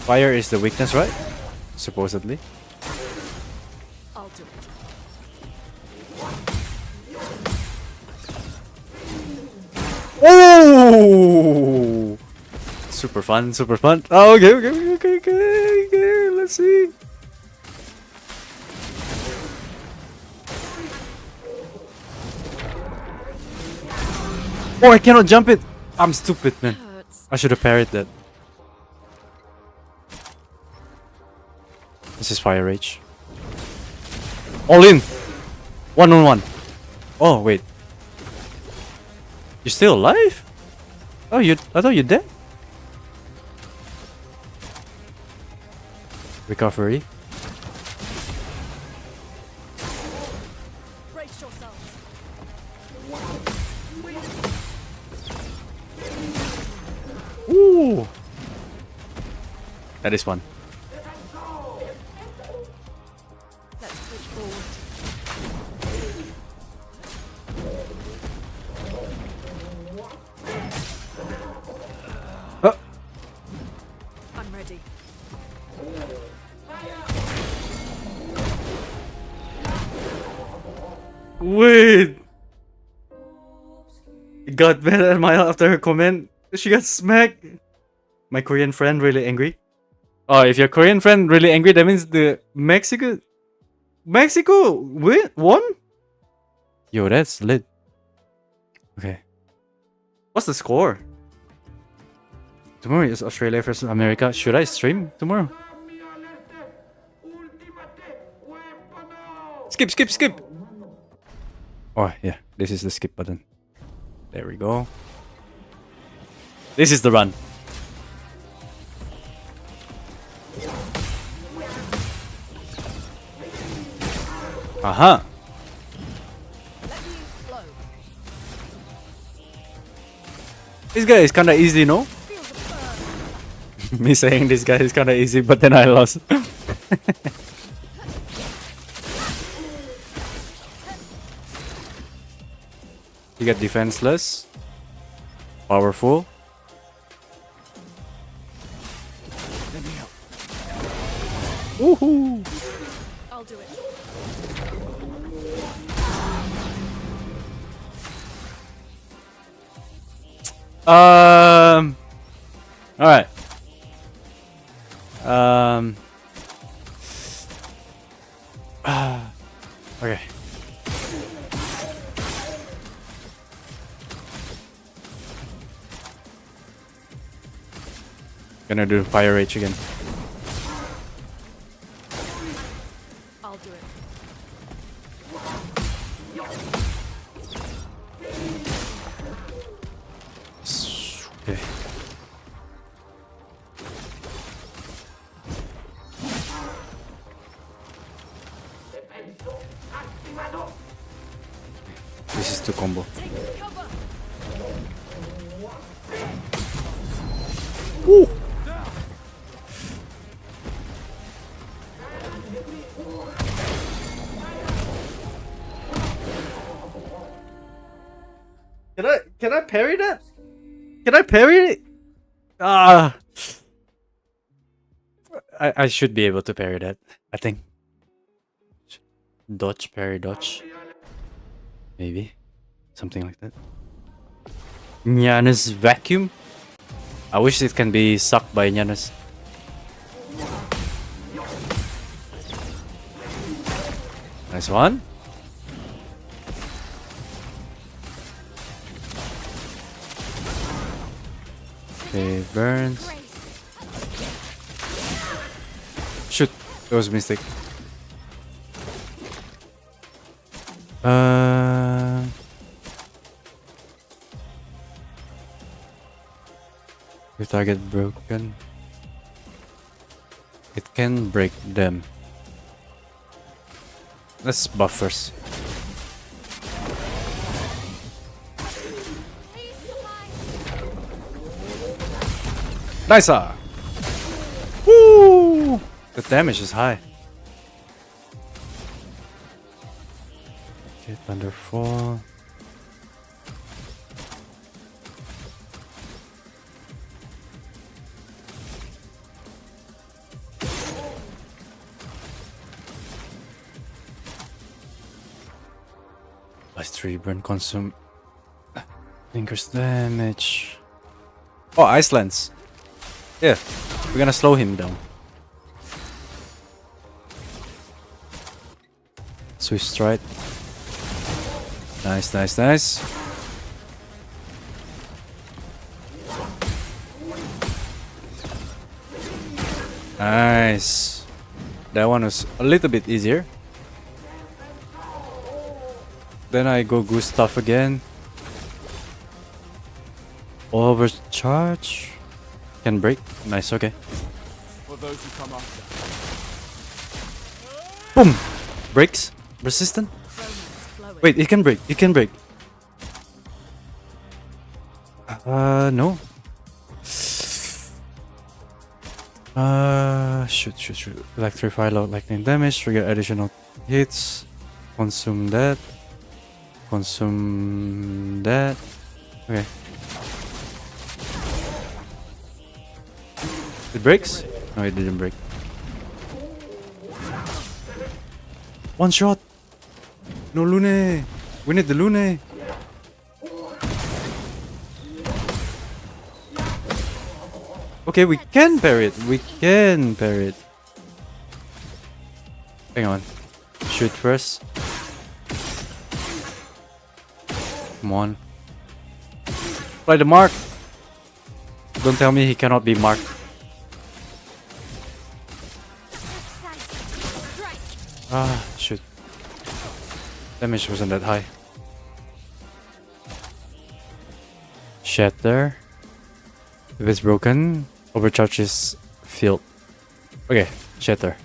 Fire is the weakness, right? Supposedly. I'll do it. Oh! Super fun, super fun. Oh, okay. Let's see. Oh, I cannot jump it. I'm stupid, man. Hurts. I should have parried that. This is Fire Rage. All in. 1-on-1. Oh, wait. You're still alive? Oh, I thought you're dead. Recovery. Brace yourselves. Ooh. That is fun. Let's push forward. I'm ready. Wait. Got mad at Maya after her comment. She got smacked. My Korean friend really angry. Oh, if your Korean friend really angry, that means the Mexico won? Yo, that's lit. Okay. What's the score? Tomorrow is Australia versus America. Should I stream tomorrow? Skip. Oh, yeah. This is the skip button. There we go. This is the run. Aha. This guy is kinda easy, no? Me saying this guy is kinda easy, but then I lost. You get defenseless. Powerful. Woohoo! I'll do it. All right. Okay. Gonna do fire rage again. I'll do it. Okay. This is the combo. Woo! Can I parry that? Can I parry it? Ah, I should be able to parry that. I think. Dodge, parry, dodge. Maybe something like that. Nyana's vacuum. I wish it can be sucked by Nyanas. Nice one. Okay, burns. Shoot, that was a mistake. If target broken, it can break them. Let's buff first. Nice! Woo! The damage is high. Okay, Thunderfall. +3 burn consume. Increase damage. Oh, Ice Lance. Yeah, we're gonna slow him down. Swift Strike. Nice, nice, nice. Nice. That one was a little bit easier. Then I go Gustav again. Overcharge. Can break. Nice, okay. For those who come after. Boom! Breaks. Resistant. Wait, it can break. It can break. No. Shoot. Electrify low lightning damage. Trigger additional hits. Consume that. Consume that. Okay. It breaks? No, it didn't break. One shot! No Lune! We need the Lune! Okay, we can parry it! We can parry it! Hang on. Shoot first. Come on. Apply the mark! Don't tell me he cannot be marked. Ah, shoot. Damage wasn't that high. Shatter. If it's broken, overcharge is filled. Okay, shatter.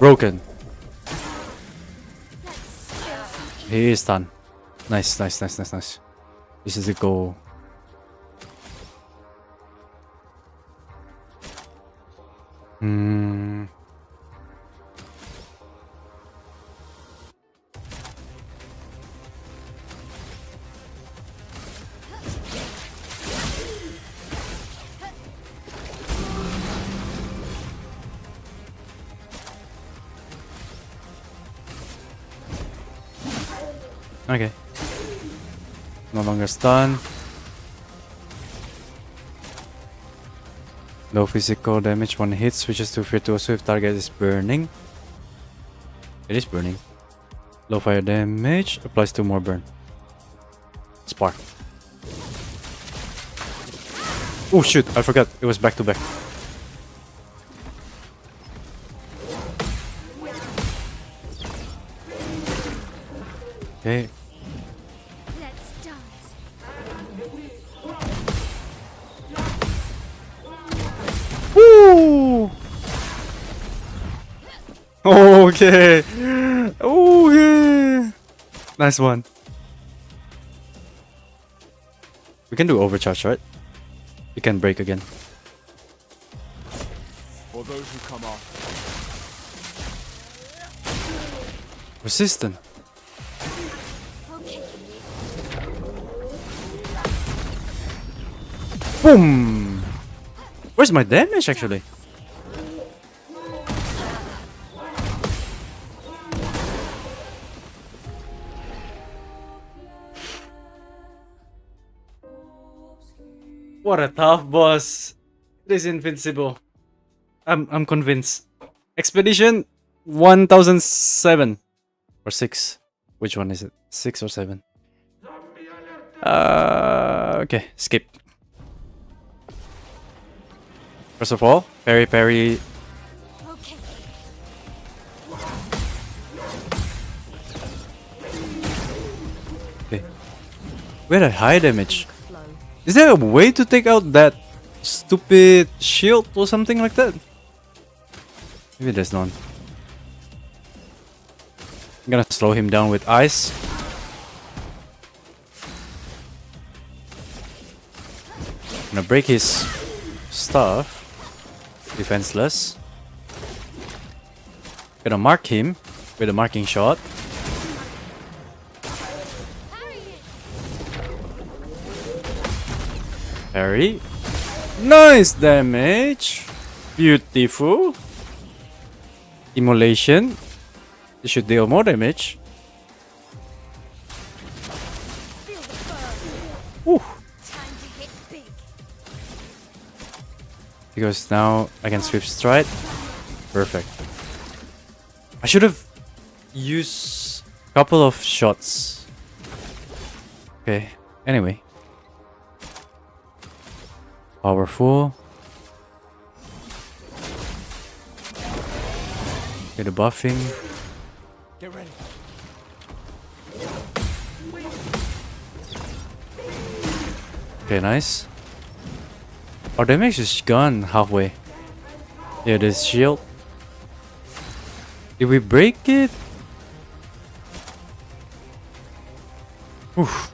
Broken. He is done. Nice. This is the goal. Okay. No longer stun. Low physical damage, one hit, switches to virtuoso if target is burning. It is burning. Low fire damage, applies 2 more burn. Spark. Oh shoot, I forgot, it was back to back. Okay. Let's dance. Woo! Okay. Okay. Nice one. We can do overcharge, right? We can break again. For those who come off. Resistant. Boom! Where's my damage actually? What a tough boss. It is invincible. I'm convinced. Expedition 1007 or 6. Which one is it? 6 or 7? Okay, skip. First of all, parry. Okay. We had a high damage. Is there a way to take out that stupid shield or something like that? Maybe there's none. I'm gonna slow him down with ice. I'm gonna break his stuff. Defenseless. Gonna mark him with a marking shot. Parry. Nice damage. Beautiful. Immolation. This should deal more damage. Woo. Because now I can swift stride. Perfect. I should have used a couple of shots. Okay, anyway. Powerful. Get a buffing. Get ready. Okay, nice. Our damage is gone halfway. Yeah, this shield. Did we break it? Oof.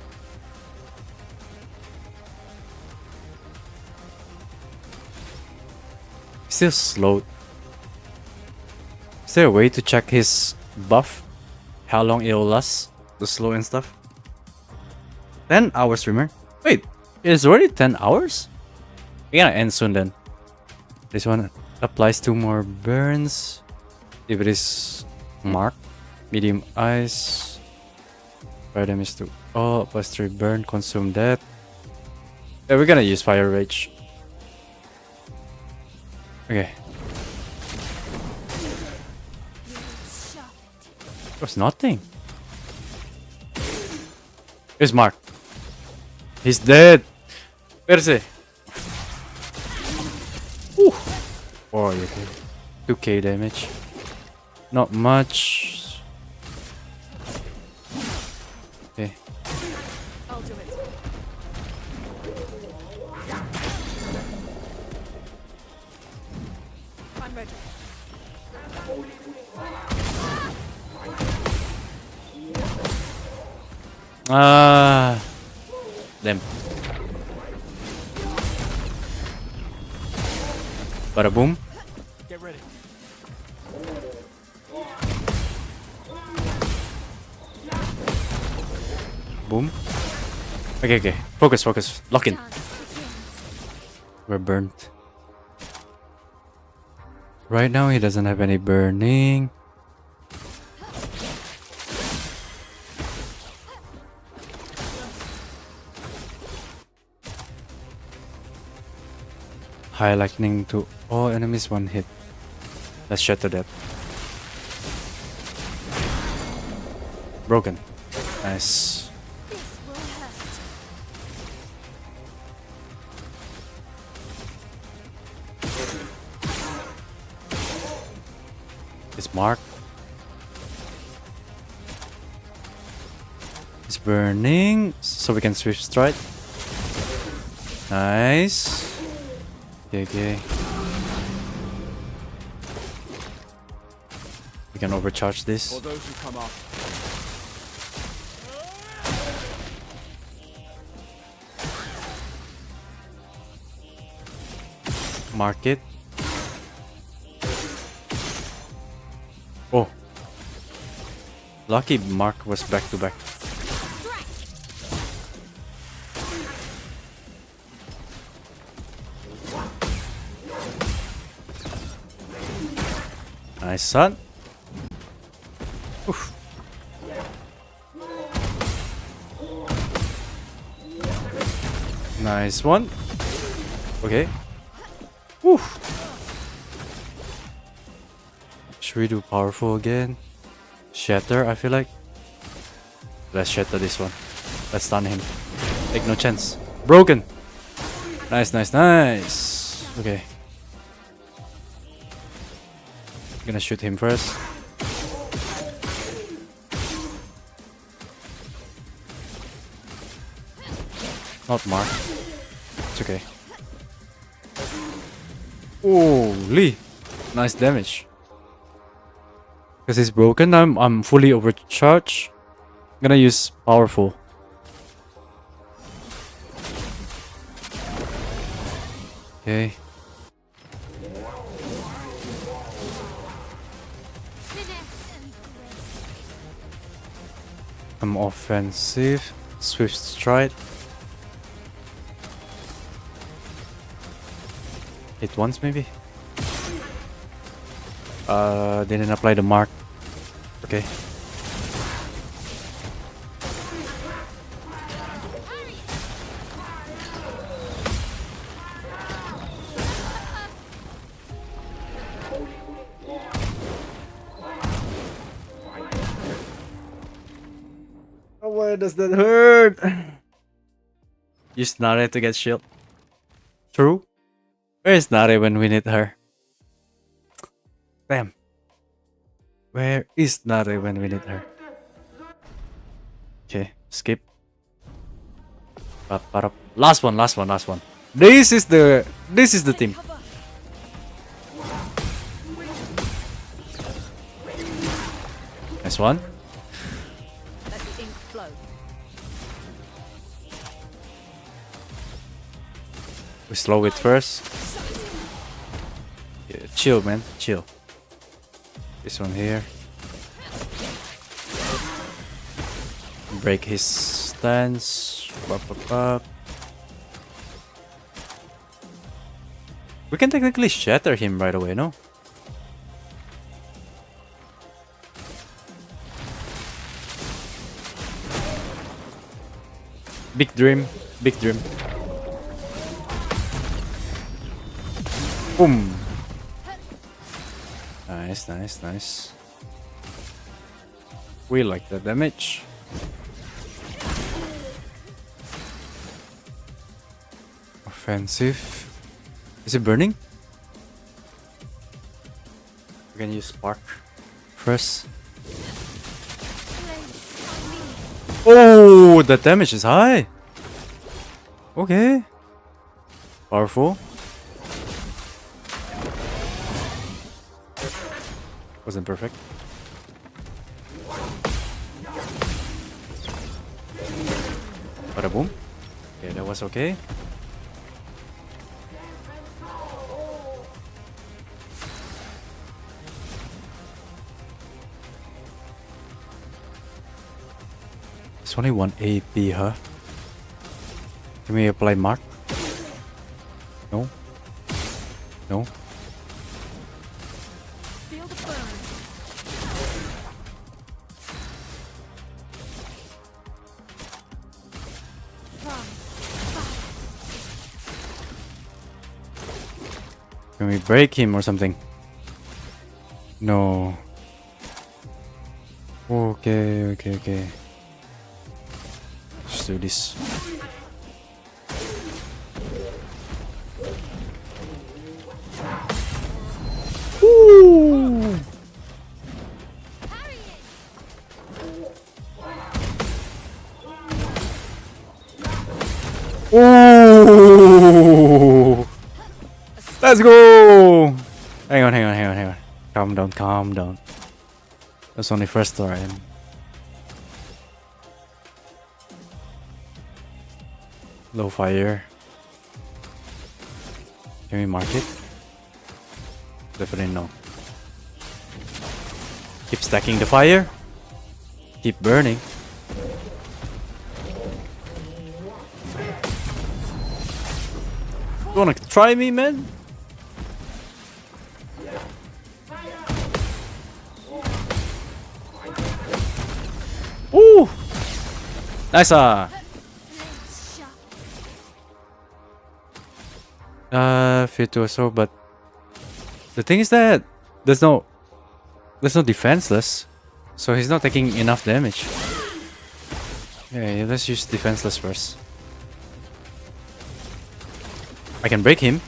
Still slowed. Is there a way to check his buff? How long it will last? The slow and stuff? 10 hours streamer. Wait, it's already 10 hours? We're gonna end soon then. This one applies 2 more burns. If it is marked. Medium ice. Fire damage to all. Plus 3 burn. Consume that. Yeah, we're gonna use fire rage. Okay. There's nothing. Here's Mark. He's dead. Where is he? Ooh. Oh, okay. 2k damage. Not much. Okay. I'll do it. I'm ready. Ah, them. Bada boom. Get ready. Boom. Okay, okay. Focus, focus. Lock in. We're burnt. Right now, he doesn't have any burning. High lightning to all enemies, one hit. Let's shatter that. Broken. Nice. It's Mark. It's burning, so we can swift strike. Nice. Okay, okay. We can overcharge this. For those who come up, Mark it. Oh. Lucky Mark was back to back. Nice, son. Oof. Nice one. Okay. Oof. Should we do powerful again? Shatter, I feel like. Let's shatter this one. Let's stun him. Take no chance. Broken. Nice, nice, nice. Okay. Gonna shoot him first. Not Mark. It's okay. Holy, nice damage. Because he's broken. I'm fully overcharged. I'm gonna use powerful. Okay. I'm offensive. Swift stride. Hit once maybe. Didn't apply the mark. Okay. Oh, why does that hurt? Use Nare to get shield. True. Where is Nare when we need her? Damn. Where is Nare when we need her? Okay, skip. Last one, last one, last one. This is the team. Nice one. Let the ink flow. We slow it first. Yeah, chill, man, chill. This one here. Break his stance. We can technically shatter him right away, no? Big dream, big dream. Boom. Nice, nice, nice. We like the damage. Offensive. Is it burning? We can use spark first. Oh, the damage is high. Okay. Powerful. Wasn't perfect. Bada boom. Okay, that was okay. It's only 1 AP, huh? Can we apply mark? No. No. Feel the burn. Can we break him or something? No. Okay. Let's do this. Ooh. Ooh. Let's go! Hang on. Calm down. That's only first story. Low fire. Can we mark it? Definitely no. Keep stacking the fire. Keep burning. You wanna try me, man? Ooh! Nice! Virtuoso, but the thing is that there's no defenseless, so he's not taking enough damage. Yeah, let's use defenseless first. I can break him.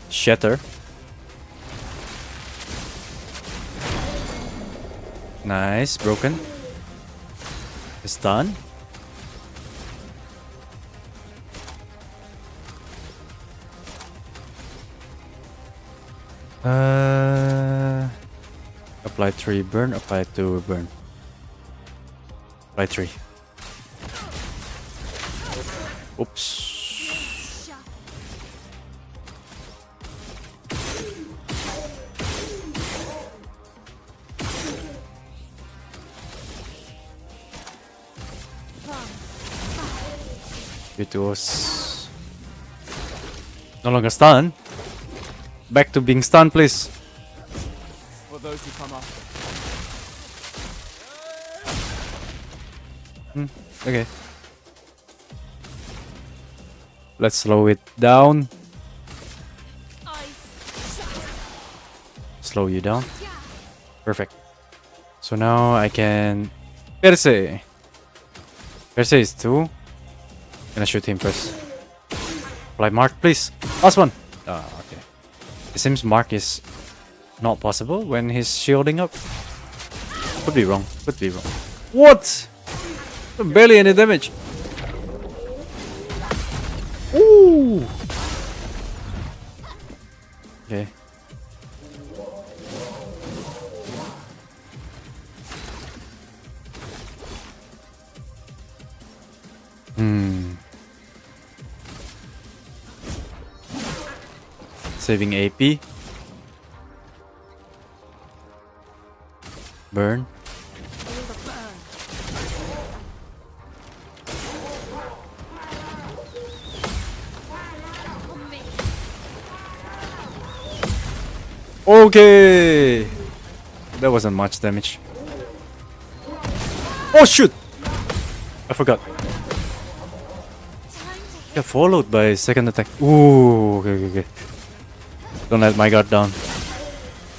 Shatter. Nice, broken. It's done. Apply 3 burn, apply 2 burn. Apply 3. Oops. It was no longer stunned. Back to being stunned, please. For those who come after. Okay. Let's slow it down. Slow you down. Perfect. So now I can... Perse! Perse is 2. Gonna shoot him first. Apply mark, please. Last one! Ah, okay. It seems mark is not possible when he's shielding up. Could be wrong. What? Barely any damage. Ooh! Okay. Saving AP. Burn. Okay. That wasn't much damage. Oh shoot! I forgot. Got followed by second attack. Ooh, okay. Don't let my guard down.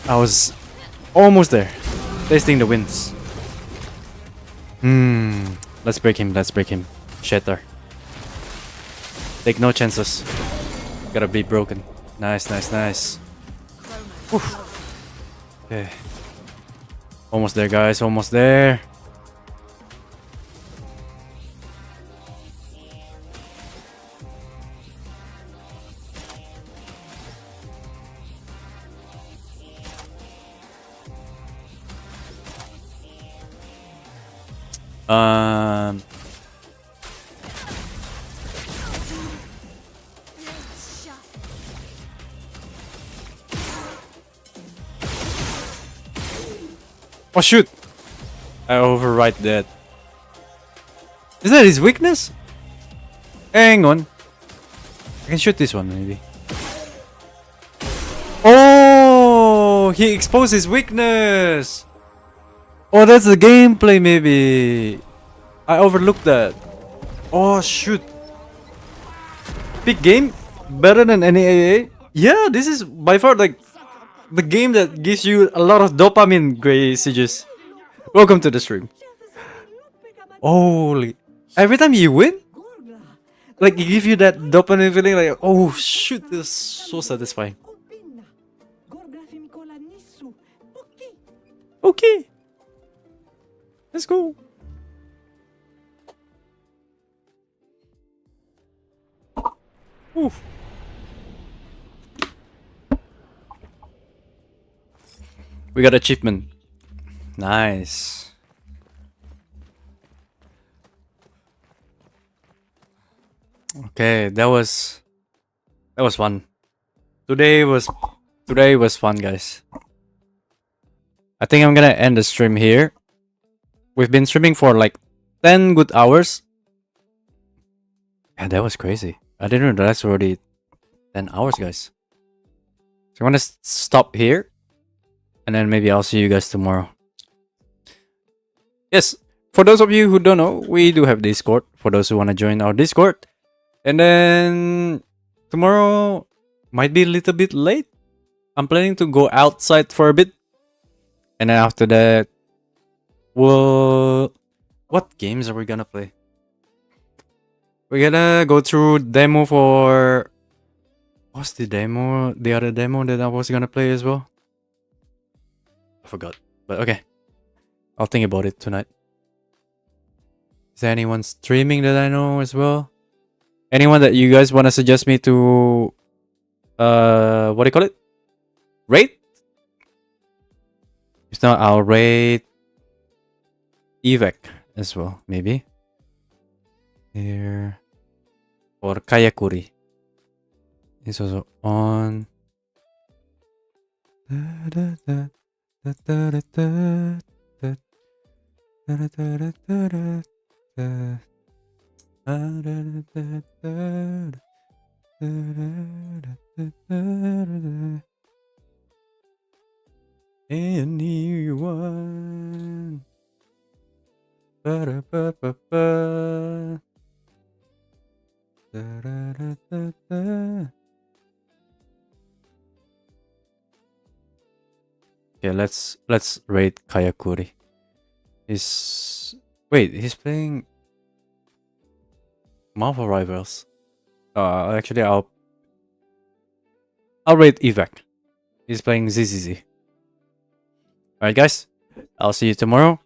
I was almost there. Tasting the winds. Let's break him. Shatter. Take no chances. Gotta be broken. Nice. Oof. Okay. Almost there, guys. Almost there. Um. Oh shoot! I overwrite that. Is that his weakness? Hang on. I can shoot this one maybe. Oh, he exposed his weakness. Oh, that's the gameplay maybe. I overlooked that. Oh shoot. Big game? Better than any AA? Yeah, this is by far like the game that gives you a lot of dopamine, Grey Sieges. Welcome to the stream. Holy. Every time you win? Like, it gives you that dopamine feeling like, oh shoot, this is so satisfying. Okay. Let's go. Oof. We got achievement. Nice. Okay, that was fun. Today was fun, guys. I think I'm gonna end the stream here. We've been streaming for like 10 good hours. Yeah, that was crazy. I didn't realize already 10 hours, guys. So I'm gonna stop here. And then maybe I'll see you guys tomorrow. Yes, for those of you who don't know, we do have Discord. For those who want to join our Discord. And then tomorrow might be a little bit late. I'm planning to go outside for a bit. And then after that, what games are we gonna play? We're gonna go through demo for... What's the demo? The other demo that I was gonna play as well? I forgot. But okay. I'll think about it tonight. Is there anyone streaming that I know as well? Anyone that you guys want to suggest me to... what do you call it? Rate? If not, I'll rate... Evac as well, maybe. Here. Or Kayakuri. It's also on. Anyone. Ba-da-ba-ba-ba. Da-da-da-da-da. Okay, let's rate Kayakuri. He's playing Marvel Rivals. Actually, I'll rate Evac. He's playing ZZZ. Alright, guys. I'll see you tomorrow.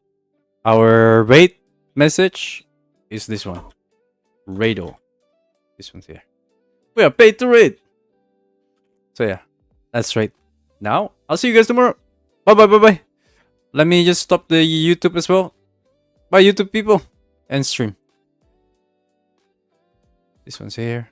Our rate message is this one. Rado. This one's here. We are paid to rate. So yeah, that's right. Now, I'll see you guys tomorrow. Bye. Let me just stop the YouTube as well. Bye, YouTube people. And stream. This one's here.